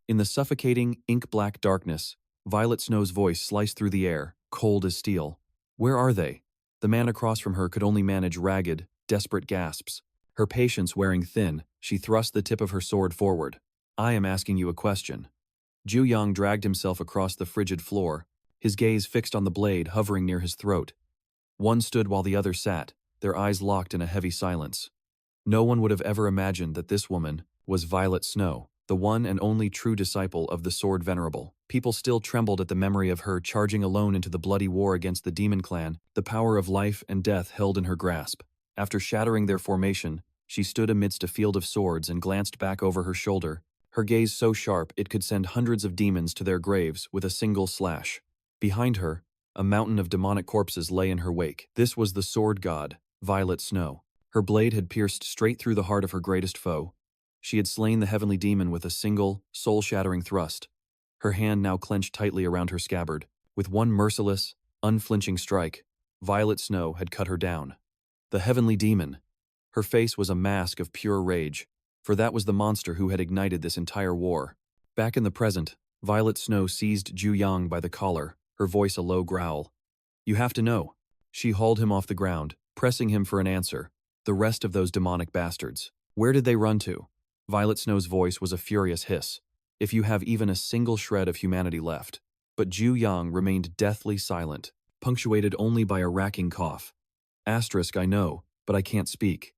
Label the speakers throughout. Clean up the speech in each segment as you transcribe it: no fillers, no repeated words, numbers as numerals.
Speaker 1: In the suffocating, ink-black darkness, Violet Snow's voice sliced through the air, cold as steel. "Where are they?" The man across from her could only manage ragged, desperate gasps. Her patience wearing thin, she thrust the tip of her sword forward. "I am asking you a question." Jiu Yang dragged himself across the frigid floor, his gaze fixed on the blade hovering near his throat. One stood while the other sat, their eyes locked in a heavy silence. No one would have ever imagined that this woman was Violet Snow, the one and only true disciple of the Sword Venerable. People still trembled at the memory of her charging alone into the bloody war against the demon clan, the power of life and death held in her grasp. After shattering their formation, she stood amidst a field of swords and glanced back over her shoulder, her gaze so sharp it could send hundreds of demons to their graves with a single slash. Behind her, a mountain of demonic corpses lay in her wake. This was the sword god, Violet Snow. Her blade had pierced straight through the heart of her greatest foe. She had slain the heavenly demon with a single, soul-shattering thrust. Her hand now clenched tightly around her scabbard. With one merciless, unflinching strike, Violet Snow had cut her down. The heavenly demon. Her face was a mask of pure rage, for that was the monster who had ignited this entire war. Back in the present, Violet Snow seized Jiu Yang by the collar, her voice a low growl. "You have to know." She hauled him off the ground, pressing him for an answer. "The rest of those demonic bastards. Where did they run to?" Violet Snow's voice was a furious hiss. "If you have even a single shred of humanity left." But Jiu Yang remained deathly silent, punctuated only by a racking cough. Asterisk, "I know, but I can't speak.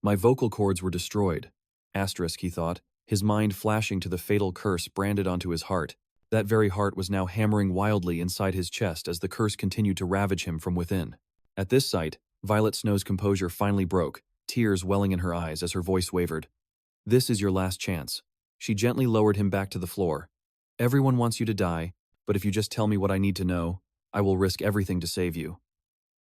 Speaker 1: My vocal cords were destroyed." Asterisk, he thought, his mind flashing to the fatal curse branded onto his heart. That very heart was now hammering wildly inside his chest as the curse continued to ravage him from within. At this sight, Violet Snow's composure finally broke, tears welling in her eyes as her voice wavered. "This is your last chance." She gently lowered him back to the floor. "Everyone wants you to die, but if you just tell me what I need to know, I will risk everything to save you."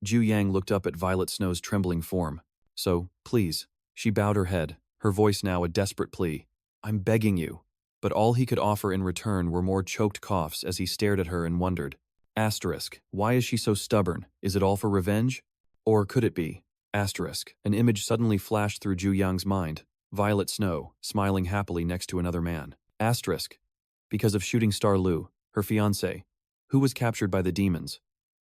Speaker 1: Jiu Yang looked up at Violet Snow's trembling form. "So, please." She bowed her head, her voice now a desperate plea. "I'm begging you." But all he could offer in return were more choked coughs as he stared at her and wondered. Asterisk, why is she so stubborn? Is it all for revenge? Or could it be? Asterisk, an image suddenly flashed through Jiu Yang's mind. Violet Snow, smiling happily next to another man. Asterisk, because of Shooting Star Lu, her fiancé, who was captured by the demons.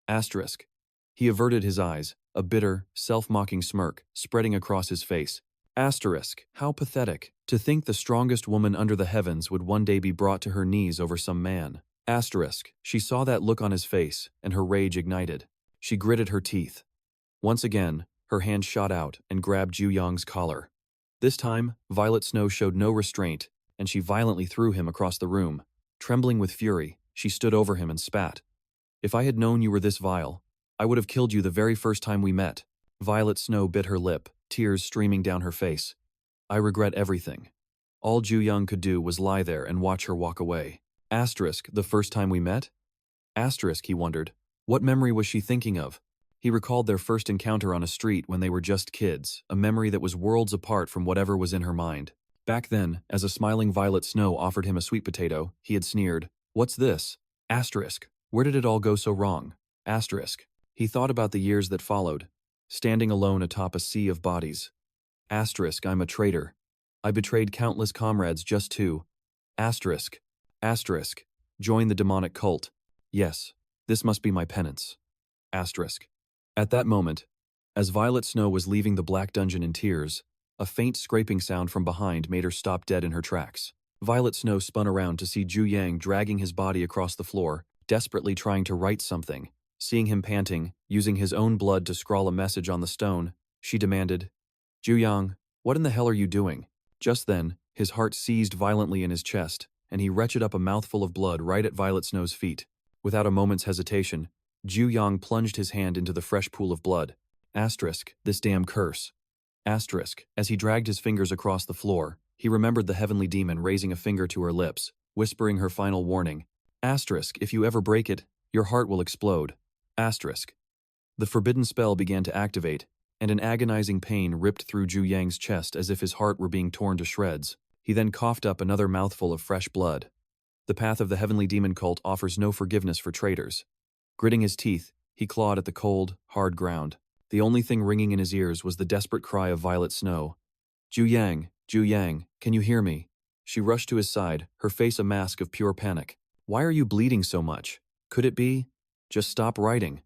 Speaker 1: Asterisk. He averted his eyes, a bitter, self-mocking smirk spreading across his face. Asterisk, how pathetic. To think the strongest woman under the heavens would one day be brought to her knees over some man. Asterisk, she saw that look on his face, and her rage ignited. She gritted her teeth. Once again, her hand shot out and grabbed Jiu Yang's collar. This time, Violet Snow showed no restraint, and she violently threw him across the room. Trembling with fury, she stood over him and spat. "If I had known you were this vile, I would have killed you the very first time we met." Violet Snow bit her lip, tears streaming down her face. "I regret everything." All Jiu Yang could do was lie there and watch her walk away. Asterisk, the first time we met? Asterisk, he wondered. What memory was she thinking of? He recalled their first encounter on a street when they were just kids, a memory that was worlds apart from whatever was in her mind. Back then, as a smiling Violet Snow offered him a sweet potato, he had sneered, "What's this?" Asterisk, where did it all go so wrong? Asterisk. He thought about the years that followed, standing alone atop a sea of bodies. Asterisk, I'm a traitor. I betrayed countless comrades just to... Asterisk. Asterisk. Join the demonic cult. Yes, this must be my penance. Asterisk. At that moment, as Violet Snow was leaving the black dungeon in tears, a faint scraping sound from behind made her stop dead in her tracks. Violet Snow spun around to see Jiu Yang dragging his body across the floor, desperately trying to write something. Seeing him panting, using his own blood to scrawl a message on the stone, she demanded, "Jiu Yang, what in the hell are you doing?" Just then, his heart seized violently in his chest, and he retched up a mouthful of blood right at Violet Snow's feet. Without a moment's hesitation, Jiu Yang plunged his hand into the fresh pool of blood. Asterisk, this damn curse. Asterisk, as he dragged his fingers across the floor, he remembered the heavenly demon raising a finger to her lips, whispering her final warning. Asterisk, if you ever break it, your heart will explode. Asterisk. The forbidden spell began to activate, and an agonizing pain ripped through Jiu Yang's chest as if his heart were being torn to shreds. He then coughed up another mouthful of fresh blood. The path of the heavenly demon cult offers no forgiveness for traitors. Gritting his teeth, he clawed at the cold, hard ground. The only thing ringing in his ears was the desperate cry of Violet Snow. Jiu Yang, can you hear me? She rushed to his side, her face a mask of pure panic. Why are you bleeding so much? Could it be? Just stop writing.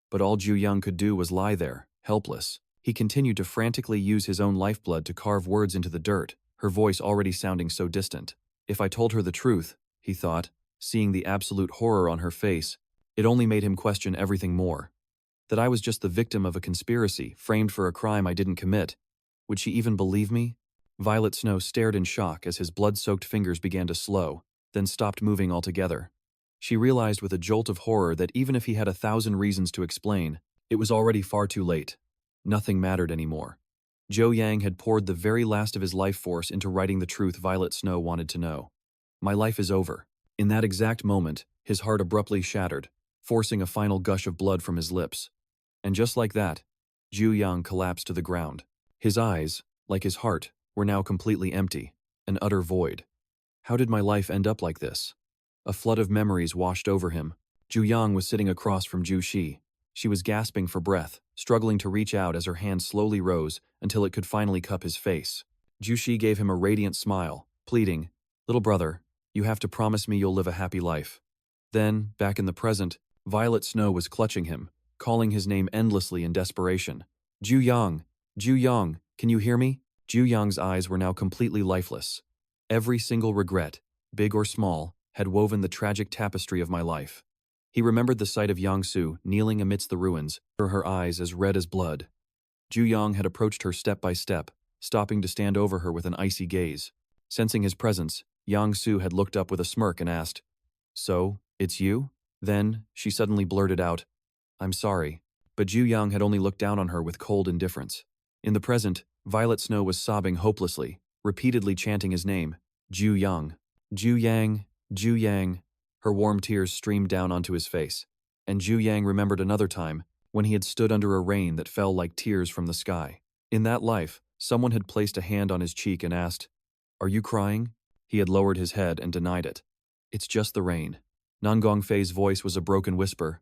Speaker 1: But all Jiu Yang could do was lie there, helpless. He continued to frantically use his own lifeblood to carve words into the dirt, her voice already sounding so distant. If I told her the truth, he thought, seeing the absolute horror on her face, it only made him question everything more. That I was just the victim of a conspiracy, framed for a crime I didn't commit. Would she even believe me? Violet Snow stared in shock as his blood-soaked fingers began to slow, then stopped moving altogether. She realized with a jolt of horror that even if he had 1,000 reasons to explain, it was already far too late. Nothing mattered anymore. Jiu Yang had poured the very last of his life force into writing the truth Violet Snow wanted to know. My life is over. In that exact moment, his heart abruptly shattered, forcing a final gush of blood from his lips. And just like that, Jiu Yang collapsed to the ground. His eyes, like his heart, were now completely empty, an utter void. How did my life end up like this? A flood of memories washed over him. Jiu Yang was sitting across from Jiu Shi. She was gasping for breath, struggling to reach out as her hand slowly rose until it could finally cup his face. Jiu Shi gave him a radiant smile, pleading, "Little brother, you have to promise me you'll live a happy life." Then, back in the present, Violet Snow was clutching him, calling his name endlessly in desperation. "Jiu Yang! Jiu Yang! Can you hear me?" Jiu Yang's eyes were now completely lifeless. Every single regret, big or small, had woven the tragic tapestry of my life. He remembered the sight of Yang Su kneeling amidst the ruins, her eyes as red as blood. Jiu Yang had approached her step by step, stopping to stand over her with an icy gaze. Sensing his presence, Yang Su had looked up with a smirk and asked, "So, it's you?" Then, she suddenly blurted out, "I'm sorry." But Jiu Yang had only looked down on her with cold indifference. In the present, Violet Snow was sobbing hopelessly, repeatedly chanting his name, Jiu Yang. Jiu Yang, Jiu Yang. Her warm tears streamed down onto his face. And Jiu Yang remembered another time, when he had stood under a rain that fell like tears from the sky. In that life, someone had placed a hand on his cheek and asked, "Are you crying?" He had lowered his head and denied it. "It's just the rain." Nangong Fei's voice was a broken whisper.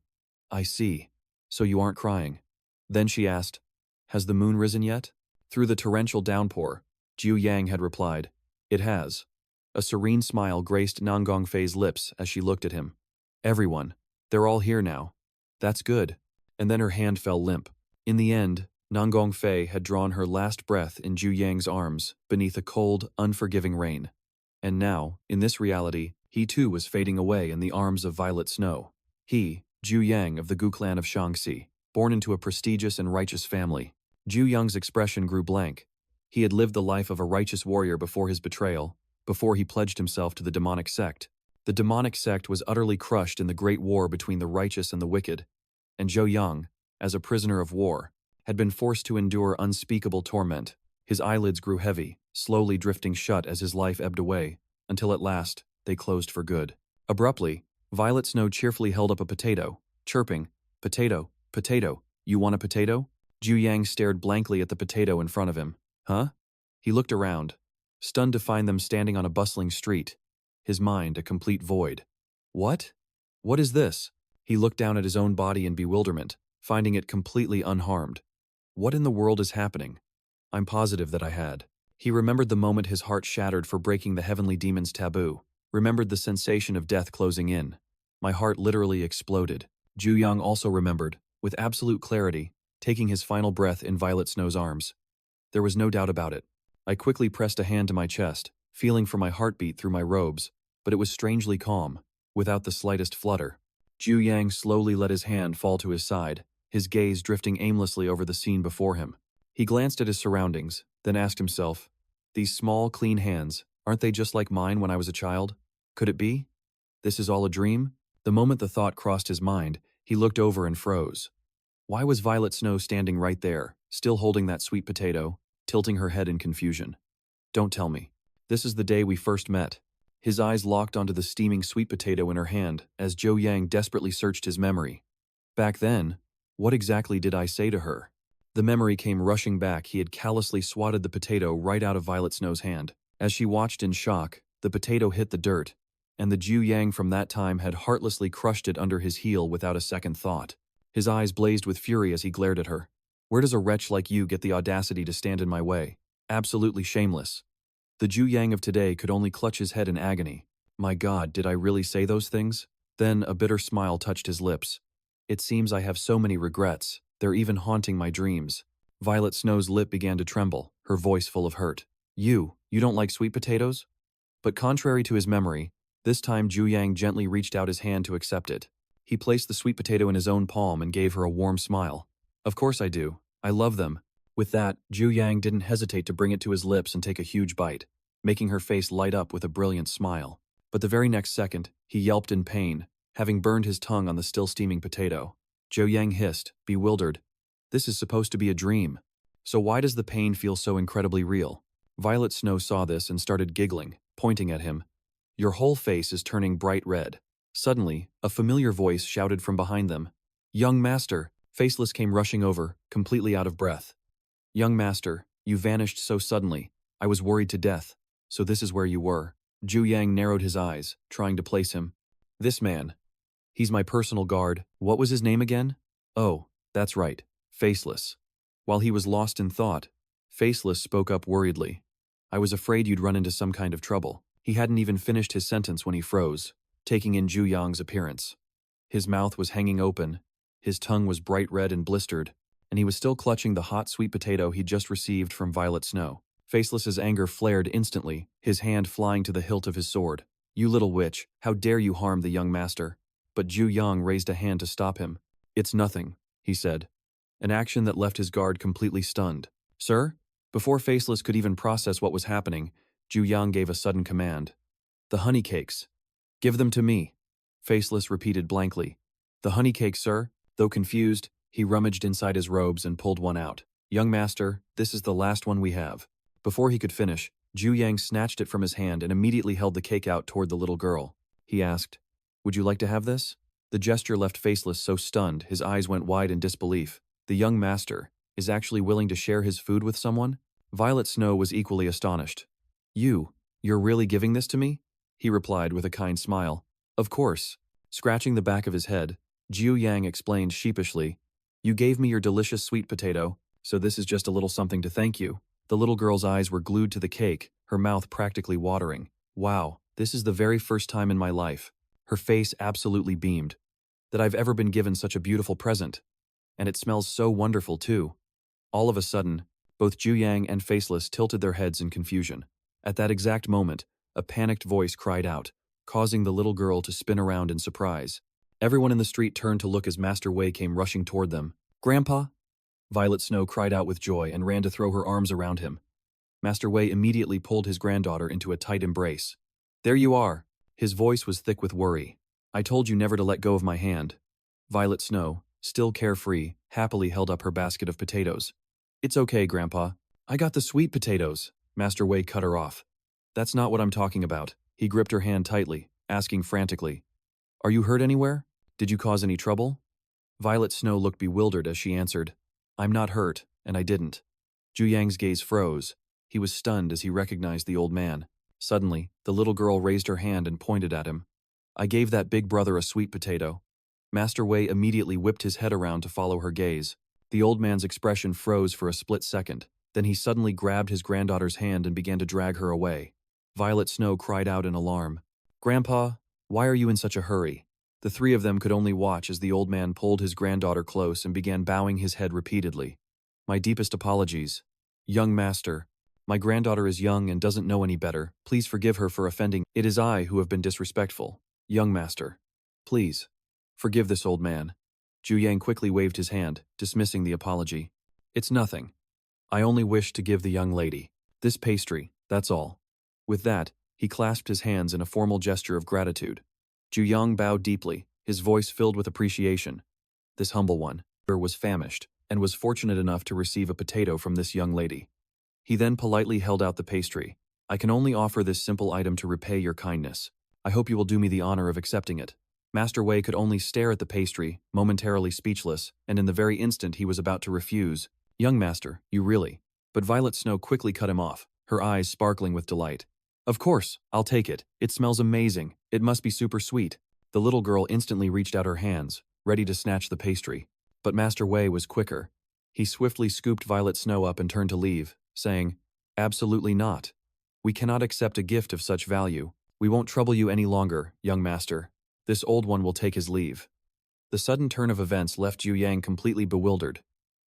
Speaker 1: "I see. So you aren't crying." Then she asked, "Has the moon risen yet?" Through the torrential downpour, Jiu Yang had replied, "It has." A serene smile graced Nangong Fei's lips as she looked at him. "Everyone, they're all here now. That's good." And then her hand fell limp. In the end, Nangong Fei had drawn her last breath in Jiu Yang's arms beneath a cold, unforgiving rain. And now, in this reality, he too was fading away in the arms of Violet Snow. He, Jiu Yang of the Gu clan of Shaanxi, born into a prestigious and righteous family. Jiu Yang's expression grew blank. He had lived the life of a righteous warrior before his betrayal, before he pledged himself to the demonic sect. The demonic sect was utterly crushed in the great war between the righteous and the wicked, and Jiu Yang, as a prisoner of war, had been forced to endure unspeakable torment. His eyelids grew heavy, slowly drifting shut as his life ebbed away, until at last, they closed for good. Abruptly, Violet Snow cheerfully held up a potato, chirping, "Potato, potato, you want a potato?" Jiu Yang stared blankly at the potato in front of him. "Huh?" He looked around, stunned to find them standing on a bustling street, his mind a complete void. "What? What is this?" He looked down at his own body in bewilderment, finding it completely unharmed. What in the world is happening? I'm positive that I had. He remembered the moment his heart shattered for breaking the heavenly demon's taboo, remembered the sensation of death closing in. My heart literally exploded. Jiu Yang also remembered, with absolute clarity, taking his final breath in Violet Snow's arms. There was no doubt about it. I quickly pressed a hand to my chest, feeling for my heartbeat through my robes, but it was strangely calm, without the slightest flutter. Jiu Yang slowly let his hand fall to his side, his gaze drifting aimlessly over the scene before him. He glanced at his surroundings, then asked himself, "These small, clean hands, aren't they just like mine when I was a child? Could it be? This is all a dream?" The moment the thought crossed his mind, he looked over and froze. Why was Violet Snow standing right there, still holding that sweet potato, tilting her head in confusion? "Don't tell me. This is the day we first met." His eyes locked onto the steaming sweet potato in her hand as Jiu Yang desperately searched his memory. Back then, what exactly did I say to her? The memory came rushing back. He had callously swatted the potato right out of Violet Snow's hand. As she watched in shock, the potato hit the dirt, and the Jiu Yang from that time had heartlessly crushed it under his heel without a second thought. His eyes blazed with fury as he glared at her. "Where does a wretch like you get the audacity to stand in my way? Absolutely shameless." The Jiu Yang of today could only clutch his head in agony. My God, did I really say those things? Then a bitter smile touched his lips. It seems I have so many regrets. They're even haunting my dreams. Violet Snow's lip began to tremble, her voice full of hurt. You don't like sweet potatoes? But contrary to his memory, this time Jiu Yang gently reached out his hand to accept it. He placed the sweet potato in his own palm and gave her a warm smile. Of course I do. I love them. With that, Jiu Yang didn't hesitate to bring it to his lips and take a huge bite, making her face light up with a brilliant smile. But the very next second, he yelped in pain, having burned his tongue on the still steaming potato. Jiu Yang hissed, bewildered. This is supposed to be a dream. So why does the pain feel so incredibly real? Violet Snow saw this and started giggling, pointing at him. Your whole face is turning bright red. Suddenly, a familiar voice shouted from behind them. Young Master! Faceless came rushing over, completely out of breath. Young Master, you vanished so suddenly. I was worried to death. So this is where you were. Jiu Yang narrowed his eyes, trying to place him. This man. He's my personal guard. What was his name again? Oh, that's right. Faceless. While he was lost in thought, Faceless spoke up worriedly. I was afraid you'd run into some kind of trouble. He hadn't even finished his sentence when he froze, taking in Jiu Yang's appearance. His mouth was hanging open, his tongue was bright red and blistered, and he was still clutching the hot sweet potato he'd just received from Violet Snow. Faceless's anger flared instantly, his hand flying to the hilt of his sword. You little witch, how dare you harm the young master? But Jiu Yang raised a hand to stop him. It's nothing, he said. An action that left his guard completely stunned. Sir? Before Faceless could even process what was happening, Jiu Yang gave a sudden command. The honey cakes. Give them to me. Faceless repeated blankly. The honey cakes, sir? Though confused, he rummaged inside his robes and pulled one out. Young master, this is the last one we have. Before he could finish, Jiu Yang snatched it from his hand and immediately held the cake out toward the little girl. He asked, Would you like to have this? The gesture left Faceless so stunned, his eyes went wide in disbelief. The young master is actually willing to share his food with someone? Violet Snow was equally astonished. You're really giving this to me? He replied with a kind smile. Of course. Scratching the back of his head, Jiu Yang explained sheepishly, You gave me your delicious sweet potato, so this is just a little something to thank you. The little girl's eyes were glued to the cake, her mouth practically watering. Wow, this is the very first time in my life. Her face absolutely beamed. That I've ever been given such a beautiful present. And it smells so wonderful too. All of a sudden, both Jiu Yang and Faceless tilted their heads in confusion. At that exact moment, a panicked voice cried out, causing the little girl to spin around in surprise. Everyone in the street turned to look as Master Wei came rushing toward them. Grandpa? Violet Snow cried out with joy and ran to throw her arms around him. Master Wei immediately pulled his granddaughter into a tight embrace. There you are. His voice was thick with worry. I told you never to let go of my hand. Violet Snow, still carefree, happily held up her basket of potatoes. It's okay, Grandpa. I got the sweet potatoes. Master Wei cut her off. That's not what I'm talking about. He gripped her hand tightly, asking frantically, Are you hurt anywhere? Did you cause any trouble? Violet Snow looked bewildered as she answered, I'm not hurt, and I didn't. Jiu Yang's gaze froze. He was stunned as he recognized the old man. Suddenly, the little girl raised her hand and pointed at him. I gave that big brother a sweet potato. Master Wei immediately whipped his head around to follow her gaze. The old man's expression froze for a split second. Then he suddenly grabbed his granddaughter's hand and began to drag her away. Violet Snow cried out in alarm. Grandpa, why are you in such a hurry? The three of them could only watch as the old man pulled his granddaughter close and began bowing his head repeatedly. My deepest apologies. Young master, my granddaughter is young and doesn't know any better. Please forgive her for offending. It is I who have been disrespectful. Young master, please, forgive this old man. Jiu Yang quickly waved his hand, dismissing the apology. It's nothing. I only wish to give the young lady this pastry, that's all. With that, he clasped his hands in a formal gesture of gratitude. Jiu Yang bowed deeply, his voice filled with appreciation. This humble one was famished and was fortunate enough to receive a potato from this young lady. He then politely held out the pastry. I can only offer this simple item to repay your kindness. I hope you will do me the honor of accepting it. Master Wei could only stare at the pastry, momentarily speechless, and in the very instant he was about to refuse. Young master, you really. But Violet Snow quickly cut him off, her eyes sparkling with delight. Of course, I'll take it. It smells amazing. It must be super sweet. The little girl instantly reached out her hands, ready to snatch the pastry. But Master Wei was quicker. He swiftly scooped Violet Snow up and turned to leave, saying, Absolutely not. We cannot accept a gift of such value. We won't trouble you any longer, young master. This old one will take his leave. The sudden turn of events left Jiu Yang completely bewildered.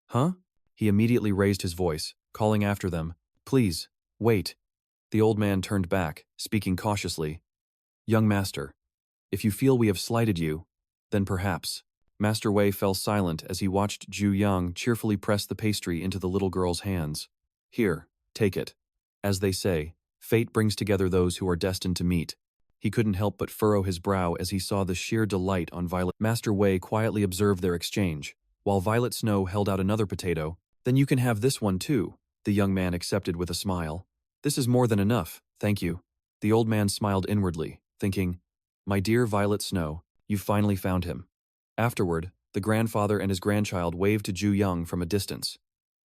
Speaker 1: Huh? He immediately raised his voice, calling after them. Please, wait. The old man turned back, speaking cautiously. Young master, if you feel we have slighted you, then perhaps. Master Wei fell silent as he watched Jiu Yang cheerfully press the pastry into the little girl's hands. Here, take it. As they say, fate brings together those who are destined to meet. He couldn't help but furrow his brow as he saw the sheer delight on Violet. Master Wei quietly observed their exchange, while Violet Snow held out another potato. Then you can have this one too, the young man accepted with a smile. This is more than enough, thank you. The old man smiled inwardly, thinking, my dear Violet Snow, you've finally found him. Afterward, the grandfather and his grandchild waved to Jiu Yang from a distance.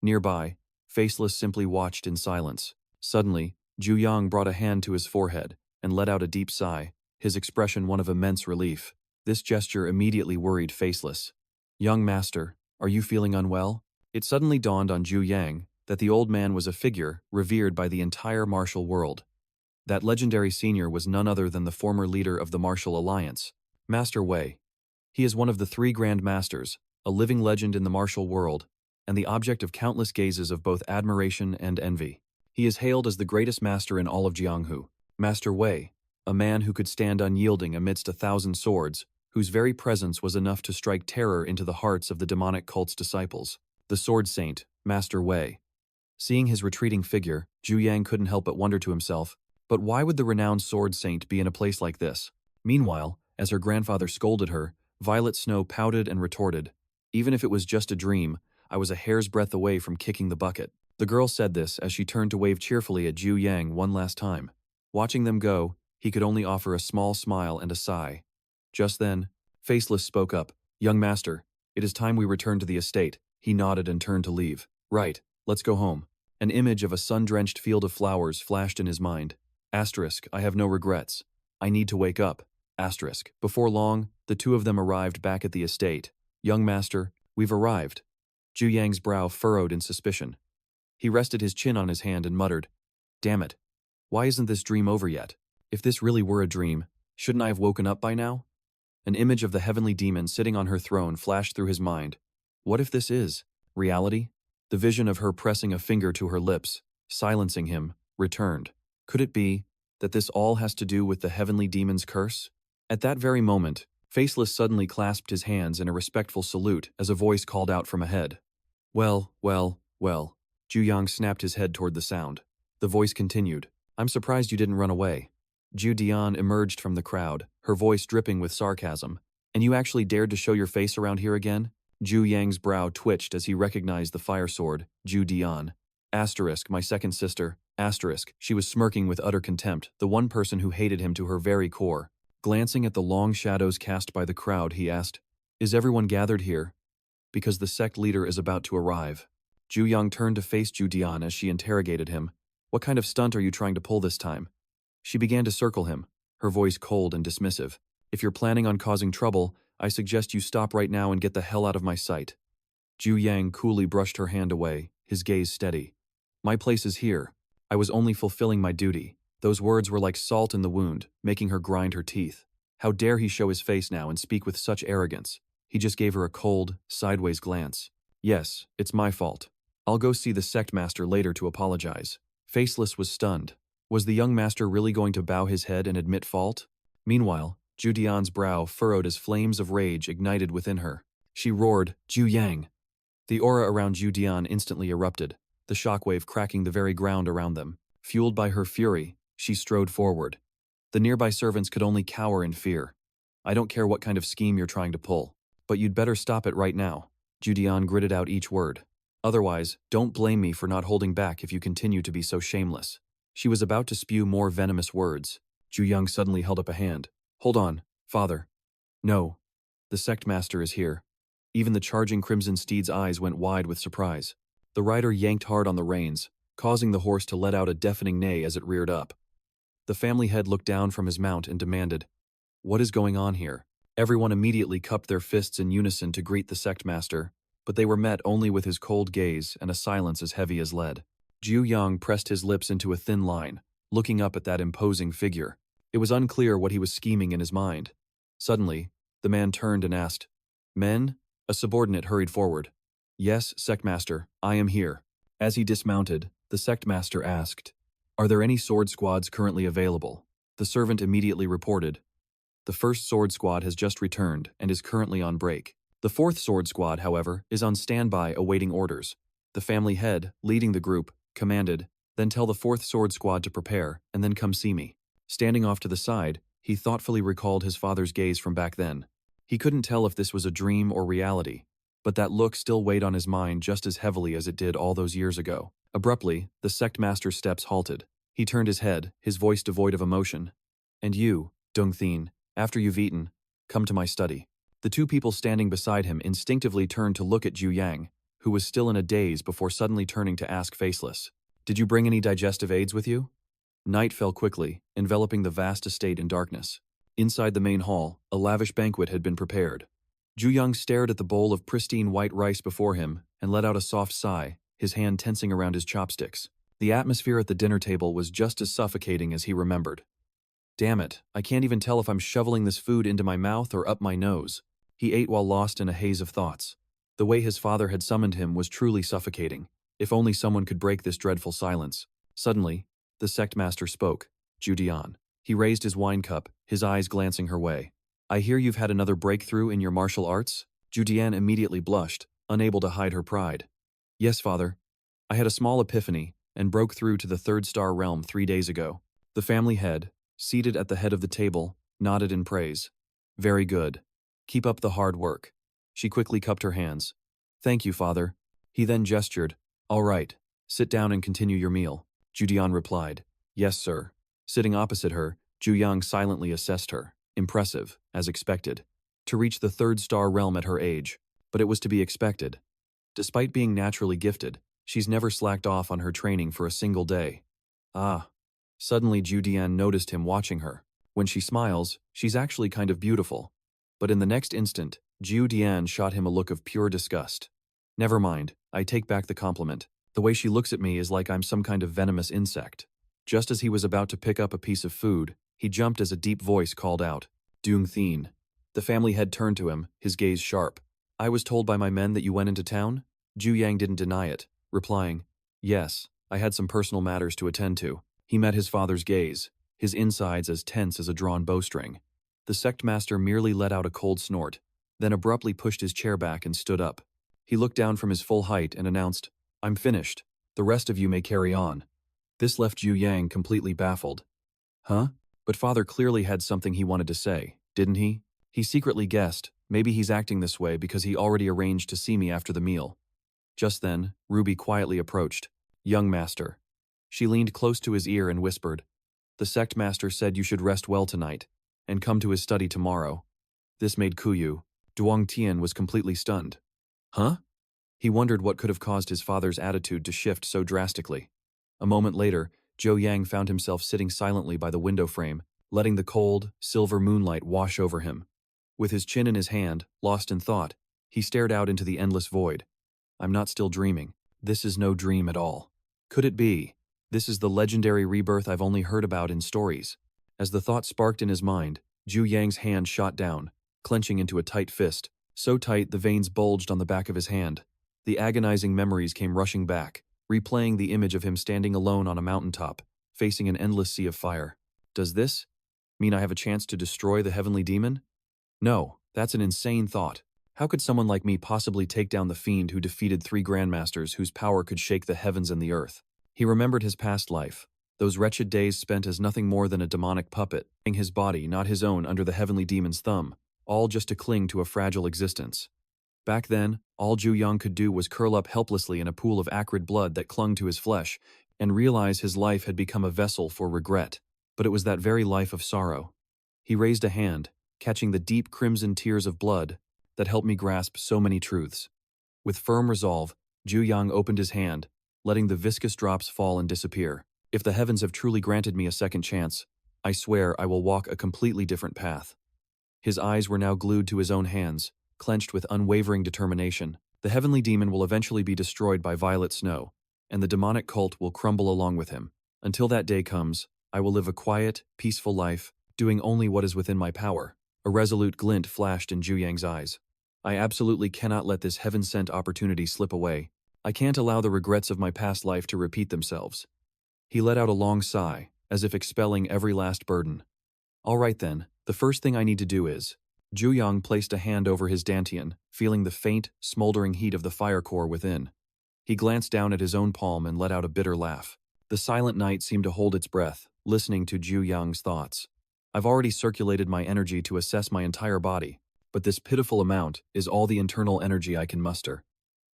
Speaker 1: Nearby, Faceless simply watched in silence. Suddenly, Jiu Yang brought a hand to his forehead and let out a deep sigh, his expression one of immense relief. This gesture immediately worried Faceless. Young master, are you feeling unwell? It suddenly dawned on Jiu Yang that the old man was a figure revered by the entire martial world. That legendary senior was none other than the former leader of the Martial Alliance, Master Wei. He is one of the 3 Grand Masters, a living legend in the martial world, and the object of countless gazes of both admiration and envy. He is hailed as the greatest master in all of Jianghu. Master Wei, a man who could stand unyielding amidst 1,000 swords, whose very presence was enough to strike terror into the hearts of the demonic cult's disciples. The Sword Saint, Master Wei. Seeing his retreating figure, Jiu Yang couldn't help but wonder to himself, but why would the renowned Sword Saint be in a place like this? Meanwhile, as her grandfather scolded her, Violet Snow pouted and retorted, even if it was just a dream, I was a hair's breadth away from kicking the bucket. The girl said this as she turned to wave cheerfully at Jiu Yang one last time. Watching them go, he could only offer a small smile and a sigh. Just then, Faceless spoke up, young master, it is time we return to the estate. He nodded and turned to leave. Right, let's go home. An image of a sun-drenched field of flowers flashed in his mind. Asterisk, I have no regrets. I need to wake up. Asterisk. Before long, the 2 of them arrived back at the estate. Young master, we've arrived. Jiu Yang's brow furrowed in suspicion. He rested his chin on his hand and muttered, damn it. Why isn't this dream over yet? If this really were a dream, shouldn't I have woken up by now? An image of the heavenly demon sitting on her throne flashed through his mind. What if this is reality? The vision of her pressing a finger to her lips, silencing him, returned. Could it be that this all has to do with the heavenly demon's curse? At that very moment, Faceless suddenly clasped his hands in a respectful salute as a voice called out from ahead. Well. Jiu Yang snapped his head toward the sound. The voice continued. I'm surprised you didn't run away. Jiu Dian emerged from the crowd, her voice dripping with sarcasm. And you actually dared to show your face around here again? Jiu Yang's brow twitched as he recognized the fire sword, Jiu Dian. Asterisk, my second sister. Asterisk, she was smirking with utter contempt, the one person who hated him to her very core. Glancing at the long shadows cast by the crowd, he asked, is everyone gathered here? Because the sect leader is about to arrive. Jiu Yang turned to face Jiu Dian as she interrogated him. What kind of stunt are you trying to pull this time? She began to circle him, her voice cold and dismissive. If you're planning on causing trouble, I suggest you stop right now and get the hell out of my sight. Jiu Yang coolly brushed her hand away, his gaze steady. My place is here. I was only fulfilling my duty. Those words were like salt in the wound, making her grind her teeth. How dare he show his face now and speak with such arrogance? He just gave her a cold, sideways glance. Yes, it's my fault. I'll go see the sect master later to apologize. Faceless was stunned. Was the young master really going to bow his head and admit fault? Meanwhile, Jiu Dian's brow furrowed as flames of rage ignited within her. She roared, Jiu Yang! The aura around Jiu Dian instantly erupted, the shockwave cracking the very ground around them. Fueled by her fury, she strode forward. The nearby servants could only cower in fear. I don't care what kind of scheme you're trying to pull, but you'd better stop it right now. Jiu Dian gritted out each word. Otherwise, don't blame me for not holding back if you continue to be so shameless. She was about to spew more venomous words. Jiu Yang suddenly held up a hand. Hold on, father. No. The sect master is here. Even the charging crimson steed's eyes went wide with surprise. The rider yanked hard on the reins, causing the horse to let out a deafening neigh as it reared up. The family head looked down from his mount and demanded, what is going on here? Everyone immediately cupped their fists in unison to greet the sect master, but they were met only with his cold gaze and a silence as heavy as lead. Jiu Yang pressed his lips into a thin line, looking up at that imposing figure. It was unclear what he was scheming in his mind. Suddenly, the man turned and asked, "Men?" A subordinate hurried forward. "Yes, Sectmaster, I am here." As he dismounted, the Sectmaster asked, "Are there any sword squads currently available?" The servant immediately reported, "The first sword squad has just returned and is currently on break. The fourth sword squad, however, is on standby awaiting orders." The family head, leading the group, commanded, "Then tell the fourth sword squad to prepare, and then come see me." Standing off to the side, he thoughtfully recalled his father's gaze from back then. He couldn't tell if this was a dream or reality, but that look still weighed on his mind just as heavily as it did all those years ago. Abruptly, the Sectmaster's steps halted. He turned his head, his voice devoid of emotion. "And you, Dung Thien, after you've eaten, come to my study." The two people standing beside him instinctively turned to look at Jiu Yang, who was still in a daze before suddenly turning to ask Faceless, "Did you bring any digestive aids with you?" Night fell quickly, enveloping the vast estate in darkness. Inside the main hall, a lavish banquet had been prepared. Jiu Yang stared at the bowl of pristine white rice before him and let out a soft sigh, his hand tensing around his chopsticks. The atmosphere at the dinner table was just as suffocating as he remembered. "Damn it, I can't even tell if I'm shoveling this food into my mouth or up my nose." He ate while lost in a haze of thoughts. The way his father had summoned him was truly suffocating. If only someone could break this dreadful silence. Suddenly, the Sectmaster spoke, Jiu Dian. He raised his wine cup, his eyes glancing her way. "I hear you've had another breakthrough in your martial arts?" Jiu Dian immediately blushed, unable to hide her pride. "Yes, father. I had a small epiphany and broke through to the third star realm 3 days ago." The family head, seated at the head of the table, nodded in praise. "Very good. Keep up the hard work." She quickly cupped her hands. "Thank you, father." He then gestured, "All right, sit down and continue your meal." Jiu Dian replied, "Yes, sir." Sitting opposite her, Jiu Yang silently assessed her. Impressive, as expected. To reach the third star realm at her age, but it was to be expected. Despite being naturally gifted, she's never slacked off on her training for a single day. Ah. Suddenly Jiu Dian noticed him watching her. When she smiles, she's actually kind of beautiful. But in the next instant, Jiu Dian shot him a look of pure disgust. "Never mind, I take back the compliment. The way she looks at me is like I'm some kind of venomous insect." Just as he was about to pick up a piece of food, he jumped as a deep voice called out, "Dung Thien." The family head turned to him, his gaze sharp. "I was told by my men that you went into town?" Jiu Yang didn't deny it, replying, "Yes, I had some personal matters to attend to." He met his father's gaze, his insides as tense as a drawn bowstring. The Sectmaster merely let out a cold snort, then abruptly pushed his chair back and stood up. He looked down from his full height and announced, "I'm finished. The rest of you may carry on." This left Jiu Yang completely baffled. Huh? But father clearly had something he wanted to say, didn't he? He secretly guessed, maybe he's acting this way because he already arranged to see me after the meal. Just then, Ruby quietly approached. "Young master." She leaned close to his ear and whispered, "The Sectmaster said you should rest well tonight, and come to his study tomorrow." This made Kuyu. Duong Tian was completely stunned. Huh? He wondered what could have caused his father's attitude to shift so drastically. A moment later, Jiu Yang found himself sitting silently by the window frame, letting the cold, silver moonlight wash over him. With his chin in his hand, lost in thought, he stared out into the endless void. "I'm not still dreaming. This is no dream at all. Could it be? This is the legendary rebirth I've only heard about in stories." As the thought sparked in his mind, Jiu Yang's hand shot down, clenching into a tight fist, so tight the veins bulged on the back of his hand. The agonizing memories came rushing back, replaying the image of him standing alone on a mountaintop, facing an endless sea of fire. Does this mean I have a chance to destroy the heavenly demon? No, that's an insane thought. How could someone like me possibly take down the fiend who defeated 3 grandmasters whose power could shake the heavens and the earth? He remembered his past life, those wretched days spent as nothing more than a demonic puppet, his body, not his own, under the heavenly demon's thumb, all just to cling to a fragile existence. Back then, all Jiu Yang could do was curl up helplessly in a pool of acrid blood that clung to his flesh and realize his life had become a vessel for regret. But it was that very life of sorrow. He raised a hand, catching the deep crimson tears of blood that helped me grasp so many truths. With firm resolve, Jiu Yang opened his hand, letting the viscous drops fall and disappear. If the heavens have truly granted me a second chance, I swear I will walk a completely different path. His eyes were now glued to his own hands, clenched with unwavering determination. The heavenly demon will eventually be destroyed by violet snow, and the demonic cult will crumble along with him. Until that day comes, I will live a quiet, peaceful life, doing only what is within my power. A resolute glint flashed in Jiu Yang's eyes. I absolutely cannot let this heaven-sent opportunity slip away. I can't allow the regrets of my past life to repeat themselves. He let out a long sigh, as if expelling every last burden. All right then, the first thing I need to do is… Jiu Yang placed a hand over his dantian, feeling the faint, smoldering heat of the fire core within. He glanced down at his own palm and let out a bitter laugh. The silent night seemed to hold its breath, listening to Jiu Yang's thoughts. I've already circulated my energy to assess my entire body, but this pitiful amount is all the internal energy I can muster.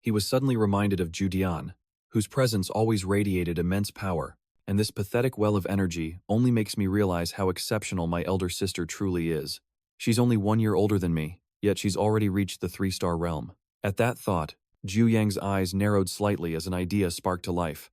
Speaker 1: He was suddenly reminded of Jiu Dian, whose presence always radiated immense power, and this pathetic well of energy only makes me realize how exceptional my elder sister truly is. She's only 1 year older than me, yet she's already reached the 3-star realm. At that thought, Jiu Yang's eyes narrowed slightly as an idea sparked to life.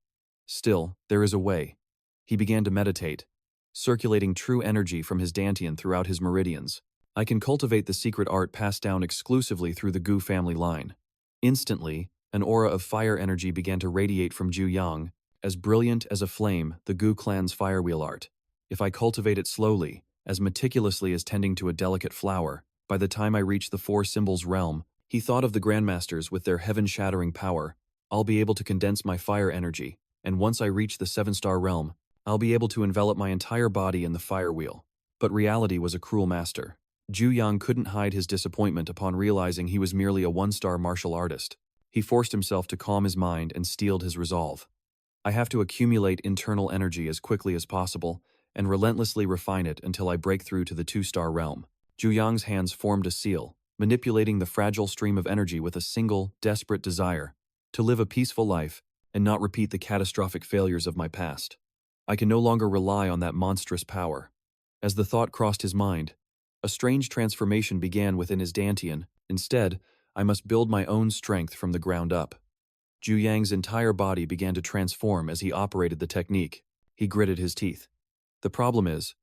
Speaker 1: Still, there is a way. He began to meditate, circulating true energy from his dantian throughout his meridians. I can cultivate the secret art passed down exclusively through the Gu family line. Instantly, an aura of fire energy began to radiate from Jiu Yang, as brilliant as a flame, the Gu clan's firewheel art. If I cultivate it slowly, as meticulously as tending to a delicate flower, by the time I reach the 4 symbols realm, he thought of the grandmasters with their heaven-shattering power. I'll be able to condense my fire energy, and once I reach the 7-star realm, I'll be able to envelop my entire body in the fire wheel. But reality was a cruel master. Jiu Yang couldn't hide his disappointment upon realizing he was merely a 1-star martial artist. He forced himself to calm his mind and steeled his resolve. I have to accumulate internal energy as quickly as possible, and relentlessly refine it until I break through to the 2-star realm. Jiu Yang's hands formed a seal, manipulating the fragile stream of energy with a single, desperate desire: to live a peaceful life and not repeat the catastrophic failures of my past. I can no longer rely on that monstrous power. As the thought crossed his mind, a strange transformation began within his dantian. Instead, I must build my own strength from the ground up. Jiu Yang's entire body began to transform as he operated the technique. He gritted his teeth. The problem is,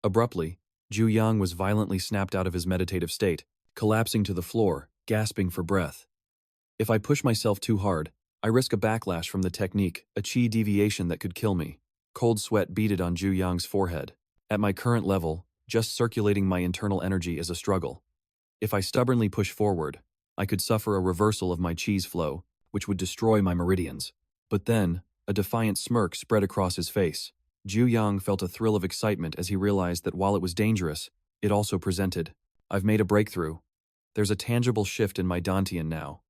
Speaker 1: abruptly, Jiu Yang was violently snapped out of his meditative state, collapsing to the floor, gasping for breath. If I push myself too hard, I risk a backlash from the technique, a chi deviation that could kill me. Cold sweat beaded on Jiu Yang's forehead. At my current level, just circulating my internal energy is a struggle. If I stubbornly push forward, I could suffer a reversal of my chi's flow, which would destroy my meridians. But then, a defiant smirk spread across his face. Jiu Yang felt a thrill of excitement as he realized that while it was dangerous, it also presented. I've made a breakthrough. There's a tangible shift in my dantian now.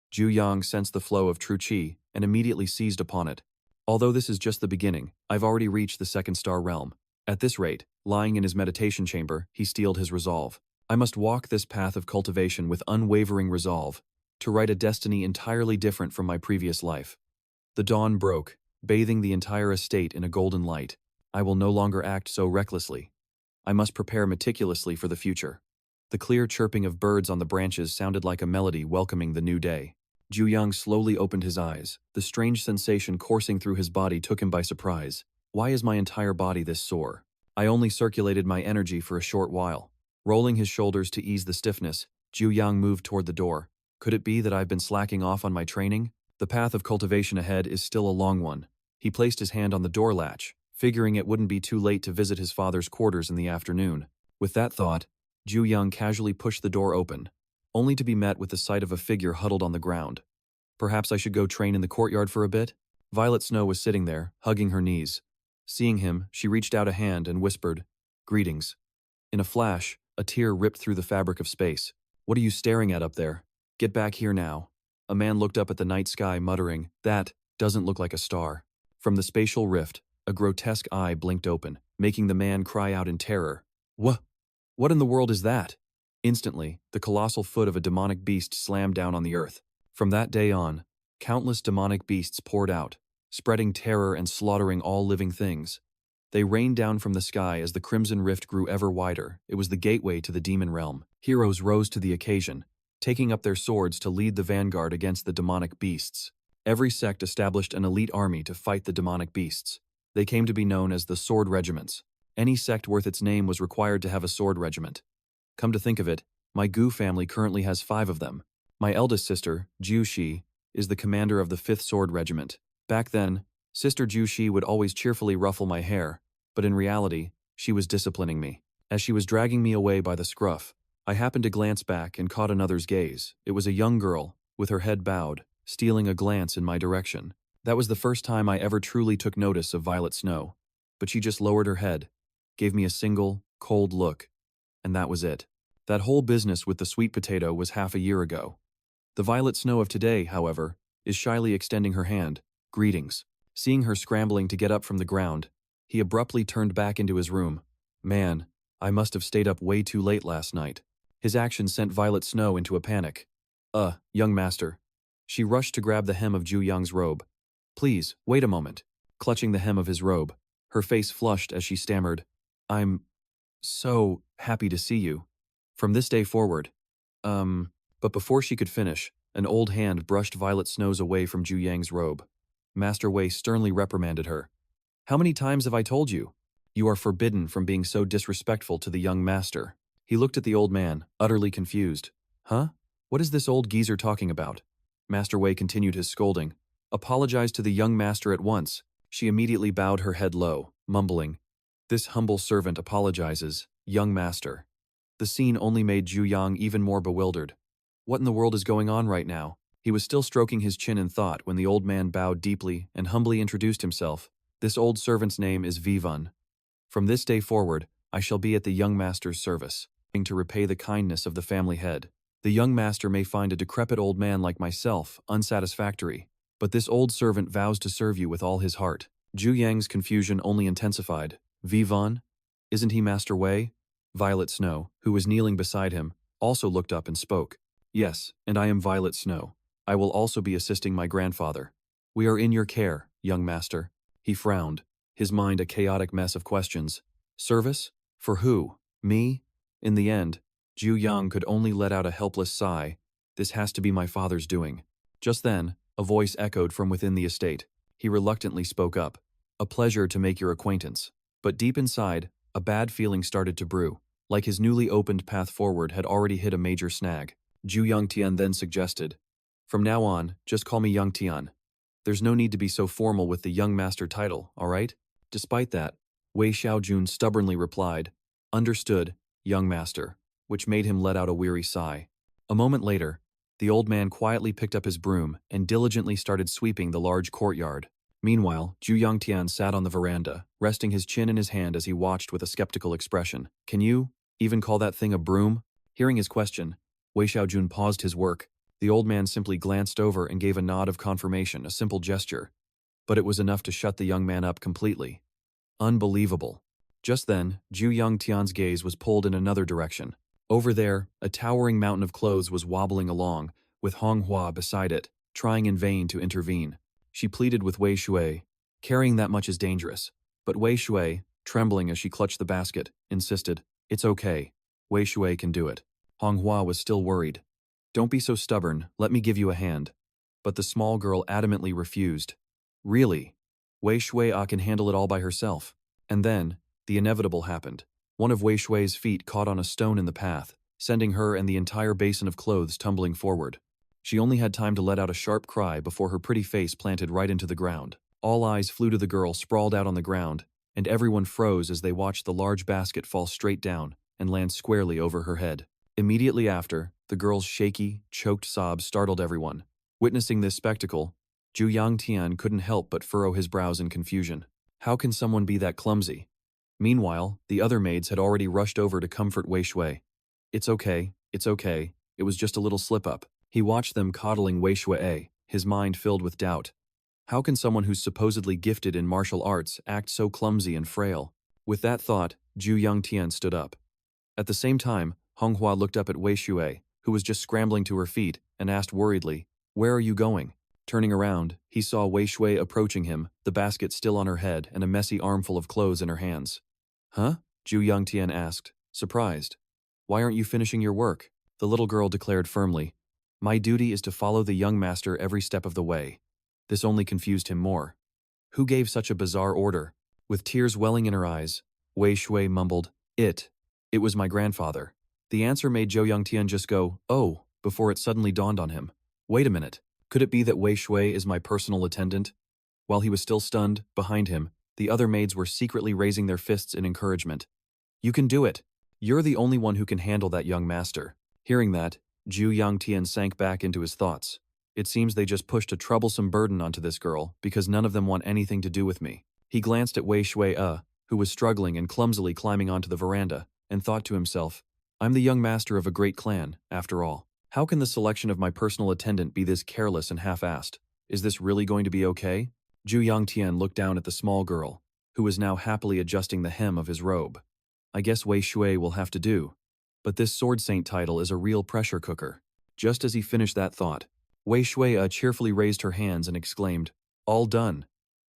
Speaker 1: Jiu Yang sensed the flow of true chi and immediately seized upon it. Although this is just the beginning, I've already reached the 2nd-star realm. At this rate, lying in his meditation chamber, he steeled his resolve. I must walk this path of cultivation with unwavering resolve, to write a destiny entirely different from my previous life. The dawn broke, bathing the entire estate in a golden light. I will no longer act so recklessly. I must prepare meticulously for the future. The clear chirping of birds on the branches sounded like a melody welcoming the new day. Jiu Yang slowly opened his eyes. The strange sensation coursing through his body took him by surprise. Why is my entire body this sore? I only circulated my energy for a short while. Rolling his shoulders to ease the stiffness, Jiu Yang moved toward the door. Could it be that I've been slacking off on my training? The path of cultivation ahead is still a long one. He placed his hand on the door latch, figuring it wouldn't be too late to visit his father's quarters in the afternoon. With that thought, Jiu Yang casually pushed the door open, only to be met with the sight of a figure huddled on the ground. Perhaps I should go train in the courtyard for a bit? Violet Snow was sitting there, hugging her knees. Seeing him, she reached out a hand and whispered, "Greetings." In a flash, a tear ripped through the fabric of space. "What are you staring at up there? Get back here now." A man looked up at the night sky, muttering, "That doesn't look like a star." From the spatial rift, a grotesque eye blinked open, making the man cry out in terror. What in the world is that?" Instantly, the colossal foot of a demonic beast slammed down on the earth. From that day on, countless demonic beasts poured out, spreading terror and slaughtering all living things. They rained down from the sky as the crimson rift grew ever wider. It was the gateway to the demon realm. Heroes rose to the occasion, taking up their swords to lead the vanguard against the demonic beasts. Every sect established an elite army to fight the demonic beasts. They came to be known as the sword regiments. Any sect worth its name was required to have a sword regiment. Come to think of it, my Gu family currently has 5 of them. My eldest sister, Jiu Shi, is the commander of the 5th Sword Regiment. Back then, Sister Jiu Shi would always cheerfully ruffle my hair, but in reality, she was disciplining me. As she was dragging me away by the scruff, I happened to glance back and caught another's gaze. It was a young girl, with her head bowed, stealing a glance in my direction. That was the first time I ever truly took notice of Violet Snow. But she just lowered her head, gave me a single, cold look, and that was it. That whole business with the sweet potato was half a year ago. The Violet Snow of today, however, is shyly extending her hand. Greetings. Seeing her scrambling to get up from the ground, he abruptly turned back into his room. Man, I must have stayed up way too late last night. His action sent Violet Snow into a panic. Young master. She rushed to grab the hem of Jiu Yang's robe. Please, wait a moment. Clutching the hem of his robe, her face flushed as she stammered. I'm so happy to see you. From this day forward. But before she could finish, an old hand brushed Violet Snow's away from Jiu Yang's robe. Master Wei sternly reprimanded her. How many times have I told you? You are forbidden from being so disrespectful to the young master. He looked at the old man, utterly confused. Huh? What is this old geezer talking about? Master Wei continued his scolding. Apologize to the young master at once. She immediately bowed her head low, mumbling. This humble servant apologizes, young master. The scene only made Jiu Yang even more bewildered. What in the world is going on right now? He was still stroking his chin in thought when the old man bowed deeply and humbly introduced himself. This old servant's name is Vivun. From this day forward, I shall be at the young master's service, to repay the kindness of the family head. The young master may find a decrepit old man like myself unsatisfactory, but this old servant vows to serve you with all his heart. Jiu Yang's confusion only intensified. Vivun? Isn't he Master Wei? Violet Snow, who was kneeling beside him, also looked up and spoke. Yes, and I am Violet Snow. I will also be assisting my grandfather. We are in your care, young master. He frowned, his mind a chaotic mess of questions. Service? For who? Me? In the end, Jiu Yang could only let out a helpless sigh. This has to be my father's doing. Just then, a voice echoed from within the estate. He reluctantly spoke up. A pleasure to make your acquaintance. But deep inside, a bad feeling started to brew, like his newly opened path forward had already hit a major snag. Jiu Yang Tian then suggested, from now on, just call me Yang Tian. There's no need to be so formal with the young master title, all right? Despite that, Wei Xiaojun stubbornly replied, understood, young master, which made him let out a weary sigh. A moment later, the old man quietly picked up his broom and diligently started sweeping the large courtyard. Meanwhile, Jiu Yang Tian sat on the veranda, resting his chin in his hand as he watched with a skeptical expression. Can you even call that thing a broom? Hearing his question, Wei Xiaojun paused his work. The old man simply glanced over and gave a nod of confirmation, a simple gesture. But it was enough to shut the young man up completely. Unbelievable. Just then, Jiu Yang Tian's gaze was pulled in another direction. Over there, a towering mountain of clothes was wobbling along, with Manhwa beside it, trying in vain to intervene. She pleaded with Wei Shui. Carrying that much is dangerous. But Wei Shui, trembling as she clutched the basket, insisted, it's okay. Wei Shui can do it. Manhwa was still worried. Don't be so stubborn, let me give you a hand. But the small girl adamantly refused. Really? Wei Shui can handle it all by herself. And then, the inevitable happened. One of Wei Shui's feet caught on a stone in the path, sending her and the entire basin of clothes tumbling forward. She only had time to let out a sharp cry before her pretty face planted right into the ground. All eyes flew to the girl sprawled out on the ground, and everyone froze as they watched the large basket fall straight down and land squarely over her head. Immediately after, the girl's shaky, choked sobs startled everyone. Witnessing this spectacle, Jiu Yang Tian couldn't help but furrow his brows in confusion. How can someone be that clumsy? Meanwhile, the other maids had already rushed over to comfort Wei Shui. It's okay, it was just a little slip-up. He watched them coddling Wei Shui, his mind filled with doubt. How can someone who's supposedly gifted in martial arts act so clumsy and frail? With that thought, Jiu Yang Tian stood up. At the same time, Manhwa looked up at Wei Shui, who was just scrambling to her feet, and asked worriedly, where are you going? Turning around, he saw Wei Shui approaching him, the basket still on her head and a messy armful of clothes in her hands. Huh? Jiu Yang Tian asked, surprised. Why aren't you finishing your work? The little girl declared firmly. My duty is to follow the young master every step of the way. This only confused him more. Who gave such a bizarre order? With tears welling in her eyes, Wei Shui mumbled, It was my grandfather. The answer made Jiu Yang Tian just go, oh, before it suddenly dawned on him. Wait a minute, could it be that Wei Shui is my personal attendant? While he was still stunned, behind him, The other maids were secretly raising their fists in encouragement. You can do it. You're the only one who can handle that young master. Hearing that, Jiu Yang sank back into his thoughts. It seems they just pushed a troublesome burden onto this girl because none of them want anything to do with me. He glanced at Wei Shui, who was struggling and clumsily climbing onto the veranda, and thought to himself, I'm the young master of a great clan, after all. How can the selection of my personal attendant be this careless and half-assed? Is this really going to be okay? Jiu Yang looked down at the small girl, who was now happily adjusting the hem of his robe. I guess Wei Shui will have to do. But this sword saint title is a real pressure cooker. Just as he finished that thought, Wei Shui cheerfully raised her hands and exclaimed, All done.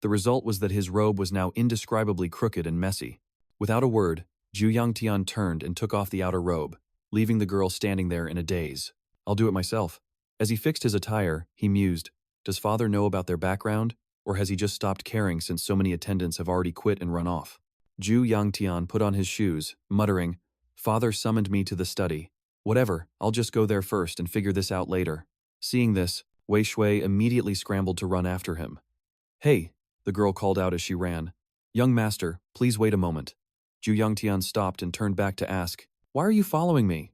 Speaker 1: The result was that his robe was now indescribably crooked and messy. Without a word, Jiu Yang turned and took off the outer robe, leaving the girl standing there in a daze. I'll do it myself. As he fixed his attire, he mused, does father know about their background, or has he just stopped caring since so many attendants have already quit and run off? Jiu Yang put on his shoes, muttering, Father summoned me to the study. Whatever, I'll just go there first and figure this out later. Seeing this, Wei Shui immediately scrambled to run after him. Hey, the girl called out as she ran. Young master, please wait a moment. Jiu Yang stopped and turned back to ask, Why are you following me?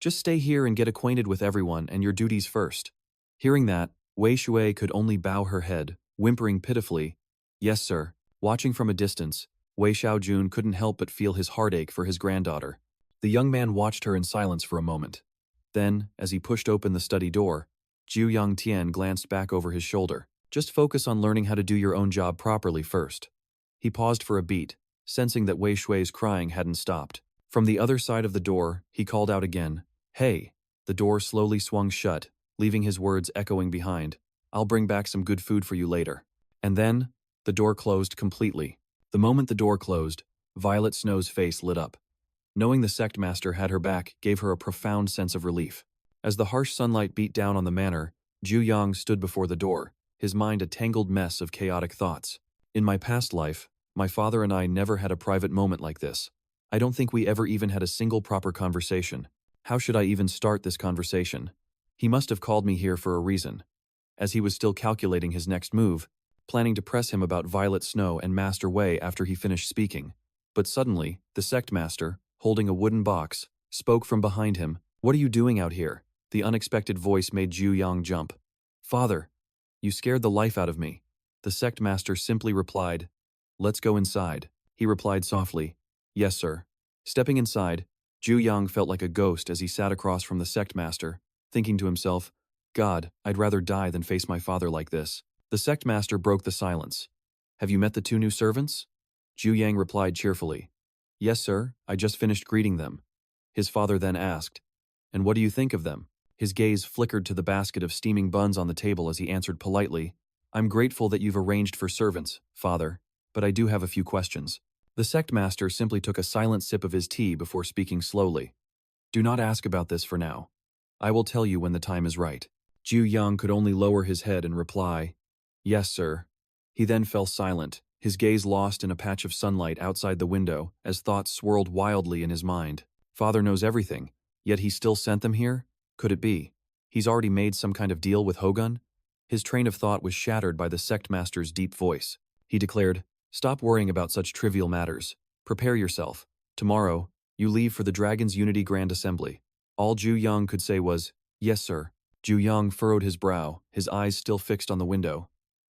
Speaker 1: Just stay here and get acquainted with everyone and your duties first. Hearing that, Wei Shui could only bow her head, whimpering pitifully, Yes, sir. Watching from a distance, Wei Xiaojun couldn't help but feel his heartache for his granddaughter. The young man watched her in silence for a moment. Then, as he pushed open the study door, Jiu Yang glanced back over his shoulder. Just focus on learning how to do your own job properly first. He paused for a beat, sensing that Wei Shui's crying hadn't stopped. From the other side of the door, he called out again, Hey! The door slowly swung shut, leaving his words echoing behind. I'll bring back some good food for you later. And then, the door closed completely. The moment the door closed, Violet Snow's face lit up. Knowing the sect master had her back gave her a profound sense of relief. As the harsh sunlight beat down on the manor, Jiu Yang stood before the door, his mind a tangled mess of chaotic thoughts. In my past life, my father and I never had a private moment like this. I don't think we ever even had a single proper conversation. How should I even start this conversation? He must have called me here for a reason. As he was still calculating his next move, planning to press him about Violet Snow and Master Wei after he finished speaking. But suddenly, the sect master, holding a wooden box, spoke from behind him. What are you doing out here? The unexpected voice made Jiu Yang jump. Father, you scared the life out of me. The sect master simply replied, Let's go inside. He replied softly, Yes, sir. Stepping inside, Jiu Yang felt like a ghost as he sat across from the sect master, thinking to himself, God, I'd rather die than face my father like this. The sect master broke the silence. Have you met the two new servants? Jiu Yang replied cheerfully. Yes, sir, I just finished greeting them. His father then asked, And what do you think of them? His gaze flickered to the basket of steaming buns on the table as he answered politely, I'm grateful that you've arranged for servants, father, but I do have a few questions. The sect master simply took a silent sip of his tea before speaking slowly. Do not ask about this for now. I will tell you when the time is right. Jiu Yang could only lower his head and reply, Yes, sir. He then fell silent, his gaze lost in a patch of sunlight outside the window as thoughts swirled wildly in his mind. Father knows everything, yet he still sent them here? Could it be? He's already made some kind of deal with Hogun? His train of thought was shattered by the sect master's deep voice. He declared, Stop worrying about such trivial matters. Prepare yourself. Tomorrow, you leave for the Dragon's Unity Grand Assembly. All Jiu Yang could say was, Yes, sir. Jiu Yang furrowed his brow, his eyes still fixed on the window.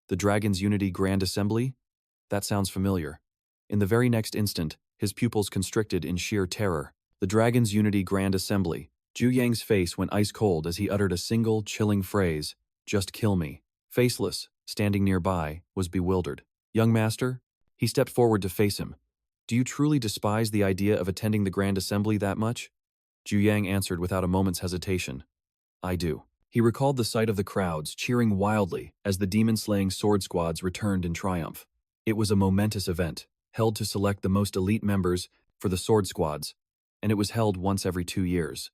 Speaker 1: The Dragon's Unity Grand Assembly? That sounds familiar. In the very next instant, his pupils constricted in sheer terror. The Dragon's Unity Grand Assembly. Jiu Yang's face went ice cold as he uttered a single, chilling phrase, Just kill me. Faceless, standing nearby, was bewildered. Young master? He stepped forward to face him. Do you truly despise the idea of attending the Grand Assembly that much? Jiu Yang answered without a moment's hesitation. I do. He recalled the sight of the crowds cheering wildly as the demon-slaying sword squads returned in triumph. It was a momentous event, held to select the most elite members for the sword squads, and it was held once every 2 years.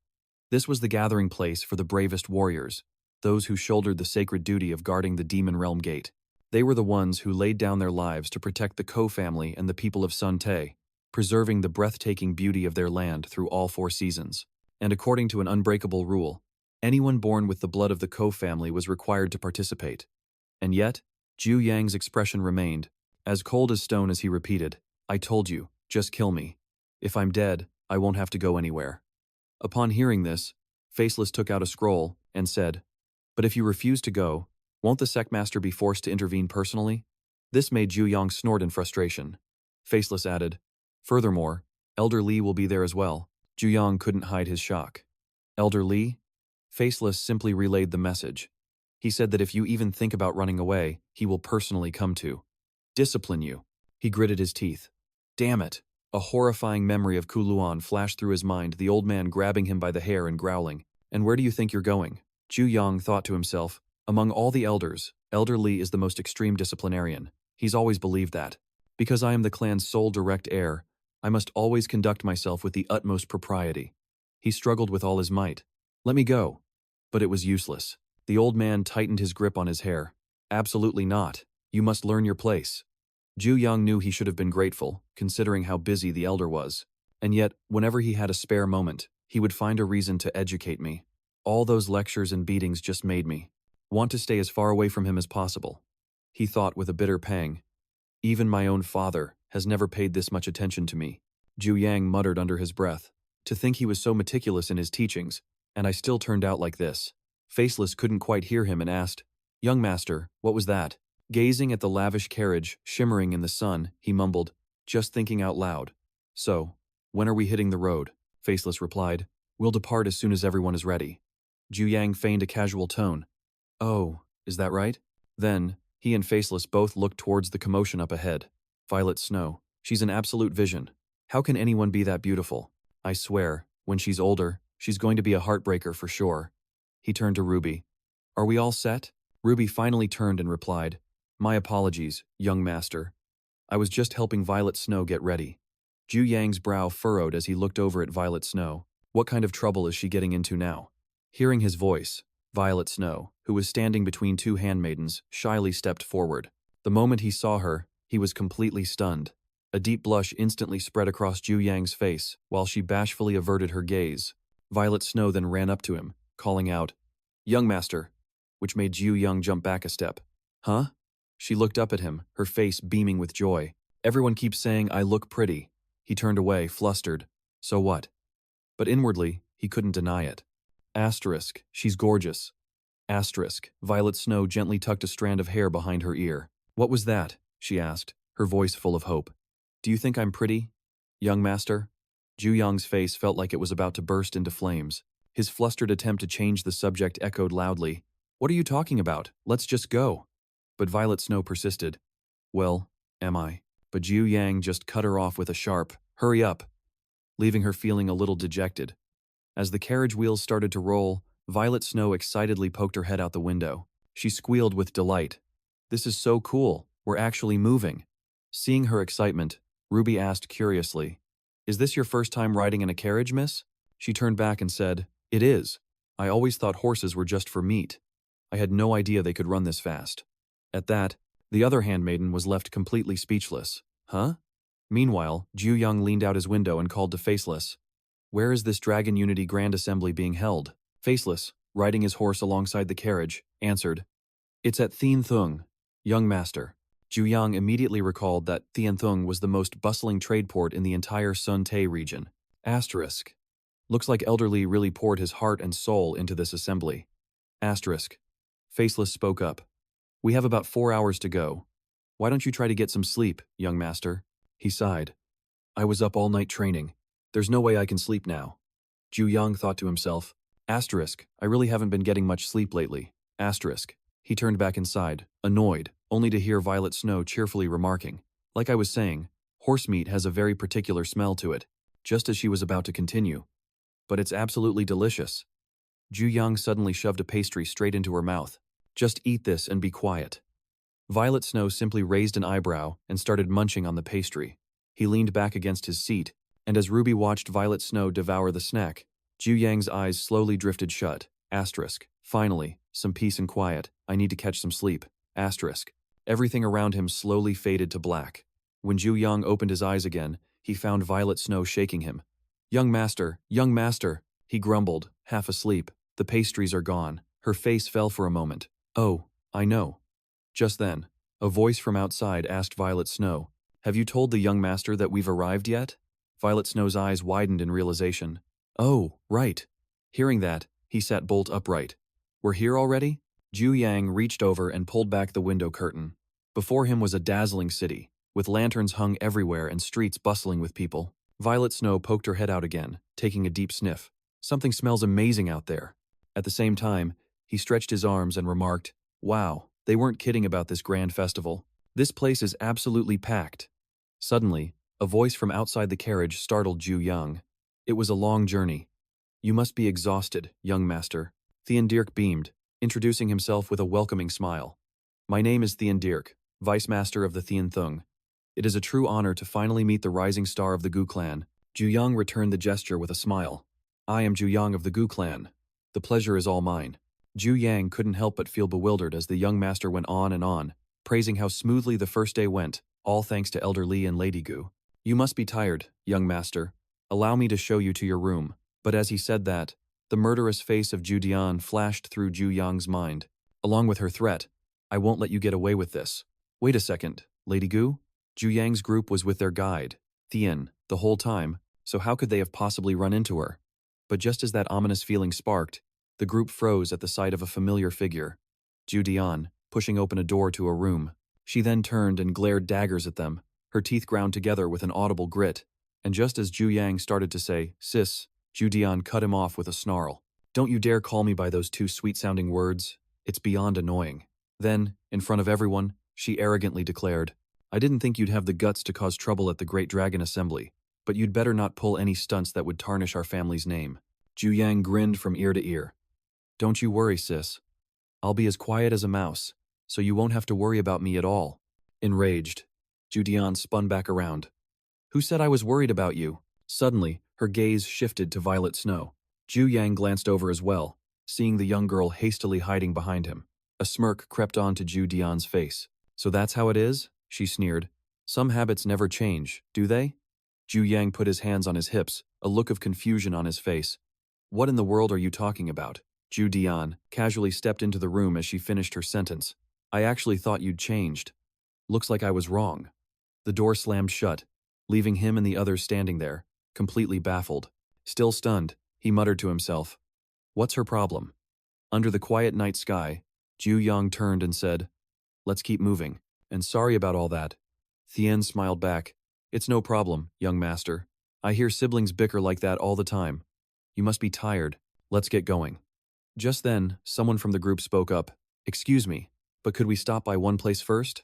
Speaker 1: This was the gathering place for the bravest warriors, those who shouldered the sacred duty of guarding the demon realm gate. They were the ones who laid down their lives to protect the Ko family and the people of Sun Te, preserving the breathtaking beauty of their land through all 4 seasons. And according to an unbreakable rule, anyone born with the blood of the Ko family was required to participate. And yet, Jiu Yang's expression remained, as cold as stone as he repeated, "I told you, just kill me. If I'm dead, I won't have to go anywhere." Upon hearing this, Faceless took out a scroll and said, "But if you refuse to go, won't the sectmaster be forced to intervene personally?" This made Jiu Yang snort in frustration. Faceless added, "Furthermore, Elder Li will be there as well." Jiu Yang couldn't hide his shock. "Elder Li?" Faceless simply relayed the message. He said that if you even think about running away, he will personally come to discipline you. He gritted his teeth. Damn it! A horrifying memory of Kuluan flashed through his mind, the old man grabbing him by the hair and growling. "And where do you think you're going?" Jiu Yang thought to himself, among all the elders, Elder Li is the most extreme disciplinarian. He's always believed that. Because I am the clan's sole direct heir, I must always conduct myself with the utmost propriety. He struggled with all his might. "Let me go." But it was useless. The old man tightened his grip on his hair. "Absolutely not. You must learn your place." Jiu Yang knew he should have been grateful, considering how busy the elder was. And yet, whenever he had a spare moment, he would find a reason to educate me. All those lectures and beatings just made me want to stay as far away from him as possible. He thought with a bitter pang. Even my own father has never paid this much attention to me. Jiu Yang muttered under his breath. To think he was so meticulous in his teachings, and I still turned out like this. Faceless couldn't quite hear him and asked, "Young master, what was that?" Gazing at the lavish carriage shimmering in the sun, he mumbled, just thinking out loud. "So, when are we hitting the road?" Faceless replied, "We'll depart as soon as everyone is ready." Jiu Yang feigned a casual tone. "Oh, is that right?" Then, he and Faceless both looked towards the commotion up ahead. Violet Snow. She's an absolute vision. How can anyone be that beautiful? I swear, when she's older, she's going to be a heartbreaker for sure. He turned to Ruby. "Are we all set?" Ruby finally turned and replied, "My apologies, young master. I was just helping Violet Snow get ready." Jiu Yang's brow furrowed as he looked over at Violet Snow. What kind of trouble is she getting into now? Hearing his voice, Violet Snow, who was standing between two handmaidens, shyly stepped forward. The moment he saw her, he was completely stunned. A deep blush instantly spread across Jiu Yang's face, while she bashfully averted her gaze. Violet Snow then ran up to him, calling out, "Young master," which made Jiu Yang jump back a step. "Huh?" She looked up at him, her face beaming with joy. "Everyone keeps saying I look pretty." He turned away, flustered. "So what?" But inwardly, he couldn't deny it. Asterisk, she's gorgeous. Asterisk, Violet Snow gently tucked a strand of hair behind her ear. "What was that?" she asked, her voice full of hope. "Do you think I'm pretty, young master?" Jiu Yang's face felt like it was about to burst into flames. His flustered attempt to change the subject echoed loudly. "What are you talking about? Let's just go." But Violet Snow persisted. "Well, am I?" But Jiu Yang just cut her off with a sharp, "Hurry up," leaving her feeling a little dejected. As the carriage wheels started to roll, Violet Snow excitedly poked her head out the window. She squealed with delight. "This is so cool, we're actually moving." Seeing her excitement, Ruby asked curiously, "Is this your first time riding in a carriage, miss?" She turned back and said, "It is. I always thought horses were just for meat. I had no idea they could run this fast." At that, the other handmaiden was left completely speechless. "Huh?" Meanwhile, Jiu Yang leaned out his window and called to Faceless. "Where is this Dragon Unity Grand Assembly being held?" Faceless, riding his horse alongside the carriage, answered, "It's at Thien Thung, young master." Jiu Yang immediately recalled that Thien Thung was the most bustling trade port in the entire Sun Tae region. Asterisk. Looks like Elder Li really poured his heart and soul into this assembly. Asterisk. Faceless spoke up. "We have about 4 hours to go. Why don't you try to get some sleep, young master?" He sighed. "I was up all night training. There's no way I can sleep now." Jiu Yang thought to himself, Asterisk, I really haven't been getting much sleep lately. Asterisk. He turned back inside, annoyed, only to hear Violet Snow cheerfully remarking, "Like I was saying, horse meat has a very particular smell to it," just as she was about to continue. "But it's absolutely delicious." Jiu Yang suddenly shoved a pastry straight into her mouth. "Just eat this and be quiet." Violet Snow simply raised an eyebrow and started munching on the pastry. He leaned back against his seat, and as Ruby watched Violet Snow devour the snack, Jiu Yang's eyes slowly drifted shut. Asterisk. Finally, some peace and quiet. I need to catch some sleep. Asterisk. Everything around him slowly faded to black. When Jiu Yang opened his eyes again, he found Violet Snow shaking him. Young master, he grumbled, half asleep. "The pastries are gone." Her face fell for a moment. "Oh, I know." Just then, A voice from outside asked Violet Snow, "Have you told the young master that we've arrived yet?" Violet Snow's eyes widened in realization. "Oh, right." Hearing that, he sat bolt upright. "We're here already?" Jiu Yang reached over and pulled back the window curtain. Before him was a dazzling city, with lanterns hung everywhere and streets bustling with people. Violet Snow poked her head out again, taking a deep sniff. "Something smells amazing out there." At the same time, he stretched his arms and remarked, "Wow, they weren't kidding about this grand festival. This place is absolutely packed." Suddenly, a voice from outside the carriage startled Jiu Yang. It was a long journey. "You must be exhausted, young master." Theon Dirk beamed, introducing himself with a welcoming smile. "My name is Theon Dirk, Vice Master of the Theon Thung. It is a true honor to finally meet the rising star of the Gu clan." Jiu Yang returned the gesture with a smile. "I am Jiu Yang of the Gu clan. The pleasure is all mine." Jiu Yang couldn't help but feel bewildered as the young master went on, praising how smoothly the first day went, all thanks to Elder Li and Lady Gu. "You must be tired, young master. Allow me to show you to your room." But as he said that, the murderous face of Jiu Dian flashed through Jiu Yang's mind, along with her threat, "I won't let you get away with this." "Wait a second, Lady Gu?" Jiu Yang's group was with their guide, Theon, the whole time, so how could they have possibly run into her? But just as that ominous feeling sparked, the group froze at the sight of a familiar figure. Jiu Dian, pushing open a door to a room. She then turned and glared daggers at them, her teeth ground together with an audible grit, and just as Jiu Yang started to say, "Sis," Jiu Dian cut him off with a snarl. "Don't you dare call me by those two sweet-sounding words. It's beyond annoying." Then, in front of everyone, she arrogantly declared, "I didn't think you'd have the guts to cause trouble at the Great Dragon Assembly, but you'd better not pull any stunts that would tarnish our family's name." Jiu Yang grinned from ear to ear. "Don't you worry, sis. I'll be as quiet as a mouse, so you won't have to worry about me at all." Enraged, Jiu Dian spun back around. "Who said I was worried about you?" Suddenly, her gaze shifted to Violet Snow. Jiu Yang glanced over as well, seeing the young girl hastily hiding behind him. A smirk crept onto Jiu Dian's face. "So that's how it is?" she sneered. "Some habits never change, do they?" Jiu Yang put his hands on his hips, a look of confusion on his face. "What in the world are you talking about?" Jiu Dian casually stepped into the room as she finished her sentence. "I actually thought you'd changed. Looks like I was wrong." The door slammed shut, leaving him and the others standing there, completely baffled. Still stunned, he muttered to himself, "What's her problem?" Under the quiet night sky, Jiu Yang turned and said, "Let's keep moving. And sorry about all that." Thien smiled back. "It's no problem, young master. I hear siblings bicker like that all the time. You must be tired. Let's get going." Just then, someone from the group spoke up. "Excuse me, but could we stop by one place first?"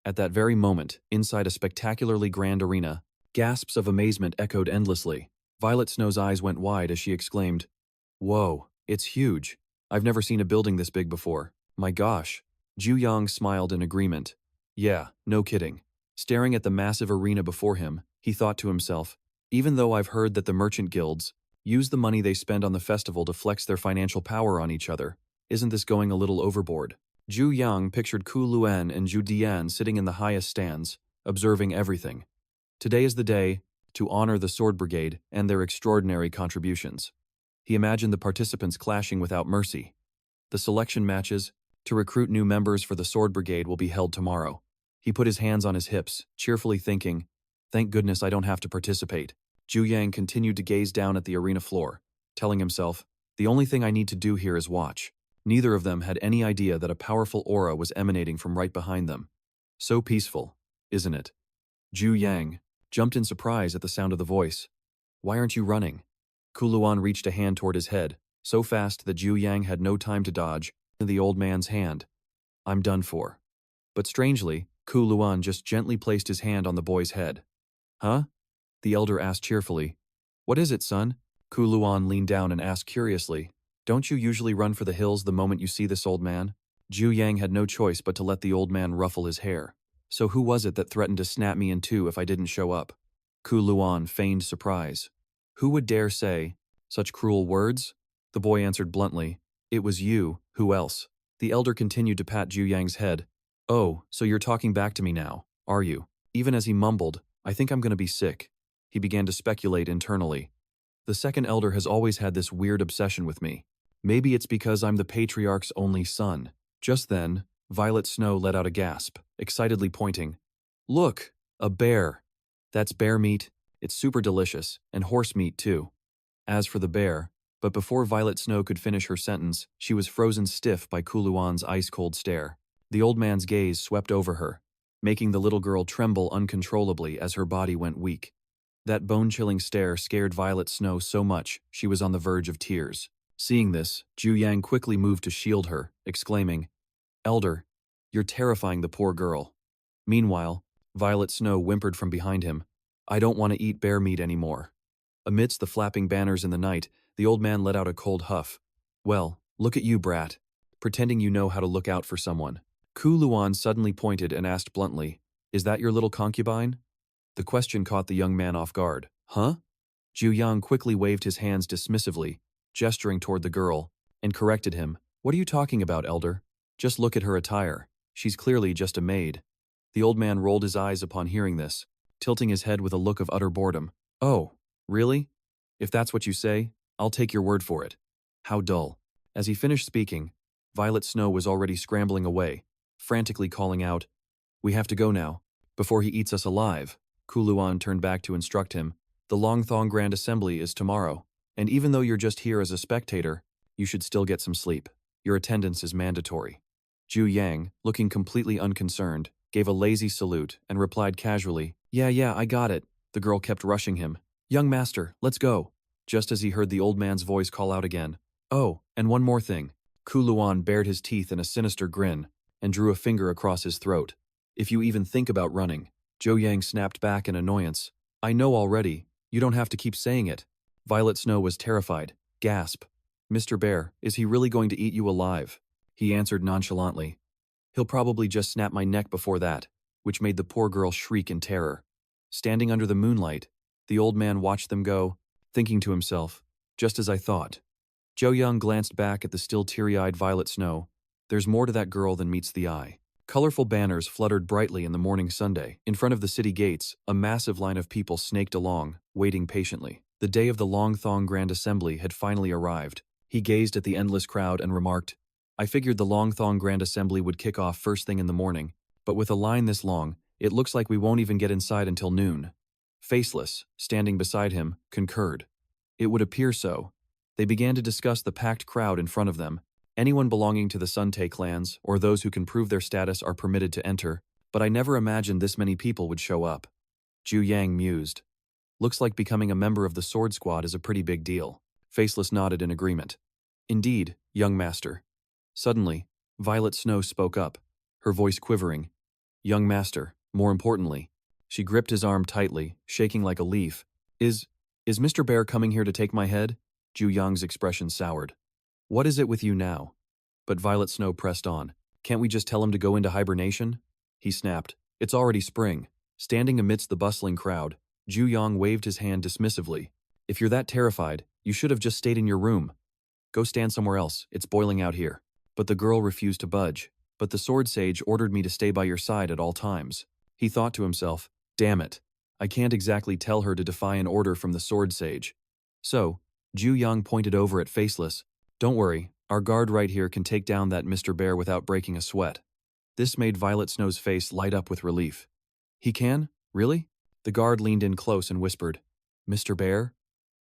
Speaker 1: At that very moment, inside a spectacularly grand arena, gasps of amazement echoed endlessly. Violet Snow's eyes went wide as she exclaimed, "Whoa, it's huge. I've never seen a building this big before. My gosh." Jiu Yang smiled in agreement. "Yeah, no kidding." Staring at the massive arena before him, he thought to himself, "Even though I've heard that the merchant guilds use the money they spend on the festival to flex their financial power on each other, isn't this going a little overboard?" Jiu Yang pictured Ku Luan and Jiu Dian sitting in the highest stands, observing everything. Today is the day to honor the Sword Brigade and their extraordinary contributions. He imagined the participants clashing without mercy. The selection matches to recruit new members for the Sword Brigade will be held tomorrow. He put his hands on his hips, cheerfully thinking, "Thank goodness I don't have to participate." Jiu Yang continued to gaze down at the arena floor, telling himself, "The only thing I need to do here is watch." Neither of them had any idea that a powerful aura was emanating from right behind them. So peaceful, isn't it? Jiu Yang jumped in surprise at the sound of the voice. "Why aren't you running?" Kuluan reached a hand toward his head, so fast that Jiu Yang had no time to dodge the old man's hand. "I'm done for." But strangely, Kuluan just gently placed his hand on the boy's head. "Huh?" the elder asked cheerfully. "What is it, son?" Kuluan leaned down and asked curiously. "Don't you usually run for the hills the moment you see this old man?" Jiu Yang had no choice but to let the old man ruffle his hair. "So who was it that threatened to snap me in two if I didn't show up?" Kuluan feigned surprise. "Who would dare say such cruel words?" The boy answered bluntly, "It was you, who else?" The elder continued to pat Jiu Yang's head. "Oh, so you're talking back to me now, are you?" Even as he mumbled, "I think I'm going to be sick," he began to speculate internally. The second elder has always had this weird obsession with me. Maybe it's because I'm the patriarch's only son. Just then, Violet Snow let out a gasp, excitedly pointing. Look, a bear. That's bear meat. It's super delicious, and horse meat too. As for the bear, but before Violet Snow could finish her sentence, she was frozen stiff by Kuluan's ice-cold stare. The old man's gaze swept over her, making the little girl tremble uncontrollably as her body went weak. That bone-chilling stare scared Violet Snow so much she was on the verge of tears. Seeing this, Jiu Yang quickly moved to shield her, exclaiming, Elder, you're terrifying the poor girl. Meanwhile, Violet Snow whimpered from behind him, I don't want to eat bear meat anymore. Amidst the flapping banners in the night, the old man let out a cold huff. Well, look at you, brat. Pretending you know how to look out for someone. Kuluan suddenly pointed and asked bluntly, Is that your little concubine? The question caught the young man off guard. Huh? Jiu Yang quickly waved his hands dismissively, gesturing toward the girl, and corrected him. What are you talking about, elder? Just look at her attire. She's clearly just a maid. The old man rolled his eyes upon hearing this, tilting his head with a look of utter boredom. Oh, really? If that's what you say, I'll take your word for it. How dull. As he finished speaking, Violet Snow was already scrambling away, frantically calling out, We have to go now, before he eats us alive. Kuluan turned back to instruct him. The Long Thong Grand Assembly is tomorrow, and even though you're just here as a spectator, you should still get some sleep. Your attendance is mandatory. Jiu Yang, looking completely unconcerned, gave a lazy salute and replied casually, Yeah, I got it. The girl kept rushing him. Young master, let's go. Just as he heard the old man's voice call out again. Oh, and one more thing. Kuluan bared his teeth in a sinister grin and drew a finger across his throat. If you even think about running. Jiu Yang snapped back in annoyance. I know already. You don't have to keep saying it. Violet Snow was terrified. Gasp. Mr. Bear, is he really going to eat you alive? He answered nonchalantly. He'll probably just snap my neck before that, which made the poor girl shriek in terror. Standing under the moonlight, the old man watched them go, thinking to himself, just as I thought. Jiu Yang glanced back at the still teary-eyed Violet Snow. There's more to that girl than meets the eye. Colorful banners fluttered brightly in the morning Sunday. In front of the city gates, a massive line of people snaked along, waiting patiently. The day of the Long Thong Grand Assembly had finally arrived. He gazed at the endless crowd and remarked, I figured the Long Thong Grand Assembly would kick off first thing in the morning, but with a line this long, it looks like we won't even get inside until noon. Faceless, standing beside him, concurred. It would appear so. They began to discuss the packed crowd in front of them. Anyone belonging to the Suntae clans, or those who can prove their status, are permitted to enter, but I never imagined this many people would show up. Jiu Yang mused. Looks like becoming a member of the Sword Squad is a pretty big deal. Faceless nodded in agreement. Indeed, young master. Suddenly, Violet Snow spoke up, her voice quivering. Young master, more importantly. She gripped his arm tightly, shaking like a leaf. Is Mr. Bear coming here to take my head? Jiu Yang's expression soured. What is it with you now? But Violet Snow pressed on. Can't we just tell him to go into hibernation? He snapped. It's already spring. Standing amidst the bustling crowd, Jiu Yang waved his hand dismissively. If you're that terrified, you should have just stayed in your room. Go stand somewhere else, it's boiling out here. But the girl refused to budge. But the sword sage ordered me to stay by your side at all times. He thought to himself, damn it. I can't exactly tell her to defy an order from the sword sage. So, Jiu Yang pointed over at Faceless. Don't worry, our guard right here can take down that Mr. Bear without breaking a sweat. This made Violet Snow's face light up with relief. He can? Really? The guard leaned in close and whispered, Mr. Bear?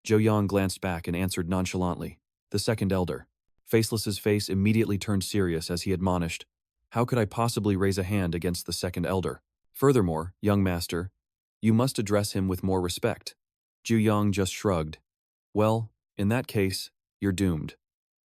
Speaker 1: Jiu Yang glanced back and answered nonchalantly, the second elder. Faceless's face immediately turned serious as he admonished, How could I possibly raise a hand against the second elder? Furthermore, young master, you must address him with more respect. Jiu Yang just shrugged. Well, in that case, you're doomed.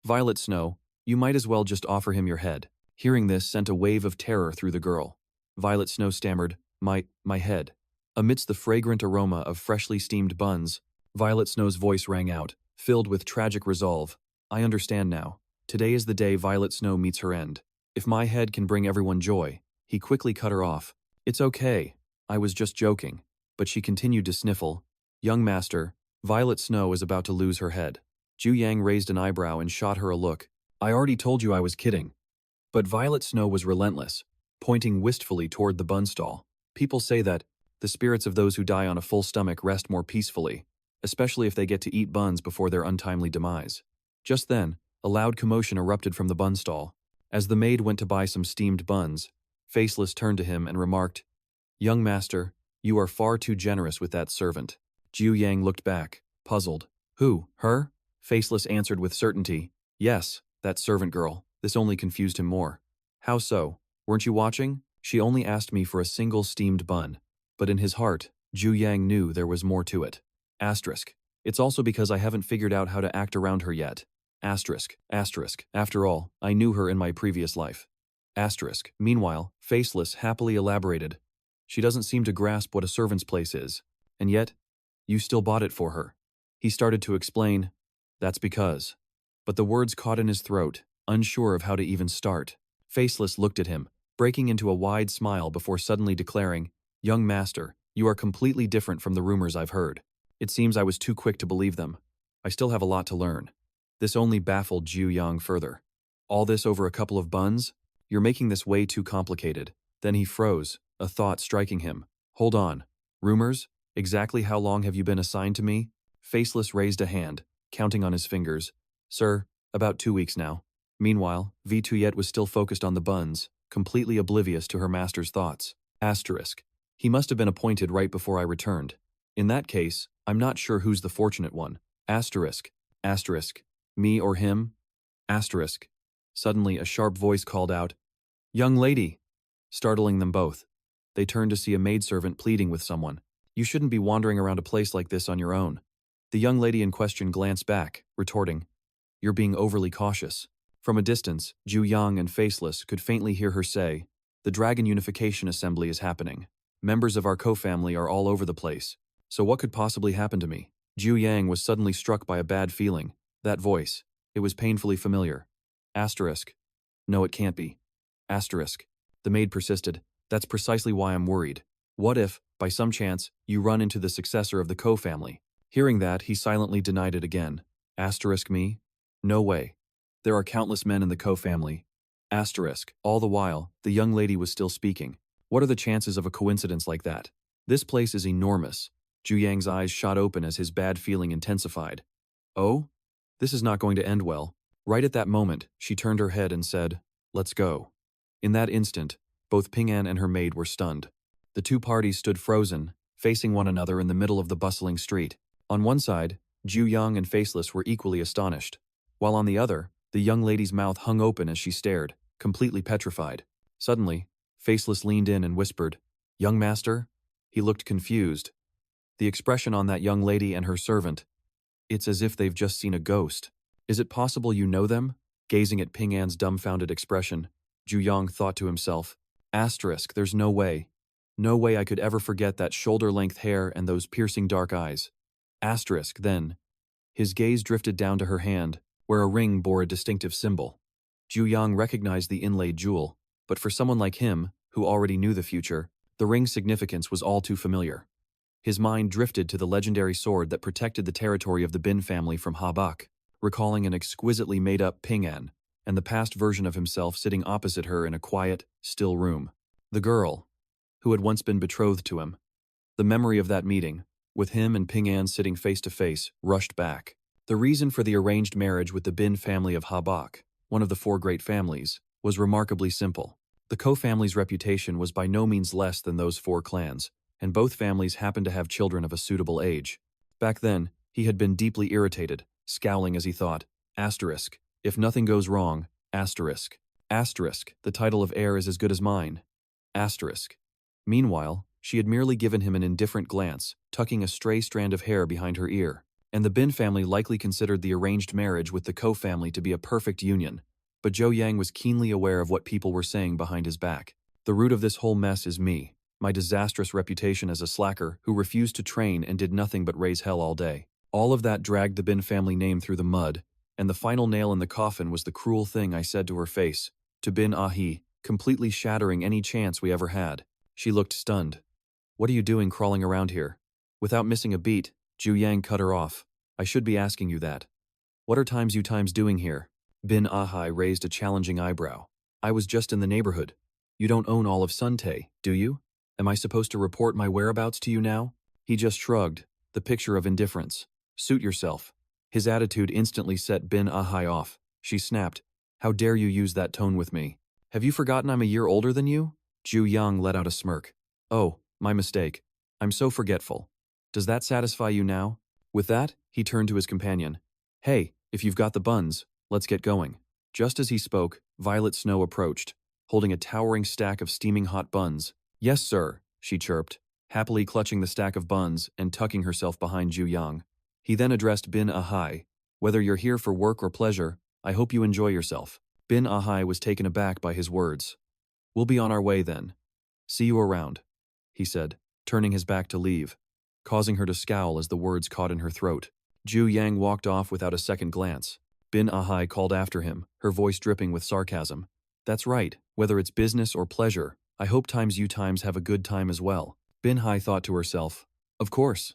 Speaker 1: Violet Snow, you might as well just offer him your head. Hearing this sent a wave of terror through the girl. Violet Snow stammered, my head. Amidst the fragrant aroma of freshly steamed buns, Violet Snow's voice rang out, filled with tragic resolve. I understand now. Today is the day Violet Snow meets her end. If my head can bring everyone joy. He quickly cut her off. It's okay. I was just joking. But she continued to sniffle. Young master, Violet Snow is about to lose her head. Jiu Yang raised an eyebrow and shot her a look. I already told you I was kidding. But Violet Snow was relentless, pointing wistfully toward the bun stall. People say that the spirits of those who die on a full stomach rest more peacefully, especially if they get to eat buns before their untimely demise. Just then, a loud commotion erupted from the bun stall. As the maid went to buy some steamed buns, Faceless turned to him and remarked, "Young master, you are far too generous with that servant." Jiu Yang looked back, puzzled. "Who, her?" Faceless answered with certainty, "Yes, that servant girl." This only confused him more. "How so? Weren't you watching? She only asked me for a single steamed bun." But in his heart, Jiu Yang knew there was more to it. Asterisk. "It's also because I haven't figured out how to act around her yet." Asterisk. Asterisk. "After all, I knew her in my previous life." Asterisk. Meanwhile, Faceless happily elaborated, "She doesn't seem to grasp what a servant's place is. And yet, you still bought it for her." He started to explain, "That's because." But the words caught in his throat, unsure of how to even start. Faceless looked at him, breaking into a wide smile before suddenly declaring, "Young master, you are completely different from the rumors I've heard. It seems I was too quick to believe them. I still have a lot to learn." This only baffled Jiu Yang further. "All this over a couple of buns? You're making this way too complicated." Then he froze, a thought striking him. "Hold on. Rumors? Exactly how long have you been assigned to me?" Faceless raised a hand, counting on his fingers. "Sir, about 2 weeks now." Meanwhile, Vituyet was still focused on the buns, completely oblivious to her master's thoughts. Asterisk. "He must have been appointed right before I returned. In that case, I'm not sure who's the fortunate one." Asterisk. Asterisk. "Me or him?" Asterisk. Suddenly, a sharp voice called out, "Young lady!" startling them both. They turned to see a maidservant pleading with someone. "You shouldn't be wandering around a place like this on your own." The young lady in question glanced back, retorting, "You're being overly cautious." From a distance, Jiu Yang and Faceless could faintly hear her say, "The Dragon Unification Assembly is happening. Members of our co-family are all over the place. So what could possibly happen to me?" Jiu Yang was suddenly struck by a bad feeling. That voice. It was painfully familiar. Asterisk. "No, it can't be." Asterisk. The maid persisted, "That's precisely why I'm worried. What if, by some chance, you run into the successor of the co-family?" Hearing that, he silently denied it again. Asterisk me? No way. There are countless men in the co-family. Asterisk. All the while, the young lady was still speaking. What are the chances of a coincidence like that? This place is enormous. Jiu Yang's eyes shot open as his bad feeling intensified. "Oh? This is not going to end well." Right at that moment, she turned her head and said, "Let's go." In that instant, both Ping An and her maid were stunned. The two parties stood frozen, facing one another in the middle of the bustling street. On one side, Jiu Yang and Faceless were equally astonished, while on the other, the young lady's mouth hung open as she stared, completely petrified. Suddenly, Faceless leaned in and whispered, "Young master?" He looked confused. The expression on that young lady and her servant, it's as if they've just seen a ghost. "Is it possible you know them?" Gazing at Ping An's dumbfounded expression, Jiu Yang thought to himself, Asterisk, there's no way. No way I could ever forget that shoulder-length hair and those piercing dark eyes. Asterisk, then. His gaze drifted down to her hand, where a ring bore a distinctive symbol. Jiu Yang recognized the inlaid jewel, but for someone like him, who already knew the future, the ring's significance was all too familiar. His mind drifted to the legendary sword that protected the territory of the Bin family from Habak, recalling an exquisitely made-up Ping An, and the past version of himself sitting opposite her in a quiet, still room. The girl, who had once been betrothed to him. The memory of that meeting, with him and Ping An sitting face to face, rushed back. The reason for the arranged marriage with the Bin family of Habak, one of the four great families, was remarkably simple. The co-family's reputation was by no means less than those four clans, and both families happened to have children of a suitable age. Back then, he had been deeply irritated, scowling as he thought, Asterisk, if nothing goes wrong, Asterisk. Asterisk, the title of heir is as good as mine. Asterisk. Meanwhile, she had merely given him an indifferent glance, tucking a stray strand of hair behind her ear, and the Bin family likely considered the arranged marriage with the Ko family to be a perfect union. But Jiu Yang was keenly aware of what people were saying behind his back. The root of this whole mess is me, my disastrous reputation as a slacker who refused to train and did nothing but raise hell all day. All of that dragged the Bin family name through the mud, and the final nail in the coffin was the cruel thing I said to her face, to Bin Ahi, completely shattering any chance we ever had. She looked stunned. What are you doing crawling around here? Without missing a beat, Jiu Yang cut her off. I should be asking you that. What are you times doing here? Bin Ahai raised a challenging eyebrow. I was just in the neighborhood. You don't own all of Suntae, do you? Am I supposed to report my whereabouts to you now? He just shrugged, the picture of indifference. Suit yourself. His attitude instantly set Bin Ahai off. She snapped, How dare you use that tone with me? Have you forgotten I'm a year older than you? Jiu Yang let out a smirk. Oh, my mistake. I'm so forgetful. Does that satisfy you now? With that, he turned to his companion. Hey, if you've got the buns, let's get going. Just as he spoke, Violet Snow approached, holding a towering stack of steaming hot buns. Yes, sir, she chirped, happily clutching the stack of buns and tucking herself behind Jiu Yang. He then addressed Bin Ahai. Whether you're here for work or pleasure, I hope you enjoy yourself. Bin Ahai was taken aback by his words. We'll be on our way then. See you around, he said, turning his back to leave, causing her to scowl as the words caught in her throat. Jiu Yang walked off without a second glance. Bin Ahai called after him, her voice dripping with sarcasm. That's right, whether it's business or pleasure, I hope you times have a good time as well. Bin Hai thought to herself. Of course.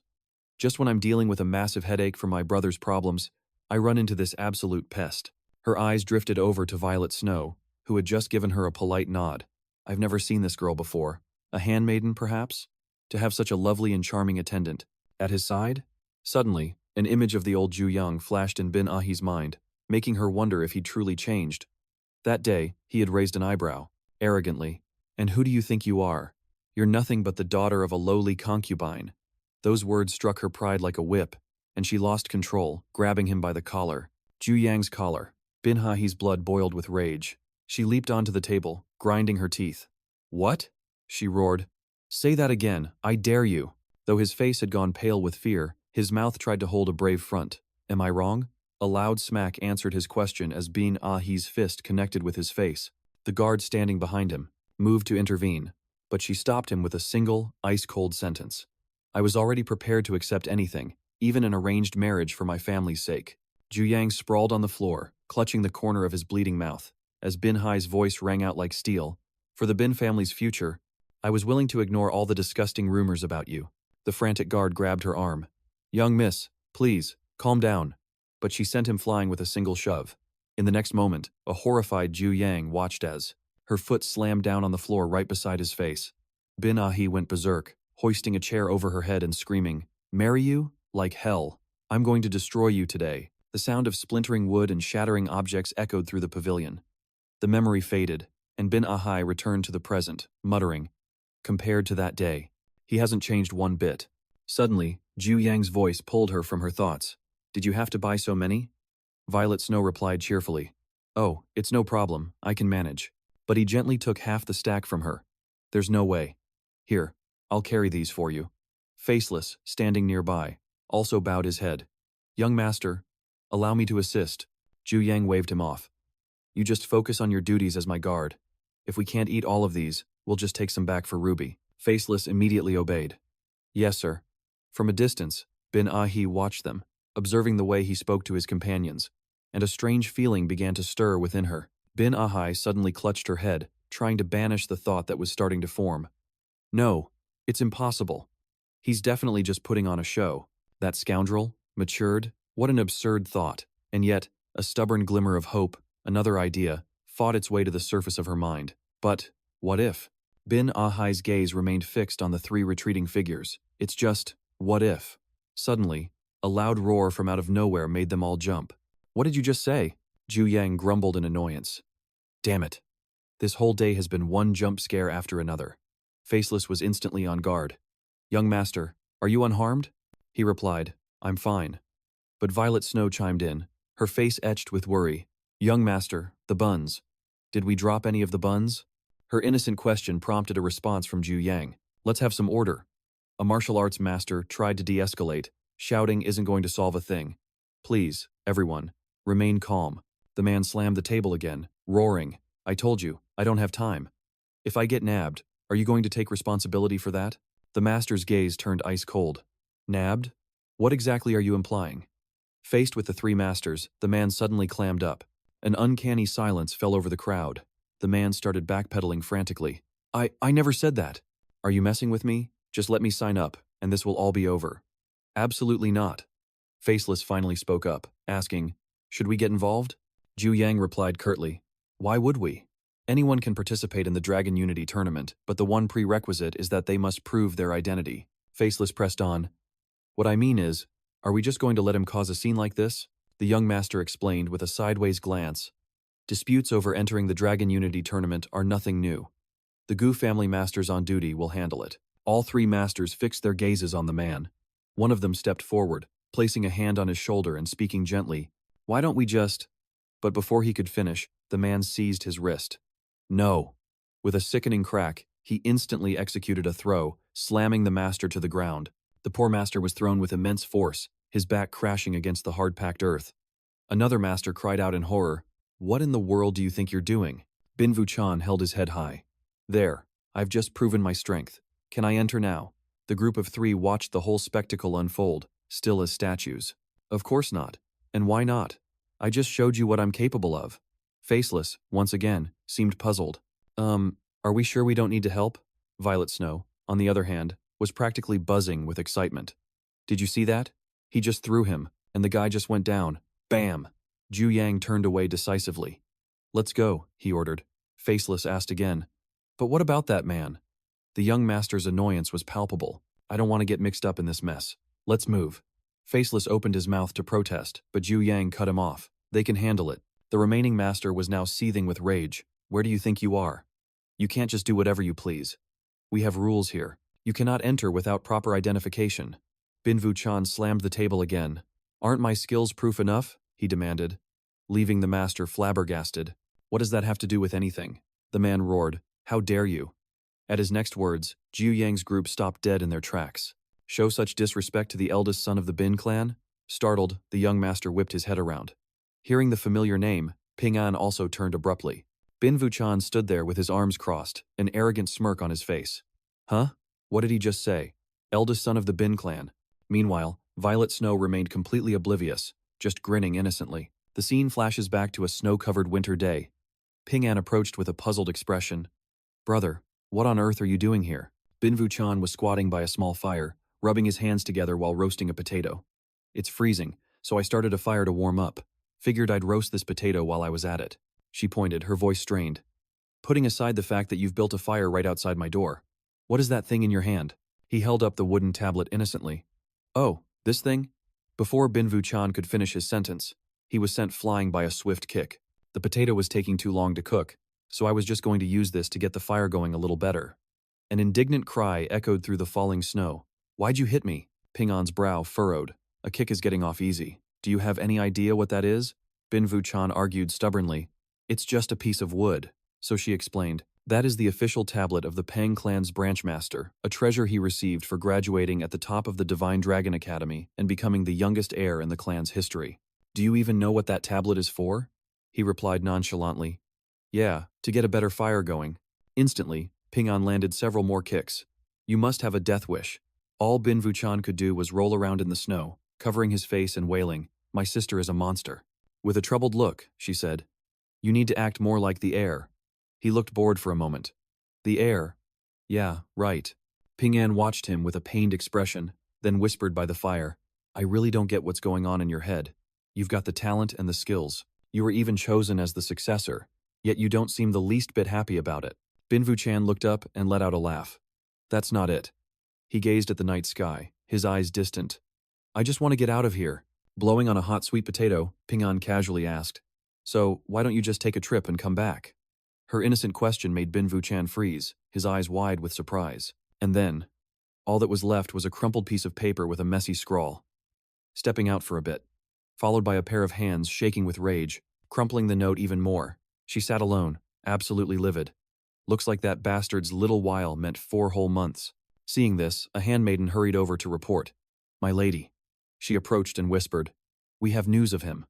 Speaker 1: Just when I'm dealing with a massive headache from my brother's problems, I run into this absolute pest. Her eyes drifted over to Violet Snow, who had just given her a polite nod. I've never seen this girl before. A handmaiden, perhaps? To have such a lovely and charming attendant. At his side? Suddenly, an image of the old Jiu Yang flashed in Bin Ahi's mind, making her wonder if he'd truly changed. That day, he had raised an eyebrow, arrogantly. And who do you think you are? You're nothing but the daughter of a lowly concubine. Those words struck her pride like a whip, and she lost control, grabbing him by the collar. Jiu Yang's collar. Bin Ahi's blood boiled with rage. She leaped onto the table, grinding her teeth. What? She roared. Say that again, I dare you. Though his face had gone pale with fear, his mouth tried to hold a brave front. Am I wrong? A loud smack answered his question as Bin Ahi's fist connected with his face. The guard standing behind him moved to intervene, but she stopped him with a single, ice-cold sentence. I was already prepared to accept anything, even an arranged marriage for my family's sake. Jiu Yang sprawled on the floor, clutching the corner of his bleeding mouth, as Bin Hai's voice rang out like steel. For the Bin family's future, I was willing to ignore all the disgusting rumors about you. The frantic guard grabbed her arm. Young miss, please, calm down. But she sent him flying with a single shove. In the next moment, a horrified Jiu Yang watched as her foot slammed down on the floor right beside his face. Bin Ahi went berserk, hoisting a chair over her head and screaming, Marry you? Like hell. I'm going to destroy you today. The sound of splintering wood and shattering objects echoed through the pavilion. The memory faded, and Bin Ahai returned to the present, muttering, Compared to that day, he hasn't changed one bit. Suddenly, Jiu Yang's voice pulled her from her thoughts. Did you have to buy so many? Violet Snow replied cheerfully. Oh, it's no problem, I can manage. But he gently took half the stack from her. There's no way. Here, I'll carry these for you. Faceless, standing nearby, also bowed his head. Young master, allow me to assist. Jiu Yang waved him off. You just focus on your duties as my guard. If we can't eat all of these, we'll just take some back for Ruby. Faceless immediately obeyed. Yes, sir. From a distance, Bin Ahi watched them, observing the way he spoke to his companions, and a strange feeling began to stir within her. Bin Ahai suddenly clutched her head, trying to banish the thought that was starting to form. No, it's impossible. He's definitely just putting on a show. That scoundrel, matured, what an absurd thought. And yet, a stubborn glimmer of hope, another idea, fought its way to the surface of her mind. But, what if? Bin Ahai's gaze remained fixed on the three retreating figures. It's just, what if? Suddenly, a loud roar from out of nowhere made them all jump. What did you just say? Jiu Yang grumbled in annoyance. Damn it. This whole day has been one jump scare after another. Faceless was instantly on guard. Young master, are you unharmed? He replied, I'm fine. But Violet Snow chimed in, her face etched with worry. Young master, the buns. Did we drop any of the buns? Her innocent question prompted a response from Jiu Yang. Let's have some order. A martial arts master tried to de-escalate. Shouting isn't going to solve a thing. Please, everyone, remain calm. The man slammed the table again, roaring. I told you, I don't have time. If I get nabbed, are you going to take responsibility for that? The master's gaze turned ice cold. Nabbed? What exactly are you implying? Faced with the three masters, the man suddenly clammed up. An uncanny silence fell over the crowd. The man started backpedaling frantically. I never said that. Are you messing with me? Just let me sign up, and this will all be over. Absolutely not. Faceless finally spoke up, asking, should we get involved? Jiu Yang replied curtly, why would we? Anyone can participate in the Dragon Unity tournament, but the one prerequisite is that they must prove their identity. Faceless pressed on. What I mean is, are we just going to let him cause a scene like this? The young master explained with a sideways glance. Disputes over entering the Dragon Unity tournament are nothing new. The Gu family masters on duty will handle it. All three masters fixed their gazes on the man. One of them stepped forward, placing a hand on his shoulder and speaking gently. Why don't we just… But before he could finish, the man seized his wrist. No. With a sickening crack, he instantly executed a throw, slamming the master to the ground. The poor master was thrown with immense force, his back crashing against the hard-packed earth. Another master cried out in horror, "What in the world do you think you're doing?" Bin Vuchan held his head high. There, I've just proven my strength. Can I enter now? The group of three watched the whole spectacle unfold, still as statues. Of course not. And why not? I just showed you what I'm capable of. Faceless, once again, seemed puzzled. Are we sure we don't need to help? Violet Snow, on the other hand, was practically buzzing with excitement. Did you see that? He just threw him, and the guy just went down. Bam! Jiu Yang turned away decisively. Let's go, he ordered. Faceless asked again. But what about that man? The young master's annoyance was palpable. I don't want to get mixed up in this mess. Let's move. Faceless opened his mouth to protest, but Jiu Yang cut him off. They can handle it. The remaining master was now seething with rage. Where do you think you are? You can't just do whatever you please. We have rules here. You cannot enter without proper identification. Bin Vuchan slammed the table again. Aren't my skills proof enough? He demanded, leaving the master flabbergasted. What does that have to do with anything? The man roared. How dare you? At his next words, Jiu Yang's group stopped dead in their tracks. Show such disrespect to the eldest son of the Bin clan? Startled, the young master whipped his head around. Hearing the familiar name, Ping An also turned abruptly. Bin Vuchan stood there with his arms crossed, an arrogant smirk on his face. Huh? What did he just say? Eldest son of the Bin clan. Meanwhile, Violet Snow remained completely oblivious, just grinning innocently. The scene flashes back to a snow-covered winter day. Ping An approached with a puzzled expression. Brother, what on earth are you doing here? Bin Vuchan was squatting by a small fire, rubbing his hands together while roasting a potato. It's freezing, so I started a fire to warm up. Figured I'd roast this potato while I was at it. She pointed, her voice strained. Putting aside the fact that you've built a fire right outside my door. What is that thing in your hand? He held up the wooden tablet innocently. Oh, this thing? Before Bin Vuchan could finish his sentence, he was sent flying by a swift kick. The potato was taking too long to cook, so I was just going to use this to get the fire going a little better. An indignant cry echoed through the falling snow. Why'd you hit me? Ping An's brow furrowed. A kick is getting off easy. Do you have any idea what that is? Bin Vuchan argued stubbornly. It's just a piece of wood. So she explained. That is the official tablet of the Pang clan's branch master, a treasure he received for graduating at the top of the Divine Dragon Academy and becoming the youngest heir in the clan's history. Do you even know what that tablet is for? He replied nonchalantly. Yeah, to get a better fire going. Instantly, Ping An landed several more kicks. You must have a death wish. All Bin Vuchan could do was roll around in the snow, covering his face and wailing, My sister is a monster. With a troubled look, she said, You need to act more like the heir. He looked bored for a moment. The heir? Yeah, right. Ping An watched him with a pained expression, then whispered by the fire, I really don't get what's going on in your head. You've got the talent and the skills. You were even chosen as the successor, yet you don't seem the least bit happy about it. Bin Vuchan looked up and let out a laugh. That's not it. He gazed at the night sky, his eyes distant. I just want to get out of here. Blowing on a hot sweet potato, Ping An casually asked. So, why don't you just take a trip and come back? Her innocent question made Bin Vuchan freeze, his eyes wide with surprise. And then, all that was left was a crumpled piece of paper with a messy scrawl. Stepping out for a bit, followed by a pair of hands shaking with rage, crumpling the note even more. She sat alone, absolutely livid. Looks like that bastard's little while meant 4 whole months. Seeing this, a handmaiden hurried over to report. My lady. She approached and whispered, We have news of him.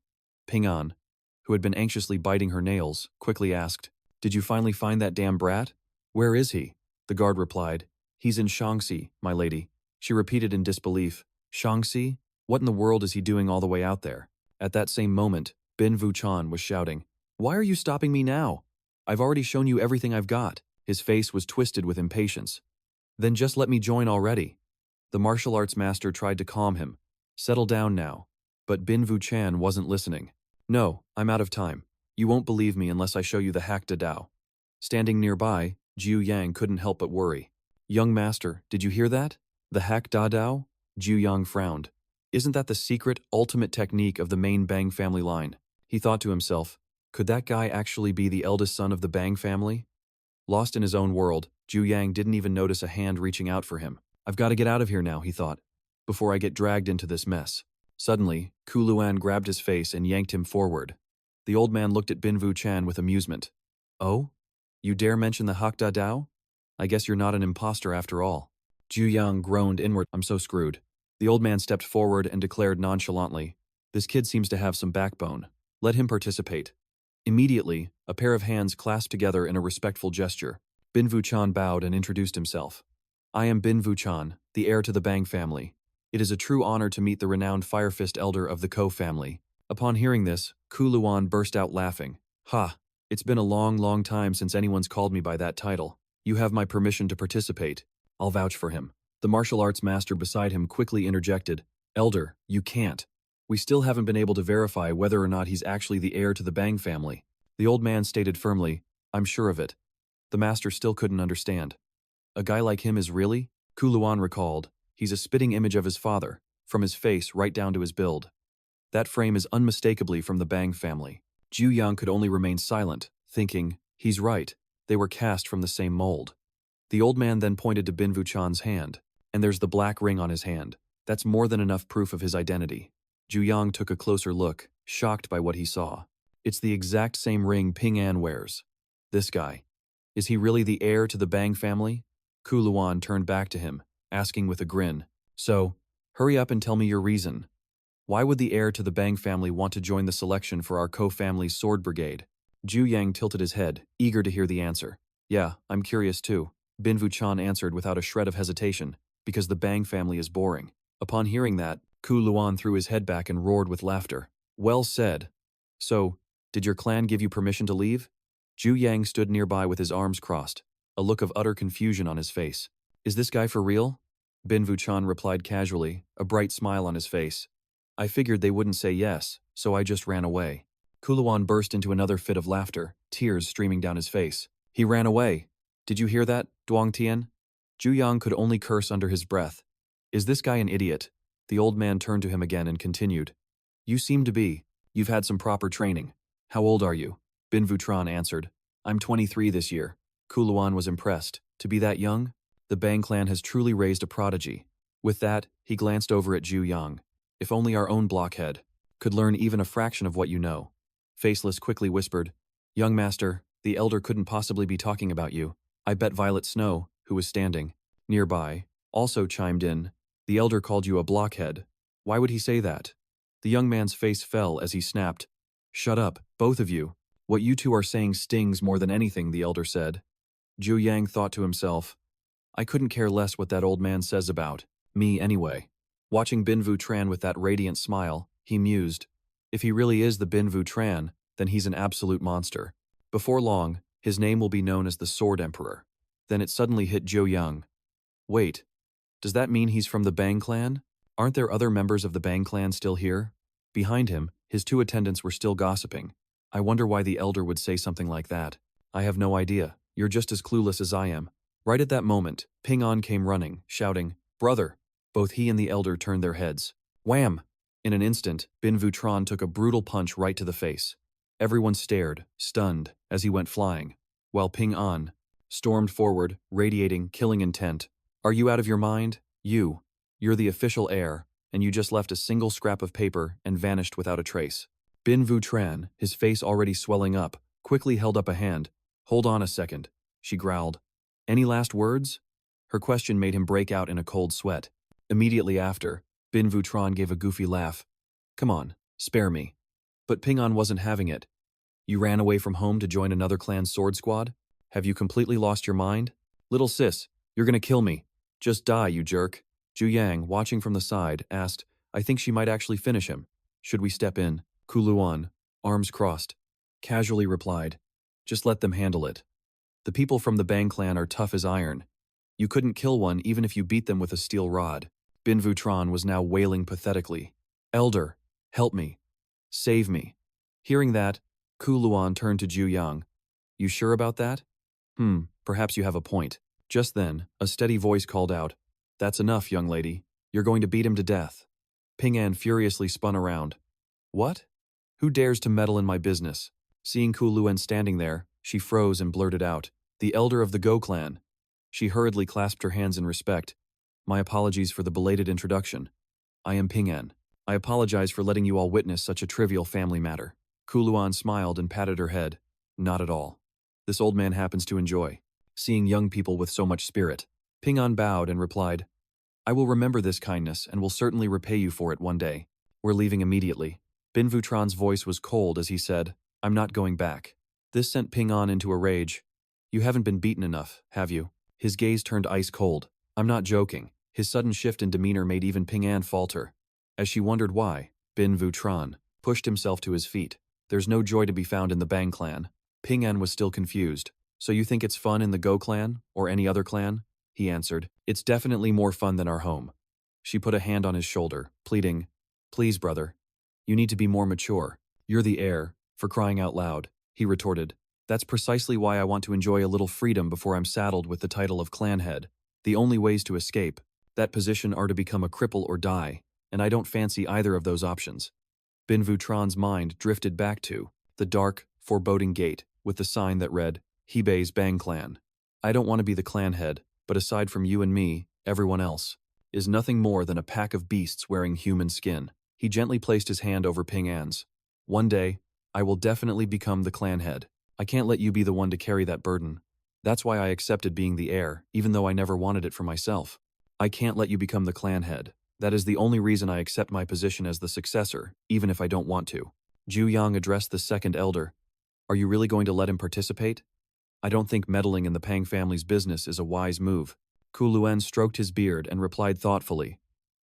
Speaker 1: Ping An, who had been anxiously biting her nails, quickly asked, Did you finally find that damn brat? Where is he? The guard replied, He's in Shaanxi, my lady. She repeated in disbelief, Shaanxi? What in the world is he doing all the way out there? At that same moment, Bin Vuchan was shouting, Why are you stopping me now? I've already shown you everything I've got. His face was twisted with impatience. Then just let me join already. The martial arts master tried to calm him. Settle down now. But Bin Vuchan wasn't listening. No, I'm out of time. You won't believe me unless I show you the hack Dao. Standing nearby, Jiu Yang couldn't help but worry. Young master, did you hear that? The hack Dao? Jiu Yang frowned. Isn't that the secret, ultimate technique of the main Bang family line? He thought to himself, could that guy actually be the eldest son of the Bang family? Lost in his own world, Jiu Yang didn't even notice a hand reaching out for him. I've got to get out of here now, he thought, before I get dragged into this mess. Suddenly, Ku Luan grabbed his face and yanked him forward. The old man looked at Bin Vu Chan with amusement. Oh? You dare mention the Hakda Dao? I guess you're not an imposter after all. Jiu Yang groaned inward. I'm so screwed. The old man stepped forward and declared nonchalantly, this kid seems to have some backbone. Let him participate. Immediately, a pair of hands clasped together in a respectful gesture. Bin Vu Chan bowed and introduced himself. I am Bin Vu Chan, the heir to the Bang family. It is a true honor to meet the renowned Fire Fist elder of the Ko family. Upon hearing this, Ku Luan burst out laughing. Ha! It's been a long time since anyone's called me by that title. You have my permission to participate. I'll vouch for him. The martial arts master beside him quickly interjected. Elder, you can't. We still haven't been able to verify whether or not he's actually the heir to the Bang family. The old man stated firmly, I'm sure of it. The master still couldn't understand. A guy like him is really? Ku Luan recalled. He's a spitting image of his father, from his face right down to his build. That frame is unmistakably from the Bang family. Jiu Yang could only remain silent, thinking, he's right, they were cast from the same mold. The old man then pointed to Bin Vu Chan's hand, and there's the black ring on his hand. That's more than enough proof of his identity. Jiu Yang took a closer look, shocked by what he saw. It's the exact same ring Ping An wears. This guy. Is he really the heir to the Bang family? Ku Luan turned back to him, asking with a grin. So, hurry up and tell me your reason. Why would the heir to the Bang family want to join the selection for our Ko family's sword brigade? Jiu Yang tilted his head, eager to hear the answer. Yeah, I'm curious too. Bin Vu Chan answered without a shred of hesitation, because the Bang family is boring. Upon hearing that, Ku Luan threw his head back and roared with laughter. Well said. So, did your clan give you permission to leave? Jiu Yang stood nearby with his arms crossed, a look of utter confusion on his face. Is this guy for real? Bin Vu Chan replied casually, a bright smile on his face. I figured they wouldn't say yes, so I just ran away. Ku Luan burst into another fit of laughter, tears streaming down his face. He ran away. Did you hear that, Duong Tian? Jiu Yang could only curse under his breath. Is this guy an idiot? The old man turned to him again and continued. You seem to be. You've had some proper training. How old are you? Bin Vu Chan answered. I'm 23 this year. Ku Luan was impressed. To be that young? The Bang clan has truly raised a prodigy. With that, he glanced over at Jiu Yang. If only our own blockhead could learn even a fraction of what you know. Faceless quickly whispered, Young master, the elder couldn't possibly be talking about you. I bet Violet Snow, who was standing nearby, also chimed in. The elder called you a blockhead. Why would he say that? The young man's face fell as he snapped. Shut up, both of you. What you two are saying stings more than anything, the elder said. Jiu Yang thought to himself, I couldn't care less what that old man says about me anyway. Watching Bin Vu Tran with that radiant smile, he mused. If he really is the Bin Vu Tran, then he's an absolute monster. Before long, his name will be known as the Sword Emperor. Then it suddenly hit Jiu Yang. Wait, does that mean he's from the Bang clan? Aren't there other members of the Bang clan still here? Behind him, his two attendants were still gossiping. I wonder why the elder would say something like that. I have no idea. You're just as clueless as I am. Right at that moment, Ping An came running, shouting, Brother! Both he and the elder turned their heads. Wham! In an instant, Bin Vu Tran took a brutal punch right to the face. Everyone stared, stunned, as he went flying, while Ping An stormed forward, radiating killing intent. Are you out of your mind? You're the official heir, and you just left a single scrap of paper and vanished without a trace. Bin Vu Tran, his face already swelling up, quickly held up a hand. Hold on a second, she growled. Any last words? Her question made him break out in a cold sweat. Immediately after, Bin Vu Tran gave a goofy laugh. Come on, spare me. But Ping An wasn't having it. You ran away from home to join another clan's sword squad? Have you completely lost your mind? Little sis, you're gonna kill me. Just die, you jerk. Jiu Yang, watching from the side, asked, I think she might actually finish him. Should we step in? Ku Luan, arms crossed, casually replied, just let them handle it. The people from the Bang clan are tough as iron. You couldn't kill one even if you beat them with a steel rod. Bin Vu Tran was now wailing pathetically. Elder, help me. Save me. Hearing that, Ku Luan turned to Jiu Yang. You sure about that? Perhaps you have a point. Just then, a steady voice called out, That's enough, young lady. You're going to beat him to death. Ping An furiously spun around. What? Who dares to meddle in my business? Seeing Ku Luan standing there, she froze and blurted out, The elder of the Go clan. She hurriedly clasped her hands in respect. My apologies for the belated introduction. I am Ping An. I apologize for letting you all witness such a trivial family matter. Kuluan smiled and patted her head. Not at all. This old man happens to enjoy seeing young people with so much spirit. Ping An bowed and replied, I will remember this kindness and will certainly repay you for it one day. We're leaving immediately. Bin Vutran's voice was cold as he said, I'm not going back. This sent Ping An into a rage. You haven't been beaten enough, have you? His gaze turned ice cold. I'm not joking. His sudden shift in demeanor made even Ping An falter. As she wondered why, Bin Vutran pushed himself to his feet. There's no joy to be found in the Bang clan. Ping An was still confused. So you think it's fun in the Go clan, or any other clan? He answered, It's definitely more fun than our home. She put a hand on his shoulder, pleading, Please, brother. You need to be more mature. You're the heir, for crying out loud. He retorted, That's precisely why I want to enjoy a little freedom before I'm saddled with the title of clan head. The only ways to escape that position are to become a cripple or die, and I don't fancy either of those options. Bin Vutran's mind drifted back to the dark, foreboding gate with the sign that read, Hebei's Bang Clan. I don't want to be the clan head, but aside from you and me, everyone else is nothing more than a pack of beasts wearing human skin. He gently placed his hand over Ping An's. One day, I will definitely become the clan head. I can't let you be the one to carry that burden. That's why I accepted being the heir, even though I never wanted it for myself. I can't let you become the clan head. That is the only reason I accept my position as the successor, even if I don't want to. Jiu Yang addressed the second elder. Are you really going to let him participate? I don't think meddling in the Pang family's business is a wise move. Kuluan stroked his beard and replied thoughtfully.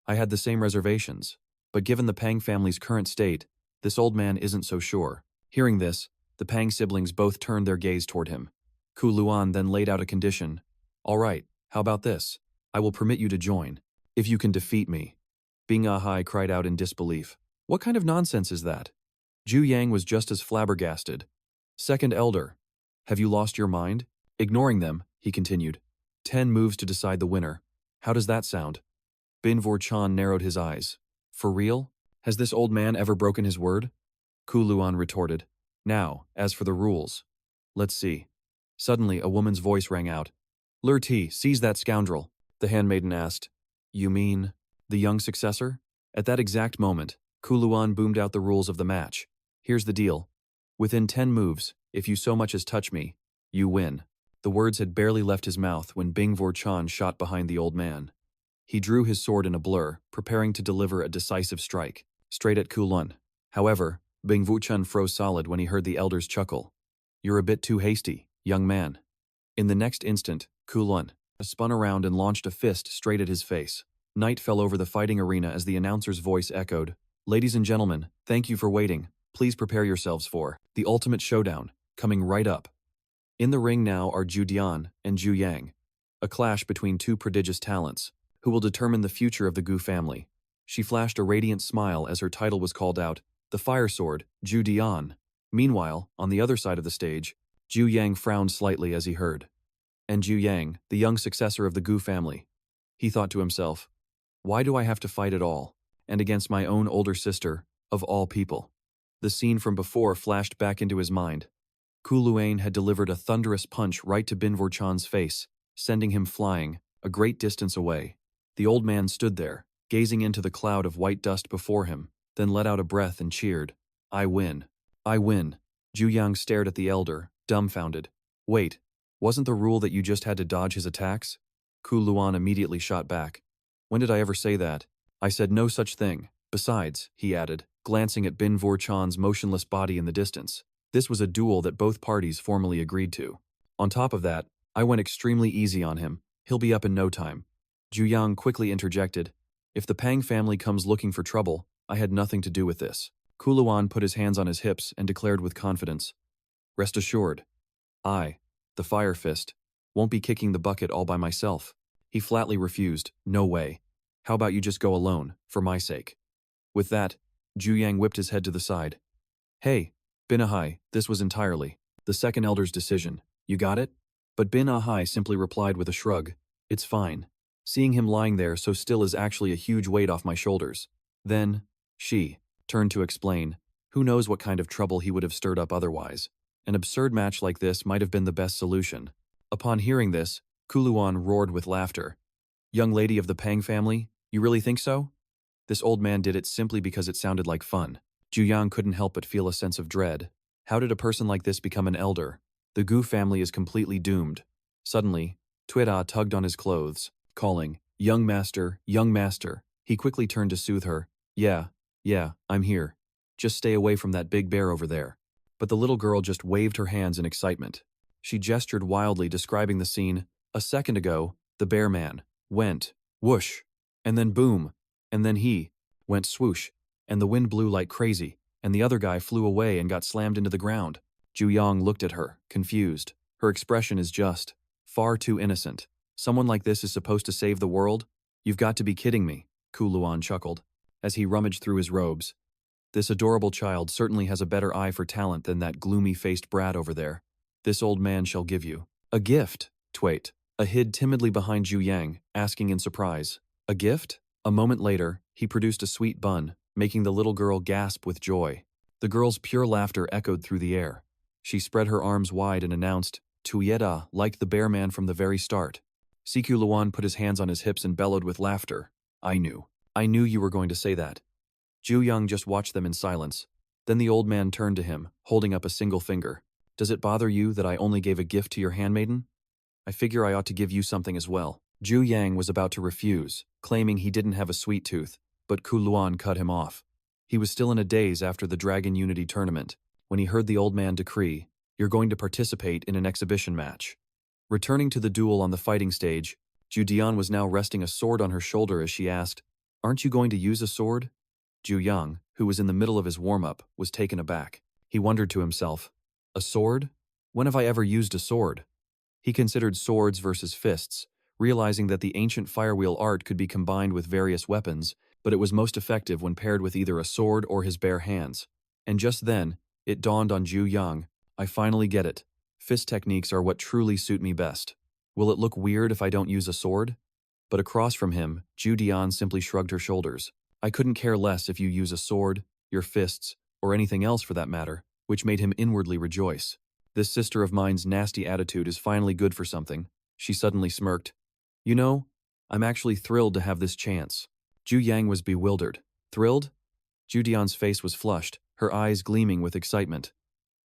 Speaker 1: I had the same reservations, but given the Pang family's current state, this old man isn't so sure. Hearing this, the Pang siblings both turned their gaze toward him. Kuluan then laid out a condition. All right, how about this? I will permit you to join, if you can defeat me. Bing Ahai cried out in disbelief. What kind of nonsense is that? Jiu Yang was just as flabbergasted. Second elder. Have you lost your mind? Ignoring them, he continued. 10 moves to decide the winner. How does that sound? Bin Vorchan narrowed his eyes. For real? Has this old man ever broken his word? Kuluan retorted. Now, as for the rules. Let's see. Suddenly, a woman's voice rang out. Lurti, seize that scoundrel. The handmaiden asked. You mean the young successor? At that exact moment, Kuluan boomed out the rules of the match. Here's the deal. Within 10 moves, if you so much as touch me, you win. The words had barely left his mouth when Bing Vorchan shot behind the old man. He drew his sword in a blur, preparing to deliver a decisive strike, straight at Kulun. However, Bing Vorchan froze solid when he heard the elder's chuckle. You're a bit too hasty, young man. In the next instant, Kulun spun around and launched a fist straight at his face. Night fell over the fighting arena as the announcer's voice echoed. Ladies and gentlemen, thank you for waiting. Please prepare yourselves for the ultimate showdown, coming right up. In the ring now are Jiu Dian and Jiu Yang, a clash between two prodigious talents, who will determine the future of the Gu family. She flashed a radiant smile as her title was called out, the Fire Sword, Jiu Dian. Meanwhile, on the other side of the stage, Jiu Yang frowned slightly as he heard. And Jiu Yang, the young successor of the Gu family. He thought to himself, why do I have to fight at all, and against my own older sister, of all people? The scene from before flashed back into his mind. Kuluane had delivered a thunderous punch right to Bin Vorchan's face, sending him flying, a great distance away. The old man stood there, gazing into the cloud of white dust before him, then let out a breath and cheered. I win. I win. Jiu Yang stared at the elder, dumbfounded. Wait, wasn't the rule that you just had to dodge his attacks? Kuluan immediately shot back. When did I ever say that? I said no such thing. Besides, he added, glancing at Bin Vorchan's motionless body in the distance, this was a duel that both parties formally agreed to. On top of that, I went extremely easy on him. He'll be up in no time. Jiu Yang quickly interjected. If the Pang family comes looking for trouble, I had nothing to do with this. Kuluan put his hands on his hips and declared with confidence. Rest assured, I, the Fire Fist, won't be kicking the bucket all by myself. He flatly refused. No way. How about you just go alone, for my sake? With that, Jiu Yang whipped his head to the side. Hey, Bin Ahai, this was entirely the second elder's decision. You got it? But Bin Ahai simply replied with a shrug. It's fine. Seeing him lying there so still is actually a huge weight off my shoulders. Then, she turned to explain. Who knows what kind of trouble he would have stirred up otherwise. An absurd match like this might have been the best solution. Upon hearing this, Kuluan roared with laughter. Young lady of the Pang family, you really think so? This old man did it simply because it sounded like fun. Jiu Yang couldn't help but feel a sense of dread. How did a person like this become an elder? The Gu family is completely doomed. Suddenly, Tueda tugged on his clothes, calling, young master, young master. He quickly turned to soothe her. Yeah, I'm here. Just stay away from that big bear over there. But the little girl just waved her hands in excitement. She gestured wildly, describing the scene. A second ago, the bear man went whoosh, and then boom, and then he went swoosh, and the wind blew like crazy, and the other guy flew away and got slammed into the ground. Jiu Yang looked at her, confused. Her expression is just far too innocent. Someone like this is supposed to save the world? You've got to be kidding me, Kuluan chuckled, as he rummaged through his robes. This adorable child certainly has a better eye for talent than that gloomy-faced brat over there. This old man shall give you a gift, Twait. Hid timidly behind Jiu Yang, asking in surprise, a gift? A moment later, he produced a sweet bun, making the little girl gasp with joy. The girl's pure laughter echoed through the air. She spread her arms wide and announced, Tuyeda liked the bear man from the very start. Siku Luan put his hands on his hips and bellowed with laughter. I knew you were going to say that. Jiu Yang just watched them in silence. Then the old man turned to him, holding up a single finger. Does it bother you that I only gave a gift to your handmaiden? I figure I ought to give you something as well. Jiu Yang was about to refuse, claiming he didn't have a sweet tooth, but Kuluan cut him off. He was still in a daze after the Dragon Unity tournament, when he heard the old man decree, you're going to participate in an exhibition match. Returning to the duel on the fighting stage, Jiu Dian was now resting a sword on her shoulder as she asked, aren't you going to use a sword? Jiu Yang, who was in the middle of his warm-up, was taken aback. He wondered to himself, a sword? When have I ever used a sword? He considered swords versus fists, realizing that the ancient firewheel art could be combined with various weapons, but it was most effective when paired with either a sword or his bare hands. And just then, it dawned on Jiu Yang, I finally get it. Fist techniques are what truly suit me best. Will it look weird if I don't use a sword? But across from him, Jiu Dian simply shrugged her shoulders. I couldn't care less if you use a sword, your fists, or anything else for that matter, which made him inwardly rejoice. This sister of mine's nasty attitude is finally good for something. She suddenly smirked. You know, I'm actually thrilled to have this chance. Jiu Yang was bewildered. Thrilled? Jiu Dian's face was flushed, her eyes gleaming with excitement.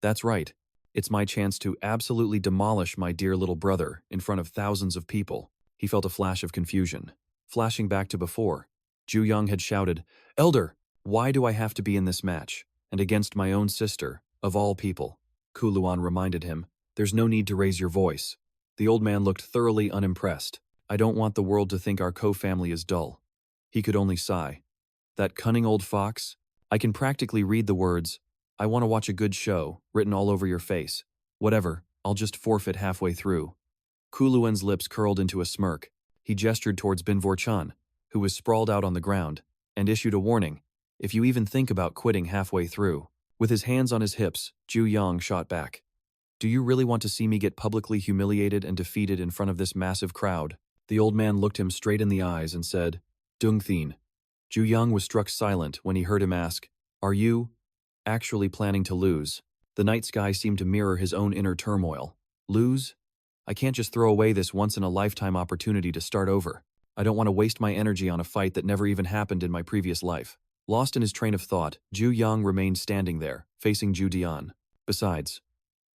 Speaker 1: That's right. It's my chance to absolutely demolish my dear little brother in front of thousands of people. He felt a flash of confusion. Flashing back to before, Jiu Yang had shouted, Elder, why do I have to be in this match? And against my own sister, of all people. Kuluan reminded him, there's no need to raise your voice. The old man looked thoroughly unimpressed. I don't want the world to think our co-family is dull. He could only sigh. That cunning old fox? I can practically read the words, I want to watch a good show, written all over your face. Whatever, I'll just forfeit halfway through. Kuluan's lips curled into a smirk. He gestured towards Binvor-chan, who was sprawled out on the ground, and issued a warning, if you even think about quitting halfway through. With his hands on his hips, Jiu Yang shot back. Do you really want to see me get publicly humiliated and defeated in front of this massive crowd? The old man looked him straight in the eyes and said, Dung Thien. Jiu Yang was struck silent when he heard him ask, are you actually planning to lose? The night sky seemed to mirror his own inner turmoil. Lose? I can't just throw away this once-in-a-lifetime opportunity to start over. I don't want to waste my energy on a fight that never even happened in my previous life. Lost in his train of thought, Jiu Yang remained standing there, facing Jiu Dian. Besides,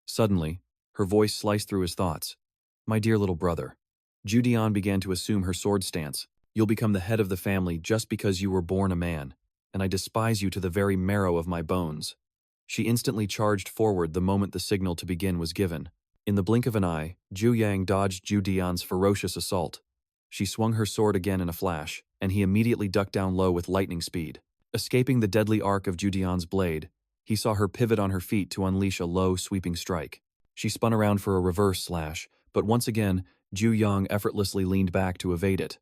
Speaker 1: suddenly, her voice sliced through his thoughts. My dear little brother. Jiu Dian began to assume her sword stance. You'll become the head of the family just because you were born a man, and I despise you to the very marrow of my bones. She instantly charged forward the moment the signal to begin was given. In the blink of an eye, Jiu Yang dodged Jiu Dian's ferocious assault. She swung her sword again in a flash, and he immediately ducked down low with lightning speed. Escaping the deadly arc of Jiu Dian's blade, he saw her pivot on her feet to unleash a low, sweeping strike. She spun around for a reverse slash, but once again, Jiu Yang effortlessly leaned back to evade it.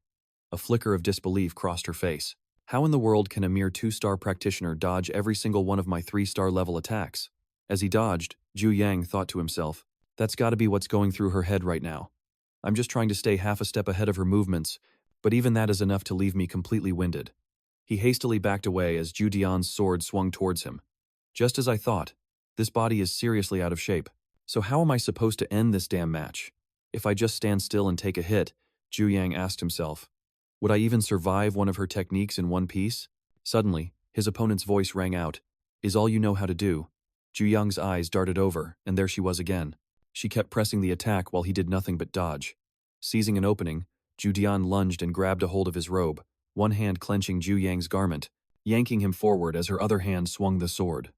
Speaker 1: A flicker of disbelief crossed her face. How in the world can a mere 2-star practitioner dodge every single one of my 3-star level attacks? As he dodged, Jiu Yang thought to himself, that's gotta be what's going through her head right now. I'm just trying to stay half a step ahead of her movements, but even that is enough to leave me completely winded. He hastily backed away as Jiu Dian's sword swung towards him. Just as I thought, this body is seriously out of shape. So how am I supposed to end this damn match? If I just stand still and take a hit, Jiu Yang asked himself, would I even survive one of her techniques in one piece? Suddenly, his opponent's voice rang out, is all you know how to do? Jiu Yang's eyes darted over, and there she was again. She kept pressing the attack while he did nothing but dodge. Seizing an opening, Jiu Dian lunged and grabbed a hold of his robe, one hand clenching Jiu Yang's garment, yanking him forward as her other hand swung the sword.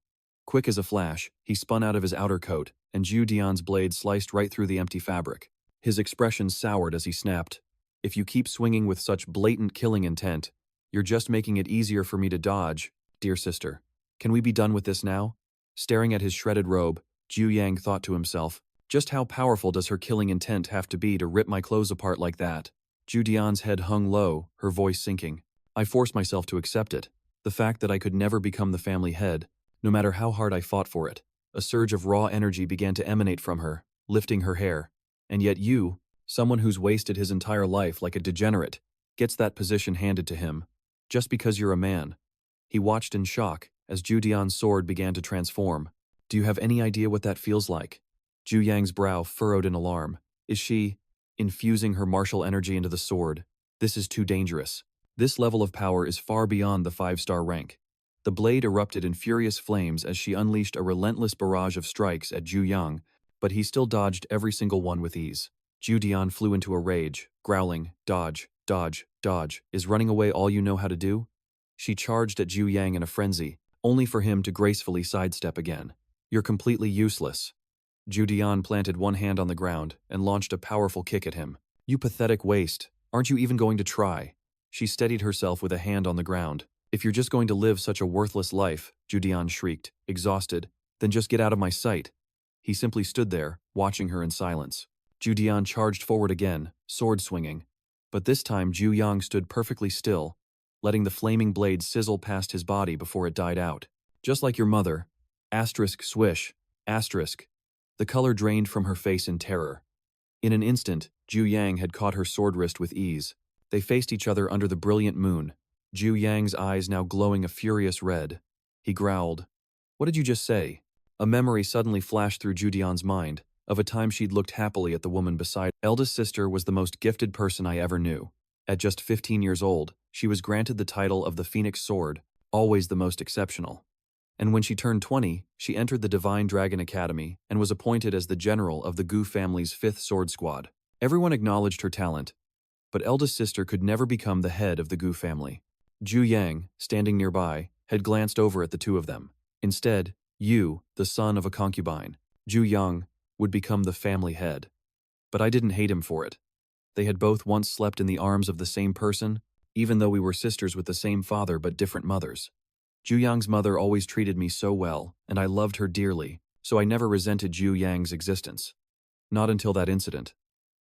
Speaker 1: Quick as a flash, he spun out of his outer coat, and Jiu Dian's blade sliced right through the empty fabric. His expression soured as he snapped, if you keep swinging with such blatant killing intent, you're just making it easier for me to dodge, dear sister. Can we be done with this now? Staring at his shredded robe, Jiu Yang thought to himself, just how powerful does her killing intent have to be to rip my clothes apart like that? Jiu Dian's head hung low, her voice sinking. I forced myself to accept it. The fact that I could never become the family head, no matter how hard I fought for it. A surge of raw energy began to emanate from her, lifting her hair. And yet you, someone who's wasted his entire life like a degenerate, gets that position handed to him, just because you're a man. He watched in shock as Jiu Dian's sword began to transform. Do you have any idea what that feels like? Jiu Yang's brow furrowed in alarm. Is she infusing her martial energy into the sword? This is too dangerous. This level of power is far beyond the 5-star rank. The blade erupted in furious flames as she unleashed a relentless barrage of strikes at Jiu Yang, but he still dodged every single one with ease. Jiu Dian flew into a rage, growling, dodge, dodge, dodge, is running away all you know how to do? She charged at Jiu Yang in a frenzy, only for him to gracefully sidestep again. You're completely useless. Jiu Dian planted one hand on the ground and launched a powerful kick at him. You pathetic waste, aren't you even going to try? She steadied herself with a hand on the ground. If you're just going to live such a worthless life, Jiu Dian shrieked, exhausted, then just get out of my sight. He simply stood there, watching her in silence. Jiu Dian charged forward again, sword swinging. But this time Jiu Yang stood perfectly still, letting the flaming blade sizzle past his body before it died out. Just like your mother. Asterisk swish. Asterisk. The color drained from her face in terror. In an instant, Jiu Yang had caught her sword wrist with ease. They faced each other under the brilliant moon, Jiu Yang's eyes now glowing a furious red. He growled, what did you just say? A memory suddenly flashed through Jiu Dian's mind, of a time she'd looked happily at the woman beside her. Eldest sister was the most gifted person I ever knew. At just 15 years old, she was granted the title of the Phoenix Sword, always the most exceptional. And when she turned 20, she entered the Divine Dragon Academy and was appointed as the general of the Gu family's 5th Sword Squad. Everyone acknowledged her talent, but eldest sister could never become the head of the Gu family. Jiu Yang, standing nearby, had glanced over at the two of them. Instead, you, the son of a concubine, Jiu Yang, would become the family head. But I didn't hate him for it. They had both once slept in the arms of the same person, even though we were sisters with the same father but different mothers. Jiu Yang's mother always treated me so well, and I loved her dearly, so I never resented Jiu Yang's existence. Not until that incident.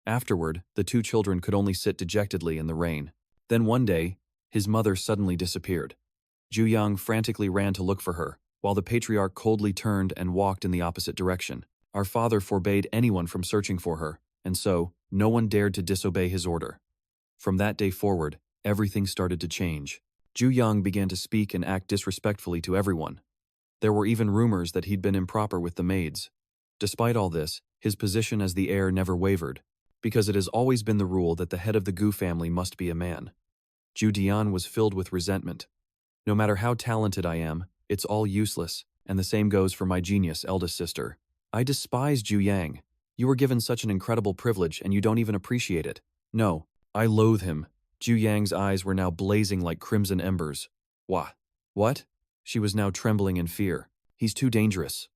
Speaker 1: Afterward, the two children could only sit dejectedly in the rain. Then one day, his mother suddenly disappeared. Jiu Yang frantically ran to look for her, while the patriarch coldly turned and walked in the opposite direction. Our father forbade anyone from searching for her, and so, no one dared to disobey his order. From that day forward, everything started to change. Jiu Yang began to speak and act disrespectfully to everyone. There were even rumors that he'd been improper with the maids. Despite all this, his position as the heir never wavered, because it has always been the rule that the head of the Gu family must be a man. Jiu Dian was filled with resentment. No matter how talented I am, it's all useless, and the same goes for my genius eldest sister. I despise Jiu Yang. You were given such an incredible privilege and you don't even appreciate it. No, I loathe him. Jiu Yang's eyes were now blazing like crimson embers. What? She was now trembling in fear. He's too dangerous.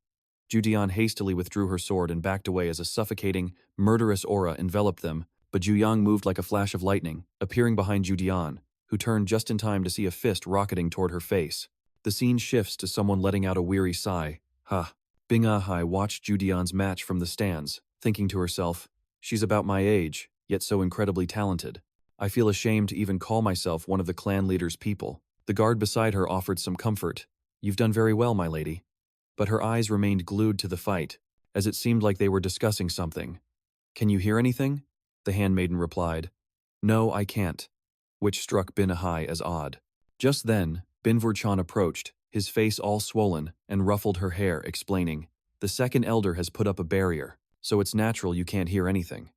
Speaker 1: Jiu Dian hastily withdrew her sword and backed away as a suffocating, murderous aura enveloped them, but Jiu Yang moved like a flash of lightning, appearing behind Jiu Dian, who turned just in time to see a fist rocketing toward her face. The scene shifts to someone letting out a weary sigh. Bing Ahai watched Jiu Dian's match from the stands, thinking to herself, she's about my age, yet so incredibly talented. I feel ashamed to even call myself one of the clan leader's people. The guard beside her offered some comfort. You've done very well, my lady. But her eyes remained glued to the fight, as it seemed like they were discussing something. Can you hear anything? The handmaiden replied. No, I can't, which struck Bin Ahai as odd. Just then, Bin Vurchan approached, his face all swollen, and ruffled her hair, explaining, the second elder has put up a barrier, so it's natural you can't hear anything.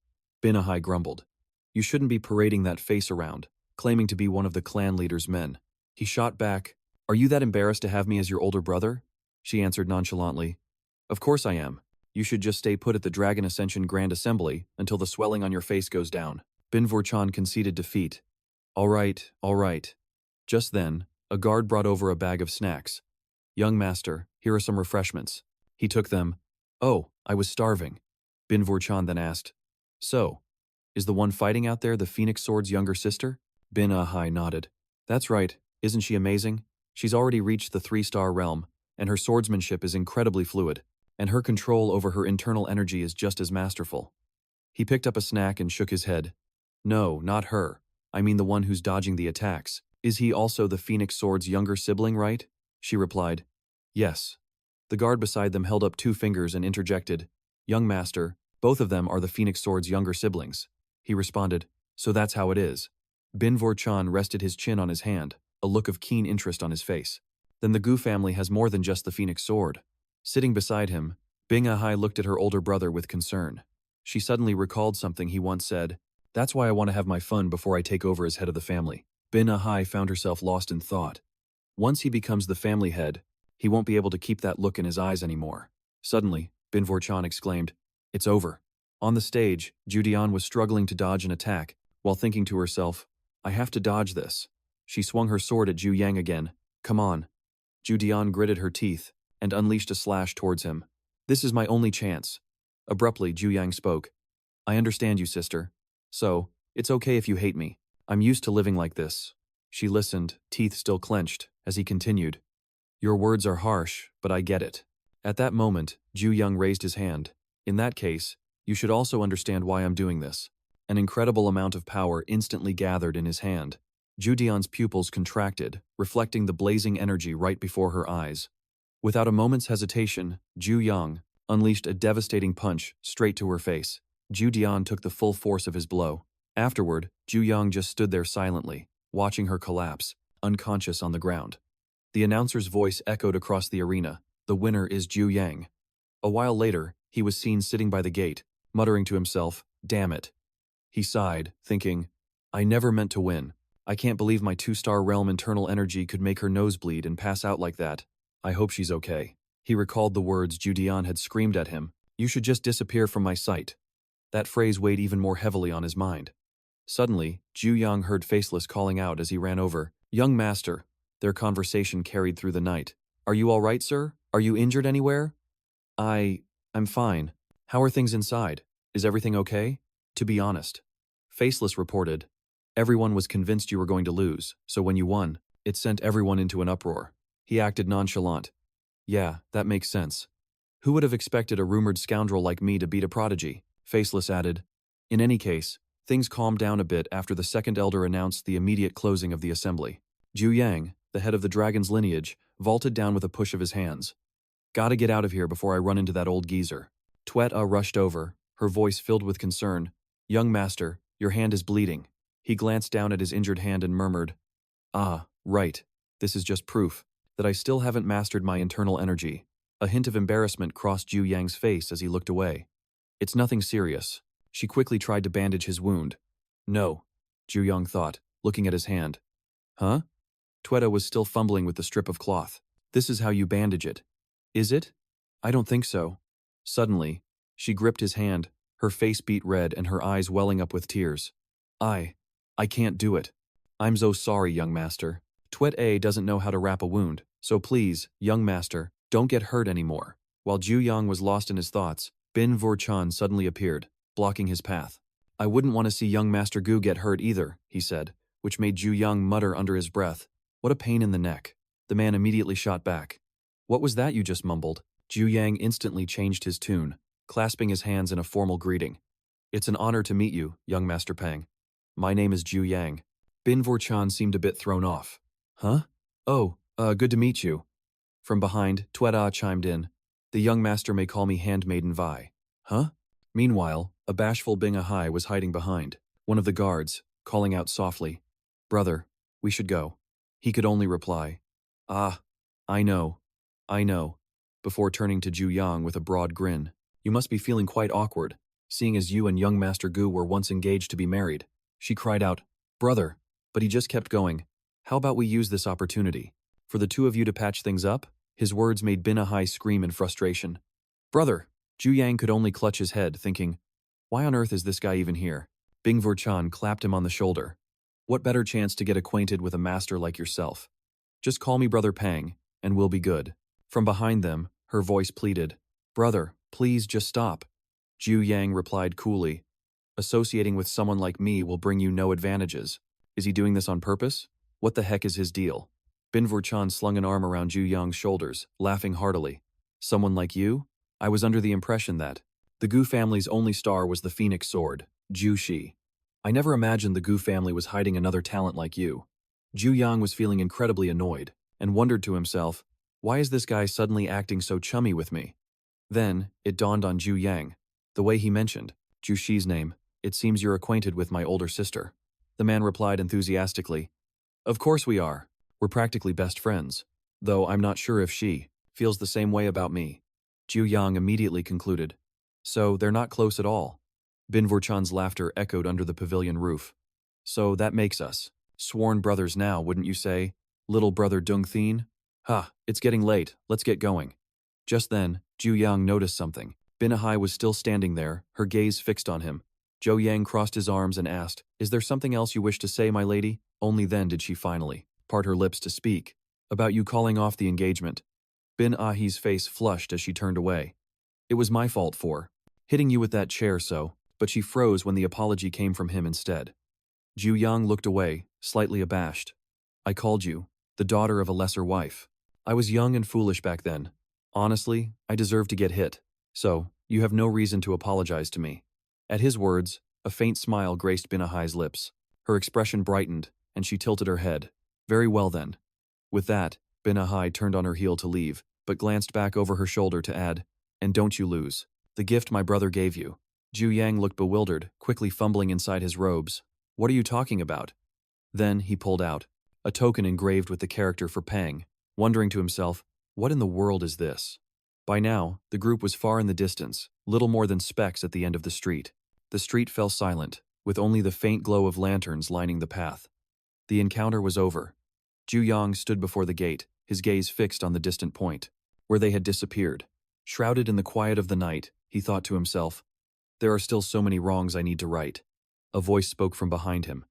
Speaker 1: Bin Ahai grumbled. You shouldn't be parading that face around, claiming to be one of the clan leader's men. He shot back, Are you that embarrassed to have me as your older brother? She answered nonchalantly. Of course I am. You should just stay put at the Dragon Ascension Grand Assembly until the swelling on your face goes down. Bin Vorchan conceded defeat. All right, all right. Just then, a guard brought over a bag of snacks. Young master, here are some refreshments. He took them. Oh, I was starving. Bin Vorchan then asked. So, is the one fighting out there the Phoenix Sword's younger sister? Bin Ahai nodded. That's right, isn't she amazing? She's already reached the 3-star realm, and her swordsmanship is incredibly fluid, and her control over her internal energy is just as masterful. He picked up a snack and shook his head. No, not her. I mean the one who's dodging the attacks. Is he also the Phoenix Sword's younger sibling, right? She replied. Yes. The guard beside them held up 2 fingers and interjected. Young master, both of them are the Phoenix Sword's younger siblings. He responded. So that's how it is. Bin Vorchan rested his chin on his hand, a look of keen interest on his face. Then the Gu family has more than just the Phoenix Sword. Sitting beside him, Bin Ahai looked at her older brother with concern. She suddenly recalled something he once said. That's why I want to have my fun before I take over as head of the family. Bin Ahai found herself lost in thought. Once he becomes the family head, he won't be able to keep that look in his eyes anymore. Suddenly, Bin Vorchan exclaimed, It's over. On the stage, Jiu Yang was struggling to dodge an attack, while thinking to herself, I have to dodge this. She swung her sword at Jiu Yang again. Come on. Jiu Yang gritted her teeth and unleashed a slash towards him. This is my only chance. Abruptly, Jiu Yang spoke. I understand you, sister. So, it's okay if you hate me. I'm used to living like this. She listened, teeth still clenched, as he continued. Your words are harsh, but I get it. At that moment, Jiu Yang raised his hand. In that case, you should also understand why I'm doing this. An incredible amount of power instantly gathered in his hand. Jiu Yan's pupils contracted, reflecting the blazing energy right before her eyes. Without a moment's hesitation, Jiu Yang unleashed a devastating punch straight to her face. Jiu Yang took the full force of his blow. Afterward, Jiu Yang just stood there silently, watching her collapse, unconscious on the ground. The announcer's voice echoed across the arena. The winner is Jiu Yang. A while later, he was seen sitting by the gate, muttering to himself, Damn it. He sighed, thinking, I never meant to win. I can't believe my 2-star realm internal energy could make her nosebleed and pass out like that. I hope she's okay. He recalled the words Jiu Yang had screamed at him. You should just disappear from my sight. That phrase weighed even more heavily on his mind. Suddenly, Jiu Yang heard Faceless calling out as he ran over. Young master. Their conversation carried through the night. Are you all right, sir? Are you injured anywhere? I'm fine. How are things inside? Is everything okay? To be honest. Faceless reported. Everyone was convinced you were going to lose, so when you won, it sent everyone into an uproar. He acted nonchalant. Yeah, that makes sense. Who would have expected a rumored scoundrel like me to beat a prodigy? Faceless added. In any case, things calmed down a bit after the second elder announced the immediate closing of the assembly. Jiu Yang, the head of the dragon's lineage, vaulted down with a push of his hands. Gotta get out of here before I run into that old geezer. Tuet-ah rushed over, her voice filled with concern. Young master, your hand is bleeding. He glanced down at his injured hand and murmured, Ah, right. This is just proof that I still haven't mastered my internal energy. A hint of embarrassment crossed Jiu Yang's face as he looked away. It's nothing serious. She quickly tried to bandage his wound. No, Jiu Yang thought, looking at his hand. Huh? Tuet-ah was still fumbling with the strip of cloth. This is how you bandage it. Is it? I don't think so. Suddenly, she gripped his hand, her face beat red and her eyes welling up with tears. I can't do it. I'm so sorry, young master. Tuet-ah doesn't know how to wrap a wound, so please, young master, don't get hurt anymore. While Jiu Yang was lost in his thoughts, Bin Vorchan suddenly appeared, blocking his path. I wouldn't want to see young Master Gu get hurt either, he said, which made Jiu Yang mutter under his breath. What a pain in the neck. The man immediately shot back. What was that you just mumbled? Jiu Yang instantly changed his tune, clasping his hands in a formal greeting. It's an honor to meet you, young Master Pang. My name is Jiu Yang. Bin Vorchan seemed a bit thrown off. Huh? Oh, good to meet you. From behind, Tuet-ah chimed in. The young master may call me Handmaiden Vi. Huh? Meanwhile, a bashful Bin Ahai was hiding behind, one of the guards, calling out softly. Brother, we should go. He could only reply, Ah, I know, before turning to Jiu Yang with a broad grin. You must be feeling quite awkward. seeing as you and young Master Gu were once engaged to be married. She cried out, "Brother," but he just kept going. "How about we use this opportunity for the two of you to patch things up?" His words made Bin Ahai scream in frustration. "Brother!" Jiu Yang could only clutch his head, thinking, why on earth is this guy even here? Bing Vurchan clapped him on the shoulder. "What better chance to get acquainted with a master like yourself? Just call me Brother Pang, and we'll be good." From behind them, her voice pleaded, "Brother, please just stop." Jiu Yang replied coolly, "Associating with someone like me will bring you no advantages. Is he doing this on purpose? What the heck is his deal?" Bin Vurchan slung an arm around Jiu Yang's shoulders, laughing heartily. "Someone like you? I was under the impression that the Gu family's only star was the Phoenix Sword, Jiu Shi. I never imagined the Gu family was hiding another talent like you." Jiu Yang was feeling incredibly annoyed, and wondered to himself, why is this guy suddenly acting so chummy with me? Then, it dawned on Jiu Yang. The way he mentioned Jiu Shi's name, "It seems you're acquainted with my older sister." The man replied enthusiastically, "Of course we are. We're practically best friends. Though I'm not sure if she feels the same way about me." Jiu Yang immediately concluded, "So they're not close at all." Bin Vurchan's laughter echoed under the pavilion roof. "So that makes us sworn brothers now, wouldn't you say, little brother Dung Thien? Ha, it's getting late, let's get going." Just then, Jiu Yang noticed something. Bin Ahai was still standing there, her gaze fixed on him. Jiu Yang crossed his arms and asked, "Is there something else you wish to say, my lady?" Only then did she finally part her lips to speak. "About you calling off the engagement." Bin Ahai's face flushed as she turned away. "It was my fault for hitting you with that chair so," but she froze when the apology came from him instead. Jiu Yang looked away, slightly abashed. "I called you the daughter of a lesser wife. I was young and foolish back then. Honestly, I deserve to get hit. So, you have no reason to apologize to me." At his words, a faint smile graced Bin Ahai's lips. Her expression brightened, and she tilted her head. "Very well then." With that, Bin Ahai turned on her heel to leave, but glanced back over her shoulder to add, "And don't you lose the gift my brother gave you." Jiu Yang looked bewildered, quickly fumbling inside his robes. "What are you talking about?" Then he pulled out a token engraved with the character for Pang, wondering to himself, what in the world is this? By now, the group was far in the distance, little more than specks at the end of the street. The street fell silent, with only the faint glow of lanterns lining the path. The encounter was over. Jiu Yang stood before the gate, his gaze fixed on the distant point, where they had disappeared. Shrouded in the quiet of the night, he thought to himself, "There are still so many wrongs I need to right." A voice spoke from behind him.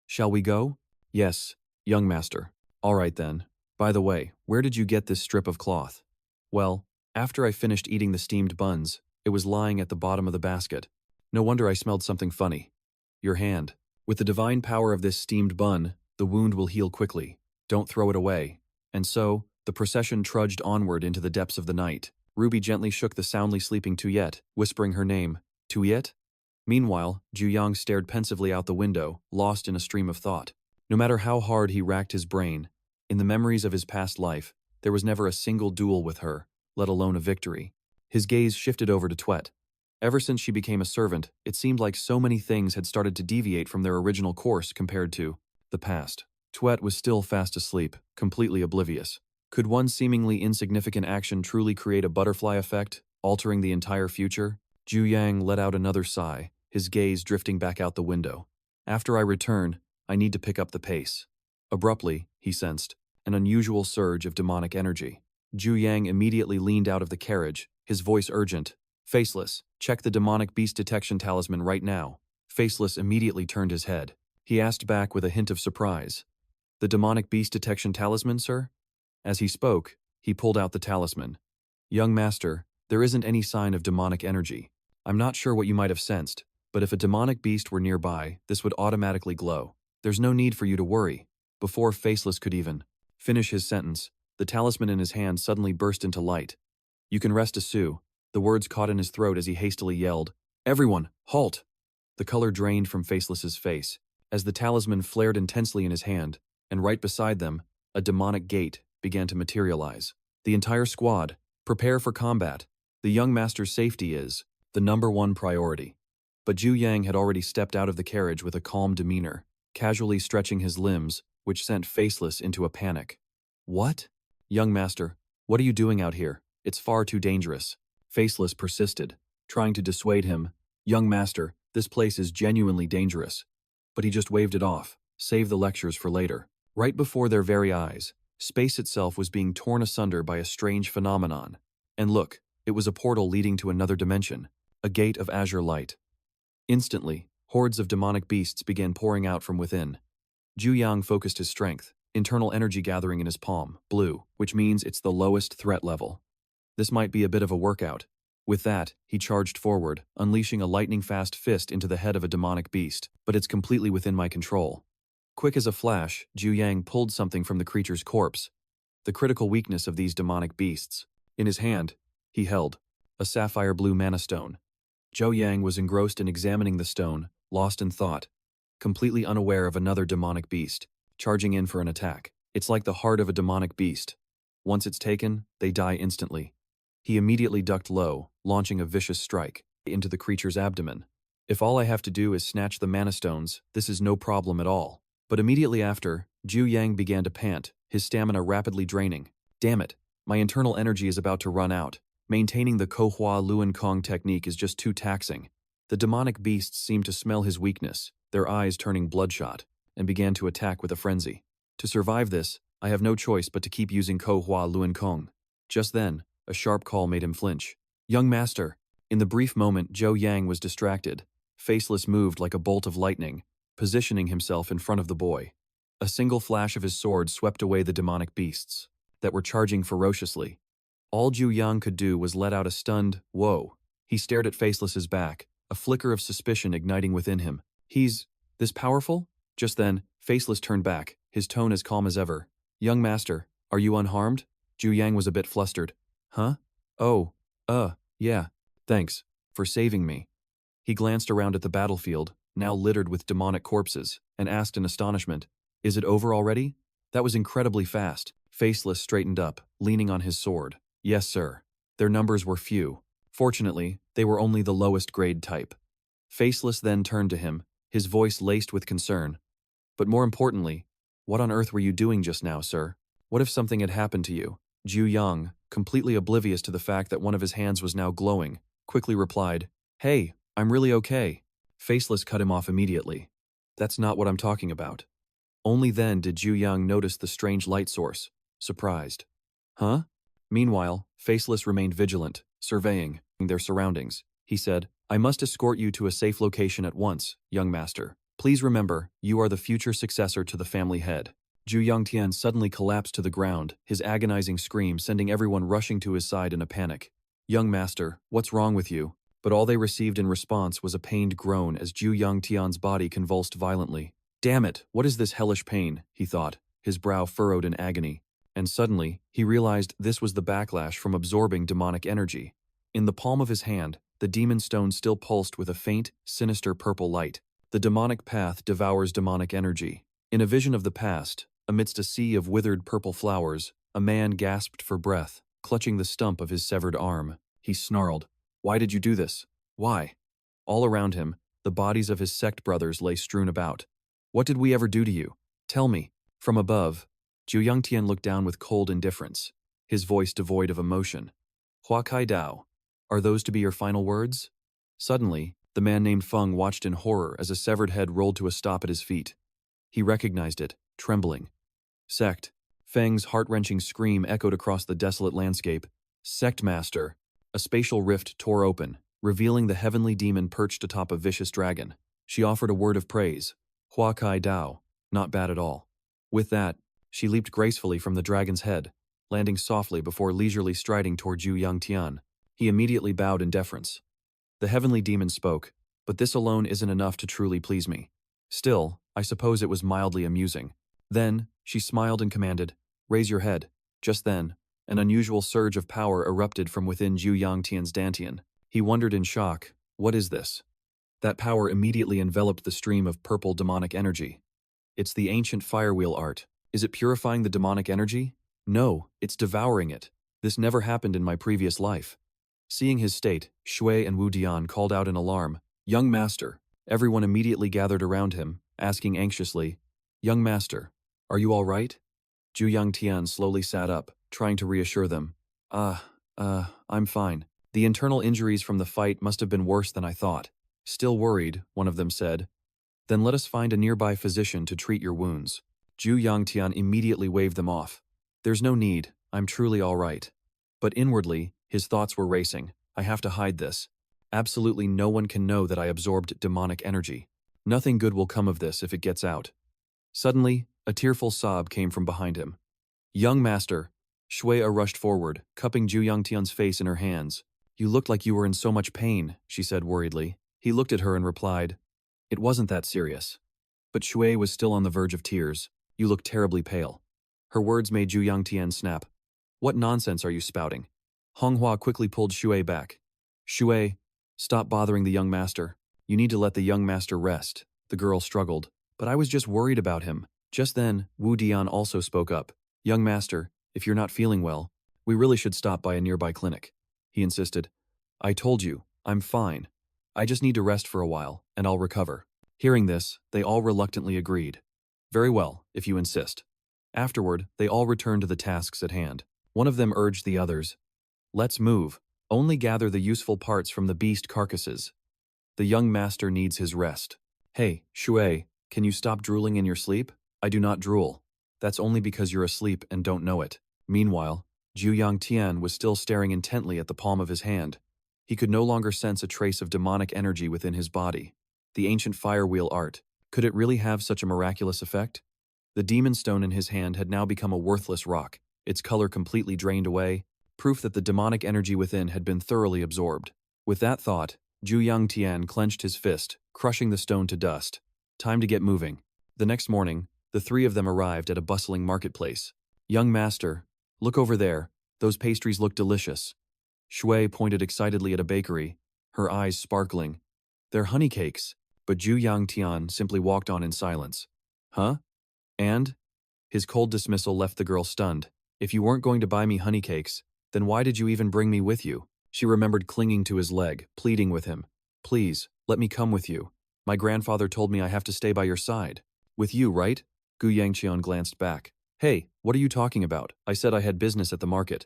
Speaker 1: "Shall we go?" "Yes, young master." "All right then. By the way, where did you get this strip of cloth?" "Well, after I finished eating the steamed buns, it was lying at the bottom of the basket. No wonder I smelled something funny." "Your hand. With the divine power of this steamed bun, the wound will heal quickly. Don't throw it away." And so, the procession trudged onward into the depths of the night. Ruby gently shook the soundly sleeping Tuyet, whispering her name, "Tuyet?" Meanwhile, Jiu Yang stared pensively out the window, lost in a stream of thought. No matter how hard he racked his brain, in the memories of his past life, there was never a single duel with her, let alone a victory. His gaze shifted over to Tuet. Ever since she became a servant, it seemed like so many things had started to deviate from their original course compared to the past. Tuet was still fast asleep, completely oblivious. Could one seemingly insignificant action truly create a butterfly effect, altering the entire future? Jiu Yang let out another sigh, his gaze drifting back out the window. "After I return, I need to pick up the pace." Abruptly, he sensed an unusual surge of demonic energy. Jiu Yang immediately leaned out of the carriage, his voice urgent. "Faceless, check the demonic beast detection talisman right now." Faceless immediately turned his head. He asked back with a hint of surprise, "The demonic beast detection talisman, sir?" As he spoke, he pulled out the talisman. "Young master, there isn't any sign of demonic energy. I'm not sure what you might have sensed, but if a demonic beast were nearby, this would automatically glow. There's no need for you to worry." Before Faceless could even finish his sentence, the talisman in his hand suddenly burst into light. "You can rest assured." The words caught in his throat as he hastily yelled, "Everyone, halt!" The color drained from Faceless's face, as the talisman flared intensely in his hand, and right beside them, a demonic gate began to materialize. "The entire squad, prepare for combat. The young master's safety is the #1 priority." But Jiu Yang had already stepped out of the carriage with a calm demeanor, casually stretching his limbs, which sent Faceless into a panic. "What? Young master, what are you doing out here? It's far too dangerous." Faceless persisted, trying to dissuade him, Young master, this place is genuinely dangerous. But he just waved it off. Save the lectures for later. Right before their very eyes, space itself was being torn asunder by a strange phenomenon. And look, it was a portal leading to another dimension, a gate of azure light. Instantly, hordes of demonic beasts began pouring out from within. Jiu Yang focused his strength, internal energy gathering in his palm, blue, which means it's the lowest threat level. This might be a bit of a workout. With that, he charged forward, unleashing a lightning-fast fist into the head of a demonic beast, but it's completely within my control. Quick as a flash, Jiu Yang pulled something from the creature's corpse. The critical weakness of these demonic beasts. In his hand, he held a sapphire blue mana stone. Jiu Yang was engrossed in examining the stone, lost in thought, completely unaware of another demonic beast, charging in for an attack. It's like the heart of a demonic beast. Once it's taken, they die instantly. He immediately ducked low, launching a vicious strike into the creature's abdomen. If all I have to do is snatch the mana stones, this is no problem at all. But immediately after, Jiu Yang began to pant, his stamina rapidly draining. Damn it, my internal energy is about to run out. Maintaining the Kohua Luan Kong technique is just too taxing. The demonic beasts seemed to smell his weakness, their eyes turning bloodshot, and began to attack with a frenzy. To survive this, I have no choice but to keep using Kohua Luan Kong. Just then, a sharp call made him flinch. Young master! In the brief moment, Jiu Yang was distracted. Faceless moved like a bolt of lightning, positioning himself in front of the boy. A single flash of his sword swept away the demonic beasts that were charging ferociously. All Jiu Yang could do was let out a stunned, "Whoa." He stared at Faceless's back, a flicker of suspicion igniting within him. He's this powerful? Just then, Faceless turned back, his tone as calm as ever. Young master, are you unharmed? Jiu Yang was a bit flustered. Huh? Oh, yeah, thanks for saving me. He glanced around at the battlefield, now littered with demonic corpses, and asked in astonishment, is it over already? That was incredibly fast. Faceless straightened up, leaning on his sword. Yes, sir. Their numbers were few. Fortunately, they were only the lowest grade type. Faceless then turned to him, his voice laced with concern. But more importantly, what on earth were you doing just now, sir? What if something had happened to you? Jiu Yang, completely oblivious to the fact that one of his hands was now glowing, quickly replied, Hey, I'm really okay. Faceless cut him off immediately. That's not what I'm talking about. Only then did Jiu Yang notice the strange light source, surprised. Huh? Meanwhile, Faceless remained vigilant, surveying their surroundings. He said, I must escort you to a safe location at once, young master. Please remember, you are the future successor to the family head. Jiu Yangtian suddenly collapsed to the ground, his agonizing scream sending everyone rushing to his side in a panic. Young master, what's wrong with you? But all they received in response was a pained groan as Jiu Yangtian's body convulsed violently. Damn it, what is this hellish pain? He thought, his brow furrowed in agony. And suddenly, he realized this was the backlash from absorbing demonic energy. In the palm of his hand, the demon stone still pulsed with a faint, sinister purple light. The demonic path devours demonic energy. In a vision of the past, amidst a sea of withered purple flowers, a man gasped for breath, clutching the stump of his severed arm. He snarled, Why did you do this? Why? All around him, the bodies of his sect brothers lay strewn about. What did we ever do to you? Tell me. From above, Jiu Yangtian looked down with cold indifference, his voice devoid of emotion. Hua Kai Dao, are those to be your final words? Suddenly, the man named Feng watched in horror as a severed head rolled to a stop at his feet. He recognized it, trembling. Sect. Feng's heart-wrenching scream echoed across the desolate landscape. Sect Master. A spatial rift tore open, revealing the heavenly demon perched atop a vicious dragon. She offered a word of praise. Hua Kai Dao. Not bad at all. With that, she leaped gracefully from the dragon's head, landing softly before leisurely striding toward Jiu Yangtian. He immediately bowed in deference. The heavenly demon spoke, but this alone isn't enough to truly please me. Still, I suppose it was mildly amusing. Then, she smiled and commanded, Raise your head. Just then, an unusual surge of power erupted from within Jiu Yangtian's dantian. He wondered in shock, what is this? That power immediately enveloped the stream of purple demonic energy. It's the ancient firewheel art. Is it purifying the demonic energy? No, it's devouring it. This never happened in my previous life. Seeing his state, Shui and Wu Dian called out in alarm, Young master. Everyone immediately gathered around him, asking anxiously, Young master, are you all right? Jiu Yangtian slowly sat up, trying to reassure them. I'm fine. The internal injuries from the fight must have been worse than I thought. Still worried, one of them said. Then let us find a nearby physician to treat your wounds. Jiu Yang immediately waved them off. There's no need, I'm truly all right. But inwardly, his thoughts were racing. I have to hide this. Absolutely no one can know that I absorbed demonic energy. Nothing good will come of this if it gets out. Suddenly, a tearful sob came from behind him. Young master, Shuya rushed forward, cupping Jiu Yangtian's face in her hands. You looked like you were in so much pain, she said worriedly. He looked at her and replied, It wasn't that serious. But Shuya was still on the verge of tears. You look terribly pale. Her words made Jiu Yangtian snap. What nonsense are you spouting? Manhwa quickly pulled Shuya back. Shuya, stop bothering the young master. You need to let the young master rest. The girl struggled. But I was just worried about him. Just then, Wu Dian also spoke up. Young master, if you're not feeling well, we really should stop by a nearby clinic. He insisted. I told you, I'm fine. I just need to rest for a while, and I'll recover. Hearing this, they all reluctantly agreed. Very well, if you insist. Afterward, they all returned to the tasks at hand. One of them urged the others. Let's move. Only gather the useful parts from the beast carcasses. The young master needs his rest. Hey, Shuya, can you stop drooling in your sleep? I do not drool. That's only because you're asleep and don't know it. Meanwhile, Jiu Yangtian was still staring intently at the palm of his hand. He could no longer sense a trace of demonic energy within his body. The ancient firewheel art. Could it really have such a miraculous effect? The demon stone in his hand had now become a worthless rock, its color completely drained away, proof that the demonic energy within had been thoroughly absorbed. With that thought, Jiu Yangtian clenched his fist, crushing the stone to dust. Time to get moving. The next morning, the three of them arrived at a bustling marketplace. Young master, look over there, those pastries look delicious. Shuya pointed excitedly at a bakery, her eyes sparkling. They're honey cakes, but Jiu Yangtian simply walked on in silence. Huh? And? His cold dismissal left the girl stunned. If you weren't going to buy me honey cakes, then why did you even bring me with you? She remembered clinging to his leg, pleading with him. Please, let me come with you. My grandfather told me I have to stay by your side. With you, right? Gu Yangqian glanced back. Hey, what are you talking about? I said I had business at the market.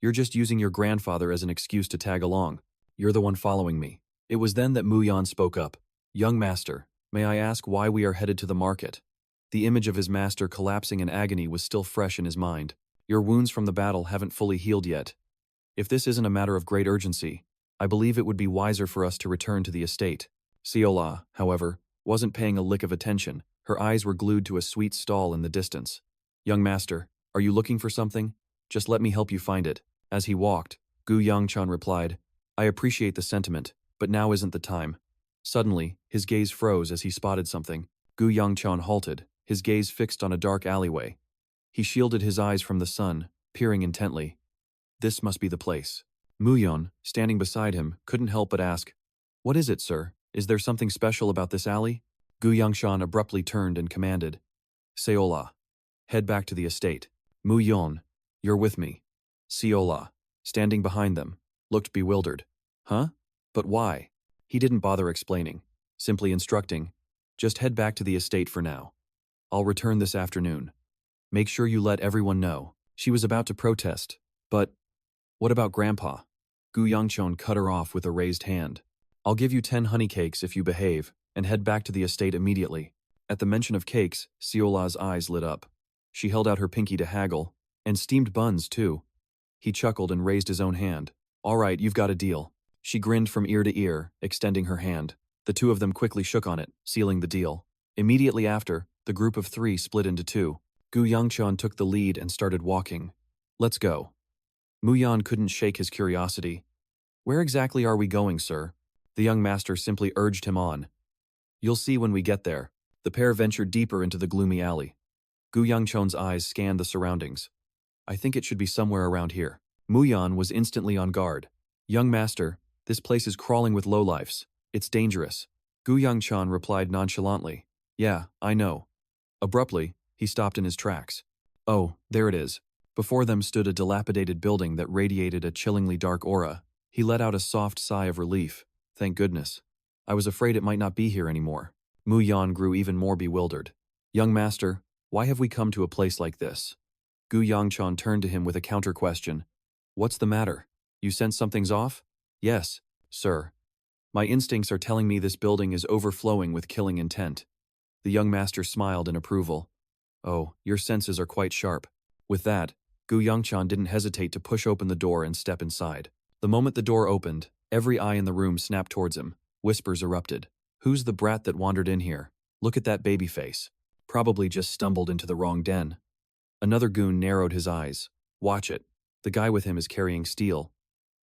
Speaker 1: You're just using your grandfather as an excuse to tag along. You're the one following me. It was then that Mu Yan spoke up. Young master, may I ask why we are headed to the market? The image of his master collapsing in agony was still fresh in his mind. Your wounds from the battle haven't fully healed yet. If this isn't a matter of great urgency, I believe it would be wiser for us to return to the estate. Siola, however, wasn't paying a lick of attention. Her eyes were glued to a sweet stall in the distance. Young master, are you looking for something? Just let me help you find it. As he walked, Gu Yangchan replied, I appreciate the sentiment, but now isn't the time. Suddenly, his gaze froze as he spotted something. Gu Yangchan halted, his gaze fixed on a dark alleyway. He shielded his eyes from the sun, peering intently. This must be the place. Muyon, standing beside him, couldn't help but ask, What is it, sir? Is there something special about this alley? Gu Yangshan abruptly turned and commanded, Seola, head back to the estate. Muyon, you're with me. Seola, standing behind them, looked bewildered. Huh? But why? He didn't bother explaining, simply instructing, just head back to the estate for now. I'll return this afternoon. Make sure you let everyone know. She was about to protest, but what about Grandpa? Gu Yangchon cut her off with a raised hand. I'll give you 10 honey cakes if you behave, and head back to the estate immediately. At the mention of cakes, Seola's eyes lit up. She held out her pinky to haggle, and steamed buns too. He chuckled and raised his own hand. All right, you've got a deal. She grinned from ear to ear, extending her hand. The two of them quickly shook on it, sealing the deal. Immediately after, the group of three split into two. Gu Yangchon took the lead and started walking. Let's go. Muyan couldn't shake his curiosity. Where exactly are we going, sir? The young master simply urged him on. You'll see when we get there. The pair ventured deeper into the gloomy alley. Gu Yangchon's eyes scanned the surroundings. I think it should be somewhere around here. Muyan was instantly on guard. Young master, this place is crawling with lowlifes. It's dangerous. Gu Yangchon replied nonchalantly. Yeah, I know. Abruptly, he stopped in his tracks. Oh, there it is. Before them stood a dilapidated building that radiated a chillingly dark aura. He let out a soft sigh of relief. Thank goodness. I was afraid it might not be here anymore. Mu Yan grew even more bewildered. Young master, why have we come to a place like this? Gu Yangchon turned to him with a counter-question. What's the matter? You sense something's off? Yes, sir. My instincts are telling me this building is overflowing with killing intent. The young master smiled in approval. Oh, your senses are quite sharp. With that, Gu Yangchan didn't hesitate to push open the door and step inside. The moment the door opened, every eye in the room snapped towards him. Whispers erupted. Who's the brat that wandered in here? Look at that baby face. Probably just stumbled into the wrong den. Another goon narrowed his eyes. Watch it. The guy with him is carrying steel.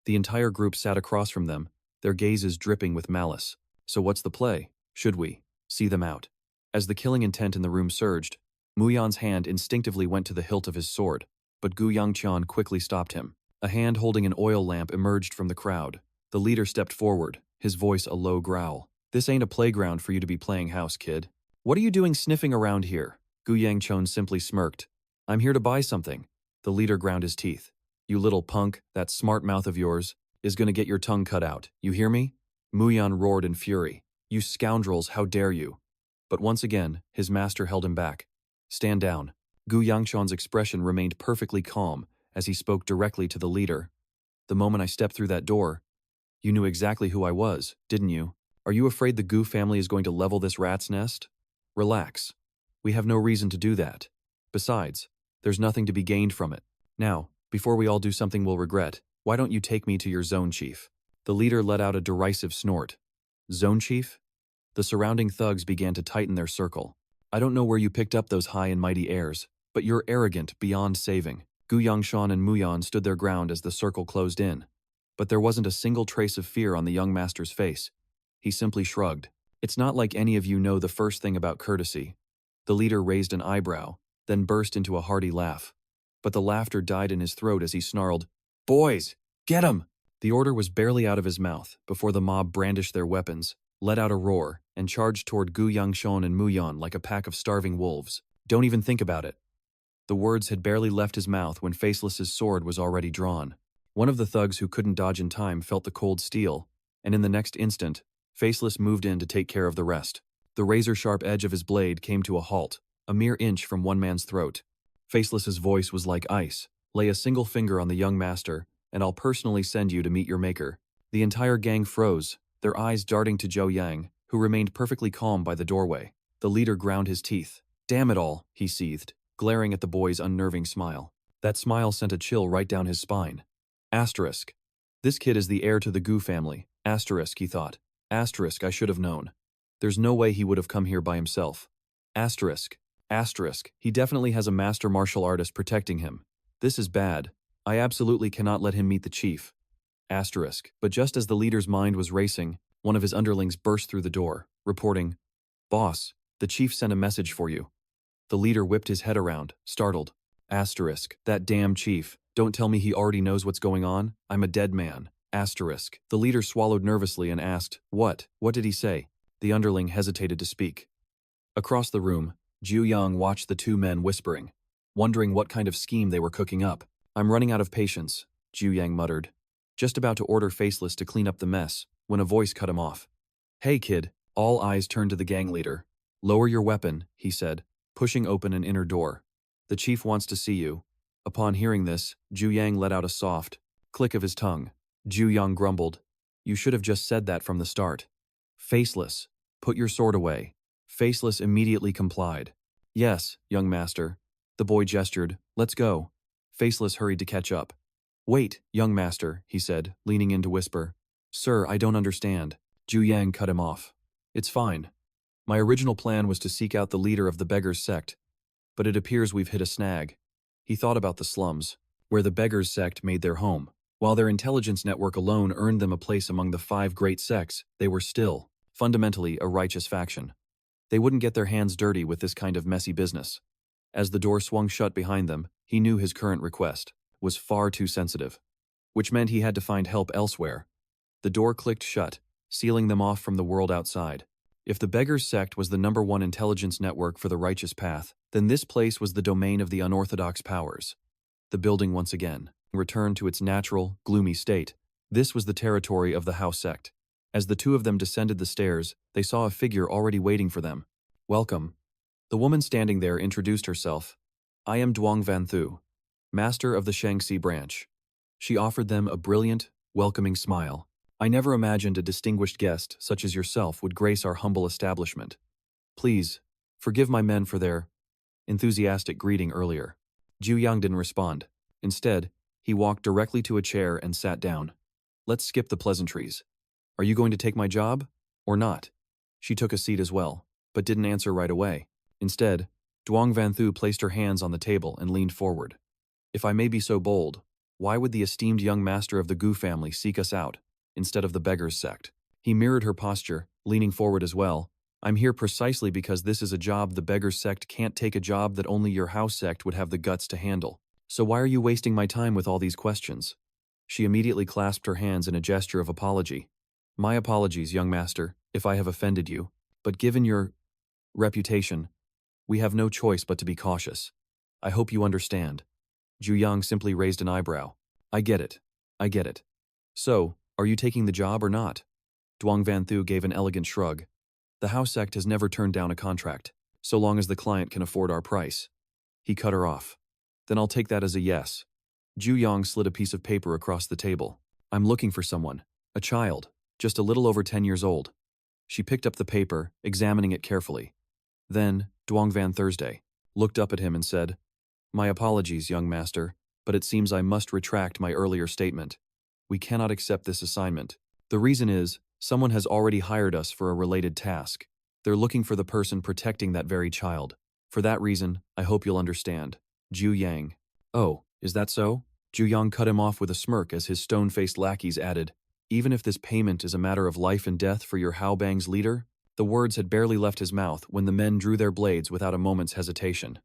Speaker 1: The entire group sat across from them, their gazes dripping with malice. So what's the play? Should we see them out? As the killing intent in the room surged, Muyan's hand instinctively went to the hilt of his sword, but Gu Yangqian quickly stopped him. A hand holding an oil lamp emerged from the crowd. The leader stepped forward, his voice a low growl. This ain't a playground for you to be playing house, kid. What are you doing sniffing around here? Gu Yangqian simply smirked. I'm here to buy something. The leader ground his teeth. You little punk, that smart mouth of yours is gonna get your tongue cut out. You hear me? Muyan roared in fury. You scoundrels, how dare you? But once again, his master held him back. Stand down. Gu Yangqian's expression remained perfectly calm as he spoke directly to the leader. The moment I stepped through that door, you knew exactly who I was, didn't you? Are you afraid the Gu family is going to level this rat's nest? Relax. We have no reason to do that. Besides, there's nothing to be gained from it. Now, before we all do something we'll regret, why don't you take me to your zone chief? The leader let out a derisive snort. Zone chief? The surrounding thugs began to tighten their circle. I don't know where you picked up those high and mighty airs, but you're arrogant beyond saving. Gu Yangshan and Muyan stood their ground as the circle closed in. But there wasn't a single trace of fear on the young master's face. He simply shrugged. It's not like any of you know the first thing about courtesy. The leader raised an eyebrow, then burst into a hearty laugh. But the laughter died in his throat as he snarled, Boys, get him! The order was barely out of his mouth before the mob brandished their weapons, let out a roar, and charged toward Gu Yangshan and Muyan like a pack of starving wolves. Don't even think about it. The words had barely left his mouth when Faceless's sword was already drawn. One of the thugs who couldn't dodge in time felt the cold steel, and in the next instant, Faceless moved in to take care of the rest. The razor-sharp edge of his blade came to a halt, a mere inch from one man's throat. Faceless's voice was like ice. Lay a single finger on the young master, and I'll personally send you to meet your maker. The entire gang froze, their eyes darting to Jiu Yang, who remained perfectly calm by the doorway. The leader ground his teeth. Damn it all, he seethed, glaring at the boy's unnerving smile. That smile sent a chill right down his spine. Asterisk. This kid is the heir to the Gu family. Asterisk, he thought. Asterisk, I should have known. There's no way he would have come here by himself. Asterisk. Asterisk, he definitely has a master martial artist protecting him. This is bad. I absolutely cannot let him meet the chief. Asterisk. But just as the leader's mind was racing, one of his underlings burst through the door, reporting, Boss, the chief sent a message for you. The leader whipped his head around, startled. Asterisk. That damn chief. Don't tell me he already knows what's going on. I'm a dead man. Asterisk. The leader swallowed nervously and asked, What? What did he say? The underling hesitated to speak. Across the room, Jiu Yang watched the two men whispering, wondering what kind of scheme they were cooking up. I'm running out of patience, Jiu Yang muttered, just about to order Faceless to clean up the mess, when a voice cut him off. Hey kid, all eyes turned to the gang leader. Lower your weapon, he said, pushing open an inner door. The chief wants to see you. Upon hearing this, Jiu Yang let out a soft click of his tongue. Jiu Yang grumbled, You should have just said that from the start. Faceless, put your sword away. Faceless immediately complied. Yes, young master. The boy gestured, Let's go. Faceless hurried to catch up. Wait, young master, he said, leaning in to whisper. Sir, I don't understand. Jiu Yang cut him off. It's fine. My original plan was to seek out the leader of the beggars' sect, but it appears we've hit a snag. He thought about the slums, where the beggars' sect made their home. While their intelligence network alone earned them a place among the 5 great sects, they were still, fundamentally, a righteous faction. They wouldn't get their hands dirty with this kind of messy business. As the door swung shut behind them, he knew his current request was far too sensitive, which meant he had to find help elsewhere. The door clicked shut, sealing them off from the world outside. If the beggars' sect was the #1 intelligence network for the righteous path, then this place was the domain of the unorthodox powers. The building once again returned to its natural, gloomy state. This was the territory of the House sect. As the two of them descended the stairs, they saw a figure already waiting for them. Welcome. The woman standing there introduced herself. I am Duong Van Thu, master of the Shaanxi branch. She offered them a brilliant, welcoming smile. I never imagined a distinguished guest such as yourself would grace our humble establishment. Please, forgive my men for their enthusiastic greeting earlier. Jiu Yang didn't respond. Instead, he walked directly to a chair and sat down. Let's skip the pleasantries. Are you going to take my job? Or not? She took a seat as well, but didn't answer right away. Instead, Duong Van Thu placed her hands on the table and leaned forward. If I may be so bold, why would the esteemed young master of the Gu family seek us out, instead of the beggars sect? He mirrored her posture, leaning forward as well. I'm here precisely because this is a job the beggars sect can't take, a job that only your house sect would have the guts to handle. So why are you wasting my time with all these questions? She immediately clasped her hands in a gesture of apology. My apologies, young master, if I have offended you, but given your reputation, we have no choice but to be cautious. I hope you understand. Jiu Yang simply raised an eyebrow. I get it. I get it. So, are you taking the job or not? Duong Van Thu gave an elegant shrug. The house sect has never turned down a contract, so long as the client can afford our price. He cut her off. Then I'll take that as a yes. Jiu Yang slid a piece of paper across the table. I'm looking for someone. A child, just a little over 10 years old. She picked up the paper, examining it carefully. Then, Duong Van Thursday looked up at him and said, My apologies, young master, but it seems I must retract my earlier statement. We cannot accept this assignment. The reason is, someone has already hired us for a related task. They're looking for the person protecting that very child. For that reason, I hope you'll understand. Jiu Yang. Oh, is that so? Jiu Yang cut him off with a smirk as his stone-faced lackeys added, Even if this payment is a matter of life and death for your Haobang's leader? The words had barely left his mouth when the men drew their blades without a moment's hesitation.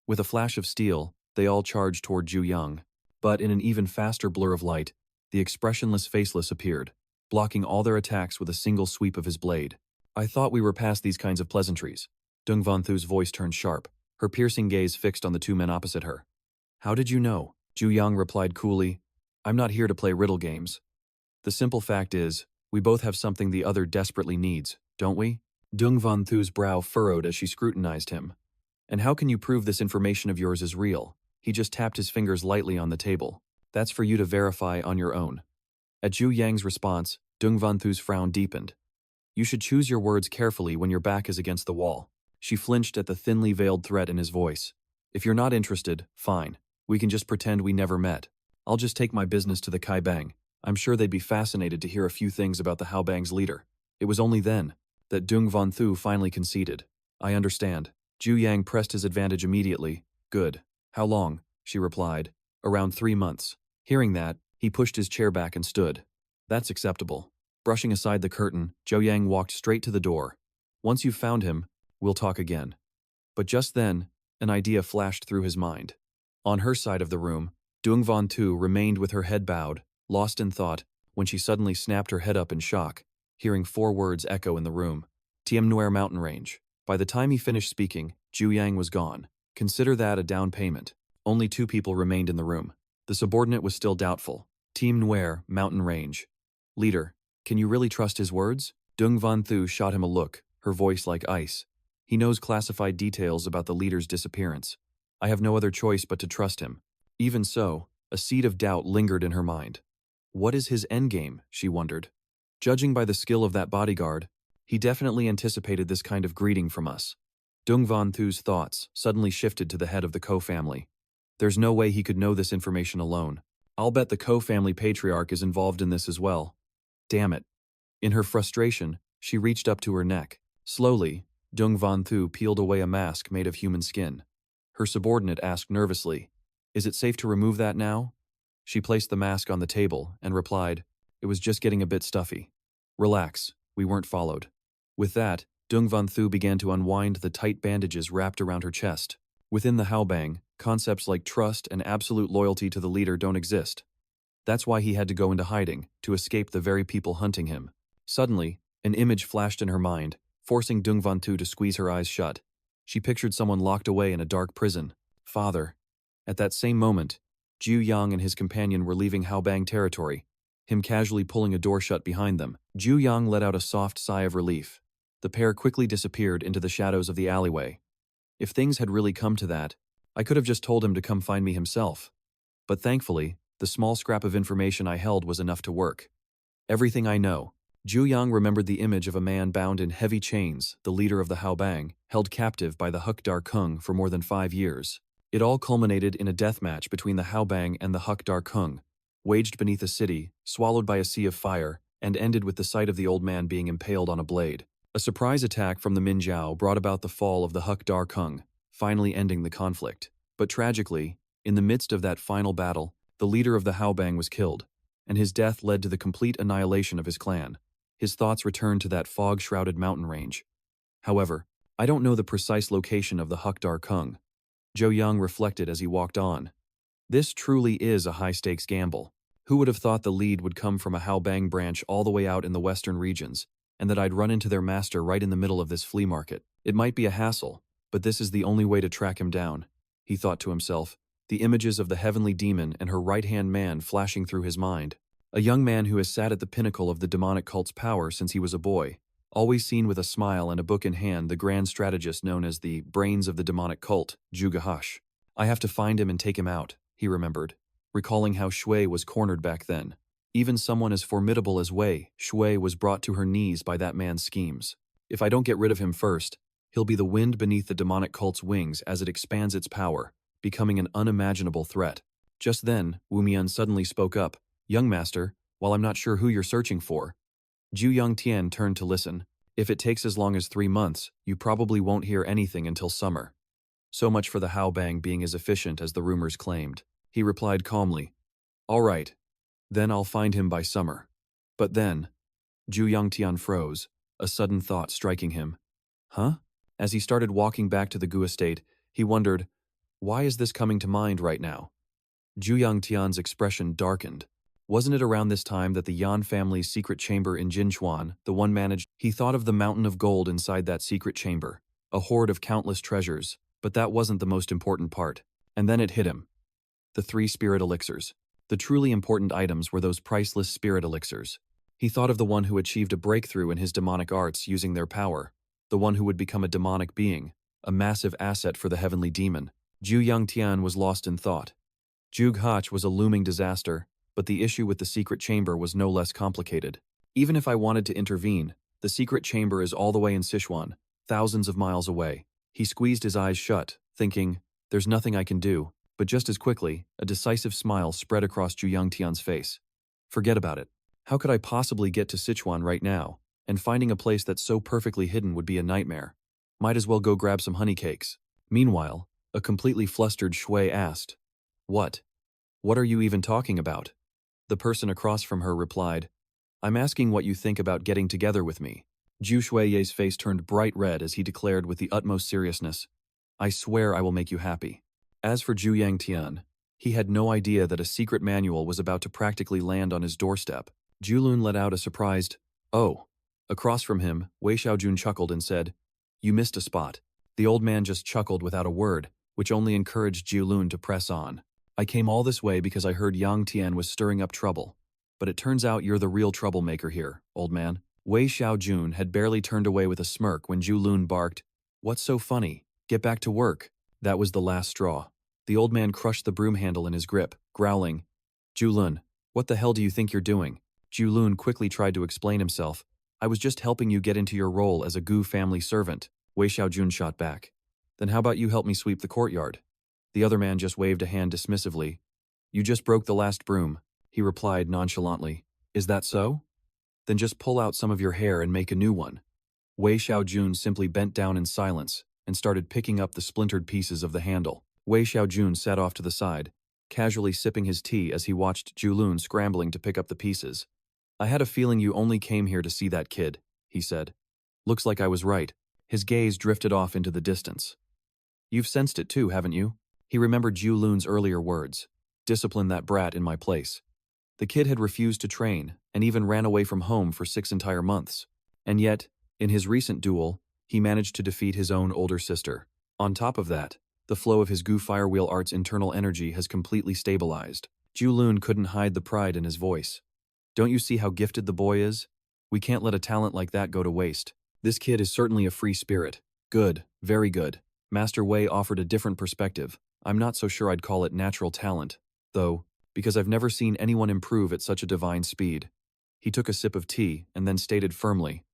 Speaker 1: With a flash of steel, they all charged toward Jiu Yang. But in an even faster blur of light, the expressionless faceless appeared, blocking all their attacks with a single sweep of his blade. I thought we were past these kinds of pleasantries. Dung Van Thu's voice turned sharp, her piercing gaze fixed on the two men opposite her. How did you know? Jiu Yang replied coolly, I'm not here to play riddle games. The simple fact is, we both have something the other desperately needs, don't we? Dung Van Thu's brow furrowed as she scrutinized him. And how can you prove this information of yours is real? He just tapped his fingers lightly on the table. That's for you to verify on your own. At Jiu Yang's response, Dung Van Thu's frown deepened. You should choose your words carefully when your back is against the wall. She flinched at the thinly veiled threat in his voice. If you're not interested, fine. We can just pretend we never met. I'll just take my business to the Kaibang. I'm sure they'd be fascinated to hear a few things about the Haobang's leader. It was only then that Dung Van Thu finally conceded. I understand. Jiu Yang pressed his advantage immediately. Good. How long? She replied. Around 3 months. Hearing that, he pushed his chair back and stood. That's acceptable. Brushing aside the curtain, Jiu Yang walked straight to the door. Once you've found him, we'll talk again. But just then, an idea flashed through his mind. On her side of the room, Dung Van Thu remained with her head bowed, lost in thought, when she suddenly snapped her head up in shock, hearing 4 words echo in the room. Tiem Nuer Mountain Range. By the time he finished speaking, Jiu Yang was gone. Consider that a down payment. Only 2 people remained in the room. The subordinate was still doubtful. Tiem Nuer Mountain Range. Leader, can you really trust his words? Dung Van Thu shot him a look, her voice like ice. He knows classified details about the leader's disappearance. I have no other choice but to trust him. Even so, a seed of doubt lingered in her mind. What is his endgame, she wondered. Judging by the skill of that bodyguard, he definitely anticipated this kind of greeting from us. Dung Van Thu's thoughts suddenly shifted to the head of the Ko family. There's no way he could know this information alone. I'll bet the Ko family patriarch is involved in this as well. Damn it. In her frustration, she reached up to her neck. Slowly, Dung Van Thu peeled away a mask made of human skin. Her subordinate asked nervously, Is it safe to remove that now? She placed the mask on the table and replied, It was just getting a bit stuffy. Relax, we weren't followed. With that, Dung Van Thu began to unwind the tight bandages wrapped around her chest. Within the Haobang, concepts like trust and absolute loyalty to the leader don't exist. That's why he had to go into hiding, to escape the very people hunting him. Suddenly, an image flashed in her mind, forcing Dung Van Thu to squeeze her eyes shut. She pictured someone locked away in a dark prison. Father. At that same moment, Jiu Yang and his companion were leaving Haobang territory, him casually pulling a door shut behind them. Jiu Yang let out a soft sigh of relief. The pair quickly disappeared into the shadows of the alleyway. If things had really come to that, I could have just told him to come find me himself. But thankfully, the small scrap of information I held was enough to work. Everything I know. Jiu Yang remembered the image of a man bound in heavy chains, the leader of the Haobang, held captive by the Hukdar Kung for more than 5 years. It all culminated in a death match between the Haobang and the Hukdar Kung, waged beneath a city, swallowed by a sea of fire, and ended with the sight of the old man being impaled on a blade. A surprise attack from the Minjiao brought about the fall of the Hukdar Kung, finally ending the conflict. But tragically, in the midst of that final battle, the leader of the Haobang was killed, and his death led to the complete annihilation of his clan. His thoughts returned to that fog-shrouded mountain range. However, I don't know the precise location of the Hukdar Kung. Jiu Yang reflected as he walked on. This truly is a high-stakes gamble. Who would have thought the lead would come from a Haobang branch all the way out in the western regions, and that I'd run into their master right in the middle of this flea market? It might be a hassle, but this is the only way to track him down, he thought to himself, the images of the heavenly demon and her right-hand man flashing through his mind. A young man who has sat at the pinnacle of the demonic cult's power since he was a boy, always seen with a smile and a book in hand, the grand strategist known as the brains of the demonic cult, Zhuge. I have to find him and take him out, he remembered, recalling how Shui was cornered back then. Even someone as formidable as Shui was brought to her knees by that man's schemes. If I don't get rid of him first, he'll be the wind beneath the demonic cult's wings as it expands its power, becoming an unimaginable threat. Just then, Wu Mian suddenly spoke up. Young master, while I'm not sure who you're searching for. Jiu Yang Tian turned to listen. If it takes as long as 3 months, you probably won't hear anything until summer. So much for the Haobang being as efficient as the rumors claimed. He replied calmly. All right. Then I'll find him by summer. But then, Jiu Yang Tian froze, a sudden thought striking him. Huh? As he started walking back to the Gu estate, he wondered, why is this coming to mind right now? Jiu Yang Tian's expression darkened. Wasn't it around this time that the Yan family's secret chamber in Jinchuan, the one managed? He thought of the mountain of gold inside that secret chamber, a hoard of countless treasures, but that wasn't the most important part. And then it hit him. The 3 spirit elixirs. The truly important items were those priceless spirit elixirs. He thought of the one who achieved a breakthrough in his demonic arts using their power, the one who would become a demonic being, a massive asset for the heavenly demon. Jiu Yang Tian was lost in thought. Zhuge was a looming disaster, but the issue with the secret chamber was no less complicated. Even if I wanted to intervene, the secret chamber is all the way in Sichuan, thousands of miles away. He squeezed his eyes shut, thinking, there's nothing I can do, but just as quickly, a decisive smile spread across Jiu Yang Tian's face. Forget about it. How could I possibly get to Sichuan right now? And finding a place that's so perfectly hidden would be a nightmare. Might as well go grab some honey cakes. Meanwhile, a completely flustered Shui asked, What? What are you even talking about? The person across from her replied, I'm asking what you think about getting together with me. Jiu Shuiye's face turned bright red as he declared with the utmost seriousness, I swear I will make you happy. As for Jiu Yang Tian, he had no idea that a secret manual was about to practically land on his doorstep. Julun let out a surprised, oh. Across from him, Wei Xiaojun chuckled and said, You missed a spot. The old man just chuckled without a word, which only encouraged Julun to press on. I came all this way because I heard Yang Tian was stirring up trouble. But it turns out you're the real troublemaker here, old man. Wei Xiaojun had barely turned away with a smirk when Julun barked, What's so funny? Get back to work. That was the last straw. The old man crushed the broom handle in his grip, growling, Julun, what the hell do you think you're doing? Julun quickly tried to explain himself. I was just helping you get into your role as a Gu family servant. Wei Xiaojun shot back. Then how about you help me sweep the courtyard? The other man just waved a hand dismissively. You just broke the last broom, he replied nonchalantly. Is that so? Then just pull out some of your hair and make a new one. Wei Xiaojun simply bent down in silence and started picking up the splintered pieces of the handle. Wei Xiaojun sat off to the side, casually sipping his tea as he watched Julun scrambling to pick up the pieces. I had a feeling you only came here to see that kid, he said. Looks like I was right. His gaze drifted off into the distance. You've sensed it too, haven't you? He remembered Julun's earlier words. Discipline that brat in my place. The kid had refused to train and even ran away from home for 6 entire months. And yet, in his recent duel, he managed to defeat his own older sister. On top of that, the flow of his Gu Firewheel Art's internal energy has completely stabilized. Julun couldn't hide the pride in his voice. Don't you see how gifted the boy is? We can't let a talent like that go to waste. This kid is certainly a free spirit. Good, very good. Master Wei offered a different perspective. I'm not so sure I'd call it natural talent, though, because I've never seen anyone improve at such a divine speed. He took a sip of tea and then stated firmly,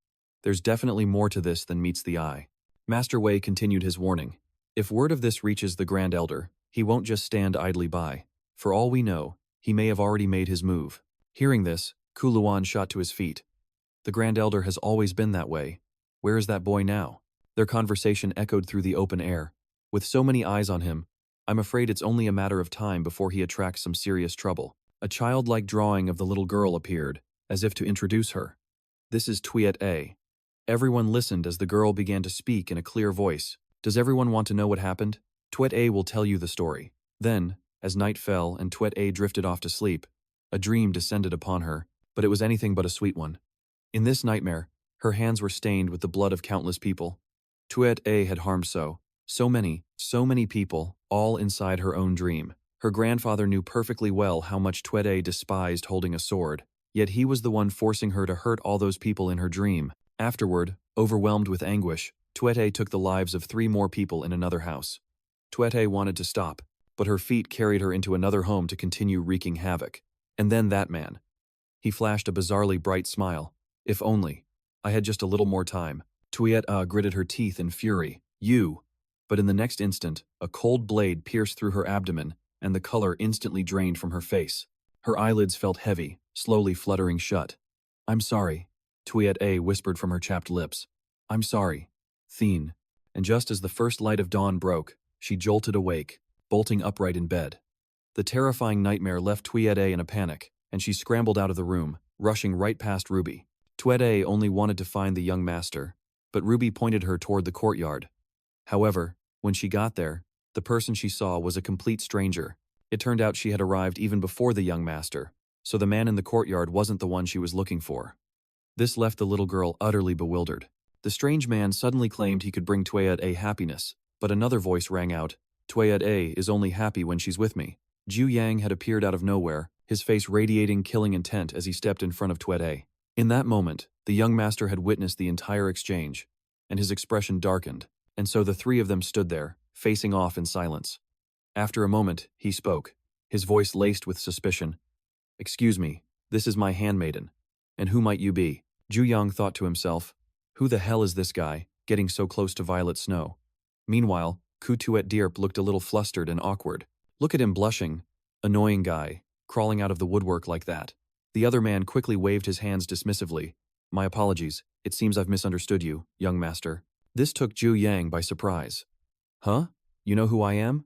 Speaker 1: "There's definitely more to this than meets the eye." Master Wei continued his warning. "If word of this reaches the Grand Elder, he won't just stand idly by. For all we know, he may have already made his move." Hearing this, Kuluan shot to his feet. The Grand Elder has always been that way. Where is that boy now? Their conversation echoed through the open air. With so many eyes on him, I'm afraid it's only a matter of time before he attracts some serious trouble. A childlike drawing of the little girl appeared, as if to introduce her. "This is Tuyet A." Everyone listened as the girl began to speak in a clear voice. "Does everyone want to know what happened? Tuyet A will tell you the story." Then, as night fell and Tuyet A drifted off to sleep, a dream descended upon her, but it was anything but a sweet one. In this nightmare, her hands were stained with the blood of countless people. Tuyet A had harmed so many people, all inside her own dream. Her grandfather knew perfectly well how much Tuyet A despised holding a sword, yet he was the one forcing her to hurt all those people in her dream. Afterward, overwhelmed with anguish, Tuyet A took the lives of 3 more people in another house. Tuyet A wanted to stop, but her feet carried her into another home to continue wreaking havoc. And then that man. He flashed a bizarrely bright smile. "If only I had just a little more time." Tuyet A gritted her teeth in fury. "You!" But in the next instant, a cold blade pierced through her abdomen, and the color instantly drained from her face. Her eyelids felt heavy, slowly fluttering shut. "I'm sorry," Tuyet A whispered from her chapped lips. "I'm sorry, Thien." And just as the first light of dawn broke, she jolted awake, bolting upright in bed. The terrifying nightmare left Tuyet A in a panic, and she scrambled out of the room, rushing right past Ruby. Tuyet A only wanted to find the young master, but Ruby pointed her toward the courtyard. However, when she got there, the person she saw was a complete stranger. It turned out she had arrived even before the young master, so the man in the courtyard wasn't the one she was looking for. This left the little girl utterly bewildered. The strange man suddenly claimed he could bring Tuyet A happiness, but another voice rang out, "Tuyet A is only happy when she's with me." Jiu Yang had appeared out of nowhere, his face radiating killing intent as he stepped in front of Tuyet A. In that moment, the young master had witnessed the entire exchange, and his expression darkened, and so the 3 of them stood there, facing off in silence. After a moment, he spoke, his voice laced with suspicion. "Excuse me, this is my handmaiden. And who might you be?" Jiu Yang thought to himself, "Who the hell is this guy, getting so close to Violet Snow?" Meanwhile, Tuyet Dirp looked a little flustered and awkward. Look at him blushing. Annoying guy, crawling out of the woodwork like that. The other man quickly waved his hands dismissively. "My apologies, it seems I've misunderstood you, young master." This took Jiu Yang by surprise. "Huh? You know who I am?"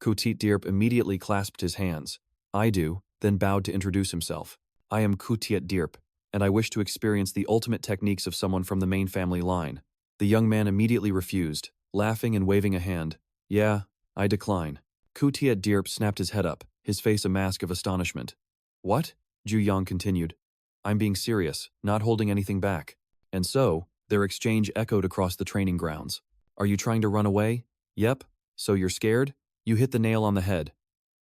Speaker 1: Tuyet Dirp immediately clasped his hands. "I do," then bowed to introduce himself. "I am Tuyet Dirp, and I wish to experience the ultimate techniques of someone from the main family line." The young man immediately refused, laughing and waving a hand. "Yeah, I decline." Tuyet Dirp snapped his head up, his face a mask of astonishment. "What?" Jiu Yang continued. "I'm being serious, not holding anything back." And so, their exchange echoed across the training grounds. "Are you trying to run away?" "Yep. So you're scared?" "You hit the nail on the head."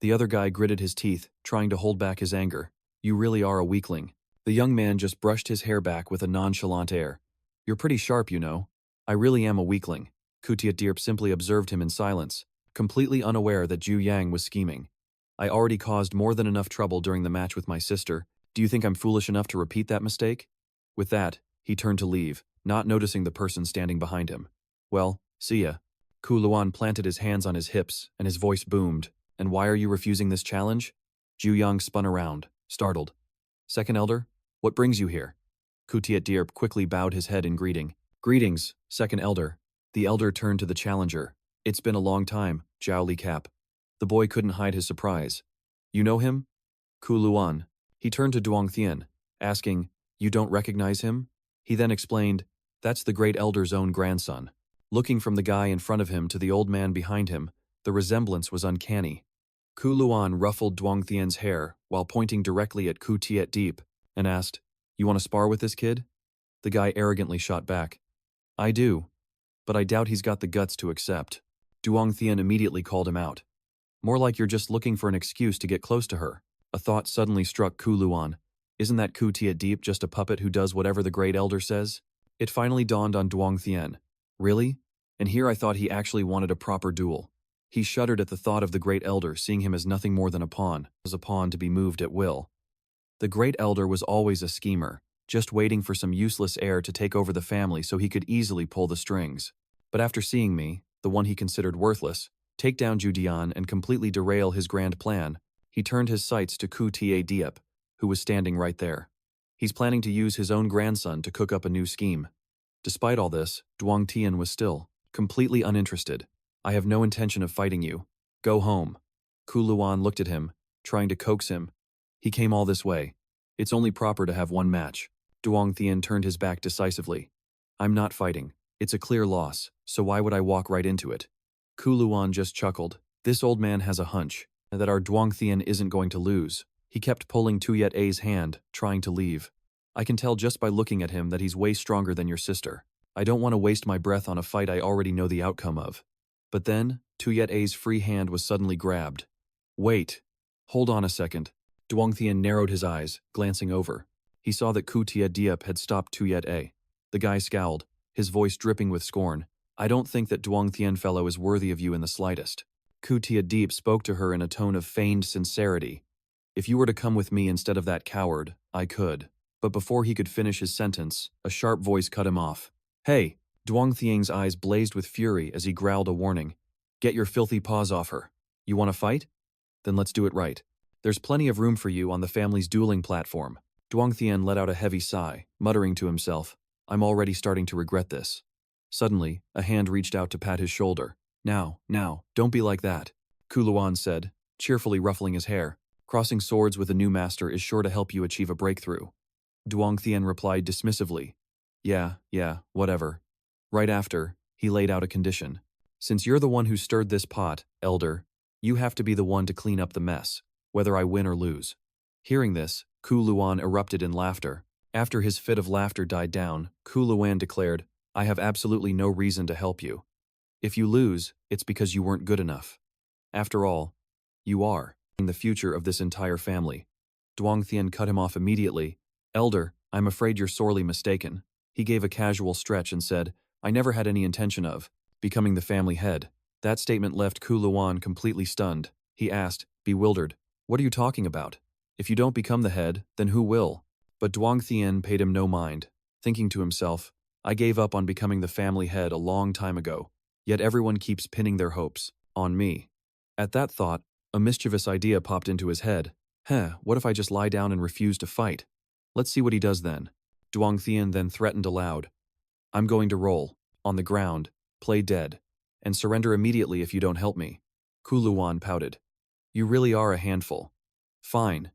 Speaker 1: The other guy gritted his teeth, trying to hold back his anger. "You really are a weakling." The young man just brushed his hair back with a nonchalant air. "You're pretty sharp, you know." "I really am a weakling." Tuyet Dirp simply observed him in silence, completely unaware that Jiu Yang was scheming. "I already caused more than enough trouble during the match with my sister. Do you think I'm foolish enough to repeat that mistake?" With that, he turned to leave, not noticing the person standing behind him. "Well, see ya." Kuluan planted his hands on his hips, and his voice boomed. "And why are you refusing this challenge?" Jiu Yang spun around, startled. "Second Elder, what brings you here?" Tuyet Dirp quickly bowed his head in greeting. "Greetings, Second Elder." The elder turned to the challenger. "It's been a long time, Zhao Li Cap." The boy couldn't hide his surprise. "You know him?" Kuluan. He turned to Duong Thien, asking, "You don't recognize him?" He then explained, "That's the great elder's own grandson." Looking from the guy in front of him to the old man behind him, the resemblance was uncanny. Kuluan ruffled Duong Thien's hair while pointing directly at Tuyet Dirp and asked, "You want to spar with this kid?" The guy arrogantly shot back, "I do, but I doubt he's got the guts to accept." Duong Thien immediately called him out. "More like you're just looking for an excuse to get close to her." A thought suddenly struck Kuluan. Isn't that Tuyet Dirp just a puppet who does whatever the great elder says? It finally dawned on Duong Thien. Really? And here I thought he actually wanted a proper duel. He shuddered at the thought of the great elder seeing him as nothing more than a pawn to be moved at will. The great elder was always a schemer, just waiting for some useless heir to take over the family so he could easily pull the strings. But after seeing me, the one he considered worthless, take down Jiu Yang and completely derail his grand plan, he turned his sights to Ku Ta Diep, who was standing right there. He's planning to use his own grandson to cook up a new scheme. Despite all this, Duong Tian was still completely uninterested. I have no intention of fighting you. Go home. Ku Luan looked at him, trying to coax him. He came all this way. It's only proper to have one match. Duong Tian turned his back decisively. I'm not fighting. It's a clear loss, so why would I walk right into it? Ku Luan just chuckled. This old man has a hunch that our Duong Tian isn't going to lose. He kept pulling Tuyet A's hand, trying to leave. I can tell just by looking at him that he's way stronger than your sister. I don't want to waste my breath on a fight I already know the outcome of. But then, Tuyet A's free hand was suddenly grabbed. Wait. Hold on a second. Duong Tian narrowed his eyes, glancing over. He saw that Ku Ta Diep had stopped Tuyet A. The guy scowled, his voice dripping with scorn. I don't think that Duong Tian fellow is worthy of you in the slightest. Ku Ta Diep spoke to her in a tone of feigned sincerity. If you were to come with me instead of that coward, I could. But before he could finish his sentence, a sharp voice cut him off. Hey! Duong Tian's eyes blazed with fury as he growled a warning. Get your filthy paws off her. You want to fight? Then let's do it right. There's plenty of room for you on the family's dueling platform. Duong Tian let out a heavy sigh, muttering to himself, I'm already starting to regret this. Suddenly, a hand reached out to pat his shoulder. Now, don't be like that, Ku Luan said, cheerfully ruffling his hair. Crossing swords with a new master is sure to help you achieve a breakthrough. Duong Tian replied dismissively. Yeah, whatever. Right after, he laid out a condition. Since you're the one who stirred this pot, elder, you have to be the one to clean up the mess, whether I win or lose. Hearing this, Ku Luan erupted in laughter. After his fit of laughter died down, Ku Luan declared, I have absolutely no reason to help you. If you lose, it's because you weren't good enough. After all, you are the future of this entire family. Duong Tian cut him off immediately. Elder, I'm afraid you're sorely mistaken. He gave a casual stretch and said, I never had any intention of becoming the family head. That statement left Ku Luan completely stunned. He asked, bewildered, what are you talking about? If you don't become the head, then who will? But Duong Tian paid him no mind, thinking to himself, I gave up on becoming the family head a long time ago, yet everyone keeps pinning their hopes on me. At that thought, a mischievous idea popped into his head. What if I just lie down and refuse to fight? Let's see what he does then. Duong Tian then threatened aloud. I'm going to roll, on the ground, play dead, and surrender immediately if you don't help me. Ku Luan pouted. You really are a handful. Fine.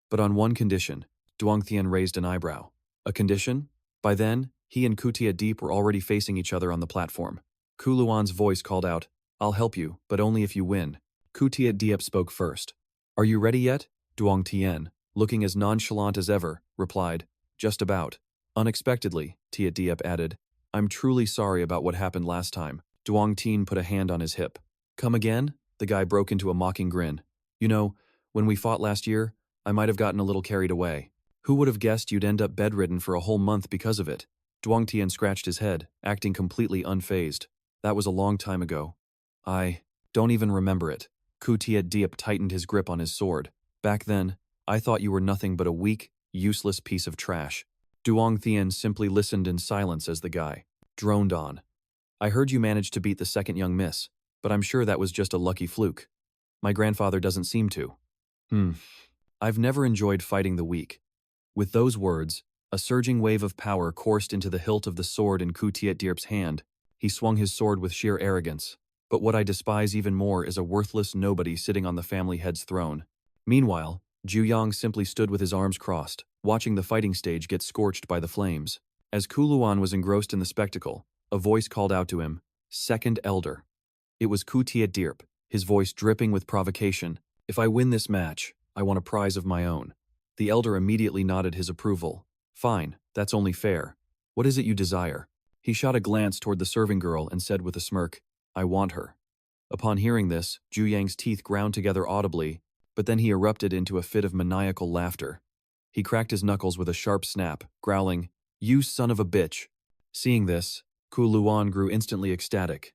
Speaker 1: But on one condition. Duong Tian raised an eyebrow. A condition? By then, he and Ku Ta Diep were already facing each other on the platform. Ku Luan's voice called out, I'll help you, but only if you win. Ku Ta Diep spoke first. Are you ready yet? Duong Tian, looking as nonchalant as ever, replied, just about. Unexpectedly, Ta Diep added, I'm truly sorry about what happened last time. Duong Tian put a hand on his hip. Come again? The guy broke into a mocking grin. You know, when we fought last year, I might have gotten a little carried away. Who would have guessed you'd end up bedridden for a whole month because of it? Duong Tian scratched his head, acting completely unfazed. That was a long time ago. I don't even remember it. Ku Ta Diep tightened his grip on his sword. Back then, I thought you were nothing but a weak, useless piece of trash. Duong Tian simply listened in silence as the guy droned on. I heard you managed to beat the second young miss, but I'm sure that was just a lucky fluke. My grandfather doesn't seem to. I've never enjoyed fighting the weak. With those words, a surging wave of power coursed into the hilt of the sword in Ku Ta Diep's hand. He swung his sword with sheer arrogance. But what I despise even more is a worthless nobody sitting on the family head's throne. Meanwhile, Jiu Yang simply stood with his arms crossed, watching the fighting stage get scorched by the flames. As Ku Luan was engrossed in the spectacle, a voice called out to him, Second Elder. It was Ku Ta Diep, his voice dripping with provocation. If I win this match, I want a prize of my own. The elder immediately nodded his approval. Fine, that's only fair. What is it you desire? He shot a glance toward the serving girl and said with a smirk, I want her. Upon hearing this, Jiu Yang's teeth ground together audibly, but then he erupted into a fit of maniacal laughter. He cracked his knuckles with a sharp snap, growling, You son of a bitch. Seeing this, Ku Luan grew instantly ecstatic.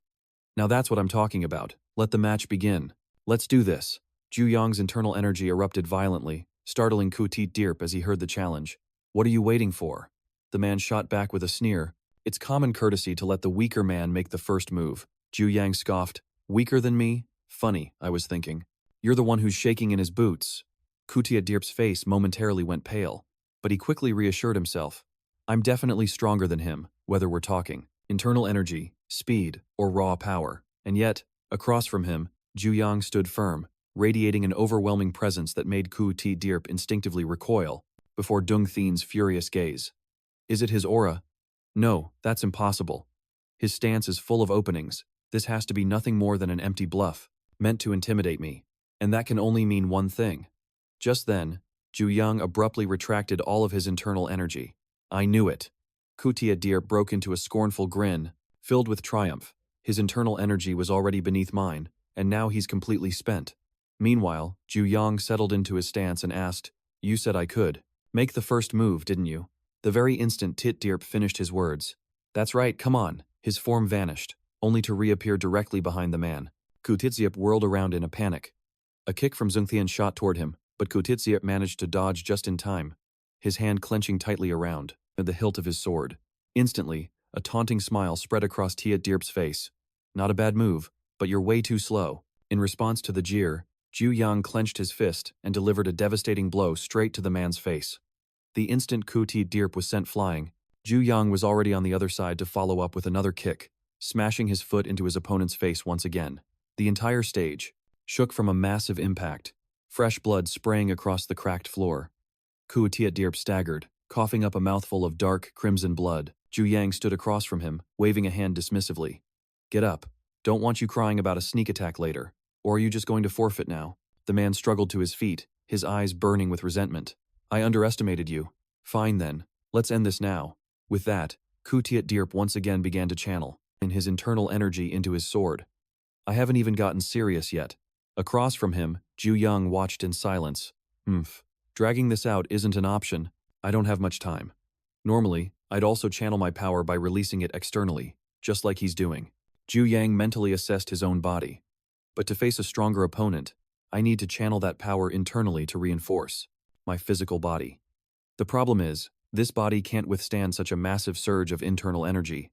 Speaker 1: Now that's what I'm talking about. Let the match begin. Let's do this. Jiu Yang's internal energy erupted violently, startling Kuti Dirp as he heard the challenge. "What are you waiting for?" The man shot back with a sneer. "It's common courtesy to let the weaker man make the first move." Jiu Yang scoffed. "Weaker than me? Funny, I was thinking. You're the one who's shaking in his boots." Kuti Dirp's face momentarily went pale, but he quickly reassured himself. "I'm definitely stronger than him, whether we're talking internal energy, speed, or raw power." And yet, across from him, Jiu Yang stood firm, radiating an overwhelming presence that made Kuti Dirp instinctively recoil before Dung Thien's furious gaze. Is it his aura? No, that's impossible. His stance is full of openings. This has to be nothing more than an empty bluff, meant to intimidate me. And that can only mean one thing. Just then, Jiu Yang abruptly retracted all of his internal energy. "I knew it." Kuti Dirp broke into a scornful grin, filled with triumph. His internal energy was already beneath mine, and now he's completely spent. Meanwhile, Jiu Yang settled into his stance and asked, "You said I could make the first move, didn't you?" The very instant Tit Dirp finished his words. "That's right, come on." His form vanished, only to reappear directly behind the man. Kutitsiep whirled around in a panic. A kick from Zhengtian shot toward him, but Kutitsiep managed to dodge just in time, his hand clenching tightly around the hilt of his sword. Instantly, a taunting smile spread across Tit Dirp's face. "Not a bad move, but you're way too slow." In response to the jeer, Jiu Yang clenched his fist and delivered a devastating blow straight to the man's face. The instant Kuti Dirp was sent flying, Jiu Yang was already on the other side to follow up with another kick, smashing his foot into his opponent's face once again. The entire stage shook from a massive impact, fresh blood spraying across the cracked floor. Kuti Dirp staggered, coughing up a mouthful of dark, crimson blood. Jiu Yang stood across from him, waving a hand dismissively. "Get up. Don't want you crying about a sneak attack later. Or are you just going to forfeit now?" The man struggled to his feet, his eyes burning with resentment. "I underestimated you. Fine then, let's end this now." With that, Kuti Dirp once again began to channel his internal energy into his sword. I haven't even gotten serious yet. Across from him, Jiu Yang watched in silence. Dragging this out isn't an option. I don't have much time. Normally, I'd also channel my power by releasing it externally, just like he's doing. Jiu Yang mentally assessed his own body. But to face a stronger opponent, I need to channel that power internally to reinforce my physical body. The problem is, this body can't withstand such a massive surge of internal energy.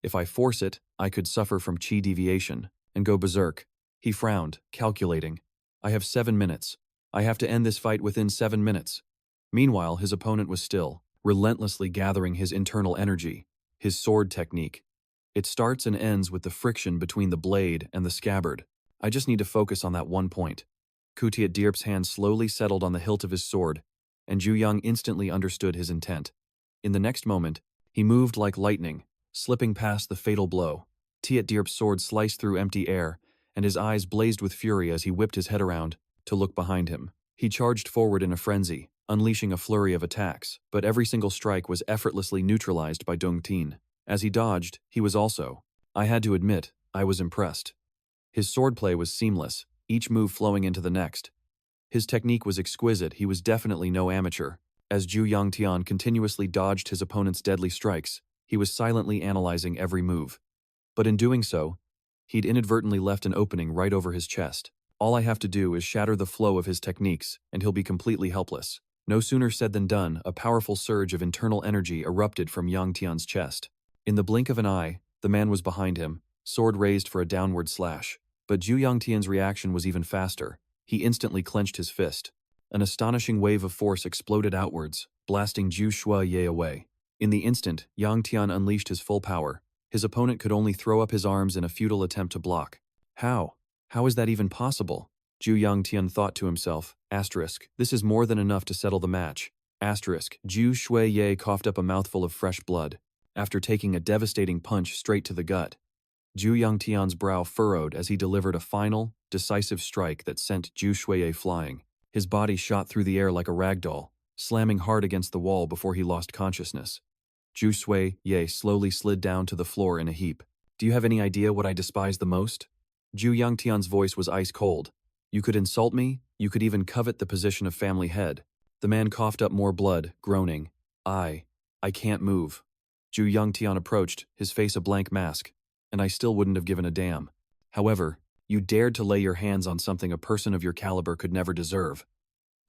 Speaker 1: If I force it, I could suffer from chi deviation and go berserk. He frowned, calculating. I have 7 minutes. I have to end this fight within 7 minutes. Meanwhile, his opponent was still, relentlessly gathering his internal energy, his sword technique. It starts and ends with the friction between the blade and the scabbard. I just need to focus on that one point. Kuti Dirp's hand slowly settled on the hilt of his sword, and Jiu Yang instantly understood his intent. In the next moment, he moved like lightning, slipping past the fatal blow. Tit Dirp's sword sliced through empty air, and his eyes blazed with fury as he whipped his head around to look behind him. He charged forward in a frenzy, unleashing a flurry of attacks, but every single strike was effortlessly neutralized by Dung Tien. As he dodged, he was also, I had to admit, I was impressed. His swordplay was seamless, each move flowing into the next. His technique was exquisite. He was definitely no amateur. As Jiu Yang Tian continuously dodged his opponent's deadly strikes, he was silently analyzing every move. But in doing so, he'd inadvertently left an opening right over his chest. All I have to do is shatter the flow of his techniques, and he'll be completely helpless. No sooner said than done, a powerful surge of internal energy erupted from Yang Tian's chest. In the blink of an eye, the man was behind him, sword raised for a downward slash. But Jiu Yang Tian's reaction was even faster. He instantly clenched his fist. An astonishing wave of force exploded outwards, blasting Jiu Shuye away. In the instant, Yang Tian unleashed his full power. His opponent could only throw up his arms in a futile attempt to block. How? How is that even possible? Jiu Yang Tian thought to himself. This is more than enough to settle the match. Jiu Shuye coughed up a mouthful of fresh blood, after taking a devastating punch straight to the gut. Jiu Yang Tian's brow furrowed as he delivered a final, decisive strike that sent Jiu Shuye flying. His body shot through the air like a ragdoll, slamming hard against the wall before he lost consciousness. Jiu Shuye slowly slid down to the floor in a heap. Do you have any idea what I despise the most? Jiu Yang Tian's voice was ice cold. You could insult me, you could even covet the position of family head. The man coughed up more blood, groaning. I can't move. Jiu Yang Tian approached, his face a blank mask. And I still wouldn't have given a damn. However, you dared to lay your hands on something a person of your caliber could never deserve.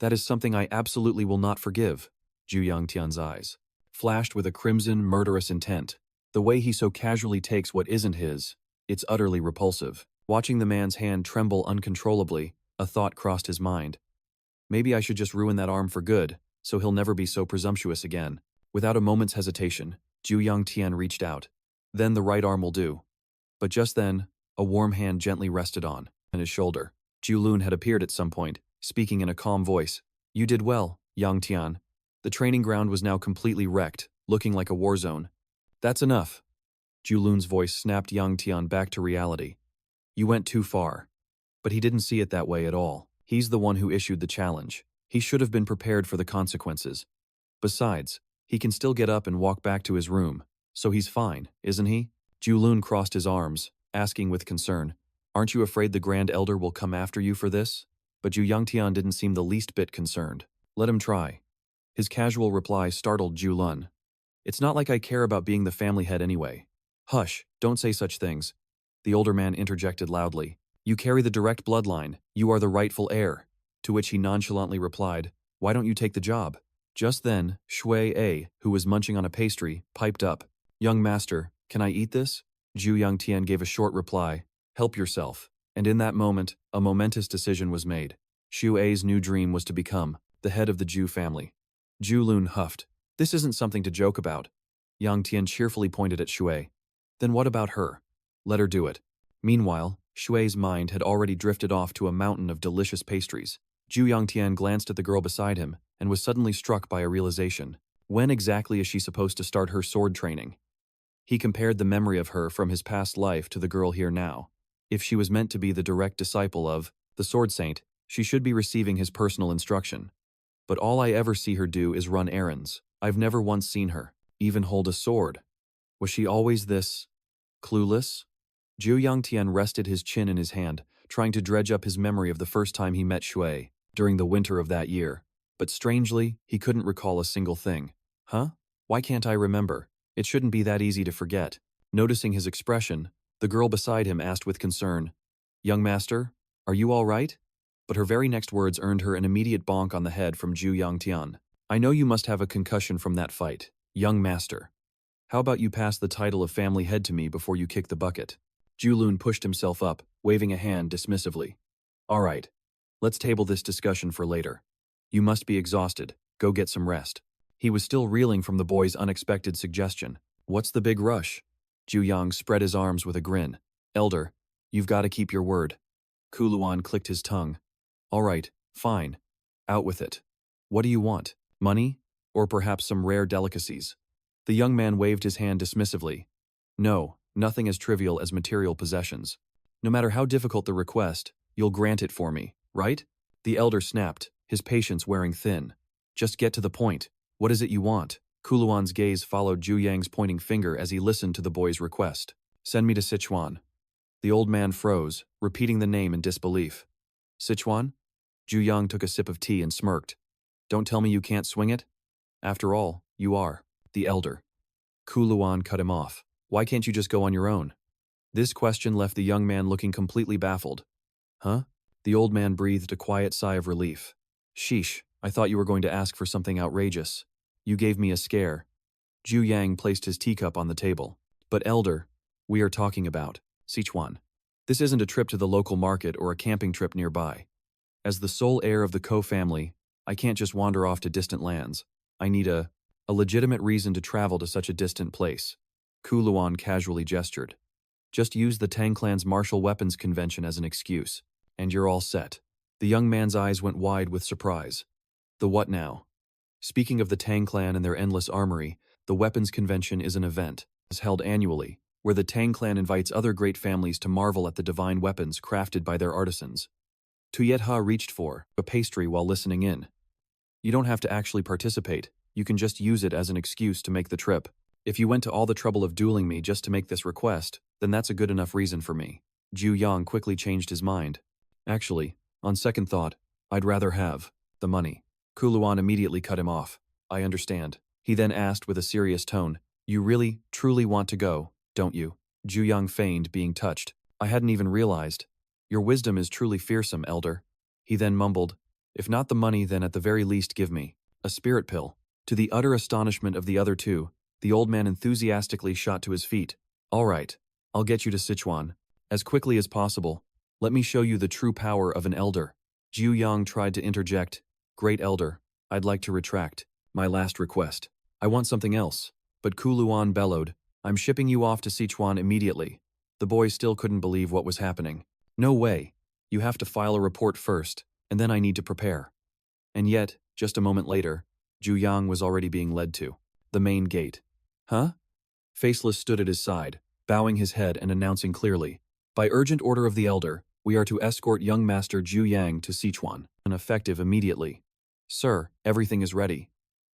Speaker 1: That is something I absolutely will not forgive. Jiu Yang Tian's eyes flashed with a crimson, murderous intent. The way he so casually takes what isn't his, it's utterly repulsive. Watching the man's hand tremble uncontrollably, a thought crossed his mind. Maybe I should just ruin that arm for good, so he'll never be so presumptuous again. Without a moment's hesitation, Jiu Yang Tian reached out. Then the right arm will do. But just then, a warm hand gently rested on his shoulder. Jiu Lun had appeared at some point, speaking in a calm voice. You did well, Yang Tian. The training ground was now completely wrecked, looking like a war zone. That's enough. Jiu Lun's voice snapped Yang Tian back to reality. You went too far. But he didn't see it that way at all. He's the one who issued the challenge. He should have been prepared for the consequences. Besides, he can still get up and walk back to his room, so he's fine, isn't he? Jiu Lun crossed his arms, asking with concern, Aren't you afraid the Grand Elder will come after you for this? But Jiu Yangtian didn't seem the least bit concerned. Let him try. His casual reply startled Jiu Lun. It's not like I care about being the family head anyway. Hush, don't say such things. The older man interjected loudly. You carry the direct bloodline. You are the rightful heir. To which he nonchalantly replied, Why don't you take the job? Just then, Shui A, who was munching on a pastry, piped up. Young master, can I eat this? Jiu Yangtian gave a short reply. Help yourself. And in that moment, a momentous decision was made. Shu A's new dream was to become the head of the Jiu family. Jiu Lun huffed. This isn't something to joke about. Yang Tian cheerfully pointed at Shui. Then what about her? Let her do it. Meanwhile, Shui's mind had already drifted off to a mountain of delicious pastries. Jiu Yangtian glanced at the girl beside him and was suddenly struck by a realization. When exactly is she supposed to start her sword training? He compared the memory of her from his past life to the girl here now. If she was meant to be the direct disciple of the Sword Saint, she should be receiving his personal instruction. But all I ever see her do is run errands. I've never once seen her even hold a sword. Was she always this clueless? Jiu Yangtian rested his chin in his hand, trying to dredge up his memory of the first time he met Shui, during the winter of that year. But strangely, he couldn't recall a single thing. Huh? Why can't I remember? It shouldn't be that easy to forget. Noticing his expression, the girl beside him asked with concern, Young master, are you all right? But her very next words earned her an immediate bonk on the head from Jiu Yangtian. I know you must have a concussion from that fight, young master. How about you pass the title of family head to me before you kick the bucket? Jiu Lun pushed himself up, waving a hand dismissively. All right, let's table this discussion for later. You must be exhausted. Go get some rest. He was still reeling from the boy's unexpected suggestion. What's the big rush? Jiu Yang spread his arms with a grin. Elder, you've got to keep your word. Kuluan clicked his tongue. All right, fine. Out with it. What do you want? Money? Or perhaps some rare delicacies? The young man waved his hand dismissively. No, nothing as trivial as material possessions. No matter how difficult the request, you'll grant it for me, right? The elder snapped, his patience wearing thin. Just get to the point. What is it you want? Kuluan's gaze followed Jiu Yang's pointing finger as he listened to the boy's request. Send me to Sichuan. The old man froze, repeating the name in disbelief. Sichuan? Jiu Yang took a sip of tea and smirked. Don't tell me you can't swing it? After all, you are the elder. Kuluan cut him off. Why can't you just go on your own? This question left the young man looking completely baffled. Huh? The old man breathed a quiet sigh of relief. Sheesh, I thought you were going to ask for something outrageous. You gave me a scare. Jiu Yang placed his teacup on the table. But elder, we are talking about Sichuan. This isn't a trip to the local market or a camping trip nearby. As the sole heir of the Ko family, I can't just wander off to distant lands. I need a legitimate reason to travel to such a distant place. Kuluan casually gestured. Just use the Tang clan's martial weapons convention as an excuse, and you're all set. The young man's eyes went wide with surprise. The what now? Speaking of the Tang clan and their endless armory, the weapons convention is an event, held annually, where the Tang clan invites other great families to marvel at the divine weapons crafted by their artisans. Tuyetha reached for a pastry while listening in. You don't have to actually participate, you can just use it as an excuse to make the trip. If you went to all the trouble of dueling me just to make this request, then that's a good enough reason for me. Jiu Yang quickly changed his mind. Actually, on second thought, I'd rather have the money. Kuluan immediately cut him off. I understand. He then asked with a serious tone, You really, truly want to go, don't you? Jiu Yang feigned being touched. I hadn't even realized. Your wisdom is truly fearsome, elder. He then mumbled, If not the money, then at the very least give me a spirit pill. To the utter astonishment of the other two, the old man enthusiastically shot to his feet. All right, I'll get you to Sichuan. As quickly as possible. Let me show you the true power of an elder. Jiu Yang tried to interject. Great elder, I'd like to retract my last request. I want something else. But Kuluan bellowed, I'm shipping you off to Sichuan immediately. The boy still couldn't believe what was happening. No way. You have to file a report first, and then I need to prepare. And yet, just a moment later, Jiu Yang was already being led to the main gate. Huh? Faceless stood at his side, bowing his head and announcing clearly, by urgent order of the elder, we are to escort young master Jiu Yang to Sichuan, and effective immediately. Sir, everything is ready.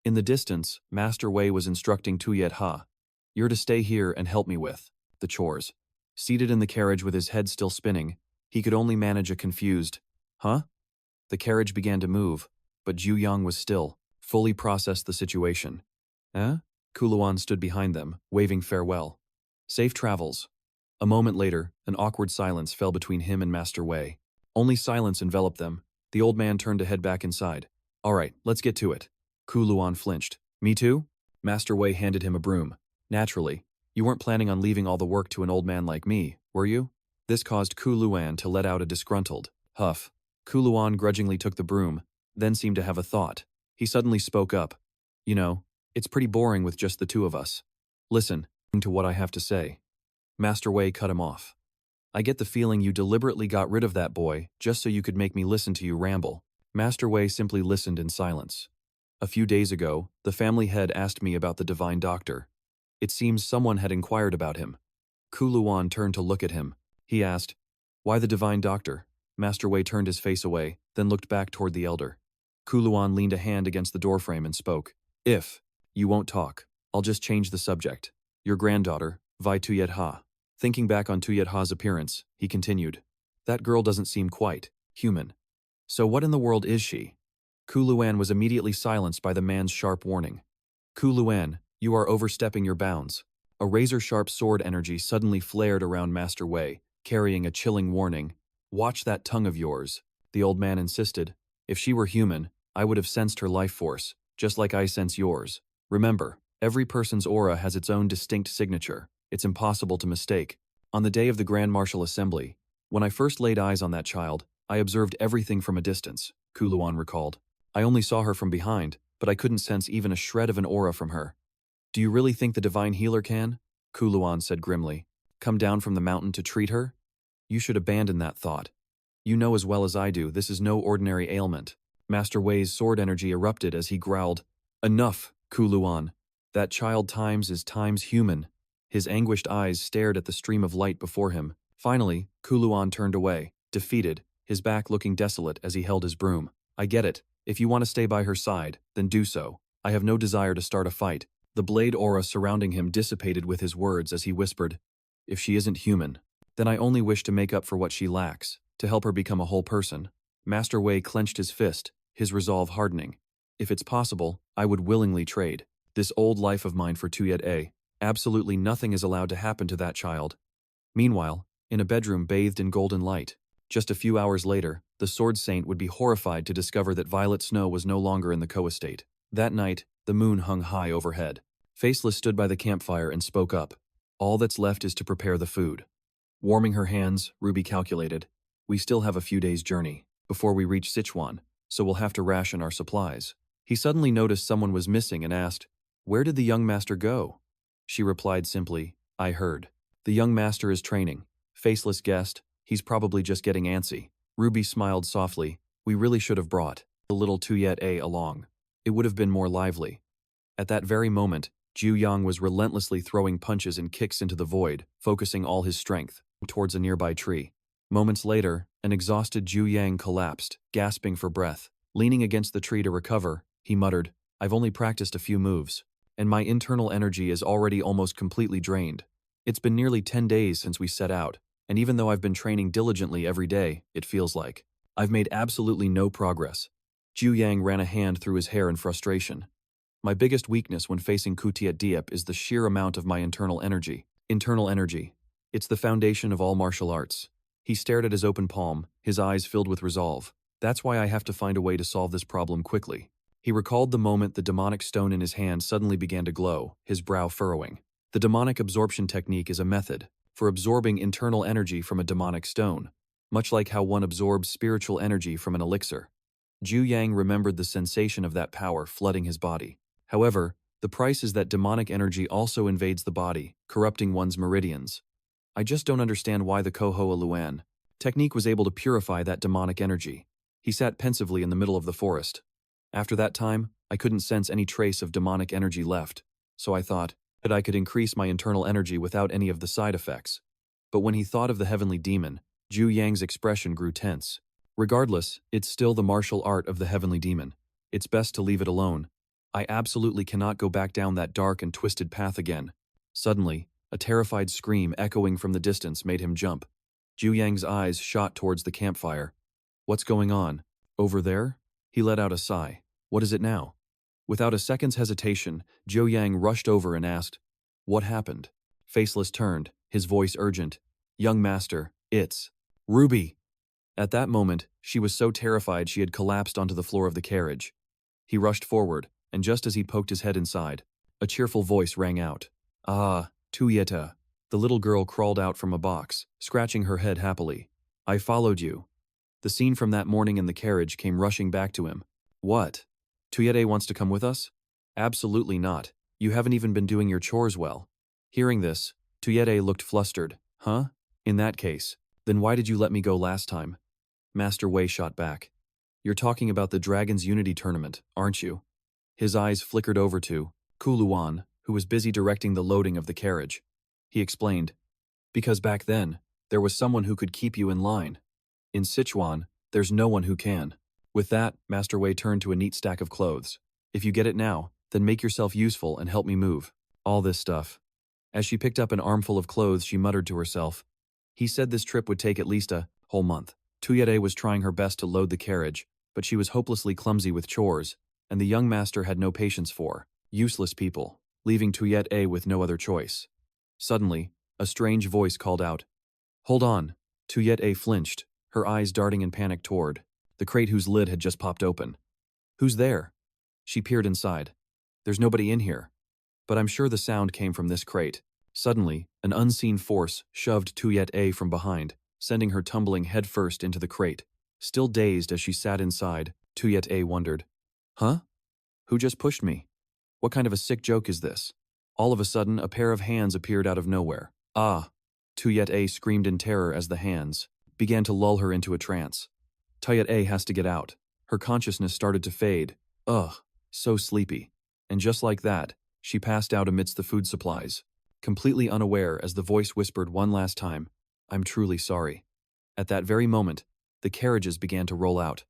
Speaker 1: In the distance, Master Wei was instructing Tuyet Ha. You're to stay here and help me with the chores. Seated in the carriage with his head still spinning, he could only manage a confused, huh? The carriage began to move, but Jiu Yang was still, fully processed the situation. Eh? Kuluan stood behind them, waving farewell. Safe travels. A moment later, an awkward silence fell between him and Master Wei. Only silence enveloped them. The old man turned to head back inside. All right, let's get to it. Kuluan flinched. Me too? Master Wei handed him a broom. Naturally. You weren't planning on leaving all the work to an old man like me, were you? This caused Kuluan to let out a disgruntled huff. Kuluan grudgingly took the broom, then seemed to have a thought. He suddenly spoke up. You know, it's pretty boring with just the two of us. Listen to what I have to say. Master Wei cut him off. I get the feeling you deliberately got rid of that boy just so you could make me listen to you ramble. Master Wei simply listened in silence. A few days ago, the family head asked me about the divine doctor. It seems someone had inquired about him. Kuluan turned to look at him. He asked, why the divine doctor? Master Wei turned his face away, then looked back toward the elder. Kuluan leaned a hand against the doorframe and spoke. If you won't talk, I'll just change the subject. Your granddaughter, Vi Tuyet Ha. Thinking back on Tuyet Ha's appearance, he continued. That girl doesn't seem quite human. So what in the world is she? Kuluan was immediately silenced by the man's sharp warning. Kuluan, you are overstepping your bounds. A razor-sharp sword energy suddenly flared around Master Wei, carrying a chilling warning. Watch that tongue of yours, the old man insisted. If she were human, I would have sensed her life force, just like I sense yours. Remember, every person's aura has its own distinct signature. It's impossible to mistake. On the day of the Grand Martial Assembly, when I first laid eyes on that child, I observed everything from a distance, Kuluan recalled. I only saw her from behind, but I couldn't sense even a shred of an aura from her. Do you really think the divine healer can? Kuluan said grimly. Come down from the mountain to treat her? You should abandon that thought. You know as well as I do this is no ordinary ailment. Master Wei's sword energy erupted as he growled. Enough, Kuluan. That child times is times human. His anguished eyes stared at the stream of light before him. Finally, Kuluan turned away, defeated, his back looking desolate as he held his broom. I get it. If you want to stay by her side, then do so. I have no desire to start a fight. The blade aura surrounding him dissipated with his words as he whispered, if she isn't human, then I only wish to make up for what she lacks, to help her become a whole person. Master Wei clenched his fist, his resolve hardening. If it's possible, I would willingly trade this old life of mine for Tuyet A. Absolutely nothing is allowed to happen to that child. Meanwhile, in a bedroom bathed in golden light, just a few hours later, the Sword Saint would be horrified to discover that Violet Snow was no longer in the co-estate. That night, the moon hung high overhead. Faceless stood by the campfire and spoke up. All that's left is to prepare the food. Warming her hands, Ruby calculated. We still have a few days' journey before we reach Sichuan, so we'll have to ration our supplies. He suddenly noticed someone was missing and asked, where did the young master go? She replied simply, I heard. The young master is training. Faceless guessed, he's probably just getting antsy. Ruby smiled softly. We really should have brought the little Tuyet A along. It would have been more lively. At that very moment, Jiu Yang was relentlessly throwing punches and kicks into the void, focusing all his strength towards a nearby tree. Moments later, an exhausted Jiu Yang collapsed, gasping for breath. Leaning against the tree to recover, he muttered, I've only practiced a few moves, and my internal energy is already almost completely drained. It's been nearly 10 days since we set out, and even though I've been training diligently every day, it feels like I've made absolutely no progress. Jiu Yang ran a hand through his hair in frustration. My biggest weakness when facing Kutiet Diep is the sheer amount of my internal energy. Internal energy. It's the foundation of all martial arts. He stared at his open palm, his eyes filled with resolve. That's why I have to find a way to solve this problem quickly. He recalled the moment the demonic stone in his hand suddenly began to glow, his brow furrowing. The demonic absorption technique is a method for absorbing internal energy from a demonic stone, much like how one absorbs spiritual energy from an elixir. Jiu Yang remembered the sensation of that power flooding his body. However, the price is that demonic energy also invades the body, corrupting one's meridians. I just don't understand why the Kohoa Luan technique was able to purify that demonic energy. He sat pensively in the middle of the forest. After that time, I couldn't sense any trace of demonic energy left, so I thought that I could increase my internal energy without any of the side effects. But when he thought of the heavenly demon, Jiu Yang's expression grew tense. Regardless, it's still the martial art of the heavenly demon. It's best to leave it alone. I absolutely cannot go back down that dark and twisted path again. Suddenly, a terrified scream echoing from the distance made him jump. Jiu Yang's eyes shot towards the campfire. What's going on? Over there? He let out a sigh. What is it now? Without a second's hesitation, Jiu Yang rushed over and asked, "What happened?" Faceless turned, his voice urgent. "Young master, it's Ruby." At that moment, she was so terrified she had collapsed onto the floor of the carriage. He rushed forward, and just as he poked his head inside, a cheerful voice rang out. "Ah, Tuyeta." The little girl crawled out from a box, scratching her head happily. "I followed you." The scene from that morning in the carriage came rushing back to him. "What? Tuyete wants to come with us?" "Absolutely not. You haven't even been doing your chores well." Hearing this, Tuyete looked flustered. "Huh? In that case, then why did you let me go last time?" Master Wei shot back. "You're talking about the Dragon's Unity tournament, aren't you?" His eyes flickered over to Kuluan, who was busy directing the loading of the carriage. He explained, "Because back then, there was someone who could keep you in line. In Sichuan, there's no one who can." With that, Master Wei turned to a neat stack of clothes. "If you get it now, then make yourself useful and help me move. All this stuff." As she picked up an armful of clothes, she muttered to herself. He said this trip would take at least a whole month. Tuyere was trying her best to load the carriage, but she was hopelessly clumsy with chores, and the young master had no patience for useless people, leaving Tuyere with no other choice. Suddenly, a strange voice called out, "Hold on." Tuyere flinched, her eyes darting in panic toward the crate whose lid had just popped open. "Who's there?" She peered inside. "There's nobody in here. But I'm sure the sound came from this crate." Suddenly, an unseen force shoved Tuyet-A from behind, sending her tumbling headfirst into the crate. Still dazed as she sat inside, Tuyet-A wondered, "Huh? Who just pushed me? What kind of a sick joke is this?" All of a sudden, a pair of hands appeared out of nowhere. "Ah!" Tuyet-A screamed in terror as the hands began to lull her into a trance. Tuyet-A has to get out. Her consciousness started to fade. Ugh, so sleepy. And just like that, she passed out amidst the food supplies, completely unaware as the voice whispered one last time, "I'm truly sorry." At that very moment, the carriages began to roll out.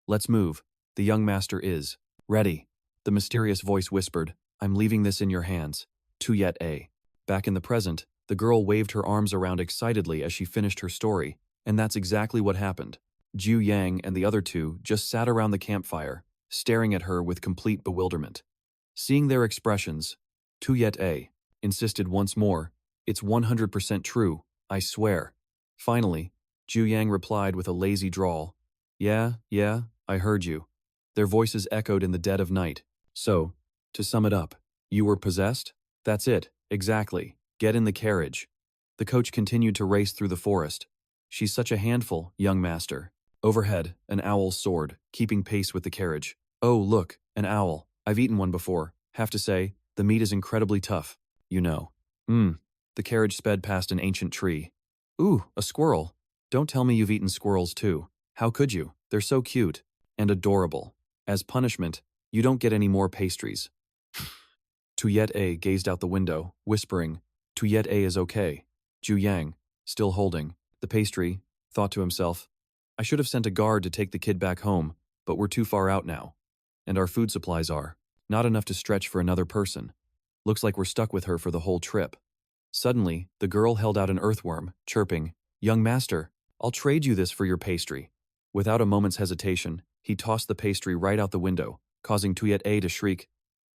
Speaker 1: "Let's move. The young master is ready." The mysterious voice whispered, "I'm leaving this in your hands." Tuyet-A. Back in the present, the girl waved her arms around excitedly as she finished her story, and that's exactly what happened. Jiu Yang and the other two just sat around the campfire, staring at her with complete bewilderment. Seeing their expressions, Tuyet-A insisted once more, "It's 100% true, I swear." Finally, Jiu Yang replied with a lazy drawl, Yeah, I heard you." Their voices echoed in the dead of night. "So, to sum it up, you were possessed?" "That's it, exactly. Get in the carriage." The coach continued to race through the forest. "She's such a handful, young master." Overhead, an owl soared, keeping pace with the carriage. "Oh, look, an owl. I've eaten one before. Have to say, the meat is incredibly tough. You know." The carriage sped past an ancient tree. "Ooh, a squirrel. Don't tell me you've eaten squirrels too. How could you? They're so cute and adorable. As punishment, you don't get any more pastries." Tuyet-A gazed out the window, whispering, "Tuyet-A is okay." Jiu Yang, still holding the pastry, thought to himself, "I should have sent a guard to take the kid back home, but we're too far out now. And our food supplies are not enough to stretch for another person. Looks like we're stuck with her for the whole trip." Suddenly, the girl held out an earthworm, chirping, "Young master, I'll trade you this for your pastry." Without a moment's hesitation, he tossed the pastry right out the window, causing Tuyet-A to shriek,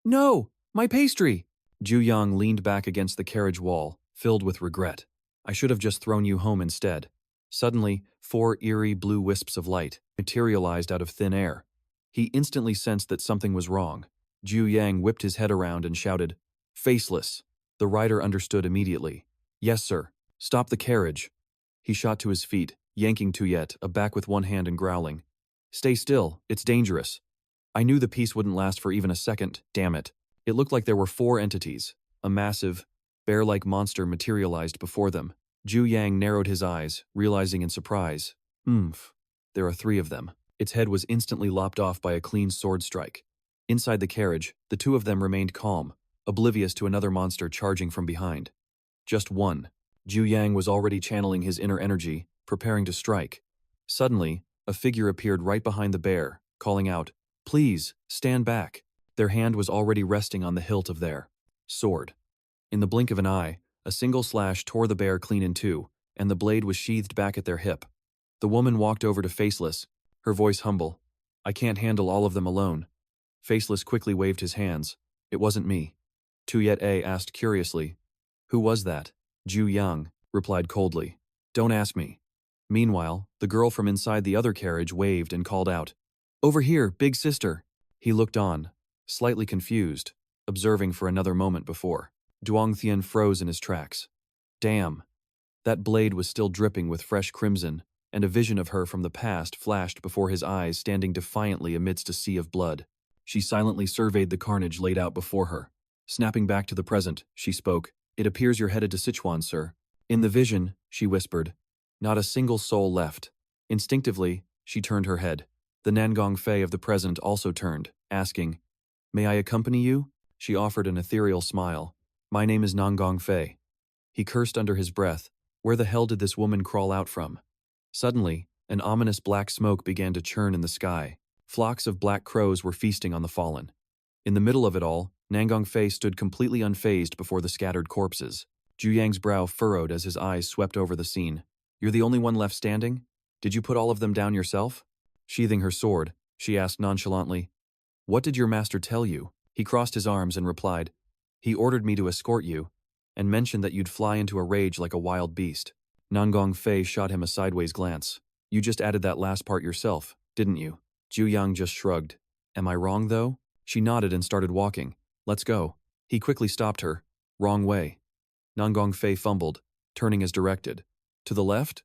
Speaker 1: "No, my pastry!" Jiu Yang leaned back against the carriage wall, filled with regret. "I should have just thrown you home instead." Suddenly, 4 eerie blue wisps of light materialized out of thin air. He instantly sensed that something was wrong. Jiu Yang whipped his head around and shouted, "Faceless!" The rider understood immediately. "Yes, sir. Stop the carriage." He shot to his feet, yanking Tuyet aback with one hand and growling, "Stay still, it's dangerous." I knew the piece wouldn't last for even a second, damn it. It looked like there were 4 entities. A massive, bear-like monster materialized before them. Jiu Yang narrowed his eyes, realizing in surprise, there are 3 of them. Its head was instantly lopped off by a clean sword strike. Inside the carriage, the 2 of them remained calm, oblivious to another monster charging from behind. Just one. Jiu Yang was already channeling his inner energy, preparing to strike. Suddenly, a figure appeared right behind the bear, calling out, "Please, stand back." Their hand was already resting on the hilt of their sword. In the blink of an eye, a single slash tore the bear clean in 2, and the blade was sheathed back at their hip. The woman walked over to Faceless, her voice humble. "I can't handle all of them alone." Faceless quickly waved his hands. "It wasn't me." Tuyet asked curiously, "Who was that?" Jiu Yang replied coldly, "Don't ask me." Meanwhile, the girl from inside the other carriage waved and called out, "Over here, big sister." He looked on, slightly confused, observing for another moment before. Duong Thien froze in his tracks. Damn. That blade was still dripping with fresh crimson, and a vision of her from the past flashed before his eyes, standing defiantly amidst a sea of blood. She silently surveyed the carnage laid out before her. Snapping back to the present, she spoke, "It appears you're headed to Sichuan, sir." In the vision, she whispered, "Not a single soul left." Instinctively, she turned her head. The Nangong Fei of the present also turned, asking, "May I accompany you?" She offered an ethereal smile. "My name is Nangong Fei." He cursed under his breath. Where the hell did this woman crawl out from? Suddenly, an ominous black smoke began to churn in the sky. Flocks of black crows were feasting on the fallen. In the middle of it all, Nangong Fei stood completely unfazed before the scattered corpses. Jiu Yang's brow furrowed as his eyes swept over the scene. "You're the only one left standing? Did you put all of them down yourself?" Sheathing her sword, she asked nonchalantly, "What did your master tell you?" He crossed his arms and replied, "He ordered me to escort you, and mentioned that you'd fly into a rage like a wild beast." Nangong Fei shot him a sideways glance. "You just added that last part yourself, didn't you?" Jiu Yang just shrugged. "Am I wrong, though?" She nodded and started walking. "Let's go." He quickly stopped her. "Wrong way." Nangong Fei fumbled, turning as directed. "To the left?"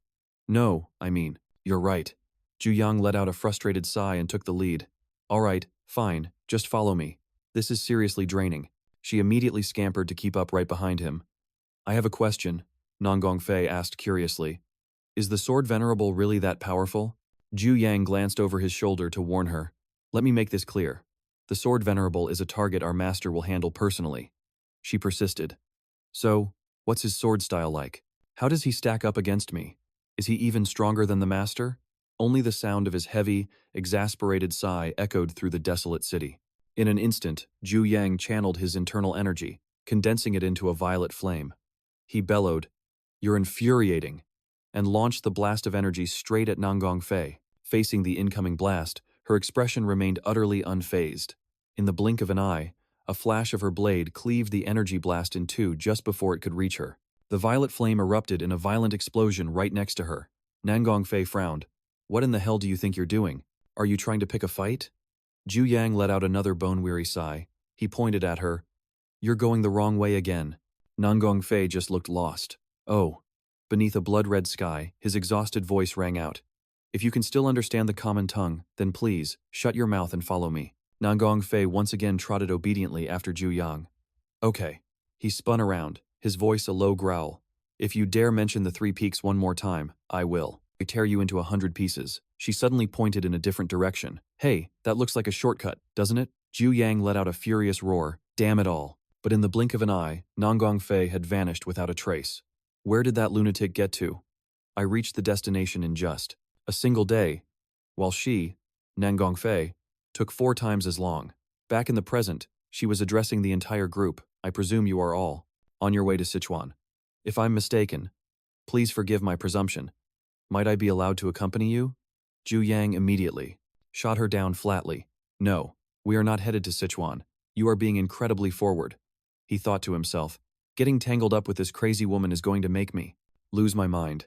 Speaker 1: "No, I mean, you're right." Jiu Yang let out a frustrated sigh and took the lead. "All right, fine, just follow me. This is seriously draining." She immediately scampered to keep up right behind him. "I have a question," Nangong Fei asked curiously. "Is the sword venerable really that powerful?" Jiu Yang glanced over his shoulder to warn her. "Let me make this clear. The sword venerable is a target our master will handle personally." She persisted. "So, what's his sword style like? How does he stack up against me? Is he even stronger than the master?" Only the sound of his heavy, exasperated sigh echoed through the desolate city. In an instant, Jiu Yang channeled his internal energy, condensing it into a violet flame. He bellowed, "You're infuriating," and launched the blast of energy straight at Nangong Fei. Facing the incoming blast, her expression remained utterly unfazed. In the blink of an eye, a flash of her blade cleaved the energy blast in 2 just before it could reach her. The violet flame erupted in a violent explosion right next to her. Nangong Fei frowned. "What in the hell do you think you're doing? Are you trying to pick a fight?" Jiu Yang let out another bone-weary sigh. He pointed at her. "You're going the wrong way again." Nangong Fei just looked lost. "Oh." Beneath a blood-red sky, his exhausted voice rang out. "If you can still understand the common tongue, then please, shut your mouth and follow me." Nangong Fei once again trotted obediently after Jiu Yang. "Okay." He spun around, his voice a low growl. "If you dare mention the 3 peaks one more time, I will. I tear you into 100 pieces." She suddenly pointed in a different direction. "Hey, that looks like a shortcut, doesn't it?" Jiu Yang let out a furious roar. Damn it all. But in the blink of an eye, Nangong Fei had vanished without a trace. Where did that lunatic get to? I reached the destination in just a single day, while she, Nangong Fei, took 4 times as long. Back in the present, she was addressing the entire group. "I presume you are all on your way to Sichuan. If I'm mistaken, please forgive my presumption. Might I be allowed to accompany you?" Jiu Yang immediately shot her down flatly. "No, we are not headed to Sichuan. You are being incredibly forward." He thought to himself, "Getting tangled up with this crazy woman is going to make me lose my mind."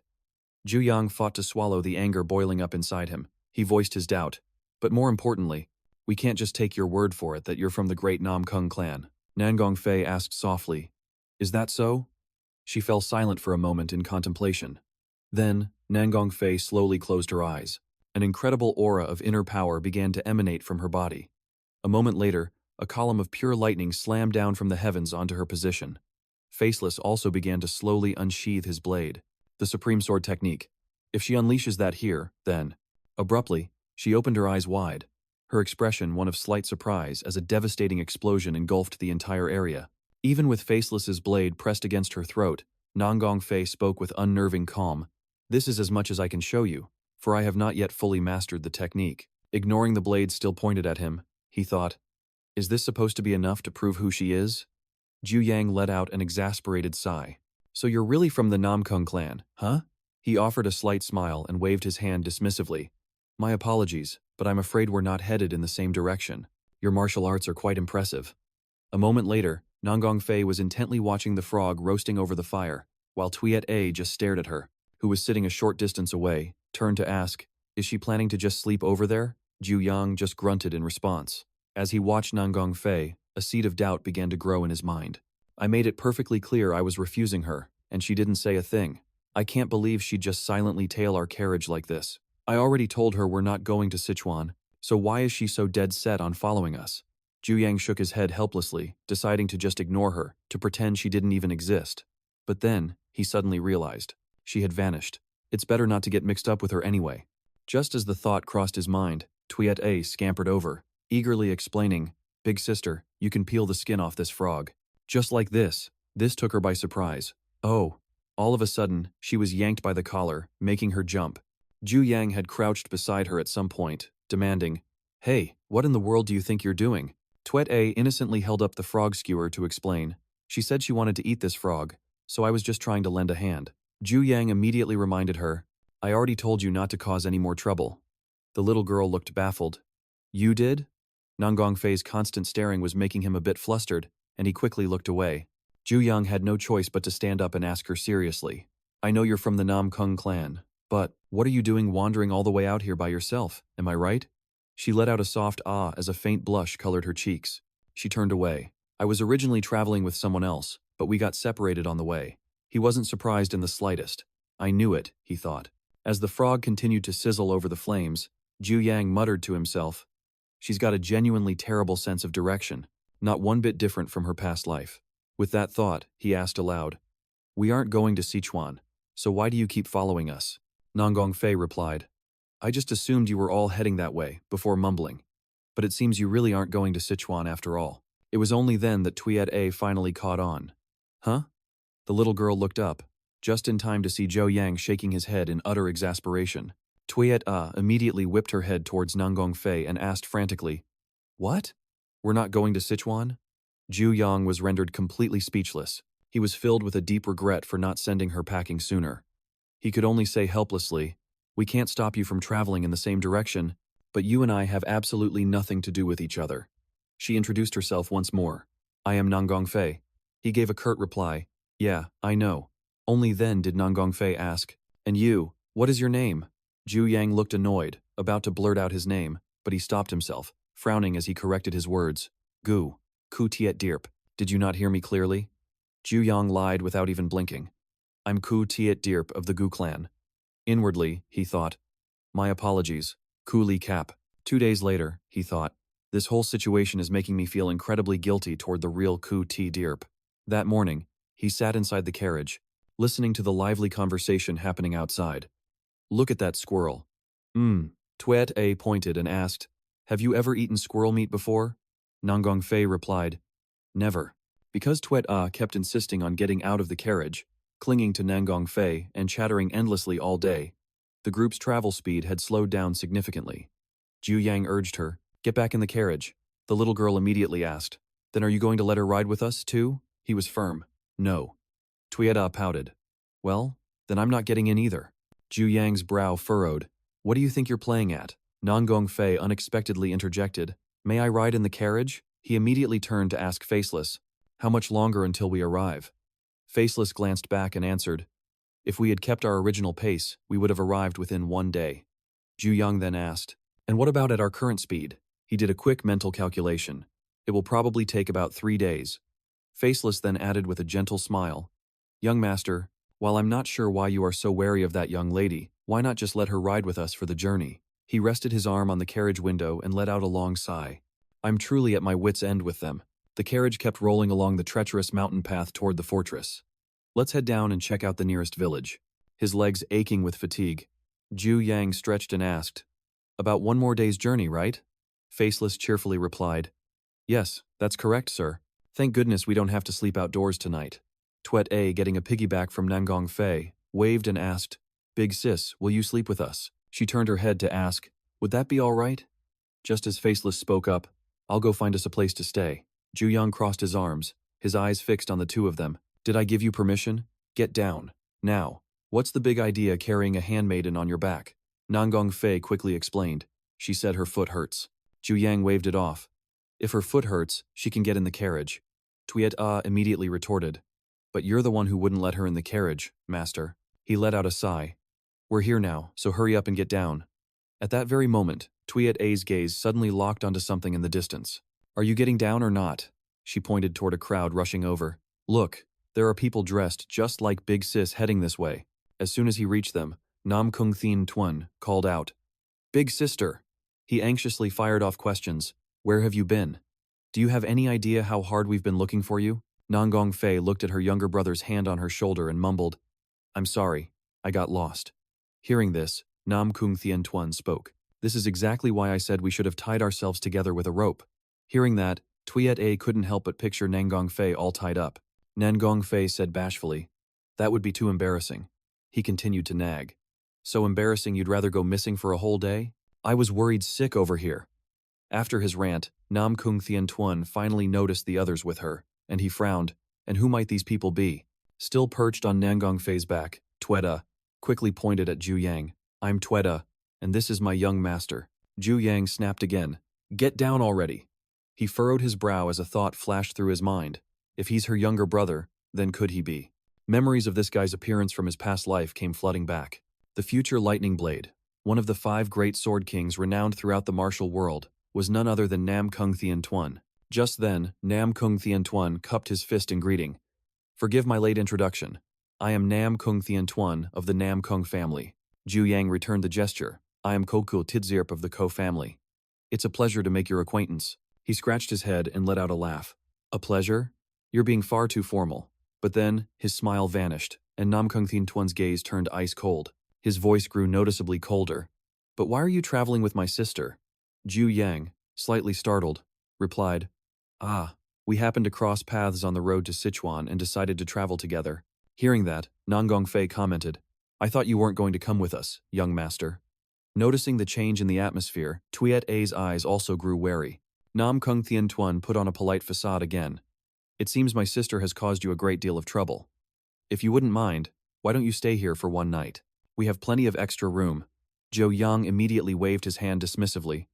Speaker 1: Jiu Yang fought to swallow the anger boiling up inside him. He voiced his doubt. But more importantly, we can't just take your word for it that you're from the great Nam Kung clan. Nangong Fei asked softly, Is that so? She fell silent for a moment in contemplation. Then, Nangong Fei slowly closed her eyes. An incredible aura of inner power began to emanate from her body. A moment later, a column of pure lightning slammed down from the heavens onto her position. Faceless also began to slowly unsheath his blade. The Supreme Sword technique. If she unleashes that here, then… Abruptly, she opened her eyes wide, her expression one of slight surprise as a devastating explosion engulfed the entire area. Even with Faceless's blade pressed against her throat, Nangong Fei spoke with unnerving calm. This is as much as I can show you, for I have not yet fully mastered the technique. Ignoring the blade still pointed at him, he thought, Is this supposed to be enough to prove who she is? Jiu Yang let out an exasperated sigh. So you're really from the Namkung clan, huh? He offered a slight smile and waved his hand dismissively. My apologies, but I'm afraid we're not headed in the same direction. Your martial arts are quite impressive. A moment later, Nangong Fei was intently watching the frog roasting over the fire, while Tuyet A just stared at her, who was sitting a short distance away, turned to ask, Is she planning to just sleep over there? Jiu Yang just grunted in response. As he watched Nangong Fei, a seed of doubt began to grow in his mind. I made it perfectly clear I was refusing her, and she didn't say a thing. I can't believe she'd just silently tail our carriage like this. I already told her we're not going to Sichuan, so why is she so dead set on following us? Jiu Yang shook his head helplessly, deciding to just ignore her, to pretend she didn't even exist. But then, he suddenly realized. She had vanished. It's better not to get mixed up with her anyway. Just as the thought crossed his mind, Tuyet A scampered over, eagerly explaining, Big sister, you can peel the skin off this frog. Just like this. This took her by surprise. Oh. All of a sudden, she was yanked by the collar, making her jump. Jiu Yang had crouched beside her at some point, demanding, Hey, what in the world do you think you're doing? Tuyet A innocently held up the frog skewer to explain. She said she wanted to eat this frog, so I was just trying to lend a hand. Jiu Yang immediately reminded her, I already told you not to cause any more trouble. The little girl looked baffled. You did? Nangong Fei's constant staring was making him a bit flustered, and he quickly looked away. Jiu Yang had no choice but to stand up and ask her seriously. I know you're from the Nam Kung clan, but what are you doing wandering all the way out here by yourself, am I right? She let out a soft ah as a faint blush colored her cheeks. She turned away. I was originally traveling with someone else, but we got separated on the way. He wasn't surprised in the slightest. I knew it, he thought. As the frog continued to sizzle over the flames, Jiu Yang muttered to himself, She's got a genuinely terrible sense of direction, not one bit different from her past life. With that thought, he asked aloud, We aren't going to Sichuan, so why do you keep following us? Nangong Fei replied, I just assumed you were all heading that way, before mumbling. But it seems you really aren't going to Sichuan after all. It was only then that Tuyet A finally caught on. Huh? The little girl looked up, just in time to see Jiu Yang shaking his head in utter exasperation. Tuyet A immediately whipped her head towards Nangong Fei and asked frantically, What? We're not going to Sichuan? Jiu Yang was rendered completely speechless. He was filled with a deep regret for not sending her packing sooner. He could only say helplessly, We can't stop you from traveling in the same direction, but you and I have absolutely nothing to do with each other. She introduced herself once more. I am Nangong Fei. He gave a curt reply. Yeah, I know. Only then did Nangong Fei ask, And you, what is your name? Jiu Yang looked annoyed, about to blurt out his name, but he stopped himself, frowning as he corrected his words. Gu, Ku Tiet Dirp, did you not hear me clearly? Jiu Yang lied without even blinking. I'm Ku Tiet Dirp of the Gu clan. Inwardly, he thought, My apologies, Ku Li Cap. 2 days later, he thought, This whole situation is making me feel incredibly guilty toward the real Ku Ti Dirp. That morning, he sat inside the carriage, listening to the lively conversation happening outside. Look at that squirrel. Tuyet A pointed and asked, Have you ever eaten squirrel meat before? Nangong Fei replied, Never. Because Tuyet A kept insisting on getting out of the carriage, clinging to Nangong Fei and chattering endlessly all day, the group's travel speed had slowed down significantly. Jiu Yang urged her, Get back in the carriage. The little girl immediately asked, Then are you going to let her ride with us, too? He was firm. No. Tuyet A pouted. Well, then I'm not getting in either. Jiu Yang's brow furrowed. What do you think you're playing at? Nangong Fei unexpectedly interjected. May I ride in the carriage? He immediately turned to ask Faceless, How much longer until we arrive? Faceless glanced back and answered, If we had kept our original pace, we would have arrived within 1 day. Jiu Yang then asked. And what about at our current speed? He did a quick mental calculation. It will probably take about 3 days. Faceless then added with a gentle smile. Young master, while I'm not sure why you are so wary of that young lady, why not just let her ride with us for the journey? He rested his arm on the carriage window and let out a long sigh. I'm truly at my wit's end with them. The carriage kept rolling along the treacherous mountain path toward the fortress. Let's head down and check out the nearest village. His legs aching with fatigue, Jiu Yang stretched and asked, About 1 more day's journey, right? Faceless cheerfully replied, Yes, that's correct, sir. Thank goodness we don't have to sleep outdoors tonight. Tuet A, getting a piggyback from Nangong Fei, waved and asked, Big sis, will you sleep with us? She turned her head to ask, Would that be all right? Just as Faceless spoke up, I'll go find us a place to stay. Jiu Yang crossed his arms, his eyes fixed on the two of them. Did I give you permission? Get down. Now. What's the big idea carrying a handmaiden on your back? Nangong Fei quickly explained. She said her foot hurts. Jiu Yang waved it off. If her foot hurts, she can get in the carriage. Tuet A immediately retorted. But you're the one who wouldn't let her in the carriage, master. He let out a sigh. We're here now, so hurry up and get down. At that very moment, Tuet A's gaze suddenly locked onto something in the distance. Are you getting down or not? She pointed toward a crowd rushing over. Look, there are people dressed just like Big Sis heading this way. As soon as he reached them, Nam Kung Thien Tuan called out, Big sister! He anxiously fired off questions. Where have you been? Do you have any idea how hard we've been looking for you? Nangong Fei looked at her younger brother's hand on her shoulder and mumbled, I'm sorry, I got lost. Hearing this, Nam Kung Thien Tuan spoke. This is exactly why I said we should have tied ourselves together with a rope. Hearing that, Tuet A couldn't help but picture Nangong Fei all tied up. Nangong Fei said bashfully, That would be too embarrassing. He continued to nag. So embarrassing you'd rather go missing for a whole day? I was worried sick over here. After his rant, Nam Kung Thien Tuan finally noticed the others with her, and he frowned. And who might these people be? Still perched on Nangong Fei's back, Tuet A quickly pointed at Jiu Yang. I'm Tuet A, and this is my young master. Jiu Yang snapped again. Get down already. He furrowed his brow as a thought flashed through his mind. If he's her younger brother, then could he be? Memories of this guy's appearance from his past life came flooding back. The future Lightning Blade, one of the 5 great sword kings renowned throughout the martial world, was none other than Nam Kung Thien Tuan. Just then, Nam Kung Thien Tuan cupped his fist in greeting. Forgive my late introduction. I am Nam Kung Thien Tuan of the Nam Kung family. Jiu Yang returned the gesture. I am Koku Tidzirp of the Ko family. It's a pleasure to make your acquaintance. He scratched his head and let out a laugh. A pleasure? You're being far too formal. But then, his smile vanished, and Nam Kung Thien Tuan's gaze turned ice cold. His voice grew noticeably colder. But why are you traveling with my sister? Jiu Yang, slightly startled, replied, we happened to cross paths on the road to Sichuan and decided to travel together. Hearing that, Nangong Fei commented, I thought you weren't going to come with us, young master. Noticing the change in the atmosphere, Tuet A's eyes also grew wary. Nam Kung Thien Tuan put on a polite facade again. It seems my sister has caused you a great deal of trouble. If you wouldn't mind, why don't you stay here for 1 night? We have plenty of extra room. Jiu Yang immediately waved his hand dismissively.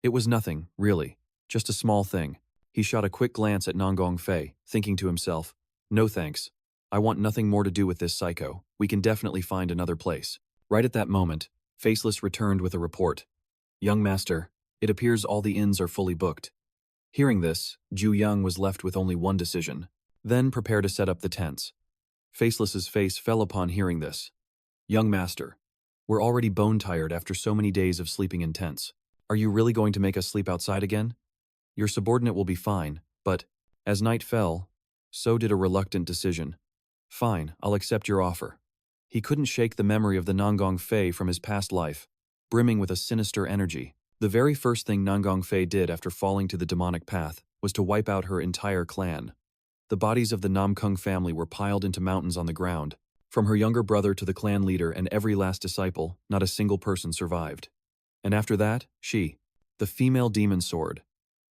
Speaker 1: It was nothing, really. Just a small thing. He shot a quick glance at Nangong Fei, thinking to himself, No thanks. I want nothing more to do with this psycho. We can definitely find another place. Right at that moment, Faceless returned with a report. Young master, it appears all the inns are fully booked. Hearing this, Jiu Yang was left with only one decision. Then prepare to set up the tents. Faceless's face fell upon hearing this. Young master, we're already bone-tired after so many days of sleeping in tents. Are you really going to make us sleep outside again? Your subordinate will be fine, but, as night fell, so did a reluctant decision. Fine, I'll accept your offer. He couldn't shake the memory of the Nangong Fei from his past life, brimming with a sinister energy. The very first thing Nangong Fei did after falling to the demonic path was to wipe out her entire clan. The bodies of the Nam Kung family were piled into mountains on the ground. From her younger brother to the clan leader and every last disciple, not a single person survived. And after that, she, the female demon sword.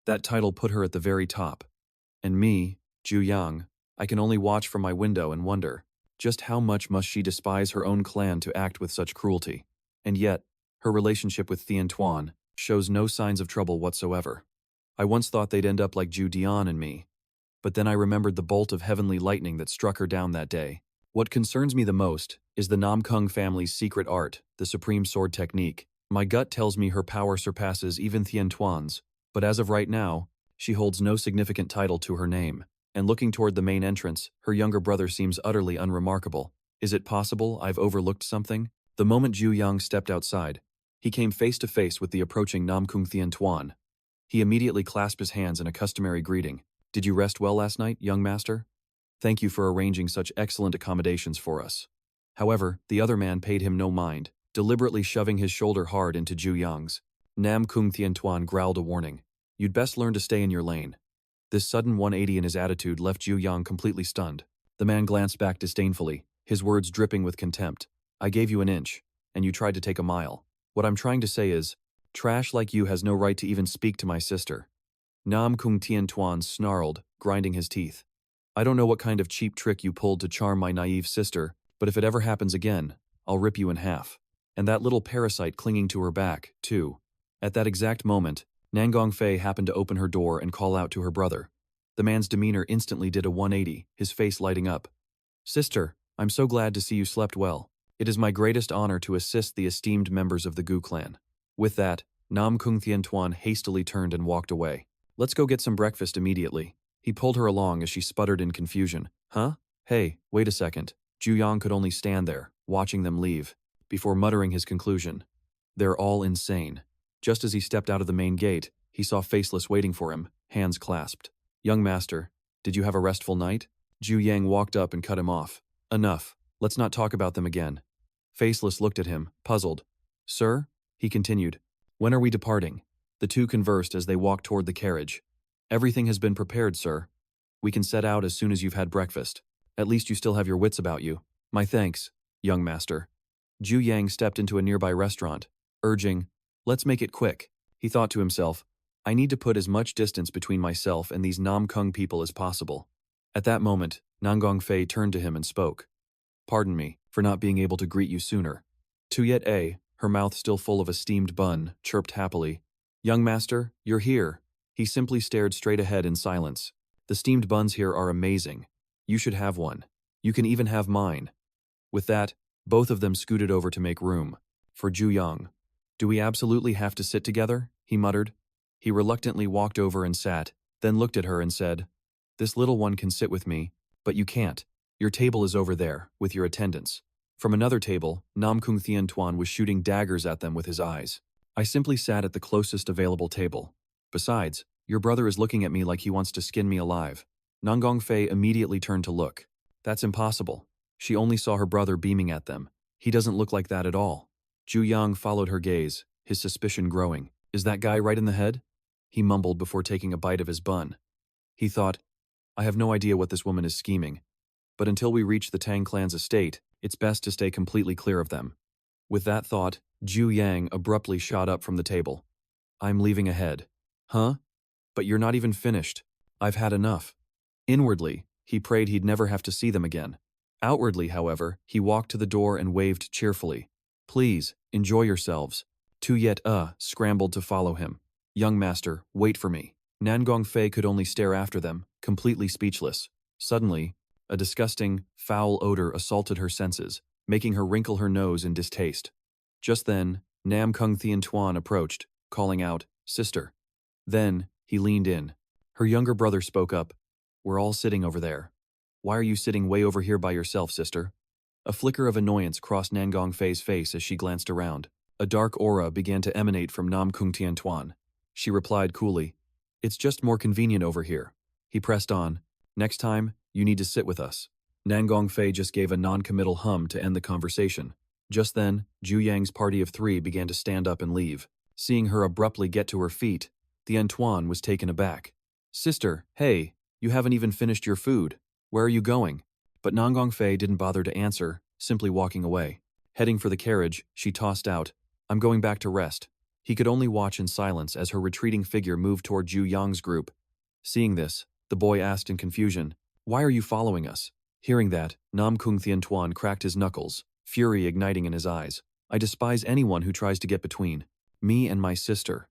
Speaker 1: That title put her at the very top. And me, Jiu Yang, I can only watch from my window and wonder, just how much must she despise her own clan to act with such cruelty? And yet, her relationship with Thien Tuan shows no signs of trouble whatsoever. I once thought they'd end up like Jiu Dian and me. But then I remembered the bolt of heavenly lightning that struck her down that day. What concerns me the most is the Nam Kung family's secret art, the supreme sword technique. My gut tells me her power surpasses even Thien Tuan's, but as of right now, she holds no significant title to her name. And looking toward the main entrance, her younger brother seems utterly unremarkable. Is it possible I've overlooked something? The moment Jiu Yang stepped outside, he came face to face with the approaching Nam Kung Thien Tuan. He immediately clasped his hands in a customary greeting. Did you rest well last night, young master? Thank you for arranging such excellent accommodations for us. However, the other man paid him no mind, deliberately shoving his shoulder hard into Jiu Yang's. Nam Kung Thien Tuan growled a warning. You'd best learn to stay in your lane. This sudden 180 in his attitude left Jiu Yang completely stunned. The man glanced back disdainfully, his words dripping with contempt. I gave you an inch, and you tried to take a mile. What I'm trying to say is, trash like you has no right to even speak to my sister. Nam Kung Thien Tuan snarled, grinding his teeth. I don't know what kind of cheap trick you pulled to charm my naive sister, but if it ever happens again, I'll rip you in half. And that little parasite clinging to her back, too. At that exact moment, Nangong Fei happened to open her door and call out to her brother. The man's demeanor instantly did a 180, his face lighting up. Sister, I'm so glad to see you slept well. It is my greatest honor to assist the esteemed members of the Gu clan. With that, Nam Kung Thien Tuan hastily turned and walked away. Let's go get some breakfast immediately. He pulled her along as she sputtered in confusion. Huh? Hey, wait a second. Jiu Yang could only stand there, watching them leave, before muttering his conclusion. They're all insane. Just as he stepped out of the main gate, he saw Faceless waiting for him, hands clasped. Young master, did you have a restful night? Jiu Yang walked up and cut him off. Enough. Let's not talk about them again. Faceless looked at him, puzzled. Sir? He continued. When are we departing? The two conversed as they walked toward the carriage. Everything has been prepared, sir. We can set out as soon as you've had breakfast. At least you still have your wits about you. My thanks, young master. Jiu Yang stepped into a nearby restaurant, urging, let's make it quick. He thought to himself, I need to put as much distance between myself and these Nam Kung people as possible. At that moment, Nangong Fei turned to him and spoke. Pardon me for not being able to greet you sooner. Tuyet A, her mouth still full of a steamed bun, chirped happily. Young master, you're here. He simply stared straight ahead in silence. The steamed buns here are amazing. You should have one. You can even have mine. With that, both of them scooted over to make room. For Jiu Yang. Do we absolutely have to sit together? He muttered. He reluctantly walked over and sat, then looked at her and said, This little one can sit with me, but you can't. Your table is over there, with your attendants. From another table, Nam Kung Thien Tuan was shooting daggers at them with his eyes. I simply sat at the closest available table. Besides, your brother is looking at me like he wants to skin me alive. Nangong Fei immediately turned to look. That's impossible. She only saw her brother beaming at them. He doesn't look like that at all. Jiu Yang followed her gaze, his suspicion growing. Is that guy right in the head? He mumbled before taking a bite of his bun. He thought, I have no idea what this woman is scheming. But until we reach the Tang clan's estate, it's best to stay completely clear of them. With that thought, Jiu Yang abruptly shot up from the table. I'm leaving ahead. Huh? But you're not even finished. I've had enough. Inwardly, he prayed he'd never have to see them again. Outwardly, however, he walked to the door and waved cheerfully. Please, enjoy yourselves. Tuyet scrambled to follow him. Young master, wait for me. Nangong Fei could only stare after them, completely speechless. Suddenly, a disgusting, foul odor assaulted her senses, making her wrinkle her nose in distaste. Just then, Nam Kung Thien Tuan approached, calling out, Sister. Then, he leaned in. Her younger brother spoke up. We're all sitting over there. Why are you sitting way over here by yourself, sister? A flicker of annoyance crossed Nangong Fei's face as she glanced around. A dark aura began to emanate from Nam Kung Thien Tuan. She replied coolly, It's just more convenient over here. He pressed on. Next time, you need to sit with us. Nangong Fei just gave a non-committal hum to end the conversation. Just then, Jiu Yang's party of three began to stand up and leave. Seeing her abruptly get to her feet, Thien Tuan was taken aback. Sister, hey, you haven't even finished your food. Where are you going? But Nangong Fei didn't bother to answer, simply walking away. Heading for the carriage, she tossed out, I'm going back to rest. He could only watch in silence as her retreating figure moved toward Jiu Yang's group. Seeing this, the boy asked in confusion, Why are you following us? Hearing that, Nam Kung Thien Tuan cracked his knuckles, fury igniting in his eyes. I despise anyone who tries to get between me and my sister.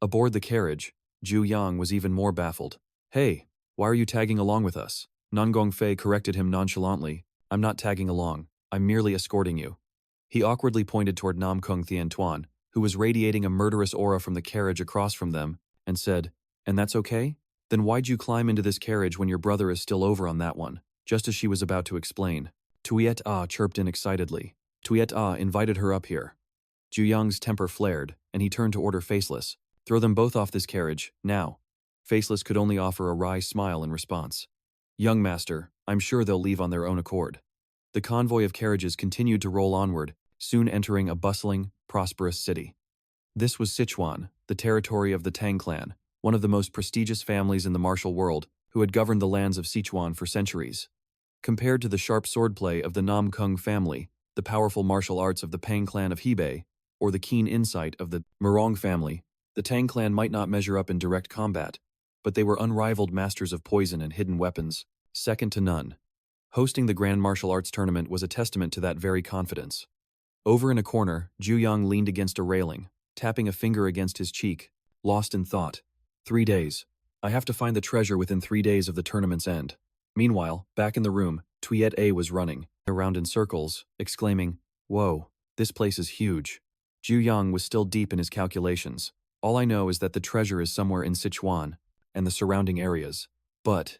Speaker 1: Aboard the carriage, Jiu Yang was even more baffled. Hey, why are you tagging along with us? Nangong Fei corrected him nonchalantly. I'm not tagging along. I'm merely escorting you. He awkwardly pointed toward Nam Kung Thien Tuan. who was radiating a murderous aura from the carriage across from them, and said, "And that's okay? Then why'd you climb into this carriage when your brother is still over on that one?" Just as she was about to explain, Tuyet Ah chirped in excitedly. Tuyet Ah invited her up here. Jiu Yang's temper flared, and he turned to order Faceless. "Throw them both off this carriage, now." Faceless could only offer a wry smile in response. "Young master, I'm sure they'll leave on their own accord." The convoy of carriages continued to roll onward, soon entering a bustling, prosperous city. This was Sichuan, the territory of the Tang clan, one of the most prestigious families in the martial world, who had governed the lands of Sichuan for centuries. Compared to the sharp swordplay of the Nam Kung family, the powerful martial arts of the Pang clan of Hebei, or the keen insight of the Murong family, the Tang clan might not measure up in direct combat, but they were unrivaled masters of poison and hidden weapons, second to none. Hosting the Grand Martial Arts Tournament was a testament to that very confidence. Over in a corner, Jiu Yang leaned against a railing, tapping a finger against his cheek, lost in thought. 3 days. I have to find the treasure within 3 days of the tournament's end. Meanwhile, back in the room, Tuyet A was running around in circles, exclaiming, "Whoa, this place is huge." Jiu Yang was still deep in his calculations. "All I know is that the treasure is somewhere in Sichuan and the surrounding areas. But..."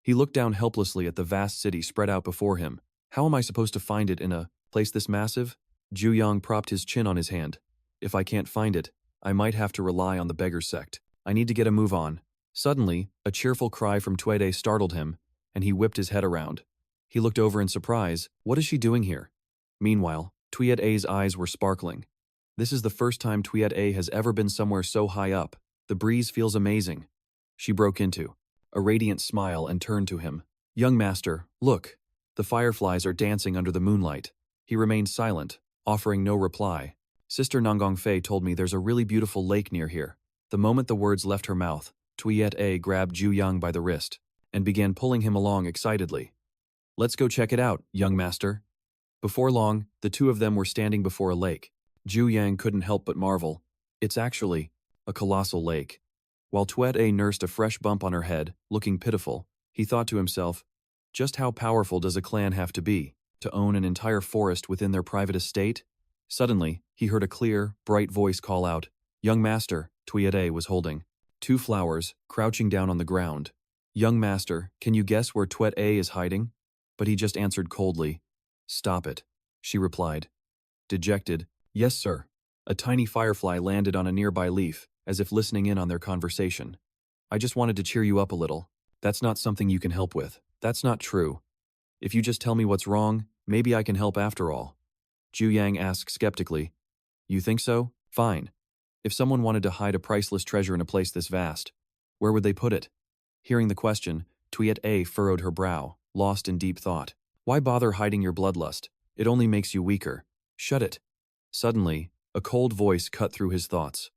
Speaker 1: He looked down helplessly at the vast city spread out before him. "How am I supposed to find it in a place this massive?" Jiu Yang propped his chin on his hand. "If I can't find it, I might have to rely on the beggar sect. I need to get a move on." Suddenly, a cheerful cry from Tuede startled him, and he whipped his head around. He looked over in surprise. "What is she doing here?" Meanwhile, Tuyet A's eyes were sparkling. "This is the first time Tuyet A has ever been somewhere so high up. The breeze feels amazing." She broke into a radiant smile and turned to him. "Young master, look. The fireflies are dancing under the moonlight." He remained silent, offering no reply. "Sister Nanggong Fei told me there's a really beautiful lake near here." The moment the words left her mouth, Tuyet A grabbed Jiu Yang by the wrist and began pulling him along excitedly. "Let's go check it out, young master." Before long, the two of them were standing before a lake. Jiu Yang couldn't help but marvel. "It's actually a colossal lake." While Tuet A nursed a fresh bump on her head, looking pitiful, he thought to himself, just how powerful does a clan have to be to own an entire forest within their private estate? Suddenly, he heard a clear, bright voice call out, "Young master." Tuet A was holding 2 flowers, crouching down on the ground. "Young master, can you guess where Tuet A is hiding?" But he just answered coldly, "Stop it," she replied. Dejected, "Yes, sir." A tiny firefly landed on a nearby leaf, as if listening in on their conversation. "I just wanted to cheer you up a little. That's not something you can help with." "That's not true. If you just tell me what's wrong, maybe I can help after all." Jiu Yang asked skeptically. "You think so? Fine. If someone wanted to hide a priceless treasure in a place this vast, where would they put it?" Hearing the question, Tuyet A furrowed her brow, lost in deep thought. "Why bother hiding your bloodlust? It only makes you weaker. Shut it." Suddenly, a cold voice cut through his thoughts.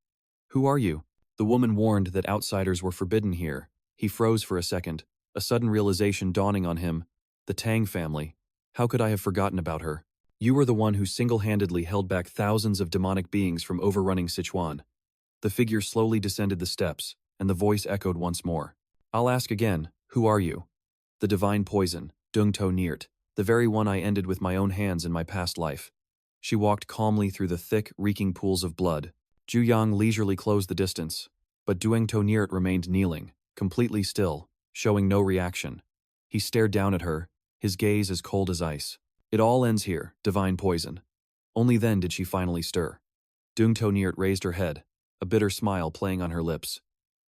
Speaker 1: "Who are you?" The woman warned that outsiders were forbidden here. He froze for a second, a sudden realization dawning on him. The Tang family. How could I have forgotten about her? "You were the one who single-handedly held back thousands of demonic beings from overrunning Sichuan." The figure slowly descended the steps, and the voice echoed once more. "I'll ask again, who are you?" "The divine poison, Dung To Niert, the very one I ended with my own hands in my past life." She walked calmly through the thick, reeking pools of blood. Jiu Yang leisurely closed the distance, but Dung To Niert remained kneeling, completely still, showing no reaction. He stared down at her, his gaze as cold as ice. "It all ends here, divine poison." Only then did she finally stir. Dung To Niert raised her head, a bitter smile playing on her lips.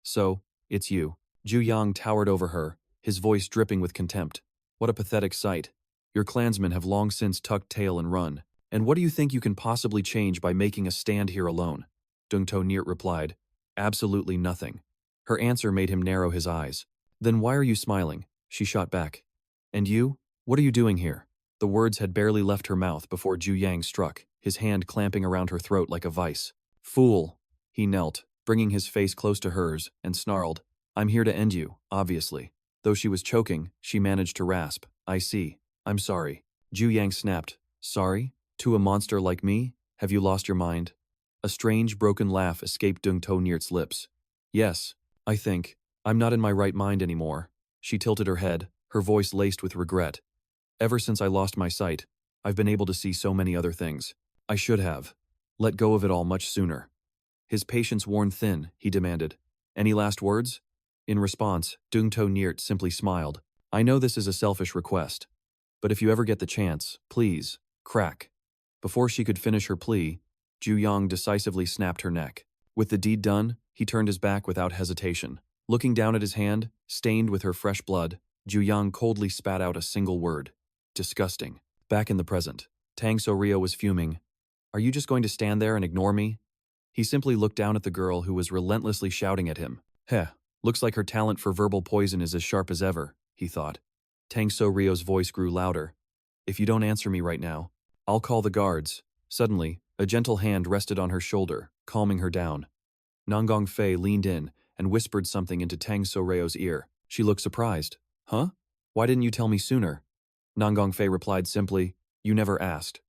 Speaker 1: "So, it's you." Jiu Yang towered over her, his voice dripping with contempt. "What a pathetic sight. Your clansmen have long since tucked tail and run. And what do you think you can possibly change by making a stand here alone?" Dung To Niert replied, "Absolutely nothing." Her answer made him narrow his eyes. "Then why are you smiling?" She shot back. "And you? What are you doing here?" The words had barely left her mouth before Jiu Yang struck, his hand clamping around her throat like a vice. "Fool!" He knelt, bringing his face close to hers, and snarled, "I'm here to end you, obviously." Though she was choking, she managed to rasp, "I see. I'm sorry." Jiu Yang snapped, "Sorry? To a monster like me? Have you lost your mind?" A strange, broken laugh escaped Dung To Niert's lips. "Yes, I think. I'm not in my right mind anymore." She tilted her head, her voice laced with regret. "Ever since I lost my sight, I've been able to see so many other things. I should have." let go of it all much sooner. His patience worn thin, he demanded. Any last words? In response, Dungto Niert simply smiled. I know this is a selfish request, but if you ever get the chance, please, crack. Before she could finish her plea, Jiu Yang decisively snapped her neck. With the deed done, he turned his back without hesitation. Looking down at his hand, stained with her fresh blood, Jiu Yang coldly spat out a single word. Disgusting. Back in the present, Tang So-ryo was fuming. Are you just going to stand there and ignore me? He simply looked down at the girl who was relentlessly shouting at him. Heh, looks like her talent for verbal poison is as sharp as ever, he thought. Tang So-ryo's voice grew louder. If you don't answer me right now, I'll call the guards. Suddenly, a gentle hand rested on her shoulder, calming her down. Nanggong Fei leaned in and whispered something into Tang So-ryo's ear. She looked surprised. Huh? Why didn't you tell me sooner? Nanggong Fei replied simply, You never asked.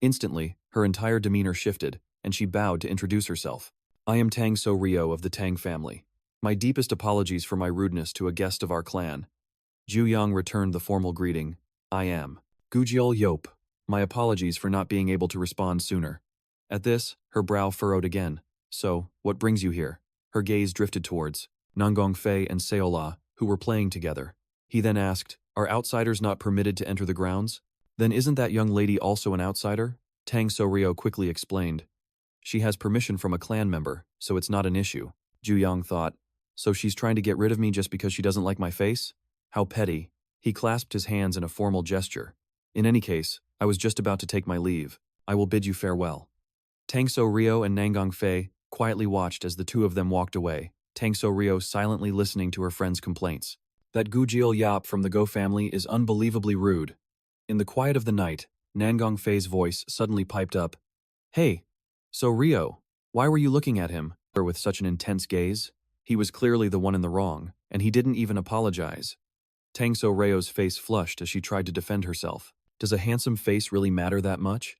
Speaker 1: Instantly, her entire demeanor shifted, and she bowed to introduce herself. I am Tang So-ryo of the Tang family. My deepest apologies for my rudeness to a guest of our clan. Jiu Yang returned the formal greeting. I am Gujiol Yop. My apologies for not being able to respond sooner. At this, her brow furrowed again. So, what brings you here? Her gaze drifted towards Nanggong Fei and Seola, who were playing together. He then asked, Are outsiders not permitted to enter the grounds? Then isn't that young lady also an outsider? Tang So-ryo quickly explained. She has permission from a clan member, so it's not an issue. Jiu Yang thought. So she's trying to get rid of me just because she doesn't like my face? How petty. He clasped his hands in a formal gesture. In any case, I was just about to take my leave. I will bid you farewell. Tang So-ryo and Nanggong Fei quietly watched as the two of them walked away, Tang So-ryo silently listening to her friend's complaints. That Gujiol Yop from the Go family is unbelievably rude. In the quiet of the night, Nanggong Fei's voice suddenly piped up. Hey, So-ryo, why were you looking at him with such an intense gaze? He was clearly the one in the wrong, and he didn't even apologize. Tang So-ryo's face flushed as she tried to defend herself. Does a handsome face really matter that much?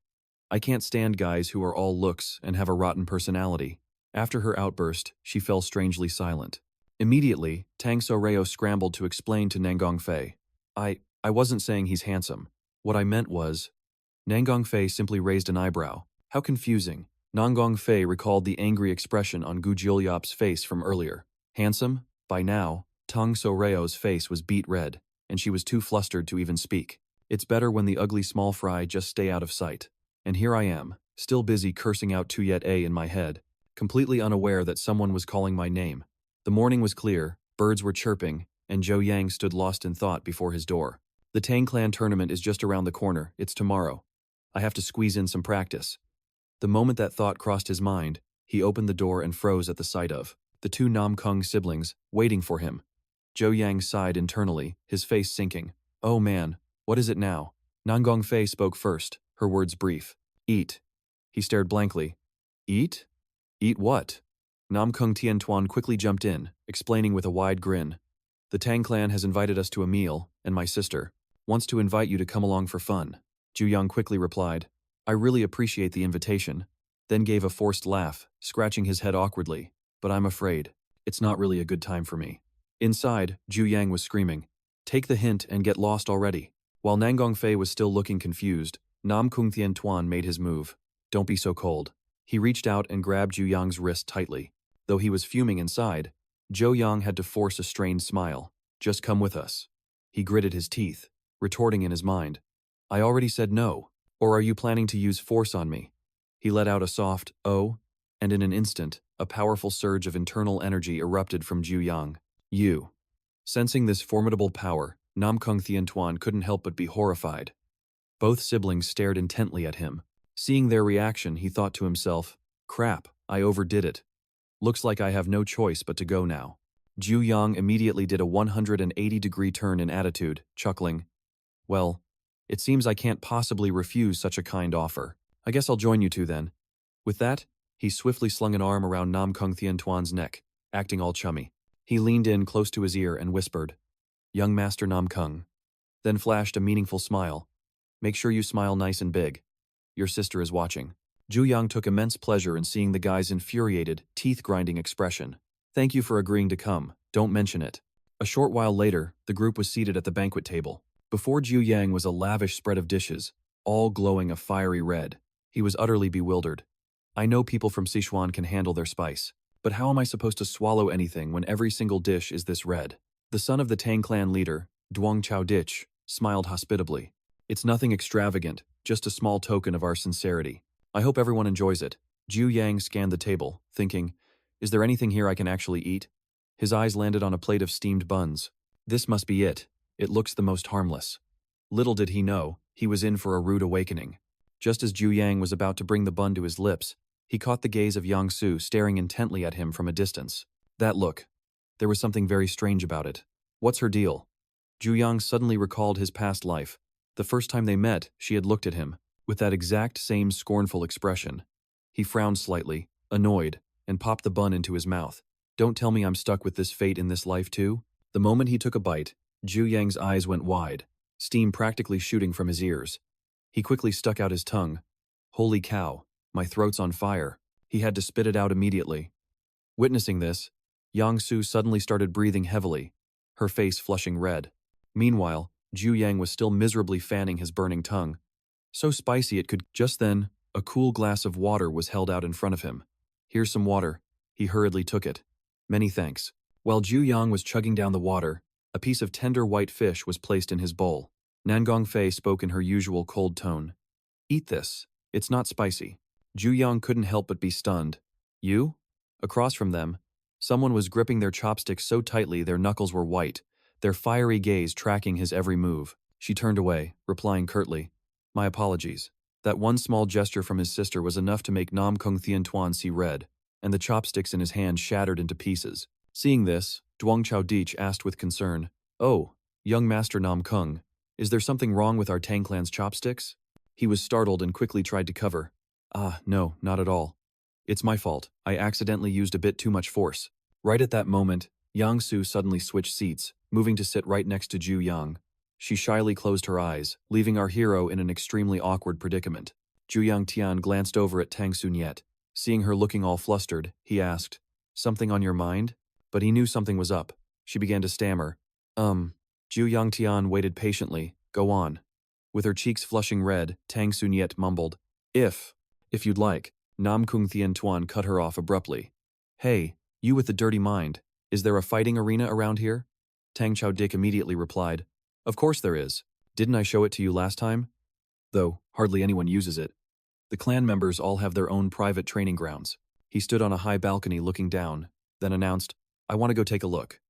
Speaker 1: I can't stand guys who are all looks and have a rotten personality. After her outburst, she fell strangely silent. Immediately, Tang So-ryo scrambled to explain to Nanggong Fei. I wasn't saying he's handsome. What I meant was… Nanggong Fei simply raised an eyebrow. How confusing. Nanggong Fei recalled the angry expression on Gujiol Yop's face from earlier. Handsome? By now, Tang So-ryo's face was beet red, and she was too flustered to even speak. It's better when the ugly small fry just stay out of sight. And here I am, still busy cursing out Tu Yet A in my head, completely unaware that someone was calling my name. The morning was clear, birds were chirping, and Jiu Yang stood lost in thought before his door. The Tang Clan tournament is just around the corner, it's tomorrow. I have to squeeze in some practice. The moment that thought crossed his mind, he opened the door and froze at the sight of the two Nam Kung siblings, waiting for him. Jiu Yang sighed internally, his face sinking. Oh man, what is it now? Nanggong Fei spoke first, her words brief. Eat. He stared blankly. Eat? Eat what? Nam Kung Tien Tuan quickly jumped in, explaining with a wide grin. The Tang clan has invited us to a meal, and my sister wants to invite you to come along for fun. Jiu Yang quickly replied, I really appreciate the invitation, then gave a forced laugh, scratching his head awkwardly. But I'm afraid, it's not really a good time for me. Inside, Jiu Yang was screaming, Take the hint and get lost already. While Nanggong Fei was still looking confused, Nam Kung Tien Tuan made his move. Don't be so cold. He reached out and grabbed Jiu Yang's wrist tightly. Though he was fuming inside, Jiu Yang had to force a strained smile. Just come with us. He gritted his teeth, retorting in his mind. I already said no. Or are you planning to use force on me? He let out a soft, oh, and in an instant, a powerful surge of internal energy erupted from Jiu Yang. You. Sensing this formidable power, Nam Kung Tien Tuan couldn't help but be horrified. Both siblings stared intently at him. Seeing their reaction, he thought to himself, crap, I overdid it. Looks like I have no choice but to go now. Jiu Yang immediately did a 180-degree turn in attitude, chuckling. Well, it seems I can't possibly refuse such a kind offer. I guess I'll join you two then. With that, he swiftly slung an arm around Nam Kung Tien Tuan's neck, acting all chummy. He leaned in close to his ear and whispered, Young Master Nam Kung. Then flashed a meaningful smile. Make sure you smile nice and big. Your sister is watching. Jiu Yang took immense pleasure in seeing the guy's infuriated, teeth-grinding expression. Thank you for agreeing to come. Don't mention it. A short while later, the group was seated at the banquet table. Before Jiu Yang was a lavish spread of dishes, all glowing a fiery red. He was utterly bewildered. I know people from Sichuan can handle their spice, but how am I supposed to swallow anything when every single dish is this red? The son of the Tang clan leader, Duong Chao Dich, smiled hospitably. It's nothing extravagant, just a small token of our sincerity. I hope everyone enjoys it. Jiu Yang scanned the table, thinking, is there anything here I can actually eat? His eyes landed on a plate of steamed buns. This must be it. It looks the most harmless. Little did he know, he was in for a rude awakening. Just as Jiu Yang was about to bring the bun to his lips, he caught the gaze of Yang Su staring intently at him from a distance. That look. There was something very strange about it. What's her deal? Jiu Yang suddenly recalled his past life. The first time they met, she had looked at him, with that exact same scornful expression. He frowned slightly, annoyed, and popped the bun into his mouth. Don't tell me I'm stuck with this fate in this life too? The moment he took a bite, Jiu Yang's eyes went wide, steam practically shooting from his ears. He quickly stuck out his tongue. Holy cow, my throat's on fire. He had to spit it out immediately. Witnessing this, Yang Su suddenly started breathing heavily, her face flushing red. Meanwhile, Jiu Yang was still miserably fanning his burning tongue. So spicy it could. Just then, a cool glass of water was held out in front of him. Here's some water. He hurriedly took it. Many thanks. While Jiu Yang was chugging down the water, a piece of tender white fish was placed in his bowl. Nangong Fei spoke in her usual cold tone. Eat this. It's not spicy. Jiu Yang couldn't help but be stunned. You? Across from them, someone was gripping their chopsticks so tightly their knuckles were white, their fiery gaze tracking his every move. She turned away, replying curtly, my apologies. That one small gesture from his sister was enough to make Nam Kung Thien Tuan see red, and the chopsticks in his hand shattered into pieces. Seeing this, Duong Chao Dich asked with concern, oh, young Master Nam Kung, is there something wrong with our Tang clan's chopsticks? He was startled and quickly tried to cover. Ah, no, not at all. It's my fault. I accidentally used a bit too much force. Right at that moment, Yang Su suddenly switched seats, moving to sit right next to Jiu Yang. She shyly closed her eyes, leaving our hero in an extremely awkward predicament. Jiu Yang Tian glanced over at Tang Sun Yet. Seeing her looking all flustered, he asked, something on your mind? But he knew something was up. She began to stammer. Jiu Yang Tian waited patiently. Go on. With her cheeks flushing red, Tang Sun Yet mumbled, If you'd like. Nam Kung Thien Tuan cut her off abruptly. Hey, you with the dirty mind, is there a fighting arena around here? Tang Chao Dik immediately replied, of course there is. Didn't I show it to you last time? Though, hardly anyone uses it. The clan members all have their own private training grounds. He stood on a high balcony looking down, then announced, I want to go take a look.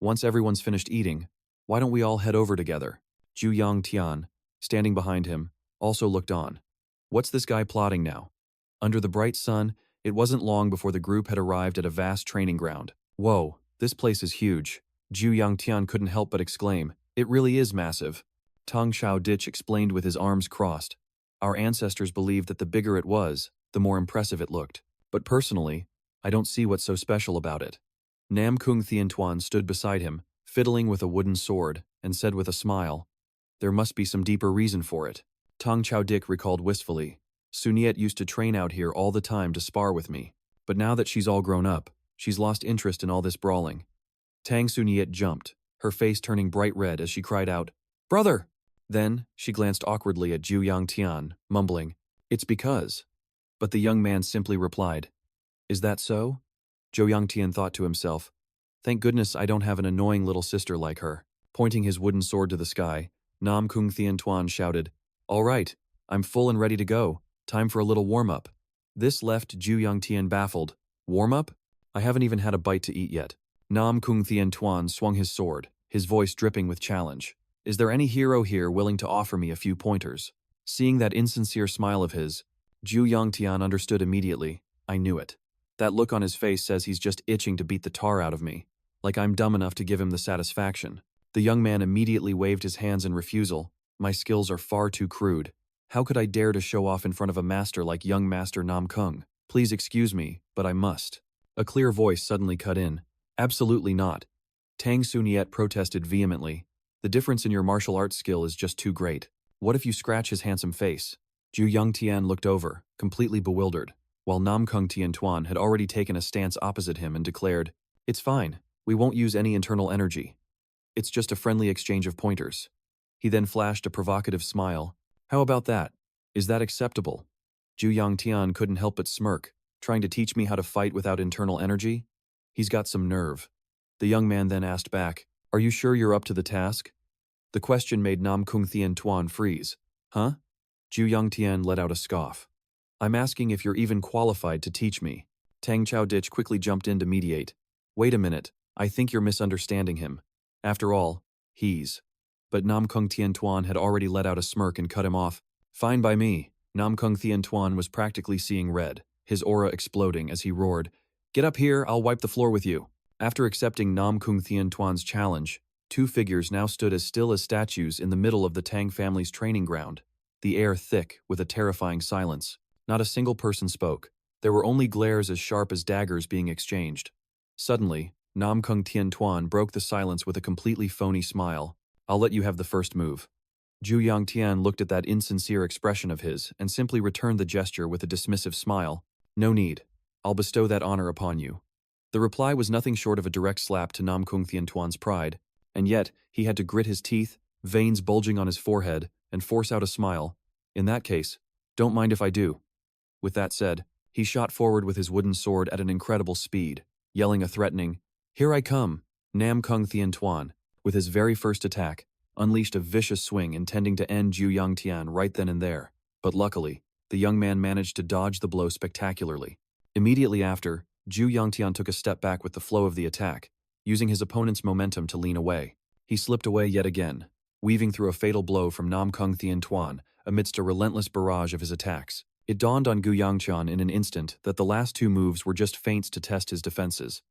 Speaker 1: Once everyone's finished eating, why don't we all head over together? Jiu Yang Tian, standing behind him, also looked on. What's this guy plotting now? Under the bright sun, it wasn't long before the group had arrived at a vast training ground. Whoa, this place is huge. Jiu Yang Tian couldn't help but exclaim, it really is massive. Tang Chao Dich explained with his arms crossed. Our ancestors believed that the bigger it was, the more impressive it looked. But personally, I don't see what's so special about it. Nam Kung Thien Tuan stood beside him, fiddling with a wooden sword, and said with a smile, there must be some deeper reason for it. Tang Chao Dik recalled wistfully, Sun Yet used to train out here all the time to spar with me, but now that she's all grown up, she's lost interest in all this brawling. Tang Sun Yet jumped, her face turning bright red as she cried out, Brother! Then, she glanced awkwardly at Jiu Yang Tian, mumbling, it's because. But the young man simply replied, is that so? Jiu Yang Tian thought to himself, thank goodness I don't have an annoying little sister like her. Pointing his wooden sword to the sky, Nam Kung Thien Tuan shouted, all right, I'm full and ready to go. Time for a little warm-up. This left Jiu Yang Tian baffled. Warm-up? I haven't even had a bite to eat yet. Nam Kung Thien Tuan swung his sword, his voice dripping with challenge. Is there any hero here willing to offer me a few pointers? Seeing that insincere smile of his, Jiu Yang Tian understood immediately. I knew it. That look on his face says he's just itching to beat the tar out of me. Like I'm dumb enough to give him the satisfaction. The young man immediately waved his hands in refusal. My skills are far too crude. How could I dare to show off in front of a master like young Master Nam Kung? Please excuse me, but I must. A clear voice suddenly cut in. Absolutely not. Tang Sun Yet protested vehemently. The difference in your martial arts skill is just too great. What if you scratch his handsome face? Jiu Yang Tian looked over, completely bewildered, while Nam Kung Tien Tuan had already taken a stance opposite him and declared, it's fine, we won't use any internal energy. It's just a friendly exchange of pointers. He then flashed a provocative smile. How about that? Is that acceptable? Jiu Yang couldn't help but smirk, trying to teach me how to fight without internal energy? He's got some nerve. The young man then asked back, are you sure you're up to the task? The question made Nam Kung Thien Tuan freeze. Huh? Jiu Yang let out a scoff. I'm asking if you're even qualified to teach me. Tang Chao Dich quickly jumped in to mediate. Wait a minute, I think you're misunderstanding him. After all, he's. But Nam Kung Thien Tuan had already let out a smirk and cut him off. Fine by me. Nam Kung Thien Tuan was practically seeing red, his aura exploding as he roared, Get up here, I'll wipe the floor with you. After accepting Nam Kung Thien Tuan's challenge, two figures now stood as still as statues in the middle of the Tang family's training ground, the air thick with a terrifying silence. Not a single person spoke. There were only glares as sharp as daggers being exchanged. Suddenly, Nam Kung Thien Tuan broke the silence with a completely phony smile. I'll let you have the first move. Jiu Yang looked at that insincere expression of his and simply returned the gesture with a dismissive smile. No need. I'll bestow that honor upon you. The reply was nothing short of a direct slap to Nam Kung Thien Tuan's pride, and yet he had to grit his teeth, veins bulging on his forehead, and force out a smile. In that case, don't mind if I do. With that said, he shot forward with his wooden sword at an incredible speed, yelling a threatening, Here I come! Nam Kung Thien Tuan, with his very first attack, unleashed a vicious swing intending to end Jiu Yang right then and there. But luckily, the young man managed to dodge the blow spectacularly. Immediately after, Jiu Yang took a step back with the flow of the attack, using his opponent's momentum to lean away. He slipped away yet again, weaving through a fatal blow from Nam Kung Thien Tuan amidst a relentless barrage of his attacks. It dawned on Gu Yangchan in an instant that the last two moves were just feints to test his defenses.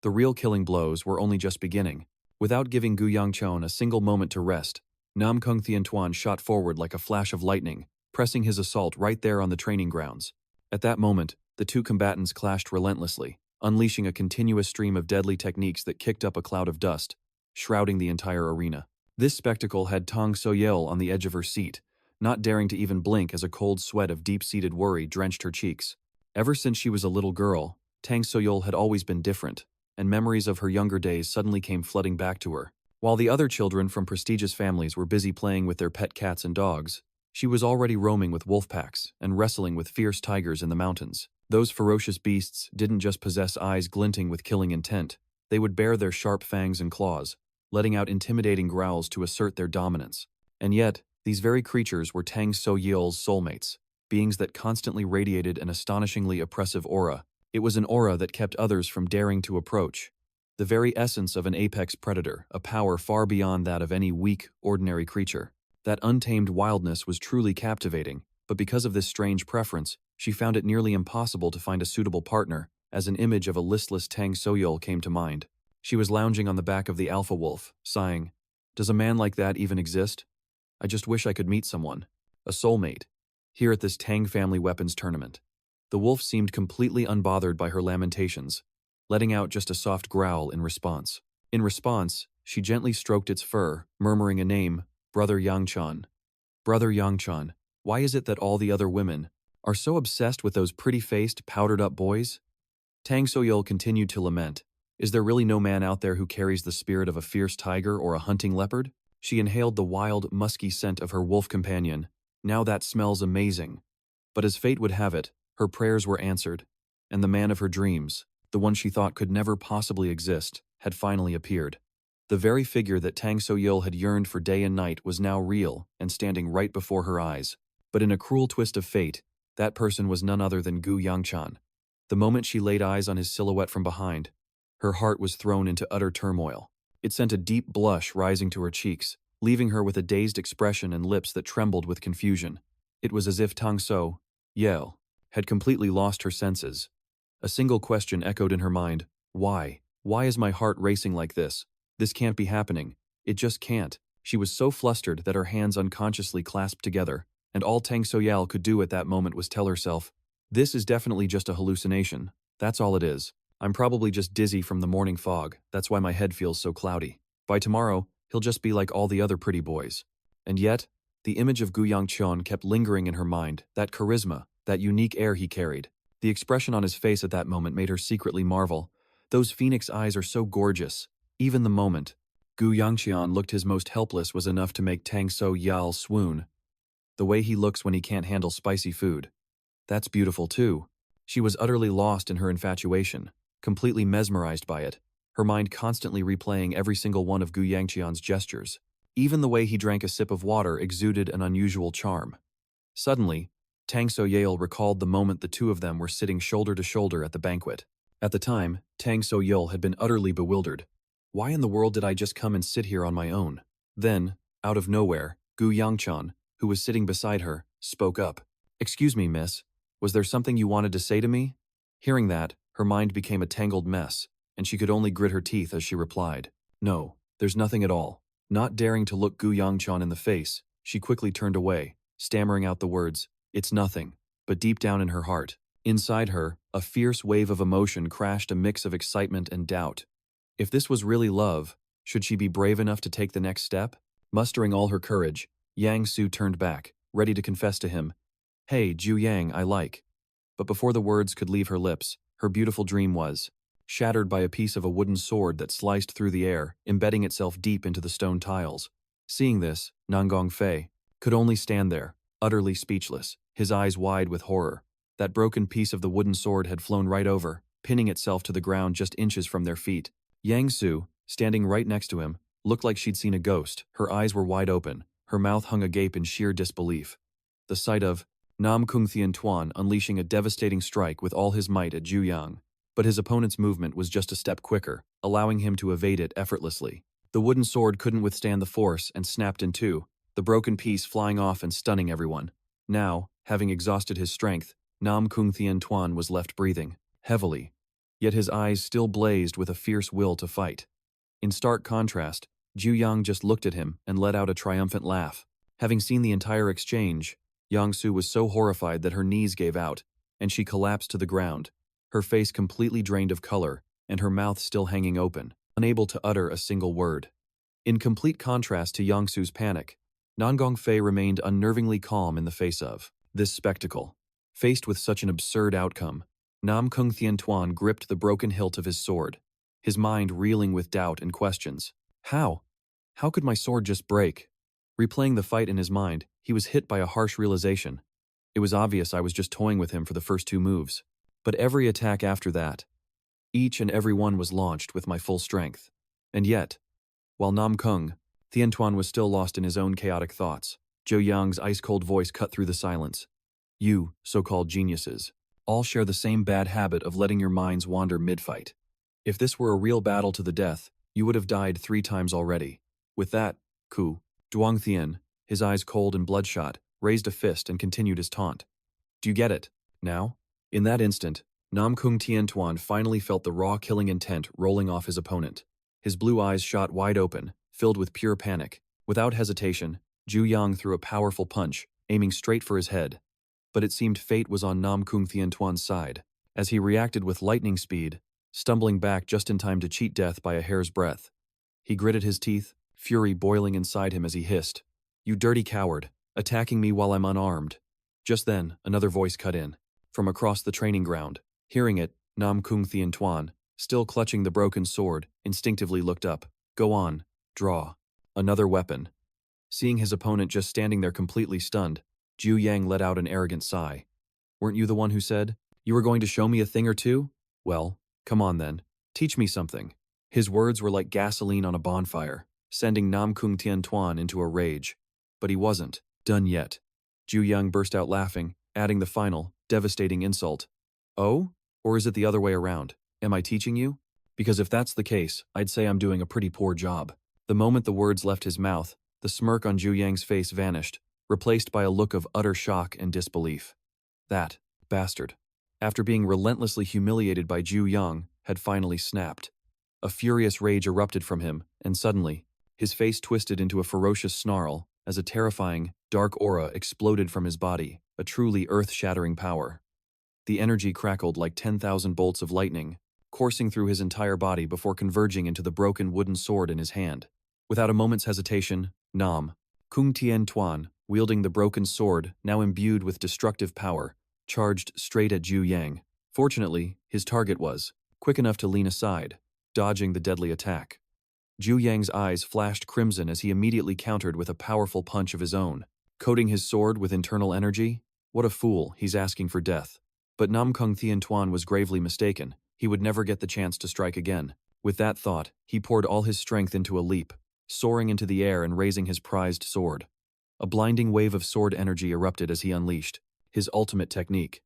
Speaker 1: The real killing blows were only just beginning. Without giving Gu Yangchan a single moment to rest, Nam Kung Thien Tuan shot forward like a flash of lightning, pressing his assault right there on the training grounds. At that moment, the two combatants clashed relentlessly, unleashing a continuous stream of deadly techniques that kicked up a cloud of dust, shrouding the entire arena. This spectacle had Tang Soyel on the edge of her seat, not daring to even blink as a cold sweat of deep-seated worry drenched her cheeks. Ever since she was a little girl, Tang Soyol had always been different, and memories of her younger days suddenly came flooding back to her. While the other children from prestigious families were busy playing with their pet cats and dogs, she was already roaming with wolf packs and wrestling with fierce tigers in the mountains. Those ferocious beasts didn't just possess eyes glinting with killing intent. They would bare their sharp fangs and claws, letting out intimidating growls to assert their dominance. And yet, these very creatures were Tang So-yeol's soulmates, beings that constantly radiated an astonishingly oppressive aura. It was an aura that kept others from daring to approach. The very essence of an apex predator, a power far beyond that of any weak, ordinary creature. That untamed wildness was truly captivating, but because of this strange preference, she found it nearly impossible to find a suitable partner, as an image of a listless Tang So-yeol came to mind. She was lounging on the back of the alpha wolf, sighing, Does a man like that even exist? I just wish I could meet someone, a soulmate, here at this Tang family weapons tournament. The wolf seemed completely unbothered by her lamentations, letting out just a soft growl in response. In response, she gently stroked its fur, murmuring a name, Brother Yangchan. Brother Yangchan, why is it that all the other women are so obsessed with those pretty-faced, powdered-up boys? Tang Soyol continued to lament. Is there really no man out there who carries the spirit of a fierce tiger or a hunting leopard? She inhaled the wild, musky scent of her wolf companion. Now that smells amazing. But as fate would have it, her prayers were answered, and the man of her dreams, the one she thought could never possibly exist, had finally appeared. The very figure that Tang So-yeol had yearned for day and night was now real and standing right before her eyes. But in a cruel twist of fate, that person was none other than Gu Yangchan. The moment she laid eyes on his silhouette from behind, her heart was thrown into utter turmoil. It sent a deep blush rising to her cheeks, leaving her with a dazed expression and lips that trembled with confusion. It was as if Tang So-yeol had completely lost her senses. A single question echoed in her mind. Why? Why is my heart racing like this? This can't be happening. It just can't. She was so flustered that her hands unconsciously clasped together, and all Tang So-yeol could do at that moment was tell herself, This is definitely just a hallucination. That's all it is. I'm probably just dizzy from the morning fog. That's why my head feels so cloudy. By tomorrow, he'll just be like all the other pretty boys. And yet, the image of Gu Yangchon kept lingering in her mind, that charisma, that unique air he carried. The expression on his face at that moment made her secretly marvel. Those phoenix eyes are so gorgeous. Even the moment Gu Yangqian looked his most helpless was enough to make Tang So-yeol swoon. The way he looks when he can't handle spicy food. That's beautiful too. She was utterly lost in her infatuation, completely mesmerized by it, her mind constantly replaying every single one of Gu Yangqian's gestures. Even the way he drank a sip of water exuded an unusual charm. Suddenly, Tang So-yale recalled the moment the two of them were sitting shoulder to shoulder at the banquet. At the time, Tang So-yale had been utterly bewildered. Why in the world did I just come and sit here on my own? Then, out of nowhere, Gu Yangqian, who was sitting beside her, spoke up. "Excuse me, miss. Was there something you wanted to say to me?" Hearing that, her mind became a tangled mess, and she could only grit her teeth as she replied, "No, there's nothing at all." Not daring to look Gu Yangqian in the face, she quickly turned away, stammering out the words, "It's nothing." But deep down in her heart, inside her, a fierce wave of emotion crashed, a mix of excitement and doubt. If this was really love, should she be brave enough to take the next step? Mustering all her courage, Yang Su turned back, ready to confess to him, "Hey, Jiu Yang, I like." But before the words could leave her lips, her beautiful dream was shattered by a piece of a wooden sword that sliced through the air, embedding itself deep into the stone tiles. Seeing this, Nanggong Fei could only stand there, utterly speechless, his eyes wide with horror. That broken piece of the wooden sword had flown right over, pinning itself to the ground just inches from their feet. Yang Su, standing right next to him, looked like she'd seen a ghost. Her eyes were wide open, her mouth hung agape in sheer disbelief. The sight of Nam Kung Thien Tuan unleashing a devastating strike with all his might at Jiu Yang. But his opponent's movement was just a step quicker, allowing him to evade it effortlessly. The wooden sword couldn't withstand the force and snapped in two, the broken piece flying off and stunning everyone. Now, having exhausted his strength, Nam Kung Thien Tuan was left breathing heavily, yet his eyes still blazed with a fierce will to fight. In stark contrast, Jiu Yang just looked at him and let out a triumphant laugh. Having seen the entire exchange, Yang Su was so horrified that her knees gave out, and she collapsed to the ground, her face completely drained of color and her mouth still hanging open, unable to utter a single word. In complete contrast to Yang Su's panic, Nanggong Fei remained unnervingly calm in the face of this spectacle. Faced with such an absurd outcome, Nam Kung Thien Tuan gripped the broken hilt of his sword, his mind reeling with doubt and questions. How? How could my sword just break? Replaying the fight in his mind, he was hit by a harsh realization. It was obvious I was just toying with him for the first two moves. But every attack after that, each and every one was launched with my full strength. And yet, while Nam Kung Thien Tuan was still lost in his own chaotic thoughts, Jiu Yang's ice-cold voice cut through the silence. "You, so-called geniuses, all share the same bad habit of letting your minds wander mid-fight. If this were a real battle to the death, you would have died 3 times already." With that, Ku Duangthien, his eyes cold and bloodshot, raised a fist and continued his taunt. "Do you get it, now?" In that instant, Nam Kung Thien Tuan finally felt the raw killing intent rolling off his opponent. His blue eyes shot wide open, filled with pure panic. Without hesitation, Jiu Yang threw a powerful punch, aiming straight for his head. But it seemed fate was on Nam Kung Thien Tuan's side, as he reacted with lightning speed, stumbling back just in time to cheat death by a hair's breadth. He gritted his teeth, fury boiling inside him as he hissed, "You dirty coward, attacking me while I'm unarmed." Just then, another voice cut in from across the training ground. Hearing it, Nam Kung Thien Tuan, still clutching the broken sword, instinctively looked up. "Go on, draw." Another weapon. Seeing his opponent just standing there completely stunned, Jiu Yang let out an arrogant sigh. "Weren't you the one who said you were going to show me a thing or two? Well, come on then, teach me something." His words were like gasoline on a bonfire, sending Nam Kung Thien Tuan into a rage. But he wasn't done yet. Jiu Yang burst out laughing, adding the final, devastating insult. "Oh? Or is it the other way around? Am I teaching you? Because if that's the case, I'd say I'm doing a pretty poor job." The moment the words left his mouth, the smirk on Jiu Yang's face vanished, replaced by a look of utter shock and disbelief. That bastard, after being relentlessly humiliated by Jiu Yang, had finally snapped. A furious rage erupted from him, and suddenly, his face twisted into a ferocious snarl as a terrifying, dark aura exploded from his body, a truly earth-shattering power. The energy crackled like 10,000 bolts of lightning, coursing through his entire body before converging into the broken wooden sword in his hand. Without a moment's hesitation, Nam Kung Thien Tuan, wielding the broken sword, now imbued with destructive power, charged straight at Jiu Yang. Fortunately, his target was quick enough to lean aside, dodging the deadly attack. Jiu Yang's eyes flashed crimson as he immediately countered with a powerful punch of his own, coating his sword with internal energy. What a fool, he's asking for death. But Nam Kung Thien Tuan was gravely mistaken. He would never get the chance to strike again. With that thought, he poured all his strength into a leap, soaring into the air and raising his prized sword. A blinding wave of sword energy erupted as he unleashed his ultimate technique.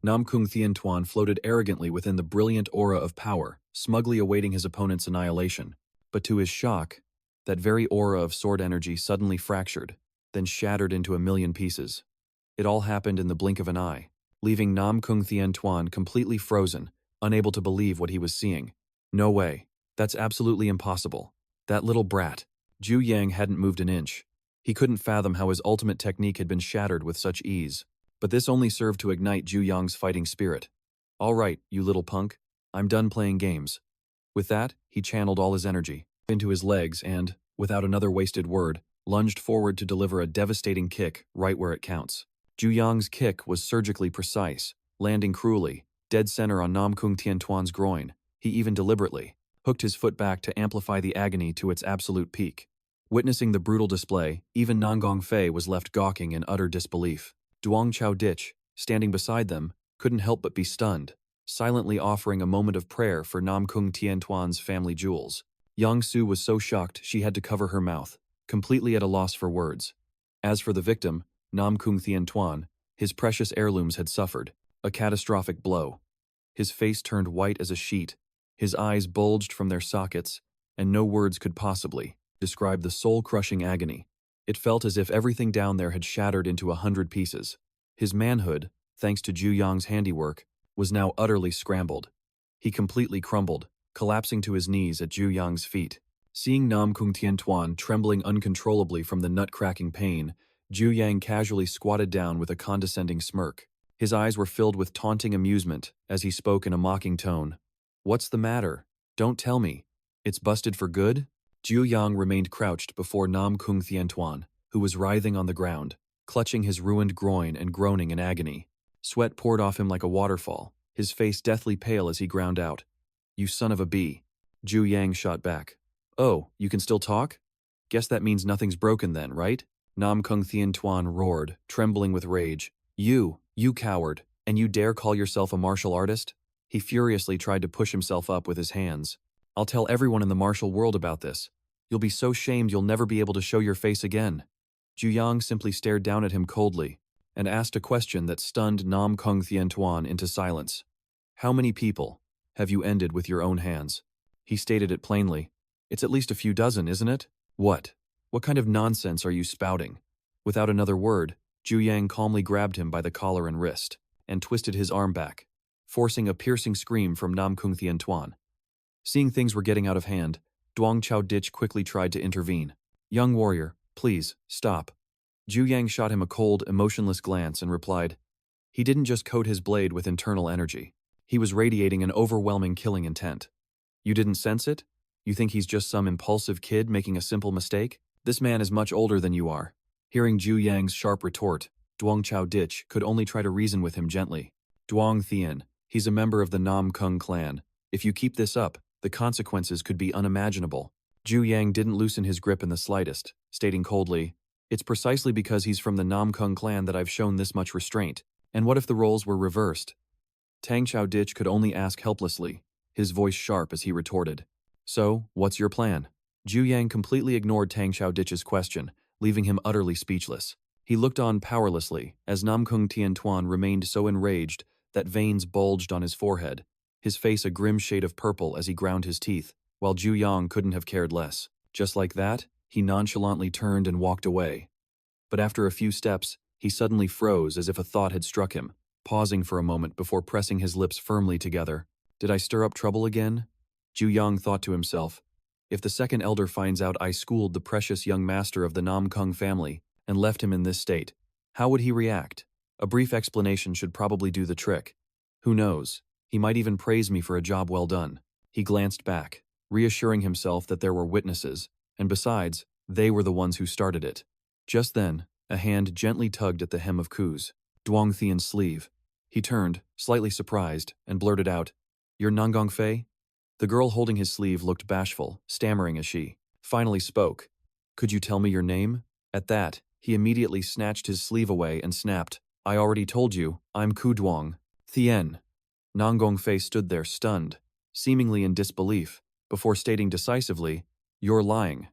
Speaker 1: Nam Kung Thien Tuan floated arrogantly within the brilliant aura of power, smugly awaiting his opponent's annihilation. But to his shock, that very aura of sword energy suddenly fractured, then shattered into a million pieces. It all happened in the blink of an eye, leaving Nam Kung Thien Tuan completely frozen, unable to believe what he was seeing. No way. That's absolutely impossible. That little brat. Jiu Yang hadn't moved an inch. He couldn't fathom how his ultimate technique had been shattered with such ease. But this only served to ignite Jiu Yang's fighting spirit. All right, you little punk. I'm done playing games. With that, he channeled all his energy into his legs and, without another wasted word, lunged forward to deliver a devastating kick right where it counts. Jiu Yang's kick was surgically precise, landing cruelly, dead center on Nam Kung Thien Tuan's groin. He even deliberately hooked his foot back to amplify the agony to its absolute peak. Witnessing the brutal display, even Nangong Fei was left gawking in utter disbelief. Duong Chao Dich, standing beside them, couldn't help but be stunned, silently offering a moment of prayer for Nam Kung Thien Tuan's family jewels. Yang Su was so shocked she had to cover her mouth, completely at a loss for words. As for the victim, Nam Kung Thien Tuan, his precious heirlooms had suffered a catastrophic blow. His face turned white as a sheet, his eyes bulged from their sockets, and no words could possibly describe the soul-crushing agony. It felt as if everything down there had shattered into 100 pieces. His manhood, thanks to Jiu Yang's handiwork, was now utterly scrambled. He completely crumbled, collapsing to his knees at Jiu Yang's feet. Seeing Nam Kung Thien Tuan trembling uncontrollably from the nut-cracking pain, Jiu Yang casually squatted down with a condescending smirk. His eyes were filled with taunting amusement as he spoke in a mocking tone. "What's the matter? Don't tell me. It's busted for good?" Jiu Yang remained crouched before Nam Kung Thien Tuan, who was writhing on the ground, clutching his ruined groin and groaning in agony. Sweat poured off him like a waterfall, his face deathly pale as he ground out, "You son of a bee." Jiu Yang shot back. "Oh, you can still talk? Guess that means nothing's broken then, right?" Nam Kung Thien Tuan roared, trembling with rage. You coward, and you dare call yourself a martial artist?" He furiously tried to push himself up with his hands. "I'll tell everyone in the martial world about this. You'll be so shamed you'll never be able to show your face again." Jiu Yang simply stared down at him coldly and asked a question that stunned Nam Kung Thien Tuan into silence. "How many people have you ended with your own hands?" He stated it plainly. "It's at least a few dozen, isn't it?" What kind of nonsense are you spouting?" Without another word, Jiu Yang calmly grabbed him by the collar and wrist and twisted his arm back, forcing a piercing scream from Nam Kung Thien Tuan. Seeing things were getting out of hand, Duong Chao Dich quickly tried to intervene. "Young warrior, please, stop." Jiu Yang shot him a cold, emotionless glance and replied, "He didn't just coat his blade with internal energy. He was radiating an overwhelming killing intent. You didn't sense it? You think he's just some impulsive kid making a simple mistake? This man is much older than you are." Hearing Jiu Yang's sharp retort, Duong Chao Dich could only try to reason with him gently. "Duong Thien, he's a member of the Nam Kung clan. If you keep this up, the consequences could be unimaginable." Jiu Yang didn't loosen his grip in the slightest, stating coldly, "It's precisely because he's from the Nam Kung clan that I've shown this much restraint. And what if the roles were reversed?" Tang Chao Dich could only ask helplessly, his voice sharp as he retorted, "So, what's your plan?" Jiu Yang completely ignored Tang Chao Dich's question, leaving him utterly speechless. He looked on powerlessly as Nam Kung Thien Tuan remained so enraged that veins bulged on his forehead, his face a grim shade of purple as he ground his teeth, while Jiu Yang couldn't have cared less. Just like that, he nonchalantly turned and walked away. But after a few steps, he suddenly froze as if a thought had struck him, pausing for a moment before pressing his lips firmly together. "Did I stir up trouble again?" Jiu Yang thought to himself. If the second elder finds out I schooled the precious young master of the Nam Kung family and left him in this state, how would he react? A brief explanation should probably do the trick. Who knows? He might even praise me for a job well done. He glanced back, reassuring himself that there were witnesses, and besides, they were the ones who started it. Just then, a hand gently tugged at the hem of Ku's, Duong Thien's sleeve. He turned, slightly surprised, and blurted out, "You're Nangong Fei?" The girl holding his sleeve looked bashful, stammering as she finally spoke. "Could you tell me your name?" At that, he immediately snatched his sleeve away and snapped, I already told you, I'm Ku Duong. Thien. Nanggong Fei stood there stunned, seemingly in disbelief, before stating decisively, "You're lying,"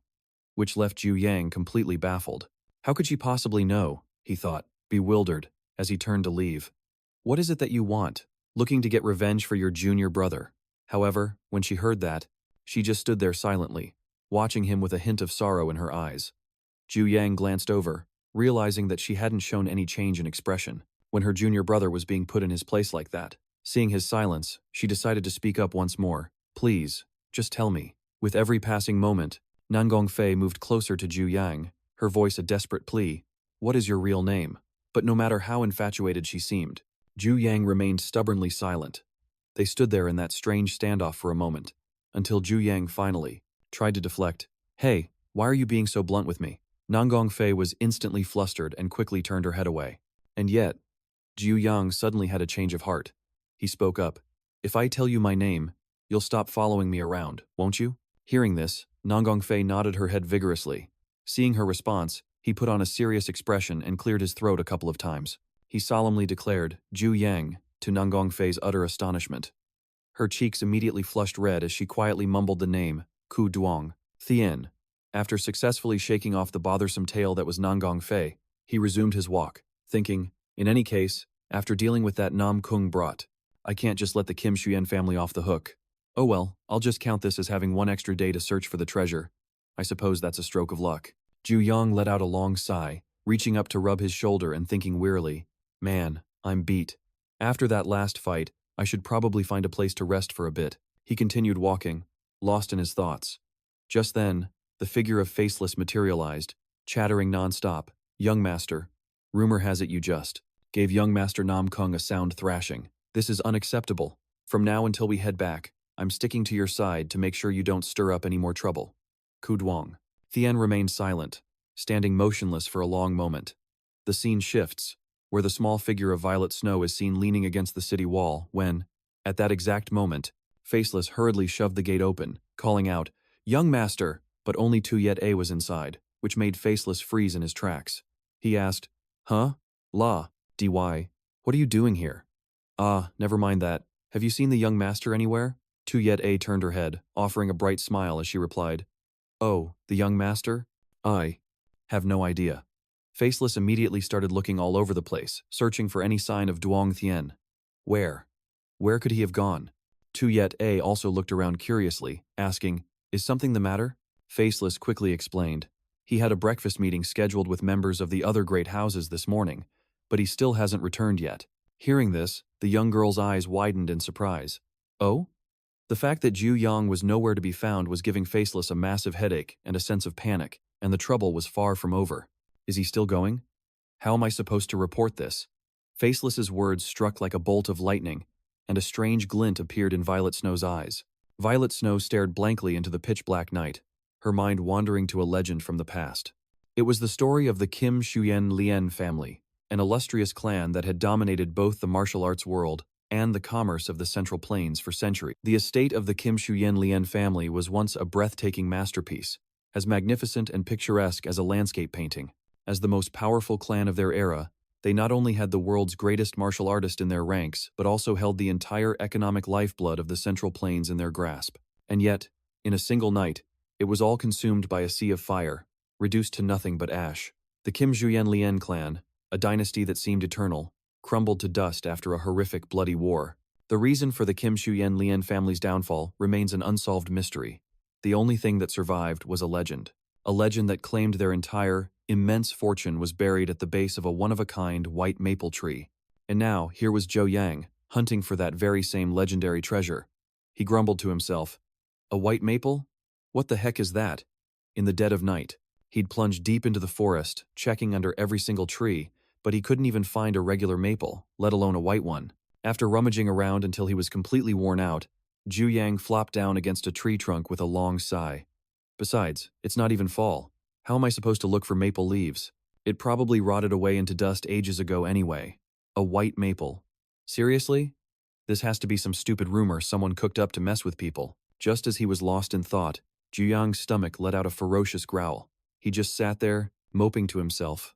Speaker 1: which left Jiu Yang completely baffled. How could she possibly know, he thought, bewildered, as he turned to leave. What is it that you want? Looking to get revenge for your junior brother. However, when she heard that, she just stood there silently, watching him with a hint of sorrow in her eyes. Jiu Yang glanced over, realizing that she hadn't shown any change in expression when her junior brother was being put in his place like that. Seeing his silence, she decided to speak up once more. Please, just tell me. With every passing moment, Nanggong Fei moved closer to Jiu Yang, her voice a desperate plea. What is your real name? But no matter how infatuated she seemed, Jiu Yang remained stubbornly silent. They stood there in that strange standoff for a moment, until Jiu Yang finally tried to deflect. Hey, why are you being so blunt with me? Nanggong Fei was instantly flustered and quickly turned her head away. And yet, Jiu Yang suddenly had a change of heart. He spoke up. If I tell you my name, you'll stop following me around, won't you? Hearing this, Nanggong Fei nodded her head vigorously. Seeing her response, he put on a serious expression and cleared his throat a couple of times. He solemnly declared, Jiu Yang, to Nanggong Fei's utter astonishment. Her cheeks immediately flushed red as she quietly mumbled the name, Ku Duong. Thien. After successfully shaking off the bothersome tale that was Nanggong Fei, he resumed his walk, thinking, in any case, after dealing with that Nam Kung brat, I can't just let the Kim Shuyen family off the hook. Oh well, I'll just count this as having one extra day to search for the treasure. I suppose that's a stroke of luck. Jiu Yang let out a long sigh, reaching up to rub his shoulder and thinking wearily, man, I'm beat. After that last fight, I should probably find a place to rest for a bit. He continued walking, lost in his thoughts. Just then, the figure of Faceless materialized, chattering non-stop. Young Master, rumor has it you just gave young Master Nam Kung a sound thrashing. This is unacceptable. From now until we head back, I'm sticking to your side to make sure you don't stir up any more trouble. Ku Duong. Thien remained silent, standing motionless for a long moment. The scene shifts, where the small figure of Violet Snow is seen leaning against the city wall when, at that exact moment, Faceless hurriedly shoved the gate open, calling out, Young Master, but only Tu Yet A was inside, which made Faceless freeze in his tracks. He asked, Huh? La, DY, what are you doing here? Ah, never mind that. Have you seen the young master anywhere? Tu Yet A turned her head, offering a bright smile as she replied, Oh, the young master? I have no idea. Faceless immediately started looking all over the place, searching for any sign of Duong Thien. Where? Where could he have gone? Tu Yet A also looked around curiously, asking, Is something the matter? Faceless quickly explained. He had a breakfast meeting scheduled with members of the other great houses this morning, but he still hasn't returned yet. Hearing this, the young girl's eyes widened in surprise. Oh? The fact that Jiu Yang was nowhere to be found was giving Faceless a massive headache and a sense of panic, and the trouble was far from over. Is he still going? How am I supposed to report this? Faceless's words struck like a bolt of lightning, and a strange glint appeared in Violet Snow's eyes. Violet Snow stared blankly into the pitch-black night, her mind wandering to a legend from the past. It was the story of the Kim Shuyen Lien family, an illustrious clan that had dominated both the martial arts world and the commerce of the Central Plains for centuries. The estate of the Kim Shuyen Lien family was once a breathtaking masterpiece, as magnificent and picturesque as a landscape painting. As the most powerful clan of their era, they not only had the world's greatest martial artist in their ranks, but also held the entire economic lifeblood of the Central Plains in their grasp. And yet, in a single night, it was all consumed by a sea of fire, reduced to nothing but ash. The Kim Shuyen Lien clan, a dynasty that seemed eternal, crumbled to dust after a horrific bloody war. The reason for the Kim Shuyen Lien family's downfall remains an unsolved mystery. The only thing that survived was a legend that claimed their entire, immense fortune was buried at the base of a one-of-a-kind white maple tree. And now, here was Jiu Yang, hunting for that very same legendary treasure. He grumbled to himself, A white maple? What the heck is that? In the dead of night, he'd plunged deep into the forest, checking under every single tree, but he couldn't even find a regular maple, let alone a white one. After rummaging around until he was completely worn out, Jiu Yang flopped down against a tree trunk with a long sigh. Besides, it's not even fall. How am I supposed to look for maple leaves? It probably rotted away into dust ages ago anyway. A white maple. Seriously? This has to be some stupid rumor someone cooked up to mess with people. Just as he was lost in thought, Jiu Yang's stomach let out a ferocious growl. He just sat there, moping to himself.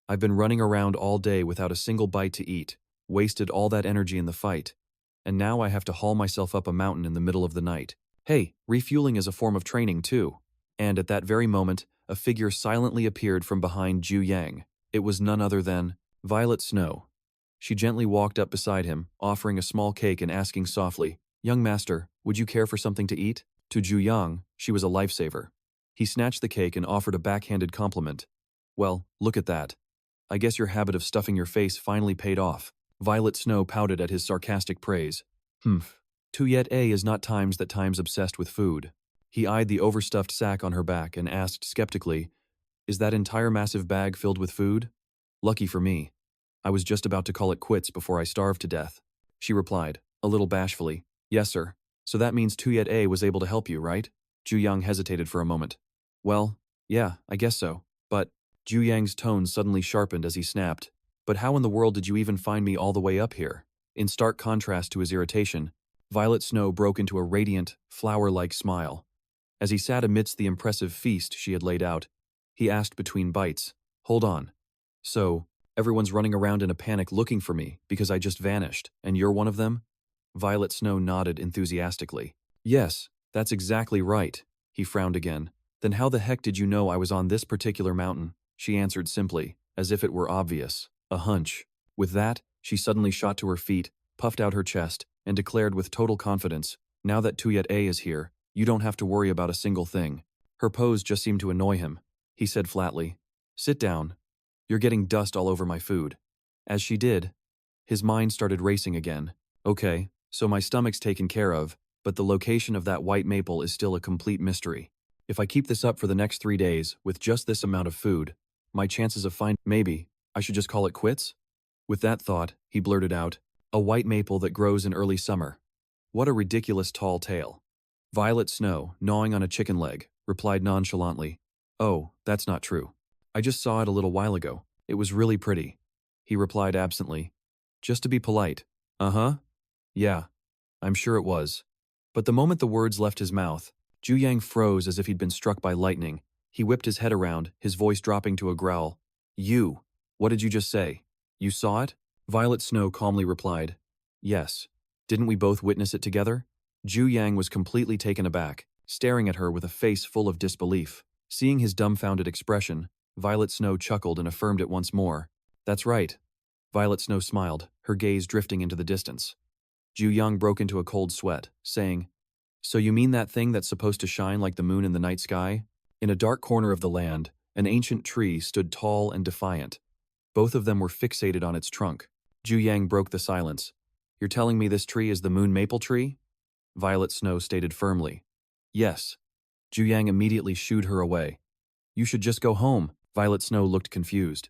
Speaker 1: I've been running around all day without a single bite to eat, wasted all that energy in the fight, and now I have to haul myself up a mountain in the middle of the night. Hey, refueling is a form of training too. And at that very moment, a figure silently appeared from behind Jiu Yang. It was none other than Violet Snow. She gently walked up beside him, offering a small cake and asking softly, "Young master, would you care for something to eat?" To Jiu Yang, she was a lifesaver. He snatched the cake and offered a backhanded compliment. "Well, look at that. I guess your habit of stuffing your face finally paid off." Violet Snow pouted at his sarcastic praise. "Humph. Tuyet-A is not times obsessed with food." He eyed the overstuffed sack on her back and asked skeptically, "Is that entire massive bag filled with food?" "Lucky for me. I was just about to call it quits before I starved to death." She replied, a little bashfully, "Yes, sir. So that means Tuyet-A was able to help you, right?" Jiu Yang hesitated for a moment. "Well, yeah, I guess so. But," Jiu Yang's tone suddenly sharpened as he snapped, "but how in the world did you even find me all the way up here?" In stark contrast to his irritation, Violet Snow broke into a radiant, flower-like smile. As he sat amidst the impressive feast she had laid out, he asked between bites, "Hold on. So, everyone's running around in a panic looking for me because I just vanished, and you're one of them?" Violet Snow nodded enthusiastically. "Yes, that's exactly right." He frowned again. "Then how the heck did you know I was on this particular mountain?" She answered simply, as if it were obvious, "A hunch." With that, she suddenly shot to her feet, puffed out her chest, and declared with total confidence, "Now that Tuyet-A is here, you don't have to worry about a single thing." Her pose just seemed to annoy him. He said flatly, "Sit down. You're getting dust all over my food." As she did, his mind started racing again. "Okay, so my stomach's taken care of, but the location of that white maple is still a complete mystery. If I keep this up for the next 3 days with just this amount of food, my chances of maybe I should just call it quits?" With that thought, he blurted out, "A white maple that grows in early summer. What a ridiculous tall tale." Violet Snow, gnawing on a chicken leg, replied nonchalantly, "Oh, that's not true. I just saw it a little while ago. It was really pretty." He replied absently, "Just to be polite." "Uh-huh. Yeah, I'm sure it was." But the moment the words left his mouth, Jiu Yang froze as if he'd been struck by lightning. He whipped his head around, his voice dropping to a growl. "You! What did you just say? You saw it?" Violet Snow calmly replied, "Yes. Didn't we both witness it together?" Jiu Yang was completely taken aback, staring at her with a face full of disbelief. Seeing his dumbfounded expression, Violet Snow chuckled and affirmed it once more. "That's right." Violet Snow smiled, her gaze drifting into the distance. Jiu Yang broke into a cold sweat, saying, "So you mean that thing that's supposed to shine like the moon in the night sky?" In a dark corner of the land, an ancient tree stood tall and defiant. Both of them were fixated on its trunk. Jiu Yang broke the silence. "You're telling me this tree is the moon maple tree?" Violet Snow stated firmly. "Yes." Jiu Yang immediately shooed her away. "You should just go home." Violet Snow looked confused.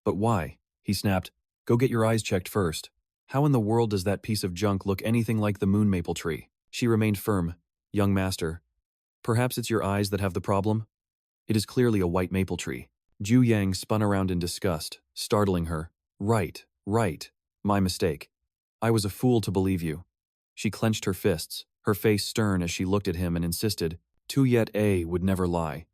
Speaker 1: "But why?" He snapped. "Go get your eyes checked first. How in the world does that piece of junk look anything like the moon maple tree?" She remained firm. "Young master, perhaps it's your eyes that have the problem? It is clearly a white maple tree." Jiu Yang spun around in disgust, startling her. Right. My mistake. I was a fool to believe you." She clenched her fists, her face stern as she looked at him and insisted, "Tuyet-A would never lie."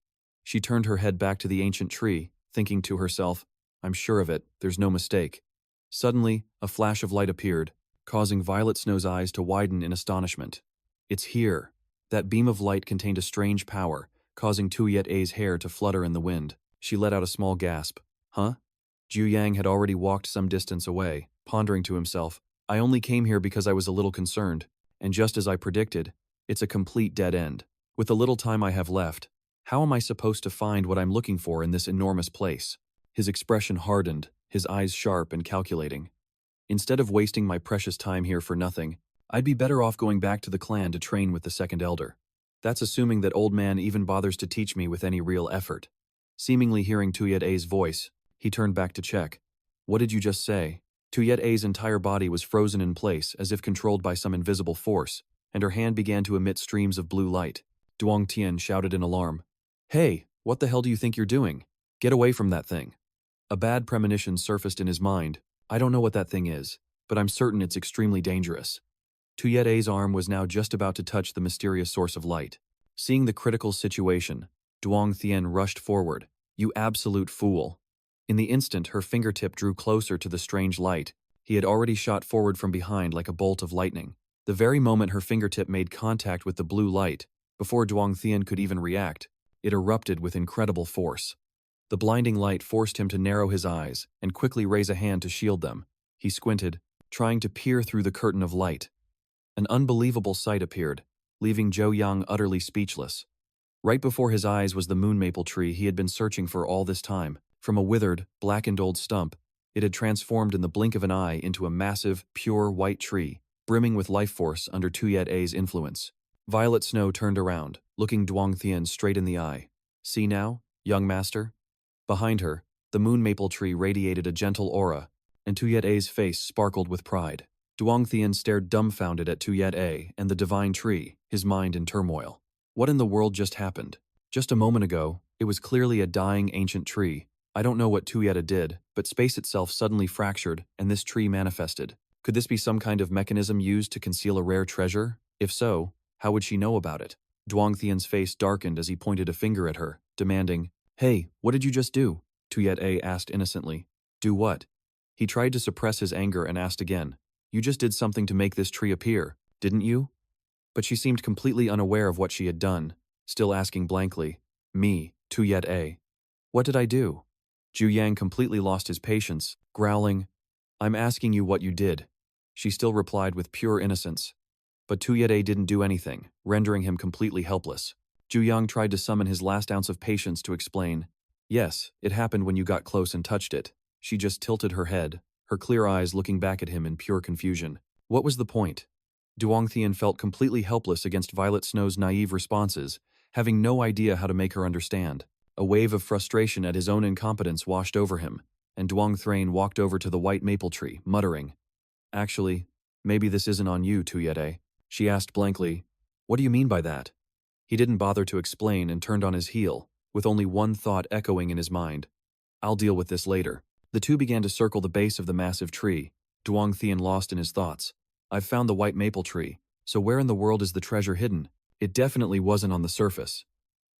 Speaker 1: She turned her head back to the ancient tree, thinking to herself, "I'm sure of it, there's no mistake." Suddenly, a flash of light appeared, causing Violet Snow's eyes to widen in astonishment. "It's here." That beam of light contained a strange power, causing Tuyet-A's hair to flutter in the wind. She let out a small gasp. "Huh?" Jiu Yang had already walked some distance away, pondering to himself, "I only came here because I was a little concerned, and just as I predicted, it's a complete dead end. With the little time I have left, how am I supposed to find what I'm looking for in this enormous place?" His expression hardened, his eyes sharp and calculating. "Instead of wasting my precious time here for nothing, I'd be better off going back to the clan to train with the second elder. That's assuming that old man even bothers to teach me with any real effort." Seemingly hearing Tuyet-A's voice, he turned back to check. "What did you just say?" Tuyet-A's entire body was frozen in place as if controlled by some invisible force, and her hand began to emit streams of blue light. Duong Tian shouted in alarm. "Hey, what the hell do you think you're doing? Get away from that thing." A bad premonition surfaced in his mind. "I don't know what that thing is, but I'm certain it's extremely dangerous." Tuyet-A's arm was now just about to touch the mysterious source of light. Seeing the critical situation, Duong Thien rushed forward. "You absolute fool. In the instant her fingertip drew closer to the strange light, he had already shot forward from behind like a bolt of lightning. The very moment her fingertip made contact with the blue light, before Duong Thien could even react, it erupted with incredible force. The blinding light forced him to narrow his eyes and quickly raise a hand to shield them. He squinted, trying to peer through the curtain of light. An unbelievable sight appeared, leaving Jiu Yang utterly speechless. Right before his eyes was the moon maple tree he had been searching for all this time. From a withered, blackened old stump, it had transformed in the blink of an eye into a massive, pure white tree, brimming with life force under Tuyet-A's influence. Violet Snow turned around, looking Duong Thien straight in the eye. "See now, young master?" Behind her, the moon maple tree radiated a gentle aura, and Tuyet-A's face sparkled with pride. Duong Thien stared dumbfounded at Tuyet-A and the divine tree, his mind in turmoil. What in the world just happened? Just a moment ago, it was clearly a dying ancient tree. I don't know what Tuyet-A did, but space itself suddenly fractured and this tree manifested. Could this be some kind of mechanism used to conceal a rare treasure? If so, how would she know about it? Duong Thien's face darkened as he pointed a finger at her, demanding, "Hey, what did you just do?" Tuyet-A asked innocently. "Do what?" He tried to suppress his anger and asked again. "You just did something to make this tree appear, didn't you?" But she seemed completely unaware of what she had done, still asking blankly, "Me, Tuyet-A. What did I do?" Jiu Yang completely lost his patience, growling, "I'm asking you what you did." She still replied with pure innocence. But Tuyet-A didn't do anything, rendering him completely helpless. Jiu Yang tried to summon his last ounce of patience to explain, "Yes, it happened when you got close and touched it." She just tilted her head, her clear eyes looking back at him in pure confusion. What was the point? Duong Thien felt completely helpless against Violet Snow's naive responses, having no idea how to make her understand. A wave of frustration at his own incompetence washed over him, and Duong Thien walked over to the white maple tree, muttering, "Actually, maybe this isn't on you, Tuyet-A." She asked blankly, "What do you mean by that?" He didn't bother to explain and turned on his heel, with only one thought echoing in his mind. "I'll deal with this later." The two began to circle the base of the massive tree, Duong Thien lost in his thoughts. "I've found the white maple tree, so where in the world is the treasure hidden? It definitely wasn't on the surface.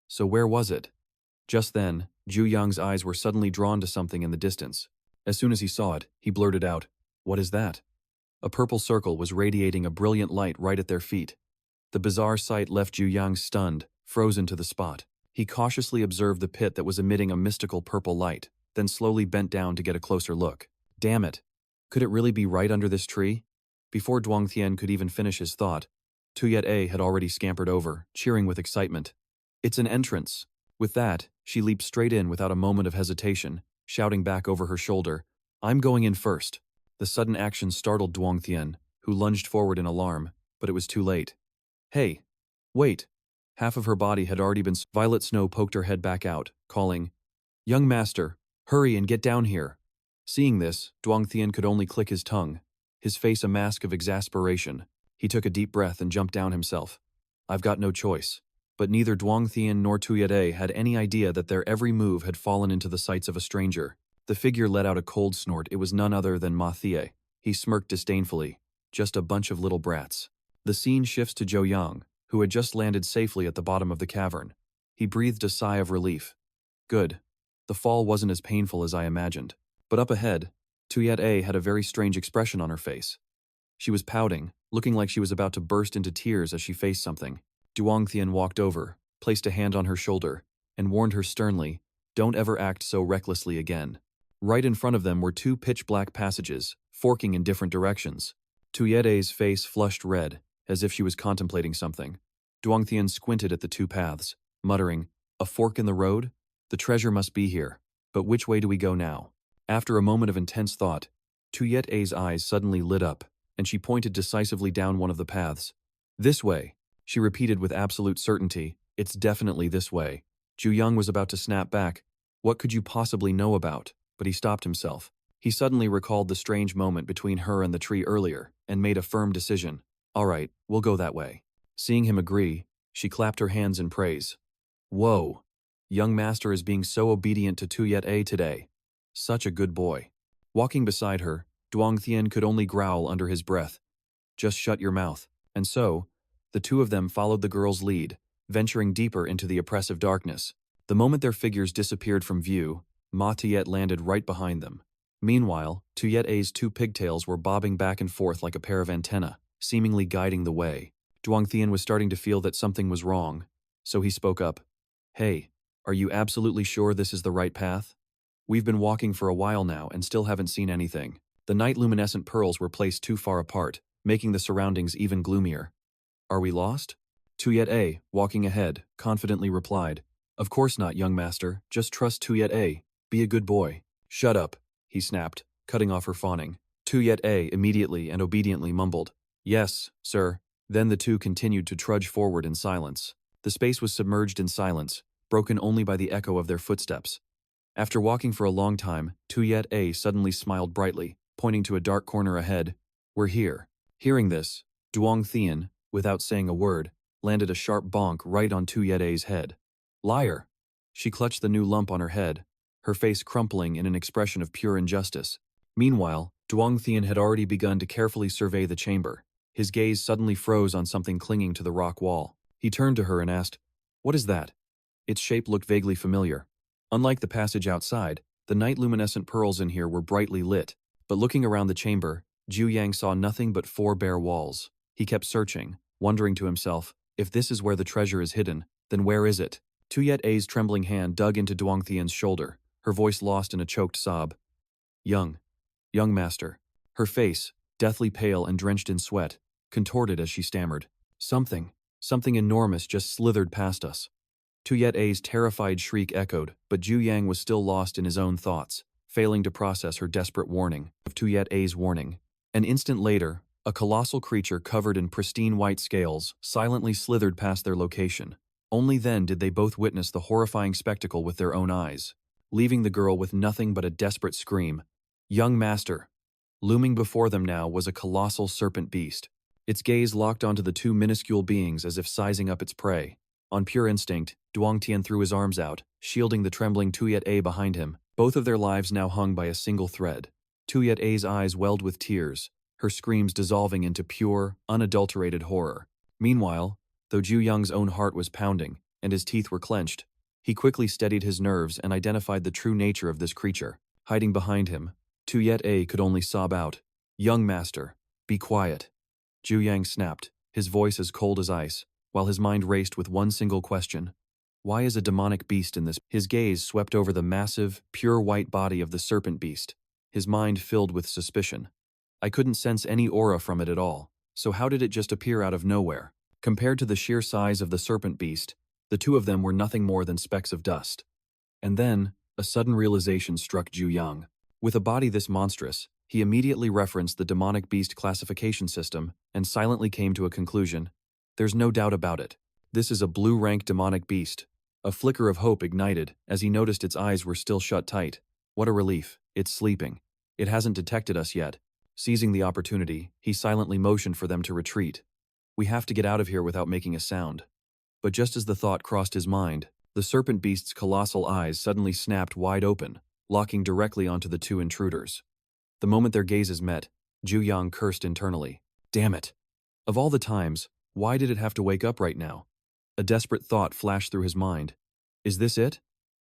Speaker 1: So where was it?" Just then, Jiu Yang's eyes were suddenly drawn to something in the distance. As soon as he saw it, he blurted out, "What is that?" A purple circle was radiating a brilliant light right at their feet. The bizarre sight left Jiu Yang stunned, frozen to the spot. He cautiously observed the pit that was emitting a mystical purple light, then slowly bent down to get a closer look. Damn it! Could it really be right under this tree? Before Duong Thien could even finish his thought, Tuyet-A had already scampered over, cheering with excitement. "It's an entrance." With that, she leaped straight in without a moment of hesitation, shouting back over her shoulder, "I'm going in first." The sudden action startled Duong Thien, who lunged forward in alarm, but it was too late. "Hey! Wait!" Half of her body had already been. Violet Snow poked her head back out, calling, "Young master, hurry and get down here." Seeing this, Duong Thien could only click his tongue, his face a mask of exasperation. He took a deep breath and jumped down himself. "I've got no choice." But neither Duong Thien nor Tuyet-A had any idea that their every move had fallen into the sights of a stranger. The figure let out a cold snort. It was none other than Ma Thie. He smirked disdainfully. "Just a bunch of little brats." The scene shifts to Jiu Yang, who had just landed safely at the bottom of the cavern. He breathed a sigh of relief. Good. The fall wasn't as painful as I imagined. But up ahead, Tuyet-A had a very strange expression on her face. She was pouting, looking like she was about to burst into tears as she faced something. Duong Thien walked over, placed a hand on her shoulder, and warned her sternly, "Don't ever act so recklessly again." Right in front of them were two pitch-black passages, forking in different directions. Tuyet-A's face flushed red, as if she was contemplating something. Duong Thien squinted at the two paths, muttering, "A fork in the road? The treasure must be here. But which way do we go now?" After a moment of intense thought, Tuyet-A's eyes suddenly lit up, and she pointed decisively down one of the paths. "This way," she repeated with absolute certainty. "It's definitely this way." Jiu Yang was about to snap back. What could you possibly know about? But he stopped himself. He suddenly recalled the strange moment between her and the tree earlier, and made a firm decision. "All right, we'll go that way." Seeing him agree, she clapped her hands in praise. "Whoa! Young master is being so obedient to Tuyet-A today. Such a good boy." Walking beside her, Duong Thien could only growl under his breath, "Just shut your mouth." And so, the two of them followed the girl's lead, venturing deeper into the oppressive darkness. The moment their figures disappeared from view, Ma Tiet landed right behind them. Meanwhile, Tuyet-A's two pigtails were bobbing back and forth like a pair of antennae, seemingly guiding the way. Duong Thien was starting to feel that something was wrong, so he spoke up. Hey, are you absolutely sure this is the right path? We've been walking for a while now and still haven't seen anything. The night luminescent pearls were placed too far apart, making the surroundings even gloomier. Are we lost? Tuyet-A, walking ahead, confidently replied. Of course not, young master, just trust Tuyet-A. Be a good boy. Shut up, he snapped, cutting off her fawning. Tuyet-A immediately and obediently mumbled. Yes, sir. Then the two continued to trudge forward in silence. The space was submerged in silence, broken only by the echo of their footsteps. After walking for a long time, Tuyet-A suddenly smiled brightly, pointing to a dark corner ahead. We're here. Hearing this, Duong Thien, without saying a word, landed a sharp bonk right on Tuyet-A's head. Liar! She clutched the new lump on her head, her face crumpling in an expression of pure injustice. Meanwhile, Duong Thien had already begun to carefully survey the chamber. His gaze suddenly froze on something clinging to the rock wall. He turned to her and asked, "What is that?" Its shape looked vaguely familiar. Unlike the passage outside, the night luminescent pearls in here were brightly lit, but looking around the chamber, Jiu Yang saw nothing but 4 bare walls. He kept searching, wondering to himself, if this is where the treasure is hidden, then where is it? Tuyet-A's trembling hand dug into Duong Thien's shoulder, her voice lost in a choked sob. Young master. Her face, deathly pale and drenched in sweat, contorted as she stammered. Something enormous just slithered past us. Tuyet-A's terrified shriek echoed, but Jiu Yang was still lost in his own thoughts, failing to process her desperate warning of Tuyet-A's warning. An instant later, a colossal creature covered in pristine white scales silently slithered past their location. Only then did they both witness the horrifying spectacle with their own eyes, leaving the girl with nothing but a desperate scream. Young master. Looming before them now was a colossal serpent beast. Its gaze locked onto the two minuscule beings as if sizing up its prey. On pure instinct, Duong Thien threw his arms out, shielding the trembling Tuyet-A behind him. Both of their lives now hung by a single thread. Tuyet-A's eyes welled with tears, her screams dissolving into pure, unadulterated horror. Meanwhile, though Jiu Yang's own heart was pounding, and his teeth were clenched, he quickly steadied his nerves and identified the true nature of this creature. Hiding behind him, Tuyet-A could only sob out, "Young master, be quiet." Jiu Yang snapped, his voice as cold as ice, while his mind raced with one single question. Why is a demonic beast in this? His gaze swept over the massive, pure white body of the serpent beast, his mind filled with suspicion. I couldn't sense any aura from it at all, so how did it just appear out of nowhere? Compared to the sheer size of the serpent beast, the two of them were nothing more than specks of dust. And then, a sudden realization struck Jiu Yang. With a body this monstrous, he immediately referenced the demonic beast classification system and silently came to a conclusion. There's no doubt about it. This is a blue-rank demonic beast. A flicker of hope ignited as he noticed its eyes were still shut tight. What a relief. It's sleeping. It hasn't detected us yet. Seizing the opportunity, he silently motioned for them to retreat. We have to get out of here without making a sound. But just as the thought crossed his mind, the serpent beast's colossal eyes suddenly snapped wide open, locking directly onto the two intruders. The moment their gazes met, Jiu Yang cursed internally. Damn it! Of all the times, why did it have to wake up right now? A desperate thought flashed through his mind. Is this it?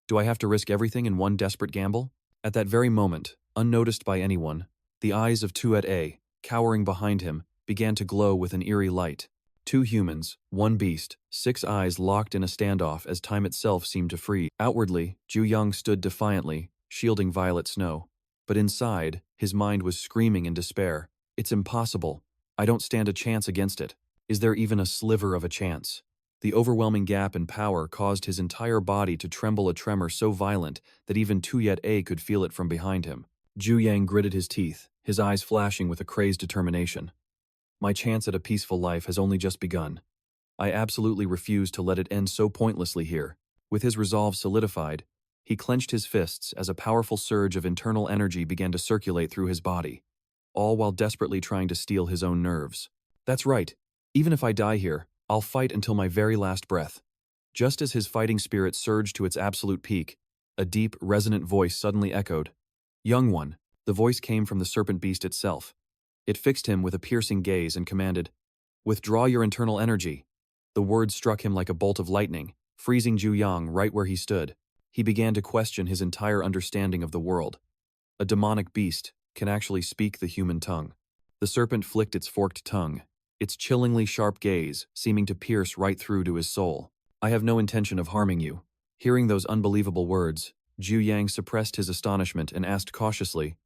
Speaker 1: Do I have to risk everything in one desperate gamble? At that very moment, unnoticed by anyone, the eyes of Tuyet-A, cowering behind him, began to glow with an eerie light. 2 humans, 1 beast, 6 eyes locked in a standoff as time itself seemed to freeze. Outwardly, Jiu Yang stood defiantly, shielding Violet Snow. But inside, his mind was screaming in despair. It's impossible. I don't stand a chance against it. Is there even a sliver of a chance? The overwhelming gap in power caused his entire body to tremble, a tremor so violent that even Tuyet-A could feel it from behind him. Jiu Yang gritted his teeth, his eyes flashing with a crazed determination. My chance at a peaceful life has only just begun. I absolutely refuse to let it end so pointlessly here. With his resolve solidified, he clenched his fists as a powerful surge of internal energy began to circulate through his body, all while desperately trying to steel his own nerves. That's right. Even if I die here, I'll fight until my very last breath. Just as his fighting spirit surged to its absolute peak, a deep, resonant voice suddenly echoed. Young one. The voice came from the serpent beast itself. It fixed him with a piercing gaze and commanded, "Withdraw your internal energy." The words struck him like a bolt of lightning, freezing Jiu Yang right where he stood. He began to question his entire understanding of the world. A demonic beast can actually speak the human tongue. The serpent flicked its forked tongue, its chillingly sharp gaze seeming to pierce right through to his soul. I have no intention of harming you. Hearing those unbelievable words, Jiu Yang suppressed his astonishment and asked cautiously,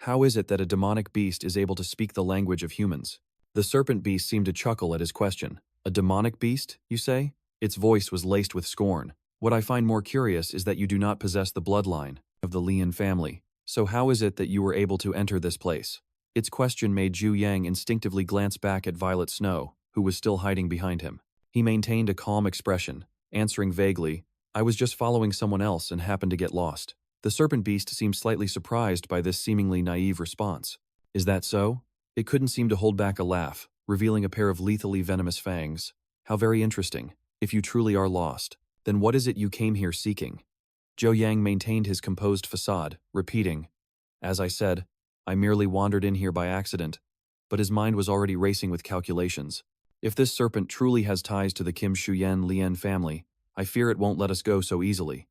Speaker 1: how is it that a demonic beast is able to speak the language of humans? The serpent beast seemed to chuckle at his question. A demonic beast, you say? Its voice was laced with scorn. What I find more curious is that you do not possess the bloodline of the Lian family. So how is it that you were able to enter this place? Its question made Jiu Yang instinctively glance back at Violet Snow, who was still hiding behind him. He maintained a calm expression, answering vaguely, I was just following someone else and happened to get lost. The serpent beast seemed slightly surprised by this seemingly naive response. Is that so? It couldn't seem to hold back a laugh, revealing a pair of lethally venomous fangs. How very interesting. If you truly are lost, then what is it you came here seeking? Jiu Yang maintained his composed facade, repeating, as I said, I merely wandered in here by accident, but his mind was already racing with calculations. If this serpent truly has ties to the Kim Shuyen Lian family, I fear it won't let us go so easily.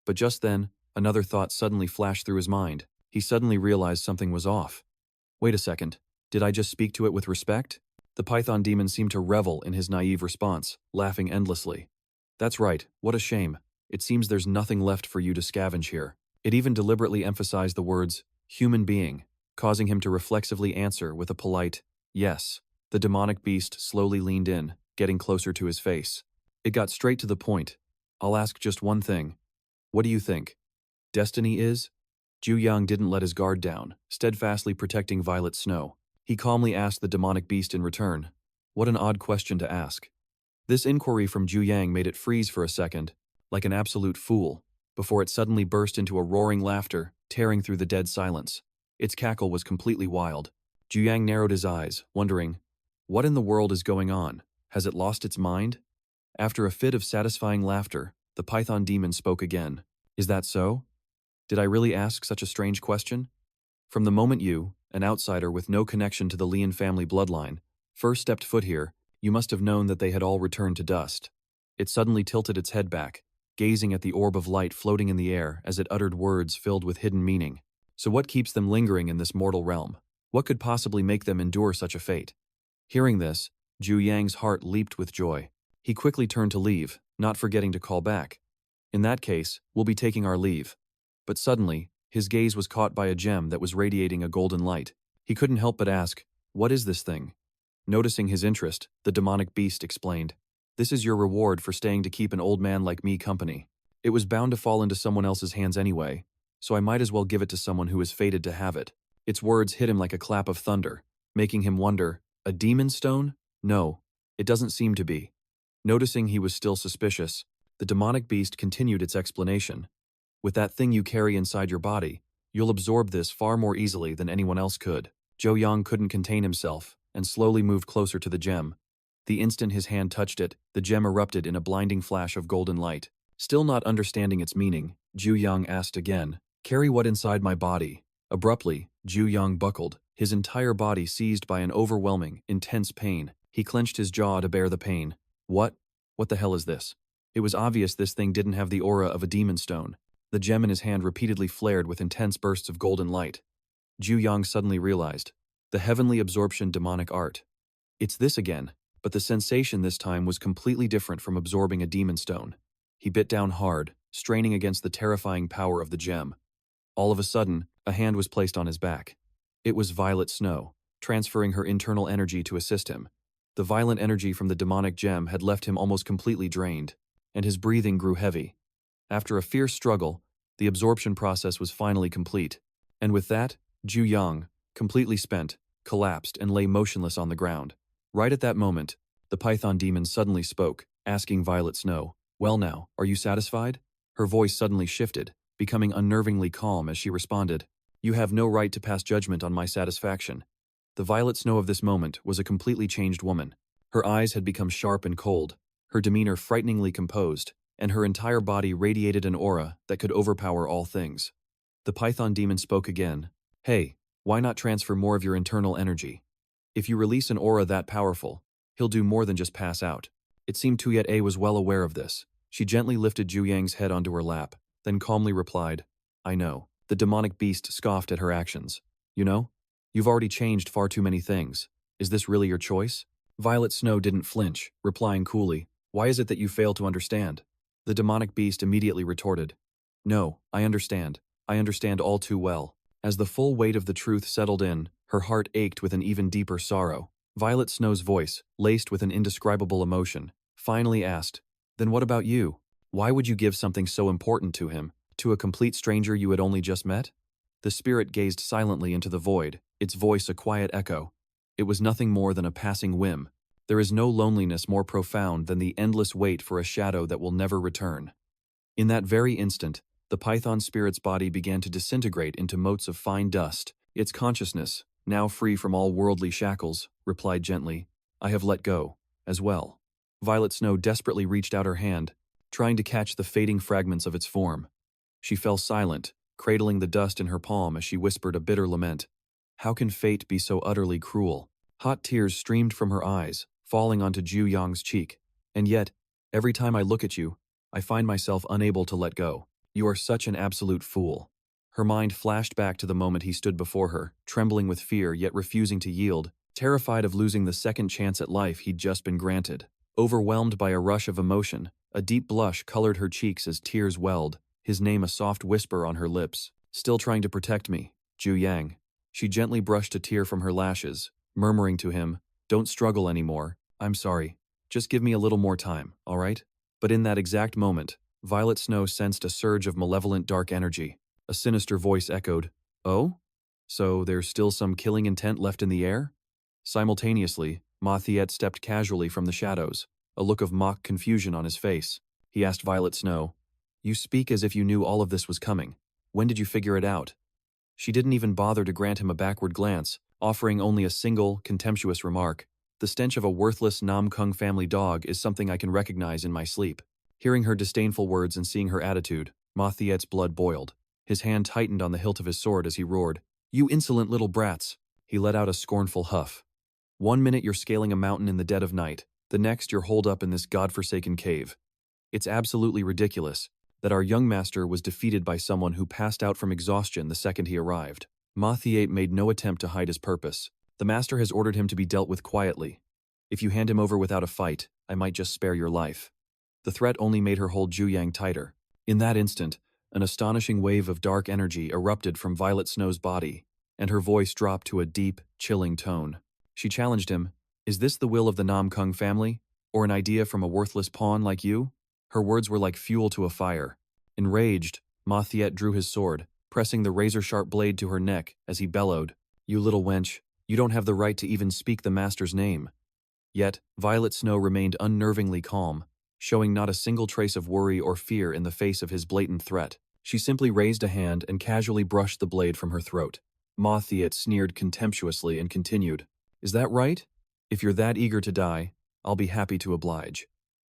Speaker 1: But just then, another thought suddenly flashed through his mind. He suddenly realized something was off. Wait a second, did I just speak to it with respect? The python demon seemed to revel in his naive response, laughing endlessly. That's right, what a shame. It seems there's nothing left for you to scavenge here. It even deliberately emphasized the words, human being, causing him to reflexively answer with a polite, yes. The demonic beast slowly leaned in, getting closer to his face. It got straight to the point. I'll ask just one thing. What do you think? Destiny is? Jiu Yang didn't let his guard down, steadfastly protecting Violet Snow. He calmly asked the demonic beast in return. What an odd question to ask. This inquiry from Jiu Yang made it freeze for a second, like an absolute fool, before it suddenly burst into a roaring laughter, tearing through the dead silence. Its cackle was completely wild. Jiu Yang narrowed his eyes, wondering, what in the world is going on? Has it lost its mind? After a fit of satisfying laughter, the python demon spoke again. Is that so? Did I really ask such a strange question? From the moment you, an outsider with no connection to the Lian family bloodline, first stepped foot here, you must have known that they had all returned to dust. It suddenly tilted its head back, gazing at the orb of light floating in the air as it uttered words filled with hidden meaning. So what keeps them lingering in this mortal realm? What could possibly make them endure such a fate? Hearing this, Jiu Yang's heart leaped with joy. He quickly turned to leave, not forgetting to call back. In that case, we'll be taking our leave. But suddenly, his gaze was caught by a gem that was radiating a golden light. He couldn't help but ask, what is this thing? Noticing his interest, the demonic beast explained, this is your reward for staying to keep an old man like me company. It was bound to fall into someone else's hands anyway, so I might as well give it to someone who is fated to have it. Its words hit him like a clap of thunder, making him wonder, a demon stone? No, it doesn't seem to be. Noticing he was still suspicious, the demonic beast continued its explanation. With that thing you carry inside your body, you'll absorb this far more easily than anyone else could. Jiu Yang couldn't contain himself and slowly moved closer to the gem. The instant his hand touched it, the gem erupted in a blinding flash of golden light. Still not understanding its meaning, Jiu Yang asked again, carry what inside my body? Abruptly, Jiu Yang buckled, his entire body seized by an overwhelming, intense pain. He clenched his jaw to bear the pain. What? What the hell is this? It was obvious this thing didn't have the aura of a demon stone. The gem in his hand repeatedly flared with intense bursts of golden light. Jiu Yang suddenly realized, the heavenly absorption demonic art. It's this again, but the sensation this time was completely different from absorbing a demon stone. He bit down hard, straining against the terrifying power of the gem. All of a sudden, a hand was placed on his back. It was Violet Snow, transferring her internal energy to assist him. The violent energy from the demonic gem had left him almost completely drained, and his breathing grew heavy. After a fierce struggle, the absorption process was finally complete, and with that, Jiu Yang, completely spent, collapsed and lay motionless on the ground. Right at that moment, the python demon suddenly spoke, asking Violet Snow, well now, are you satisfied? Her voice suddenly shifted, becoming unnervingly calm as she responded, you have no right to pass judgment on my satisfaction. The Violet Snow of this moment was a completely changed woman. Her eyes had become sharp and cold, her demeanor frighteningly composed, and her entire body radiated an aura that could overpower all things. The python demon spoke again. Hey, why not transfer more of your internal energy? If you release an aura that powerful, he'll do more than just pass out. It seemed Tuyet A was well aware of this. She gently lifted Jiu Yang's head onto her lap, then calmly replied, I know. The demonic beast scoffed at her actions. You know? You've already changed far too many things. Is this really your choice? Violet Snow didn't flinch, replying coolly, Why is it that you fail to understand? The demonic beast immediately retorted, No, I understand. I understand all too well. As the full weight of the truth settled in, her heart ached with an even deeper sorrow. Violet Snow's voice, laced with an indescribable emotion, finally asked, Then what about you? Why would you give something so important to him, to a complete stranger you had only just met? The spirit gazed silently into the void, its voice a quiet echo. It was nothing more than a passing whim. There is no loneliness more profound than the endless wait for a shadow that will never return. In that very instant, the python spirit's body began to disintegrate into motes of fine dust. Its consciousness, now free from all worldly shackles, replied gently, I have let go, as well. Violet Snow desperately reached out her hand, trying to catch the fading fragments of its form. She fell silent, cradling the dust in her palm as she whispered a bitter lament. How can fate be so utterly cruel? Hot tears streamed from her eyes, falling onto Jiu Yang's cheek. And yet, every time I look at you, I find myself unable to let go. You are such an absolute fool. Her mind flashed back to the moment he stood before her, trembling with fear yet refusing to yield, terrified of losing the second chance at life he'd just been granted. Overwhelmed by a rush of emotion, a deep blush colored her cheeks as tears welled, his name a soft whisper on her lips. Still trying to protect me, Jiu Yang. She gently brushed a tear from her lashes, murmuring to him, Don't struggle anymore. I'm sorry. Just give me a little more time, all right? But in that exact moment, Violet Snow sensed a surge of malevolent dark energy. A sinister voice echoed, Oh? So there's still some killing intent left in the air? Simultaneously, Ma Thiet stepped casually from the shadows, a look of mock confusion on his face. He asked Violet Snow, You speak as if you knew all of this was coming. When did you figure it out? She didn't even bother to grant him a backward glance, offering only a single, contemptuous remark. The stench of a worthless Nam Kung family dog is something I can recognize in my sleep. Hearing her disdainful words and seeing her attitude, Ma Thiet's blood boiled. His hand tightened on the hilt of his sword as he roared, You insolent little brats! He let out a scornful huff. 1 minute you're scaling a mountain in the dead of night, the next you're holed up in this godforsaken cave. It's absolutely ridiculous that our young master was defeated by someone who passed out from exhaustion the second he arrived. Ma Thiet made no attempt to hide his purpose. The master has ordered him to be dealt with quietly. If you hand him over without a fight, I might just spare your life. The threat only made her hold Jiu Yang tighter. In that instant, an astonishing wave of dark energy erupted from Violet Snow's body, and her voice dropped to a deep, chilling tone. She challenged him, Is this the will of the Nam Kung family, or an idea from a worthless pawn like you? Her words were like fuel to a fire. Enraged, Ma Thiet drew his sword, pressing the razor-sharp blade to her neck as he bellowed, You little wench, you don't have the right to even speak the master's name. Yet, Violet Snow remained unnervingly calm, showing not a single trace of worry or fear in the face of his blatant threat. She simply raised a hand and casually brushed the blade from her throat. Ma Thiet sneered contemptuously and continued, Is that right? If you're that eager to die, I'll be happy to oblige.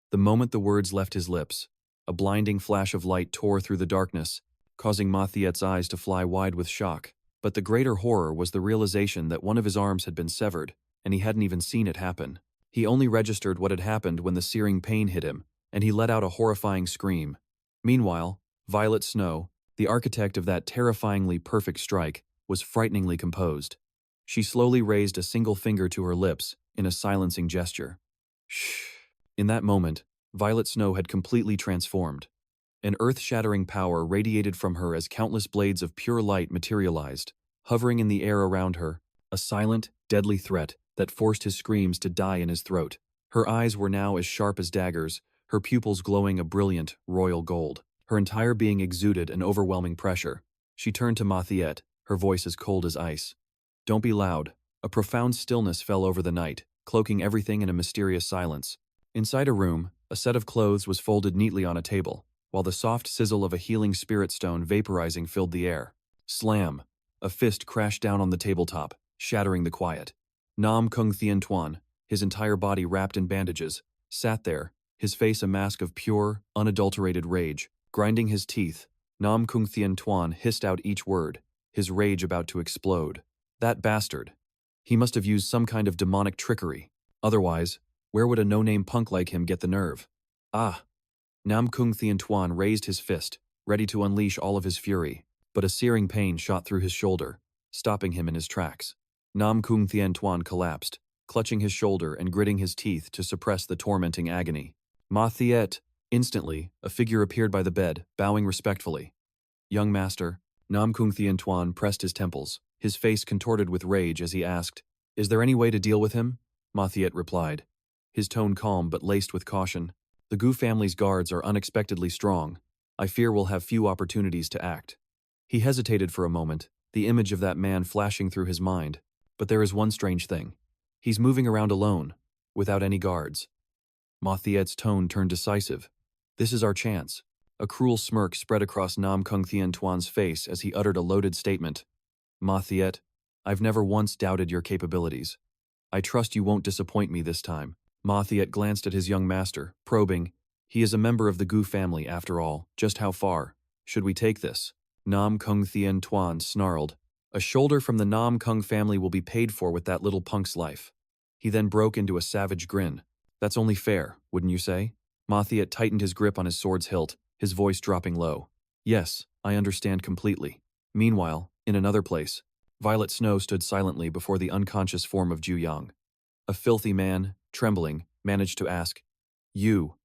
Speaker 1: The moment the words left his lips, a blinding flash of light tore through the darkness, causing Ma Thiet's eyes to fly wide with shock. But the greater horror was the realization that one of his arms had been severed, and he hadn't even seen it happen. He only registered what had happened when the searing pain hit him, and he let out a horrifying scream. Meanwhile, Violet Snow, the architect of that terrifyingly perfect strike, was frighteningly composed. She slowly raised a single finger to her lips in a silencing gesture. Shh. In that moment, Violet Snow had completely transformed. An earth-shattering power radiated from her as countless blades of pure light materialized, hovering in the air around her, a silent, deadly threat that forced his screams to die in his throat. Her eyes were now as sharp as daggers, her pupils glowing a brilliant, royal gold. Her entire being exuded an overwhelming pressure. She turned to Ma Thiet, her voice as cold as ice. Don't be loud. A profound stillness fell over the night, cloaking everything in a mysterious silence. Inside a room, a set of clothes was folded neatly on a table, while the soft sizzle of a healing spirit stone vaporizing filled the air. Slam! A fist crashed down on the tabletop, shattering the quiet. Nam Kung Thien Tuan, his entire body wrapped in bandages, sat there, his face a mask of pure, unadulterated rage. Grinding his teeth, Nam Kung Thien Tuan hissed out each word, his rage about to explode. That bastard. He must have used some kind of demonic trickery. Otherwise, where would a no-name punk like him get the nerve? Ah! Nam Kung Thien Tuan raised his fist, ready to unleash all of his fury, but a searing pain shot through his shoulder, stopping him in his tracks. Nam Kung Thien Tuan collapsed, clutching his shoulder and gritting his teeth to suppress the tormenting agony. Ma Thiet! Instantly, a figure appeared by the bed, bowing respectfully. Young master, Nam Kung Thien Tuan pressed his temples, his face contorted with rage as he asked, "Is there any way to deal with him?" Ma Thiet replied, his tone calm but laced with caution. "The Gu family's guards are unexpectedly strong. I fear we'll have few opportunities to act." He hesitated for a moment, the image of that man flashing through his mind. But there is one strange thing. He's moving around alone, without any guards. Ma Thiet's tone turned decisive. "This is our chance." A cruel smirk spread across Nam Kung Thien Tuan's face as he uttered a loaded statement. "Ma Thiet, I've never once doubted your capabilities. I trust you won't disappoint me this time." Ma Thiet glanced at his young master, probing. He is a member of the Gu family, after all. Just how far should we take this? Nam Kung Thien Tuan snarled. "A shoulder from the Nam Kung family will be paid for with that little punk's life." He then broke into a savage grin. "That's only fair, wouldn't you say?" Ma Thiet tightened his grip on his sword's hilt, his voice dropping low. "Yes, I understand completely." Meanwhile, in another place, Violet Snow stood silently before the unconscious form of Jiu Yang. A filthy man, trembling, managed to ask, "You?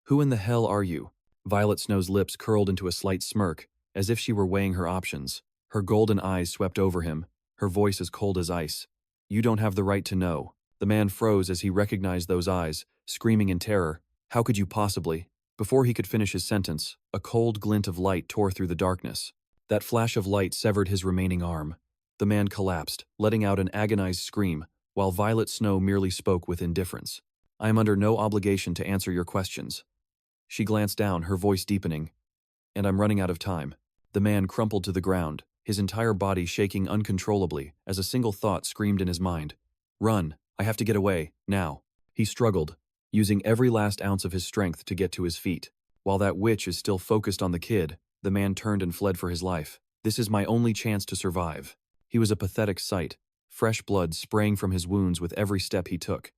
Speaker 1: Who in the hell are you?" Violet Snow's lips curled into a slight smirk, as if she were weighing her options. Her golden eyes swept over him, her voice as cold as ice. "You don't have the right to know." The man froze as he recognized those eyes, screaming in terror. "How could you possibly?" Before he could finish his sentence, a cold glint of light tore through the darkness. That flash of light severed his remaining arm. The man collapsed, letting out an agonized scream, while Violet Snow merely spoke with indifference. "I am under no obligation to answer your questions." She glanced down, her voice deepening. "And I'm running out of time." The man crumpled to the ground, his entire body shaking uncontrollably as a single thought screamed in his mind. "Run! I have to get away, now." He struggled, using every last ounce of his strength to get to his feet. While that witch is still focused on the kid, the man turned and fled for his life. "This is my only chance to survive." He was a pathetic sight, fresh blood spraying from his wounds with every step he took.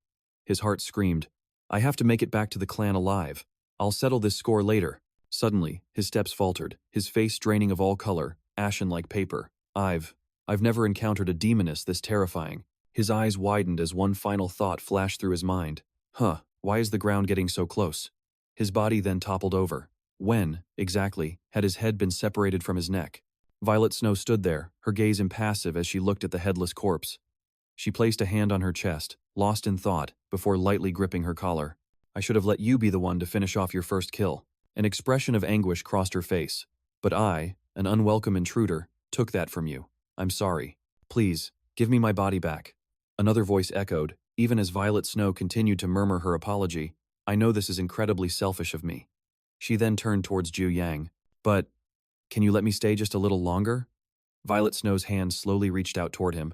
Speaker 1: His heart screamed, "I have to make it back to the clan alive. I'll settle this score later." Suddenly, his steps faltered, his face draining of all color, ashen like paper. I've never encountered a demoness this terrifying." His eyes widened as one final thought flashed through his mind. Why is the ground getting so close? His body then toppled over. When, exactly, had his head been separated from his neck? Violet Snow stood there, her gaze impassive as she looked at the headless corpse. She placed a hand on her chest, lost in thought, before lightly gripping her collar. "I should have let you be the one to finish off your first kill." An expression of anguish crossed her face. "But I, an unwelcome intruder, took that from you. I'm sorry. Please, give me my body back." Another voice echoed, even as Violet Snow continued to murmur her apology. "I know this is incredibly selfish of me." She then turned towards Jiu Yang. "But, can you let me stay just a little longer?" Violet Snow's hand slowly reached out toward him.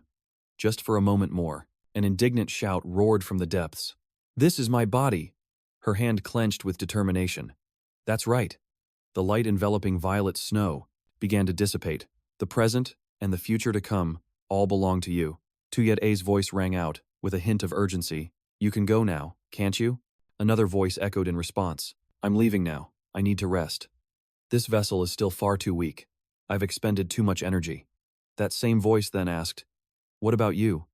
Speaker 1: "Just for a moment more." An indignant shout roared from the depths. "This is my body!" Her hand clenched with determination. "That's right." The light enveloping Violet Snow began to dissipate. "The present and the future to come all belong to you." Tuyet A's voice rang out, with a hint of urgency. "You can go now, can't you?" Another voice echoed in response. "I'm leaving now. I need to rest. This vessel is still far too weak. I've expended too much energy." That same voice then asked, "What about you?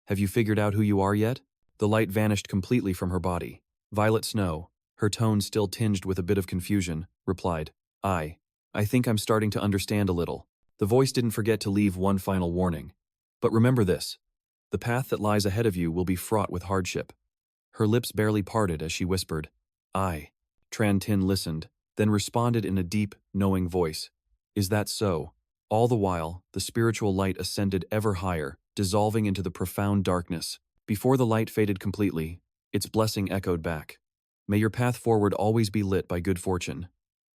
Speaker 1: Have you figured out who you are yet?" The light vanished completely from her body. Violet Snow, her tone still tinged with a bit of confusion, replied, I think I'm starting to understand a little." The voice didn't forget to leave one final warning. "But remember this. The path that lies ahead of you will be fraught with hardship." Her lips barely parted as she whispered, "I." Tran Tin listened, then responded in a deep, knowing voice. "Is that so?" All the while, the spiritual light ascended ever higher, dissolving into the profound darkness. Before the light faded completely, its blessing echoed back. "May your path forward always be lit by good fortune."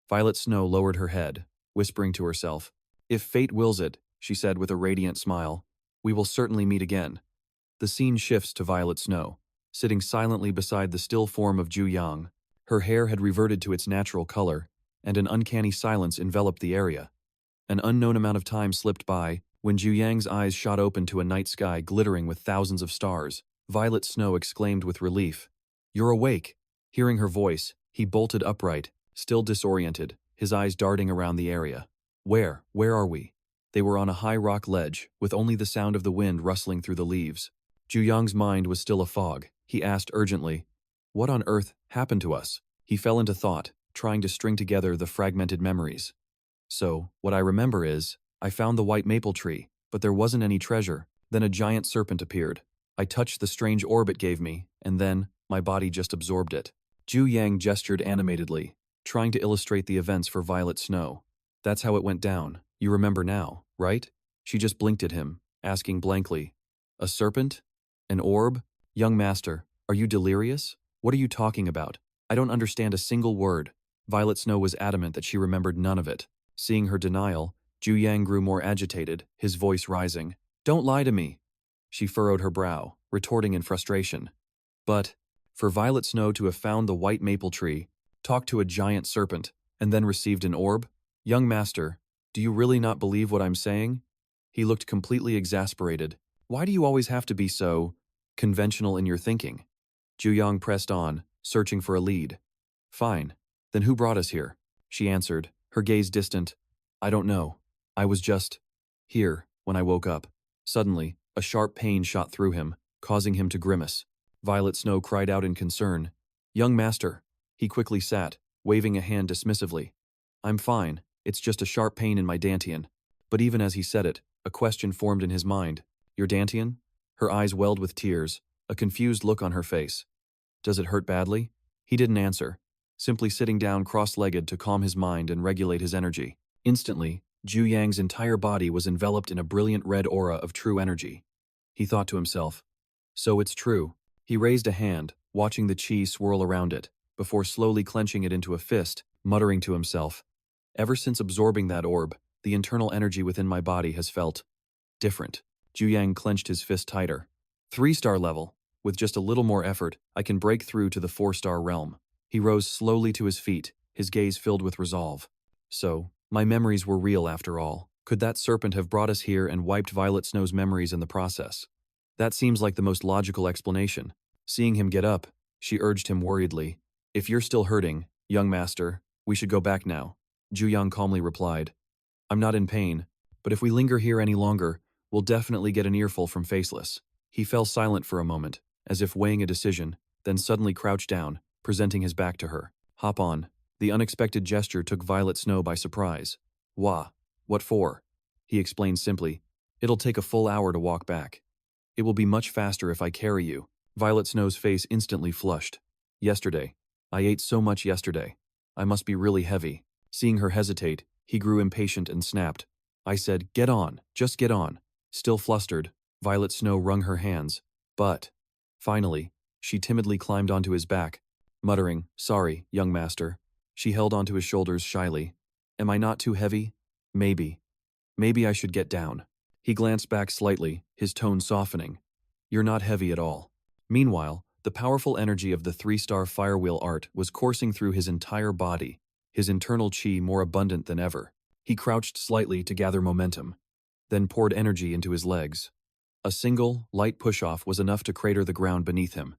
Speaker 1: Violet Snow lowered her head, whispering to herself. "If fate wills it," she said with a radiant smile, "we will certainly meet again." The scene shifts to Violet Snow, sitting silently beside the still form of Jiu Yang. Her hair had reverted to its natural color, and an uncanny silence enveloped the area. An unknown amount of time slipped by, when Jiu Yang's eyes shot open to a night sky glittering with thousands of stars. Violet Snow exclaimed with relief, "You're awake." Hearing her voice, he bolted upright, still disoriented, his eyes darting around the area. Where are we? They were on a high rock ledge, with only the sound of the wind rustling through the leaves. Jiu Yang's mind was still a fog. He asked urgently, "What on earth happened to us?" He fell into thought, trying to string together the fragmented memories. "So, what I remember is, I found the white maple tree, but there wasn't any treasure. Then a giant serpent appeared. I touched the strange orb it gave me, and then, my body just absorbed it." Jiu Yang gestured animatedly, trying to illustrate the events for Violet Snow. "That's how it went down. You remember now, right?" She just blinked at him, asking blankly, "A serpent? An orb? Young master, are you delirious? What are you talking about? I don't understand a single word." Violet Snow was adamant that she remembered none of it. Seeing her denial, Jiu Yang grew more agitated, his voice rising. "Don't lie to me." She furrowed her brow, retorting in frustration. But, for Violet Snow to have found the white maple tree, talked to a giant serpent, and then received an orb? "Young master, do you really not believe what I'm saying?" He looked completely exasperated. "Why do you always have to be so conventional in your thinking?" Jiu Yang pressed on, searching for a lead. "Fine. Then who brought us here?" She answered, her gaze distant. "I don't know. I was just here when I woke up." Suddenly, a sharp pain shot through him, causing him to grimace. Violet Snow cried out in concern. "Young master." He quickly sat, waving a hand dismissively. "I'm fine. It's just a sharp pain in my dantian." But even as he said it, a question formed in his mind. "Your dantian?" Her eyes welled with tears, a confused look on her face. "Does it hurt badly?" He didn't answer, simply sitting down cross-legged to calm his mind and regulate his energy. Instantly, Jiu Yang's entire body was enveloped in a brilliant red aura of true energy. He thought to himself, "So it's true." He raised a hand, watching the chi swirl around it, before slowly clenching it into a fist, muttering to himself, "Ever since absorbing that orb, the internal energy within my body has felt different." Jiu Yang clenched his fist tighter. 3-star level. With just a little more effort, I can break through to the 4-star realm. He rose slowly to his feet, his gaze filled with resolve. So, my memories were real after all. Could that serpent have brought us here and wiped Violet Snow's memories in the process? That seems like the most logical explanation. Seeing him get up, she urged him worriedly, "If you're still hurting, young master, we should go back now." Jiu Yang calmly replied, "I'm not in pain, but if we linger here any longer, we'll definitely get an earful from Faceless." He fell silent for a moment, as if weighing a decision, then suddenly crouched down, presenting his back to her. "Hop on." The unexpected gesture took Violet Snow by surprise. "Wah, what for?" He explained simply, "It'll take a full hour to walk back. It will be much faster if I carry you." Violet Snow's face instantly flushed. "Yesterday. I ate so much yesterday. I must be really heavy." Seeing her hesitate, he grew impatient and snapped. "I said, get on, just get on." Still flustered, Violet Snow wrung her hands. But, finally, she timidly climbed onto his back, muttering, "Sorry, young master." She held onto his shoulders shyly. "Am I not too heavy? Maybe. Maybe I should get down." He glanced back slightly, his tone softening. "You're not heavy at all." Meanwhile, the powerful energy of the 3-star firewheel art was coursing through his entire body, his internal chi more abundant than ever. He crouched slightly to gather momentum, then poured energy into his legs. A single, light push-off was enough to crater the ground beneath him.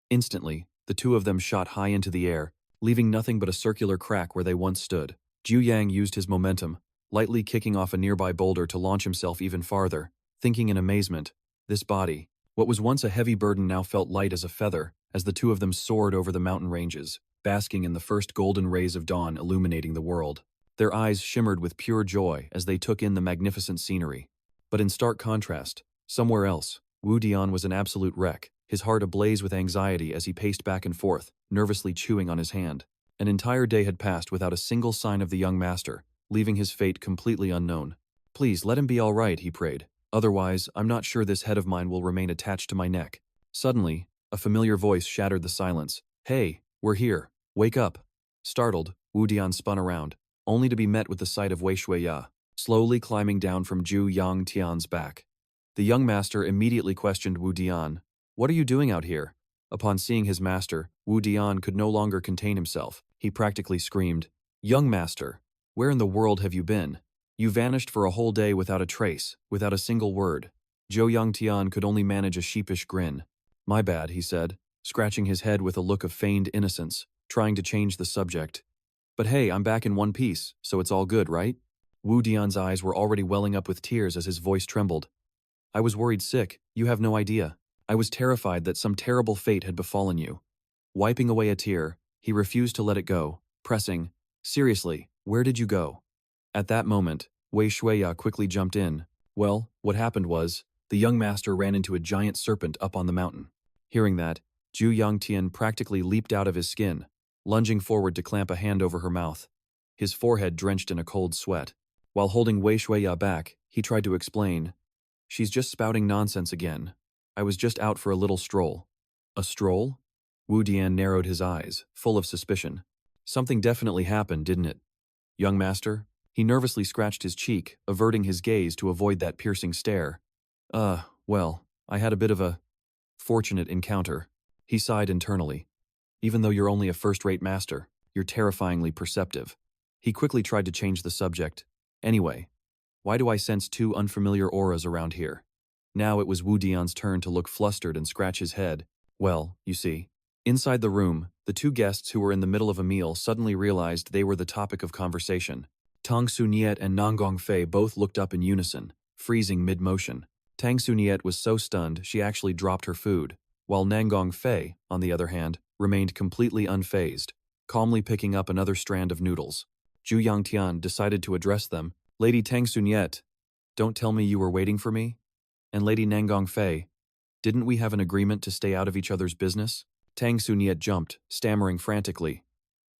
Speaker 1: Instantly, the two of them shot high into the air, leaving nothing but a circular crack where they once stood. Jiu Yang used his momentum, lightly kicking off a nearby boulder to launch himself even farther, thinking in amazement, this body, what was once a heavy burden now felt light as a feather, as the two of them soared over the mountain ranges, basking in the first golden rays of dawn illuminating the world. Their eyes shimmered with pure joy as they took in the magnificent scenery. But in stark contrast, somewhere else, Wu Dian was an absolute wreck, his heart ablaze with anxiety as he paced back and forth, nervously chewing on his hand. An entire day had passed without a single sign of the young master, leaving his fate completely unknown. "Please let him be all right," he prayed. "Otherwise, I'm not sure this head of mine will remain attached to my neck." Suddenly, a familiar voice shattered the silence. "Hey, we're here. Wake up." Startled, Wu Dian spun around, only to be met with the sight of Wei Shuiya, slowly climbing down from Jiu Yang Tian's back. The young master immediately questioned Wu Dian, "What are you doing out here?" Upon seeing his master, Wu Dian could no longer contain himself. He practically screamed, "Young master, where in the world have you been? You vanished for a whole day without a trace, without a single word." Jiu Yang Tian could only manage a sheepish grin. "My bad," he said, scratching his head with a look of feigned innocence, trying to change the subject. But hey, I'm back in one piece, so it's all good, right? Wu Dian's eyes were already welling up with tears as his voice trembled. I was worried sick, you have no idea. I was terrified that some terrible fate had befallen you. Wiping away a tear, he refused to let it go, pressing, seriously, where did you go? At that moment, Wei Shuiya quickly jumped in. Well, what happened was, the young master ran into a giant serpent up on the mountain. Hearing that, Jiu Yang practically leaped out of his skin, lunging forward to clamp a hand over her mouth, his forehead drenched in a cold sweat. While holding Wei Shuiya back, he tried to explain, she's just spouting nonsense again. I was just out for a little stroll. A stroll? Wu Dian narrowed his eyes, full of suspicion. Something definitely happened, didn't it? Young master? He nervously scratched his cheek, averting his gaze to avoid that piercing stare. Well, I had a bit of a fortunate encounter. He sighed internally. Even though you're only a first-rate master, you're terrifyingly perceptive. He quickly tried to change the subject. Anyway, why do I sense two unfamiliar auras around here? Now it was Wu Dian's turn to look flustered and scratch his head. Well, you see. Inside the room, the two guests who were in the middle of a meal suddenly realized they were the topic of conversation. Tang Su Niet and Nan Gongfei both looked up in unison, freezing mid-motion. Tang Su Niet was so stunned she actually dropped her food, while Nan Gongfei, on the other hand, remained completely unfazed, calmly picking up another strand of noodles. Jiu Yang decided to address them. Lady Tang Su Niet, don't tell me you were waiting for me? And Lady Nan Gongfei, didn't we have an agreement to stay out of each other's business? Tang Su Niet jumped, stammering frantically.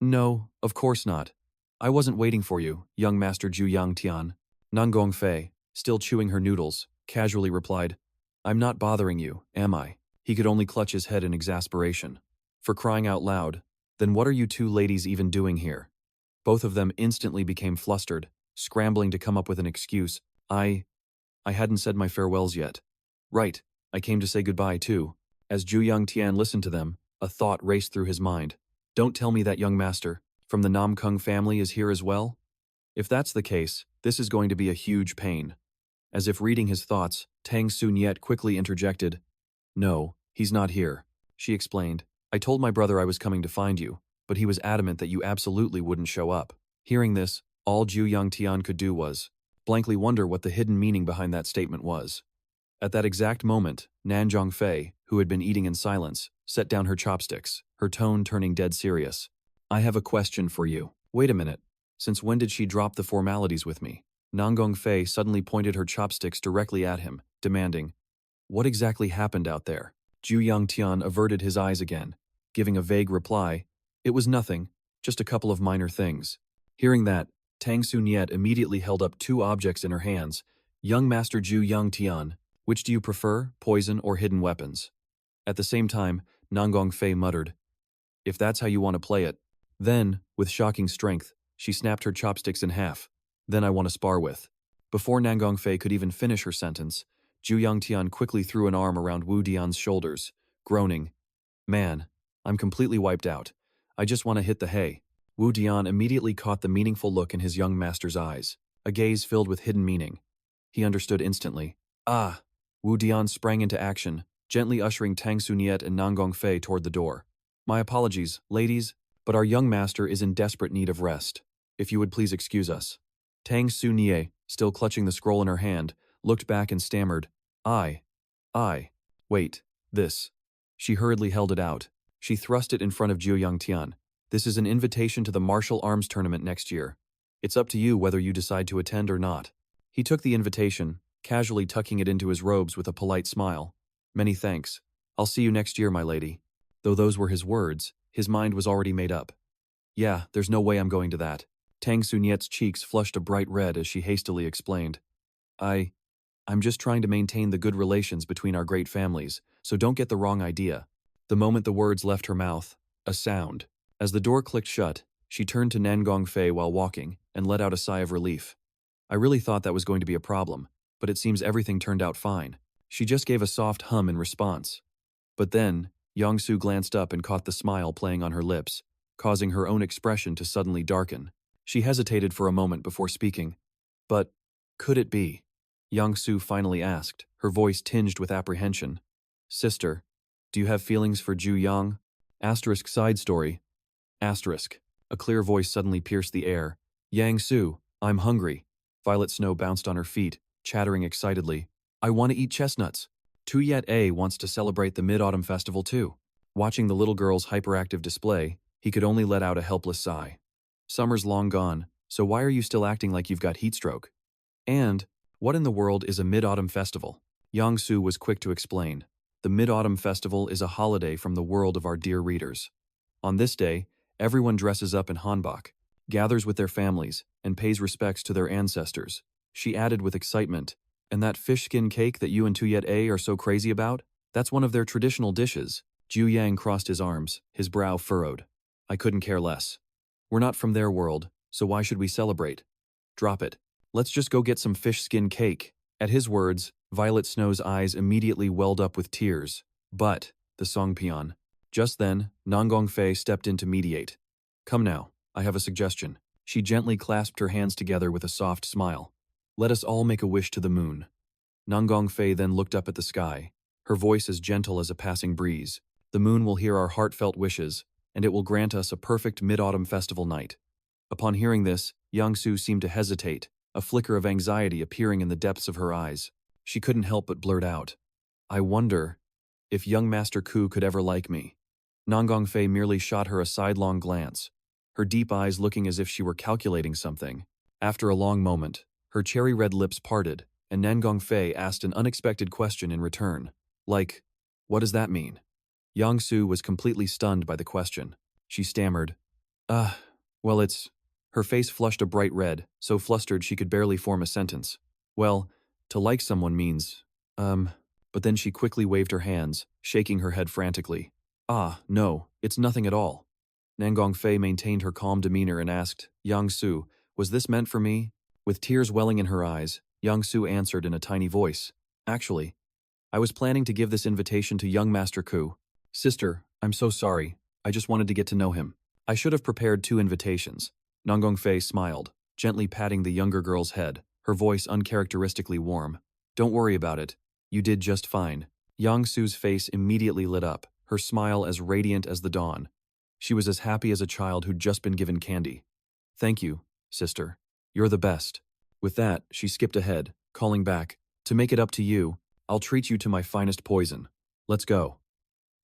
Speaker 1: No, of course not. I wasn't waiting for you, young Master Jiu Yang. Nan Gongfei, still chewing her noodles, casually replied, I'm not bothering you, am I? He could only clutch his head in exasperation. For crying out loud, then what are you two ladies even doing here? Both of them instantly became flustered, scrambling to come up with an excuse. I hadn't said my farewells yet. Right, I came to say goodbye too. As Jiu Yang listened to them, a thought raced through his mind. Don't tell me that young master from the Nam Kung family is here as well? If that's the case, this is going to be a huge pain. As if reading his thoughts, Tang Su Niet quickly interjected. No, he's not here, she explained. I told my brother I was coming to find you, but he was adamant that you absolutely wouldn't show up. Hearing this, all Jiu Yang could do was blankly wonder what the hidden meaning behind that statement was. At that exact moment, Nan Gongfei, who had been eating in silence, set down her chopsticks, her tone turning dead serious. I have a question for you. Wait a minute. Since when did she drop the formalities with me? Nan Gongfei suddenly pointed her chopsticks directly at him, demanding, what exactly happened out there? Jiu Yang averted his eyes again, giving a vague reply. It was nothing, just a couple of minor things. Hearing that, Tang Su Niet immediately held up two objects in her hands. Young Master Jiu Yang, which do you prefer, poison or hidden weapons? At the same time, Nan Gongfei muttered, if that's how you want to play it. Then, with shocking strength, she snapped her chopsticks in half. Then I want to spar with. Before Nan Gongfei could even finish her sentence, Jiu Yang quickly threw an arm around Wu Dian's shoulders, groaning, man, I'm completely wiped out. I just want to hit the hay. Wu Dian immediately caught the meaningful look in his young master's eyes, a gaze filled with hidden meaning. He understood instantly. Ah! Wu Dian sprang into action, gently ushering Tang Su Niet and Nan Gongfei toward the door. My apologies, ladies, but our young master is in desperate need of rest. If you would please excuse us. Tang Su Niet, still clutching the scroll in her hand, looked back and stammered, I. Wait, this. She hurriedly held it out. She thrust it in front of Jiu Yang. This is an invitation to the martial arms tournament next year. It's up to you whether you decide to attend or not. He took the invitation, casually tucking it into his robes with a polite smile. Many thanks. I'll see you next year, my lady. Though those were his words, his mind was already made up. Yeah, there's no way I'm going to that. Tang Su Niet's cheeks flushed a bright red as she hastily explained. I'm just trying to maintain the good relations between our great families, so don't get the wrong idea. The moment the words left her mouth, a sound. As the door clicked shut, she turned to Nan Gongfei while walking and let out a sigh of relief. I really thought that was going to be a problem, but it seems everything turned out fine. She just gave a soft hum in response. But then, Yangsu glanced up and caught the smile playing on her lips, causing her own expression to suddenly darken. She hesitated for a moment before speaking. But, could it be? Yangsu finally asked, her voice tinged with apprehension. Sister, do you have feelings for Jiu Yang? Asterisk side story. Asterisk. A clear voice suddenly pierced the air. Yang Su, I'm hungry. Violet Snow bounced on her feet, chattering excitedly. I want to eat chestnuts. Tuyet A wants to celebrate the Mid-Autumn Festival too. Watching the little girl's hyperactive display, he could only let out a helpless sigh. Summer's long gone, so why are you still acting like you've got heat stroke? And, what in the world is a Mid-Autumn Festival? Yang Su was quick to explain. The Mid-Autumn Festival is a holiday from the world of our dear readers. On this day, everyone dresses up in hanbok, gathers with their families, and pays respects to their ancestors. She added with excitement, and that fish skin cake that you and Tuyet A are so crazy about? That's one of their traditional dishes. Jiu Yang crossed his arms, his brow furrowed. I couldn't care less. We're not from their world, so why should we celebrate? Drop it. Let's just go get some fish skin cake. At his words, Violet Snow's eyes immediately welled up with tears. But, the Songpyeon. Just then, Nanggong Fei stepped in to mediate. Come now, I have a suggestion. She gently clasped her hands together with a soft smile. Let us all make a wish to the moon. Nanggong Fei then looked up at the sky, her voice as gentle as a passing breeze. The moon will hear our heartfelt wishes, and it will grant us a perfect Mid-Autumn Festival night. Upon hearing this, Yang Su seemed to hesitate, a flicker of anxiety appearing in the depths of her eyes. She couldn't help but blurt out, I wonder if young Master Ku could ever like me. Nanggong Fei merely shot her a sidelong glance, her deep eyes looking as if she were calculating something. After a long moment, her cherry-red lips parted, and Nanggong Fei asked an unexpected question in return. Like, what does that mean? Yang Su was completely stunned by the question. She stammered, well it's… Her face flushed a bright red, so flustered she could barely form a sentence. Well, to like someone means… But then she quickly waved her hands, shaking her head frantically. No, it's nothing at all. Nanggong Fei maintained her calm demeanor and asked, Yang Su, was this meant for me? With tears welling in her eyes, Yang Su answered in a tiny voice. Actually, I was planning to give this invitation to young Master Ku. Sister, I'm so sorry. I just wanted to get to know him. I should have prepared 2 invitations. Nanggong Fei smiled, gently patting the younger girl's head, her voice uncharacteristically warm. Don't worry about it. You did just fine. Yang Su's face immediately lit up, her smile as radiant as the dawn. She was as happy as a child who'd just been given candy. Thank you, sister. You're the best. With that, she skipped ahead, calling back, to make it up to you, I'll treat you to my finest poison. Let's go.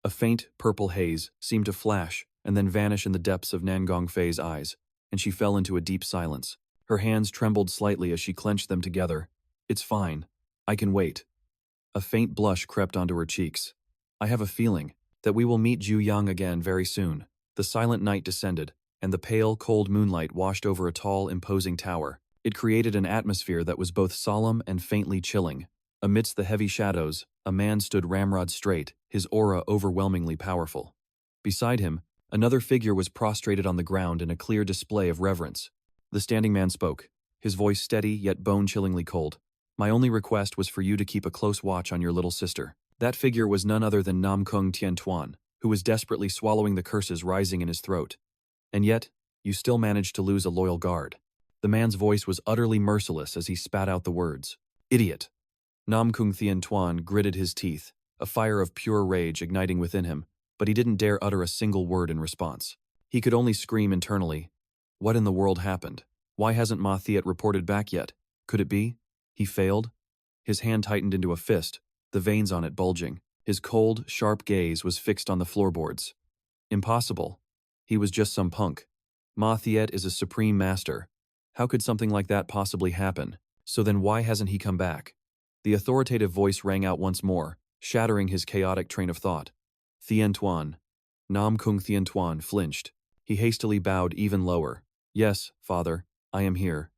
Speaker 1: A faint, purple haze seemed to flash and then vanish in the depths of Nanggong Fei's eyes, and she fell into a deep silence. Her hands trembled slightly as she clenched them together. It's fine. I can wait. A faint blush crept onto her cheeks. I have a feeling that we will meet Jiu Yang again very soon. The silent night descended, and the pale, cold moonlight washed over a tall, imposing tower. It created an atmosphere that was both solemn and faintly chilling. Amidst the heavy shadows, a man stood ramrod straight, his aura overwhelmingly powerful. Beside him, another figure was prostrated on the ground in a clear display of reverence. The standing man spoke, his voice steady yet bone-chillingly cold. My only request was for you to keep a close watch on your little sister. That figure was none other than Nam Kung Tien Tuan, who was desperately swallowing the curses rising in his throat. And yet, you still managed to lose a loyal guard. The man's voice was utterly merciless as he spat out the words, Idiot! Nam Kung Thien Tuan gritted his teeth, a fire of pure rage igniting within him, but he didn't dare utter a single word in response. He could only scream internally, What in the world happened? Why hasn't Ma Thiet reported back yet? Could it be? He failed? His hand tightened into a fist, the veins on it bulging. His cold, sharp gaze was fixed on the floorboards. Impossible. He was just some punk. Ma Thiet is a supreme master. How could something like that possibly happen? So then why hasn't he come back? The authoritative voice rang out once more, shattering his chaotic train of thought. Thien Tuan. Nam Kung Thien Tuan flinched. He hastily bowed even lower. Yes, father, I am here.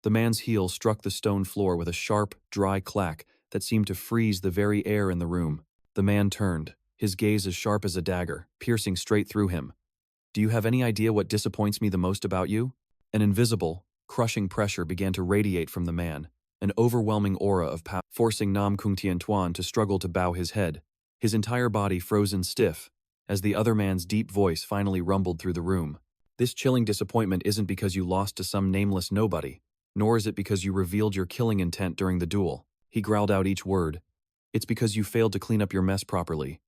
Speaker 1: The man's heel struck the stone floor with a sharp, dry clack that seemed to freeze the very air in the room. The man turned, his gaze as sharp as a dagger, piercing straight through him. Do you have any idea what disappoints me the most about you? An invisible, crushing pressure began to radiate from the man, an overwhelming aura of power, forcing Nam Kung Tien Tuan to struggle to bow his head, his entire body frozen stiff, as the other man's deep voice finally rumbled through the room. This chilling disappointment isn't because you lost to some nameless nobody, nor is it because you revealed your killing intent during the duel. He growled out each word. It's because you failed to clean up your mess properly.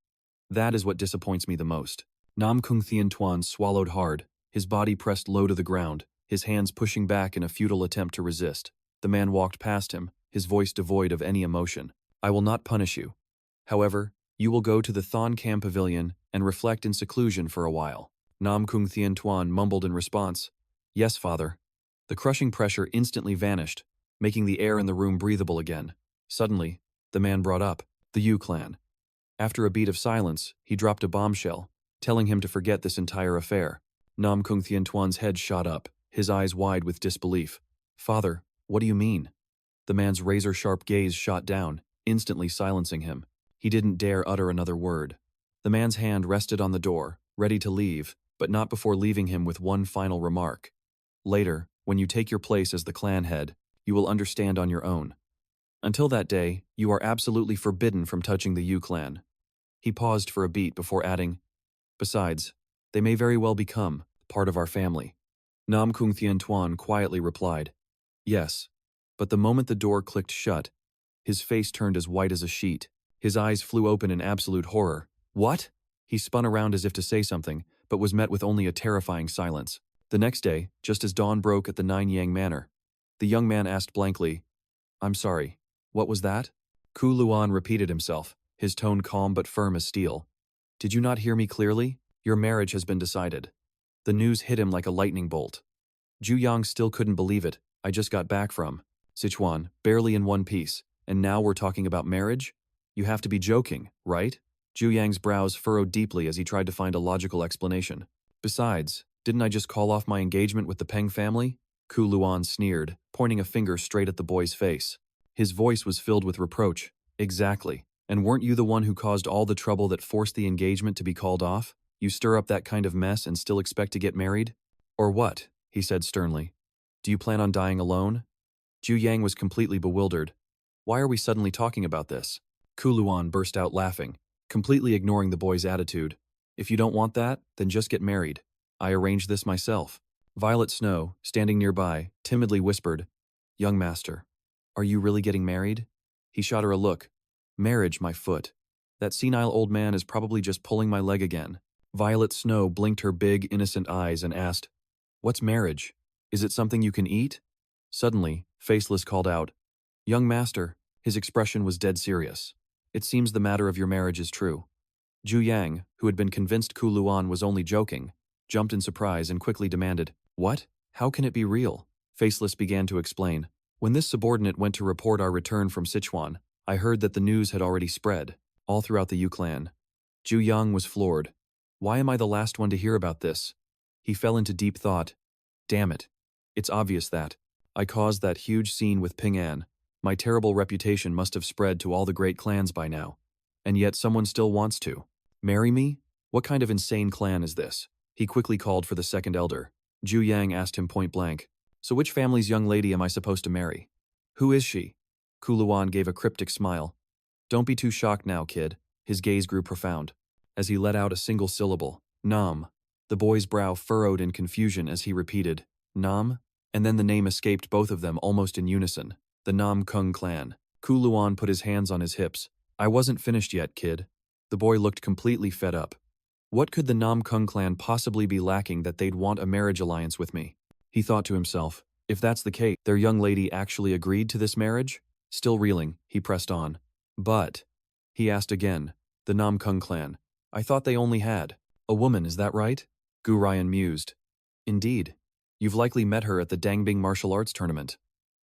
Speaker 1: That is what disappoints me the most. Nam Kung Thien Tuan swallowed hard, his body pressed low to the ground, his hands pushing back in a futile attempt to resist. The man walked past him, his voice devoid of any emotion. I will not punish you. However, you will go to the Thon Cam Pavilion and reflect in seclusion for a while. Nam Kung Thien Tuan mumbled in response, Yes, father. The crushing pressure instantly vanished, making the air in the room breathable again. Suddenly, the man brought up, the Yu clan. After a beat of silence, he dropped a bombshell, telling him to forget this entire affair. Nam Kung Thien Tuan's head shot up, his eyes wide with disbelief. Father, what do you mean? The man's razor-sharp gaze shot down, instantly silencing him. He didn't dare utter another word. The man's hand rested on the door, ready to leave, but not before leaving him with one final remark. Later, when you take your place as the clan head, you will understand on your own. Until that day, you are absolutely forbidden from touching the Yu clan. He paused for a beat before adding, Besides, they may very well become part of our family. Nam Kung Thien Tuan quietly replied, Yes, but the moment the door clicked shut, his face turned as white as a sheet. His eyes flew open in absolute horror. What? He spun around as if to say something, but was met with only a terrifying silence. The next day, just as dawn broke at the Nine Yang Manor, the young man asked blankly, I'm sorry, what was that? Ku Luan repeated himself, his tone calm but firm as steel. Did you not hear me clearly? Your marriage has been decided. The news hit him like a lightning bolt. Jiu Yang still couldn't believe it. I just got back from Sichuan, barely in one piece, and now we're talking about marriage? You have to be joking, right? Jiu Yang's brows furrowed deeply as he tried to find a logical explanation. Besides, didn't I just call off my engagement with the Peng family? Ku Luan sneered, pointing a finger straight at the boy's face. His voice was filled with reproach. Exactly. And weren't you the one who caused all the trouble that forced the engagement to be called off? You stir up that kind of mess and still expect to get married? Or what? He said sternly. Do you plan on dying alone? Jiu Yang was completely bewildered. Why are we suddenly talking about this? Ku Luan burst out laughing, completely ignoring the boy's attitude. If you don't want that, then just get married. I arranged this myself. Violet Snow, standing nearby, timidly whispered, Young master, are you really getting married? He shot her a look. Marriage, my foot. That senile old man is probably just pulling my leg again. Violet Snow blinked her big, innocent eyes and asked, What's marriage? Is it something you can eat? Suddenly, Faceless called out, Young master. His expression was dead serious. It seems the matter of your marriage is true. Jiu Yang, who had been convinced Ku Luan was only joking, jumped in surprise and quickly demanded, What? How can it be real? Faceless began to explain. When this subordinate went to report our return from Sichuan, I heard that the news had already spread, all throughout the Yu clan. Jiu Yang was floored. Why am I the last one to hear about this? He fell into deep thought. Damn it. It's obvious that I caused that huge scene with Ping An. My terrible reputation must have spread to all the great clans by now. And yet someone still wants to marry me? What kind of insane clan is this? He quickly called for the second elder. Jiu Yang asked him point blank. So which family's young lady am I supposed to marry? Who is she? Ku Luan gave a cryptic smile. Don't be too shocked now, kid. His gaze grew profound. As he let out a single syllable, Nam. The boy's brow furrowed in confusion as he repeated, Nam? And then the name escaped both of them almost in unison. The Nam Kung clan. Ku Luan put his hands on his hips. I wasn't finished yet, kid. The boy looked completely fed up. What could the Nam Kung clan possibly be lacking that they'd want a marriage alliance with me? He thought to himself, if that's the case, their young lady actually agreed to this marriage? Still reeling, he pressed on. But, he asked again, the Nam Kung clan. I thought they only had a woman, is that right? Gu Ryan mused. Indeed. You've likely met her at the Dangbing martial arts tournament.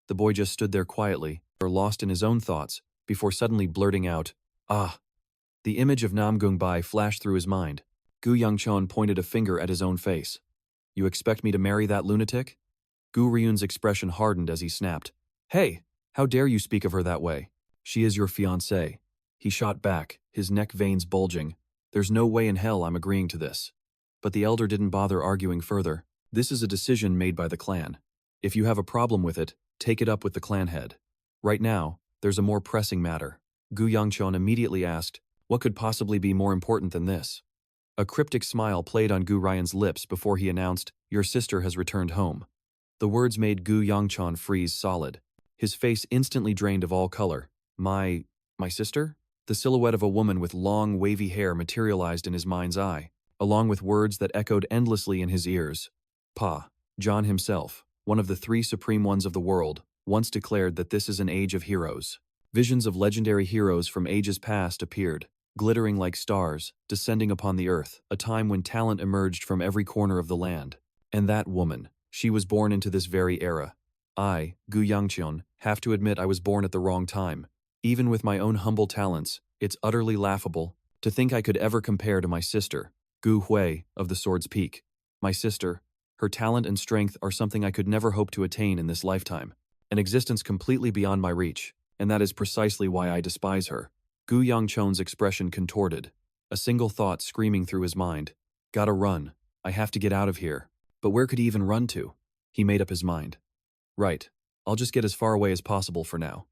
Speaker 1: The boy just stood there quietly, or lost in his own thoughts, before suddenly blurting out, Ah! The image of Nam Gung Bai flashed through his mind. Gu Yangchon pointed a finger at his own face. You expect me to marry that lunatic? Gu Ryun's expression hardened as he snapped. Hey! How dare you speak of her that way? She is your fiancée. He shot back, his neck veins bulging. There's no way in hell I'm agreeing to this. But the elder didn't bother arguing further. This is a decision made by the clan. If you have a problem with it, take it up with the clan head. Right now, there's a more pressing matter. Gu Yangchon immediately asked, what could possibly be more important than this? A cryptic smile played on Gu Ryan's lips before he announced, your sister has returned home. The words made Gu Yangchon freeze solid. His face instantly drained of all color. My sister? The silhouette of a woman with long, wavy hair materialized in his mind's eye, along with words that echoed endlessly in his ears. Pa, John himself, one of the three supreme ones of the world, once declared that this is an age of heroes. Visions of legendary heroes from ages past appeared, glittering like stars, descending upon the earth, a time when talent emerged from every corner of the land. And that woman, she was born into this very era. I, Gu Yangqian, have to admit I was born at the wrong time. Even with my own humble talents, it's utterly laughable to think I could ever compare to my sister, Gu Hui, of the Sword's Peak. My sister, her talent and strength are something I could never hope to attain in this lifetime, an existence completely beyond my reach, and that is precisely why I despise her. Gu Yangqian's expression contorted, a single thought screaming through his mind. Gotta run. I have to get out of here. But where could he even run to? He made up his mind. Right. I'll just get as far away as possible for now.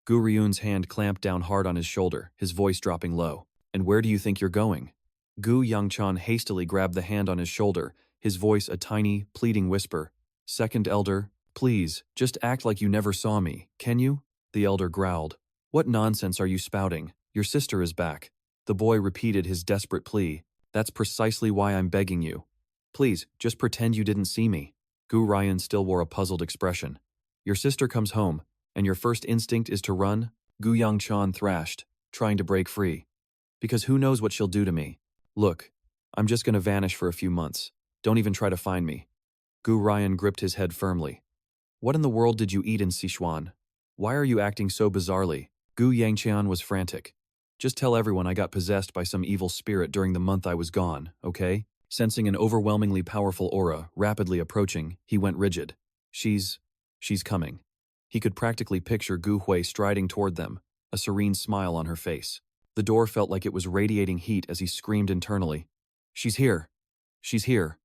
Speaker 1: Gu Ryun's hand clamped down hard on his shoulder, his voice dropping low. And where do you think you're going? Gu Yangqian hastily grabbed the hand on his shoulder, his voice a tiny, pleading whisper. Second elder, please, just act like you never saw me, can you? The elder growled. What nonsense are you spouting? Your sister is back. The boy repeated his desperate plea. That's precisely why I'm begging you. Please, just pretend you didn't see me. Gu Ryan still wore a puzzled expression. Your sister comes home, and your first instinct is to run? Gu Yangqian thrashed, trying to break free. Because who knows what she'll do to me? Look, I'm just gonna vanish for a few months. Don't even try to find me. Gu Ryan gripped his head firmly. What in the world did you eat in Sichuan? Why are you acting so bizarrely? Gu Yangqian was frantic. Just tell everyone I got possessed by some evil spirit during the month I was gone, okay? Sensing an overwhelmingly powerful aura rapidly approaching, he went rigid. She's coming. He could practically picture Gu Hui striding toward them, a serene smile on her face. The door felt like it was radiating heat as he screamed internally. She's here. She's here.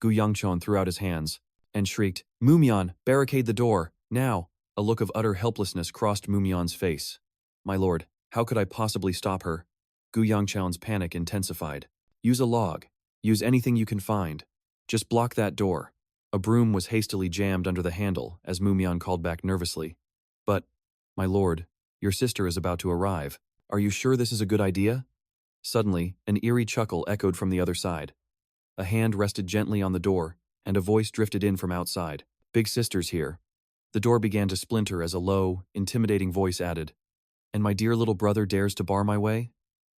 Speaker 1: Gu Yangqian threw out his hands and shrieked, Mumyan, barricade the door, now. A look of utter helplessness crossed Mumyan's face. My lord, how could I possibly stop her? Gu Yangqian's panic intensified. Use a log. Use anything you can find. Just block that door. A broom was hastily jammed under the handle as Mumyan called back nervously. But, my lord, your sister is about to arrive. Are you sure this is a good idea? Suddenly, an eerie chuckle echoed from the other side. A hand rested gently on the door, and a voice drifted in from outside. Big sister's here. The door began to splinter as a low, intimidating voice added, And my dear little brother dares to bar my way?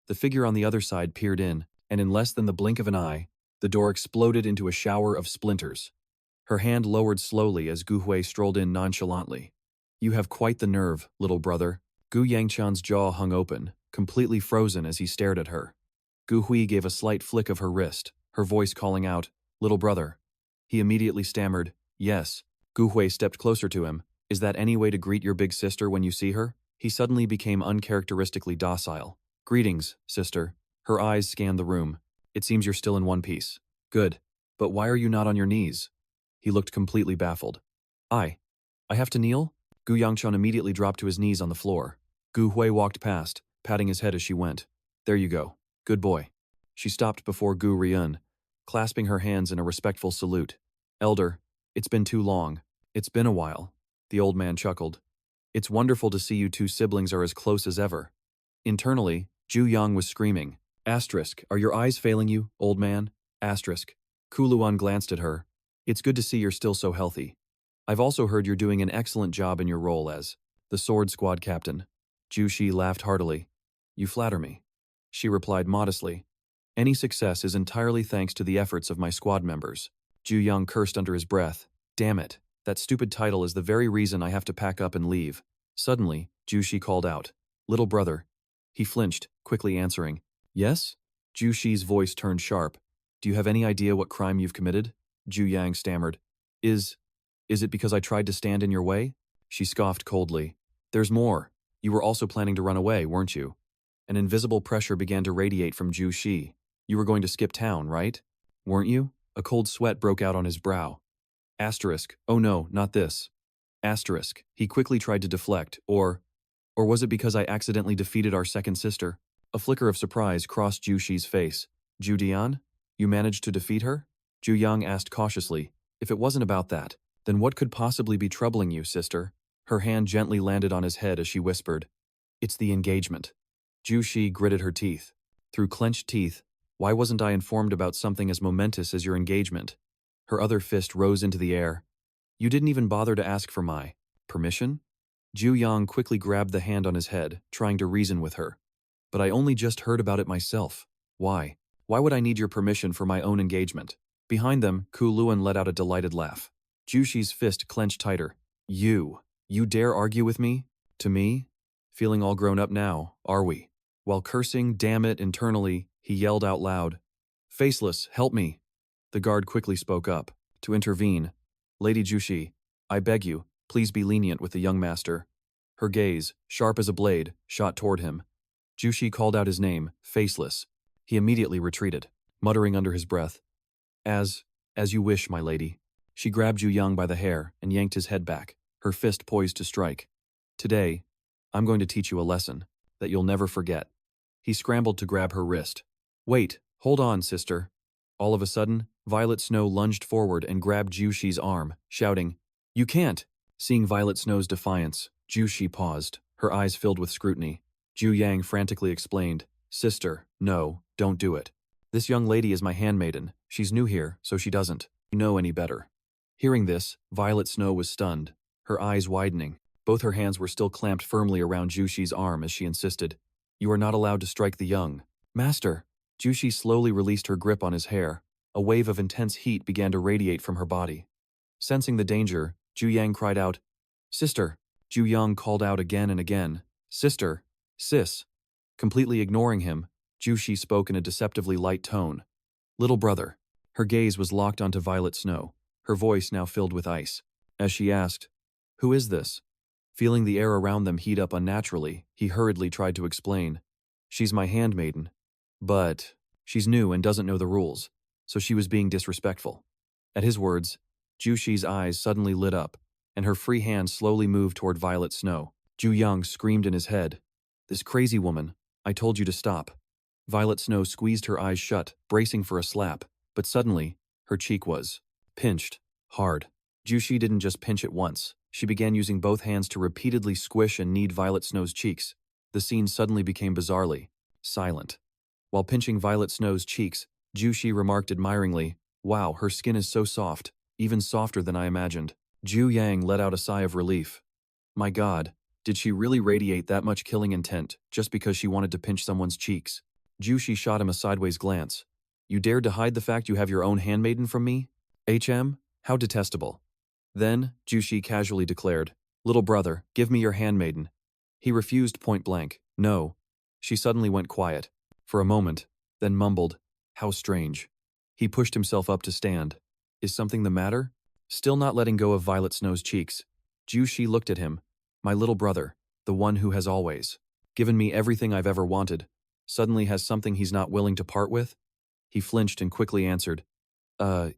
Speaker 1: The figure on the other side peered in, and in less than the blink of an eye, the door exploded into a shower of splinters. Her hand lowered slowly as Gu Hui strolled in nonchalantly. You have quite the nerve, little brother. Gu Yangqian's jaw hung open, completely frozen as he stared at her. Gu Hui gave a slight flick of her wrist, her voice calling out, Little brother. He immediately stammered, Yes. Gu Hui stepped closer to him. Is that any way to greet your big sister when you see her? He suddenly became uncharacteristically docile. Greetings, sister. Her eyes scanned the room. It seems you're still in one piece. Good. But why are you not on your knees? He looked completely baffled. I have to kneel? Gu Yangqian immediately dropped to his knees on the floor. Gu Hui walked past, patting his head as she went. There you go. Good boy. She stopped before Gu Ryun, clasping her hands in a respectful salute. Elder, it's been too long. It's been a while. The old man chuckled. It's wonderful to see you two siblings are as close as ever. Internally, Jiu Yang was screaming. Asterisk, are your eyes failing you, old man? Asterisk. Kuluan glanced at her. It's good to see you're still so healthy. I've also heard you're doing an excellent job in your role as the Sword Squad captain. Jiu Shi laughed heartily. You flatter me. She replied modestly. Any success is entirely thanks to the efforts of my squad members. Jiu Yang cursed under his breath. Damn it, that stupid title is the very reason I have to pack up and leave. Suddenly, Jiu Shi called out. Little brother. He flinched, quickly answering. Yes? Jiu Shi's voice turned sharp. Do you have any idea what crime you've committed? Jiu Yang stammered. Is it because I tried to stand in your way? She scoffed coldly. There's more. You were also planning to run away, weren't you? An invisible pressure began to radiate from Jiu Shi. You were going to skip town, right? Weren't you? A cold sweat broke out on his brow. Asterisk. Oh no, not this. Asterisk. He quickly tried to deflect, or was it because I accidentally defeated our second sister? A flicker of surprise crossed Jiu Shi's face. Jiu Dian? You managed to defeat her? Jiu Yang asked cautiously. If it wasn't about that, then what could possibly be troubling you, sister? Her hand gently landed on his head as she whispered. It's the engagement. Jiu Shi gritted her teeth. Through clenched teeth, why wasn't I informed about something as momentous as your engagement? Her other fist rose into the air. You didn't even bother to ask for my permission? Jiu Yang quickly grabbed the hand on his head, trying to reason with her. But I only just heard about it myself. Why? Why would I need your permission for my own engagement? Behind them, Ku Luan let out a delighted laugh. Jushi's fist clenched tighter. You dare argue with me? To me? Feeling all grown up now, are we? While cursing, damn it, internally, he yelled out loud. Faceless, help me. The guard quickly spoke up. To intervene. Lady Jushi, I beg you, please be lenient with the young master. Her gaze, sharp as a blade, shot toward him. Jushi called out his name, Faceless. He immediately retreated, muttering under his breath. As you wish, my lady. She grabbed Jiu Yang by the hair and yanked his head back, her fist poised to strike. Today, I'm going to teach you a lesson that you'll never forget. He scrambled to grab her wrist. Wait, hold on, sister. All of a sudden, Violet Snow lunged forward and grabbed Jushi's arm, shouting, You can't! Seeing Violet Snow's defiance, Jushi paused, her eyes filled with scrutiny. Jiu Yang frantically explained, Sister, no, don't do it. This young lady is my handmaiden. She's new here, so she doesn't know any better. Hearing this, Violet Snow was stunned, her eyes widening. Both her hands were still clamped firmly around Jushi's arm as she insisted, You are not allowed to strike the young. Master! Jushi slowly released her grip on his hair. A wave of intense heat began to radiate from her body. Sensing the danger, Jiu Yang cried out, Sister! Jiu Yang called out again and again, Sister! Sis! Completely ignoring him, Jushi spoke in a deceptively light tone. Little brother. Her gaze was locked onto Violet Snow, her voice now filled with ice. As she asked, Who is this? Feeling the air around them heat up unnaturally, he hurriedly tried to explain. She's my handmaiden. But she's new and doesn't know the rules, so she was being disrespectful. At his words, Jushi's eyes suddenly lit up, and her free hand slowly moved toward Violet Snow. Jiu Yang screamed in his head, This crazy woman, I told you to stop. Violet Snow squeezed her eyes shut, bracing for a slap, but suddenly, her cheek was pinched, hard. Jushi didn't just pinch it once. She began using both hands to repeatedly squish and knead Violet Snow's cheeks. The scene suddenly became bizarrely silent. While pinching Violet Snow's cheeks, Jushi remarked admiringly, Wow, her skin is so soft, even softer than I imagined. Jiu Yang let out a sigh of relief. My God, did she really radiate that much killing intent just because she wanted to pinch someone's cheeks? Jushi shot him a sideways glance. You dared to hide the fact you have your own handmaiden from me? HM? How detestable. Then, Jushi casually declared, Little brother, give me your handmaiden. He refused point blank. No. She suddenly went quiet. For a moment, then mumbled, How strange. He pushed himself up to stand. Is something the matter? Still not letting go of Violet Snow's cheeks, Jushi looked at him. My little brother, the one who has always given me everything I've ever wanted, suddenly has something he's not willing to part with? He flinched and quickly answered,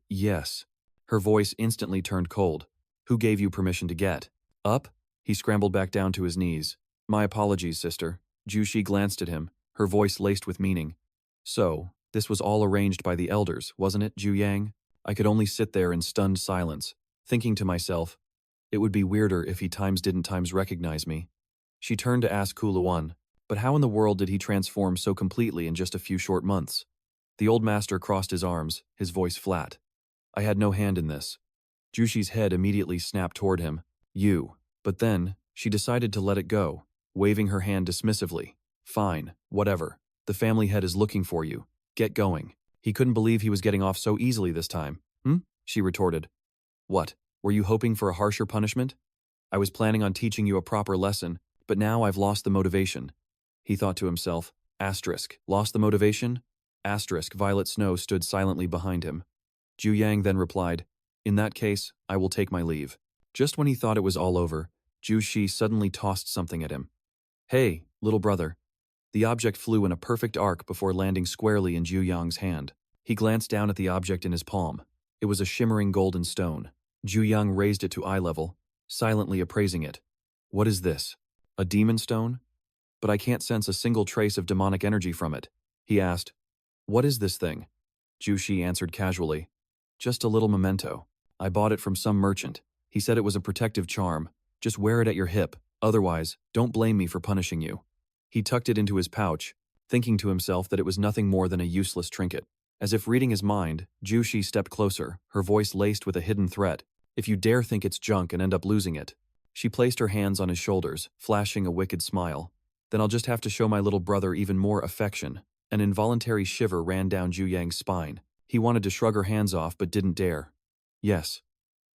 Speaker 1: Yes. Her voice instantly turned cold. Who gave you permission to get up? He scrambled back down to his knees. My apologies, sister. Jushi glanced at him, her voice laced with meaning. So, this was all arranged by the elders, wasn't it, Jiu Yang? I could only sit there in stunned silence, thinking to myself, it would be weirder if he didn't recognize me. She turned to ask Kuluan, but how in the world did he transform so completely in just a few short months? The old master crossed his arms, his voice flat. I had no hand in this. Jushi's head immediately snapped toward him. You. But then, she decided to let it go, waving her hand dismissively. Fine, whatever. The family head is looking for you. Get going. He couldn't believe he was getting off so easily this time. She retorted. What, were you hoping for a harsher punishment? I was planning on teaching you a proper lesson, but now I've lost the motivation. He thought to himself. Lost the motivation? Violet Snow stood silently behind him. Jiu Yang then replied, In that case, I will take my leave. Just when he thought it was all over, Jushi suddenly tossed something at him. Hey, little brother. The object flew in a perfect arc before landing squarely in Jiu Yang's hand. He glanced down at the object in his palm. It was a shimmering golden stone. Jiu Yang raised it to eye level, silently appraising it. What is this? A demon stone? But I can't sense a single trace of demonic energy from it. He asked, What is this thing? Jushi answered casually. Just a little memento. I bought it from some merchant. He said it was a protective charm. Just wear it at your hip. Otherwise, don't blame me for punishing you. He tucked it into his pouch, thinking to himself that it was nothing more than a useless trinket. As if reading his mind, Jiu stepped closer, her voice laced with a hidden threat. If you dare think it's junk and end up losing it. She placed her hands on his shoulders, flashing a wicked smile. Then I'll just have to show my little brother even more affection. An involuntary shiver ran down Jiu Yang's spine. He wanted to shrug her hands off but didn't dare. Yes.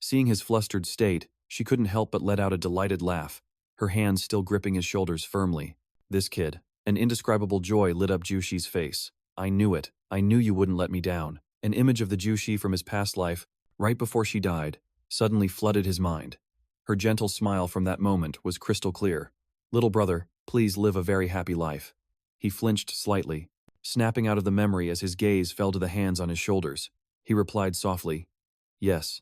Speaker 1: Seeing his flustered state, she couldn't help but let out a delighted laugh, her hands still gripping his shoulders firmly. This kid. An indescribable joy lit up Jushi's face. I knew it. I knew you wouldn't let me down. An image of the Jushi from his past life, right before she died, suddenly flooded his mind. Her gentle smile from that moment was crystal clear. Little brother, please live a very happy life. He flinched slightly, snapping out of the memory as his gaze fell to the hands on his shoulders. He replied softly, yes.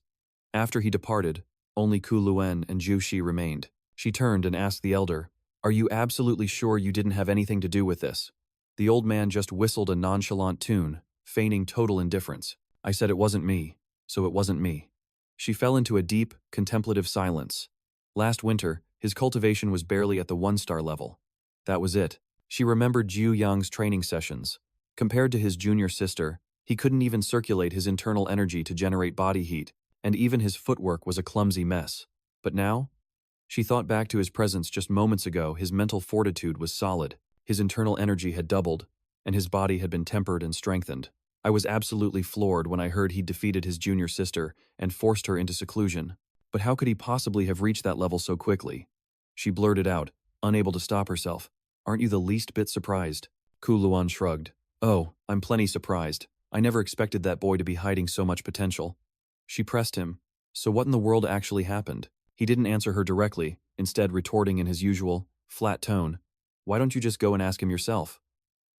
Speaker 1: After he departed, only Ku Luen and Jushi remained. She turned and asked the elder, are you absolutely sure you didn't have anything to do with this? The old man just whistled a nonchalant tune, feigning total indifference. I said it wasn't me, so it wasn't me. She fell into a deep, contemplative silence. Last winter, his cultivation was barely at the 1-star level. That was it. She remembered Jiu Yang's training sessions. Compared to his junior sister, he couldn't even circulate his internal energy to generate body heat, and even his footwork was a clumsy mess. But now? She thought back to his presence just moments ago. His mental fortitude was solid, his internal energy had doubled, and his body had been tempered and strengthened. I was absolutely floored when I heard he'd defeated his junior sister and forced her into seclusion. But how could he possibly have reached that level so quickly? She blurted out, unable to stop herself. Aren't you the least bit surprised? Ku Luan shrugged. Oh, I'm plenty surprised. I never expected that boy to be hiding so much potential. She pressed him. So what in the world actually happened? He didn't answer her directly, instead retorting in his usual, flat tone. Why don't you just go and ask him yourself?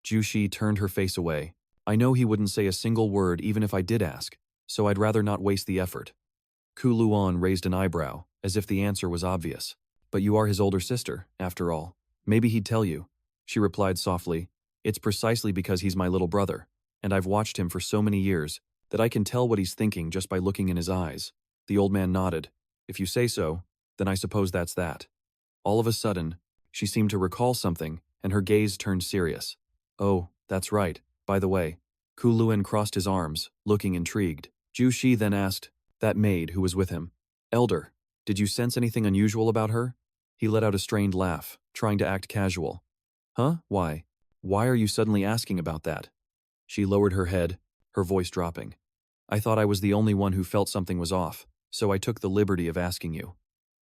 Speaker 1: Jushi turned her face away. I know he wouldn't say a single word even if I did ask, so I'd rather not waste the effort. Ku Luan raised an eyebrow, as if the answer was obvious. But you are his older sister, after all. Maybe he'd tell you. She replied softly. It's precisely because he's my little brother, and I've watched him for so many years that I can tell what he's thinking just by looking in his eyes. The old man nodded. If you say so, then I suppose that's that. All of a sudden, she seemed to recall something, and her gaze turned serious. Oh, that's right. By the way, Ku Luen crossed his arms, looking intrigued. Jushi then asked, that maid who was with him, Elder, did you sense anything unusual about her? He let out a strained laugh, trying to act casual. Huh? Why? Why are you suddenly asking about that? She lowered her head, her voice dropping. I thought I was the only one who felt something was off, so I took the liberty of asking you.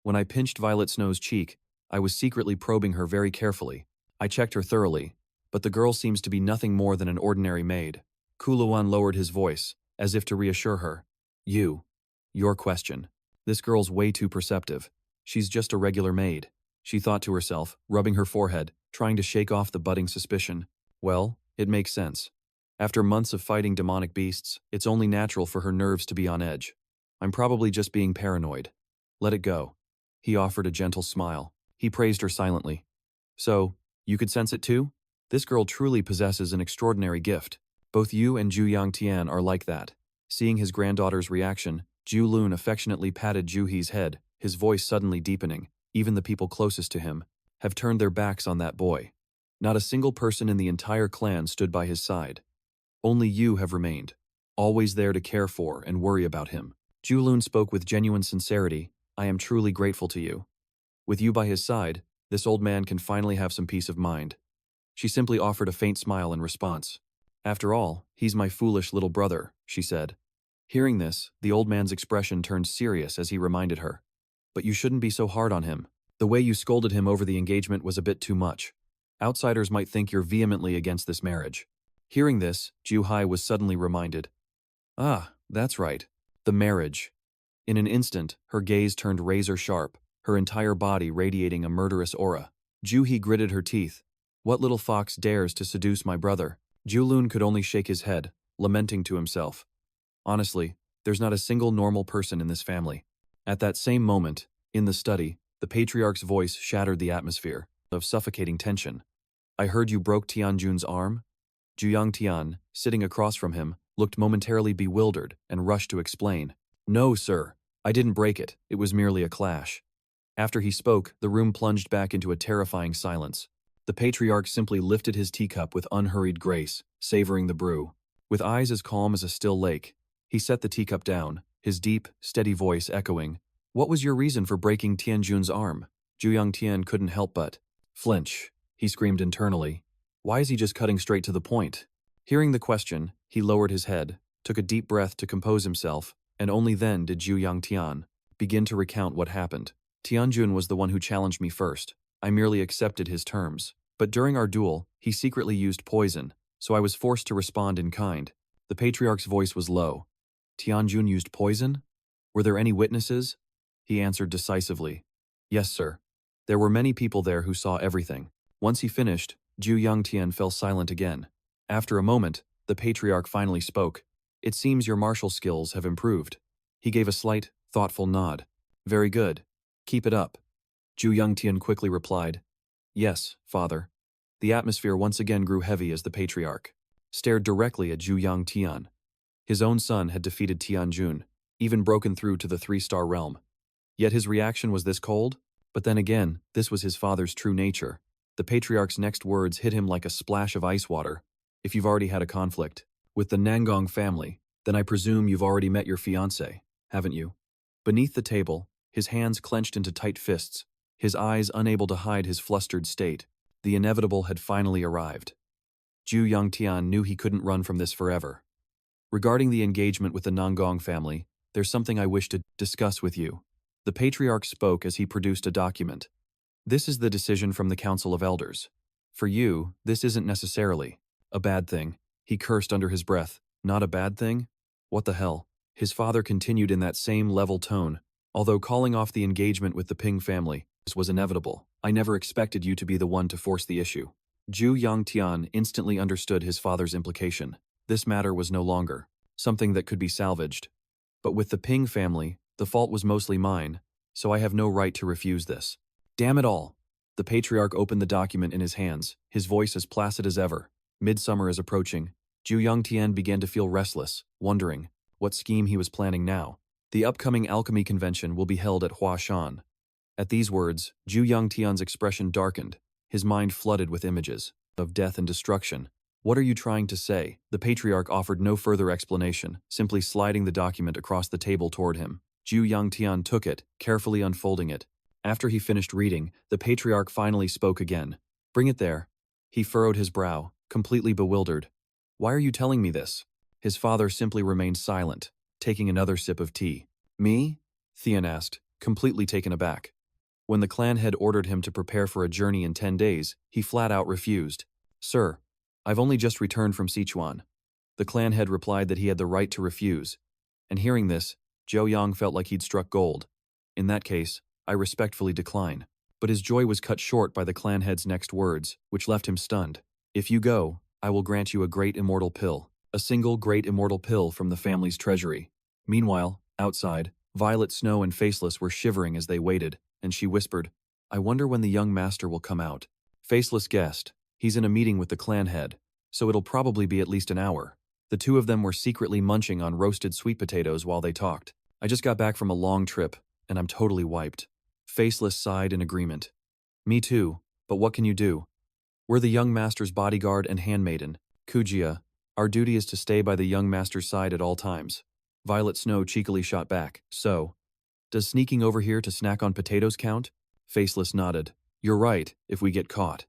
Speaker 1: When I pinched Violet Snow's cheek, I was secretly probing her very carefully. I checked her thoroughly, but the girl seems to be nothing more than an ordinary maid. Ku Luan lowered his voice, as if to reassure her. Your question. This girl's way too perceptive. She's just a regular maid, she thought to herself, rubbing her forehead, trying to shake off the budding suspicion. Well, it makes sense. After months of fighting demonic beasts, it's only natural for her nerves to be on edge. I'm probably just being paranoid. Let it go. He offered a gentle smile. He praised her silently. So, you could sense it too? This girl truly possesses an extraordinary gift. Both you and Jiu Yang Tian are like that. Seeing his granddaughter's reaction, Jiu Lun affectionately patted Ju He's head, his voice suddenly deepening. Even the people closest to him have turned their backs on that boy. Not a single person in the entire clan stood by his side. Only you have remained, always there to care for and worry about him. Jiu Lun spoke with genuine sincerity. I am truly grateful to you. With you by his side, this old man can finally have some peace of mind. She simply offered a faint smile in response. After all, he's my foolish little brother, she said. Hearing this, the old man's expression turned serious as he reminded her. But you shouldn't be so hard on him. The way you scolded him over the engagement was a bit too much. Outsiders might think you're vehemently against this marriage. Hearing this, Ju Hai was suddenly reminded. Ah, that's right. The marriage. In an instant, her gaze turned razor sharp, her entire body radiating a murderous aura. Ju He gritted her teeth. What little fox dares to seduce my brother? Jiu Lun could only shake his head, lamenting to himself. Honestly, there's not a single normal person in this family. At that same moment, in the study, the patriarch's voice shattered the atmosphere of suffocating tension. I heard you broke Tianjun's arm? Jiu Yang Tian, sitting across from him, looked momentarily bewildered and rushed to explain. No, sir. I didn't break it. It was merely a clash. After he spoke, the room plunged back into a terrifying silence. The patriarch simply lifted his teacup with unhurried grace, savoring the brew. With eyes as calm as a still lake, he set the teacup down, his deep, steady voice echoing, "What was your reason for breaking Tianjun's arm?" Jiu Yang couldn't help but flinch. He screamed internally. Why is he just cutting straight to the point? Hearing the question, he lowered his head, took a deep breath to compose himself, and only then did Jiu Yang begin to recount what happened. Tianjun was the one who challenged me first. I merely accepted his terms. But during our duel, he secretly used poison, so I was forced to respond in kind. The patriarch's voice was low. Tianjun used poison? Were there any witnesses? He answered decisively. Yes, sir. There were many people there who saw everything. Once he finished, Jiu Yang fell silent again. After a moment, the patriarch finally spoke. It seems your martial skills have improved. He gave a slight, thoughtful nod. Very good. Keep it up. Jiu Yang quickly replied. Yes, father. The atmosphere once again grew heavy as the patriarch stared directly at Jiu Yang. His own son had defeated Tianjun, even broken through to the 3-star realm. Yet his reaction was this cold? But then again, this was his father's true nature. The patriarch's next words hit him like a splash of ice water. If you've already had a conflict with the Nangong family, then I presume you've already met your fiancé, haven't you? Beneath the table, his hands clenched into tight fists, his eyes unable to hide his flustered state, the inevitable had finally arrived. Jiu Yang knew he couldn't run from this forever. Regarding the engagement with the Nangong family, there's something I wish to discuss with you. The patriarch spoke as he produced a document. This is the decision from the Council of Elders. For you, this isn't necessarily a bad thing. He cursed under his breath. Not a bad thing? What the hell? His father continued in that same level tone. Although calling off the engagement with the Ping family was inevitable, I never expected you to be the one to force the issue. Jiu Yang instantly understood his father's implication. This matter was no longer something that could be salvaged. But with the Ping family, the fault was mostly mine, so I have no right to refuse this. Damn it all! The patriarch opened the document in his hands, his voice as placid as ever. Midsummer is approaching. Jiu Yang began to feel restless, wondering what scheme he was planning now. The upcoming alchemy convention will be held at Huashan. At these words, Jiu Yang's expression darkened. His mind flooded with images of death and destruction. What are you trying to say? The patriarch offered no further explanation, simply sliding the document across the table toward him. Jiu Yang took it, carefully unfolding it. After he finished reading, the patriarch finally spoke again. Bring it there. He furrowed his brow, completely bewildered. Why are you telling me this? His father simply remained silent, taking another sip of tea. Me? Theon asked, completely taken aback. When the clan head ordered him to prepare for a journey in 10 days, he flat out refused. Sir, I've only just returned from Sichuan. The clan head replied that he had the right to refuse. And hearing this, Jiu Yang felt like he'd struck gold. In that case, I respectfully decline. But his joy was cut short by the clan head's next words, which left him stunned. If you go, I will grant you a great immortal pill. A single great immortal pill from the family's treasury. Meanwhile, outside, Violet, Snow, and Faceless were shivering as they waited, and she whispered, I wonder when the young master will come out. Faceless guessed. He's in a meeting with the clan head, so it'll probably be at least an hour. The two of them were secretly munching on roasted sweet potatoes while they talked. I just got back from a long trip, and I'm totally wiped. Faceless sighed in agreement. Me too, but what can you do? We're the young master's bodyguard and handmaiden. Kujia, our duty is to stay by the young master's side at all times. Violet Snow cheekily shot back. So, does sneaking over here to snack on potatoes count? Faceless nodded. You're right, if we get caught.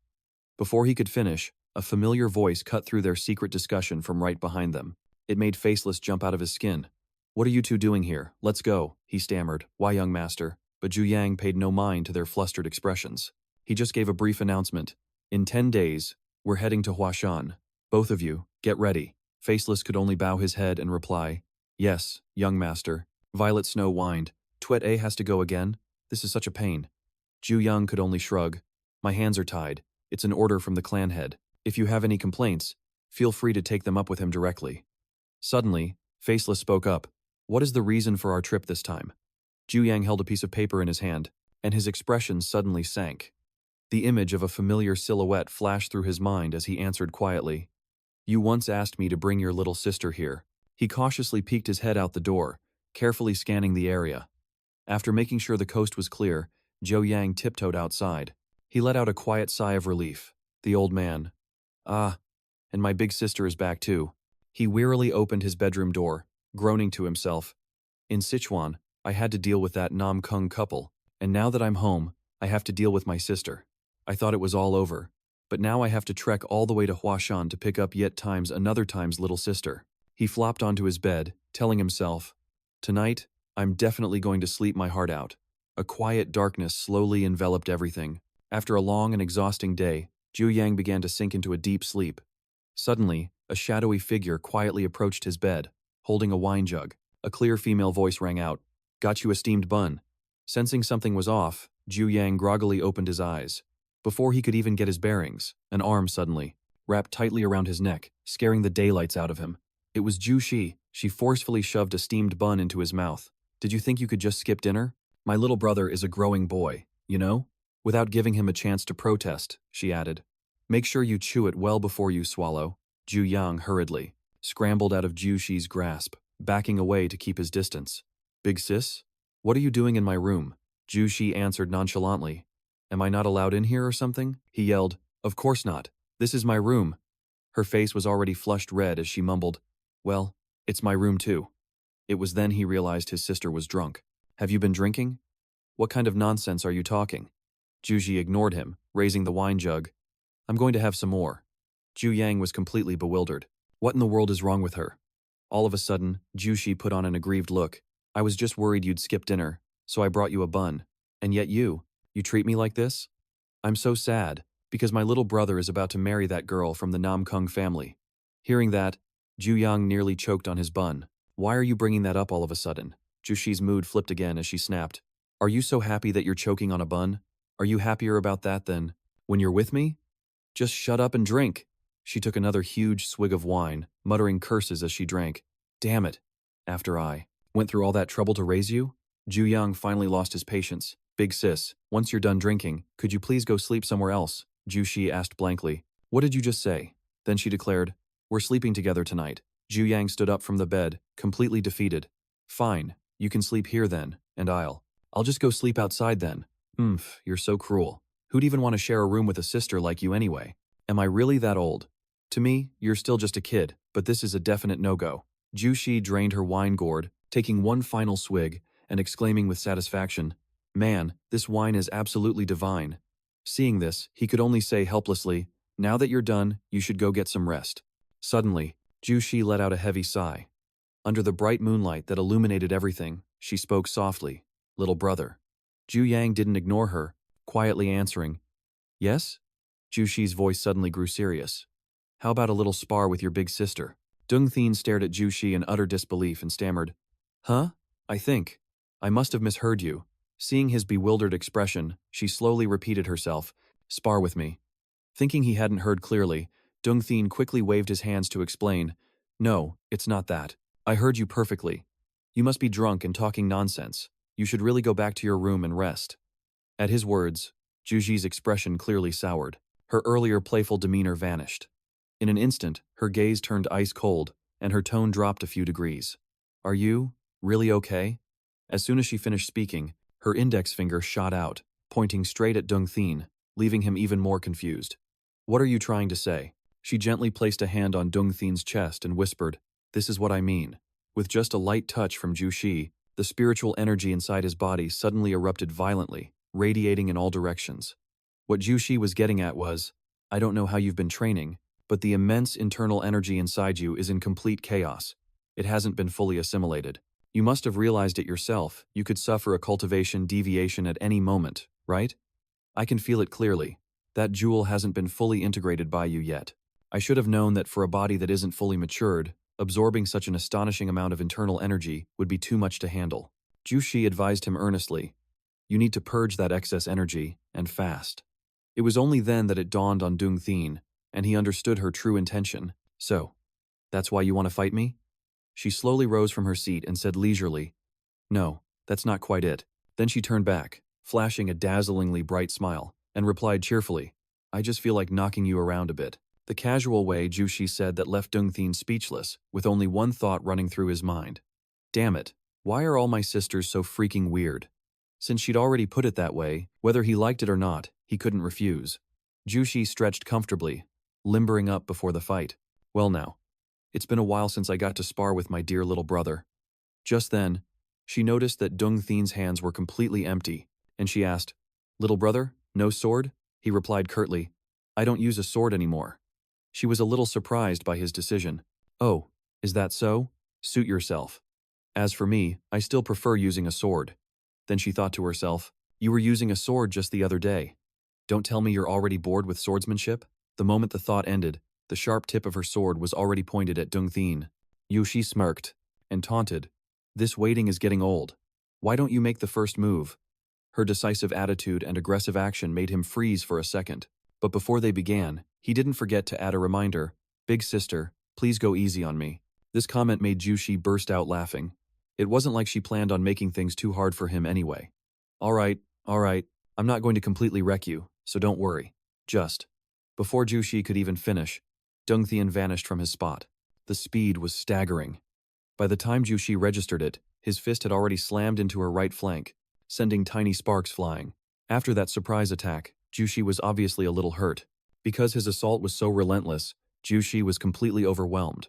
Speaker 1: Before he could finish, a familiar voice cut through their secret discussion from right behind them. It made Faceless jump out of his skin. What are you two doing here? Let's go, he stammered. Why, young master? But Jiu Yang paid no mind to their flustered expressions. He just gave a brief announcement. In 10 days, we're heading to Huashan. Both of you, get ready. Faceless could only bow his head and reply, Yes, young master. Violet Snow whined. Tuet A has to go again? This is such a pain. Jiu Yang could only shrug. My hands are tied. It's an order from the clan head. If you have any complaints, feel free to take them up with him directly. Suddenly, Faceless spoke up. What is the reason for our trip this time? Jiu Yang held a piece of paper in his hand, and his expression suddenly sank. The image of a familiar silhouette flashed through his mind as he answered quietly. You once asked me to bring your little sister here. He cautiously peeked his head out the door, carefully scanning the area. After making sure the coast was clear, Jiu Yang tiptoed outside. He let out a quiet sigh of relief. The old man. Ah, and my big sister is back too. He wearily opened his bedroom door, groaning to himself. In Sichuan, I had to deal with that Nam Kung couple, and now that I'm home, I have to deal with my sister. I thought it was all over, but now I have to trek all the way to Huashan to pick up yet times another time's little sister. He flopped onto his bed, telling himself, tonight, I'm definitely going to sleep my heart out. A quiet darkness slowly enveloped everything. After a long and exhausting day, Jiu Yang began to sink into a deep sleep. Suddenly, a shadowy figure quietly approached his bed, holding a wine jug. A clear female voice rang out, "Got you a steamed bun." Sensing something was off, Jiu Yang groggily opened his eyes. Before he could even get his bearings, an arm suddenly wrapped tightly around his neck, scaring the daylights out of him. It was Ju Shi. She forcefully shoved a steamed bun into his mouth. "Did you think you could just skip dinner? My little brother is a growing boy, you know?" Without giving him a chance to protest, she added, "Make sure you chew it well before you swallow." Jiu Yang hurriedly scrambled out of Ju Shi's grasp, backing away to keep his distance. "Big sis? What are you doing in my room?" Ju Shi answered nonchalantly. "Am I not allowed in here or something?" He yelled, "Of course not. This is my room." Her face was already flushed red as she mumbled, "Well, it's my room too." It was then he realized his sister was drunk. "Have you been drinking? What kind of nonsense are you talking?" Ju Shi ignored him, raising the wine jug. "I'm going to have some more." Jiu Yang was completely bewildered. What in the world is wrong with her? All of a sudden, Ju Shi put on an aggrieved look. "I was just worried you'd skip dinner, so I brought you a bun. And yet you treat me like this? I'm so sad, because my little brother is about to marry that girl from the Nam Kung family." Hearing that, Jiu Yang nearly choked on his bun. "Why are you bringing that up all of a sudden?" Ju Shi's mood flipped again as she snapped. "Are you so happy that you're choking on a bun? Are you happier about that than when you're with me? Just shut up and drink." She took another huge swig of wine, muttering curses as she drank. "Damn it. After I went through all that trouble to raise you?" Jiu Yang finally lost his patience. "Big sis, once you're done drinking, could you please go sleep somewhere else?" Ju Shi asked blankly. "What did you just say?" Then she declared, "We're sleeping together tonight." Jiu Yang stood up from the bed, completely defeated. "Fine, you can sleep here then, and I'll just go sleep outside then." You're so cruel. Who'd even want to share a room with a sister like you anyway? Am I really that old? To me, you're still just a kid, but this is a definite no-go." Ju Shi drained her wine gourd, taking one final swig, and exclaiming with satisfaction, "Man, this wine is absolutely divine." Seeing this, he could only say helplessly, "Now that you're done, you should go get some rest." Suddenly, Ju Shi let out a heavy sigh. Under the bright moonlight that illuminated everything, she spoke softly, "Little brother." Jiu Yang didn't ignore her, quietly answering, "Yes?" Ju Shi's voice suddenly grew serious. "How about a little spar with your big sister?" Dung Thien stared at Ju Shi in utter disbelief and stammered, "Huh? I must have misheard you." Seeing his bewildered expression, she slowly repeated herself, "Spar with me." Thinking he hadn't heard clearly, Dung Thien quickly waved his hands to explain, "No, it's not that. I heard you perfectly. You must be drunk and talking nonsense. You should really go back to your room and rest." At his words, Ju Shi's expression clearly soured. Her earlier playful demeanor vanished. In an instant, her gaze turned ice cold, and her tone dropped a few degrees. "Are you really okay?" As soon as she finished speaking, her index finger shot out, pointing straight at Dung Thien, leaving him even more confused. "What are you trying to say?" She gently placed a hand on Dung Thien's chest and whispered, "This is what I mean." With just a light touch from Ju Shi, the spiritual energy inside his body suddenly erupted violently, radiating in all directions. What Ju Shi was getting at was, "I don't know how you've been training, but the immense internal energy inside you is in complete chaos. It hasn't been fully assimilated. You must have realized it yourself. You could suffer a cultivation deviation at any moment, right? I can feel it clearly. That jewel hasn't been fully integrated by you yet. I should have known that for a body that isn't fully matured, absorbing such an astonishing amount of internal energy would be too much to handle." Ju Shi advised him earnestly, "You need to purge that excess energy, and fast." It was only then that it dawned on Dung Thien, and he understood her true intention. "So, that's why you want to fight me?" She slowly rose from her seat and said leisurely, "No, that's not quite it." Then she turned back, flashing a dazzlingly bright smile, and replied cheerfully, "I just feel like knocking you around a bit." The casual way Ju Shi said that left Dung Thien speechless, with only one thought running through his mind. Damn it, why are all my sisters so freaking weird? Since she'd already put it that way, whether he liked it or not, he couldn't refuse. Ju Shi stretched comfortably, limbering up before the fight. "Well now, It's been a while since I got to spar with my dear little brother." Just then, she noticed that Dung Thien's hands were completely empty, and she asked, "Little brother, no sword?" He replied curtly, "I don't use a sword anymore." She was a little surprised by his decision. "Oh, is that so? Suit yourself. As for me, I still prefer using a sword." Then she thought to herself, "You were using a sword just the other day. Don't tell me you're already bored with swordsmanship?" The moment the thought ended, the sharp tip of her sword was already pointed at Dung Thien. Yushi smirked and taunted, "This waiting is getting old. Why don't you make the first move?" Her decisive attitude and aggressive action made him freeze for a second. But before they began, he didn't forget to add a reminder, "Big sister, please go easy on me." This comment made Jushi burst out laughing. It wasn't like she planned on making things too hard for him anyway. All right, I'm not going to completely wreck you, so don't worry. Just." Before Jushi could even finish, Dung Thien vanished from his spot. The speed was staggering. By the time Jushi registered it, his fist had already slammed into her right flank, sending tiny sparks flying. After that surprise attack, Jushi was obviously a little hurt. Because his assault was so relentless, Jushi was completely overwhelmed.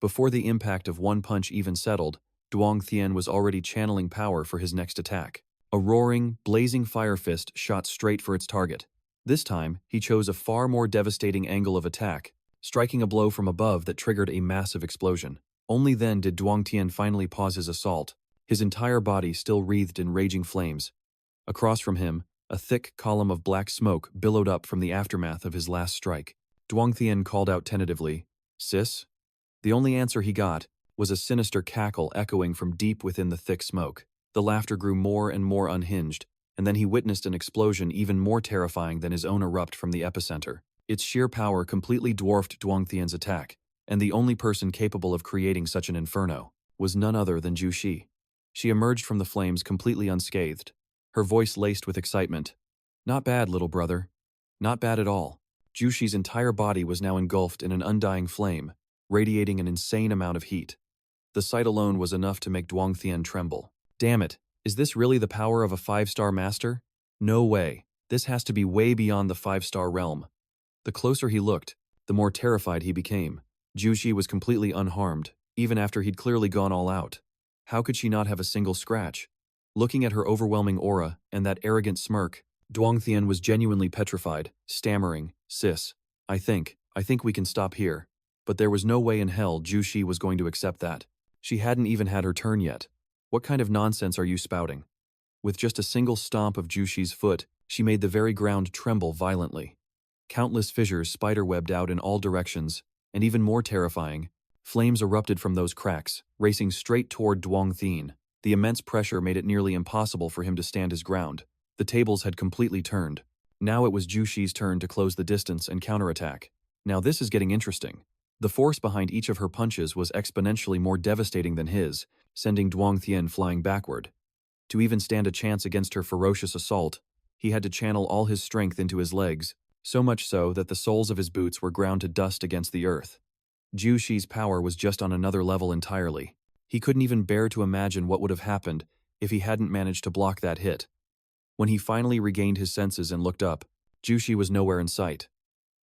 Speaker 1: Before the impact of one punch even settled, Duong Thien was already channeling power for his next attack. A roaring, blazing fire fist shot straight for its target. This time, he chose a far more devastating angle of attack, striking a blow from above that triggered a massive explosion. Only then did Duong Thien finally pause his assault, his entire body still wreathed in raging flames. Across from him, a thick column of black smoke billowed up from the aftermath of his last strike. Duong Thien called out tentatively, "Sis?" The only answer he got was a sinister cackle echoing from deep within the thick smoke. The laughter grew more and more unhinged, and then he witnessed an explosion even more terrifying than his own erupt from the epicenter. Its sheer power completely dwarfed Duong Thien's attack, and the only person capable of creating such an inferno was none other than Ju Shi. She emerged from the flames completely unscathed, her voice laced with excitement. "Not bad, little brother. Not bad at all." Ju Shi's entire body was now engulfed in an undying flame, radiating an insane amount of heat. The sight alone was enough to make Duong Thien tremble. Damn it, is this really the power of a 5-star master? No way. This has to be way beyond the 5-star realm. The closer he looked, the more terrified he became. Ju Shi was completely unharmed, even after he'd clearly gone all out. How could she not have a single scratch? Looking at her overwhelming aura and that arrogant smirk, Duong Thien was genuinely petrified, stammering, "Sis, I think we can stop here." But there was no way in hell Ju Shi was going to accept that. She hadn't even had her turn yet. "What kind of nonsense are you spouting?" With just a single stomp of Ju Shi's foot, she made the very ground tremble violently. Countless fissures spiderwebbed out in all directions, and even more terrifying, flames erupted from those cracks, racing straight toward Duong Thien. The immense pressure made it nearly impossible for him to stand his ground. The tables had completely turned. Now it was Ju Shi's turn to close the distance and counterattack. Now this is getting interesting. The force behind each of her punches was exponentially more devastating than his, sending Duong Thien flying backward. To even stand a chance against her ferocious assault, he had to channel all his strength into his legs, so much so that the soles of his boots were ground to dust against the earth. Ju Shi's power was just on another level entirely. He couldn't even bear to imagine what would have happened if he hadn't managed to block that hit. When he finally regained his senses and looked up, Ju Shi was nowhere in sight.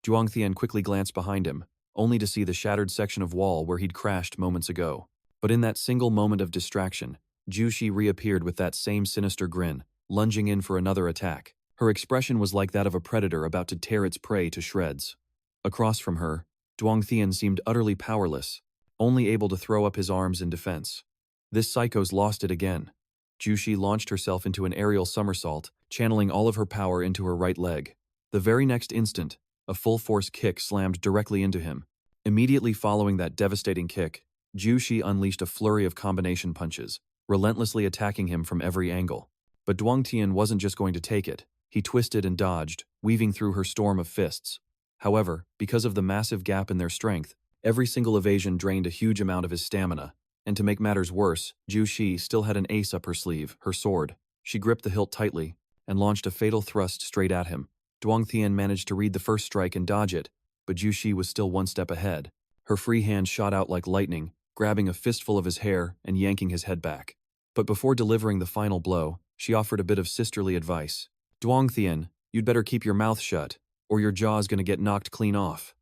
Speaker 1: Duong Thien quickly glanced behind him, only to see the shattered section of wall where he'd crashed moments ago. But in that single moment of distraction, Ju Shi reappeared with that same sinister grin, lunging in for another attack. Her expression was like that of a predator about to tear its prey to shreds. Across from her, Duong Thien seemed utterly powerless, only able to throw up his arms in defense. This psycho's lost it again. Ju Shi launched herself into an aerial somersault, channeling all of her power into her right leg. The very next instant, a full-force kick slammed directly into him. Immediately following that devastating kick, Ju Shi unleashed a flurry of combination punches, relentlessly attacking him from every angle. But Duong Thien wasn't just going to take it. He twisted and dodged, weaving through her storm of fists. However, because of the massive gap in their strength, every single evasion drained a huge amount of his stamina. And to make matters worse, Ju Shi still had an ace up her sleeve, her sword. She gripped the hilt tightly and launched a fatal thrust straight at him. Duong Thien managed to read the first strike and dodge it, but Ju Shi was still one step ahead. Her free hand shot out like lightning, grabbing a fistful of his hair and yanking his head back. But before delivering the final blow, she offered a bit of sisterly advice. "Duong Thien, you'd better keep your mouth shut, or your jaw's gonna get knocked clean off."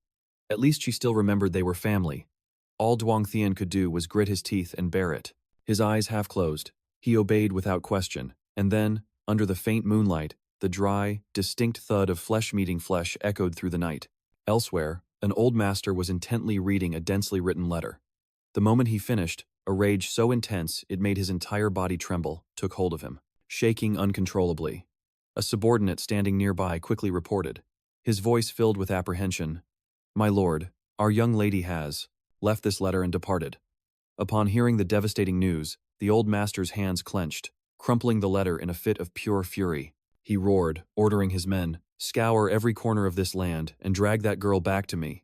Speaker 1: At least she still remembered they were family. All Duong Thien could do was grit his teeth and bear it. His eyes half closed, he obeyed without question, and then, under the faint moonlight, the dry, distinct thud of flesh meeting flesh echoed through the night. Elsewhere, an old master was intently reading a densely written letter. The moment he finished, a rage so intense it made his entire body tremble took hold of him, shaking uncontrollably. A subordinate standing nearby quickly reported, his voice filled with apprehension, "My lord, our young lady has left this letter and departed." Upon hearing the devastating news, the old master's hands clenched, crumpling the letter in a fit of pure fury. He roared, ordering his men, "Scour every corner of this land and drag that girl back to me."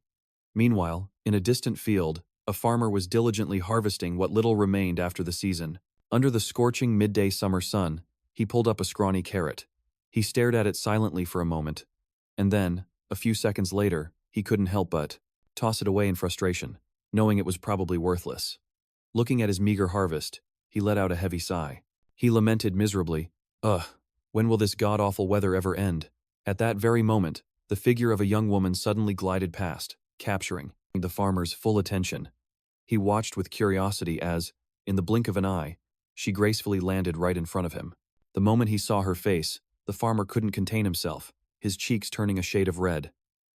Speaker 1: Meanwhile, in a distant field, a farmer was diligently harvesting what little remained after the season. Under the scorching midday summer sun, he pulled up a scrawny carrot. He stared at it silently for a moment, and then, a few seconds later, he couldn't help but toss it away in frustration, knowing it was probably worthless. Looking at his meager harvest, he let out a heavy sigh. He lamented miserably, "Ugh, when will this god-awful weather ever end?" At that very moment, the figure of a young woman suddenly glided past, capturing the farmer's full attention. He watched with curiosity as, in the blink of an eye, she gracefully landed right in front of him. The moment he saw her face, the farmer couldn't contain himself, his cheeks turning a shade of red.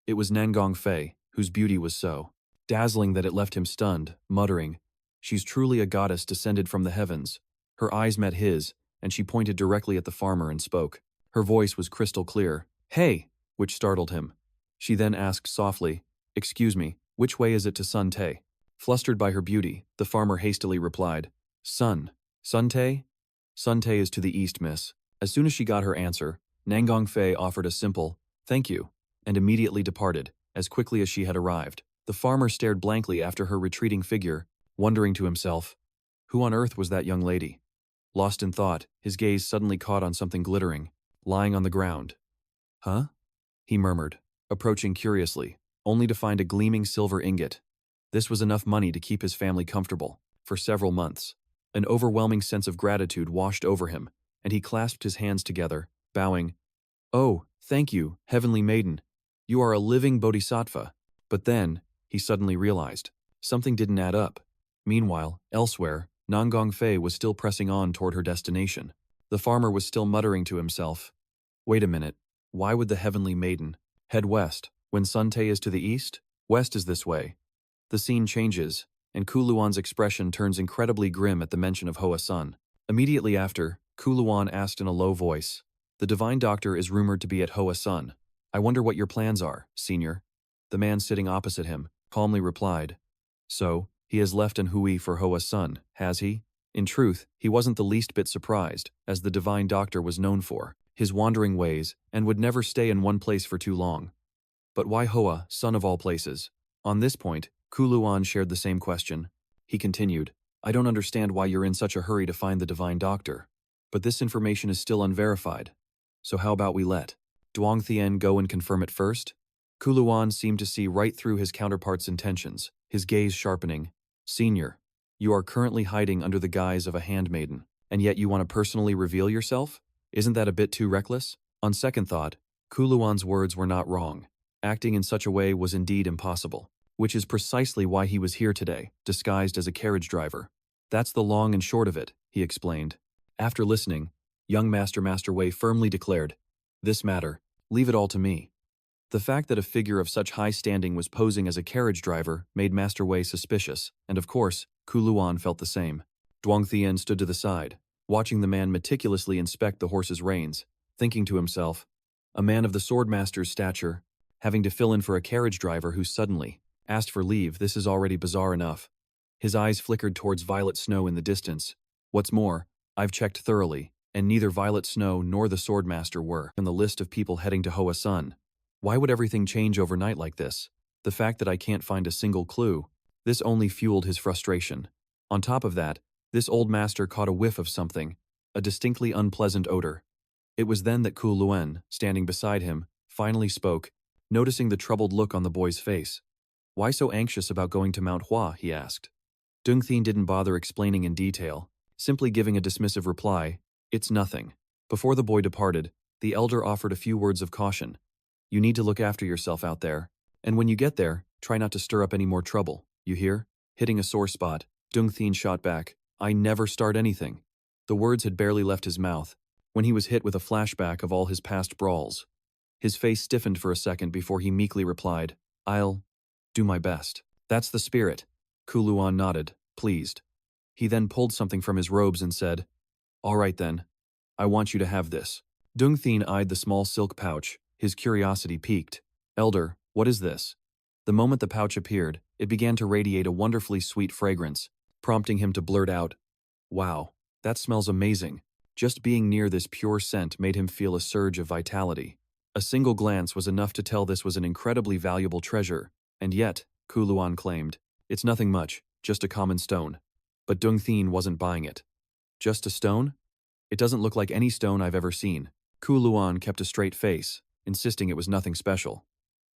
Speaker 1: It was Nangong Fei, whose beauty was so dazzling that it left him stunned, muttering, "She's truly a goddess descended from the heavens." Her eyes met his, and she pointed directly at the farmer and spoke. Her voice was crystal clear, "Hey!" which startled him. She then asked softly, "Excuse me, which way is it to Sun Te?" Flustered by her beauty, the farmer hastily replied, Sun Te? Sun Te is to the east, miss." As soon as she got her answer, Nangong Fei offered a simple, "Thank you," and immediately departed, as quickly as she had arrived. The farmer stared blankly after her retreating figure, wondering to himself, who on earth was that young lady? Lost in thought, his gaze suddenly caught on something glittering, lying on the ground. "Huh?" he murmured, approaching curiously, only to find a gleaming silver ingot. This was enough money to keep his family comfortable for several months. An overwhelming sense of gratitude washed over him, and he clasped his hands together, bowing, "Oh, thank you, heavenly maiden. You are a living bodhisattva." But then, he suddenly realized, something didn't add up. Meanwhile, elsewhere, Nangong Fei was still pressing on toward her destination. The farmer was still muttering to himself, "Wait a minute, why would the heavenly maiden head west when Sun Te is to the east? West is this way." The scene changes, and Kuluan's expression turns incredibly grim at the mention of Hoa Sun. Immediately after, Kuluan asked in a low voice, "The divine doctor is rumored to be at Hoa Sun. I wonder what your plans are, senior." The man sitting opposite him calmly replied, "So, he has left Anhui for Hoa Sun, has he?" In truth, he wasn't the least bit surprised, as the divine doctor was known for his wandering ways and would never stay in one place for too long. But why Hoa, Sun of all places? On this point, Kuluan shared the same question. He continued, "I don't understand why you're in such a hurry to find the divine doctor. But this information is still unverified. So how about we let Duong Thien go and confirm it first?" Kuluan seemed to see right through his counterpart's intentions, his gaze sharpening. "Senior, you are currently hiding under the guise of a handmaiden, and yet you want to personally reveal yourself? Isn't that a bit too reckless?" On second thought, Kuluan's words were not wrong. Acting in such a way was indeed impossible, which is precisely why he was here today, disguised as a carriage driver. "That's the long and short of it," he explained. After listening, young Master Wei firmly declared, "This matter, leave it all to me." The fact that a figure of such high standing was posing as a carriage driver made Master Wei suspicious, and of course, Kuluan felt the same. Duong Thien stood to the side, watching the man meticulously inspect the horse's reins, thinking to himself, a man of the swordmaster's stature, having to fill in for a carriage driver who suddenly asked for leave, this is already bizarre enough. His eyes flickered towards Violet Snow in the distance. What's more, I've checked thoroughly, and neither Violet Snow nor the swordmaster were on the list of people heading to Hoa Sun. Why would everything change overnight like this? The fact that I can't find a single clue, this only fueled his frustration. On top of that, this old master caught a whiff of something, a distinctly unpleasant odor. It was then that Kuluan, standing beside him, finally spoke, noticing the troubled look on the boy's face. "Why so anxious about going to Mount Hua?" he asked. Dung Thien didn't bother explaining in detail, simply giving a dismissive reply, "It's nothing." Before the boy departed, the elder offered a few words of caution. "You need to look after yourself out there, and when you get there, try not to stir up any more trouble, you hear?" Hitting a sore spot, Dongthin shot back, "I never start anything." The words had barely left his mouth when he was hit with a flashback of all his past brawls. His face stiffened for a second before he meekly replied, "I'll do my best." "That's the spirit." Kuluan nodded, pleased. He then pulled something from his robes and said, "All right then. I want you to have this." Dongthin eyed the small silk pouch, his curiosity piqued. "Elder, what is this?" The moment the pouch appeared, it began to radiate a wonderfully sweet fragrance, prompting him to blurt out, "Wow, that smells amazing." Just being near this pure scent made him feel a surge of vitality. A single glance was enough to tell this was an incredibly valuable treasure, and yet, Kuluan claimed, it's nothing much, just a common stone. But Dongthin wasn't buying it. Just a stone? It doesn't look like any stone I've ever seen. Kuluan kept a straight face, insisting it was nothing special.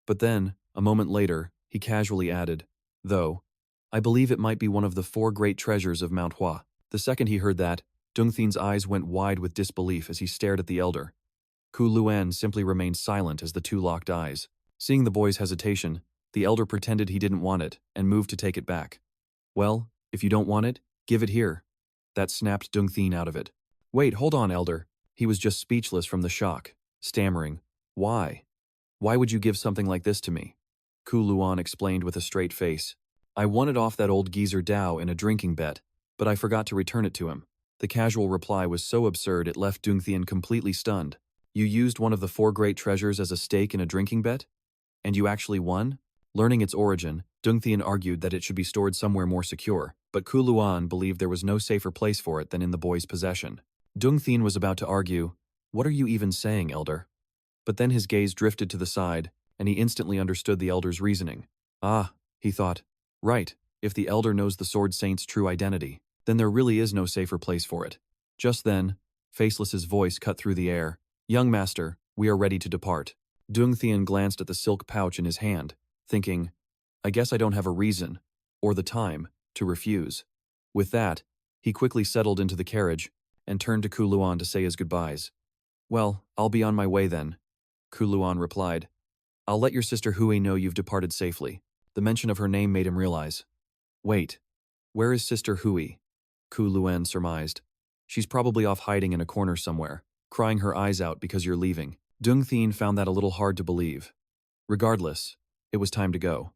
Speaker 1: But then, a moment later, he casually added, "Though, I believe it might be one of the 4 great treasures of Manhwa." The second he heard that, Dongthin's eyes went wide with disbelief as he stared at the elder. Kuluan simply remained silent as the two locked eyes. Seeing the boy's hesitation, the elder pretended he didn't want it and moved to take it back. "Well, if you don't want it, give it here." That snapped Dongthin out of it. "Wait, hold on, elder." He was just speechless from the shock, stammering, "Why? Why would you give something like this to me?" Kuluan explained with a straight face. "I won it off that old geezer Dao in a drinking bet, but I forgot to return it to him." The casual reply was so absurd it left Dongthin completely stunned. "You used one of the 4 great treasures as a stake in a drinking bet? And you actually won?" Learning its origin, Dongthin argued that it should be stored somewhere more secure, but Kuluan believed there was no safer place for it than in the boy's possession. Dongthin was about to argue, "What are you even saying, elder?" But then his gaze drifted to the side, and he instantly understood the elder's reasoning. "Ah," he thought, "right, if the elder knows the Sword Saint's true identity, then there really is no safer place for it." Just then, Faceless's voice cut through the air. "Young master, we are ready to depart." Dongthin glanced at the silk pouch in his hand, thinking, "I guess I don't have a reason, or the time, to refuse." With that, he quickly settled into the carriage and turned to Kuluan to say his goodbyes. "Well, I'll be on my way then," Kuluan replied. "I'll let your sister Hui know you've departed safely." The mention of her name made him realize. "Wait, where is Sister Hui?" Kuluan surmised. "She's probably off hiding in a corner somewhere, crying her eyes out because you're leaving." Dongthin found that a little hard to believe. Regardless, it was time to go.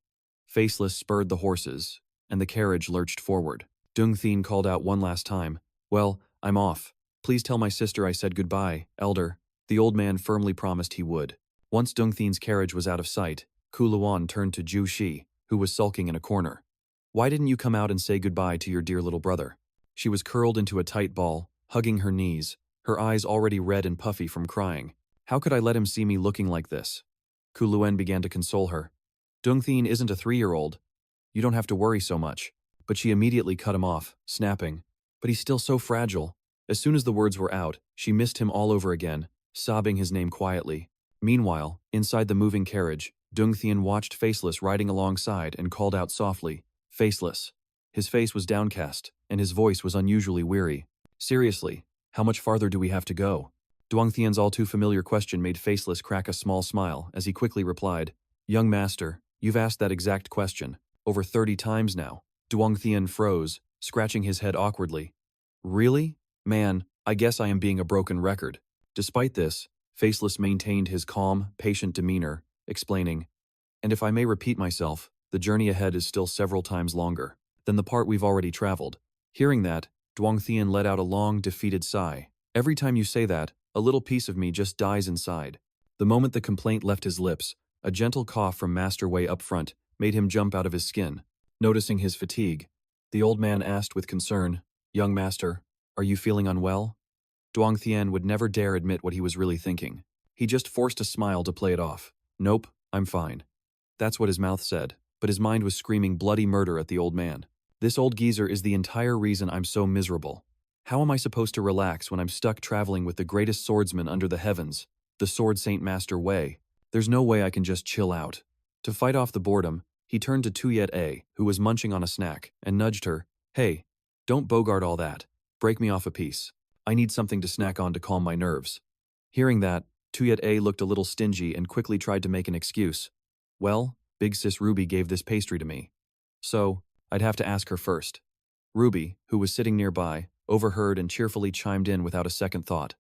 Speaker 1: Faceless spurred the horses, and the carriage lurched forward. Dongthin called out one last time, "Well, I'm off. Please tell my sister I said goodbye, elder." The old man firmly promised he would. Once Dongthin's carriage was out of sight, Kuluan turned to Ju Shi, who was sulking in a corner. "Why didn't you come out and say goodbye to your dear little brother?" She was curled into a tight ball, hugging her knees, her eyes already red and puffy from crying. "How could I let him see me looking like this?" Kuluan began to console her. "Dongthin isn't a 3-year-old. You don't have to worry so much." But she immediately cut him off, snapping, "But he's still so fragile." As soon as the words were out, she missed him all over again, sobbing his name quietly. Meanwhile, inside the moving carriage, Dongthin watched Faceless riding alongside and called out softly, "Faceless." His face was downcast, and his voice was unusually weary. "Seriously, how much farther do we have to go?" Dongthin's all-too-familiar question made Faceless crack a small smile as he quickly replied, "Young master, you've asked that exact question over 30 times now." Dongthin froze, scratching his head awkwardly. "Really? Man, I guess I am being a broken record." Despite this, Faceless maintained his calm, patient demeanor, explaining, "And if I may repeat myself, the journey ahead is still several times longer than the part we've already traveled." Hearing that, Dongthin let out a long, defeated sigh. "Every time you say that, a little piece of me just dies inside." The moment the complaint left his lips, a gentle cough from Master Wei up front made him jump out of his skin. Noticing his fatigue, the old man asked with concern, "Young master, are you feeling unwell?" Dongthin would never dare admit what he was really thinking. He just forced a smile to play it off. "Nope, I'm fine." That's what his mouth said, but his mind was screaming bloody murder at the old man. "This old geezer is the entire reason I'm so miserable. How am I supposed to relax when I'm stuck traveling with the greatest swordsman under the heavens, the Sword Saint Master Wei? There's no way I can just chill out." To fight off the boredom, he turned to Tuyet, who was munching on a snack, and nudged her. "Hey, don't bogart all that. Break me off a piece. I need something to snack on to calm my nerves." Hearing that, Tuyet looked a little stingy and quickly tried to make an excuse. "Well, Big Sis Ruby gave this pastry to me. So, I'd have to ask her first. Ruby, who was sitting nearby, overheard and cheerfully chimed in without a second thought.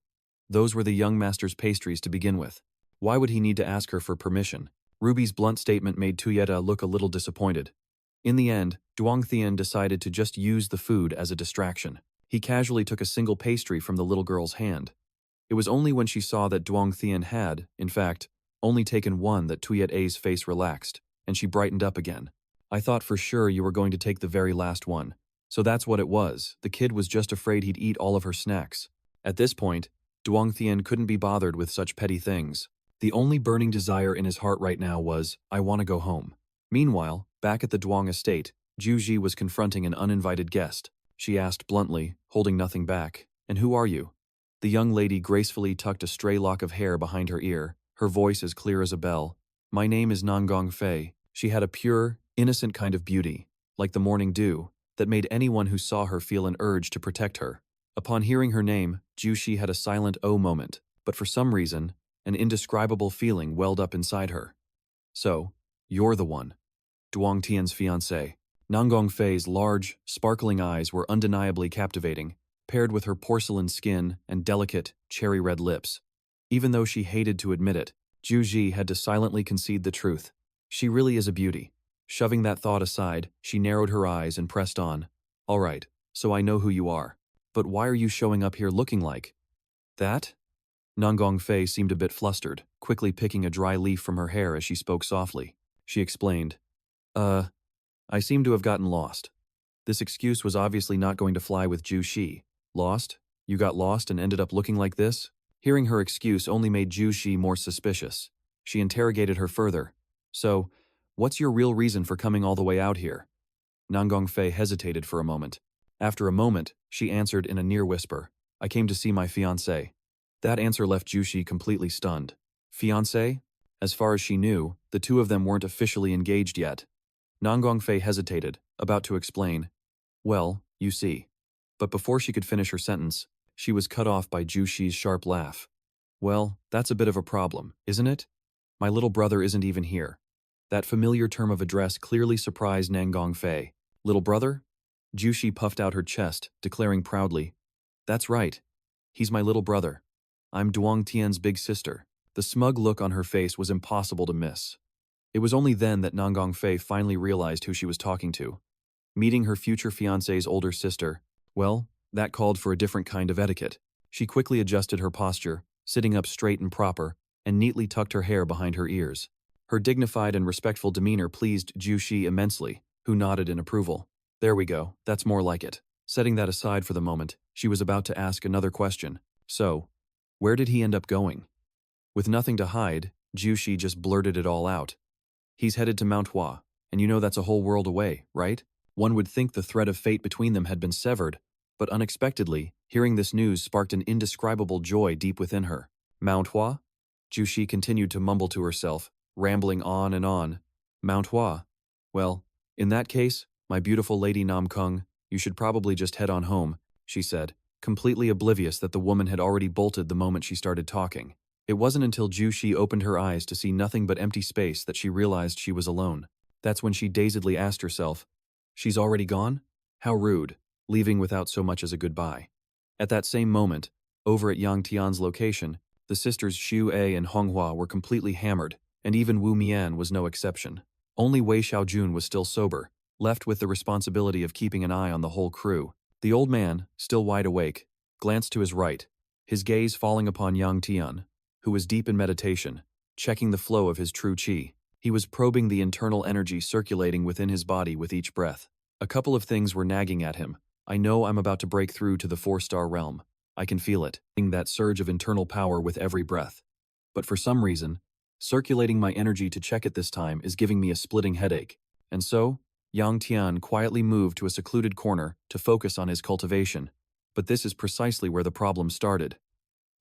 Speaker 1: Those were the young master's pastries to begin with. Why would he need to ask her for permission? Ruby's blunt statement made Tuyeta look a little disappointed. In the end, Duong Thien decided to just use the food as a distraction. He casually took a single pastry from the little girl's hand. It was only when she saw that Duong Thien had, in fact, only taken one that Tuyet-A's face relaxed, and she brightened up again. I thought for sure you were going to take the very last one. So that's what it was. The kid was just afraid he'd eat all of her snacks. At this point, Duong Thien couldn't be bothered with such petty things. The only burning desire in his heart right now was, I want to go home. Meanwhile, back at the Duong estate, Ju Ji was confronting an uninvited guest. She asked bluntly, holding nothing back, "And who are you?" The young lady gracefully tucked a stray lock of hair behind her ear, her voice as clear as a bell. "My name is Nangong Fei." She had a pure, innocent kind of beauty, like the morning dew, that made anyone who saw her feel an urge to protect her. Upon hearing her name, Ju Shi had a silent "oh" moment, but for some reason, an indescribable feeling welled up inside her. "So, you're the one." Duong Tian's fiancée. Nangong Fei's large, sparkling eyes were undeniably captivating, paired with her porcelain skin and delicate, cherry-red lips. Even though she hated to admit it, Ju Ji had to silently concede the truth. She really is a beauty. Shoving that thought aside, she narrowed her eyes and pressed on. "All right, so I know who you are. But why are you showing up here looking like that?" Nangong Fei seemed a bit flustered, quickly picking a dry leaf from her hair as she spoke softly. She explained, I seem to have gotten lost." This excuse was obviously not going to fly with Ju Shi. "Lost? You got lost and ended up looking like this?" Hearing her excuse only made Ju Shi more suspicious. She interrogated her further. "So, what's your real reason for coming all the way out here?" Nangong Fei hesitated for a moment. After a moment, she answered in a near whisper, "I came to see my fiancé." That answer left Ju Shi completely stunned. Fiancé? As far as she knew, the two of them weren't officially engaged yet. Nangong Fei hesitated, about to explain. "Well, you see." But before she could finish her sentence, she was cut off by Ju Shi's sharp laugh. "Well, that's a bit of a problem, isn't it? My little brother isn't even here." That familiar term of address clearly surprised Nangong Fei. "Little brother?" Ju Shi puffed out her chest, declaring proudly, "That's right. He's my little brother. I'm Duong Tian's big sister." The smug look on her face was impossible to miss. It was only then that Nangong Fei finally realized who she was talking to. Meeting her future fiancé's older sister, well, that called for a different kind of etiquette. She quickly adjusted her posture, sitting up straight and proper, and neatly tucked her hair behind her ears. Her dignified and respectful demeanor pleased Ju Shi immensely, who nodded in approval. "There we go, that's more like it." Setting that aside for the moment, she was about to ask another question. "So, where did he end up going?" With nothing to hide, Ju Shi just blurted it all out. "He's headed to Manhwa, and you know that's a whole world away, right?" One would think the thread of fate between them had been severed, but unexpectedly, hearing this news sparked an indescribable joy deep within her. "Manhwa?" Ju Shi continued to mumble to herself, rambling on and on. "Manhwa? Well, in that case, my beautiful lady Nam Kung, you should probably just head on home," she said, completely oblivious that the woman had already bolted the moment she started talking. It wasn't until Ju Shi opened her eyes to see nothing but empty space that she realized she was alone. That's when she dazedly asked herself, "She's already gone? How rude, leaving without so much as a goodbye." At that same moment, over at Yang Tian's location, the sisters Xu A and Honghua were completely hammered, and even Wu Mian was no exception. Only Wei Xiaojun was still sober, left with the responsibility of keeping an eye on the whole crew. The old man, still wide awake, glanced to his right, his gaze falling upon Yang Tian, who was deep in meditation, checking the flow of his true qi. He was probing the internal energy circulating within his body with each breath. A couple of things were nagging at him. "I know I'm about to break through to the 4-star realm. I can feel it, that surge of internal power with every breath. But for some reason, circulating my energy to check it this time is giving me a splitting headache." And so, Yang Tian quietly moved to a secluded corner to focus on his cultivation. But this is precisely where the problem started.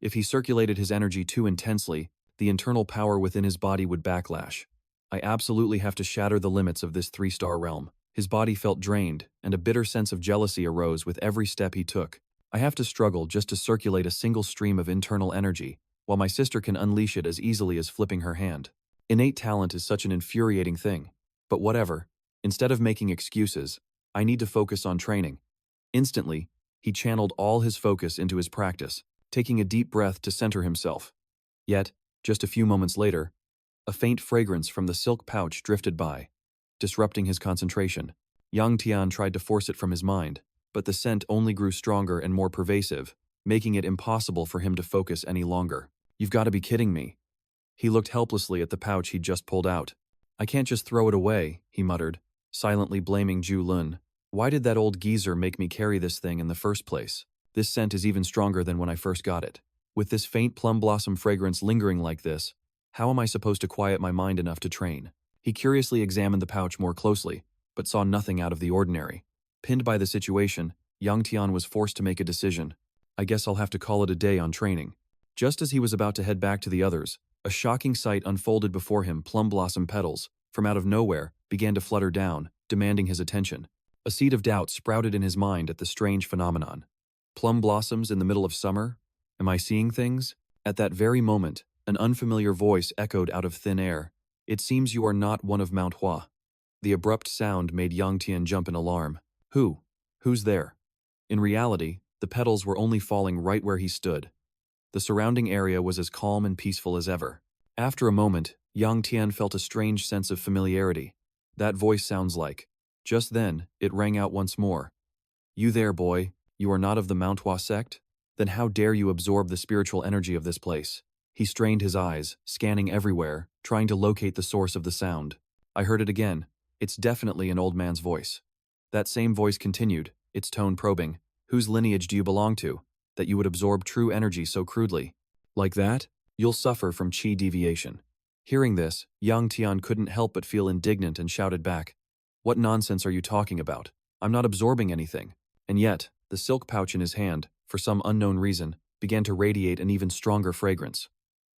Speaker 1: If he circulated his energy too intensely, the internal power within his body would backlash. "I absolutely have to shatter the limits of this 3-star realm." His body felt drained, and a bitter sense of jealousy arose with every step he took. "I have to struggle just to circulate a single stream of internal energy, while my sister can unleash it as easily as flipping her hand. Innate talent is such an infuriating thing. But whatever. Instead of making excuses, I need to focus on training. Instantly, he channeled all his focus into his practice, taking a deep breath to center himself. Yet, just a few moments later, a faint fragrance from the silk pouch drifted by, disrupting his concentration. Yang Tian tried to force it from his mind, but the scent only grew stronger and more pervasive, making it impossible for him to focus any longer. You've got to be kidding me. He looked helplessly at the pouch he'd just pulled out. I can't just throw it away, he muttered, silently blaming Zhu Lun. Why did that old geezer make me carry this thing in the first place? This scent is even stronger than when I first got it. With this faint plum blossom fragrance lingering like this, how am I supposed to quiet my mind enough to train? He curiously examined the pouch more closely, but saw nothing out of the ordinary. Pinned by the situation, Yang Tian was forced to make a decision. I guess I'll have to call it a day on training. Just as he was about to head back to the others, a shocking sight unfolded before him. Plum blossom petals, from out of nowhere, began to flutter down, demanding his attention. A seed of doubt sprouted in his mind at the strange phenomenon. Plum blossoms in the middle of summer? Am I seeing things? At that very moment, an unfamiliar voice echoed out of thin air. It seems you are not one of Manhwa. The abrupt sound made Yang Tian jump in alarm. Who's there? In reality, the petals were only falling right where he stood. The surrounding area was as calm and peaceful as ever. After a moment, Yang Tian felt a strange sense of familiarity. That voice sounds like. Just then, it rang out once more. You there, boy, you are not of the Manhwa sect? Then how dare you absorb the spiritual energy of this place? He strained his eyes, scanning everywhere, trying to locate the source of the sound. I heard it again. It's definitely an old man's voice. That same voice continued, its tone probing. Whose lineage do you belong to, that you would absorb true energy so crudely? Like that, you'll suffer from qi deviation. Hearing this, Yang Tian couldn't help but feel indignant and shouted back. What nonsense are you talking about? I'm not absorbing anything. And yet, the silk pouch in his hand, for some unknown reason, began to radiate an even stronger fragrance.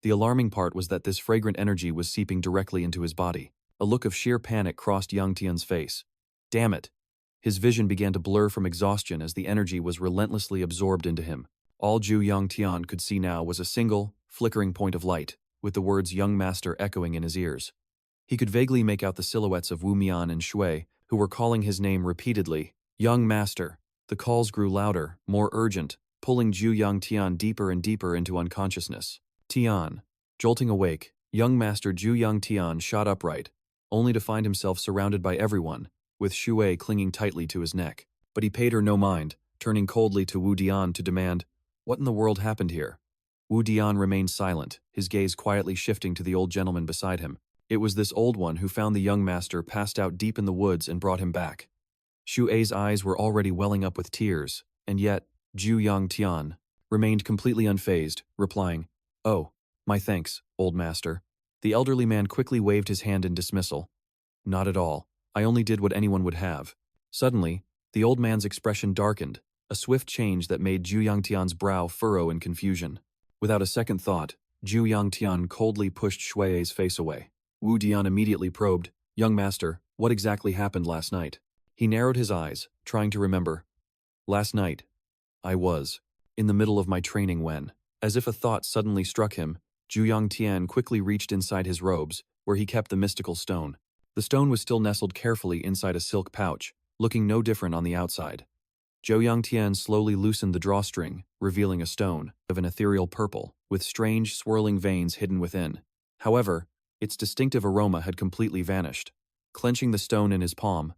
Speaker 1: The alarming part was that this fragrant energy was seeping directly into his body. A look of sheer panic crossed Yang Tian's face. Damn it! His vision began to blur from exhaustion as the energy was relentlessly absorbed into him. All Yang Tian could see now was a single, flickering point of light, with the words Young Master echoing in his ears. He could vaguely make out the silhouettes of Wu Mian and Shui, who were calling his name repeatedly. Young Master. The calls grew louder, more urgent, pulling Yang Tian deeper and deeper into unconsciousness. Tian. Jolting awake, young Master Yang Tian shot upright, only to find himself surrounded by everyone, with Shui clinging tightly to his neck. But he paid her no mind, turning coldly to Wu Dian to demand, what in the world happened here? Wu Dian remained silent, his gaze quietly shifting to the old gentleman beside him. It was this old one who found the young master passed out deep in the woods and brought him back. Shui's eyes were already welling up with tears, and yet, Yang Tian remained completely unfazed, replying, Oh, my thanks, old master. The elderly man quickly waved his hand in dismissal. Not at all. I only did what anyone would have. Suddenly, the old man's expression darkened, a swift change that made Yang Tian's brow furrow in confusion. Without a second thought, Yang Tian coldly pushed Shui's face away. Wu Dian immediately probed, Young master, what exactly happened last night? He narrowed his eyes, trying to remember. Last night, I was in the middle of my training when, as if a thought suddenly struck him, Yang Tian quickly reached inside his robes, where he kept the mystical stone. The stone was still nestled carefully inside a silk pouch, looking no different on the outside. Yang Tian slowly loosened the drawstring, revealing a stone of an ethereal purple, with strange swirling veins hidden within. However, its distinctive aroma had completely vanished. Clenching the stone in his palm,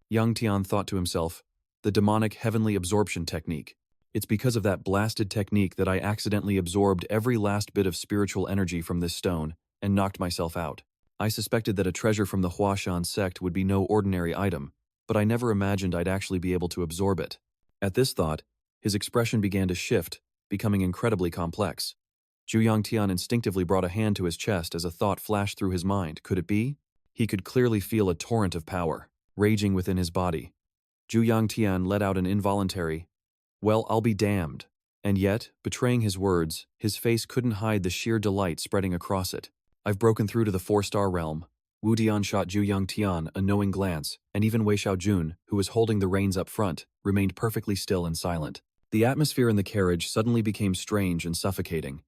Speaker 1: Yang Tian thought to himself, the demonic heavenly absorption technique. It's because of that blasted technique that I accidentally absorbed every last bit of spiritual energy from this stone and knocked myself out. I suspected that a treasure from the Huashan sect would be no ordinary item, but I never imagined I'd actually be able to absorb it. At this thought, his expression began to shift, becoming incredibly complex. Yang Tian instinctively brought a hand to his chest as a thought flashed through his mind. Could it be? He could clearly feel a torrent of power, raging within his body. Yang Tian let out an involuntary, well, I'll be damned. And yet, betraying his words, his face couldn't hide the sheer delight spreading across it. I've broken through to the 4-star realm. Wu Dian shot Yang Tian a knowing glance, and even Wei Xiaojun, who was holding the reins up front, remained perfectly still and silent. The atmosphere in the carriage suddenly became strange and suffocating.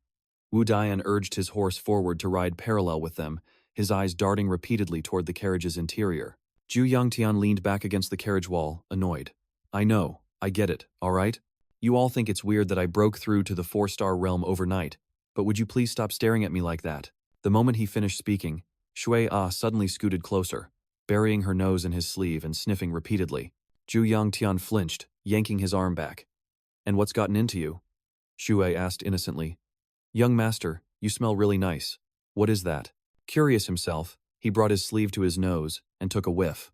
Speaker 1: Wu Dian urged his horse forward to ride parallel with them, his eyes darting repeatedly toward the carriage's interior. Jiu Yang leaned back against the carriage wall, annoyed. I know, I get it, all right? You all think it's weird that I broke through to the 4-star realm overnight, but would you please stop staring at me like that? The moment he finished speaking, Shui Ah suddenly scooted closer, burying her nose in his sleeve and sniffing repeatedly. Jiu Yang flinched, yanking his arm back. And what's gotten into you? Shui asked innocently. Young master, you smell really nice. What is that? Curious himself, he brought his sleeve to his nose and took a whiff.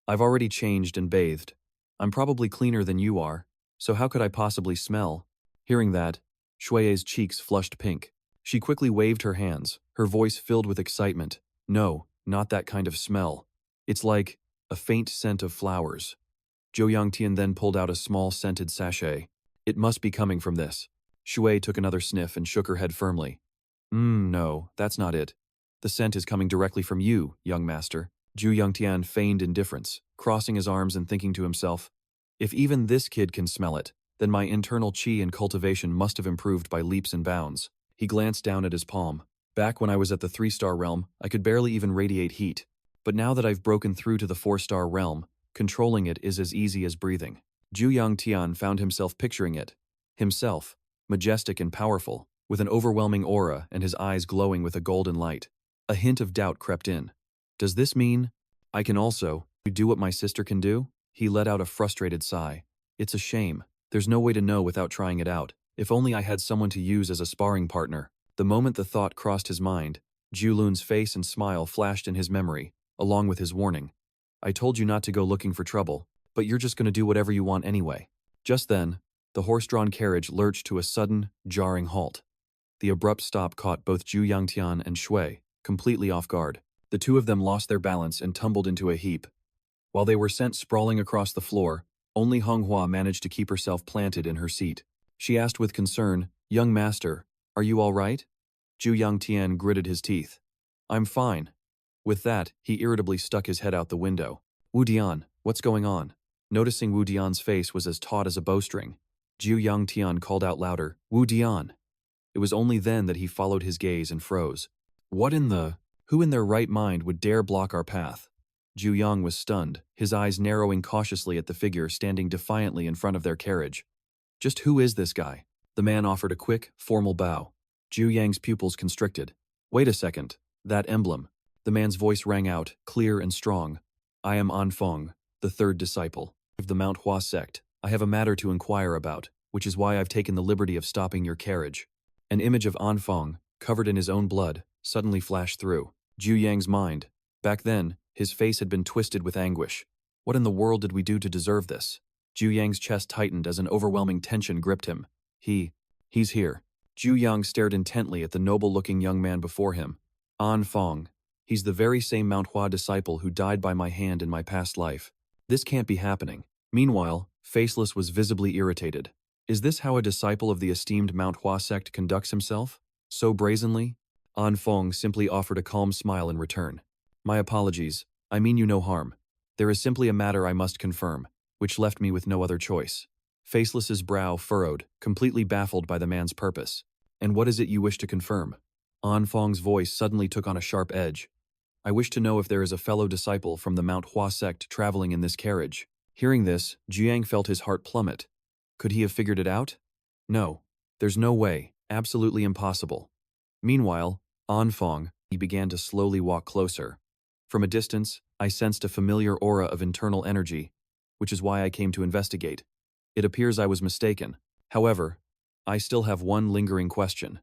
Speaker 1: I've already changed and bathed. I'm probably cleaner than you are, so how could I possibly smell? Hearing that, Shui's cheeks flushed pink. She quickly waved her hands, her voice filled with excitement. No, not that kind of smell. It's like a faint scent of flowers. Jiu Yang then pulled out a small scented sachet. It must be coming from this. Shui took another sniff and shook her head firmly. No, that's not it. The scent is coming directly from you, young master. Jiu Yang feigned indifference, crossing his arms and thinking to himself, if even this kid can smell it, then my internal chi and cultivation must have improved by leaps and bounds. He glanced down at his palm. Back when I was at the 3-star realm, I could barely even radiate heat. But now that I've broken through to the 4-star realm, controlling it is as easy as breathing. Jiu Yang found himself picturing it. Himself, majestic and powerful, with an overwhelming aura and his eyes glowing with a golden light. A hint of doubt crept in. Does this mean I can also do what my sister can do? He let out a frustrated sigh. It's a shame. There's no way to know without trying it out. If only I had someone to use as a sparring partner. The moment the thought crossed his mind, Julun's face and smile flashed in his memory, along with his warning. I told you not to go looking for trouble, but you're just going to do whatever you want anyway. Just then, the horse-drawn carriage lurched to a sudden, jarring halt. The abrupt stop caught both Jiu Yang and Shui completely off guard. The two of them lost their balance and tumbled into a heap. While they were sent sprawling across the floor, only Manhwa managed to keep herself planted in her seat. She asked with concern, Young master, are you all right? Jiu Yang gritted his teeth. I'm fine. With that, he irritably stuck his head out the window. Wu Dian, what's going on? Noticing Wu Dian's face was as taut as a bowstring, Jiu Yang called out louder, Wu Dian. It was only then that he followed his gaze and froze. Who in their right mind would dare block our path? Jiu Yang was stunned, his eyes narrowing cautiously at the figure standing defiantly in front of their carriage. Just who is this guy? The man offered a quick, formal bow. Jiu Yang's pupils constricted. Wait a second. That emblem. The man's voice rang out, clear and strong. I am An Feng, the third disciple of the Manhwa sect. I have a matter to inquire about, which is why I've taken the liberty of stopping your carriage. An image of An Feng, covered in his own blood, suddenly flashed through Jiu Yang's mind. Back then, his face had been twisted with anguish. What in the world did we do to deserve this? Jiu Yang's chest tightened as an overwhelming tension gripped him. He's here. Jiu Yang stared intently at the noble-looking young man before him. An Feng. He's the very same Manhwa disciple who died by my hand in my past life. This can't be happening. Meanwhile, Faceless was visibly irritated. Is this how a disciple of the esteemed Manhwa sect conducts himself? So brazenly? An Feng simply offered a calm smile in return. My apologies. I mean you no harm. There is simply a matter I must confirm, which left me with no other choice. Faceless's brow furrowed, completely baffled by the man's purpose. And what is it you wish to confirm? An Feng's voice suddenly took on a sharp edge. I wish to know if there is a fellow disciple from the Manhwa sect traveling in this carriage. Hearing this, Jiu Yang felt his heart plummet. Could he have figured it out? No. There's no way. Absolutely impossible. Meanwhile, An Feng, he began to slowly walk closer. From a distance, I sensed a familiar aura of internal energy, which is why I came to investigate. It appears I was mistaken. However, I still have one lingering question.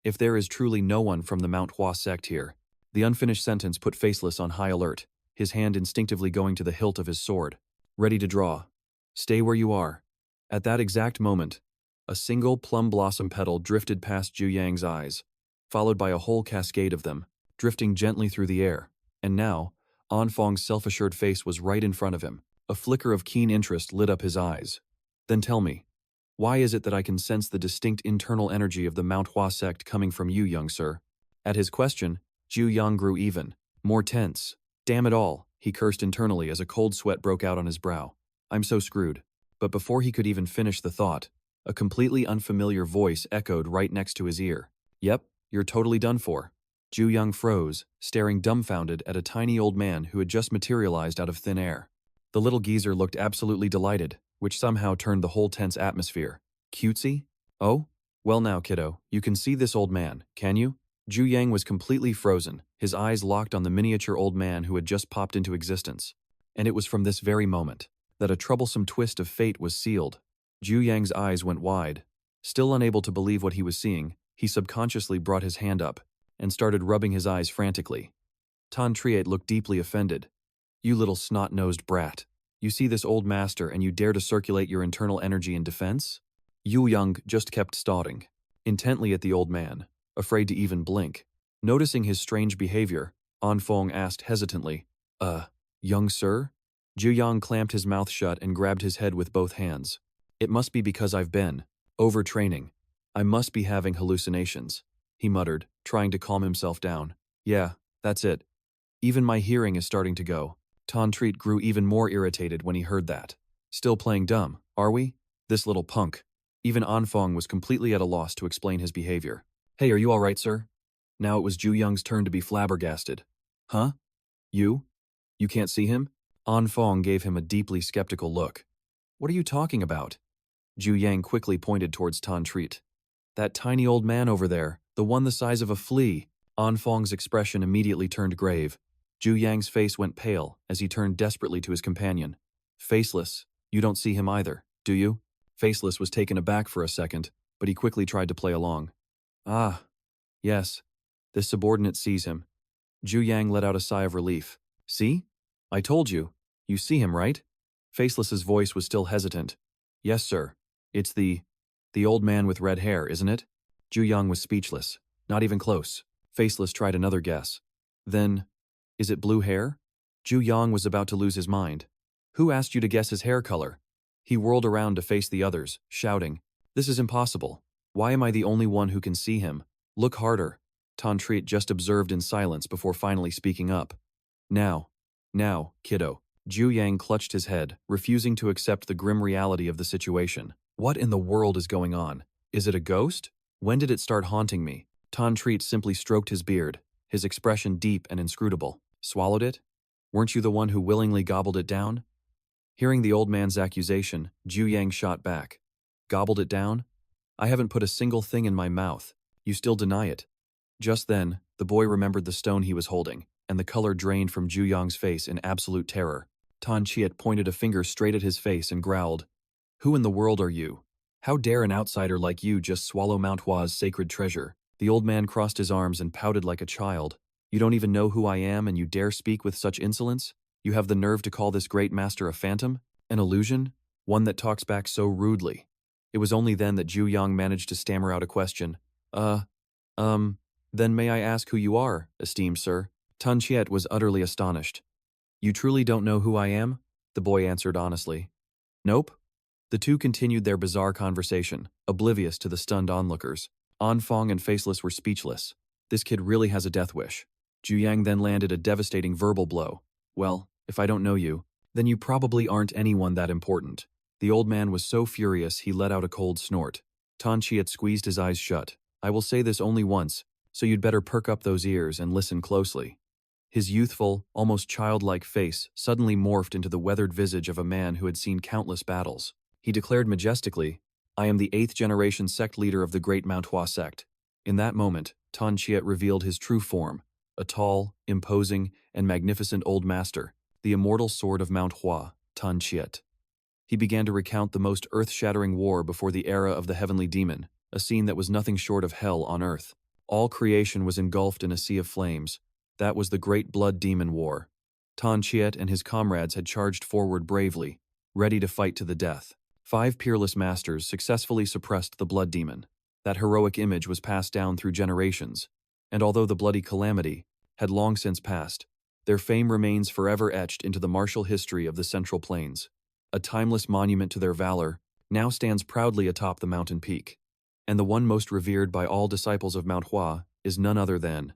Speaker 1: If there is truly no one from the Manhwa sect here, the unfinished sentence put Faceless on high alert, his hand instinctively going to the hilt of his sword. Ready to draw. Stay where you are. At that exact moment, a single plum blossom petal drifted past Jiu Yang's eyes, followed by a whole cascade of them, drifting gently through the air. And now, An Feng's self-assured face was right in front of him. A flicker of keen interest lit up his eyes. Then tell me, why is it that I can sense the distinct internal energy of the Manhwa sect coming from you, young sir? At his question, Jiu Yang grew even, more tense. Damn it all, he cursed internally as a cold sweat broke out on his brow. I'm so screwed. But before he could even finish the thought, a completely unfamiliar voice echoed right next to his ear. Yep, you're totally done for. Jiu Yang froze, staring dumbfounded at a tiny old man who had just materialized out of thin air. The little geezer looked absolutely delighted, which somehow turned the whole tense atmosphere. Cutesy? Oh? Well now, kiddo, you can see this old man, can you? Jiu Yang was completely frozen, his eyes locked on the miniature old man who had just popped into existence. And it was from this very moment that a troublesome twist of fate was sealed. Jiu Yang's eyes went wide. Still unable to believe what he was seeing, he subconsciously brought his hand up and started rubbing his eyes frantically. Tan Triet looked deeply offended. You little snot-nosed brat. You see this old master and you dare to circulate your internal energy in defense? Jiu Yang just kept staring intently at the old man, afraid to even blink. Noticing his strange behavior, An Fong asked hesitantly, young sir? Jiu Yang clamped his mouth shut and grabbed his head with both hands. It must be because I've been overtraining. I must be having hallucinations, he muttered, trying to calm himself down. Yeah, that's it. Even my hearing is starting to go. Tan Treat grew even more irritated when he heard that. Still playing dumb, are we? This little punk. Even An Fong was completely at a loss to explain his behavior. Hey, are you all right, sir? Now it was Jiu Yang's turn to be flabbergasted. Huh? You? You can't see him? An Fong gave him a deeply skeptical look. What are you talking about? Jiu Yang quickly pointed towards Tan Treat. That tiny old man over there, the one the size of a flea. An Fong's expression immediately turned grave. Jiu Yang's face went pale as he turned desperately to his companion. Faceless, you don't see him either, do you? Faceless was taken aback for a second, but he quickly tried to play along. Ah, yes. This subordinate sees him. Jiu Yang let out a sigh of relief. See? I told you. You see him, right? Faceless's voice was still hesitant. Yes, sir. It's the old man with red hair, isn't it? Jiu Yang was speechless. Not even close. Faceless tried another guess. Then, is it blue hair? Jiu Yang was about to lose his mind. Who asked you to guess his hair color? He whirled around to face the others, shouting, This is impossible. Why am I the only one who can see him? Look harder. Tan Treat just observed in silence before finally speaking up. Now, kiddo. Jiu Yang clutched his head, refusing to accept the grim reality of the situation. What in the world is going on? Is it a ghost? When did it start haunting me? Tan Treat simply stroked his beard, his expression deep and inscrutable. Swallowed it? Weren't you the one who willingly gobbled it down? Hearing the old man's accusation, Jiu Yang shot back. Gobbled it down? I haven't put a single thing in my mouth. You still deny it. Just then, the boy remembered the stone he was holding, and the color drained from Jiu Yang's face in absolute terror. Tan Chiet pointed a finger straight at his face and growled, Who in the world are you? How dare an outsider like you just swallow Manhwa's sacred treasure? The old man crossed his arms and pouted like a child. You don't even know who I am and you dare speak with such insolence? You have the nerve to call this great master a phantom? An illusion? One that talks back so rudely. It was only then that Jiu Yang managed to stammer out a question. Then may I ask who you are, esteemed sir? Tan Chiet was utterly astonished. You truly don't know who I am? The boy answered honestly. Nope. The two continued their bizarre conversation, oblivious to the stunned onlookers. An Fong and Faceless were speechless. This kid really has a death wish. Jiu Yang then landed a devastating verbal blow. Well, if I don't know you, then you probably aren't anyone that important. The old man was so furious he let out a cold snort. Tan Chiet squeezed his eyes shut. I will say this only once, so you'd better perk up those ears and listen closely. His youthful, almost childlike face suddenly morphed into the weathered visage of a man who had seen countless battles. He declared majestically, I am the 8th-generation sect leader of the Great Manhwa sect. In that moment, Tan Chiet revealed his true form, a tall, imposing, and magnificent old master, the immortal sword of Manhwa, Tan Chiet. He began to recount the most earth-shattering war before the era of the heavenly demon, a scene that was nothing short of hell on earth. All creation was engulfed in a sea of flames. That was the Great Blood Demon War. Tan Chiet and his comrades had charged forward bravely, ready to fight to the death. 5 peerless masters successfully suppressed the blood demon. That heroic image was passed down through generations, and although the bloody calamity had long since passed, their fame remains forever etched into the martial history of the Central Plains. A timeless monument to their valor now stands proudly atop the mountain peak. And the one most revered by all disciples of Manhwa is none other than.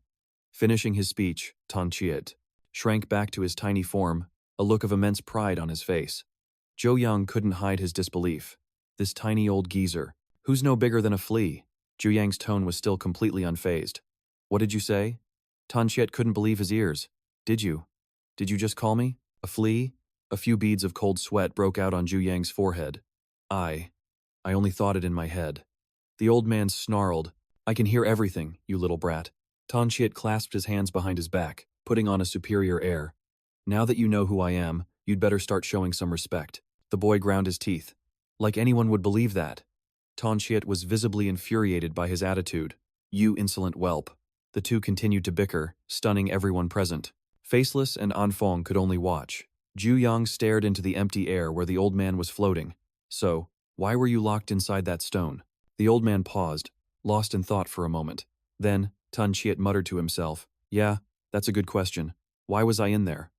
Speaker 1: Finishing his speech, Tan Chiet shrank back to his tiny form, a look of immense pride on his face. Jiu Yang couldn't hide his disbelief. This tiny old geezer, who's no bigger than a flea? Jiu Yang's tone was still completely unfazed. What did you say? Tan Chiet couldn't believe his ears. Did you? Did you just call me? A flea? A few beads of cold sweat broke out on Jiu Yang's forehead. I only thought it in my head. The old man snarled. I can hear everything, you little brat. Tan Chiet clasped his hands behind his back, putting on a superior air. Now that you know who I am, you'd better start showing some respect. The boy ground his teeth. Like anyone would believe that. Tan Chiet was visibly infuriated by his attitude. You insolent whelp. The two continued to bicker, stunning everyone present. Faceless and Anfong could only watch. Jiu Yang stared into the empty air where the old man was floating. So, why were you locked inside that stone? The old man paused, lost in thought for a moment. Then, Tan Chiet muttered to himself, Yeah, that's a good question. Why was I in there?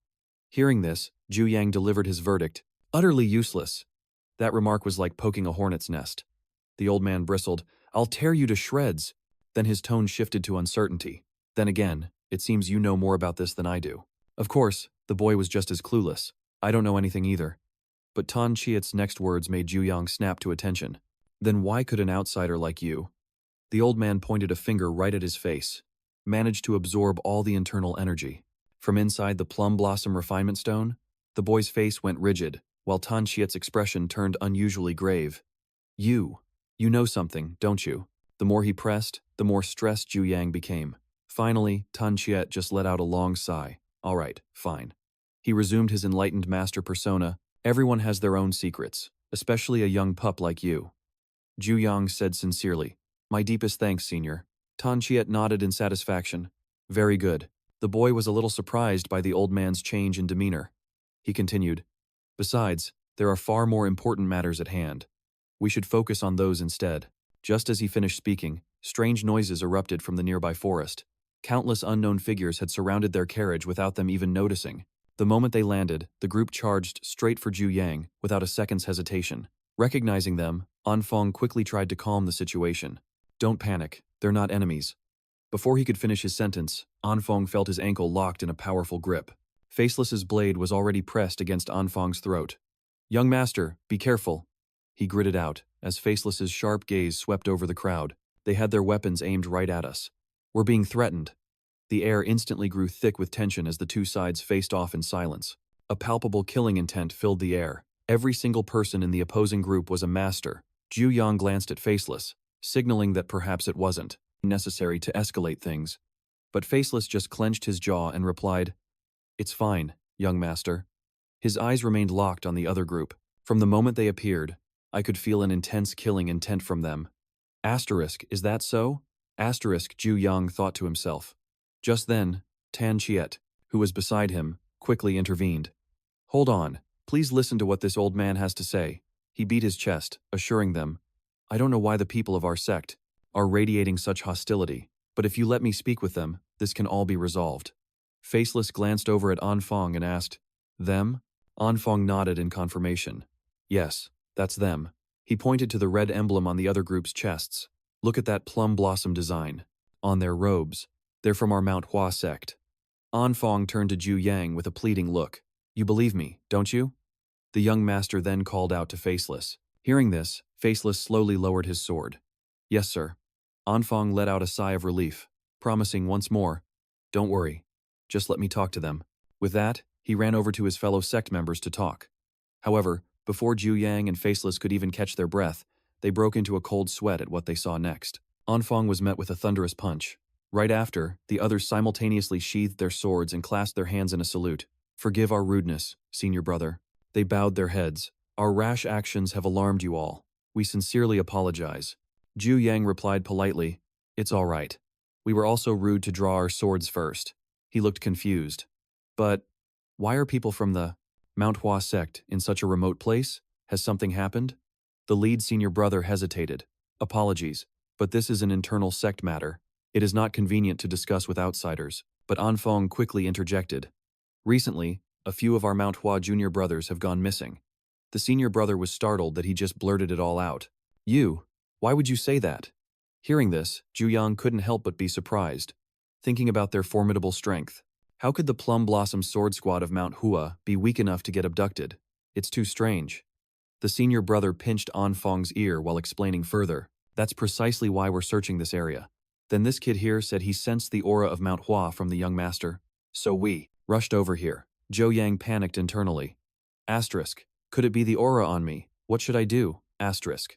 Speaker 1: Hearing this, Jiu Yang delivered his verdict. Utterly useless. That remark was like poking a hornet's nest. The old man bristled. I'll tear you to shreds. Then his tone shifted to uncertainty. Then again, it seems you know more about this than I do. Of course, the boy was just as clueless. I don't know anything either. But Tan Chiet's next words made Jiu Yang snap to attention. Then why could an outsider like you? The old man pointed a finger right at his face, managed to absorb all the internal energy. From inside the plum blossom refinement stone, the boy's face went rigid, while Tan Chiet's expression turned unusually grave. You know something, don't you? The more he pressed, the more stressed Jiu Yang became. Finally, Tan Chiet just let out a long sigh. All right, fine. He resumed his enlightened master persona. Everyone has their own secrets, especially a young pup like you. Jiu Yang said sincerely, My deepest thanks, senior. Tan Chiet nodded in satisfaction. Very good. The boy was a little surprised by the old man's change in demeanor. He continued, Besides, there are far more important matters at hand. We should focus on those instead. Just as he finished speaking, strange noises erupted from the nearby forest. Countless unknown figures had surrounded their carriage without them even noticing. The moment they landed, the group charged straight for Jiu Yang without a second's hesitation. Recognizing them, Anfong quickly tried to calm the situation. Don't panic, they're not enemies. Before he could finish his sentence, Anfong felt his ankle locked in a powerful grip. Faceless's blade was already pressed against Anfong's throat. Young master, be careful, he gritted out, as Faceless's sharp gaze swept over the crowd. They had their weapons aimed right at us. We're being threatened. The air instantly grew thick with tension as the two sides faced off in silence. A palpable killing intent filled the air. Every single person in the opposing group was a master. Jiu Yang glanced at Faceless, signaling that perhaps it wasn't necessary to escalate things. But Faceless just clenched his jaw and replied, It's fine, young master. His eyes remained locked on the other group. From the moment they appeared, I could feel an intense killing intent from them. Asterisk, is that so? Asterisk, Jiu Yang thought to himself. Just then, Tan Chiet, who was beside him, quickly intervened. Hold on, please listen to what this old man has to say. He beat his chest, assuring them, I don't know why the people of our sect are radiating such hostility, but if you let me speak with them, this can all be resolved. Faceless glanced over at Anfong and asked, Them? Anfong nodded in confirmation. Yes, that's them. He pointed to the red emblem on the other group's chests. Look at that plum blossom design. On their robes. They're from our Manhwa sect. Anfong turned to Jiu Yang with a pleading look. You believe me, don't you? The young master then called out to Faceless. Hearing this, Faceless slowly lowered his sword. Yes, sir. Anfong let out a sigh of relief, promising once more, Don't worry. Just let me talk to them. With that, he ran over to his fellow sect members to talk. However, before Jiu Yang and Faceless could even catch their breath, they broke into a cold sweat at what they saw next. Anfong was met with a thunderous punch. Right after, the others simultaneously sheathed their swords and clasped their hands in a salute. Forgive our rudeness, senior brother. They bowed their heads. Our rash actions have alarmed you all. We sincerely apologize. Jiu Yang replied politely, It's all right. We were also rude to draw our swords first. He looked confused. But why are people from the Manhwa sect in such a remote place? Has something happened? The lead senior brother hesitated. Apologies, but this is an internal sect matter. It is not convenient to discuss with outsiders, but Anfong quickly interjected. Recently, a few of our Manhwa junior brothers have gone missing. The senior brother was startled that he just blurted it all out. You? Why would you say that? Hearing this, Jiu Yang couldn't help but be surprised, thinking about their formidable strength. How could the Plum Blossom Sword Squad of Manhwa be weak enough to get abducted? It's too strange. The senior brother pinched Anfong's ear while explaining further. That's precisely why we're searching this area. Then this kid here said he sensed the aura of Mount Hua from the young master. So we rushed over here. Jiu Yang panicked internally. Asterisk. Could it be the aura on me? What should I do? Asterisk.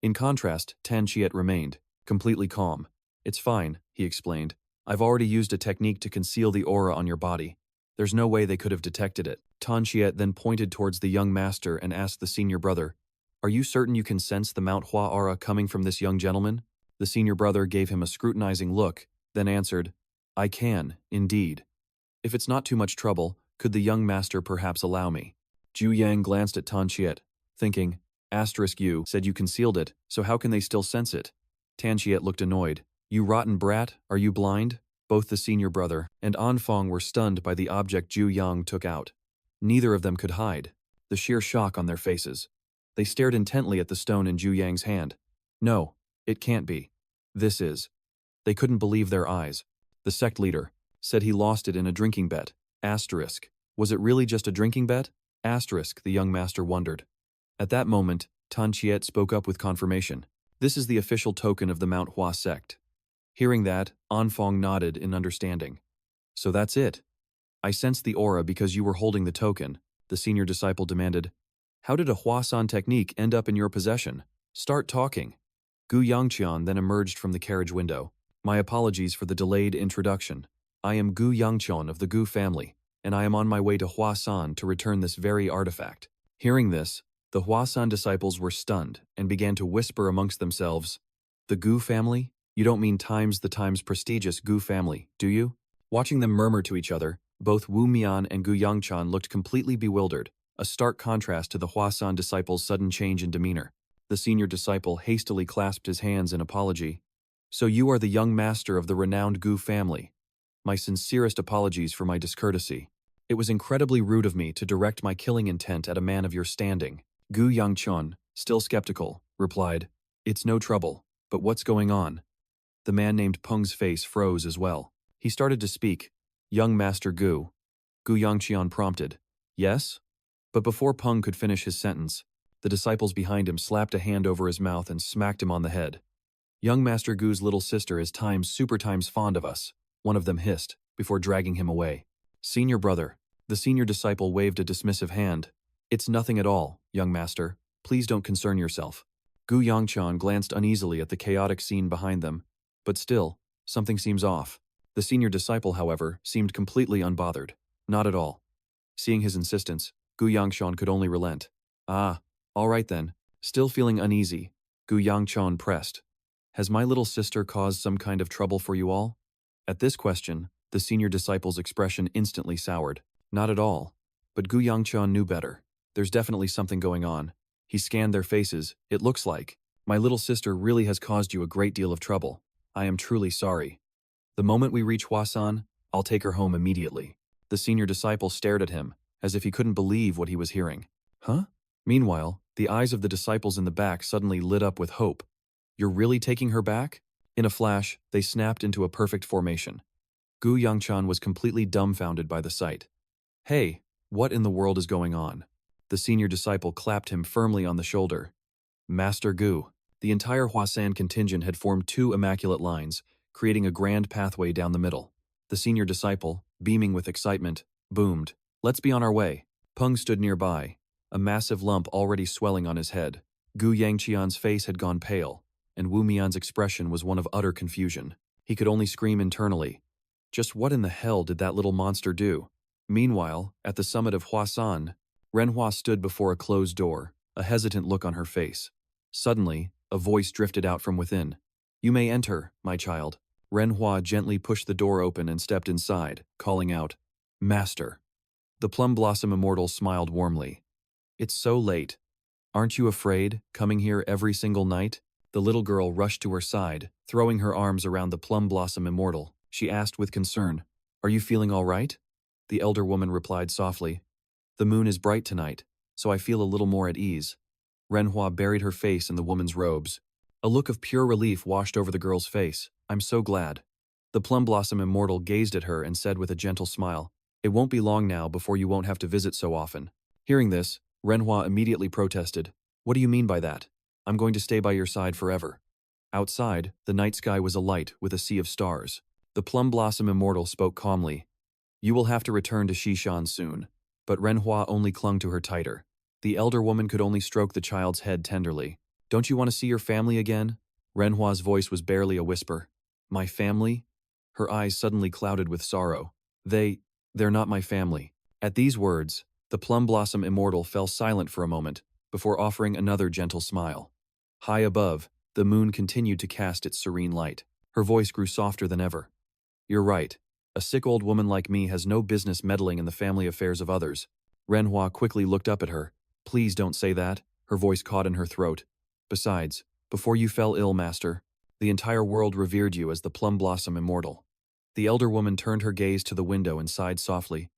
Speaker 1: In contrast, Tan Chiet remained, completely calm. It's fine, he explained. I've already used a technique to conceal the aura on your body. There's no way they could have detected it. Tan Chiet then pointed towards the young master and asked the senior brother, Are you certain you can sense the Mount Hua aura coming from this young gentleman? The senior brother gave him a scrutinizing look, then answered, I can, indeed. If it's not too much trouble, could the young master perhaps allow me? Jiu Yang glanced at Tan Chiet, thinking, Asterisk, you said you concealed it, so how can they still sense it? Tan Chiet looked annoyed. You rotten brat, are you blind? Both the senior brother and Anfang were stunned by the object Jiu Yang took out. Neither of them could hide the sheer shock on their faces. They stared intently at the stone in Jiu Yang's hand. No, it can't be. This is. They couldn't believe their eyes. The sect leader said he lost it in a drinking bet. Asterisk. Was it really just a drinking bet? Asterisk, the young master wondered. At that moment, Tan Chiet spoke up with confirmation. This is the official token of the Mount Hua sect. Hearing that, Anfang nodded in understanding. So that's it. I sensed the aura because you were holding the token, the senior disciple demanded. How did a Hua-san technique end up in your possession? Start talking. Gu Yangqian then emerged from the carriage window. My apologies for the delayed introduction. I am Gu Yangqian of the Gu family, and I am on my way to Hua-san to return this very artifact. Hearing this, the Hua-san disciples were stunned and began to whisper amongst themselves, The Gu family? You don't mean the times prestigious Gu family, do you? Watching them murmur to each other, both Wu Mian and Gu Yangqian looked completely bewildered, a stark contrast to the Hua-san disciple's sudden change in demeanor. The senior disciple hastily clasped his hands in apology. So you are the young master of the renowned Gu family. My sincerest apologies for my discourtesy. It was incredibly rude of me to direct my killing intent at a man of your standing. Gu Yangqian, still skeptical, replied, It's no trouble, but what's going on? The man named Peng's face froze as well. He started to speak. Young Master Gu. Gu Yangqian prompted. Yes? But before Peng could finish his sentence, the disciples behind him slapped a hand over his mouth and smacked him on the head. Young Master Gu's little sister is super times fond of us, one of them hissed, before dragging him away. Senior brother. The senior disciple waved a dismissive hand. It's nothing at all, young master. Please don't concern yourself. Gu Yangqian glanced uneasily at the chaotic scene behind them. But still, something seems off. The senior disciple, however, seemed completely unbothered. Not at all. Seeing his insistence, Gu Yangqian could only relent. Ah, all right then. Still feeling uneasy, Gu Yangqian pressed. Has my little sister caused some kind of trouble for you all? At this question, the senior disciple's expression instantly soured. Not at all. But Gu Yangqian knew better. There's definitely something going on. He scanned their faces. It looks like my little sister really has caused you a great deal of trouble. I am truly sorry. The moment we reach Hua-san, I'll take her home immediately. The senior disciple stared at him, as if he couldn't believe what he was hearing. Huh? Meanwhile, the eyes of the disciples in the back suddenly lit up with hope. You're really taking her back? In a flash, they snapped into a perfect formation. Gu Yangqian was completely dumbfounded by the sight. Hey, what in the world is going on? The senior disciple clapped him firmly on the shoulder. Master Gu. The entire Hua-san contingent had formed two immaculate lines, creating a grand pathway down the middle. The senior disciple, beaming with excitement, boomed. Let's be on our way. Peng stood nearby, a massive lump already swelling on his head. Gu Yangqian's face had gone pale, and Wu Mian's expression was one of utter confusion. He could only scream internally. Just what in the hell did that little monster do? Meanwhile, at the summit of Hua-san, Renhua stood before a closed door, a hesitant look on her face. Suddenly, a voice drifted out from within. You may enter, my child. Renhua gently pushed the door open and stepped inside, calling out, Master. The Plum Blossom Immortal smiled warmly. It's so late. Aren't you afraid, coming here every single night? The little girl rushed to her side, throwing her arms around the Plum Blossom Immortal. She asked with concern, Are you feeling all right? The elder woman replied softly, The moon is bright tonight, so I feel a little more at ease. Renhua buried her face in the woman's robes. A look of pure relief washed over the girl's face. I'm so glad. The Plum Blossom Immortal gazed at her and said with a gentle smile, It won't be long now before you won't have to visit so often. Hearing this, Renhua immediately protested. What do you mean by that? I'm going to stay by your side forever. Outside, the night sky was alight with a sea of stars. The Plum Blossom Immortal spoke calmly. You will have to return to Shishan soon. But Renhua only clung to her tighter. The elder woman could only stroke the child's head tenderly. Don't you want to see your family again? Renhua's voice was barely a whisper. My family? Her eyes suddenly clouded with sorrow. They're not my family. At these words, the Plum Blossom Immortal fell silent for a moment, before offering another gentle smile. High above, the moon continued to cast its serene light. Her voice grew softer than ever. You're right. A sick old woman like me has no business meddling in the family affairs of others. Renhua quickly looked up at her. Please don't say that, her voice caught in her throat. Besides, before you fell ill, master, the entire world revered you as the Plum Blossom Immortal. The elder woman turned her gaze to the window and sighed softly.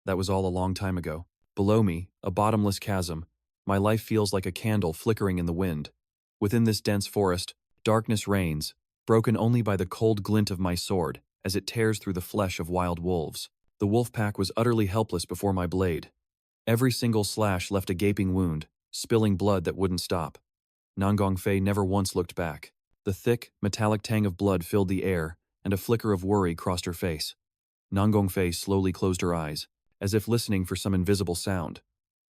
Speaker 1: That was all a long time ago. Below me, a bottomless chasm. My life feels like a candle flickering in the wind. Within this dense forest, darkness reigns, broken only by the cold glint of my sword as it tears through the flesh of wild wolves. The wolf pack was utterly helpless before my blade. Every single slash left a gaping wound, spilling blood that wouldn't stop. Nangong Fei never once looked back. The thick, metallic tang of blood filled the air, and a flicker of worry crossed her face. Nangong Fei slowly closed her eyes, as if listening for some invisible sound.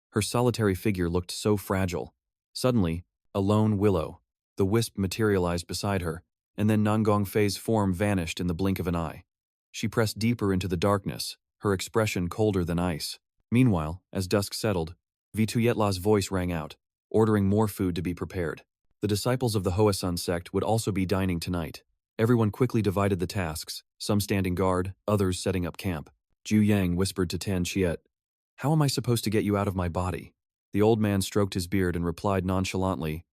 Speaker 1: Her solitary figure looked so fragile. Suddenly, a lone willow, the wisp materialized beside her, and then Nangong Fei's form vanished in the blink of an eye. She pressed deeper into the darkness, her expression colder than ice. Meanwhile, as dusk settled, Vituyetla's voice rang out, ordering more food to be prepared. The disciples of the Hoasun sect would also be dining tonight. Everyone quickly divided the tasks, some standing guard, others setting up camp. Jiu Yang whispered to Tan Chiet, How am I supposed to get you out of my body? The old man stroked his beard and replied nonchalantly,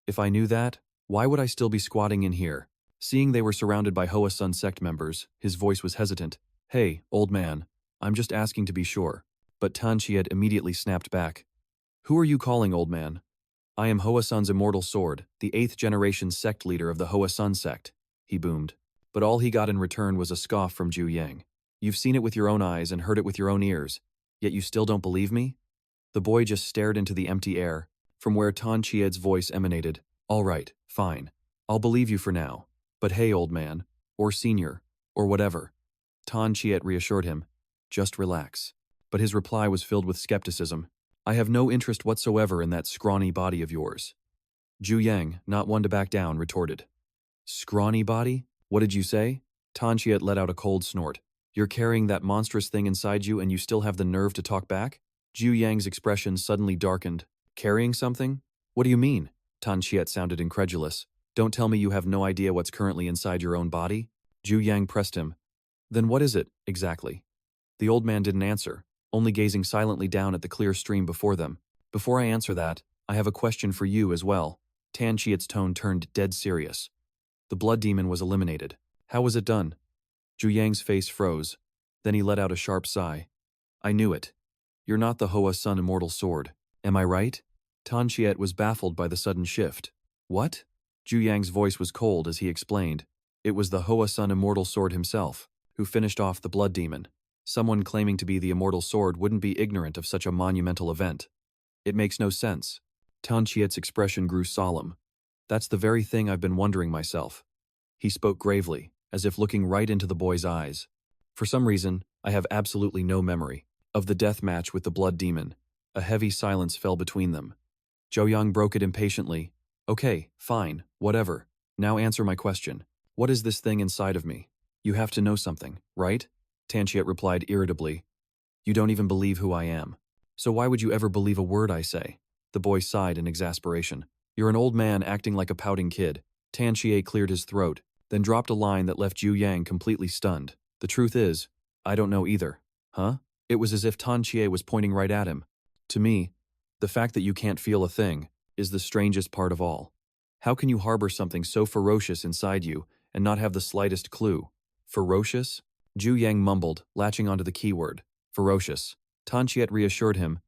Speaker 1: If I knew that, why would I still be squatting in here? Seeing they were surrounded by Hoasun sect members, his voice was hesitant. Hey, old man, I'm just asking to be sure. But Tan Chiet immediately snapped back. Who are you calling, old man? I am Hoasun's immortal sword, the 8th generation sect leader of the Hoasun sect, he boomed. But all he got in return was a scoff from Jiu Yang. You've seen it with your own eyes and heard it with your own ears, yet you still don't believe me? The boy just stared into the empty air, from where Tan Chiet's voice emanated. All right, fine. I'll believe you for now. But hey, old man, or senior, or whatever. Tan Chiet reassured him. Just relax. But his reply was filled with skepticism. I have no interest whatsoever in that scrawny body of yours. Jiu Yang, not one to back down, retorted. Scrawny body? What did you say? Tan Chiet let out a cold snort. You're carrying that monstrous thing inside you and you still have the nerve to talk back? Jiu Yang's expression suddenly darkened. Carrying something? What do you mean? Tan Chiet sounded incredulous. Don't tell me you have no idea what's currently inside your own body? Jiu Yang pressed him. Then what is it, exactly? The old man didn't answer, only gazing silently down at the clear stream before them. Before I answer that, I have a question for you as well. Tan Chiet's tone turned dead serious. The blood demon was eliminated. How was it done? Jiu Yang's face froze. Then he let out a sharp sigh. I knew it. You're not the Hoasun immortal sword. Am I right? Tan Chiet was baffled by the sudden shift. What? Jiu Yang's voice was cold as he explained. It was the Hoasun immortal sword himself, who finished off the blood demon. Someone claiming to be the immortal sword wouldn't be ignorant of such a monumental event. It makes no sense. Tan Chiet's expression grew solemn. That's the very thing I've been wondering myself. He spoke gravely, as if looking right into the boy's eyes. For some reason, I have absolutely no memory of the death match with the blood demon. A heavy silence fell between them. Jiu Yang broke it impatiently. Okay, fine, whatever. Now answer my question. What is this thing inside of me? You have to know something, right? Tan Chiet replied irritably. You don't even believe who I am. So why would you ever believe a word I say? The boy sighed in exasperation. You're an old man acting like a pouting kid. Tan Chiet cleared his throat, then dropped a line that left Jiu Yang completely stunned. The truth is, I don't know either. Huh? It was as if Tan Chiet was pointing right at him. To me, the fact that you can't feel a thing is the strangest part of all. How can you harbor something so ferocious inside you and not have the slightest clue? Ferocious? Jiu Yang mumbled, latching onto the keyword. Ferocious. Tan Chiet reassured him.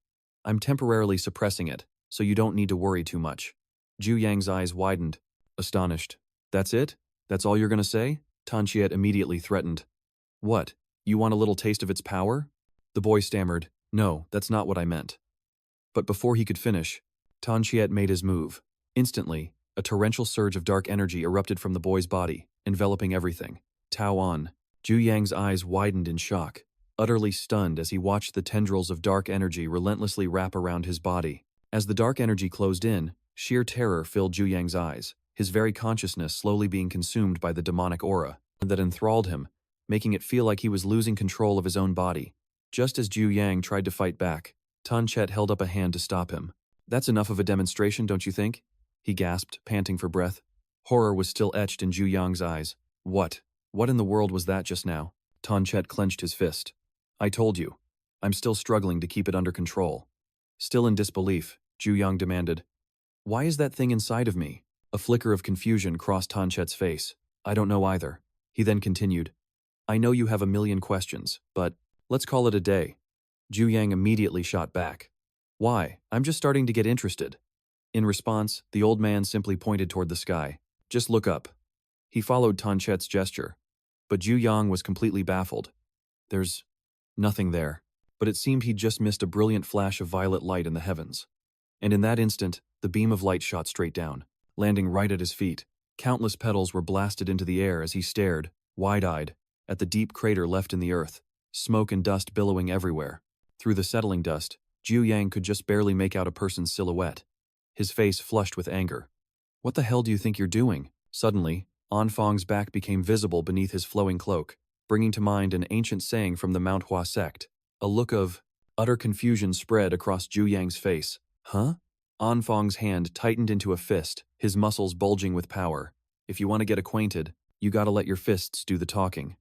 Speaker 1: I'm temporarily suppressing it, so you don't need to worry too much. Jiu Yang's eyes widened, astonished. That's it? That's all you're going to say? Tan Chiet immediately threatened. What? You want a little taste of its power? The boy stammered. No, that's not what I meant. But before he could finish, Tan Chiet made his move. Instantly, A torrential surge of dark energy erupted from the boy's body, enveloping everything. Tao on. Jiu Yang's eyes widened in shock, utterly stunned as he watched the tendrils of dark energy relentlessly wrap around his body. As the dark energy closed in, sheer terror filled Jiu Yang's eyes, his very consciousness slowly being consumed by the demonic aura that enthralled him, making it feel like he was losing control of his own body. Just as Jiu Yang tried to fight back, Tan Chet held up a hand to stop him. "That's enough of a demonstration, don't you think?" he gasped, panting for breath. Horror was still etched in Jiu Yang's eyes. What in the world was that just now? Tan Chet clenched his fist. "I told you. I'm still struggling to keep it under control." Still in disbelief, Jiu Yang demanded, "Why is that thing inside of me?" A flicker of confusion crossed Tan Chet's face. "I don't know either." He then continued, "I know you have a million questions, but let's call it a day." Jiu Yang immediately shot back. "Why? I'm just starting to get interested." In response, the old man simply pointed toward the sky. "Just look up." He followed Tan Chet's gesture, but Jiu Yang was completely baffled. There's nothing there, but it seemed he'd just missed a brilliant flash of violet light in the heavens. And in that instant, the beam of light shot straight down, landing right at his feet. Countless petals were blasted into the air as he stared, wide-eyed, at the deep crater left in the earth, smoke and dust billowing everywhere. Through the settling dust, Jiu Yang could just barely make out a person's silhouette. His face flushed with anger. "What the hell do you think you're doing?" Suddenly, An Fong's back became visible beneath his flowing cloak, bringing to mind an ancient saying from the Manhwa sect. A look of utter confusion spread across Jiu Yang's face. "Huh?" An Fong's hand tightened into a fist, his muscles bulging with power. "If you want to get acquainted, you gotta let your fists do the talking."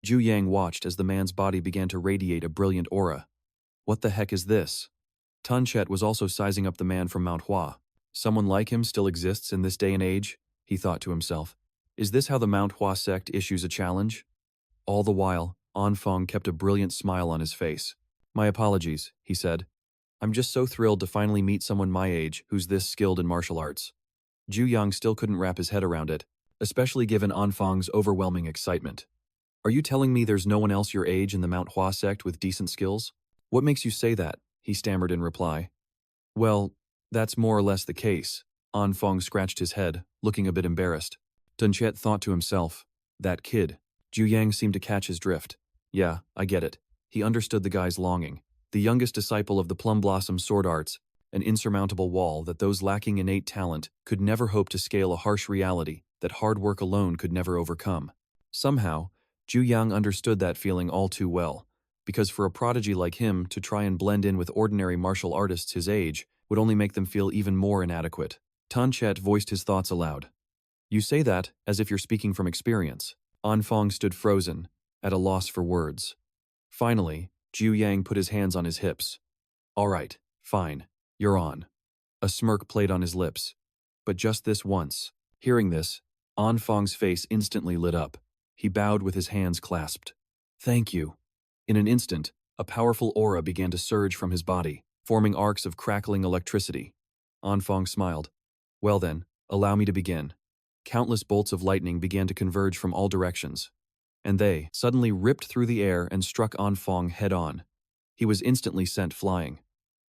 Speaker 1: Jiu Yang watched as the man's body began to radiate a brilliant aura. What the heck is this? Tan Chet was also sizing up the man from Mount Hua. Someone like him still exists in this day and age, he thought to himself. Is this how the Mount Hua sect issues a challenge? All the while, An Fong kept a brilliant smile on his face. "My apologies," he said. "I'm just so thrilled to finally meet someone my age who's this skilled in martial arts." Jiu Yang still couldn't wrap his head around it, especially given An Fong's overwhelming excitement. "Are you telling me there's no one else your age in the Mount Hua sect with decent skills?" "What makes you say that?" he stammered in reply. "Well, that's more or less the case." An Fong scratched his head, looking a bit embarrassed. Tan Chet thought to himself, that kid. Jiu Yang seemed to catch his drift. Yeah, I get it. He understood the guy's longing. The youngest disciple of the Plum Blossom sword arts, an insurmountable wall that those lacking innate talent could never hope to scale, a harsh reality that hard work alone could never overcome. Somehow, Jiu Yang understood that feeling all too well, because for a prodigy like him to try and blend in with ordinary martial artists his age would only make them feel even more inadequate. Tan Chet voiced his thoughts aloud. "You say that as if you're speaking from experience." An Fong stood frozen, at a loss for words. Finally, Jiu Yang put his hands on his hips. "All right, fine, you're on." A smirk played on his lips. But just this once. Hearing this, An Fong's face instantly lit up. He bowed with his hands clasped. "Thank you." In an instant, a powerful aura began to surge from his body, forming arcs of crackling electricity. An Fong smiled. "Well then, allow me to begin." Countless bolts of lightning began to converge from all directions, and they suddenly ripped through the air and struck An Fong head-on. He was instantly sent flying.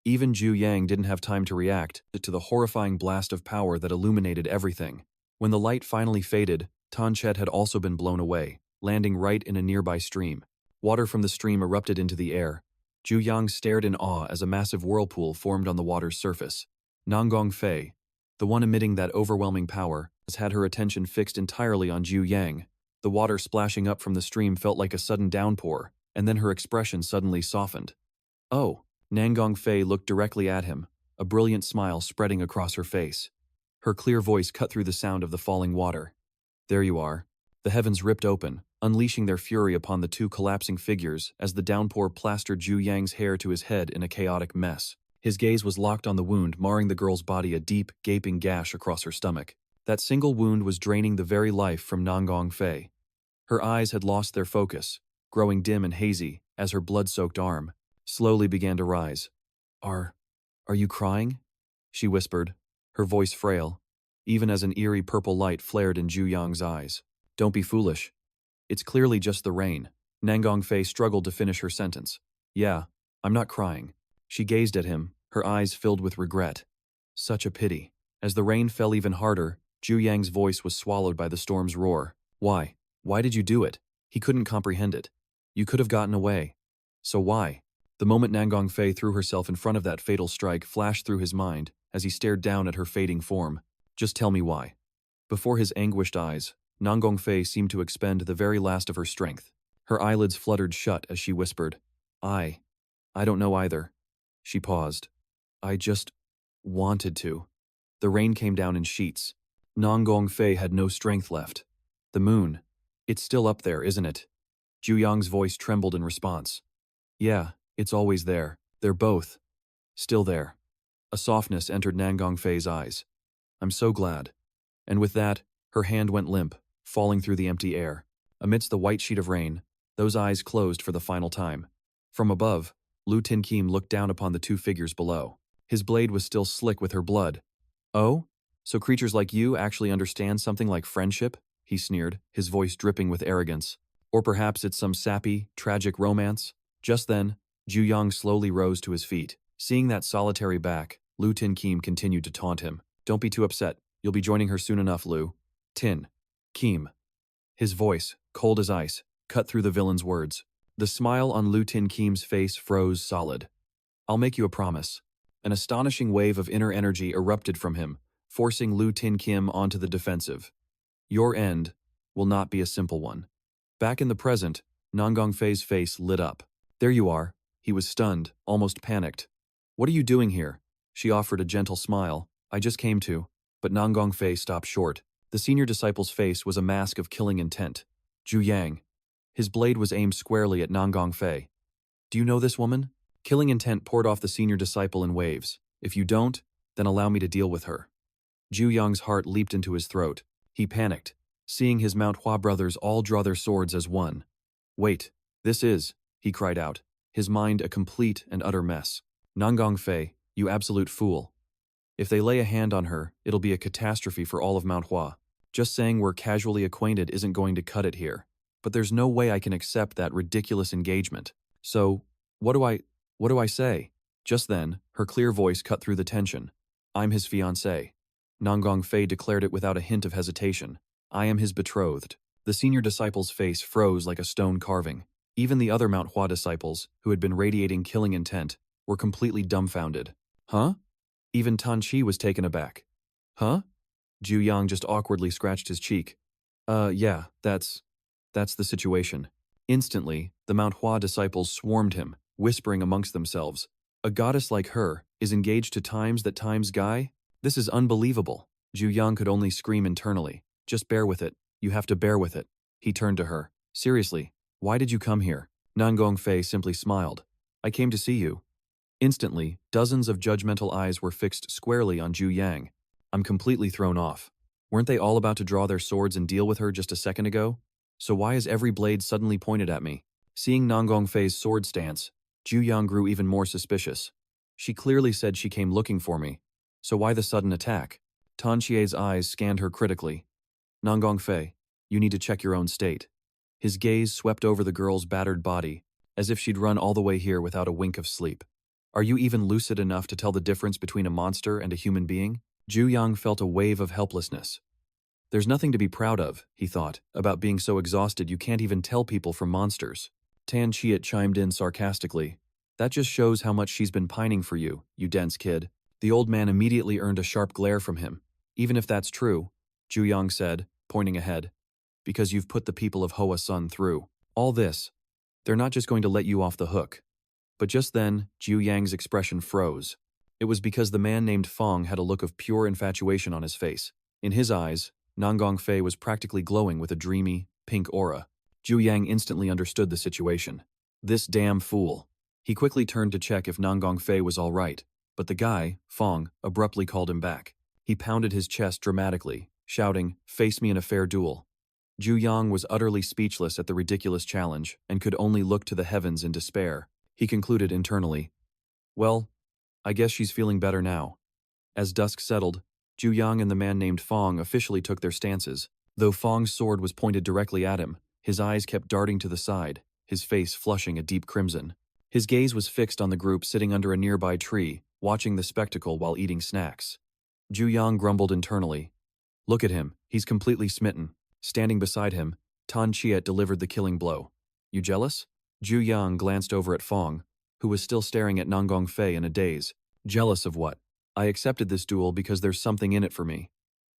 Speaker 1: Even Jiu Yang didn't have time to react to the horrifying blast of power that illuminated everything. When the light finally faded, Tan Chet had also been blown away, landing right in a nearby stream. Water from the stream erupted into the air. Jiu Yang stared in awe as a massive whirlpool formed on the water's surface. Nanggong Fei, the one emitting that overwhelming power, had her attention fixed entirely on Jiu Yang. The water splashing up from the stream felt like a sudden downpour, and then her expression suddenly softened. "Oh." Nanggong Fei looked directly at him, a brilliant smile spreading across her face. Her clear voice cut through the sound of the falling water. "There you are." The heavens ripped open, unleashing their fury upon the two collapsing figures as the downpour plastered Jiu Yang's hair to his head in a chaotic mess. His gaze was locked on the wound marring the girl's body, a deep, gaping gash across her stomach. That single wound was draining the very life from Nanggong Fei. Her eyes had lost their focus, growing dim and hazy as her blood-soaked arm slowly began to rise. Are you crying?" she whispered, her voice frail, even as an eerie purple light flared in Jiu Yang's eyes. "Don't be foolish. It's clearly just the rain." Nanggong Fei struggled to finish her sentence. "Yeah, I'm not crying." She gazed at him, her eyes filled with regret. Such a pity. As the rain fell even harder, Jiu Yang's voice was swallowed by the storm's roar. Why? Why did you do it? He couldn't comprehend it. You could have gotten away. So why? The moment Nangong Fei threw herself in front of that fatal strike flashed through his mind as he stared down at her fading form. Just tell me why. Before his anguished eyes, Nangong Fei seemed to expend the very last of her strength. Her eyelids fluttered shut as she whispered, I don't know either. She paused. I just wanted to. The rain came down in sheets. Nangong Fei had no strength left. The moon. It's still up there, isn't it? Jiu Yang's voice trembled in response. Yeah, it's always there. They're both still there. A softness entered Nangong Fei's eyes. I'm so glad. And with that, her hand went limp, falling through the empty air. Amidst the white sheet of rain, those eyes closed for the final time. From above, Lu Tinkim looked down upon the two figures below. His blade was still slick with her blood. Oh? So creatures like you actually understand something like friendship? He sneered, his voice dripping with arrogance. Or perhaps it's some sappy, tragic romance? Just then, Jiu Yang slowly rose to his feet. Seeing that solitary back, Lu Tinkim continued to taunt him. Don't be too upset. You'll be joining her soon enough, Lu. Tin. Kim. His voice, cold as ice, cut through the villain's words. The smile on Lu Tinkim's face froze solid. I'll make you a promise. An astonishing wave of inner energy erupted from him, forcing Lu Tinkim onto the defensive. Your end will not be a simple one. Back in the present, Nangong Fei's face lit up. There you are. He was stunned, almost panicked. What are you doing here? She offered a gentle smile. I just came to. But Nangong Fei stopped short. The senior disciple's face was a mask of killing intent. Jiu Yang. His blade was aimed squarely at Nangong Fei. Do you know this woman? Killing intent poured off the senior disciple in waves. If you don't, then allow me to deal with her. Jiu Yang's heart leaped into his throat. He panicked, seeing his Manhwa brothers all draw their swords as one. Wait, this is, he cried out, his mind a complete and utter mess. Nangong Fei, you absolute fool. If they lay a hand on her, it'll be a catastrophe for all of Manhwa. Just saying we're casually acquainted isn't going to cut it here. But there's no way I can accept that ridiculous engagement. So, what do I say? Just then, her clear voice cut through the tension. I'm his fiancé. Nangong Fei declared it without a hint of hesitation. I am his betrothed. The senior disciple's face froze like a stone carving. Even the other Manhwa disciples, who had been radiating killing intent, were completely dumbfounded. Huh? Even Tan Chi was taken aback. Huh? Jiu Yang just awkwardly scratched his cheek. Yeah, that's the situation. Instantly, the Manhwa disciples swarmed him, whispering amongst themselves. A goddess like her is engaged to Times that Times guy? This is unbelievable. Jiu Yang could only scream internally. Just bear with it. You have to bear with it. He turned to her. Seriously, why did you come here? Nangong Fei simply smiled. I came to see you. Instantly, dozens of judgmental eyes were fixed squarely on Jiu Yang. I'm completely thrown off. Weren't they all about to draw their swords and deal with her just a second ago? So why is every blade suddenly pointed at me? Seeing Nangong Fei's sword stance, Jiu Yang grew even more suspicious. She clearly said she came looking for me. So why the sudden attack? Tan Chie's eyes scanned her critically. Nangong Fei, you need to check your own state. His gaze swept over the girl's battered body, as if she'd run all the way here without a wink of sleep. Are you even lucid enough to tell the difference between a monster and a human being? Jiu Yang felt a wave of helplessness. There's nothing to be proud of, he thought, about being so exhausted you can't even tell people from monsters. Tan Chiat chimed in sarcastically. That just shows how much she's been pining for you, you dense kid. The old man immediately earned a sharp glare from him. Even if that's true, Jiu Yang said, pointing ahead, because you've put the people of Hoa Sun through all this. They're not just going to let you off the hook. But just then, Jiu Yang's expression froze. It was because the man named Fong had a look of pure infatuation on his face. In his eyes, Nangong Fei was practically glowing with a dreamy, pink aura. Jiu Yang instantly understood the situation. This damn fool. He quickly turned to check if Nangong Fei was all right, but the guy, Fong, abruptly called him back. He pounded his chest dramatically, shouting, "Face me in a fair duel." Jiu Yang was utterly speechless at the ridiculous challenge and could only look to the heavens in despair. He concluded internally, well, I guess she's feeling better now. As dusk settled, Jiu Yang and the man named Fong officially took their stances. Though Fong's sword was pointed directly at him, his eyes kept darting to the side, his face flushing a deep crimson. His gaze was fixed on the group sitting under a nearby tree, watching the spectacle while eating snacks. Jiu Yang grumbled internally. Look at him, he's completely smitten. Standing beside him, Tan Chiet delivered the killing blow. You jealous? Jiu Yang glanced over at Fong, who was still staring at Nanggong Fei in a daze. Jealous of what? I accepted this duel because there's something in it for me.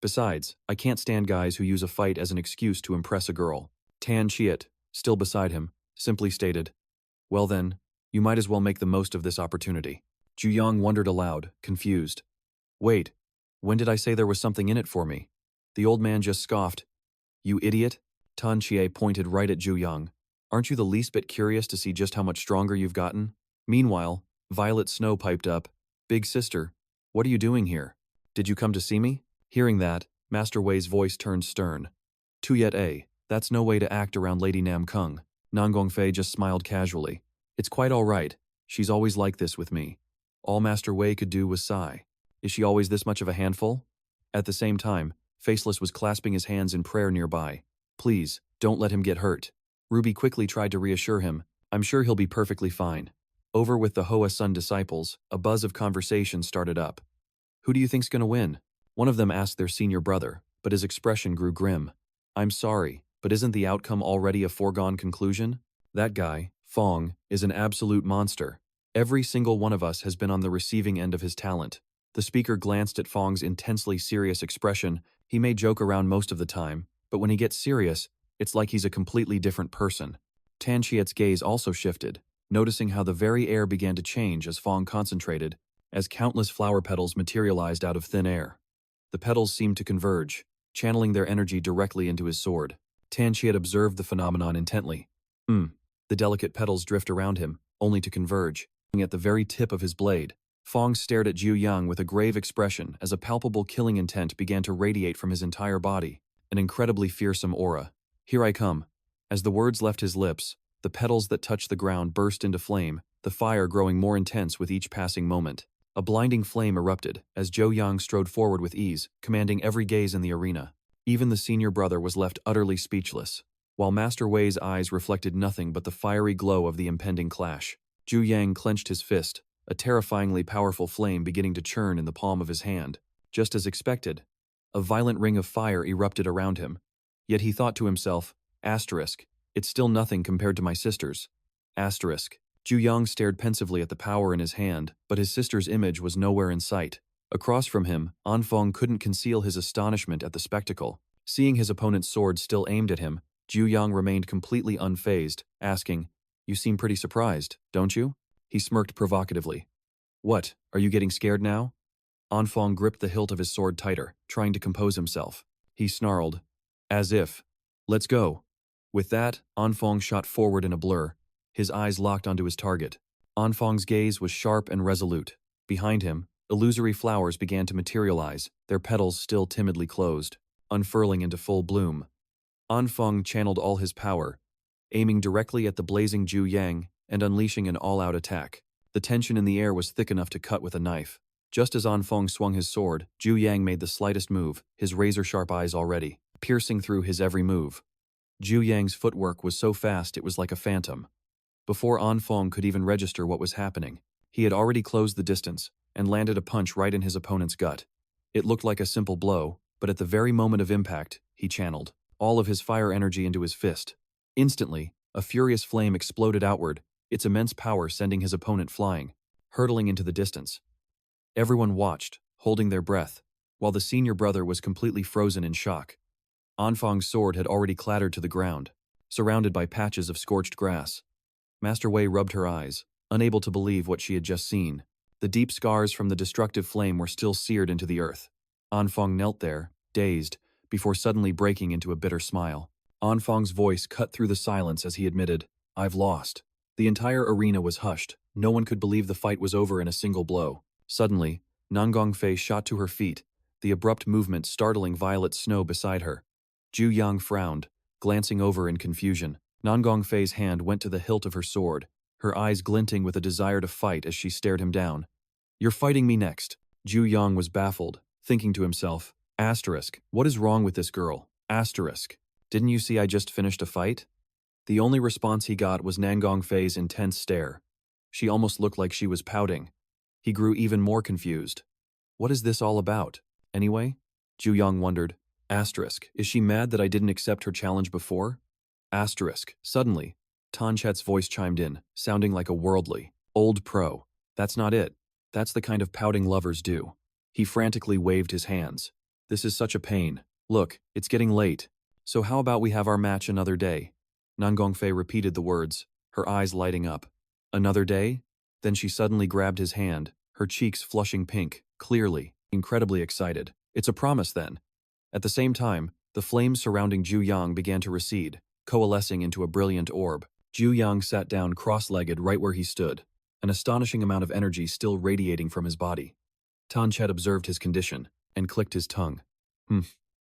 Speaker 1: Besides, I can't stand guys who use a fight as an excuse to impress a girl. Tan Chiet, still beside him, simply stated, Well then, you might as well make the most of this opportunity. Jiu Yang wondered aloud, confused. Wait, when did I say there was something in it for me? The old man just scoffed. You idiot? Tan Chiet pointed right at Jiu Yang. Aren't you the least bit curious to see just how much stronger you've gotten? Meanwhile, Violet Snow piped up, Big sister, what are you doing here? Did you come to see me? Hearing that, Master Wei's voice turned stern. Tuyet, that's no way to act around Lady Nam Kung. Nanggong Fei just smiled casually. It's quite all right. She's always like this with me. All Master Wei could do was sigh. Is she always this much of a handful? At the same time, Faceless was clasping his hands in prayer nearby. Please, don't let him get hurt. Ruby quickly tried to reassure him. I'm sure he'll be perfectly fine. Over with the Hoa Sun disciples, a buzz of conversation started up. Who do you think's gonna win? One of them asked their senior brother, but his expression grew grim. I'm sorry, but isn't the outcome already a foregone conclusion? That guy, Fong, is an absolute monster. Every single one of us has been on the receiving end of his talent. The speaker glanced at Fong's intensely serious expression. He may joke around most of the time, but when he gets serious, it's like he's a completely different person. Tan Chiet's gaze also shifted, noticing how the very air began to change as Fong concentrated, as countless flower petals materialized out of thin air. The petals seemed to converge, channeling their energy directly into his sword. Tan Chiet observed the phenomenon intently. The delicate petals drift around him, only to converge, at the very tip of his blade. Fong stared at Jiu Yang with a grave expression as a palpable killing intent began to radiate from his entire body, an incredibly fearsome aura. Here I come. As the words left his lips, the petals that touched the ground burst into flame, the fire growing more intense with each passing moment. A blinding flame erupted as Jiu Yang strode forward with ease, commanding every gaze in the arena. Even the senior brother was left utterly speechless, while Master Wei's eyes reflected nothing but the fiery glow of the impending clash. Jiu Yang clenched his fist, a terrifyingly powerful flame beginning to churn in the palm of his hand. Just as expected, a violent ring of fire erupted around him. Yet he thought to himself, it's still nothing compared to my sister's. Jiu Yang stared pensively at the power in his hand, but his sister's image was nowhere in sight. Across from him, Anfeng couldn't conceal his astonishment at the spectacle. Seeing his opponent's sword still aimed at him, Jiu Yang remained completely unfazed, asking, You seem pretty surprised, don't you? He smirked provocatively. What, are you getting scared now? Anfeng gripped the hilt of his sword tighter, trying to compose himself. He snarled, As if. Let's go. With that, Anfeng shot forward in a blur, his eyes locked onto his target. Anfeng's gaze was sharp and resolute. Behind him, illusory flowers began to materialize, their petals still timidly closed, unfurling into full bloom. Anfeng channeled all his power, aiming directly at the blazing Jiu Yang and unleashing an all-out attack. The tension in the air was thick enough to cut with a knife. Just as Anfeng swung his sword, Jiu Yang made the slightest move, his razor-sharp eyes already, piercing through his every move. Jiu Yang's footwork was so fast it was like a phantom. Before Anfeng could even register what was happening, he had already closed the distance and landed a punch right in his opponent's gut. It looked like a simple blow, but at the very moment of impact, he channeled all of his fire energy into his fist. Instantly, a furious flame exploded outward, its immense power sending his opponent flying, hurtling into the distance. Everyone watched, holding their breath, while the senior brother was completely frozen in shock. Anfeng's sword had already clattered to the ground, surrounded by patches of scorched grass. Master Wei rubbed her eyes, unable to believe what she had just seen. The deep scars from the destructive flame were still seared into the earth. Anfeng knelt there, dazed, before suddenly breaking into a bitter smile. Anfeng's voice cut through the silence as he admitted, I've lost. The entire arena was hushed. No one could believe the fight was over in a single blow. Suddenly, Nanggong Fei shot to her feet, the abrupt movement startling Violet Snow beside her. Jiu Yang frowned, glancing over in confusion. Nanggong Fei's hand went to the hilt of her sword, her eyes glinting with a desire to fight as she stared him down. You're fighting me next. Jiu Yang was baffled, thinking to himself, what is wrong with this girl? Didn't you see I just finished a fight? The only response he got was Nanggong Fei's intense stare. She almost looked like she was pouting. He grew even more confused. What is this all about, anyway? Jiu Yang wondered. Asterisk. Is she mad that I didn't accept her challenge before? Asterisk. Suddenly, Tanchet's voice chimed in, sounding like a worldly, old pro. That's not it. That's the kind of pouting lovers do. He frantically waved his hands. This is such a pain. Look, it's getting late. So how about we have our match another day? Nangongfei repeated the words, her eyes lighting up. Another day? Then she suddenly grabbed his hand, her cheeks flushing pink, clearly, incredibly excited. It's a promise then. At the same time, the flames surrounding Jiu Yang began to recede, coalescing into a brilliant orb. Jiu Yang sat down cross-legged right where he stood, an astonishing amount of energy still radiating from his body. Tanchet observed his condition, and clicked his tongue.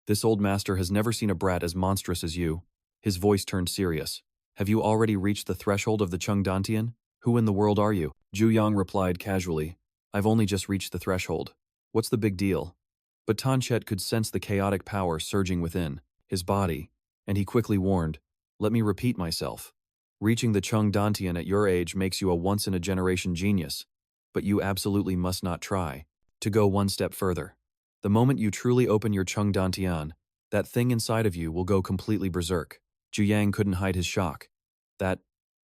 Speaker 1: This old master has never seen a brat as monstrous as you. His voice turned serious. Have you already reached the threshold of the Chengdantian? Who in the world are you? Jiu Yang replied casually. I've only just reached the threshold. What's the big deal? But Tanchet could sense the chaotic power surging within his body, and he quickly warned, let me repeat myself. Reaching the Chengdantian at your age makes you a once-in-a-generation genius, but you absolutely must not try to go one step further. The moment you truly open your Chengdantian, that thing inside of you will go completely berserk. Jiu Yang couldn't hide his shock. That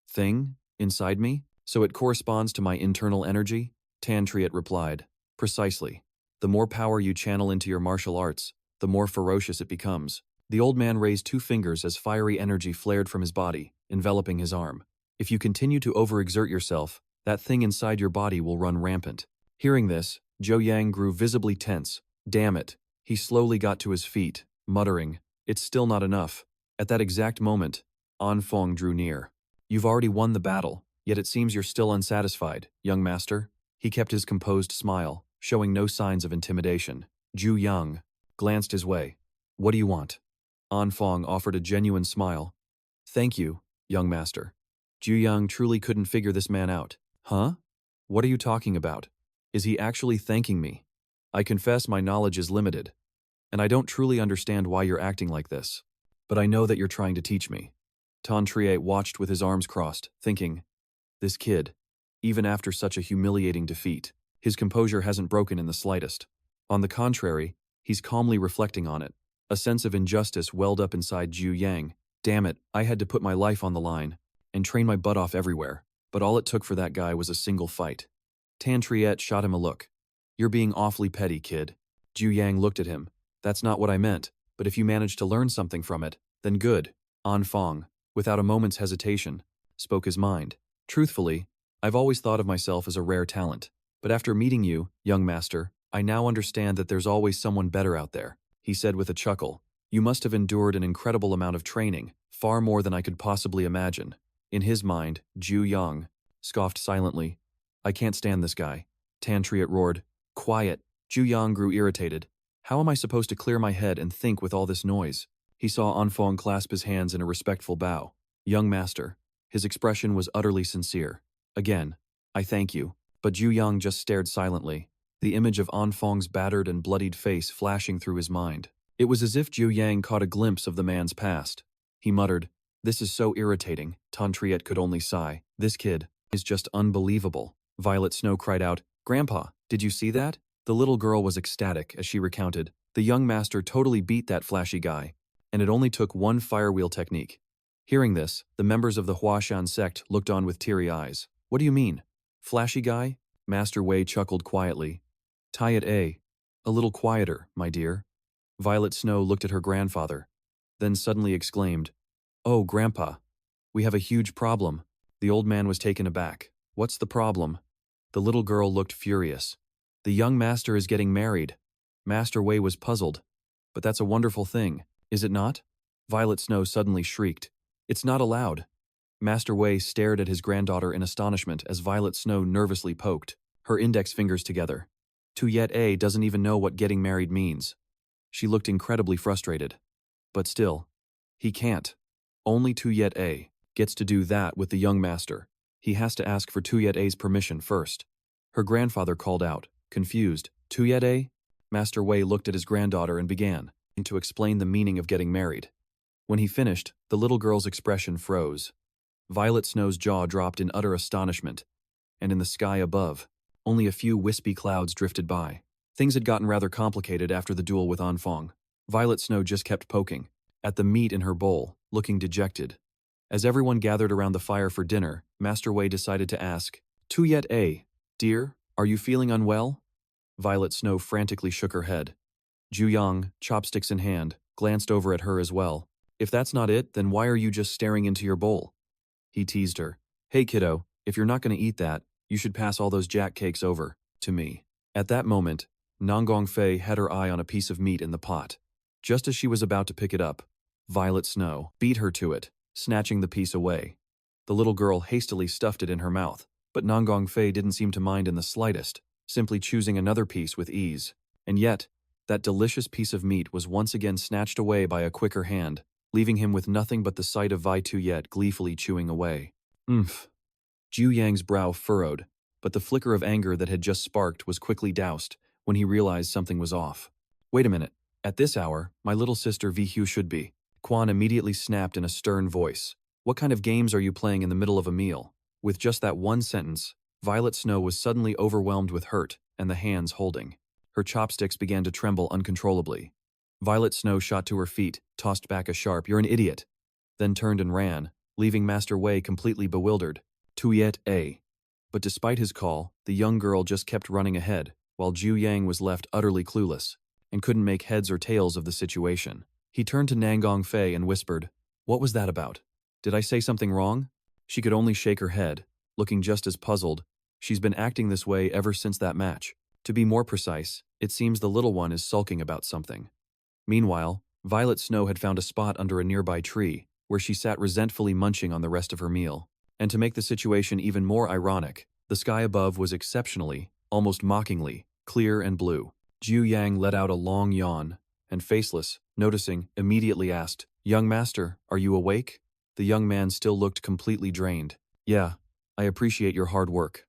Speaker 1: thing inside me? So it corresponds to my internal energy? Tantriet replied. Precisely. The more power you channel into your martial arts, the more ferocious it becomes. The old man raised 2 fingers as fiery energy flared from his body, enveloping his arm. If you continue to overexert yourself, that thing inside your body will run rampant. Hearing this, Jiu Yang grew visibly tense. Damn it. He slowly got to his feet, muttering, it's still not enough. At that exact moment, An Feng drew near. You've already won the battle, yet it seems you're still unsatisfied, young master. He kept his composed smile, showing no signs of intimidation. Jiu Yang glanced his way. What do you want? An Feng offered a genuine smile. Thank you, young master. Jiu Yang truly couldn't figure this man out. Huh? What are you talking about? Is he actually thanking me? I confess my knowledge is limited, and I don't truly understand why you're acting like this. But I know that you're trying to teach me. Tantriet watched with his arms crossed, thinking, this kid, even after such a humiliating defeat, his composure hasn't broken in the slightest. On the contrary, he's calmly reflecting on it. A sense of injustice welled up inside Jiu Yang. Damn it, I had to put my life on the line and train my butt off everywhere, but all it took for that guy was a single fight. Tantriet shot him a look. You're being awfully petty, kid. Jiu Yang looked at him. That's not what I meant, but if you manage to learn something from it, then good. An Feng, without a moment's hesitation, spoke his mind. Truthfully, I've always thought of myself as a rare talent, but after meeting you, young master, I now understand that there's always someone better out there, he said with a chuckle. You must have endured an incredible amount of training, far more than I could possibly imagine. In his mind, Jiu Yang scoffed silently. I can't stand this guy. Tantriet roared. Quiet. Jiu Yang grew irritated. How am I supposed to clear my head and think with all this noise? He saw An Feng clasp his hands in a respectful bow. Young master. His expression was utterly sincere. Again, I thank you. But Jiu Yang just stared silently, the image of An Feng's battered and bloodied face flashing through his mind. It was as if Jiu Yang caught a glimpse of the man's past. He muttered, this is so irritating. Tantriet could only sigh. This kid is just unbelievable. Violet Snow cried out, Grandpa, did you see that? The little girl was ecstatic as she recounted. The young master totally beat that flashy guy, and it only took one firewheel technique. Hearing this, the members of the Huashan sect looked on with teary eyes. What do you mean? Flashy guy? Master Wei chuckled quietly. Tie it a little quieter, my dear. Violet Snow looked at her grandfather, then suddenly exclaimed, Oh, Grandpa, we have a huge problem. The old man was taken aback. What's the problem? The little girl looked furious. The young master is getting married. Master Wei was puzzled. But that's a wonderful thing, is it not? Violet Snow suddenly shrieked. It's not allowed. Master Wei stared at his granddaughter in astonishment as Violet Snow nervously poked her index fingers together. Tuyet A doesn't even know what getting married means. She looked incredibly frustrated. But still, he can't. Only Tuyet A gets to do that with the young master. He has to ask for Tuyet A's permission first. Her grandfather called out, confused. Tuyet A? Master Wei looked at his granddaughter and began to explain the meaning of getting married. When he finished, the little girl's expression froze. Violet Snow's jaw dropped in utter astonishment, and in the sky above, only a few wispy clouds drifted by. Things had gotten rather complicated after the duel with An Feng. Violet Snow just kept poking at the meat in her bowl, looking dejected. As everyone gathered around the fire for dinner, Master Wei decided to ask, "Tu yet a, dear, are you feeling unwell?" Violet Snow frantically shook her head. Jiu Yang, chopsticks in hand, glanced over at her as well. "If that's not it, then why are you just staring into your bowl?" He teased her. "Hey kiddo, if you're not going to eat that, you should pass all those jack cakes over to me." At that moment, Nanggong Fei had her eye on a piece of meat in the pot. Just as she was about to pick it up, Violet Snow beat her to it, snatching the piece away. The little girl hastily stuffed it in her mouth, but Nanggong Fei didn't seem to mind in the slightest, simply choosing another piece with ease. And yet, that delicious piece of meat was once again snatched away by a quicker hand, leaving him with nothing but the sight of Vi Tuyet gleefully chewing away. Umph. Jiu Yang's brow furrowed, but the flicker of anger that had just sparked was quickly doused when he realized something was off. "Wait a minute. At this hour, my little sister Vi Hu should be." Quan immediately snapped in a stern voice. "What kind of games are you playing in the middle of a meal?" With just that one sentence, Violet Snow was suddenly overwhelmed with hurt and the hands holding. Her chopsticks began to tremble uncontrollably. Violet Snow shot to her feet, tossed back a sharp, "You're an idiot," then turned and ran, leaving Master Wei completely bewildered. "Tuyet a." But despite his call, the young girl just kept running ahead, while Jiu Yang was left utterly clueless and couldn't make heads or tails of the situation. He turned to Nanggong Fei and whispered, "What was that about? Did I say something wrong?" She could only shake her head, looking just as puzzled. She's been acting this way ever since that match. To be more precise, it seems the little one is sulking about something. Meanwhile, Violet Snow had found a spot under a nearby tree, where she sat resentfully munching on the rest of her meal. And to make the situation even more ironic, the sky above was exceptionally, almost mockingly, clear and blue. Jiu Yang let out a long yawn, and Faceless, noticing, immediately asked, "Young master, are you awake?" The young man still looked completely drained. "Yeah, I appreciate your hard work."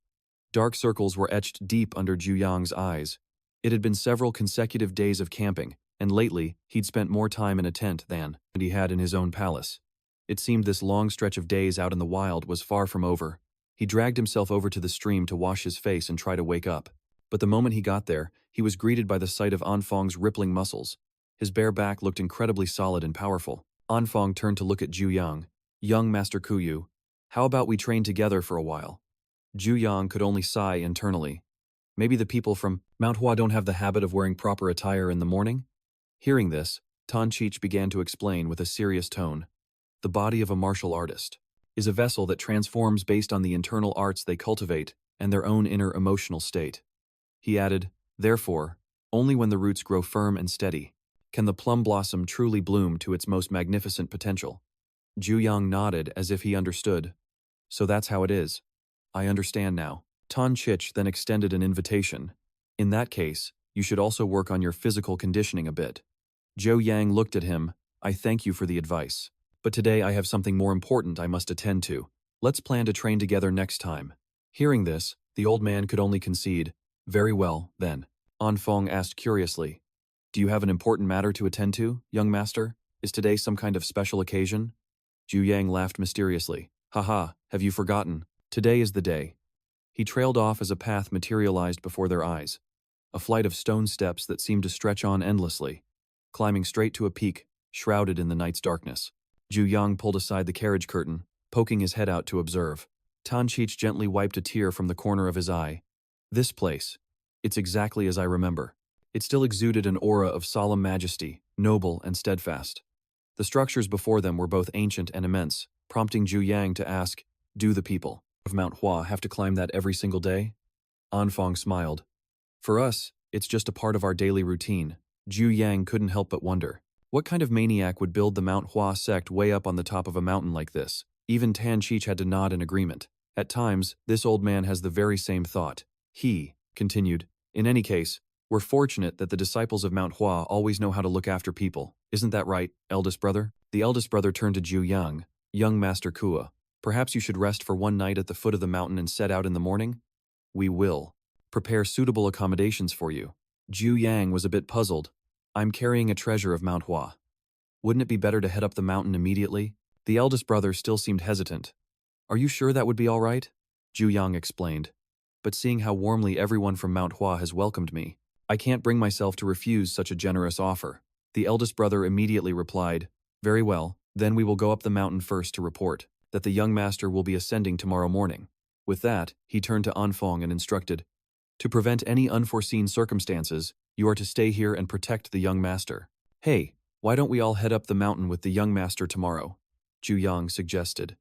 Speaker 1: Dark circles were etched deep under Jiu Yang's eyes. It had been several consecutive days of camping, and lately, he'd spent more time in a tent than he had in his own palace. It seemed this long stretch of days out in the wild was far from over. He dragged himself over to the stream to wash his face and try to wake up. But the moment he got there, he was greeted by the sight of Anfong's rippling muscles. His bare back looked incredibly solid and powerful. Anfong turned to look at Jiu Yang. "Young Master Kuyu, how about we train together for a while?" Jiu Yang could only sigh internally. Maybe the people from Manhwa don't have the habit of wearing proper attire in the morning? Hearing this, Tan Chich began to explain with a serious tone. The body of a martial artist is a vessel that transforms based on the internal arts they cultivate and their own inner emotional state. He added, "Therefore, only when the roots grow firm and steady can the plum blossom truly bloom to its most magnificent potential." Jiu Yang nodded as if he understood. "So that's how it is. I understand now." Tan Chich then extended an invitation. "In that case, you should also work on your physical conditioning a bit." Jiu Yang looked at him. "I thank you for the advice. But today I have something more important I must attend to. Let's plan to train together next time." Hearing this, the old man could only concede, "Very well, then." Anfong asked curiously, "Do you have an important matter to attend to, young master? Is today some kind of special occasion?" Jiu Yang laughed mysteriously. "Haha, have you forgotten? Today is the day." He trailed off as a path materialized before their eyes. A flight of stone steps that seemed to stretch on endlessly, climbing straight to a peak, shrouded in the night's darkness. Jiu Yang pulled aside the carriage curtain, poking his head out to observe. Tan Chich gently wiped a tear from the corner of his eye. "This place. It's exactly as I remember." It still exuded an aura of solemn majesty, noble and steadfast. The structures before them were both ancient and immense, prompting Jiu Yang to ask, "Do the people of Mount Hua have to climb that every single day?" Anfong smiled. "For us, it's just a part of our daily routine." Jiu Yang couldn't help but wonder. What kind of maniac would build the Mount Hua sect way up on the top of a mountain like this? Even Tan Chich had to nod in agreement. At times, this old man has the very same thought. He continued, "In any case, we're fortunate that the disciples of Mount Hua always know how to look after people. Isn't that right, eldest brother?" The eldest brother turned to Jiu Yang. "Young Master Kua, perhaps you should rest for one night at the foot of the mountain and set out in the morning? We will prepare suitable accommodations for you." Jiu Yang was a bit puzzled. "I'm carrying a treasure of Mount Hua. Wouldn't it be better to head up the mountain immediately?" The eldest brother still seemed hesitant. "Are you sure that would be all right?" Jiu Yang explained. "But seeing how warmly everyone from Mount Hua has welcomed me, I can't bring myself to refuse such a generous offer." The eldest brother immediately replied, "Very well, then we will go up the mountain first to report that the young master will be ascending tomorrow morning." With that, he turned to Anfang and instructed, "To prevent any unforeseen circumstances, you are to stay here and protect the young master." "Hey, why don't we all head up the mountain with the young master tomorrow?" Jiu Yang suggested.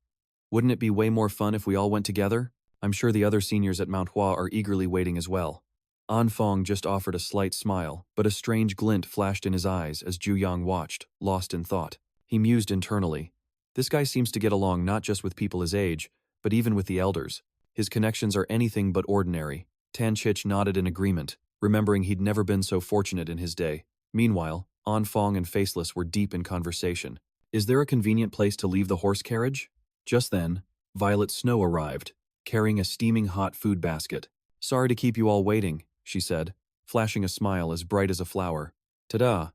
Speaker 1: "Wouldn't it be way more fun if we all went together? I'm sure the other seniors at Manhwa are eagerly waiting as well." Anfang just offered a slight smile, but a strange glint flashed in his eyes as Jiu Yang watched, lost in thought. He mused internally. This guy seems to get along not just with people his age, but even with the elders. His connections are anything but ordinary. Tanchich nodded in agreement, remembering he'd never been so fortunate in his day. Meanwhile, Anfang and Faceless were deep in conversation. "Is there a convenient place to leave the horse carriage?" Just then, Violet Snow arrived, carrying a steaming hot food basket. "Sorry to keep you all waiting," she said, flashing a smile as bright as a flower. "Ta-da!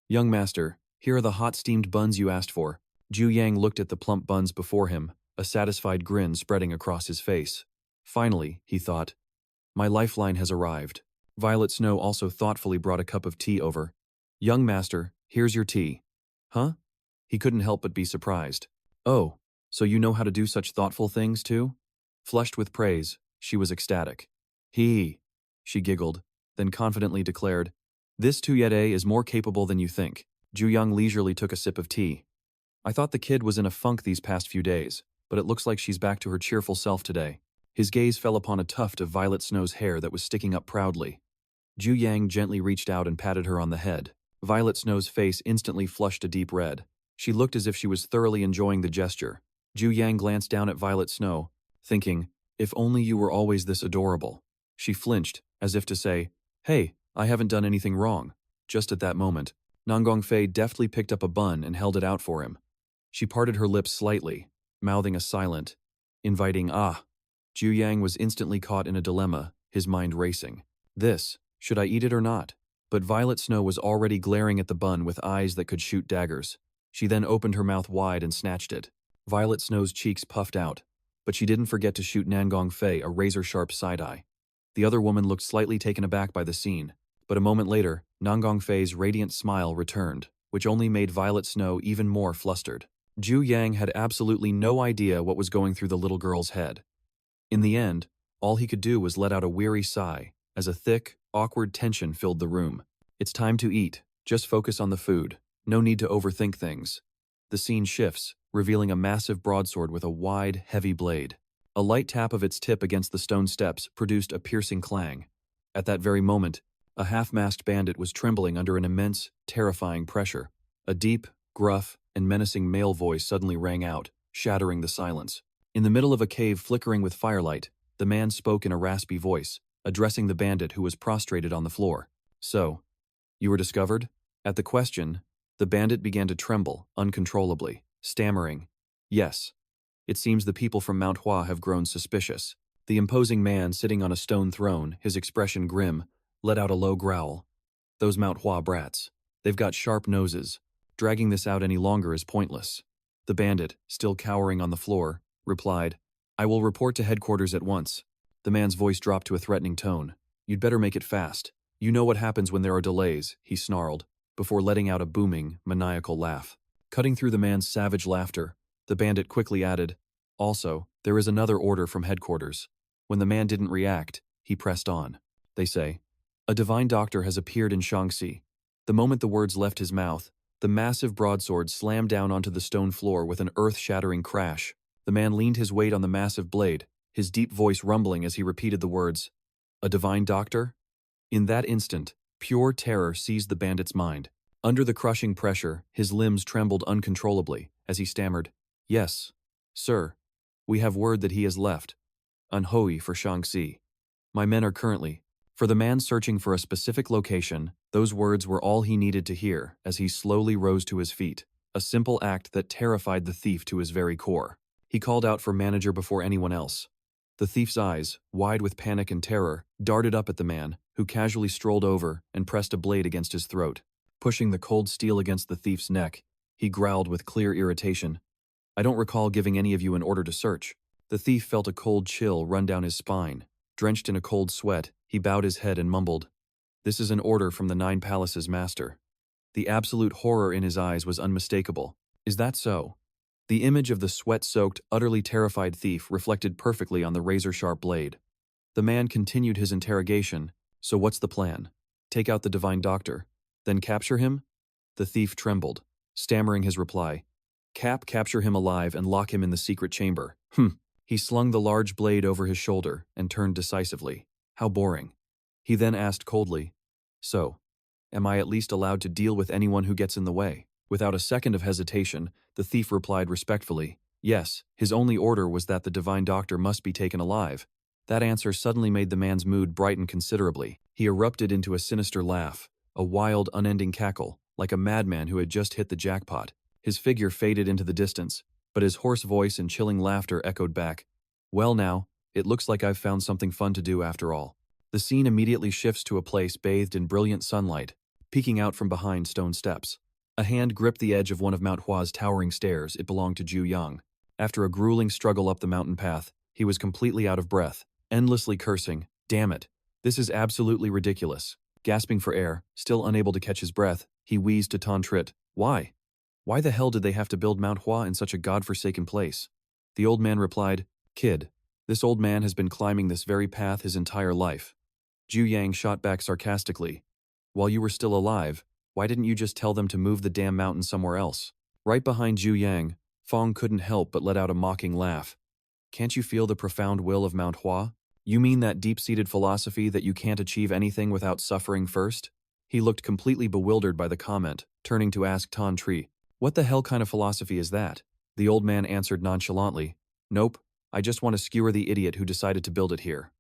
Speaker 1: Young master, here are the hot steamed buns you asked for." Jiu Yang looked at the plump buns before him, a satisfied grin spreading across his face. Finally, he thought, my lifeline has arrived. Violet Snow also thoughtfully brought a cup of tea over. "Young master, here's your tea." "Huh?" He couldn't help but be surprised. "Oh, so you know how to do such thoughtful things too?" Flushed with praise, she was ecstatic. "He," she giggled, then confidently declared, "This Tuyete is more capable than you think." Jiu Yang leisurely took a sip of tea. "I thought the kid was in a funk these past few days, but it looks like she's back to her cheerful self today." His gaze fell upon a tuft of Violet Snow's hair that was sticking up proudly. Jiu Yang gently reached out and patted her on the head. Violet Snow's face instantly flushed a deep red. She looked as if she was thoroughly enjoying the gesture. Jiu Yang glanced down at Violet Snow, thinking, if only you were always this adorable. She flinched, as if to say, "Hey, I haven't done anything wrong." Just at that moment, Nanggong Fei deftly picked up a bun and held it out for him. She parted her lips slightly, mouthing a silent, inviting "ah." Jiu Yang was instantly caught in a dilemma, his mind racing. Should I eat it or not? But Violet Snow was already glaring at the bun with eyes that could shoot daggers. She then opened her mouth wide and snatched it. Violet Snow's cheeks puffed out, but she didn't forget to shoot Nanggong Fei a razor-sharp side-eye. The other woman looked slightly taken aback by the scene, but a moment later, Nanggong Fei's radiant smile returned, which only made Violet Snow even more flustered. Jiu Yang had absolutely no idea what was going through the little girl's head. In the end, all he could do was let out a weary sigh, as a thick, awkward tension filled the room. "It's time to eat. Just focus on the food. No need to overthink things." The scene shifts, revealing a massive broadsword with a wide, heavy blade. A light tap of its tip against the stone steps produced a piercing clang. At that very moment, a half-masked bandit was trembling under an immense, terrifying pressure. A deep, gruff, and menacing male voice suddenly rang out, shattering the silence. In the middle of a cave flickering with firelight, the man spoke in a raspy voice, addressing the bandit who was prostrated on the floor. "So, you were discovered?" At the question, the bandit began to tremble uncontrollably, stammering, "Yes. It seems the people from Mount Hua have grown suspicious." The imposing man sitting on a stone throne, his expression grim, let out a low growl. "Those Mount Hua brats. They've got sharp noses. Dragging this out any longer is pointless." The bandit, still cowering on the floor, replied, "I will report to headquarters at once." The man's voice dropped to a threatening tone. "You'd better make it fast. You know what happens when there are delays," he snarled, before letting out a booming, maniacal laugh. Cutting through the man's savage laughter, the bandit quickly added, "Also, there is another order from headquarters." When the man didn't react, he pressed on. "They say, a divine doctor has appeared in Shaanxi." The moment the words left his mouth, the massive broadsword slammed down onto the stone floor with an earth-shattering crash. The man leaned his weight on the massive blade, his deep voice rumbling as he repeated the words, "A divine doctor?" In that instant, pure terror seized the bandit's mind. Under the crushing pressure, his limbs trembled uncontrollably as he stammered, "Yes, sir. We have word that he has left. Anhui for Shaanxi. My men are currently." For the man searching for a specific location, those words were all he needed to hear as he slowly rose to his feet, a simple act that terrified the thief to his very core. He called out for manager before anyone else. The thief's eyes, wide with panic and terror, darted up at the man, who casually strolled over and pressed a blade against his throat. Pushing the cold steel against the thief's neck, he growled with clear irritation, "I don't recall giving any of you an order to search." The thief felt a cold chill run down his spine. Drenched in a cold sweat, he bowed his head and mumbled, "This is an order from the Nine Palaces' master." The absolute horror in his eyes was unmistakable. Is that so? The image of the sweat-soaked, utterly terrified thief reflected perfectly on the razor-sharp blade. The man continued his interrogation. So what's the plan? Take out the divine doctor, then capture him? The thief trembled, stammering his reply. Capture him alive and lock him in the secret chamber. He slung the large blade over his shoulder and turned decisively. How boring. He then asked coldly, so, am I at least allowed to deal with anyone who gets in the way? Without a second of hesitation, the thief replied respectfully, yes, his only order was that the divine doctor must be taken alive. That answer suddenly made the man's mood brighten considerably. He erupted into a sinister laugh, a wild, unending cackle, like a madman who had just hit the jackpot. His figure faded into the distance, but his hoarse voice and chilling laughter echoed back. Well now, it looks like I've found something fun to do after all. The scene immediately shifts to a place bathed in brilliant sunlight, peeking out from behind stone steps. A hand gripped the edge of one of Manhwa's towering stairs. It belonged to Jiu Yang. After a grueling struggle up the mountain path, he was completely out of breath, endlessly cursing, damn it, this is absolutely ridiculous. Gasping for air, still unable to catch his breath, he wheezed to Trit. Why? Why the hell did they have to build Manhwa in such a godforsaken place? The old man replied, kid, this old man has been climbing this very path his entire life. Jiu Yang shot back sarcastically. While you were still alive, why didn't you just tell them to move the damn mountain somewhere else? Right behind Jiu Yang, Fong couldn't help but let out a mocking laugh. Can't you feel the profound will of Manhwa? You mean that deep-seated philosophy that you can't achieve anything without suffering first? He looked completely bewildered by the comment, turning to ask Trit, what the hell kind of philosophy is that? The old man answered nonchalantly, nope, I just want to skewer the idiot who decided to build it here.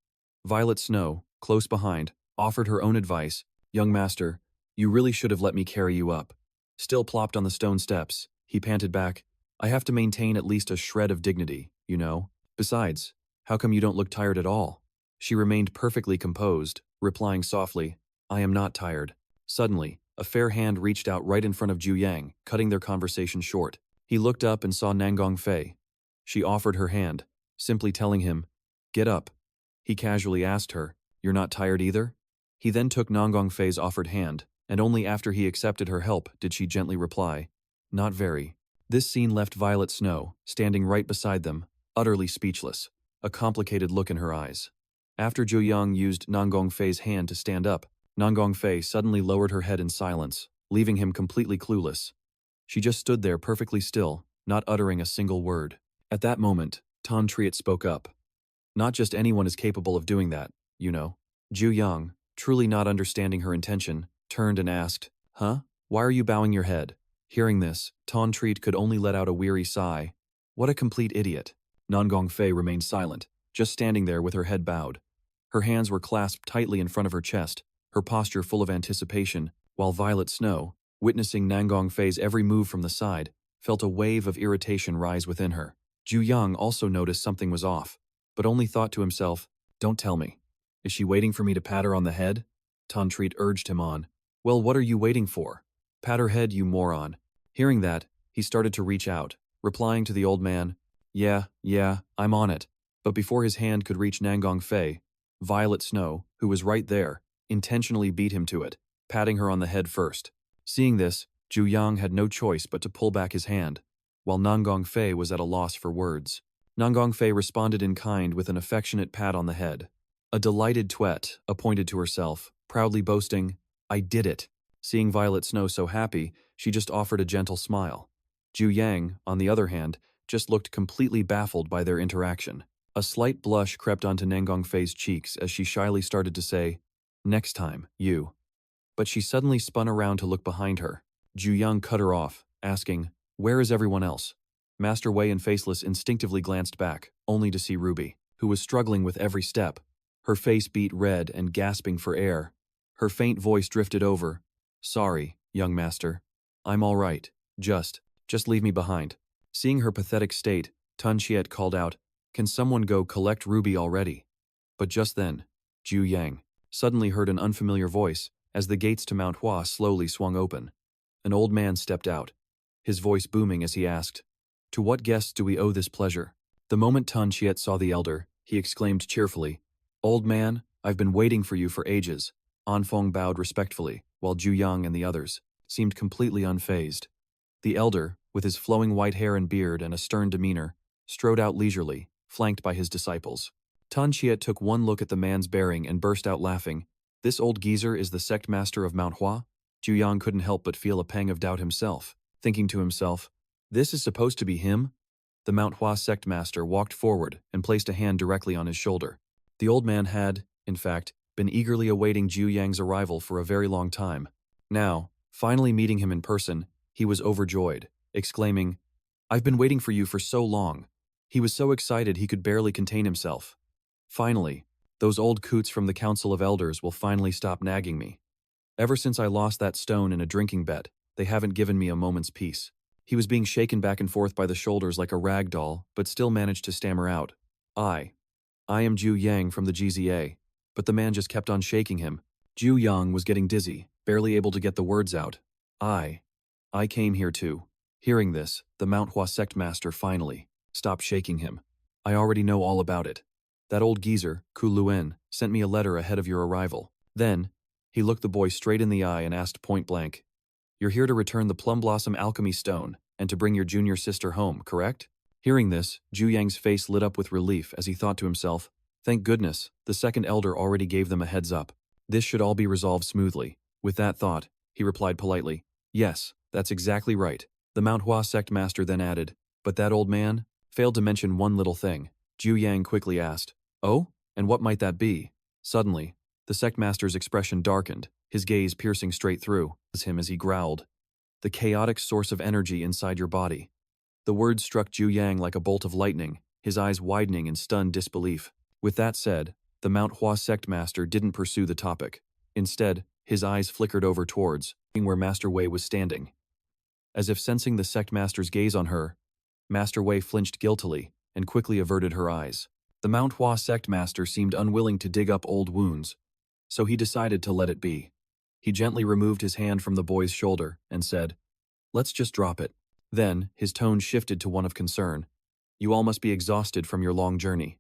Speaker 1: Violet Snow, close behind, offered her own advice, young master, you really should have let me carry you up. Still plopped on the stone steps, he panted back, I have to maintain at least a shred of dignity, you know. Besides, how come you don't look tired at all? She remained perfectly composed, replying softly, I am not tired. Suddenly, a fair hand reached out right in front of Jiu Yang, cutting their conversation short. He looked up and saw Nanggong Fei. She offered her hand, simply telling him, get up. He casually asked her, you're not tired either? He then took Nanggong Fei's offered hand, and only after he accepted her help did she gently reply, not very. This scene left Violet Snow, standing right beside them, utterly speechless, a complicated look in her eyes. After Jiu Yang used Nanggong Fei's hand to stand up, Nanggong Fei suddenly lowered her head in silence, leaving him completely clueless. She just stood there perfectly still, not uttering a single word. At that moment, Trit spoke up. Not just anyone is capable of doing that, you know. Jiu Yang, truly not understanding her intention, turned and asked, huh? Why are you bowing your head? Hearing this, Trit could only let out a weary sigh. What a complete idiot. Nanggong Fei remained silent, just standing there with her head bowed. Her hands were clasped tightly in front of her chest, her posture full of anticipation, while Violet Snow, witnessing Nanggong Fei's every move from the side, felt a wave of irritation rise within her. Jiu Yang also noticed something was off, but only thought to himself, don't tell me. Is she waiting for me to pat her on the head? Trit urged him on. Well, what are you waiting for? Pat her head, you moron. Hearing that, he started to reach out, replying to the old man, yeah, I'm on it. But before his hand could reach Nanggong Fei, Violet Snow, who was right there, intentionally beat him to it, patting her on the head first. Seeing this, Jiu Yang had no choice but to pull back his hand, while Nanggong Fei was at a loss for words. Nanggong Fei responded in kind with an affectionate pat on the head. A delighted Twet appointed to herself, proudly boasting, I did it. Seeing Violet Snow so happy, she just offered a gentle smile. Jiu Yang, on the other hand, just looked completely baffled by their interaction. A slight blush crept onto Nanggong Fei's cheeks as she shyly started to say, next time, you. But she suddenly spun around to look behind her. Jiu Yang cut her off, asking, where is everyone else? Master Wei and Faceless instinctively glanced back, only to see Ruby, who was struggling with every step. Her face beat red and gasping for air. Her faint voice drifted over, sorry, young master. I'm all right. Just leave me behind. Seeing her pathetic state, Trit called out, can someone go collect Ruby already? But just then, Jiu Yang suddenly heard an unfamiliar voice as the gates to Manhwa slowly swung open. An old man stepped out, his voice booming as he asked, to what guests do we owe this pleasure? The moment Trit saw the elder, he exclaimed cheerfully, old man, I've been waiting for you for ages. Anfeng bowed respectfully, while Jiu Yang and the others, seemed completely unfazed. The elder, with his flowing white hair and beard and a stern demeanor, strode out leisurely, flanked by his disciples. Tan Chiet took one look at the man's bearing and burst out laughing. This old geezer is the sect master of Manhwa? Jiu Yang couldn't help but feel a pang of doubt himself, thinking to himself, this is supposed to be him? The Manhwa sect master walked forward and placed a hand directly on his shoulder. The old man had, in fact, been eagerly awaiting Jiu Yang's arrival for a very long time. Now, finally meeting him in person, he was overjoyed, exclaiming, I've been waiting for you for so long. He was so excited he could barely contain himself. Finally, those old coots from the Council of Elders will finally stop nagging me. Ever since I lost that stone in a drinking bet, they haven't given me a moment's peace. He was being shaken back and forth by the shoulders like a rag doll, but still managed to stammer out, I am Jiu Yang from the GZA. But the man just kept on shaking him. Jiu Yang was getting dizzy, barely able to get the words out. I came here too. Hearing this, the Manhwa sect master finally stopped shaking him. I already know all about it. That old geezer, Ku Luen, sent me a letter ahead of your arrival. Then, he looked the boy straight in the eye and asked point blank, You're here to return the Plum Blossom Alchemy Stone and to bring your junior sister home, correct? Hearing this, Jiu Yang's face lit up with relief as he thought to himself, Thank goodness, the second elder already gave them a heads up. This should all be resolved smoothly. With that thought, he replied politely, Yes, that's exactly right. The Manhwa sect master then added, But that old man failed to mention one little thing. Jiu Yang quickly asked, Oh, and what might that be? Suddenly, the sect master's expression darkened, his gaze piercing straight through him as he growled, The chaotic source of energy inside your body. The words struck Jiu Yang like a bolt of lightning, his eyes widening in stunned disbelief. With that said, the Manhwa sect master didn't pursue the topic. Instead, his eyes flickered over towards where Master Wei was standing. As if sensing the sect master's gaze on her, Master Wei flinched guiltily and quickly averted her eyes. The Manhwa sect master seemed unwilling to dig up old wounds, so he decided to let it be. He gently removed his hand from the boy's shoulder and said, Let's just drop it. Then, his tone shifted to one of concern. You all must be exhausted from your long journey.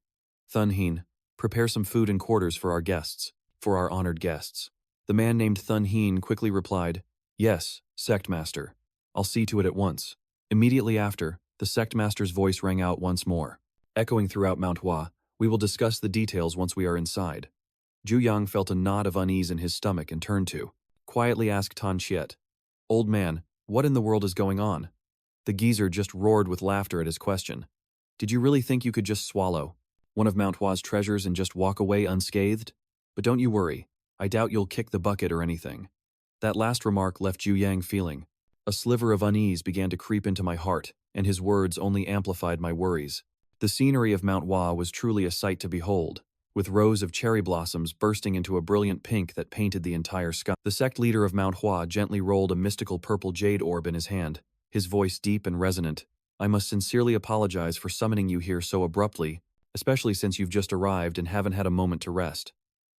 Speaker 1: Thun Heen, prepare some food and quarters for our honored guests. The man named Thun Heen quickly replied, Yes, sect master. I'll see to it at once. Immediately after, the sect master's voice rang out once more. Echoing throughout Manhwa, we will discuss the details once we are inside. Jiu Yang felt a knot of unease in his stomach and turned to quietly ask Tan Chiet, Old man, what in the world is going on? The geezer just roared with laughter at his question. Did you really think you could just swallow one of Manhwa's treasures and just walk away unscathed? But don't you worry, I doubt you'll kick the bucket or anything. That last remark left Jiu Yang feeling. A sliver of unease began to creep into my heart, and his words only amplified my worries. The scenery of Manhwa was truly a sight to behold, with rows of cherry blossoms bursting into a brilliant pink that painted the entire sky. The sect leader of Manhwa gently rolled a mystical purple jade orb in his hand, his voice deep and resonant. I must sincerely apologize for summoning you here so abruptly, especially since you've just arrived and haven't had a moment to rest.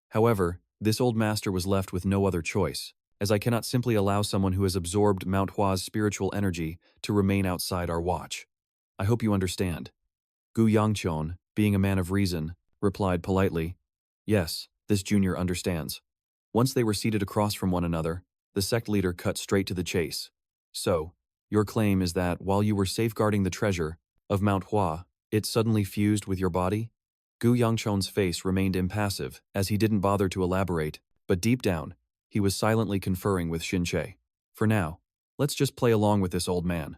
Speaker 1: However, this old master was left with no other choice, as I cannot simply allow someone who has absorbed Manhwa's spiritual energy to remain outside our watch. I hope you understand. Gu Yangchon, being a man of reason, replied politely, Yes, this junior understands. Once they were seated across from one another, the sect leader cut straight to the chase. So, your claim is that while you were safeguarding the treasure of Manhwa, it suddenly fused with your body? Gu Yangchon's face remained impassive as he didn't bother to elaborate, but deep down, he was silently conferring with Shin-Che. For now, let's just play along with this old man.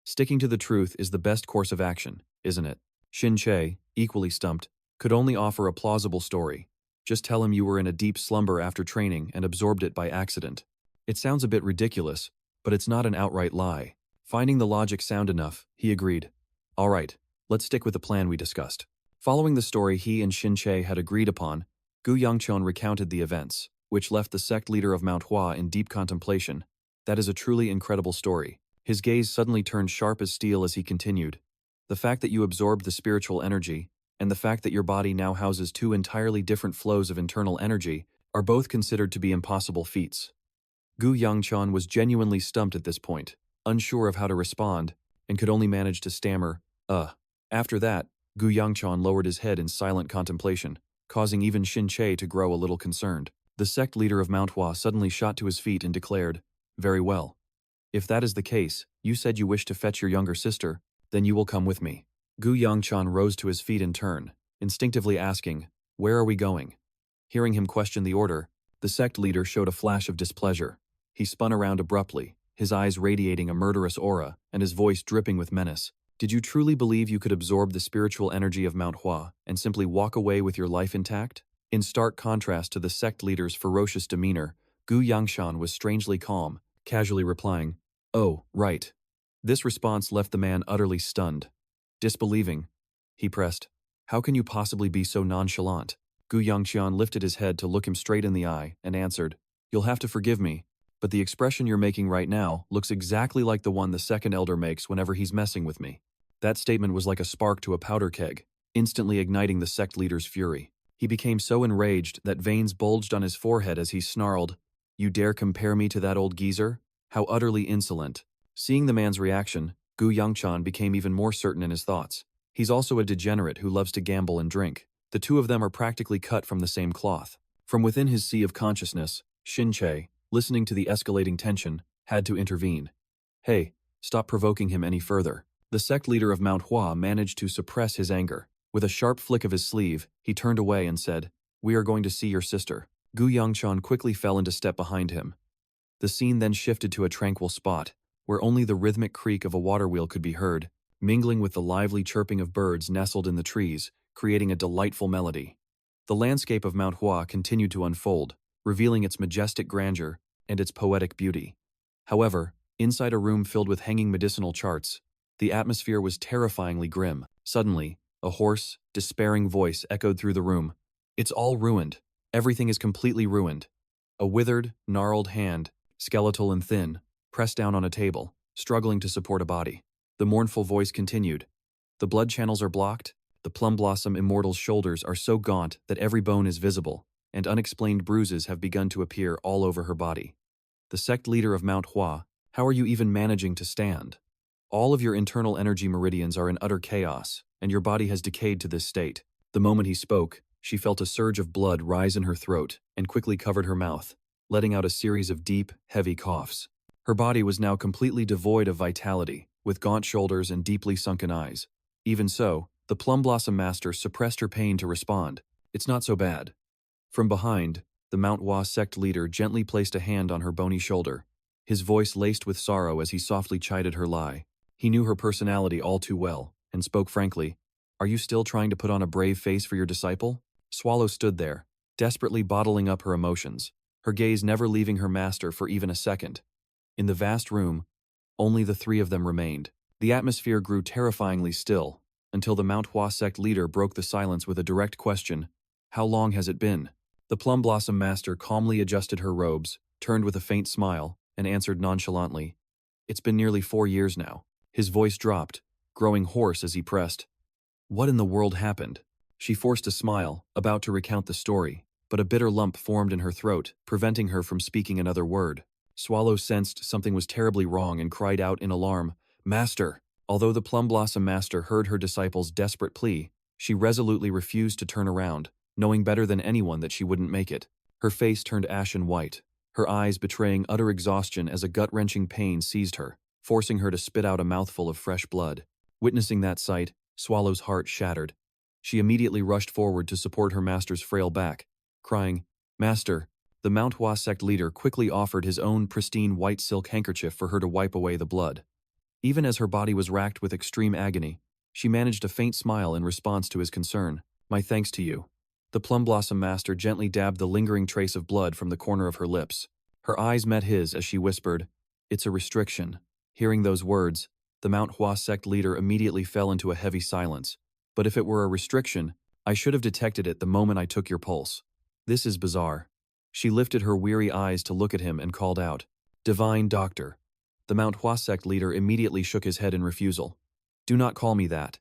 Speaker 1: Sticking to the truth is the best course of action, isn't it? Shin-Che, equally stumped, could only offer a plausible story. Just tell him you were in a deep slumber after training and absorbed it by accident. It sounds a bit ridiculous, but it's not an outright lie. Finding the logic sound enough, he agreed. All right, let's stick with the plan we discussed. Following the story he and Shin-Che had agreed upon, Gu Yangchon recounted the events, which left the sect leader of Manhwa in deep contemplation. That is a truly incredible story. His gaze suddenly turned sharp as steel as he continued. The fact that you absorbed the spiritual energy, and the fact that your body now houses two entirely different flows of internal energy, are both considered to be impossible feats. Gu Yangchon was genuinely stumped at this point, unsure of how to respond, and could only manage to stammer, After that, Gu Yangchon lowered his head in silent contemplation, causing even Shin-Che to grow a little concerned. The sect leader of Manhwa suddenly shot to his feet and declared, Very well. If that is the case, you said you wish to fetch your younger sister, then you will come with me. Gu Yangchan rose to his feet in turn, instinctively asking, "Where are we going?" Hearing him question the order, the sect leader showed a flash of displeasure. He spun around abruptly, his eyes radiating a murderous aura and his voice dripping with menace. Did you truly believe you could absorb the spiritual energy of Manhwa and simply walk away with your life intact? In stark contrast to the sect leader's ferocious demeanor, Gu Yangshan was strangely calm, casually replying, "Oh, right." This response left the man utterly stunned. Disbelieving, he pressed, "How can you possibly be so nonchalant?" Gu Yangqian lifted his head to look him straight in the eye and answered, "You'll have to forgive me, but the expression you're making right now looks exactly like the one the second elder makes whenever he's messing with me." That statement was like a spark to a powder keg, instantly igniting the sect leader's fury. He became so enraged that veins bulged on his forehead as he snarled, "You dare compare me to that old geezer? How utterly insolent." Seeing the man's reaction, Gu Yangchan became even more certain in his thoughts. He's also a degenerate who loves to gamble and drink. The two of them are practically cut from the same cloth. From within his sea of consciousness, Shin-Che, listening to the escalating tension, had to intervene. "Hey, stop provoking him any further." The sect leader of Mount Hua managed to suppress his anger. With a sharp flick of his sleeve, he turned away and said, "We are going to see your sister." Gu Yangchan quickly fell into step behind him. The scene then shifted to a tranquil spot, where only the rhythmic creak of a water wheel could be heard, mingling with the lively chirping of birds nestled in the trees, creating a delightful melody. The landscape of Mount Hua continued to unfold, revealing its majestic grandeur and its poetic beauty. However, inside a room filled with hanging medicinal charts, the atmosphere was terrifyingly grim. Suddenly, a hoarse, despairing voice echoed through the room. "It's all ruined. Everything is completely ruined." A withered, gnarled hand, skeletal and thin, pressed down on a table, struggling to support a body. The mournful voice continued. "The blood channels are blocked. The plum blossom immortal's shoulders are so gaunt that every bone is visible, and unexplained bruises have begun to appear all over her body. The sect leader of Mount Hua, how are you even managing to stand? All of your internal energy meridians are in utter chaos, and your body has decayed to this state." The moment he spoke, she felt a surge of blood rise in her throat and quickly covered her mouth, letting out a series of deep, heavy coughs. Her body was now completely devoid of vitality, with gaunt shoulders and deeply sunken eyes. Even so, the Plum Blossom Master suppressed her pain to respond. "It's not so bad." From behind, the Mount Hua sect leader gently placed a hand on her bony shoulder, his voice laced with sorrow as he softly chided her lie. He knew her personality all too well, and spoke frankly, "Are you still trying to put on a brave face for your disciple?" Swallow stood there, desperately bottling up her emotions, her gaze never leaving her master for even a second. In the vast room, only the three of them remained. The atmosphere grew terrifyingly still, until the Mount Hua sect leader broke the silence with a direct question, "How long has it been?" The Plum Blossom Master calmly adjusted her robes, turned with a faint smile, and answered nonchalantly, "It's been nearly 4 years now." His voice dropped, growing hoarse as he pressed, "What in the world happened?" She forced a smile, about to recount the story, but a bitter lump formed in her throat, preventing her from speaking another word. Swallow sensed something was terribly wrong and cried out in alarm, "Master!" Although the Plum Blossom Master heard her disciple's desperate plea, she resolutely refused to turn around, knowing better than anyone that she wouldn't make it. Her face turned ashen white, her eyes betraying utter exhaustion as a gut-wrenching pain seized her, forcing her to spit out a mouthful of fresh blood. Witnessing that sight, Swallow's heart shattered. She immediately rushed forward to support her master's frail back, crying, "Master!" The Mount Hua sect leader quickly offered his own pristine white silk handkerchief for her to wipe away the blood. Even as her body was racked with extreme agony, she managed a faint smile in response to his concern. "My thanks to you." The Plum Blossom Master gently dabbed the lingering trace of blood from the corner of her lips. Her eyes met his as she whispered, "It's a restriction." Hearing those words, the Mount Hua sect leader immediately fell into a heavy silence. "But if it were a restriction, I should have detected it the moment I took your pulse. This is bizarre." She lifted her weary eyes to look at him and called out, "Divine Doctor." The Mount Hua sect leader immediately shook his head in refusal. "Do not call me that."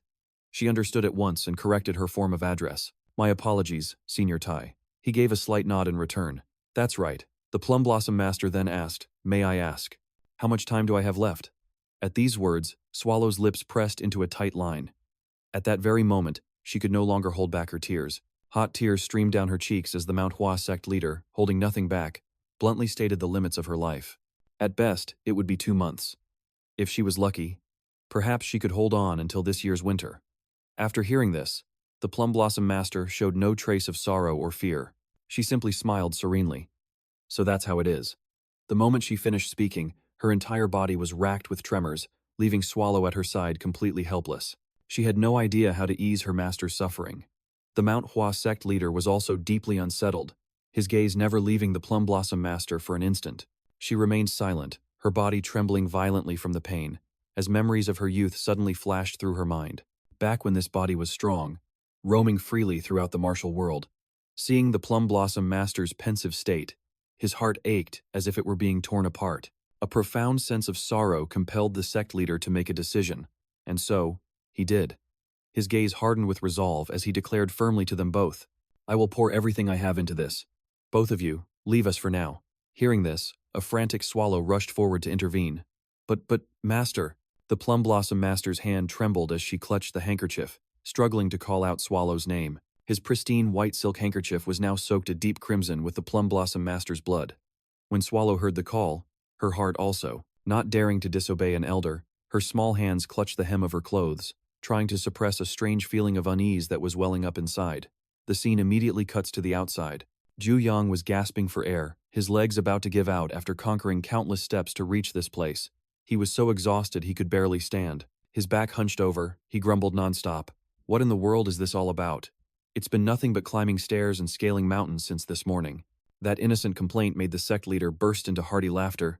Speaker 1: She understood at once and corrected her form of address. "My apologies, Senior Tai." He gave a slight nod in return. "That's right." The Plum Blossom Master then asked, "May I ask, how much time do I have left?" At these words, Swallow's lips pressed into a tight line. At that very moment, she could no longer hold back her tears. Hot tears streamed down her cheeks as the Mount Hua sect leader, holding nothing back, bluntly stated the limits of her life. At best, it would be 2 months. If she was lucky, perhaps she could hold on until this year's winter. After hearing this, the Plum Blossom Master showed no trace of sorrow or fear. She simply smiled serenely. So that's how it is. The moment she finished speaking, her entire body was racked with tremors, leaving Swallow at her side completely helpless. She had no idea how to ease her master's suffering. The Mount Hua sect leader was also deeply unsettled, his gaze never leaving the Plum Blossom Master for an instant. She remained silent, her body trembling violently from the pain, as memories of her youth suddenly flashed through her mind. Back when this body was strong, roaming freely throughout the martial world. Seeing the Plum Blossom Master's pensive state, his heart ached as if it were being torn apart. A profound sense of sorrow compelled the sect leader to make a decision, and so, he did. His gaze hardened with resolve as he declared firmly to them both, "I will pour everything I have into this. Both of you, leave us for now." Hearing this, a frantic Swallow rushed forward to intervene. But, Master," the Plum Blossom Master's hand trembled as she clutched the handkerchief, struggling to call out Swallow's name. His pristine white silk handkerchief was now soaked a deep crimson with the Plum Blossom Master's blood. When Swallow heard the call, her heart also, not daring to disobey an elder, her small hands clutched the hem of her clothes, trying to suppress a strange feeling of unease that was welling up inside. The scene immediately cuts to the outside. Jiu Yang was gasping for air, his legs about to give out after conquering countless steps to reach this place. He was so exhausted he could barely stand. His back hunched over, he grumbled nonstop. "What in the world is this all about? It's been nothing but climbing stairs and scaling mountains since this morning." That innocent complaint made the sect leader burst into hearty laughter.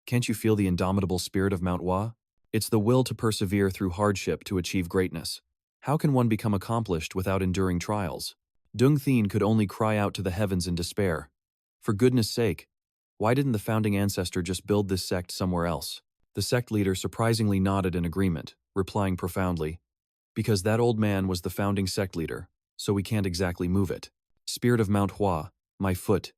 Speaker 1: "Can't you feel the indomitable spirit of Mount Hua? It's the will to persevere through hardship to achieve greatness. How can one become accomplished without enduring trials?" Dung Thien could only cry out to the heavens in despair. For goodness sake, why didn't the founding ancestor just build this sect somewhere else? The sect leader surprisingly nodded in agreement, replying profoundly, "Because that old man was the founding sect leader, so we can't exactly move it." "Spirit of Mount Hua, my foot,"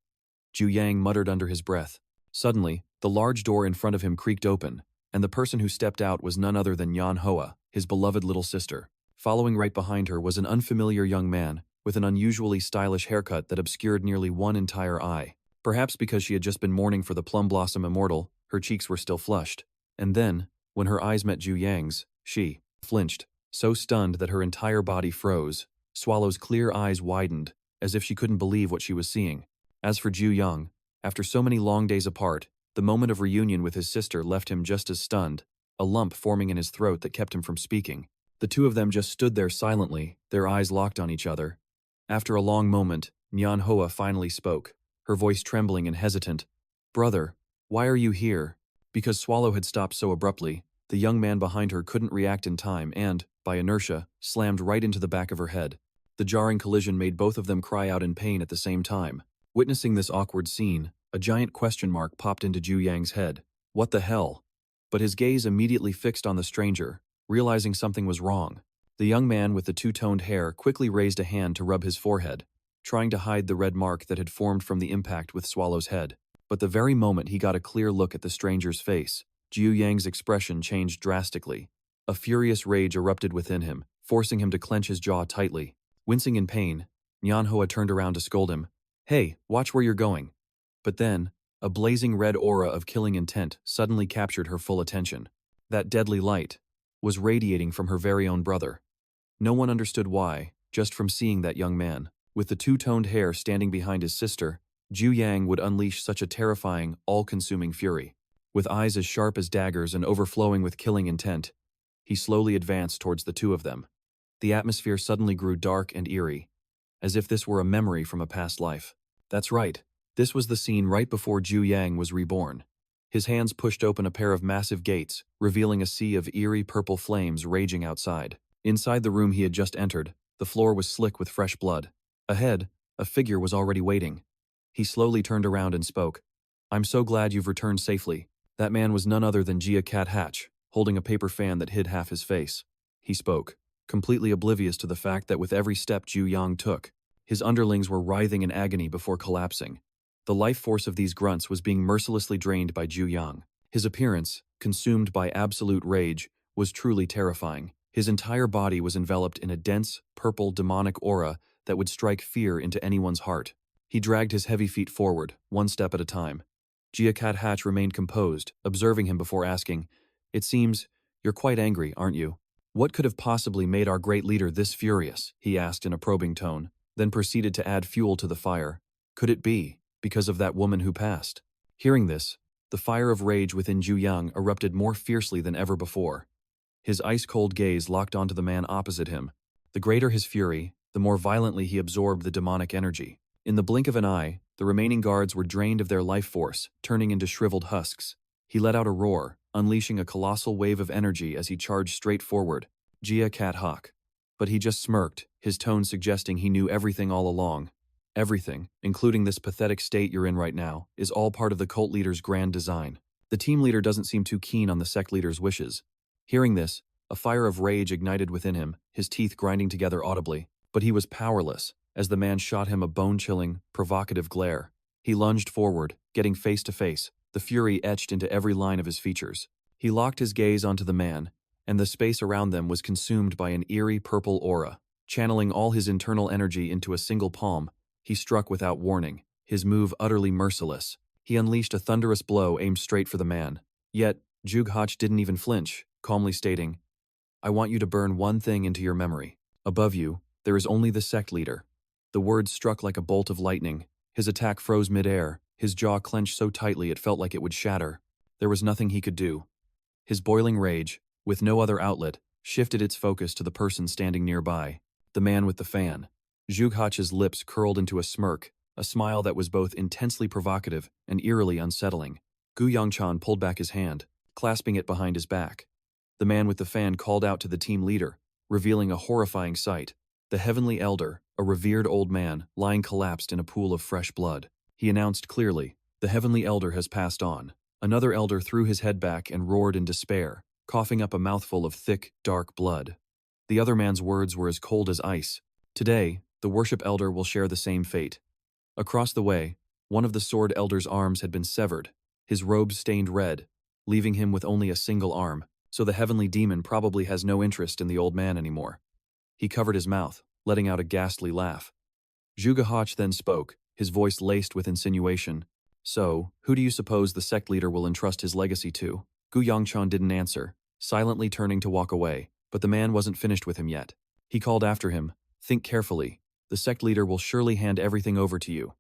Speaker 1: Jiu Yang muttered under his breath. Suddenly, the large door in front of him creaked open, and the person who stepped out was none other than Yan Hoa, his beloved little sister. Following right behind her was an unfamiliar young man, with an unusually stylish haircut that obscured nearly one entire eye. Perhaps because she had just been mourning for the Plum Blossom Immortal, her cheeks were still flushed. And then, when her eyes met Jiu Yang's, she flinched, so stunned that her entire body froze. Swallow's clear eyes widened, as if she couldn't believe what she was seeing. As for Jiu Yang, after so many long days apart, the moment of reunion with his sister left him just as stunned, a lump forming in his throat that kept him from speaking. The two of them just stood there silently, their eyes locked on each other. After a long moment, Nyan Hoa finally spoke, her voice trembling and hesitant. "Brother, why are you here?" Because Swallow had stopped so abruptly, the young man behind her couldn't react in time and, by inertia, slammed right into the back of her head. The jarring collision made both of them cry out in pain at the same time. Witnessing this awkward scene, a giant question mark popped into Jiu Yang's head. What the hell? But his gaze immediately fixed on the stranger, realizing something was wrong. The young man with the two-toned hair quickly raised a hand to rub his forehead, trying to hide the red mark that had formed from the impact with Swallow's head. But the very moment he got a clear look at the stranger's face, Jiu Yang's expression changed drastically. A furious rage erupted within him, forcing him to clench his jaw tightly. Wincing in pain, Nyan Hoa turned around to scold him. "Hey, watch where you're going." But then, a blazing red aura of killing intent suddenly captured her full attention. That deadly light was radiating from her very own brother. No one understood why, just from seeing that young man. With the two-toned hair standing behind his sister, Jiu Yang would unleash such a terrifying, all-consuming fury. With eyes as sharp as daggers and overflowing with killing intent, he slowly advanced towards the two of them. The atmosphere suddenly grew dark and eerie, as if this were a memory from a past life. That's right, this was the scene right before Jiu Yang was reborn. His hands pushed open a pair of massive gates, revealing a sea of eerie purple flames raging outside. Inside the room he had just entered, the floor was slick with fresh blood. Ahead, a figure was already waiting. He slowly turned around and spoke. "I'm so glad you've returned safely." That man was none other than Jia Cat Hatch, holding a paper fan that hid half his face. He spoke, completely oblivious to the fact that with every step Jiu Yang took, his underlings were writhing in agony before collapsing. The life force of these grunts was being mercilessly drained by Jiu Yang. His appearance, consumed by absolute rage, was truly terrifying. His entire body was enveloped in a dense, purple demonic aura that would strike fear into anyone's heart. He dragged his heavy feet forward, one step at a time. Jiakat Hatch remained composed, observing him before asking, "It seems you're quite angry, aren't you? What could have possibly made our great leader this furious?" he asked in a probing tone, then proceeded to add fuel to the fire. Could it be because of that woman who passed? Hearing this, the fire of rage within Jiu Yang erupted more fiercely than ever before. His ice-cold gaze locked onto the man opposite him. The greater his fury, the more violently he absorbed the demonic energy. In the blink of an eye, the remaining guards were drained of their life force, turning into shriveled husks. He let out a roar, unleashing a colossal wave of energy as he charged straight forward. Jia Cat Hawk. But he just smirked, his tone suggesting he knew everything all along. Everything, including this pathetic state you're in right now, is all part of the cult leader's grand design. The team leader doesn't seem too keen on the sect leader's wishes. Hearing this, a fire of rage ignited within him, his teeth grinding together audibly. But he was powerless, as the man shot him a bone-chilling, provocative glare. He lunged forward, getting face to face, the fury etched into every line of his features. He locked his gaze onto the man, and the space around them was consumed by an eerie purple aura. Channeling all his internal energy into a single palm, he struck without warning, his move utterly merciless. He unleashed a thunderous blow aimed straight for the man. Yet, Jughach didn't even flinch, calmly stating, "I want you to burn one thing into your memory. Above you, there is only the sect leader." The words struck like a bolt of lightning. His attack froze midair, his jaw clenched so tightly it felt like it would shatter. There was nothing he could do. His boiling rage, with no other outlet, shifted its focus to the person standing nearby, the man with the fan. Jughach's lips curled into a smirk, a smile that was both intensely provocative and eerily unsettling. Gu Yongchan pulled back his hand, clasping it behind his back. The man with the fan called out to the team leader, revealing a horrifying sight. The Heavenly Elder, a revered old man, lying collapsed in a pool of fresh blood. He announced clearly, "The Heavenly Elder has passed on." Another elder threw his head back and roared in despair, coughing up a mouthful of thick, dark blood. The other man's words were as cold as ice. Today, the worship elder will share the same fate. Across the way, one of the sword elder's arms had been severed, his robes stained red, leaving him with only a single arm, so the heavenly demon probably has no interest in the old man anymore. He covered his mouth, letting out a ghastly laugh. Jughach then spoke, his voice laced with insinuation. "So, who do you suppose the sect leader will entrust his legacy to?" Gu Yongchan didn't answer, silently turning to walk away, but the man wasn't finished with him yet. He called after him, "Think carefully. The sect leader will surely hand everything over to you."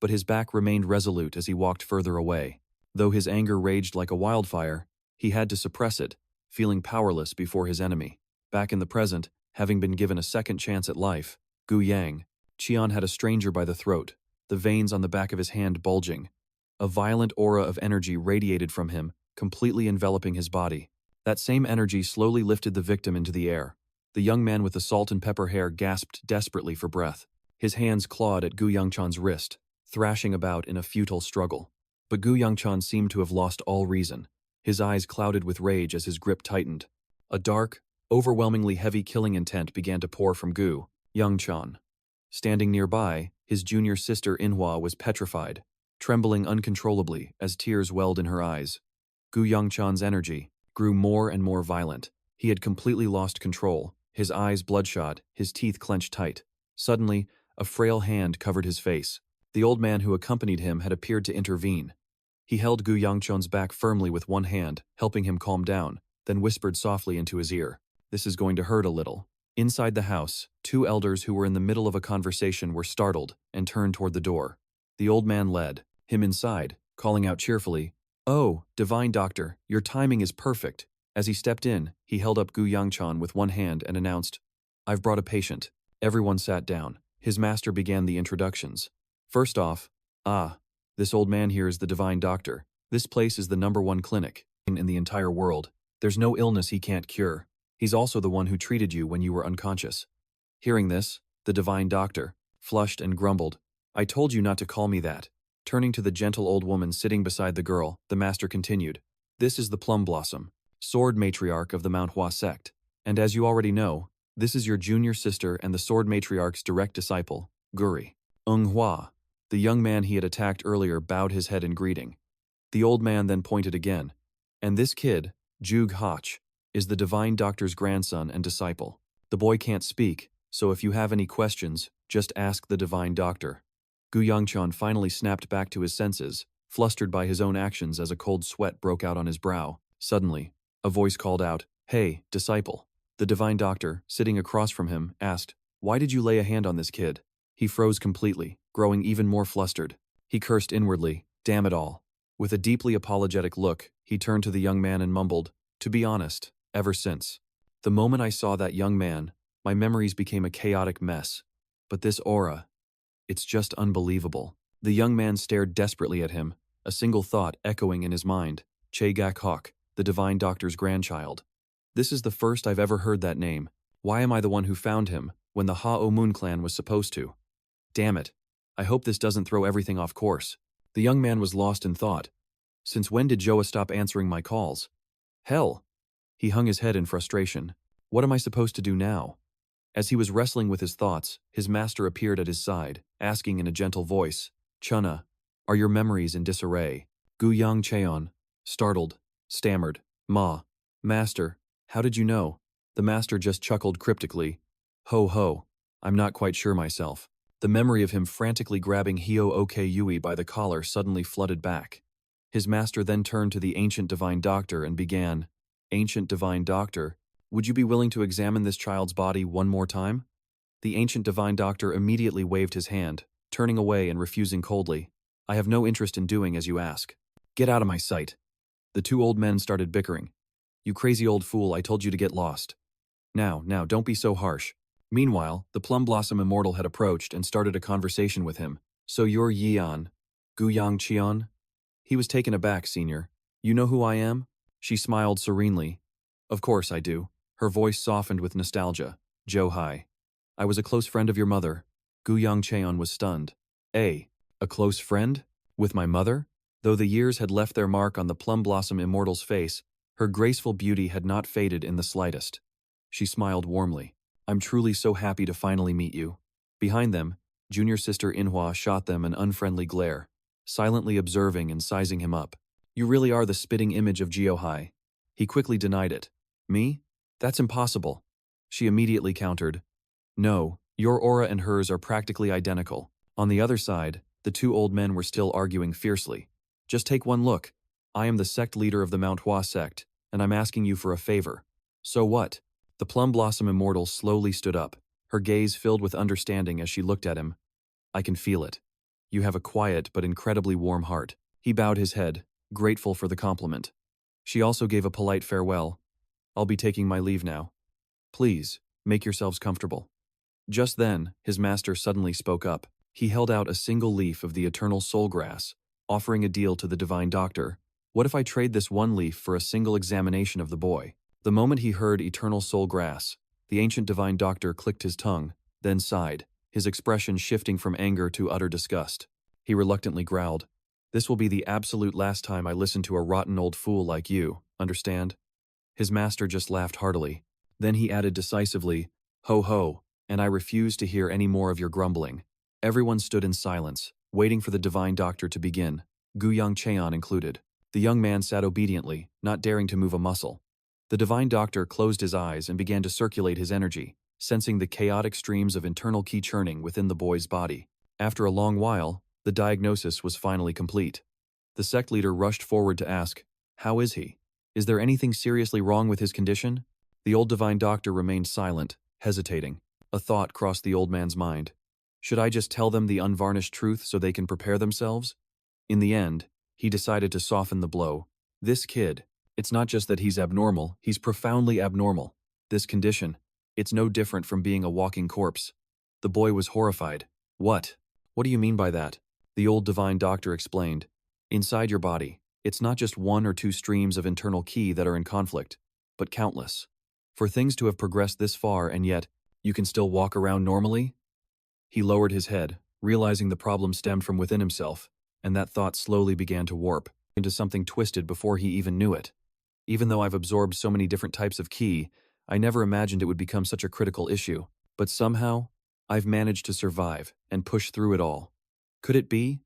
Speaker 1: But his back remained resolute as he walked further away. Though his anger raged like a wildfire, he had to suppress it, feeling powerless before his enemy. Back in the present, having been given a second chance at life, Gu Yang, Qian had a stranger by the throat, the veins on the back of his hand bulging. A violent aura of energy radiated from him, completely enveloping his body. That same energy slowly lifted the victim into the air. The young man with the salt and pepper hair gasped desperately for breath. His hands clawed at Gu Yongchan's wrist, thrashing about in a futile struggle. But Gu Yongchan seemed to have lost all reason. His eyes clouded with rage as his grip tightened. A dark, overwhelmingly heavy killing intent began to pour from Gu Yongchan. Standing nearby, his junior sister Inhua was petrified, trembling uncontrollably as tears welled in her eyes. Gu Yongchan's energy grew more and more violent. He had completely lost control, his eyes bloodshot, his teeth clenched tight. Suddenly, a frail hand covered his face. The old man who accompanied him had appeared to intervene. He held Gu Yongchan's back firmly with one hand, helping him calm down, then whispered softly into his ear, "This is going to hurt a little." Inside the house, two elders who were in the middle of a conversation were startled and turned toward the door. The old man led him inside, calling out cheerfully, "Oh, divine doctor, your timing is perfect." As he stepped in, he held up Gu Yongchan with one hand and announced, "I've brought a patient." Everyone sat down. His master began the introductions. First off, this old man here is the divine doctor. This place is the #1 clinic in the entire world. There's no illness he can't cure. He's also the one who treated you when you were unconscious." Hearing this, the divine doctor flushed and grumbled, "I told you not to call me that." Turning to the gentle old woman sitting beside the girl, the master continued, "This is the Plum Blossom, sword matriarch of the Manhwa sect. And as you already know, this is your junior sister and the sword matriarch's direct disciple, Guri." Hua, the young man he had attacked earlier, bowed his head in greeting. The old man then pointed again. "And this kid, Jughach, is the divine doctor's grandson and disciple. The boy can't speak, so if you have any questions, just ask the divine doctor." Gu Yongchan finally snapped back to his senses, flustered by his own actions as a cold sweat broke out on his brow. Suddenly, a voice called out, "Hey, disciple." The divine doctor, sitting across from him, asked, "Why did you lay a hand on this kid?" He froze completely, growing even more flustered. He cursed inwardly, "Damn it all." With a deeply apologetic look, he turned to the young man and mumbled, "To be honest, ever since the moment I saw that young man, my memories became a chaotic mess. But this aura, it's just unbelievable." The young man stared desperately at him, a single thought echoing in his mind, Che Gak Hok, the divine doctor's grandchild. This is the first I've ever heard that name. Why am I the one who found him, when the Ha-O-Moon clan was supposed to? Damn it. I hope this doesn't throw everything off course. The young man was lost in thought. Since when did Joa stop answering my calls? Hell! He hung his head in frustration. What am I supposed to do now? As he was wrestling with his thoughts, his master appeared at his side, asking in a gentle voice, "Chuna, are your memories in disarray?" Gu Yang Cheon, startled, stammered, "Ma, master, how did you know?" The master just chuckled cryptically. "Ho ho, I'm not quite sure myself." The memory of him frantically grabbing Hio Ok Yui by the collar suddenly flooded back. His master then turned to the ancient divine doctor and began, "Ancient divine doctor, would you be willing to examine this child's body one more time?" The ancient divine doctor immediately waved his hand, turning away and refusing coldly. "I have no interest in doing as you ask. Get out of my sight." The two old men started bickering. "You crazy old fool, I told you to get lost." Now, don't be so harsh." Meanwhile, the Plum Blossom Immortal had approached and started a conversation with him. "So you're Yian, Gu Yang Qian?" He was taken aback, Senior. "You know who I am?" She smiled serenely. "Of course I do." Her voice softened with nostalgia. "Zhou Hai. I was a close friend of your mother." Gu Yang Cheon was stunned. A close friend? With my mother? Though the years had left their mark on the Plum Blossom Immortal's face, her graceful beauty had not faded in the slightest. She smiled warmly. "I'm truly so happy to finally meet you." Behind them, junior sister Inhua shot them an unfriendly glare, silently observing and sizing him up. "You really are the spitting image of Geohai." He quickly denied it. "Me? That's impossible." She immediately countered. "No, your aura and hers are practically identical." On the other side, the two old men were still arguing fiercely. "Just take one look. I am the sect leader of the Manhwa sect, and I'm asking you for a favor." "So what?" The Plum Blossom Immortal slowly stood up, her gaze filled with understanding as she looked at him. "I can feel it. You have a quiet but incredibly warm heart." He bowed his head, grateful for the compliment. She also gave a polite farewell. "I'll be taking my leave now. Please, make yourselves comfortable." Just then, his master suddenly spoke up. He held out a single leaf of the eternal soul grass, offering a deal to the divine doctor. "What if I trade this one leaf for a single examination of the boy?" The moment he heard eternal soul grass, the ancient divine doctor clicked his tongue, then sighed, his expression shifting from anger to utter disgust. He reluctantly growled, "This will be the absolute last time I listen to a rotten old fool like you, understand?" His master just laughed heartily. Then he added decisively, "Ho ho, and I refuse to hear any more of your grumbling." Everyone stood in silence, waiting for the divine doctor to begin, Gu Yang Cheon included. The young man sat obediently, not daring to move a muscle. The divine doctor closed his eyes and began to circulate his energy, sensing the chaotic streams of internal ki churning within the boy's body. After a long while, the diagnosis was finally complete. The sect leader rushed forward to ask, "How is he? Is there anything seriously wrong with his condition?" The old divine doctor remained silent, hesitating. A thought crossed the old man's mind. Should I just tell them the unvarnished truth so they can prepare themselves? In the end, he decided to soften the blow. This kid, it's not just that he's abnormal, he's profoundly abnormal. This condition, it's no different from being a walking corpse. The boy was horrified. "What? What do you mean by that?" The old divine doctor explained. "Inside your body, it's not just one or two streams of internal ki that are in conflict, but countless. For things to have progressed this far and yet, you can still walk around normally?" He lowered his head, realizing the problem stemmed from within himself, and that thought slowly began to warp into something twisted before he even knew it. Even though I've absorbed so many different types of ki, I never imagined it would become such a critical issue. But somehow, I've managed to survive and push through it all. Could it be?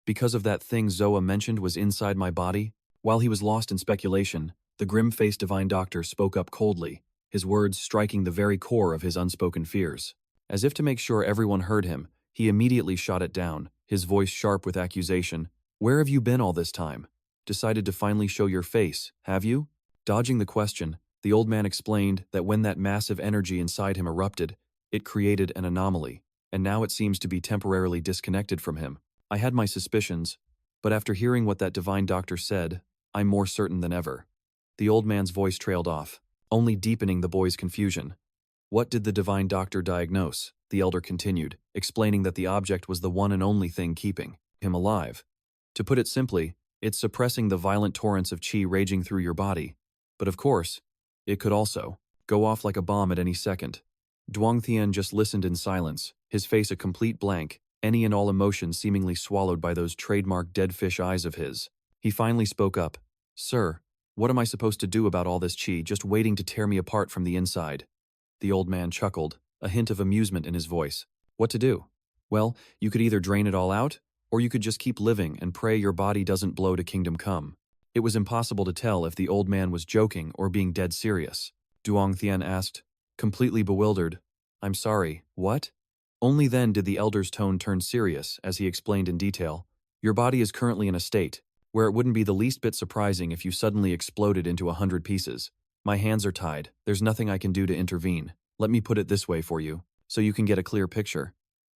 Speaker 1: Because of that thing Zoa mentioned was inside my body? While he was lost in speculation, the grim-faced divine doctor spoke up coldly, his words striking the very core of his unspoken fears. As if to make sure everyone heard him, he immediately shot it down, his voice sharp with accusation. Where have you been all this time? Decided to finally show your face, have you? Dodging the question, the old man explained that when that massive energy inside him erupted, it created an anomaly, and now it seems to be temporarily disconnected from him. I had my suspicions, but after hearing what that divine doctor said, I'm more certain than ever. The old man's voice trailed off, only deepening the boy's confusion. What did the divine doctor diagnose? The elder continued, explaining that the object was the one and only thing keeping him alive. To put it simply, it's suppressing the violent torrents of qi raging through your body. But of course, it could also go off like a bomb at any second. Duangtian just listened in silence, his face a complete blank, any and all emotion seemingly swallowed by those trademark dead fish eyes of his. He finally spoke up. Sir, what am I supposed to do about all this qi just waiting to tear me apart from the inside? The old man chuckled, a hint of amusement in his voice. What to do? Well, you could either drain it all out, or you could just keep living and pray your body doesn't blow to kingdom come. It was impossible to tell if the old man was joking or being dead serious. Duangtian asked, completely bewildered. I'm sorry, what? Only then did the elder's tone turn serious as he explained in detail. Your body is currently in a state where it wouldn't be the least bit surprising if you suddenly exploded into 100 pieces. My hands are tied, there's nothing I can do to intervene. Let me put it this way for you, so you can get a clear picture.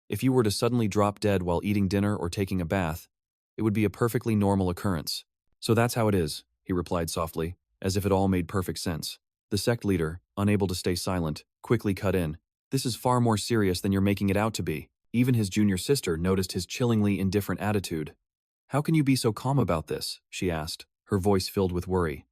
Speaker 1: If you were to suddenly drop dead while eating dinner or taking a bath, it would be a perfectly normal occurrence. So that's how it is, he replied softly, as if it all made perfect sense. The sect leader, unable to stay silent, quickly cut in. This is far more serious than you're making it out to be. Even his junior sister noticed his chillingly indifferent attitude. How can you be so calm about this? She asked, her voice filled with worry.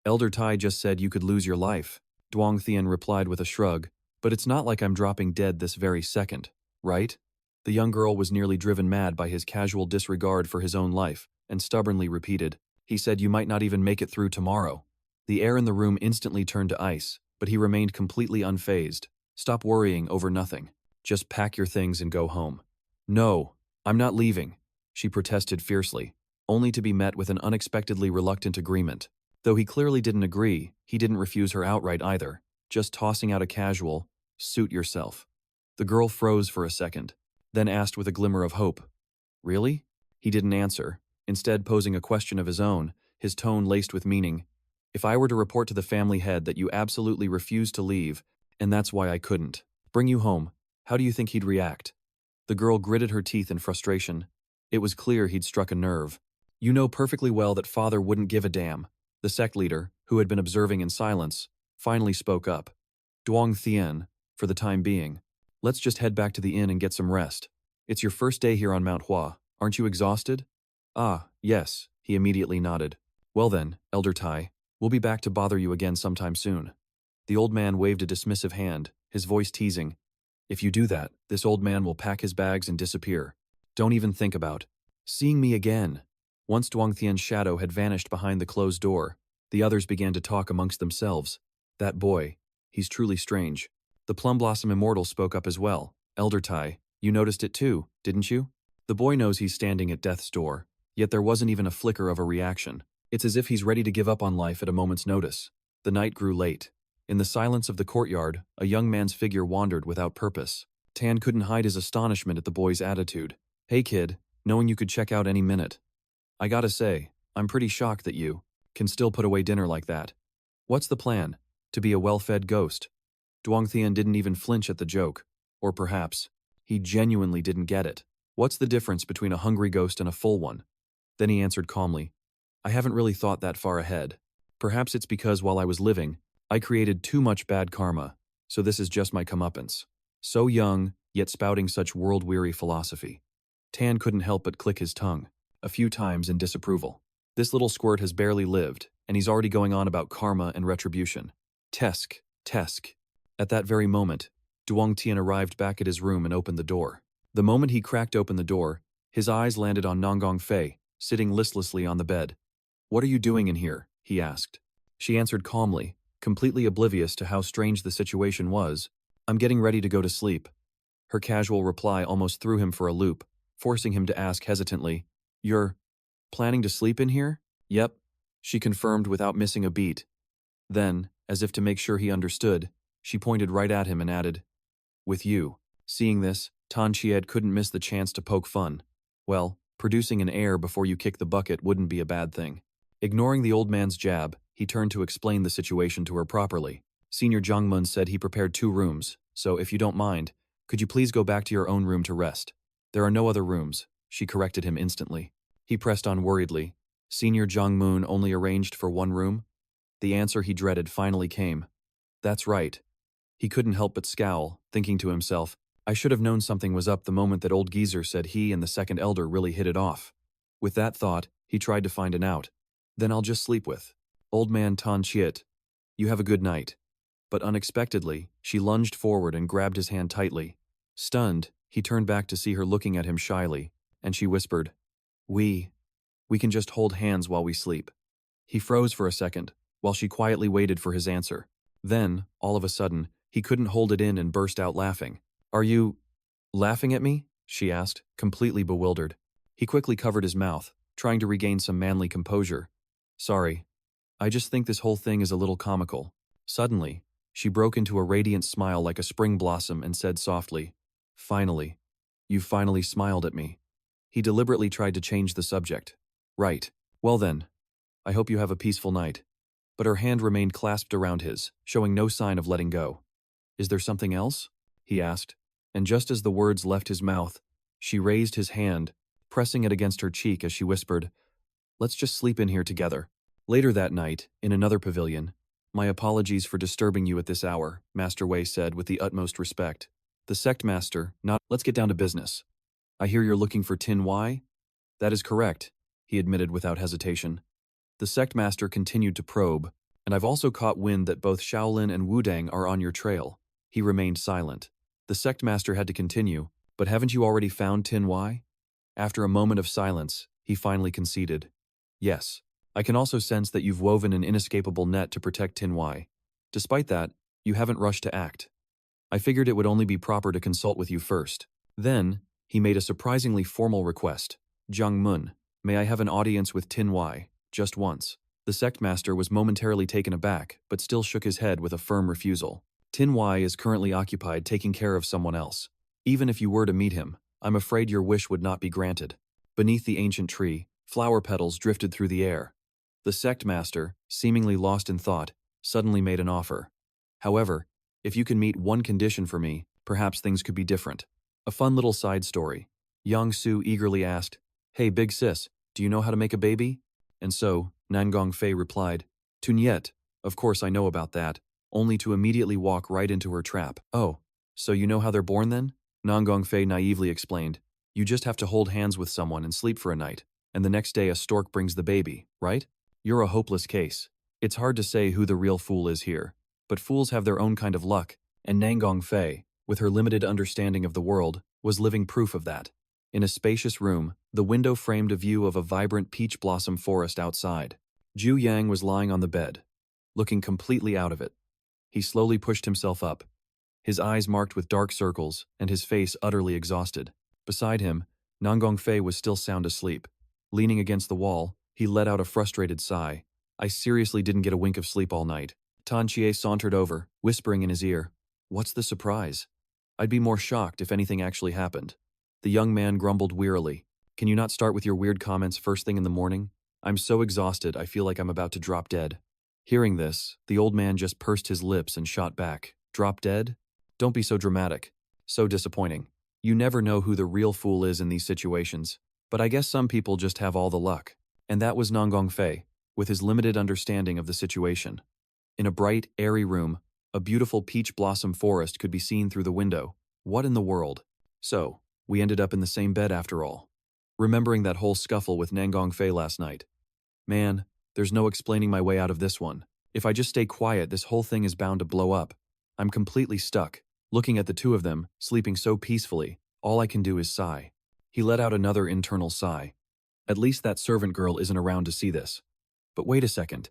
Speaker 1: Elder Tai just said you could lose your life. Duangtian replied with a shrug, but it's not like I'm dropping dead this very second, right? The young girl was nearly driven mad by his casual disregard for his own life, and stubbornly repeated, he said you might not even make it through tomorrow. The air in the room instantly turned to ice, but he remained completely unfazed. Stop worrying over nothing. Just pack your things and go home. No, I'm not leaving, she protested fiercely, only to be met with an unexpectedly reluctant agreement. Though he clearly didn't agree, he didn't refuse her outright either, just tossing out a casual, suit yourself. The girl froze for a second, then asked with a glimmer of hope, really? He didn't answer, instead posing a question of his own, his tone laced with meaning. If I were to report to the family head that you absolutely refused to leave, and that's why I couldn't bring you home, how do you think he'd react? The girl gritted her teeth in frustration. It was clear he'd struck a nerve. You know perfectly well that father wouldn't give a damn. The sect leader, who had been observing in silence, finally spoke up. Duangtian, for the time being, let's just head back to the inn and get some rest. It's your first day here on Manhwa, aren't you exhausted? Ah, yes, he immediately nodded. Well then, Elder Tai, we'll be back to bother you again sometime soon. The old man waved a dismissive hand, his voice teasing. If you do that, this old man will pack his bags and disappear. Don't even think about seeing me again. Once Duangtian's shadow had vanished behind the closed door, the others began to talk amongst themselves. That boy, he's truly strange. The Plum Blossom Immortal spoke up as well. Elder Tai, you noticed it too, didn't you? The boy knows he's standing at death's door, yet there wasn't even a flicker of a reaction. It's as if he's ready to give up on life at a moment's notice. The night grew late. In the silence of the courtyard, a young man's figure wandered without purpose. Tan couldn't hide his astonishment at the boy's attitude. Hey kid, knowing you could check out any minute. I gotta say, I'm pretty shocked that you can still put away dinner like that. What's the plan? To be a well-fed ghost? Duangtian didn't even flinch at the joke. Or perhaps, he genuinely didn't get it. What's the difference between a hungry ghost and a full one? Then he answered calmly, I haven't really thought that far ahead. Perhaps it's because while I was living, I created too much bad karma, so this is just my comeuppance. So young, yet spouting such world-weary philosophy. Tan couldn't help but click his tongue, a few times in disapproval. This little squirt has barely lived, and he's already going on about karma and retribution. Tesk, tesk. At that very moment, Duangtian arrived back at his room and opened the door. The moment he cracked open the door, his eyes landed on Nonggong Fei, sitting listlessly on the bed. What are you doing in here? He asked. She answered calmly, completely oblivious to how strange the situation was. I'm getting ready to go to sleep. Her casual reply almost threw him for a loop, forcing him to ask hesitantly, You're planning to sleep in here? Yep, she confirmed without missing a beat. Then, as if to make sure he understood, she pointed right at him and added, With you. Seeing this, Tan Chied couldn't miss the chance to poke fun. Well, Producing an heir before you kick the bucket wouldn't be a bad thing. Ignoring the old man's jab, he turned to explain the situation to her properly. Senior Jungmun said he prepared 2 rooms, so if you don't mind, could you please go back to your own room to rest? There are no other rooms, she corrected him instantly. He pressed on worriedly. Senior Jungmoon only arranged for 1 room? The answer he dreaded finally came. That's right. He couldn't help but scowl, thinking to himself, I should have known something was up the moment that old geezer said he and the second elder really hit it off. With that thought, he tried to find an out. Then I'll just sleep with old man Tan Chiet. You have a good night. But unexpectedly, she lunged forward and grabbed his hand tightly. Stunned, he turned back to see her looking at him shyly, and she whispered, We can just hold hands while we sleep. He froze for a second, while she quietly waited for his answer. Then, all of a sudden, he couldn't hold it in and burst out laughing. Are you laughing at me? She asked, completely bewildered. He quickly covered his mouth, trying to regain some manly composure. Sorry. I just think this whole thing is a little comical. Suddenly, she broke into a radiant smile like a spring blossom and said softly, Finally. You finally smiled at me. He deliberately tried to change the subject. Right. Well then. I hope you have a peaceful night. But her hand remained clasped around his, showing no sign of letting go. Is there something else? He asked, and just as the words left his mouth, she raised his hand, pressing it against her cheek as she whispered, Let's just sleep in here together. Later that night, in another pavilion, My apologies for disturbing you at this hour, Master Wei said with the utmost respect. The sect master, let's get down to business. I hear you're looking for Tin Wai? That is correct, he admitted without hesitation. The sect master continued to probe, and I've also caught wind that both Shaolin and Wudang are on your trail. He remained silent. The sect master had to continue, but haven't you already found Tin Wai? After a moment of silence, he finally conceded. Yes. I can also sense that you've woven an inescapable net to protect Tin Wai. Despite that, you haven't rushed to act. I figured it would only be proper to consult with you first. Then, he made a surprisingly formal request. Jiang Mun, may I have an audience with Tin Wai, just once? The sect master was momentarily taken aback, but still shook his head with a firm refusal. Tin Wai is currently occupied taking care of someone else. Even if you were to meet him, I'm afraid your wish would not be granted. Beneath the ancient tree, flower petals drifted through the air. The sect master, seemingly lost in thought, suddenly made an offer. However, if you can meet one condition for me, perhaps things could be different. A fun little side story. Yang Su eagerly asked, Hey big sis, do you know how to make a baby? And so, Nangong Fei replied, Tunyet, of course I know about that, only to immediately walk right into her trap. Oh, so you know how they're born then? Nangong Fei naively explained, You just have to hold hands with someone and sleep for a night, and the next day a stork brings the baby, right? You're a hopeless case. It's hard to say who the real fool is here, but fools have their own kind of luck, and Nangong Fei, with her limited understanding of the world, was living proof of that. In a spacious room, the window framed a view of a vibrant peach blossom forest outside. Jiu Yang was lying on the bed, looking completely out of it. He slowly pushed himself up, his eyes marked with dark circles and his face utterly exhausted. Beside him, Nangong Fei was still sound asleep. Leaning against the wall, he let out a frustrated sigh. I seriously didn't get a wink of sleep all night. Tan Chie sauntered over, whispering in his ear, What's the surprise? I'd be more shocked if anything actually happened. The young man grumbled wearily. Can you not start with your weird comments first thing in the morning? I'm so exhausted I feel like I'm about to drop dead. Hearing this, the old man just pursed his lips and shot back. Drop dead? Don't be so dramatic. So disappointing. You never know who the real fool is in these situations. But I guess some people just have all the luck. And that was Nangong Fei, with his limited understanding of the situation. In a bright, airy room, a beautiful peach blossom forest could be seen through the window. What in the world? So, we ended up in the same bed after all. Remembering that whole scuffle with Nangong Fei last night. Man, there's no explaining my way out of this one. If I just stay quiet, this whole thing is bound to blow up. I'm completely stuck. Looking at the two of them, sleeping so peacefully, all I can do is sigh. He let out another internal sigh. At least that servant girl isn't around to see this. But wait a second.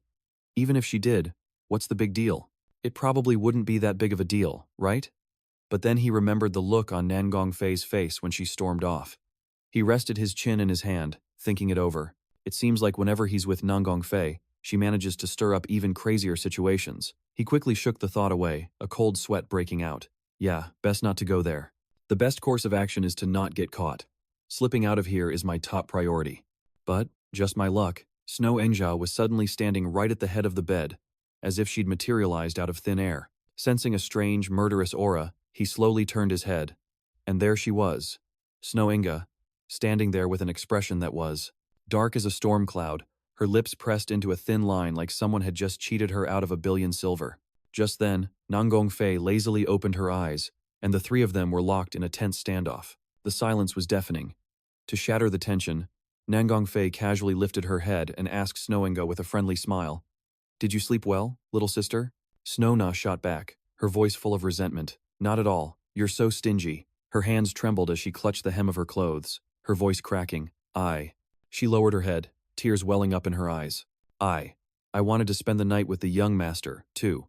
Speaker 1: Even if she did, what's the big deal? It probably wouldn't be that big of a deal, right? But then he remembered the look on Nangong Fei's face when she stormed off. He rested his chin in his hand, thinking it over. It seems like whenever he's with Nangong Fei, she manages to stir up even crazier situations. He quickly shook the thought away, a cold sweat breaking out. Yeah, best not to go there. The best course of action is to not get caught. Slipping out of here is my top priority. But, just my luck, Snow Enja was suddenly standing right at the head of the bed, as if she'd materialized out of thin air. Sensing a strange, murderous aura, he slowly turned his head. And there she was, Snow Inga, standing there with an expression that was dark as a storm cloud, her lips pressed into a thin line like someone had just cheated her out of a billion silver. Just then, Nanggong Fei lazily opened her eyes, and the three of them were locked in a tense standoff. The silence was deafening. To shatter the tension, Nanggong Fei casually lifted her head and asked Snow Inga with a friendly smile, "Did you sleep well, little sister?" Snow Na shot back, her voice full of resentment. "Not at all. You're so stingy." Her hands trembled as she clutched the hem of her clothes, her voice cracking. She lowered her head, tears welling up in her eyes. I wanted to spend the night with the young master, too."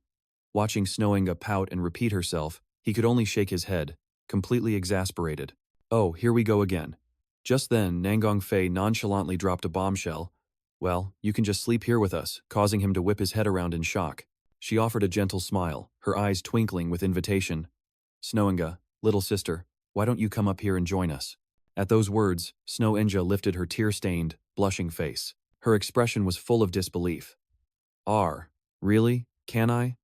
Speaker 1: Watching Snow Inga pout and repeat herself, he could only shake his head, completely exasperated. Oh, here we go again. Just then, Nanggong Fei nonchalantly dropped a bombshell. "Well, you can just sleep here with us," causing him to whip his head around in shock. She offered a gentle smile, her eyes twinkling with invitation. "Snow Inga, little sister, why don't you come up here and join us?" At those words, Snow Inja lifted her tear-stained, blushing face. Her expression was full of disbelief. Really? Can I?"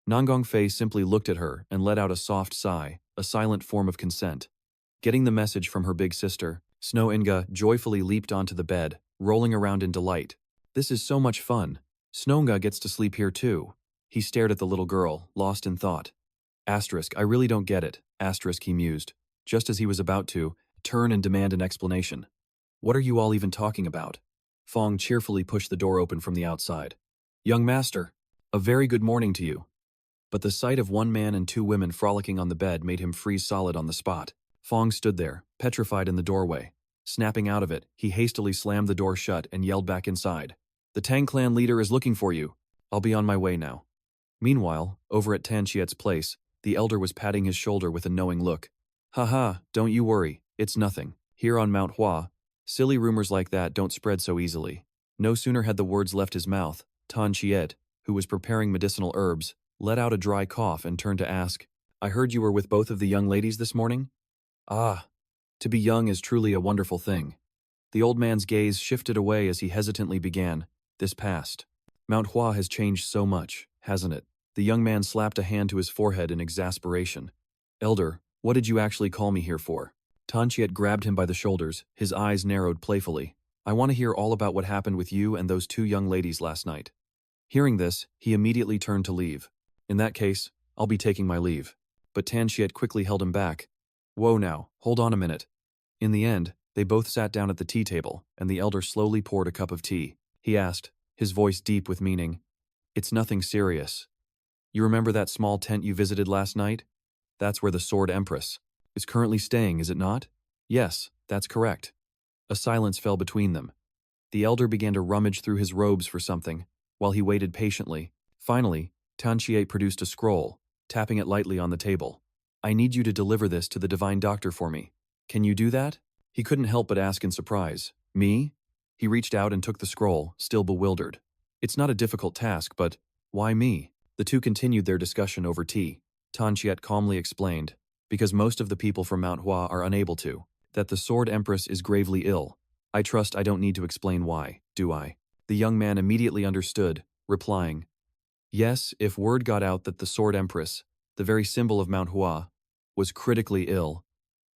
Speaker 1: Nanggong Fei simply looked at her and let out a soft sigh, a silent form of consent. Getting the message from her big sister, Snow Inga joyfully leaped onto the bed, rolling around in delight. "This is so much fun. Snow Inga gets to sleep here too." He stared at the little girl, lost in thought. "I really don't get it," he mused, just as he was about to turn and demand an explanation. "What are you all even talking about?" Fong cheerfully pushed the door open from the outside. "Young master, a very good morning to you." But the sight of one man and two women frolicking on the bed made him freeze solid on the spot. Fong stood there, petrified in the doorway. Snapping out of it, he hastily slammed the door shut and yelled back inside. "The Tang clan leader is looking for you. I'll be on my way now." Meanwhile, over at Tan Chiet's place, the elder was patting his shoulder with a knowing look. "Haha, don't you worry, it's nothing. Here on Mount Hua, silly rumors like that don't spread so easily." No sooner had the words left his mouth, Tan Chiet, who was preparing medicinal herbs, let out a dry cough and turned to ask, "I heard you were with both of the young ladies this morning?" "Ah, to be young is truly a wonderful thing." The old man's gaze shifted away as he hesitantly began, "This past. Mount Hua has changed so much, hasn't it?" The young man slapped a hand to his forehead in exasperation. "Elder, what did you actually call me here for?" Tan Chiet grabbed him by the shoulders, his eyes narrowed playfully. "I want to hear all about what happened with you and those two young ladies last night." Hearing this, he immediately turned to leave. "In that case, I'll be taking my leave." But Tan Chiet quickly held him back. "Whoa now, hold on a minute." In the end, they both sat down at the tea table, and the elder slowly poured a cup of tea. He asked, his voice deep with meaning, "It's nothing serious. You remember that small tent you visited last night? That's where the Sword Empress is currently staying, is it not?" "Yes, that's correct." A silence fell between them. The elder began to rummage through his robes for something, while he waited patiently. Finally, Tan Chiet produced a scroll, tapping it lightly on the table. "I need you to deliver this to the divine doctor for me. Can you do that?" He couldn't help but ask in surprise. "Me?" He reached out and took the scroll, still bewildered. "It's not a difficult task, but why me?" The two continued their discussion over tea. Tan Chiet calmly explained, "Because most of the people from Mount Hua are unable to. That the Sword Empress is gravely ill. I trust I don't need to explain why, do I?" The young man immediately understood, replying, "Yes, if word got out that the Sword Empress, the very symbol of Mount Hua, was critically ill,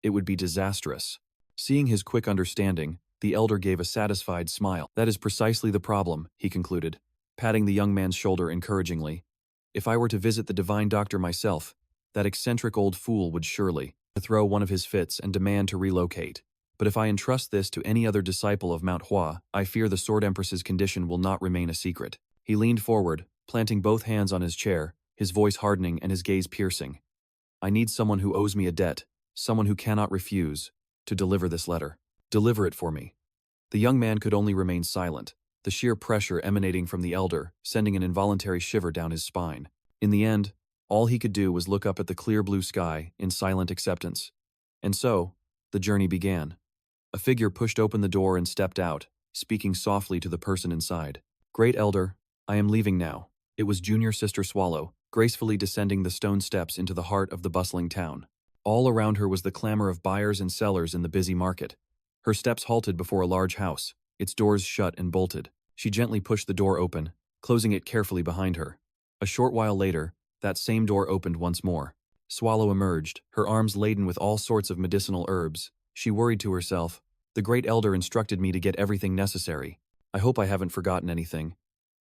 Speaker 1: it would be disastrous." Seeing his quick understanding, the elder gave a satisfied smile. "That is precisely the problem," he concluded, patting the young man's shoulder encouragingly. "If I were to visit the divine doctor myself, that eccentric old fool would surely throw one of his fits and demand to relocate. But if I entrust this to any other disciple of Mount Hua, I fear the Sword Empress's condition will not remain a secret." He leaned forward, planting both hands on his chair, his voice hardening and his gaze piercing. "I need someone who owes me a debt, someone who cannot refuse, to deliver this letter. Deliver it for me." The young man could only remain silent, the sheer pressure emanating from the elder, sending an involuntary shiver down his spine. In the end, all he could do was look up at the clear blue sky in silent acceptance. And so, the journey began. A figure pushed open the door and stepped out, speaking softly to the person inside. "Great Elder, I am leaving now." It was Junior Sister Swallow, gracefully descending the stone steps into the heart of the bustling town. All around her was the clamor of buyers and sellers in the busy market. Her steps halted before a large house, its doors shut and bolted. She gently pushed the door open, closing it carefully behind her. A short while later, that same door opened once more. Swallow emerged, her arms laden with all sorts of medicinal herbs. She worried to herself, "The great elder instructed me to get everything necessary. I hope I haven't forgotten anything."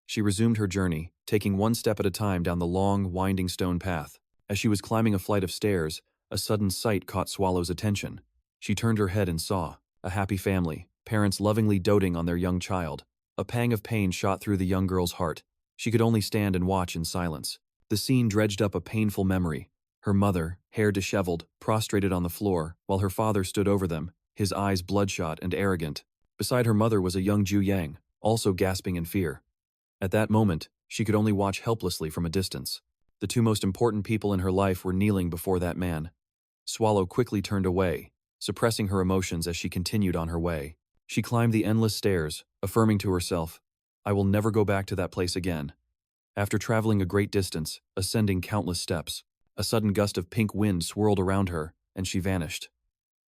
Speaker 1: She resumed her journey, taking one step at a time down the long, winding stone path. As she was climbing a flight of stairs, a sudden sight caught Swallow's attention. She turned her head and saw a happy family, parents lovingly doting on their young child. A pang of pain shot through the young girl's heart. She could only stand and watch in silence. The scene dredged up a painful memory. Her mother, hair disheveled, prostrated on the floor, while her father stood over them, his eyes bloodshot and arrogant. Beside her mother was a young Jiu Yang, also gasping in fear. At that moment, she could only watch helplessly from a distance. The two most important people in her life were kneeling before that man. Swallow quickly turned away, suppressing her emotions as she continued on her way. She climbed the endless stairs, affirming to herself, "I will never go back to that place again." After traveling a great distance, ascending countless steps, a sudden gust of pink wind swirled around her, and she vanished.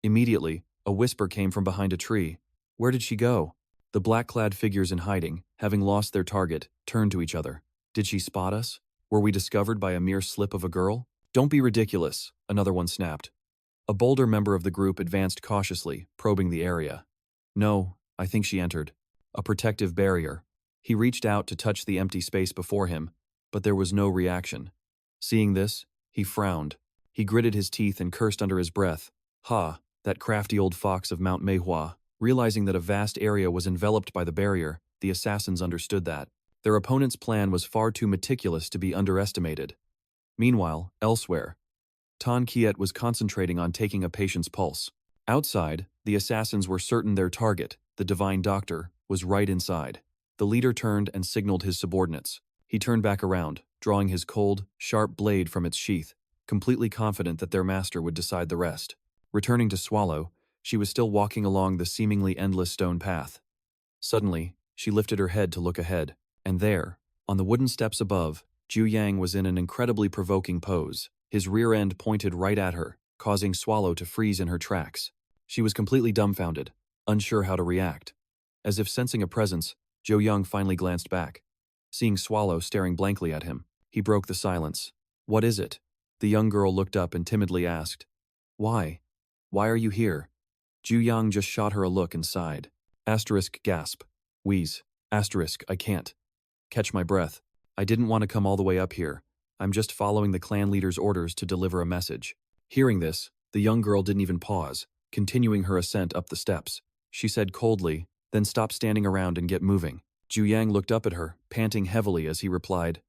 Speaker 1: Immediately, a whisper came from behind a tree. Where did she go? The black-clad figures in hiding, having lost their target, turned to each other. Did she spot us? Were we discovered by a mere slip of a girl? "Don't be ridiculous," another one snapped. A bolder member of the group advanced cautiously, probing the area. "No, I think she entered. A protective barrier." He reached out to touch the empty space before him, but there was no reaction. Seeing this, he frowned. He gritted his teeth and cursed under his breath. "Ha, that crafty old fox of Mount Manhwa." Realizing that a vast area was enveloped by the barrier, the assassins understood that their opponent's plan was far too meticulous to be underestimated. Meanwhile, elsewhere, Tan Kiet was concentrating on taking a patient's pulse. Outside, the assassins were certain their target, the divine doctor, was right inside. The leader turned and signaled his subordinates. He turned back around, drawing his cold, sharp blade from its sheath, completely confident that their master would decide the rest. Returning to Swallow, she was still walking along the seemingly endless stone path. Suddenly, she lifted her head to look ahead, and there, on the wooden steps above, Jiu Yang was in an incredibly provoking pose, his rear end pointed right at her, causing Swallow to freeze in her tracks. She was completely dumbfounded, unsure how to react. As if sensing a presence, Jiu Yang finally glanced back. Seeing Swallow staring blankly at him, he broke the silence. "What is it?" The young girl looked up and timidly asked. "Why? Why are you here?" Jiu Yang just shot her a look and sighed. Asterisk gasp. Wheeze. Asterisk I can't. Catch my breath. I didn't want to come all the way up here. I'm just following the clan leader's orders to deliver a message. Hearing this, the young girl didn't even pause, continuing her ascent up the steps. She said coldly, "Then stop standing around and get moving." Jiu Yang looked up at her, panting heavily as he replied,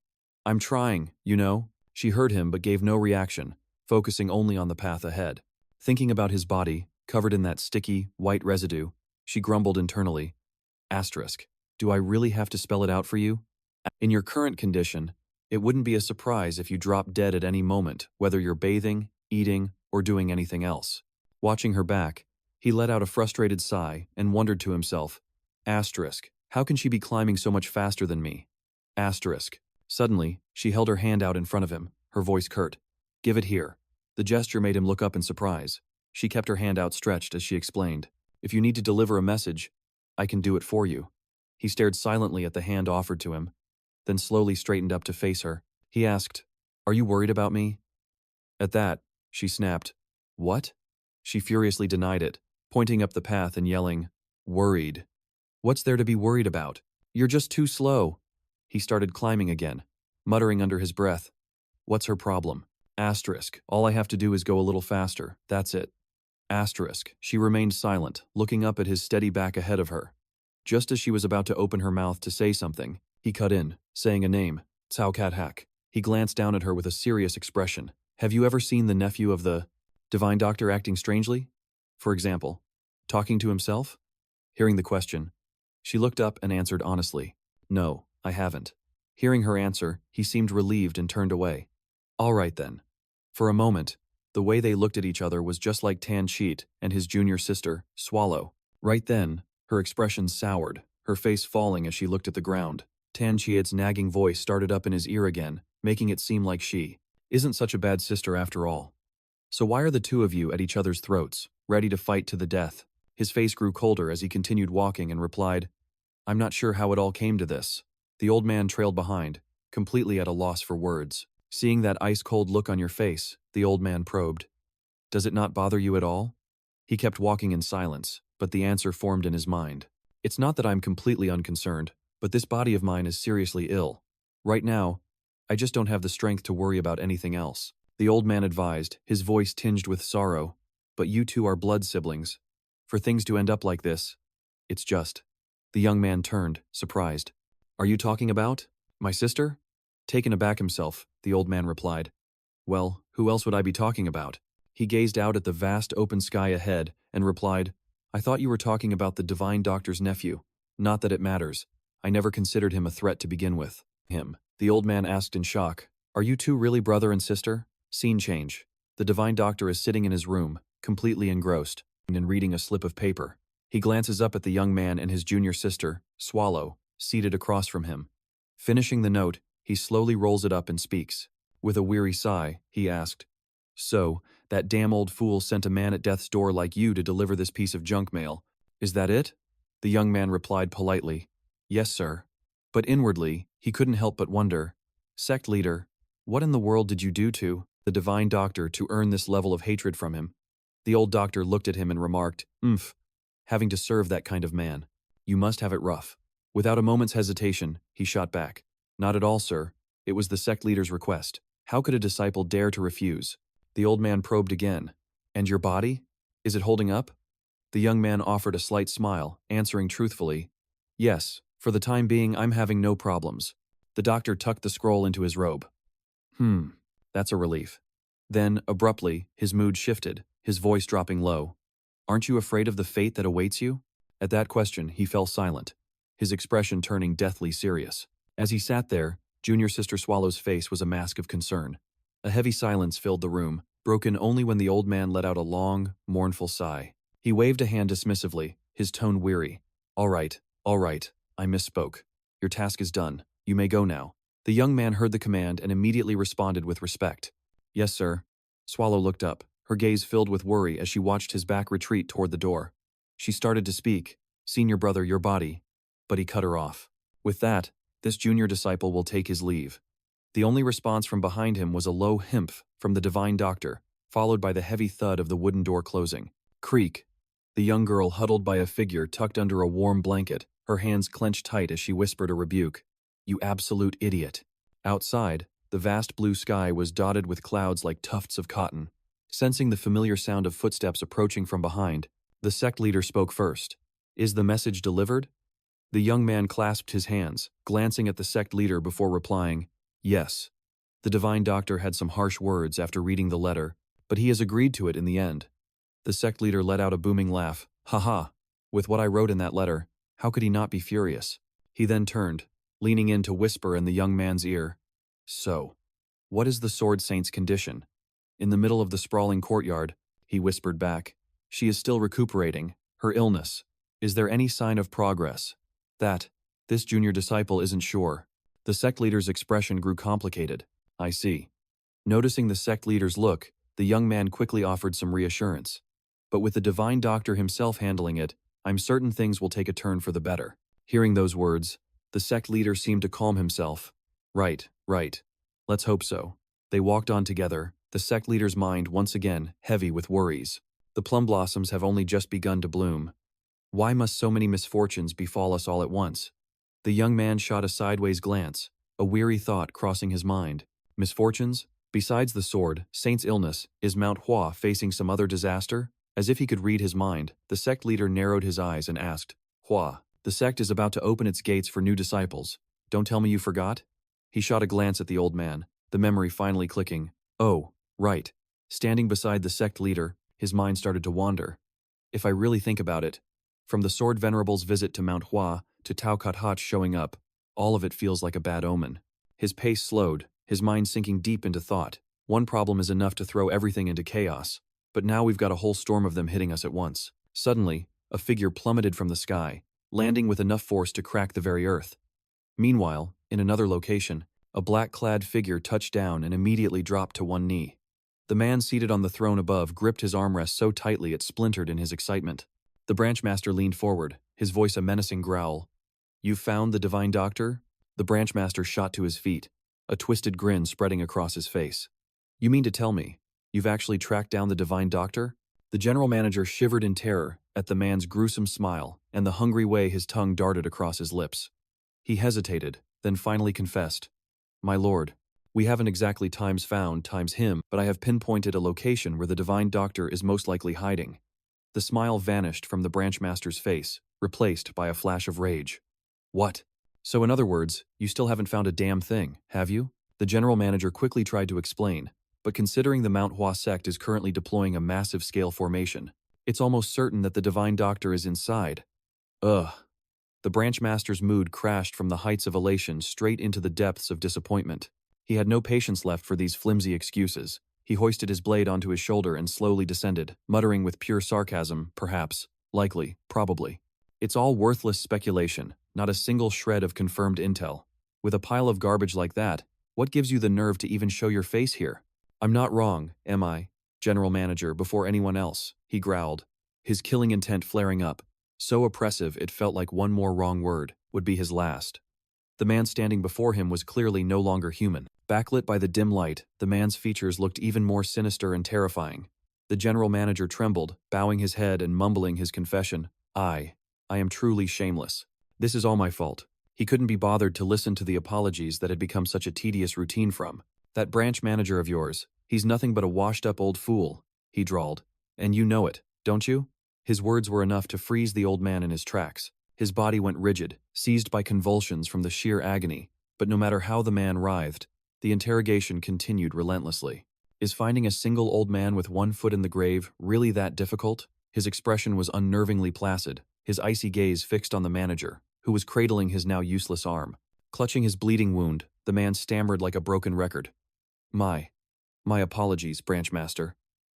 Speaker 1: "I'm trying, you know." She heard him but gave no reaction, focusing only on the path ahead. Thinking about his body, covered in that sticky, white residue, she grumbled internally, Asterisk, do I really have to spell it out for you? In your current condition, it wouldn't be a surprise if you drop dead at any moment, whether you're bathing, eating, or doing anything else. Watching her back, he let out a frustrated sigh and wondered to himself, Asterisk, how can she be climbing so much faster than me? Asterisk. Suddenly, she held her hand out in front of him, her voice curt. Give it here. The gesture made him look up in surprise. She kept her hand outstretched as she explained, If you need to deliver a message, I can do it for you. He stared silently at the hand offered to him, then slowly straightened up to face her. He asked, Are you worried about me? At that, she snapped, What? She furiously denied it, pointing up the path and yelling, Worried. What's there to be worried about? You're just too slow. He started climbing again, muttering under his breath, What's her problem? Asterisk, all I have to do is go a little faster, that's it. Asterisk, she remained silent, looking up at his steady back ahead of her. Just as she was about to open her mouth to say something, he cut in, saying a name, Cao Cat Hack. He glanced down at her with a serious expression. Have you ever seen the nephew of the divine doctor acting strangely? For example, talking to himself? Hearing the question, she looked up and answered honestly, No, I haven't. Hearing her answer, he seemed relieved and turned away. All right then. For a moment, the way they looked at each other was just like Tan Cheat and his junior sister, Swallow. Right then, her expression soured, her face falling as she looked at the ground. Tan Cheat's nagging voice started up in his ear again, making it seem like she isn't such a bad sister after all. So why are the two of you at each other's throats, ready to fight to the death? His face grew colder as he continued walking and replied, I'm not sure how it all came to this. The old man trailed behind, completely at a loss for words. Seeing that ice-cold look on your face, the old man probed. Does it not bother you at all? He kept walking in silence, but the answer formed in his mind. It's not that I'm completely unconcerned, but this body of mine is seriously ill. Right now, I just don't have the strength to worry about anything else. The old man advised, his voice tinged with sorrow. But you two are blood siblings. For things to end up like this, it's just. The young man turned, surprised. Are you talking about my sister? Taken aback himself, the old man replied. Well, who else would I be talking about? He gazed out at the vast open sky ahead and replied, I thought you were talking about the divine doctor's nephew. Not that it matters. I never considered him a threat to begin with. Him. The old man asked in shock, Are you two really brother and sister? Scene change. The divine doctor is sitting in his room, completely engrossed, and reading a slip of paper. He glances up at the young man and his junior sister, Swallow, seated across from him. Finishing the note, he slowly rolls it up and speaks. With a weary sigh, he asked, So, that damn old fool sent a man at death's door like you to deliver this piece of junk mail. Is that it? The young man replied politely, Yes, sir. But inwardly, he couldn't help but wonder, Sect leader, what in the world did you do to the divine doctor to earn this level of hatred from him? The old doctor looked at him and remarked, having to serve that kind of man. You must have it rough. Without a moment's hesitation, he shot back. Not at all, sir. It was the sect leader's request. How could a disciple dare to refuse? The old man probed again. And your body? Is it holding up? The young man offered a slight smile, answering truthfully, Yes, for the time being I'm having no problems. The doctor tucked the scroll into his robe. That's a relief. Then, abruptly, his mood shifted, his voice dropping low. Aren't you afraid of the fate that awaits you? At that question, he fell silent, his expression turning deathly serious. As he sat there, junior sister Swallow's face was a mask of concern. A heavy silence filled the room, broken only when the old man let out a long, mournful sigh. He waved a hand dismissively, his tone weary. All right, I misspoke. Your task is done. You may go now. The young man heard the command and immediately responded with respect. Yes, sir. Swallow looked up, her gaze filled with worry as she watched his back retreat toward the door. She started to speak, Senior brother, your body. But he cut her off. With that, this junior disciple will take his leave. The only response from behind him was a low himph from the divine doctor, followed by the heavy thud of the wooden door closing. Creak. The young girl huddled by a figure tucked under a warm blanket, her hands clenched tight as she whispered a rebuke. You absolute idiot. Outside, the vast blue sky was dotted with clouds like tufts of cotton. Sensing the familiar sound of footsteps approaching from behind, the sect leader spoke first. Is the message delivered? The young man clasped his hands, glancing at the sect leader before replying, Yes. The divine doctor had some harsh words after reading the letter, but he has agreed to it in the end. The sect leader let out a booming laugh. Ha ha. With what I wrote in that letter, how could he not be furious? He then turned, leaning in to whisper in the young man's ear. So, what is the Sword Saint's condition? In the middle of the sprawling courtyard, he whispered back. She is still recuperating. Her illness. Is there any sign of progress? This junior disciple isn't sure. The sect leader's expression grew complicated. I see. Noticing the sect leader's look, the young man quickly offered some reassurance. But with the divine doctor himself handling it, I'm certain things will take a turn for the better. Hearing those words, the sect leader seemed to calm himself. Right. Let's hope so. They walked on together, the sect leader's mind once again heavy with worries. The plum blossoms have only just begun to bloom. Why must so many misfortunes befall us all at once? The young man shot a sideways glance, a weary thought crossing his mind. Misfortunes? Besides the sword, Saint's illness, is Manhwa facing some other disaster? As if he could read his mind, the sect leader narrowed his eyes and asked, Hua, the sect is about to open its gates for new disciples. Don't tell me you forgot? He shot a glance at the old man, the memory finally clicking. Oh, right. Standing beside the sect leader, his mind started to wander. If I really think about it, from the Sword Venerable's visit to Mount Hua to Tao Kathat's showing up, all of it feels like a bad omen. His pace slowed, his mind sinking deep into thought. One problem is enough to throw everything into chaos, but now we've got a whole storm of them hitting us at once. Suddenly, a figure plummeted from the sky, landing with enough force to crack the very earth. Meanwhile, in another location, a black-clad figure touched down and immediately dropped to one knee. The man seated on the throne above gripped his armrest so tightly it splintered in his excitement. The branch master leaned forward, his voice a menacing growl. "You've found the divine doctor?" The branch master shot to his feet, a twisted grin spreading across his face. "You mean to tell me, you've actually tracked down the divine doctor?" The general manager shivered in terror at the man's gruesome smile and the hungry way his tongue darted across his lips. He hesitated, then finally confessed. "My lord, we haven't exactly times found times him, but I have pinpointed a location where the divine doctor is most likely hiding." The smile vanished from the branch master's face, replaced by a flash of rage. "What? So in other words, you still haven't found a damn thing, have you?" The general manager quickly tried to explain, but considering the Manhwa sect is currently deploying a massive scale formation, it's almost certain that the divine doctor is inside. Ugh. The branch master's mood crashed from the heights of elation straight into the depths of disappointment. He had no patience left for these flimsy excuses. He hoisted his blade onto his shoulder and slowly descended, muttering with pure sarcasm, perhaps, likely, probably. It's all worthless speculation, not a single shred of confirmed intel. With a pile of garbage like that, what gives you the nerve to even show your face here? "I'm not wrong, am I, general manager, before anyone else?" he growled, his killing intent flaring up, so oppressive it felt like one more wrong word would be his last. The man standing before him was clearly no longer human. Backlit by the dim light, the man's features looked even more sinister and terrifying. The general manager trembled, bowing his head and mumbling his confession. I am truly shameless. This is all my fault." He couldn't be bothered to listen to the apologies that had become such a tedious routine from. "That branch manager of yours, he's nothing but a washed-up old fool," he drawled. "And you know it, don't you?" His words were enough to freeze the old man in his tracks. His body went rigid, seized by convulsions from the sheer agony, but no matter how the man writhed, the interrogation continued relentlessly. Is finding a single old man with one foot in the grave really that difficult? His expression was unnervingly placid, his icy gaze fixed on the manager, who was cradling his now useless arm. Clutching his bleeding wound, the man stammered like a broken record. My apologies, branch master.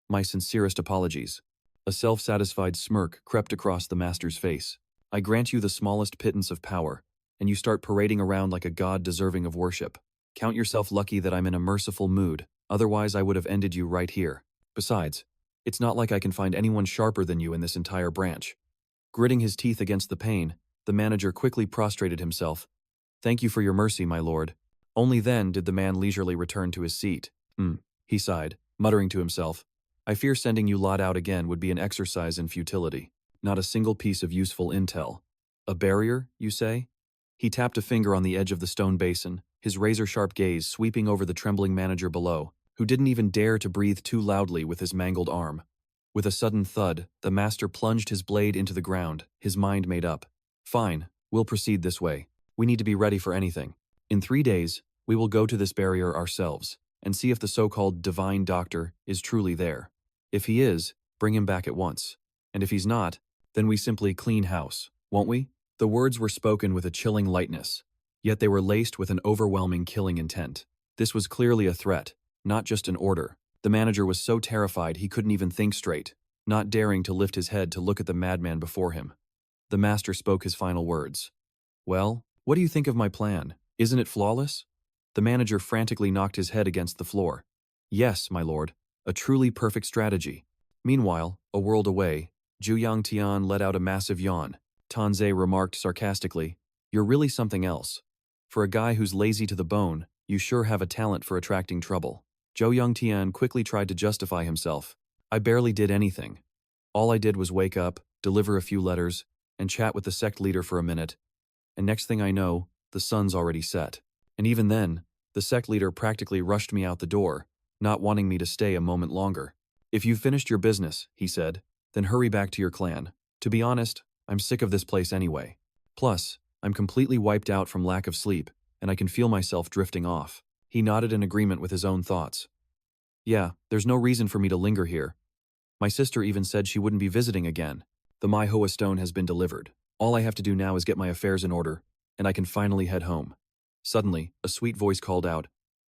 Speaker 1: My sincerest apologies." A self-satisfied smirk crept across the master's face. "I grant you the smallest pittance of power, and you start parading around like a god deserving of worship. Count yourself lucky that I'm in a merciful mood, otherwise I would have ended you right here. Besides, it's not like I can find anyone sharper than you in this entire branch." Gritting his teeth against the pain, the manager quickly prostrated himself. "Thank you for your mercy, my lord." Only then did the man leisurely return to his seat. He sighed, muttering to himself. "I fear sending you lot out again would be an exercise in futility. Not a single piece of useful intel. A barrier, you say?" He tapped a finger on the edge of the stone basin, his razor-sharp gaze sweeping over the trembling manager below, who didn't even dare to breathe too loudly with his mangled arm. With a sudden thud, the master plunged his blade into the ground, his mind made up. "Fine, we'll proceed this way. We need to be ready for anything. In 3 days, we will go to this barrier ourselves, and see if the so-called divine doctor is truly there. If he is, bring him back at once. And if he's not, then we simply clean house, won't we?" The words were spoken with a chilling lightness, yet they were laced with an overwhelming killing intent. This was clearly a threat, not just an order. The manager was so terrified he couldn't even think straight, not daring to lift his head to look at the madman before him. The master spoke his final words. "Well, what do you think of my plan? Isn't it flawless?" The manager frantically knocked his head against the floor. "Yes, my lord, a truly perfect strategy." Meanwhile, a world away, Jiu Yang let out a massive yawn. Tanze remarked sarcastically, "You're really something else. For a guy who's lazy to the bone, you sure have a talent for attracting trouble." Jiu Yang quickly tried to justify himself. "I barely did anything. All I did was wake up, deliver a few letters, and chat with the sect leader for a minute. And next thing I know, the sun's already set. And even then, the sect leader practically rushed me out the door, not wanting me to stay a moment longer. 'If you've finished your business,' he said, 'then hurry back to your clan. To be honest, I'm sick of this place anyway. Plus, I'm completely wiped out from lack of sleep, and I can feel myself drifting off.' He nodded in agreement with his own thoughts. "Yeah, there's no reason for me to linger here. My sister even said she wouldn't be visiting again. The Manhwa stone has been delivered. All I have to do now is get my affairs in order, and I can finally head home." Suddenly, a sweet voice called out,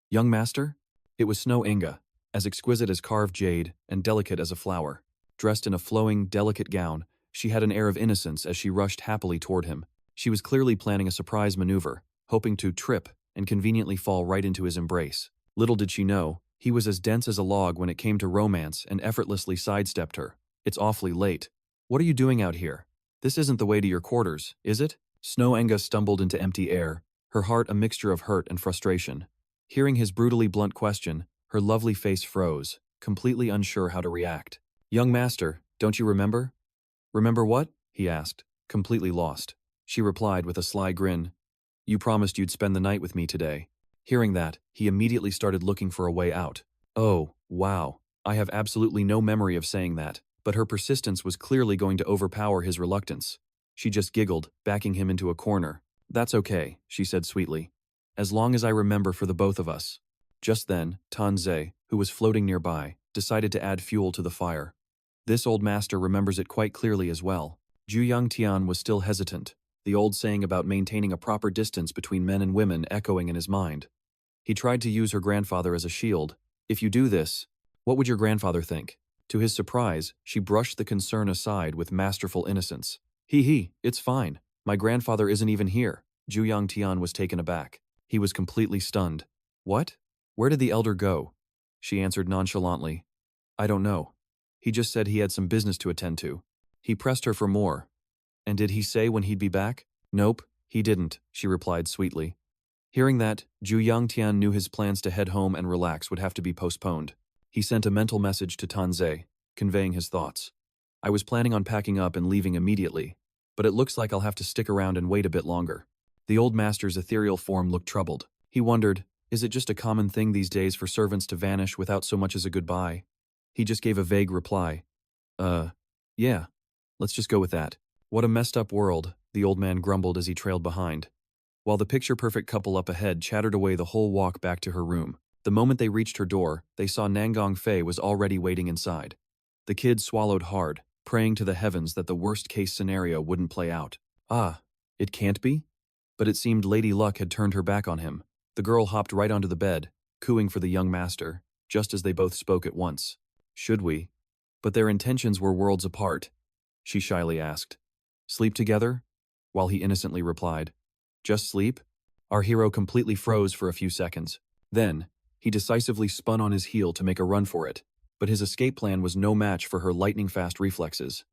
Speaker 1: "Young master?" It was Snow Inga, as exquisite as carved jade and delicate as a flower. Dressed in a flowing, delicate gown, she had an air of innocence as she rushed happily toward him. She was clearly planning a surprise maneuver, hoping to trip and conveniently fall right into his embrace. Little did she know, he was as dense as a log when it came to romance and effortlessly sidestepped her. "It's awfully late." What are you doing out here? This isn't the way to your quarters, is it? Snow Enga stumbled into empty air, her heart a mixture of hurt and frustration. Hearing his brutally blunt question, her lovely face froze, completely unsure how to react. Young master, don't you remember? Remember what? He asked, completely lost. She replied with a sly grin. You promised you'd spend the night with me today. Hearing that, he immediately started looking for a way out. Oh, wow. I have absolutely no memory of saying that, but her persistence was clearly going to overpower his reluctance. She just giggled, backing him into a corner. That's okay, she said sweetly. As long as I remember for the both of us. Just then, Tanze, who was floating nearby, decided to add fuel to the fire. This old master remembers it quite clearly as well. Jiu Yang was still hesitant, the old saying about maintaining a proper distance between men and women echoing in his mind. He tried to use her grandfather as a shield. If you do this, what would your grandfather think? To his surprise, she brushed the concern aside with masterful innocence. It's fine. My grandfather isn't even here. Jiu Yang was taken aback. He was completely stunned. What? Where did the elder go? She answered nonchalantly. I don't know. He just said he had some business to attend to. He pressed her for more. And did he say when he'd be back? Nope, he didn't, she replied sweetly. Hearing that, Jiu Yang knew his plans to head home and relax would have to be postponed. He sent a mental message to Tanze, conveying his thoughts. I was planning on packing up and leaving immediately, but it looks like I'll have to stick around and wait a bit longer. The old master's ethereal form looked troubled. He wondered, is it just a common thing these days for servants to vanish without so much as a goodbye? He just gave a vague reply. Yeah, let's just go with that. What a messed up world, the old man grumbled as he trailed behind. While the picture-perfect couple up ahead chattered away the whole walk back to her room. The moment they reached her door, they saw Nangong Fei was already waiting inside. The kid swallowed hard, praying to the heavens that the worst-case scenario wouldn't play out. Ah, it can't be? But it seemed Lady Luck had turned her back on him. The girl hopped right onto the bed, cooing for the young master, just as they both spoke at once. Should we? But their intentions were worlds apart. She shyly asked. Sleep together? While he innocently replied. Just sleep? Our hero completely froze for a few seconds. Then, he decisively spun on his heel to make a run for it, but his escape plan was no match for her lightning-fast reflexes.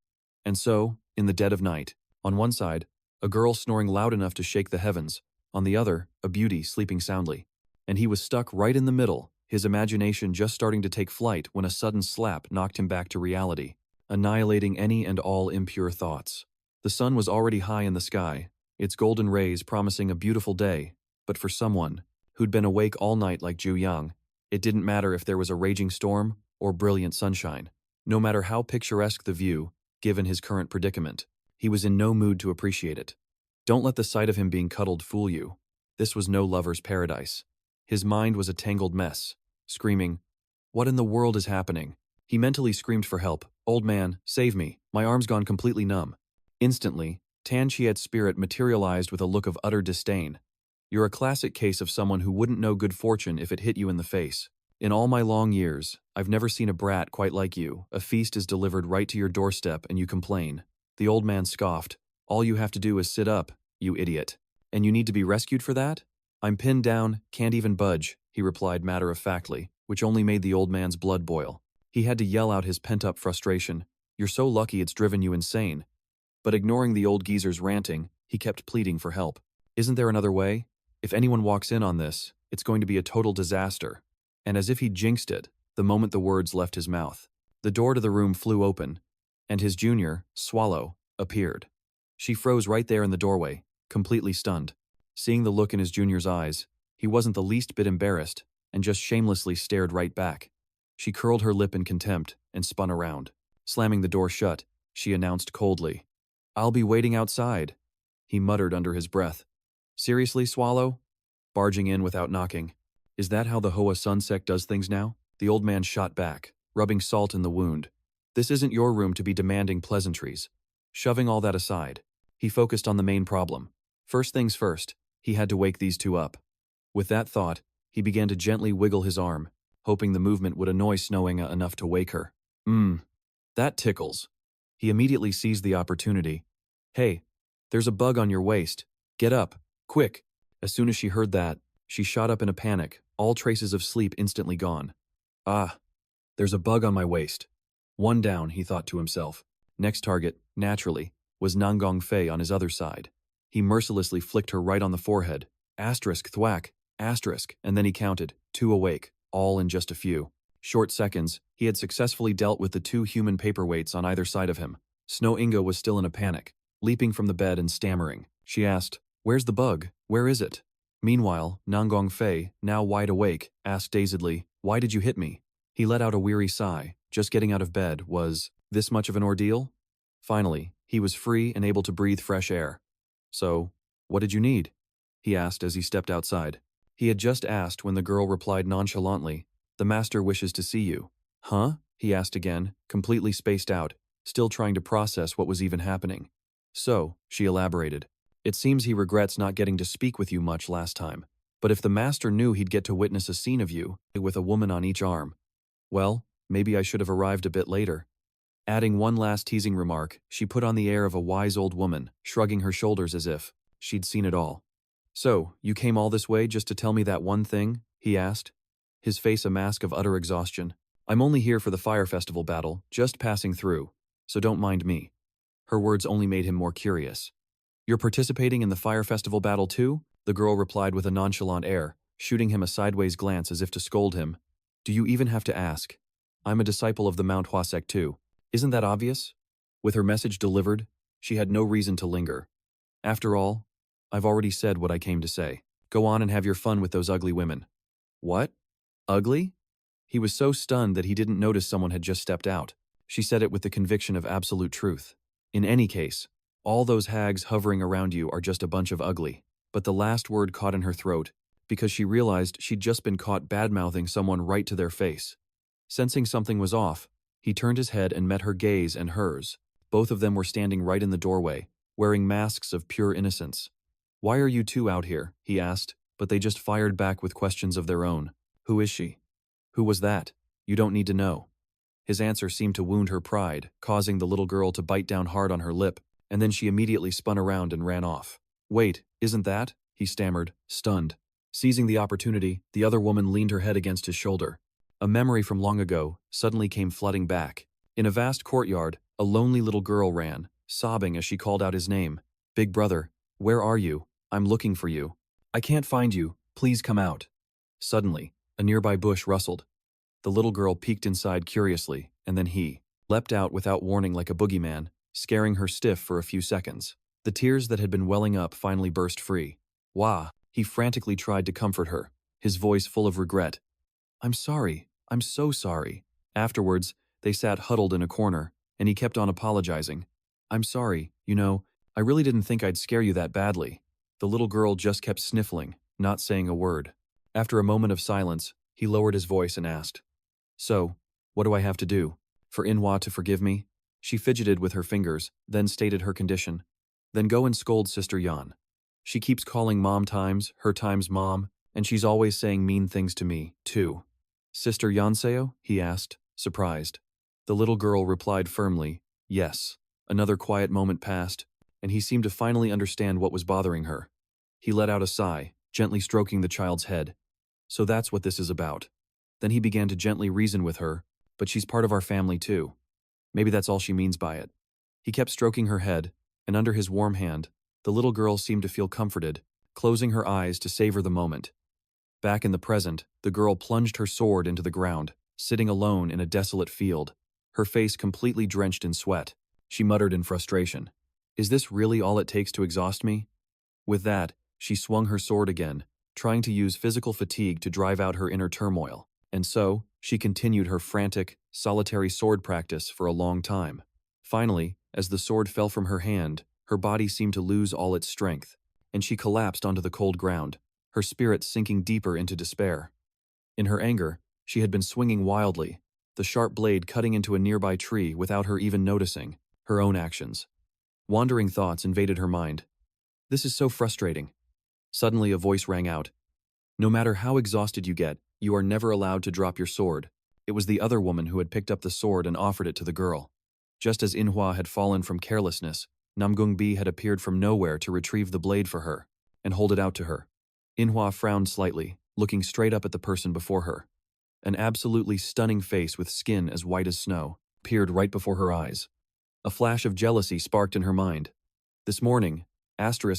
Speaker 1: And so, in the dead of night, on one side, a girl snoring loud enough to shake the heavens, on the other, a beauty sleeping soundly. And he was stuck right in the middle, his imagination just starting to take flight when a sudden slap knocked him back to reality, annihilating any and all impure thoughts. The sun was already high in the sky, its golden rays promising a beautiful day, but for someone who'd been awake all night like Jiu Yang, it didn't matter if there was a raging storm or brilliant sunshine. No matter how picturesque the view, given his current predicament, he was in no mood to appreciate it. Don't let the sight of him being cuddled fool you. This was no lover's paradise. His mind was a tangled mess, screaming, "What in the world is happening?" He mentally screamed for help. "Old man, save me, my arm's gone completely numb." Instantly, Tan Chiet's spirit materialized with a look of utter disdain. You're a classic case of someone who wouldn't know good fortune if it hit you in the face. In all my long years, I've never seen a brat quite like you. A feast is delivered right to your doorstep and you complain. The old man scoffed. All you have to do is sit up, you idiot. And you need to be rescued for that? I'm pinned down, can't even budge, he replied matter-of-factly, which only made the old man's blood boil. He had to yell out his pent-up frustration. You're so lucky it's driven you insane. But ignoring the old geezer's ranting, he kept pleading for help. Isn't there another way? If anyone walks in on this, it's going to be a total disaster. And as if he jinxed it, the moment the words left his mouth, the door to the room flew open, and his junior, Swallow, appeared. She froze right there in the doorway, completely stunned. Seeing the look in his junior's eyes, he wasn't the least bit embarrassed, and just shamelessly stared right back. She curled her lip in contempt and spun around. Slamming the door shut, she announced coldly, "I'll be waiting outside," he muttered under his breath. "Seriously, Swallow?" Barging in without knocking. "Is that how the Hoa Sun sect does things now?" The old man shot back, rubbing salt in the wound. "This isn't your room to be demanding pleasantries." Shoving all that aside, he focused on the main problem. First things first, he had to wake these two up. With that thought, he began to gently wiggle his arm, hoping the movement would annoy Snowinga enough to wake her. That tickles. He immediately seized the opportunity. "Hey, there's a bug on your waist. Get up, quick." As soon as she heard that, she shot up in a panic, all traces of sleep instantly gone. "Ah, there's a bug on my waist." One down, he thought to himself. Next target, naturally, was Nanggong Fei on his other side. He mercilessly flicked her right on the forehead. Asterisk thwack, asterisk, and then he counted, 2 awake, all in just a few short seconds. He had successfully dealt with the 2 human paperweights on either side of him. Snow Inga was still in a panic, leaping from the bed and stammering. She asked, "Where's the bug? Where is it?" Meanwhile, Nanggong Fei, now wide awake, asked dazedly, "Why did you hit me?" He let out a weary sigh. Just getting out of bed was this much of an ordeal? Finally, he was free and able to breathe fresh air. "So, what did you need?" he asked as he stepped outside. He had just asked when the girl replied nonchalantly, "The master wishes to see you." "Huh?" he asked again, completely spaced out, still trying to process what was even happening. "So," she elaborated, "it seems he regrets not getting to speak with you much last time. But if the master knew he'd get to witness a scene of you, with a woman on each arm, well, maybe I should have arrived a bit later." Adding one last teasing remark, she put on the air of a wise old woman, shrugging her shoulders as if she'd seen it all. "So, you came all this way just to tell me that one thing?" he asked, his face a mask of utter exhaustion. "I'm only here for the fire festival battle, just passing through, so don't mind me." Her words only made him more curious. "You're participating in the fire festival battle too?" the girl replied with a nonchalant air, shooting him a sideways glance as if to scold him. "Do you even have to ask? I'm a disciple of the Manhwa sect too. Isn't that obvious?" With her message delivered, she had no reason to linger. "After all, I've already said what I came to say. Go on and have your fun with those ugly women." "What? Ugly?" He was so stunned that he didn't notice someone had just stepped out. She said it with the conviction of absolute truth. "In any case, all those hags hovering around you are just a bunch of ugly." But the last word caught in her throat, because she realized she'd just been caught bad-mouthing someone right to their face. Sensing something was off, he turned his head and met her gaze and hers. Both of them were standing right in the doorway, wearing masks of pure innocence. "Why are you two out here?" he asked, but they just fired back with questions of their own. "Who is she? Who was that? You don't need to know." His answer seemed to wound her pride, causing the little girl to bite down hard on her lip, and then she immediately spun around and ran off. "Wait, isn't that?" he stammered, stunned. Seizing the opportunity, the other woman leaned her head against his shoulder. A memory from long ago suddenly came flooding back. In a vast courtyard, a lonely little girl ran, sobbing as she called out his name. "Big brother, where are you? I'm looking for you. I can't find you. Please come out." Suddenly, a nearby bush rustled. The little girl peeked inside curiously, and then he leapt out without warning like a boogeyman, scaring her stiff for a few seconds. The tears that had been welling up finally burst free. "Wah!" He frantically tried to comfort her, his voice full of regret. "I'm sorry. I'm so sorry." Afterwards, they sat huddled in a corner, and he kept on apologizing. "I'm sorry, I really didn't think I'd scare you that badly." The little girl just kept sniffling, not saying a word. After a moment of silence, he lowered his voice and asked, "So, what do I have to do? For Inhwa to forgive me?" She fidgeted with her fingers, then stated her condition. "Then go and scold Sister Yan. She keeps calling mom her times mom, and she's always saying mean things to me, too." "Sister Yanseo?" he asked, surprised. The little girl replied firmly, "Yes." Another quiet moment passed, and he seemed to finally understand what was bothering her. He let out a sigh, gently stroking the child's head. "So that's what this is about." Then he began to gently reason with her, "But she's part of our family too. Maybe that's all she means by it." He kept stroking her head, and under his warm hand, the little girl seemed to feel comforted, closing her eyes to savor the moment. Back in the present, the girl plunged her sword into the ground, sitting alone in a desolate field, her face completely drenched in sweat. She muttered in frustration, "Is this really all it takes to exhaust me?" With that, she swung her sword again, trying to use physical fatigue to drive out her inner turmoil. And so, she continued her frantic, solitary sword practice for a long time. Finally, as the sword fell from her hand, her body seemed to lose all its strength, and she collapsed onto the cold ground, her spirit sinking deeper into despair. In her anger, she had been swinging wildly, the sharp blade cutting into a nearby tree without her even noticing her own actions. Wandering thoughts invaded her mind. "This is so frustrating." Suddenly a voice rang out. "No matter how exhausted you get, you are never allowed to drop your sword." It was the other woman who had picked up the sword and offered it to the girl. Just as Inhwa had fallen from carelessness, Namgung Bi had appeared from nowhere to retrieve the blade for her and hold it out to her. Inhwa frowned slightly, looking straight up at the person before her. An absolutely stunning face with skin as white as snow appeared right before her eyes. A flash of jealousy sparked in her mind. This morning,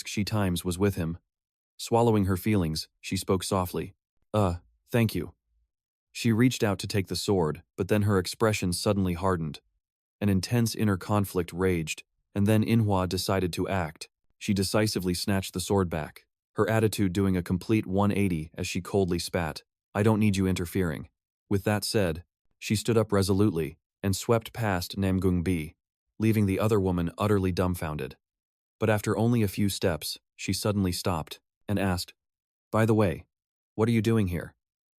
Speaker 1: she times was with him. Swallowing her feelings, she spoke softly. Thank you. She reached out to take the sword, but then her expression suddenly hardened. An intense inner conflict raged, and then Manhwa decided to act. She decisively snatched the sword back, her attitude doing a complete 180 as she coldly spat. I don't need you interfering. With that said, she stood up resolutely and swept past Namgung-bi, leaving the other woman utterly dumbfounded. But after only a few steps, she suddenly stopped and asked, By the way, what are you doing here?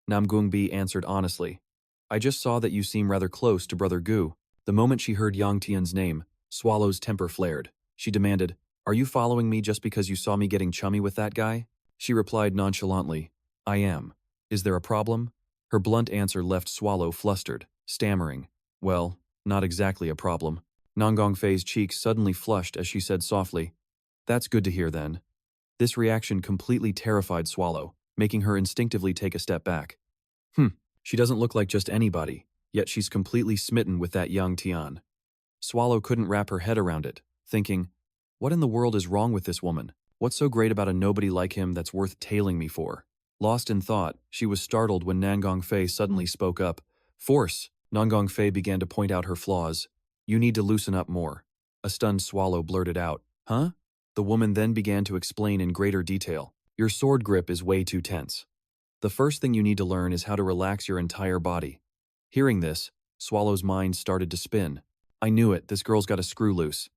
Speaker 1: Namgung-bi answered honestly, I just saw that you seem rather close to Brother Gu. The moment she heard Yang Tian's name, Swallow's temper flared. She demanded, Are you following me just because you saw me getting chummy with that guy? She replied nonchalantly, I am. Is there a problem? Her blunt answer left Swallow flustered, stammering, Well, not exactly a problem. Nangang Fei's cheeks suddenly flushed as she said softly, That's good to hear then. This reaction completely terrified Swallow, making her instinctively take a step back. She doesn't look like just anybody, yet she's completely smitten with that Yang Tian. Swallow couldn't wrap her head around it, thinking, What in the world is wrong with this woman? What's so great about a nobody like him that's worth tailing me for? Lost in thought, she was startled when Nangang Fei suddenly spoke up. Force! Nangang Fei began to point out her flaws. You need to loosen up more. A stunned Swallow blurted out, Huh? The woman then began to explain in greater detail. Your sword grip is way too tense. The first thing you need to learn is how to relax your entire body. Hearing this, Swallow's mind started to spin. I knew it, this girl's got a screw loose.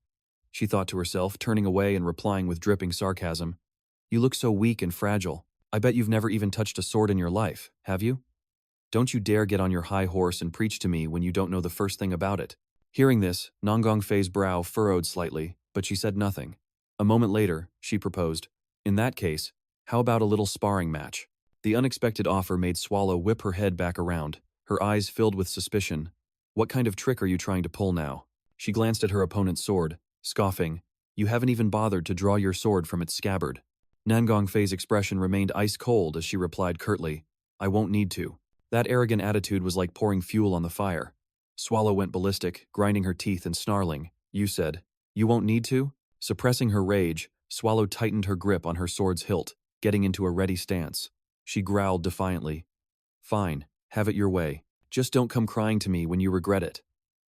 Speaker 1: She thought to herself, turning away and replying with dripping sarcasm. You look so weak and fragile. I bet you've never even touched a sword in your life, have you? Don't you dare get on your high horse and preach to me when you don't know the first thing about it. Hearing this, Nangang Fei's brow furrowed slightly, but she said nothing. A moment later, she proposed, In that case, how about a little sparring match? The unexpected offer made Swallow whip her head back around, her eyes filled with suspicion. What kind of trick are you trying to pull now? She glanced at her opponent's sword, scoffing, You haven't even bothered to draw your sword from its scabbard. Nangang Fei's expression remained ice cold as she replied curtly, I won't need to. That arrogant attitude was like pouring fuel on the fire. Swallow went ballistic, grinding her teeth and snarling. You said, You won't need to? Suppressing her rage, Swallow tightened her grip on her sword's hilt, getting into a ready stance. She growled defiantly. Fine, have it your way. Just don't come crying to me when you regret it.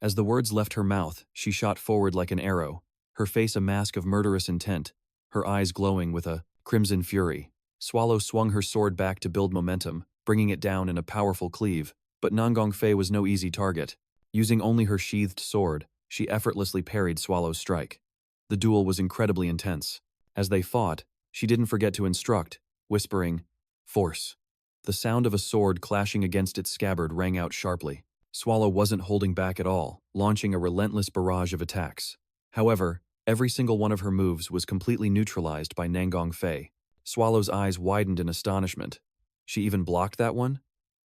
Speaker 1: As the words left her mouth, she shot forward like an arrow, her face a mask of murderous intent, her eyes glowing with a crimson fury. Swallow swung her sword back to build momentum, bringing it down in a powerful cleave, but Nangang Fei was no easy target. Using only her sheathed sword, she effortlessly parried Swallow's strike. The duel was incredibly intense. As they fought, she didn't forget to instruct, whispering, Force. The sound of a sword clashing against its scabbard rang out sharply. Swallow wasn't holding back at all, launching a relentless barrage of attacks. However, every single one of her moves was completely neutralized by Nangang Fei. Swallow's eyes widened in astonishment. She even blocked that one?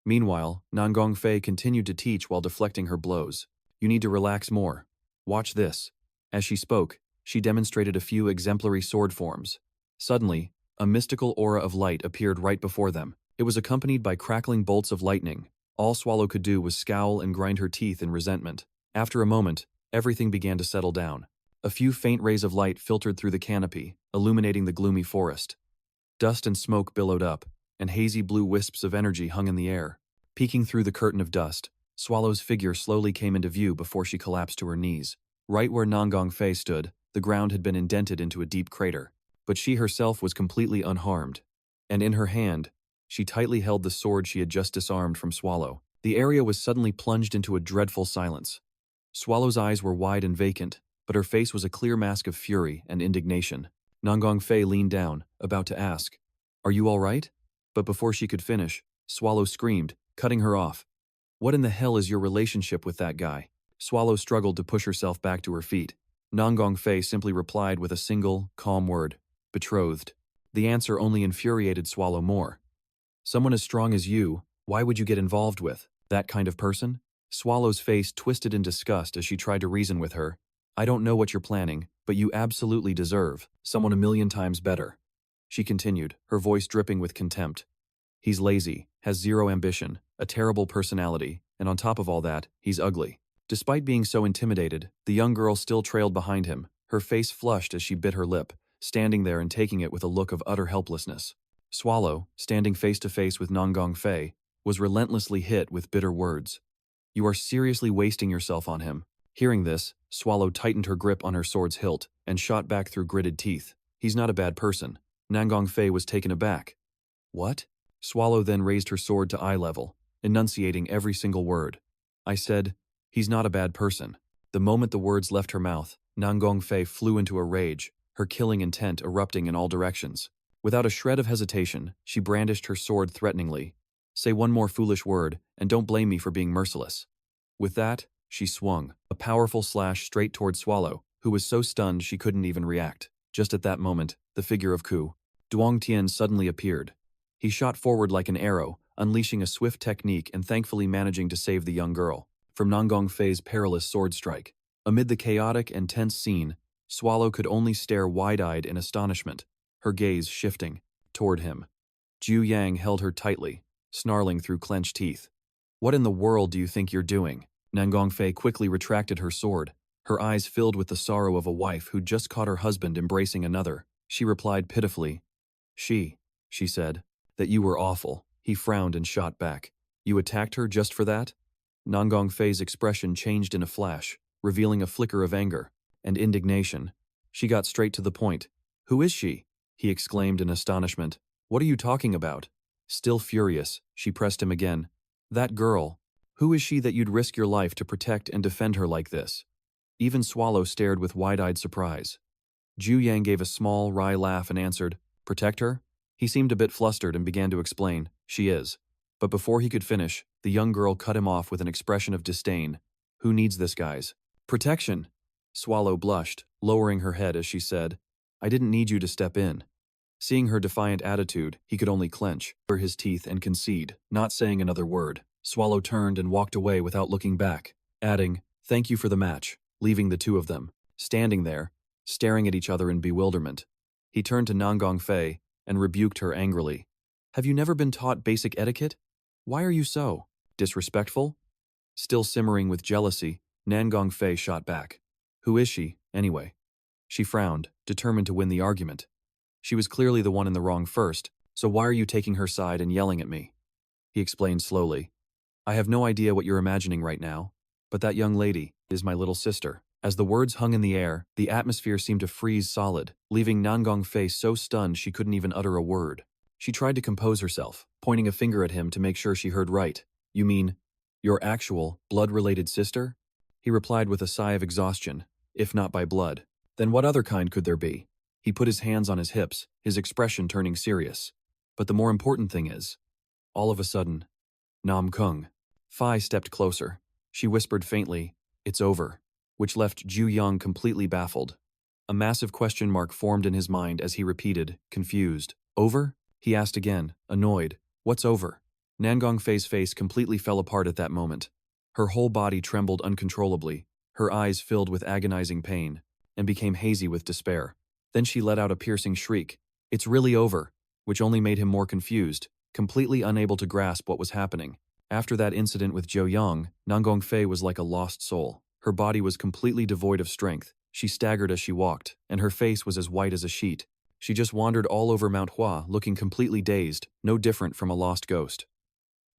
Speaker 1: Meanwhile, Nangang Fei continued to teach while deflecting her blows. You need to relax more. Watch this. As she spoke, she demonstrated a few exemplary sword forms. Suddenly, a mystical aura of light appeared right before them. It was accompanied by crackling bolts of lightning. All Swallow could do was scowl and grind her teeth in resentment. After a moment, everything began to settle down. A few faint rays of light filtered through the canopy, illuminating the gloomy forest. Dust and smoke billowed up, and hazy blue wisps of energy hung in the air. Peeking through the curtain of dust, Swallow's figure slowly came into view before she collapsed to her knees. Right where Nangang Fei stood, the ground had been indented into a deep crater. But she herself was completely unharmed. And in her hand, she tightly held the sword she had just disarmed from Swallow. The area was suddenly plunged into a dreadful silence. Swallow's eyes were wide and vacant, but her face was a clear mask of fury and indignation. Nangang Fei leaned down, about to ask, Are you all right? But before she could finish, Swallow screamed, cutting her off. What in the hell is your relationship with that guy? Swallow struggled to push herself back to her feet. Nangang Fei simply replied with a single, calm word, Betrothed. The answer only infuriated Swallow more. Someone as strong as you, why would you get involved with that kind of person? Swallow's face twisted in disgust as she tried to reason with her. I don't know what you're planning, but you absolutely deserve someone a million times better. She continued, her voice dripping with contempt. He's lazy, has zero ambition, a terrible personality, and on top of all that, he's ugly. Despite being so intimidated, the young girl still trailed behind him, her face flushed as she bit her lip, standing there and taking it with a look of utter helplessness. Swallow, standing face to face with Nangong Fei, was relentlessly hit with bitter words. You are seriously wasting yourself on him. Hearing this, Swallow tightened her grip on her sword's hilt and shot back through gritted teeth. He's not a bad person. Nangong Fei was taken aback. What? Swallow then raised her sword to eye level, enunciating every single word. I said, he's not a bad person. The moment the words left her mouth, Nangong Fei flew into a rage, her killing intent erupting in all directions. Without a shred of hesitation, she brandished her sword threateningly. Say one more foolish word, and don't blame me for being merciless. With that, she swung, a powerful slash straight toward Swallow, who was so stunned she couldn't even react. Just at that moment, the figure of Ku, Duong Tian, suddenly appeared. He shot forward like an arrow, unleashing a swift technique and thankfully managing to save the young girl from Nangong Fei's perilous sword strike. Amid the chaotic and tense scene, Swallow could only stare wide-eyed in astonishment, her gaze shifting toward him. Jiu Yang held her tightly, snarling through clenched teeth. What in the world do you think you're doing? Nangong Fei quickly retracted her sword, her eyes filled with the sorrow of a wife who'd just caught her husband embracing another. She replied pitifully. She said, that you were awful. He frowned and shot back. You attacked her just for that? Nangong Fei's expression changed in a flash, revealing a flicker of anger and indignation. She got straight to the point. Who is she? He exclaimed in astonishment. What are you talking about? Still furious, she pressed him again. That girl. Who is she that you'd risk your life to protect and defend her like this? Even Swallow stared with wide-eyed surprise. Jiu Yang gave a small, wry laugh and answered, Protect her? He seemed a bit flustered and began to explain, She is. But before he could finish, the young girl cut him off with an expression of disdain. Who needs this, guys? Protection! Swallow blushed, lowering her head as she said, I didn't need you to step in. Seeing her defiant attitude, he could only clench his teeth and concede, not saying another word. Swallow turned and walked away without looking back, adding, Thank you for the match, leaving the two of them, standing there, staring at each other in bewilderment. He turned to Nangong Fei and rebuked her angrily. Have you never been taught basic etiquette? Why are you so disrespectful? Still simmering with jealousy, Nangong Fei shot back. Who is she, anyway? She frowned, determined to win the argument. She was clearly the one in the wrong first, so why are you taking her side and yelling at me? He explained slowly. I have no idea what you're imagining right now, but that young lady is my little sister. As the words hung in the air, the atmosphere seemed to freeze solid, leaving Nangong Fei so stunned she couldn't even utter a word. She tried to compose herself, pointing a finger at him to make sure she heard right. You mean, your actual, blood-related sister? He replied with a sigh of exhaustion, if not by blood. Then what other kind could there be? He put his hands on his hips, his expression turning serious. But the more important thing is, all of a sudden, Nam Kung. Fai stepped closer. She whispered faintly, It's over, which left Jiu Yang completely baffled. A massive question mark formed in his mind as he repeated, confused. Over? He asked again, annoyed. What's over? Nangong Fei's face completely fell apart at that moment. Her whole body trembled uncontrollably, her eyes filled with agonizing pain, and became hazy with despair. Then she let out a piercing shriek. It's really over, which only made him more confused, completely unable to grasp what was happening. After that incident with Jiu Yang, Nangong Fei was like a lost soul. Her body was completely devoid of strength. She staggered as she walked, and her face was as white as a sheet. She just wandered all over Manhwa, looking completely dazed, no different from a lost ghost.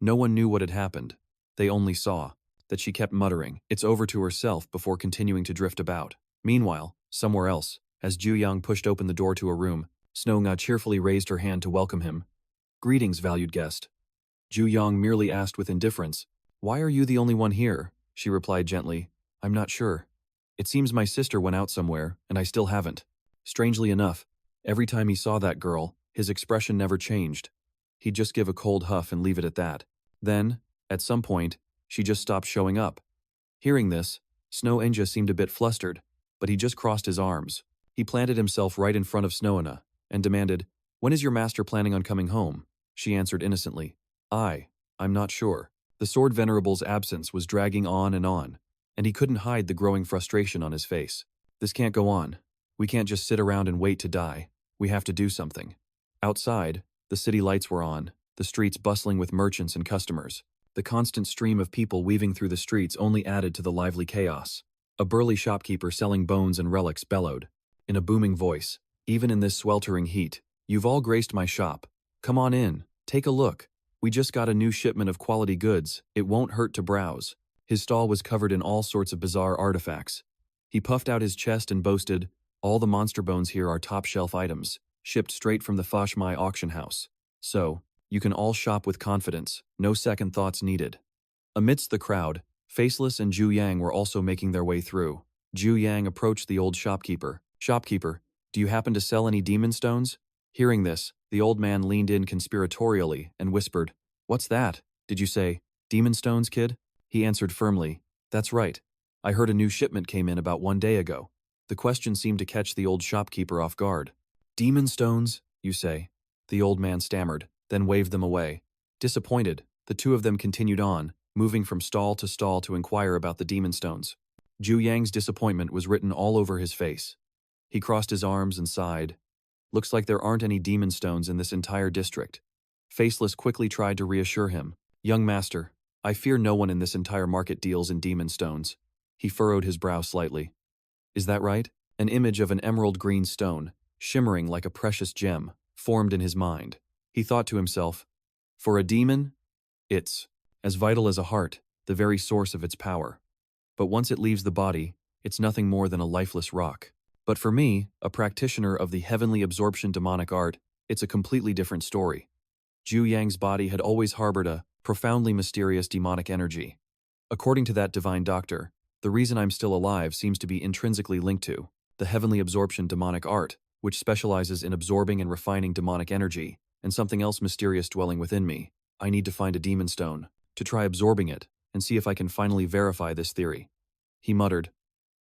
Speaker 1: No one knew what had happened. They only saw that she kept muttering, It's over to herself before continuing to drift about. Meanwhile, somewhere else, as Jiu Yang pushed open the door to a room, Snow Nga cheerfully raised her hand to welcome him. Greetings, valued guest. Jiu Yang merely asked with indifference, Why are you the only one here? She replied gently, I'm not sure. It seems my sister went out somewhere, and I still haven't. Strangely enough, every time he saw that girl, his expression never changed. He'd just give a cold huff and leave it at that. Then, at some point, she just stopped showing up. Hearing this, Snow Enja seemed a bit flustered, but he just crossed his arms. He planted himself right in front of Snowna and demanded, When is your master planning on coming home? She answered innocently, I'm not sure. The Sword Venerable's absence was dragging on, and he couldn't hide the growing frustration on his face. This can't go on. We can't just sit around and wait to die. We have to do something. Outside, the city lights were on, the streets bustling with merchants and customers. The constant stream of people weaving through the streets only added to the lively chaos. A burly shopkeeper selling bones and relics bellowed, in a booming voice, "Even in this sweltering heat, you've all graced my shop. Come on in, take a look. We just got a new shipment of quality goods, it won't hurt to browse." His stall was covered in all sorts of bizarre artifacts. He puffed out his chest and boasted, "All the monster bones here are top-shelf items, shipped straight from the Fashmai auction house. So, you can all shop with confidence, no second thoughts needed." Amidst the crowd, Faceless and Jiu Yang were also making their way through. Jiu Yang approached the old shopkeeper. "Shopkeeper, do you happen to sell any demon stones?" Hearing this, the old man leaned in conspiratorially and whispered, "What's that? Did you say, demon stones, kid?" He answered firmly, "That's right. I heard a new shipment came in about 1 day ago." The question seemed to catch the old shopkeeper off guard. "Demon stones, you say?" The old man stammered, then waved them away. Disappointed, the two of them continued on, moving from stall to inquire about the demon stones. Jiu Yang's disappointment was written all over his face. He crossed his arms and sighed. "Looks like there aren't any demon stones in this entire district." Faceless quickly tried to reassure him. "Young master, I fear no one in this entire market deals in demon stones." He furrowed his brow slightly. "Is that right?" An image of an emerald green stone, shimmering like a precious gem, formed in his mind. He thought to himself, "For a demon, it's as vital as a heart, the very source of its power. But once it leaves the body, it's nothing more than a lifeless rock. But for me, a practitioner of the heavenly absorption demonic art, it's a completely different story." Jiu Yang's body had always harbored a profoundly mysterious demonic energy. According to that divine doctor, the reason I'm still alive seems to be intrinsically linked to the heavenly absorption demonic art, which specializes in absorbing and refining demonic energy, and something else mysterious dwelling within me. I need to find a demon stone, to try absorbing it, and see if I can finally verify this theory. He muttered,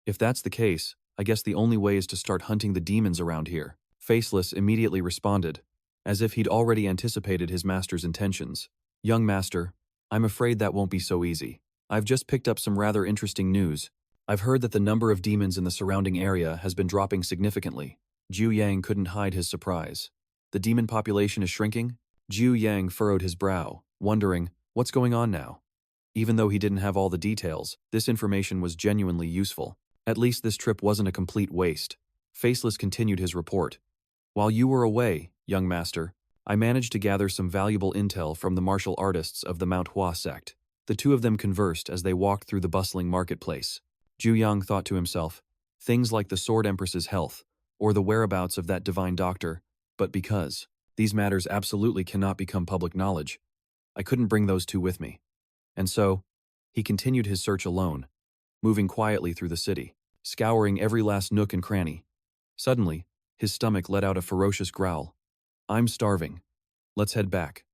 Speaker 1: "If that's the case, I guess the only way is to start hunting the demons around here." Faceless immediately responded, as if he'd already anticipated his master's intentions. "Young master, I'm afraid that won't be so easy. I've just picked up some rather interesting news. I've heard that the number of demons in the surrounding area has been dropping significantly." Jiu Yang couldn't hide his surprise. "The demon population is shrinking?" Jiu Yang furrowed his brow, wondering, what's going on now? Even though he didn't have all the details, this information was genuinely useful. At least this trip wasn't a complete waste. Faceless continued his report. "While you were away, young master, I managed to gather some valuable intel from the martial artists of the Manhwa sect." The two of them conversed as they walked through the bustling marketplace. Jiu Yang thought to himself, things like the Sword Empress's health, or the whereabouts of that divine doctor, but because these matters absolutely cannot become public knowledge, I couldn't bring those two with me. And so, he continued his search alone, moving quietly through the city, scouring every last nook and cranny. Suddenly, his stomach let out a ferocious growl. "I'm starving. Let's head back."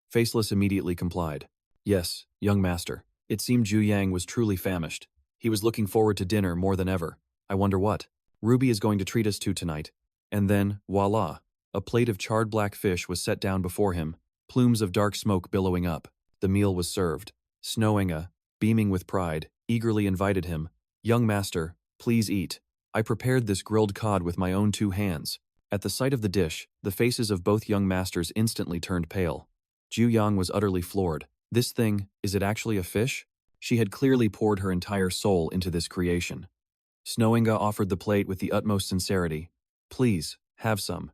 Speaker 1: Faceless immediately complied. "Yes, young master." It seemed Jiu Yang was truly famished. He was looking forward to dinner more than ever. "I wonder what Ruby is going to treat us to tonight." And then, voila, a plate of charred black fish was set down before him, plumes of dark smoke billowing up. The meal was served. Snowinga, beaming with pride, eagerly invited him. "Young master, please eat. I prepared this grilled cod with my own 2 hands." At the sight of the dish, the faces of both young masters instantly turned pale. Jiu Yang was utterly floored. This thing, is it actually a fish? She had clearly poured her entire soul into this creation. Snowinga offered the plate with the utmost sincerity. "Please, have some."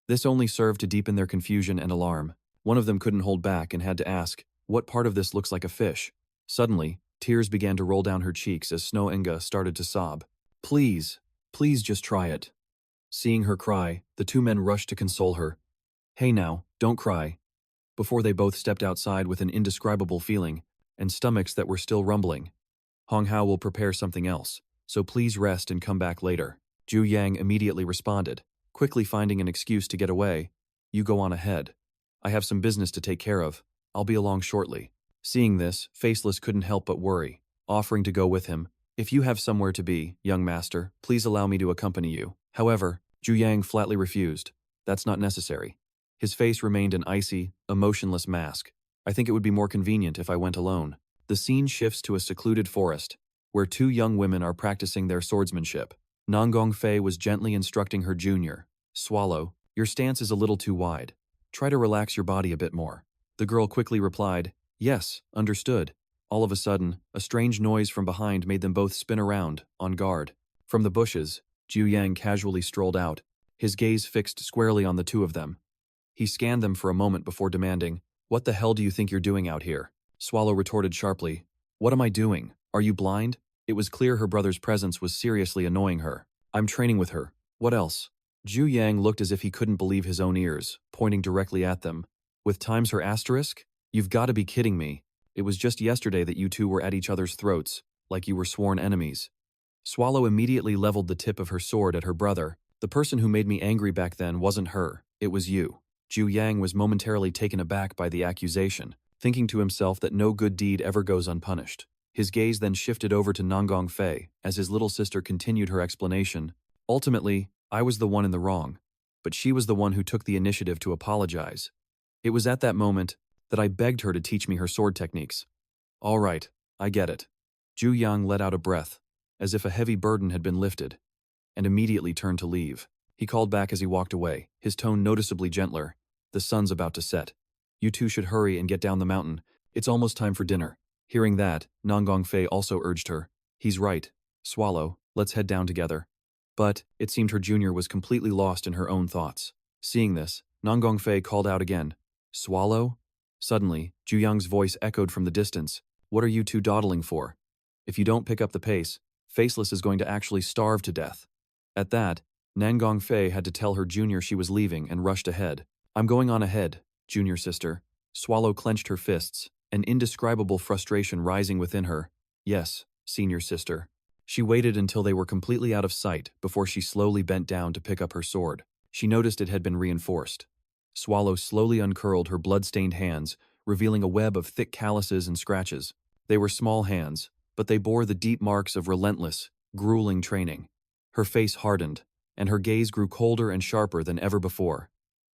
Speaker 1: This only served to deepen their confusion and alarm. One of them couldn't hold back and had to ask, "What part of this looks like a fish?" Suddenly, tears began to roll down her cheeks as Snowinga started to sob. "Please, please just try it." Seeing her cry, the 2 men rushed to console her. "Hey now, don't cry." Before they both stepped outside with an indescribable feeling, and stomachs that were still rumbling. "Hong Hao will prepare something else, so please rest and come back later." Jiu Yang immediately responded, quickly finding an excuse to get away. "You go on ahead. I have some business to take care of. I'll be along shortly." Seeing this, Faceless couldn't help but worry, offering to go with him. "If you have somewhere to be, young master, please allow me to accompany you." However, Jiu Yang flatly refused. "That's not necessary." His face remained an icy, emotionless mask. "I think it would be more convenient if I went alone." The scene shifts to a secluded forest, where 2 young women are practicing their swordsmanship. Nanggong Fei was gently instructing her junior, "Swallow, your stance is a little too wide. Try to relax your body a bit more." The girl quickly replied, Yes, understood. All of a sudden, a strange noise from behind made them both spin around, on guard. From the bushes, Jiu Yang casually strolled out, his gaze fixed squarely on the two of them. He scanned them for a moment before demanding, "What the hell do you think you're doing out here?" Swallow retorted sharply, "What am I doing? Are you blind?" It was clear her brother's presence was seriously annoying her. "I'm training with her. What else?" Jiu Yang looked as if he couldn't believe his own ears, pointing directly at them. "With times her asterisk? You've got to be kidding me. It was just yesterday that you two were at each other's throats, like you were sworn enemies." Swallow immediately leveled the tip of her sword at her brother. "The person who made me angry back then wasn't her, it was you." Jiu Yang was momentarily taken aback by the accusation, thinking to himself that no good deed ever goes unpunished. His gaze then shifted over to Nanggong Fei as his little sister continued her explanation. "Ultimately, I was the one in the wrong, but she was the one who took the initiative to apologize. It was at that moment that I begged her to teach me her sword techniques." "All right, I get it." Jiu Yang let out a breath, as if a heavy burden had been lifted, and immediately turned to leave. He called back as he walked away, his tone noticeably gentler. "The sun's about to set. You two should hurry and get down the mountain. It's almost time for dinner." Hearing that, Nanggong Fei also urged her. "He's right. Swallow, let's head down together." But it seemed her junior was completely lost in her own thoughts. Seeing this, Nanggong Fei called out again, "Swallow?" Suddenly, Jiu Yang's voice echoed from the distance. "What are you two dawdling for? If you don't pick up the pace, Faceless is going to actually starve to death." At that, Nanggong Fei had to tell her junior she was leaving and rushed ahead. "I'm going on ahead, junior sister." Swallow clenched her fists, an indescribable frustration rising within her. "Yes, senior sister." She waited until they were completely out of sight before she slowly bent down to pick up her sword. She noticed it had been reinforced. Swallow slowly uncurled her blood-stained hands, revealing a web of thick calluses and scratches. They were small hands, but they bore the deep marks of relentless, grueling training. Her face hardened, and her gaze grew colder and sharper than ever before.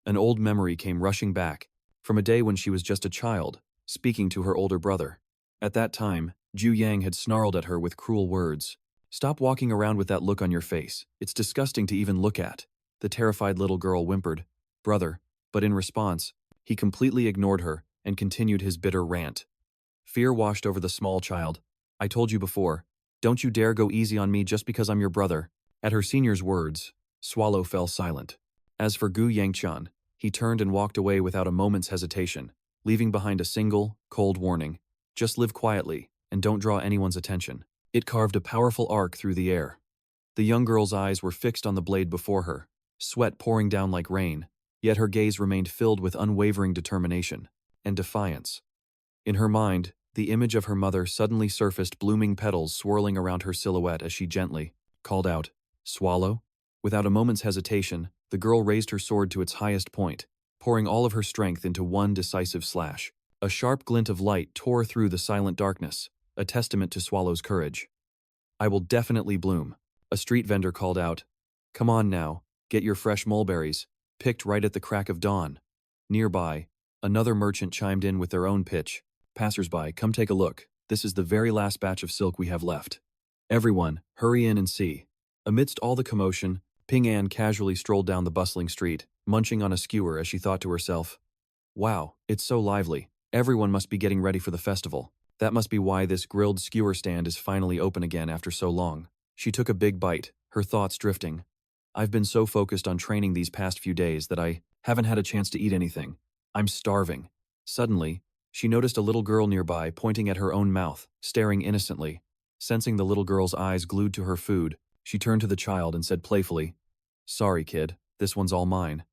Speaker 1: An old memory came rushing back, from a day when she was just a child, speaking to her older brother. At that time, Jiu Yang had snarled at her with cruel words. "Stop walking around with that look on your face. It's disgusting to even look at." The terrified little girl whimpered, "Brother," but in response, he completely ignored her and continued his bitter rant. Fear washed over the small child. "I told you before, don't you dare go easy on me just because I'm your brother." At her senior's words, Swallow fell silent. As for Gu Yangchan, he turned and walked away without a moment's hesitation, leaving behind a single, cold warning. "Just live quietly, and don't draw anyone's attention." It carved a powerful arc through the air. The young girl's eyes were fixed on the blade before her, sweat pouring down like rain, yet her gaze remained filled with unwavering determination and defiance. In her mind, the image of her mother suddenly surfaced, blooming petals swirling around her silhouette as she gently called out, "Swallow?" Without a moment's hesitation, the girl raised her sword to its highest point, pouring all of her strength into one decisive slash. A sharp glint of light tore through the silent darkness, a testament to Swallow's courage. "I will definitely bloom." A street vendor called out, "Come on now, get your fresh mulberries, picked right at the crack of dawn." Nearby, another merchant chimed in with their own pitch. "Passersby, come take a look. This is the very last batch of silk we have left. Everyone, hurry in and see." Amidst all the commotion, Ping An casually strolled down the bustling street, munching on a skewer as she thought to herself, "Wow, it's so lively. Everyone must be getting ready for the festival. That must be why this grilled skewer stand is finally open again after so long." She took a big bite, her thoughts drifting. "I've been so focused on training these past few days that I haven't had a chance to eat anything. I'm starving." Suddenly, she noticed a little girl nearby pointing at her own mouth, staring innocently. Sensing the little girl's eyes glued to her food, she turned to the child and said playfully, "Sorry, kid, this one's all mine."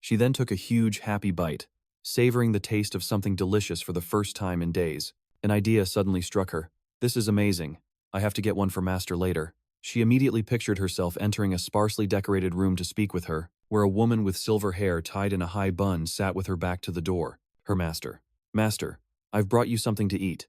Speaker 1: She then took a huge, happy bite, savoring the taste of something delicious for the first time in days. An idea suddenly struck her. "This is amazing. I have to get one for Master later." She immediately pictured herself entering a sparsely decorated room to speak with her, where a woman with silver hair tied in a high bun sat with her back to the door. Her master. "Master, I've brought you something to eat."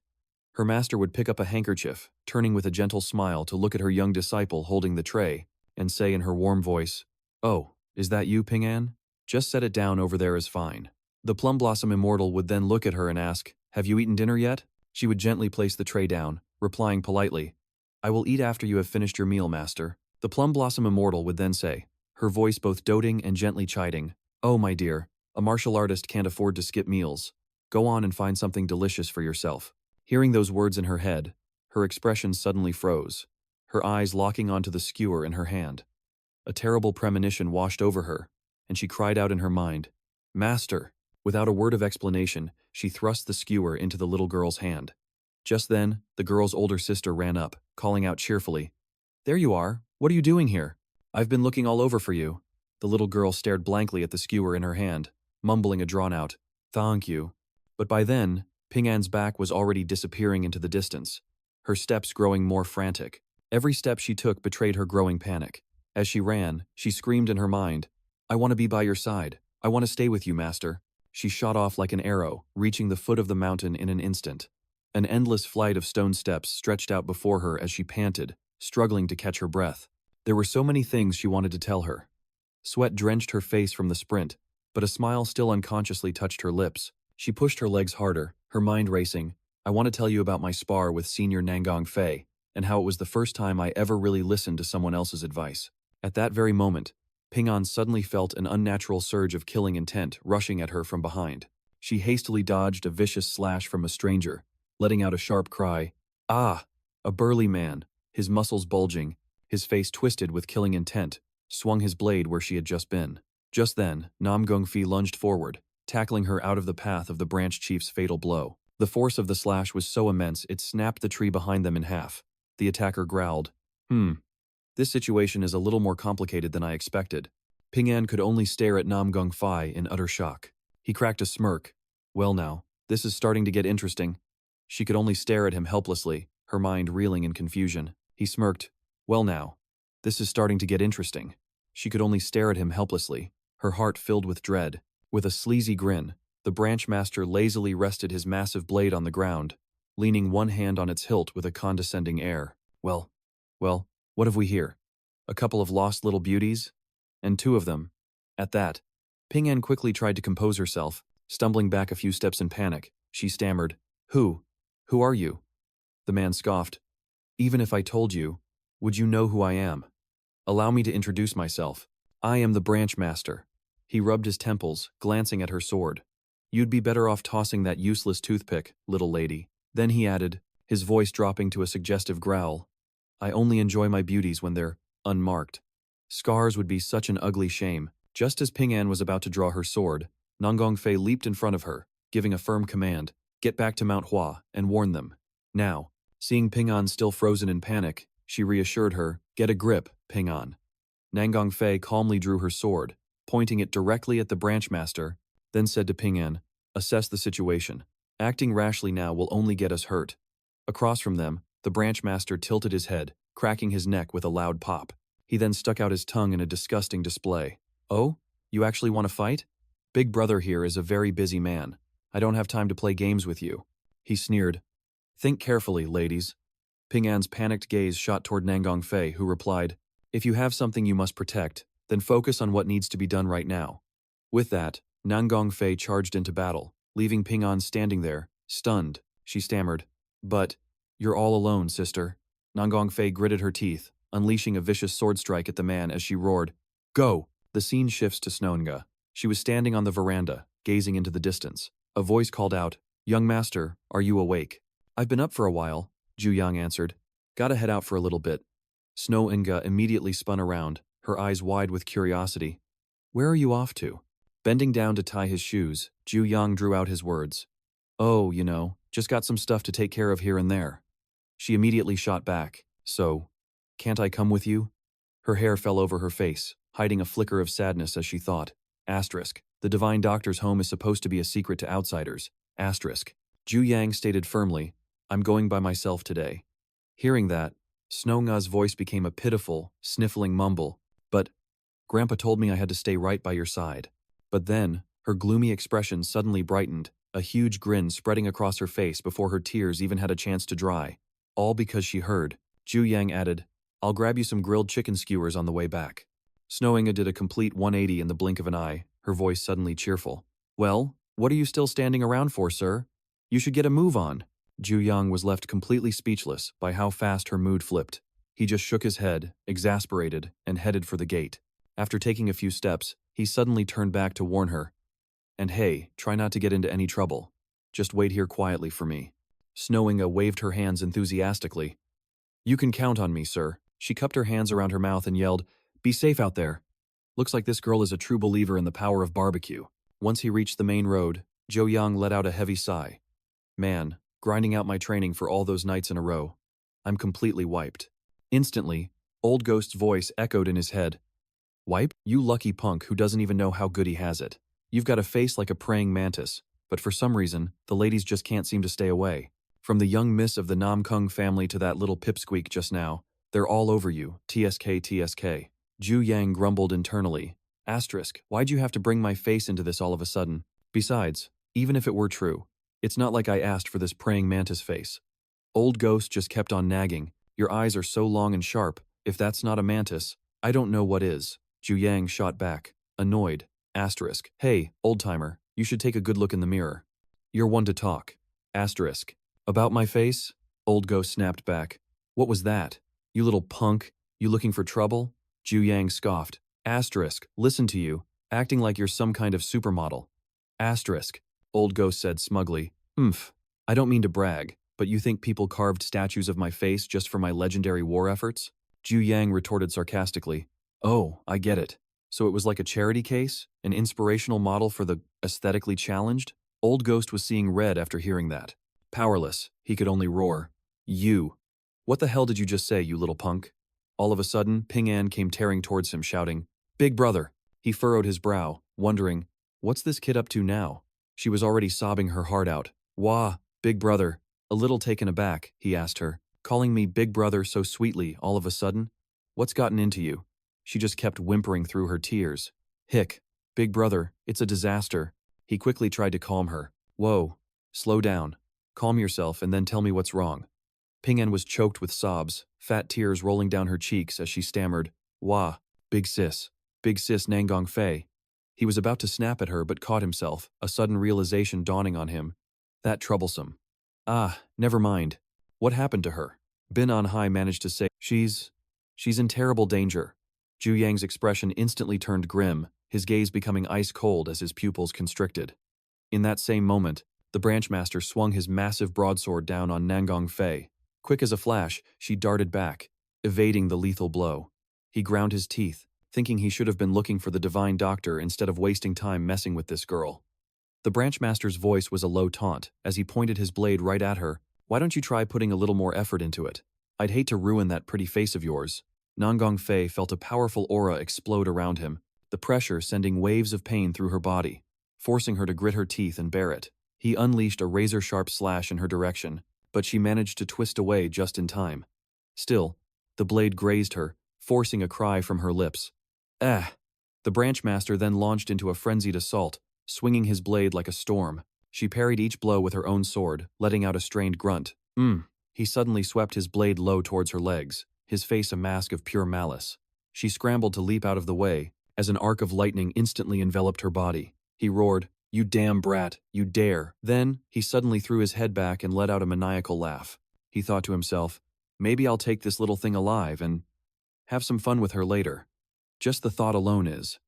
Speaker 1: Her master would pick up a handkerchief, turning with a gentle smile to look at her young disciple holding the tray, and say in her warm voice, "Oh, is that you, Ping An? Just set it down over there is fine." The Plum Blossom Immortal would then look at her and ask, "Have you eaten dinner yet?" She would gently place the tray down, replying politely, "I will eat after you have finished your meal, master." The Plum Blossom Immortal would then say, her voice both doting and gently chiding, "Oh, my dear, a martial artist can't afford to skip meals." Go on and find something delicious for yourself. Hearing those words in her head, her expression suddenly froze, her eyes locking onto the skewer in her hand. A terrible premonition washed over her, and she cried out in her mind, "Master!" Without a word of explanation, she thrust the skewer into the little girl's hand. Just then, the girl's older sister ran up, calling out cheerfully, "There you are! What are you doing here? I've been looking all over for you." The little girl stared blankly at the skewer in her hand, mumbling a drawn-out, "Thank you." But by then, Ping An's back was already disappearing into the distance, her steps growing more frantic. Every step she took betrayed her growing panic. As she ran, she screamed in her mind, "I want to be by your side. I want to stay with you, master." She shot off like an arrow, reaching the foot of the mountain in an instant. An endless flight of stone steps stretched out before her as she panted, struggling to catch her breath. There were so many things she wanted to tell her. Sweat drenched her face from the sprint, but a smile still unconsciously touched her lips. She pushed her legs harder, her mind racing. "I want to tell you about my spar with Senior Nangong Fei, and how it was the first time I ever really listened to someone else's advice." At that very moment, Ping An suddenly felt an unnatural surge of killing intent rushing at her from behind. She hastily dodged a vicious slash from a stranger, letting out a sharp cry, "Ah!" A burly man, his muscles bulging, his face twisted with killing intent, swung his blade where she had just been. Just then, Nam Gongfi lunged forward, tackling her out of the path of the branch chief's fatal blow. The force of the slash was so immense it snapped the tree behind them in half. The attacker growled, This situation is a little more complicated than I expected." Ping An could only stare at Nam Gongfi in utter shock. He cracked a smirk. "Well now, this is starting to get interesting." She could only stare at him helplessly, her mind reeling in confusion. He smirked. "Well now, this is starting to get interesting." She could only stare at him helplessly, her heart filled with dread. With a sleazy grin, the branch master lazily rested his massive blade on the ground, leaning one hand on its hilt with a condescending air. Well, what have we here? A couple of lost little beauties? And two of them." At that, Ping An quickly tried to compose herself, stumbling back a few steps in panic. She stammered, Who are you?" The man scoffed, "Even if I told you, would you know who I am? Allow me to introduce myself. I am the branch master." He rubbed his temples, glancing at her sword. "You'd be better off tossing that useless toothpick, little lady." Then he added, his voice dropping to a suggestive growl, "I only enjoy my beauties when they're unmarked. Scars would be such an ugly shame." Just as Ping An was about to draw her sword, Nangong Fei leaped in front of her, giving a firm command, "Get back to Mount Hua and warn them." Now, seeing Ping An still frozen in panic, she reassured her, "Get a grip, Ping An." Nangong Fei calmly drew her sword, pointing it directly at the branch master, then said to Ping An, "Assess the situation. Acting rashly now will only get us hurt." Across from them, the branch master tilted his head, cracking his neck with a loud pop. He then stuck out his tongue in a disgusting display. "Oh? You actually want to fight? Big brother here is a very busy man. I don't have time to play games with you." He sneered. "Think carefully, ladies." Ping An's panicked gaze shot toward Nangong Fei, who replied, "If you have something you must protect, then focus on what needs to be done right now." With that, Nangong Fei charged into battle, leaving Ping An standing there, stunned. She stammered, "But, you're all alone, sister." Nangong Fei gritted her teeth, unleashing a vicious sword strike at the man as she roared, "Go!" The scene shifts to Snonga. She was standing on the veranda, gazing into the distance. A voice called out, "Young master, are you awake?" "I've been up for a while," Jiu Yang answered. "Gotta head out for a little bit." Snonga immediately spun around, her eyes wide with curiosity. "Where are you off to?" Bending down to tie his shoes, Jiu Yang drew out his words. "Oh, just got some stuff to take care of here and there." She immediately shot back, "So, can't I come with you?" Her hair fell over her face, hiding a flicker of sadness as she thought. The divine doctor's home is supposed to be a secret to outsiders. Jiu Yang stated firmly, "I'm going by myself today." Hearing that, Snonga's voice became a pitiful, sniffling mumble. "But, Grandpa told me I had to stay right by your side." But then, her gloomy expression suddenly brightened, a huge grin spreading across her face before her tears even had a chance to dry. All because she heard. Jiu Yang added, "I'll grab you some grilled chicken skewers on the way back." Snowinga did a complete 180 in the blink of an eye, her voice suddenly cheerful. "Well, what are you still standing around for, sir? You should get a move on." Jiu Yang was left completely speechless by how fast her mood flipped. He just shook his head, exasperated, and headed for the gate. After taking a few steps, he suddenly turned back to warn her. "And hey, try not to get into any trouble." Just wait here quietly for me. Snowinga waved her hands enthusiastically. You can count on me, sir. She cupped her hands around her mouth and yelled, Be safe out there. Looks like this girl is a true believer in the power of barbecue. Once he reached the main road, Jiu Yang let out a heavy sigh. Man, grinding out my training for all those nights in a row. I'm completely wiped. Instantly, Old Ghost's voice echoed in his head. Wipe? You lucky punk who doesn't even know how good he has it. You've got a face like a praying mantis, but for some reason, the ladies just can't seem to stay away. From the young miss of the Nam Kung family to that little pipsqueak just now, they're all over you, TSK TSK. Jiu Yang grumbled internally. Asterisk, why'd you have to bring my face into this all of a sudden? Besides, even if it were true, it's not like I asked for this praying mantis face. Old Ghost just kept on nagging. Your eyes are so long and sharp. If that's not a mantis, I don't know what is. Jiu Yang shot back, annoyed. Asterisk, hey, old-timer, you should take a good look in the mirror. You're one to talk. Asterisk, about my face? Old Ghost snapped back. What was that? You little punk, you looking for trouble? Jiu Yang scoffed. Asterisk, listen to you, acting like you're some kind of supermodel. Asterisk, Old Ghost said smugly. I don't mean to brag, but you think people carved statues of my face just for my legendary war efforts? Jiu Yang retorted sarcastically. Oh, I get it. So it was like a charity case? An inspirational model for the aesthetically challenged? Old Ghost was seeing red after hearing that. Powerless, he could only roar. You. What the hell did you just say, you little punk? All of a sudden, Ping An came tearing towards him, shouting, Big brother! He furrowed his brow, wondering, what's this kid up to now? She was already sobbing her heart out. Wah, big brother. A little taken aback, he asked her, calling me big brother so sweetly all of a sudden? What's gotten into you? She just kept whimpering through her tears. Hick, big brother, it's a disaster. He quickly tried to calm her. Whoa, slow down. Calm yourself and then tell me what's wrong. Ping An was choked with sobs, fat tears rolling down her cheeks as she stammered, Wah, big sis Nangong Fei. He was about to snap at her but caught himself, a sudden realization dawning on him. That troublesome. Ah, never mind. What happened to her? Bin On Hai managed to say, She's in terrible danger. Jiu Yang's expression instantly turned grim, his gaze becoming ice cold as his pupils constricted. In that same moment, the branchmaster swung his massive broadsword down on Nangong Fei. Quick as a flash, she darted back, evading the lethal blow. He ground his teeth, thinking he should have been looking for the divine doctor instead of wasting time messing with this girl. The branchmaster's voice was a low taunt as he pointed his blade right at her. Why don't you try putting a little more effort into it? I'd hate to ruin that pretty face of yours. Nangong Fei felt a powerful aura explode around him, the pressure sending waves of pain through her body, forcing her to grit her teeth and bear it. He unleashed a razor-sharp slash in her direction, but she managed to twist away just in time. Still, the blade grazed her, forcing a cry from her lips. Ah! The branchmaster then launched into a frenzied assault, swinging his blade like a storm. She parried each blow with her own sword, letting out a strained grunt. He suddenly swept his blade low towards her legs, his face a mask of pure malice. She scrambled to leap out of the way, as an arc of lightning instantly enveloped her body. He roared, You damn brat, you dare. Then, he suddenly threw his head back and let out a maniacal laugh. He thought to himself, maybe I'll take this little thing alive and have some fun with her later. Just the thought alone is.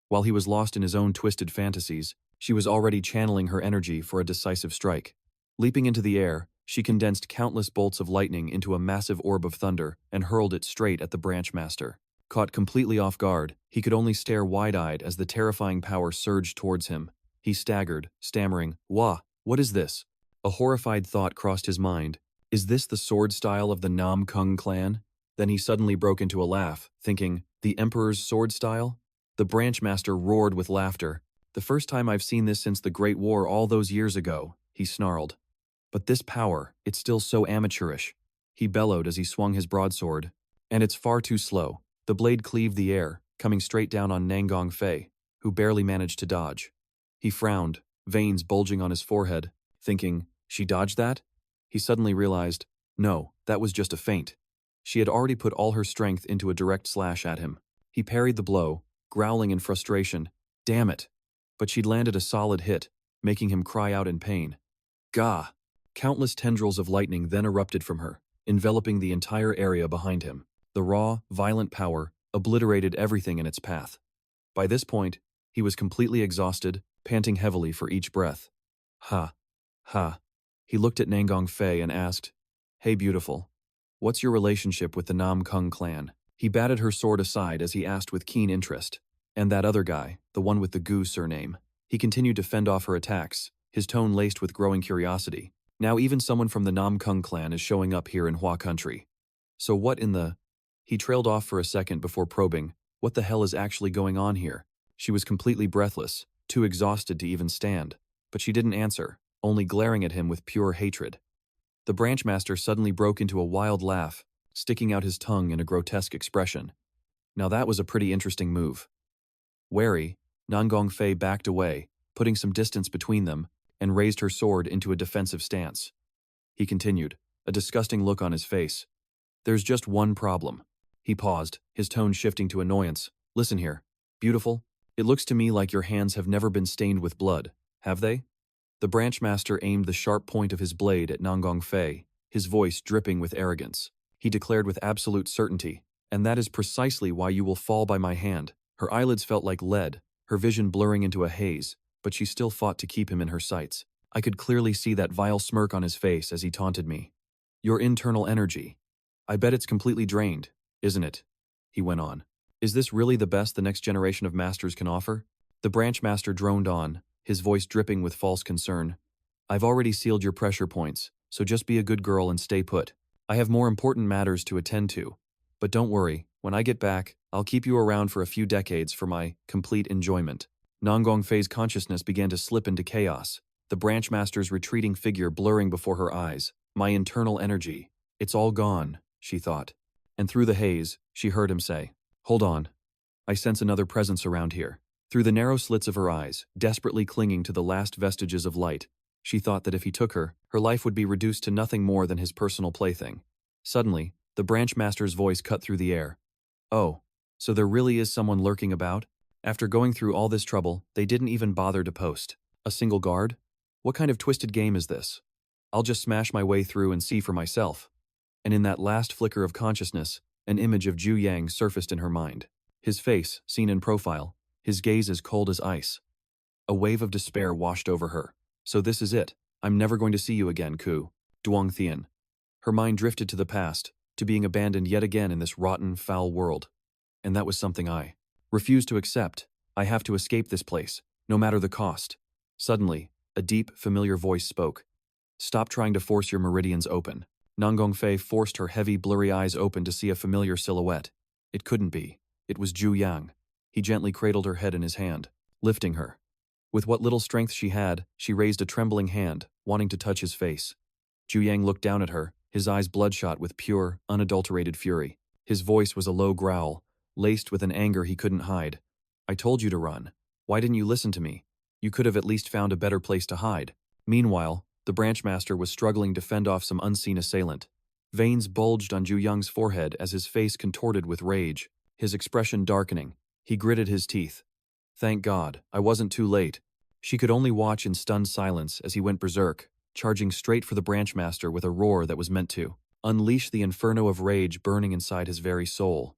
Speaker 1: While he was lost in his own twisted fantasies, she was already channeling her energy for a decisive strike. Leaping into the air, she condensed countless bolts of lightning into a massive orb of thunder and hurled it straight at the branchmaster. Caught completely off guard, he could only stare wide-eyed as the terrifying power surged towards him. He staggered, stammering, Wah, what is this? A horrified thought crossed his mind. Is this the sword style of the Nam Kung clan? Then he suddenly broke into a laugh, thinking, the Emperor's sword style? The branchmaster roared with laughter. The first time I've seen this since the Great War all those years ago, he snarled. But this power, it's still so amateurish. He bellowed as he swung his broadsword. And it's far too slow. The blade cleaved the air, coming straight down on Nangong Fei, who barely managed to dodge. He frowned, veins bulging on his forehead, thinking, she dodged that? He suddenly realized, no, that was just a feint. She had already put all her strength into a direct slash at him. He parried the blow, growling in frustration, damn it. But she'd landed a solid hit, making him cry out in pain. Gah! Countless tendrils of lightning then erupted from her, enveloping the entire area behind him. The raw, violent power obliterated everything in its path. By this point, he was completely exhausted, panting heavily for each breath. Ha! Ha. He looked at Nangong Fei and asked, "Hey beautiful, what's your relationship with the Nam Kung clan?" He batted her sword aside as he asked with keen interest. "And that other guy, the one with the Gu surname?" He continued to fend off her attacks, his tone laced with growing curiosity. Now even someone from the Nam Kung clan is showing up here in Hua country. So what in the… He trailed off for a second before probing, what the hell is actually going on here? She was completely breathless, too exhausted to even stand. But she didn't answer, only glaring at him with pure hatred. The branchmaster suddenly broke into a wild laugh, sticking out his tongue in a grotesque expression. Now that was a pretty interesting move. Wary, Nangong Fei backed away, putting some distance between them, and raised her sword into a defensive stance. He continued, a disgusting look on his face. "There's just one problem." He paused, his tone shifting to annoyance. "Listen here, beautiful, it looks to me like your hands have never been stained with blood, have they?" The branchmaster aimed the sharp point of his blade at Nangong Fei, his voice dripping with arrogance. He declared with absolute certainty, "And that is precisely why you will fall by my hand." Her eyelids felt like lead, her vision blurring into a haze, but she still fought to keep him in her sights. I could clearly see that vile smirk on his face as he taunted me. "Your internal energy. I bet it's completely drained, isn't it?" he went on. "Is this really the best the next generation of masters can offer?" The branchmaster droned on, his voice dripping with false concern. "I've already sealed your pressure points, so just be a good girl and stay put. I have more important matters to attend to. But don't worry, when I get back, I'll keep you around for a few decades for my complete enjoyment." Nangong Fei's consciousness began to slip into chaos, the branchmaster's retreating figure blurring before her eyes. "My internal energy. It's all gone," she thought. And through the haze, she heard him say, "Hold on. I sense another presence around here." Through the narrow slits of her eyes, desperately clinging to the last vestiges of light, she thought that if he took her, her life would be reduced to nothing more than his personal plaything. Suddenly, the branchmaster's voice cut through the air. "Oh, so there really is someone lurking about? After going through all this trouble, they didn't even bother to post a single guard? What kind of twisted game is this? I'll just smash my way through and see for myself." And in that last flicker of consciousness, an image of Jiu Yang surfaced in her mind. His face, seen in profile, his gaze as cold as ice. A wave of despair washed over her. "So this is it. I'm never going to see you again, Ku Duong Thien." Her mind drifted to the past, to being abandoned yet again in this rotten, foul world. And that was something I refused to accept. I have to escape this place, no matter the cost. Suddenly, a deep, familiar voice spoke. "Stop trying to force your meridians open." Nangong Fei forced her heavy, blurry eyes open to see a familiar silhouette. It couldn't be. It was Jiu Yang. He gently cradled her head in his hand, lifting her. With what little strength she had, she raised a trembling hand, wanting to touch his face. Jiu Yang looked down at her, his eyes bloodshot with pure, unadulterated fury. His voice was a low growl, laced with an anger he couldn't hide. "I told you to run. Why didn't you listen to me? You could have at least found a better place to hide." Meanwhile, the branchmaster was struggling to fend off some unseen assailant. Veins bulged on Jiu Yang's forehead as his face contorted with rage, his expression darkening. He gritted his teeth. Thank God, I wasn't too late. She could only watch in stunned silence as he went berserk, charging straight for the branchmaster with a roar that was meant to unleash the inferno of rage burning inside his very soul.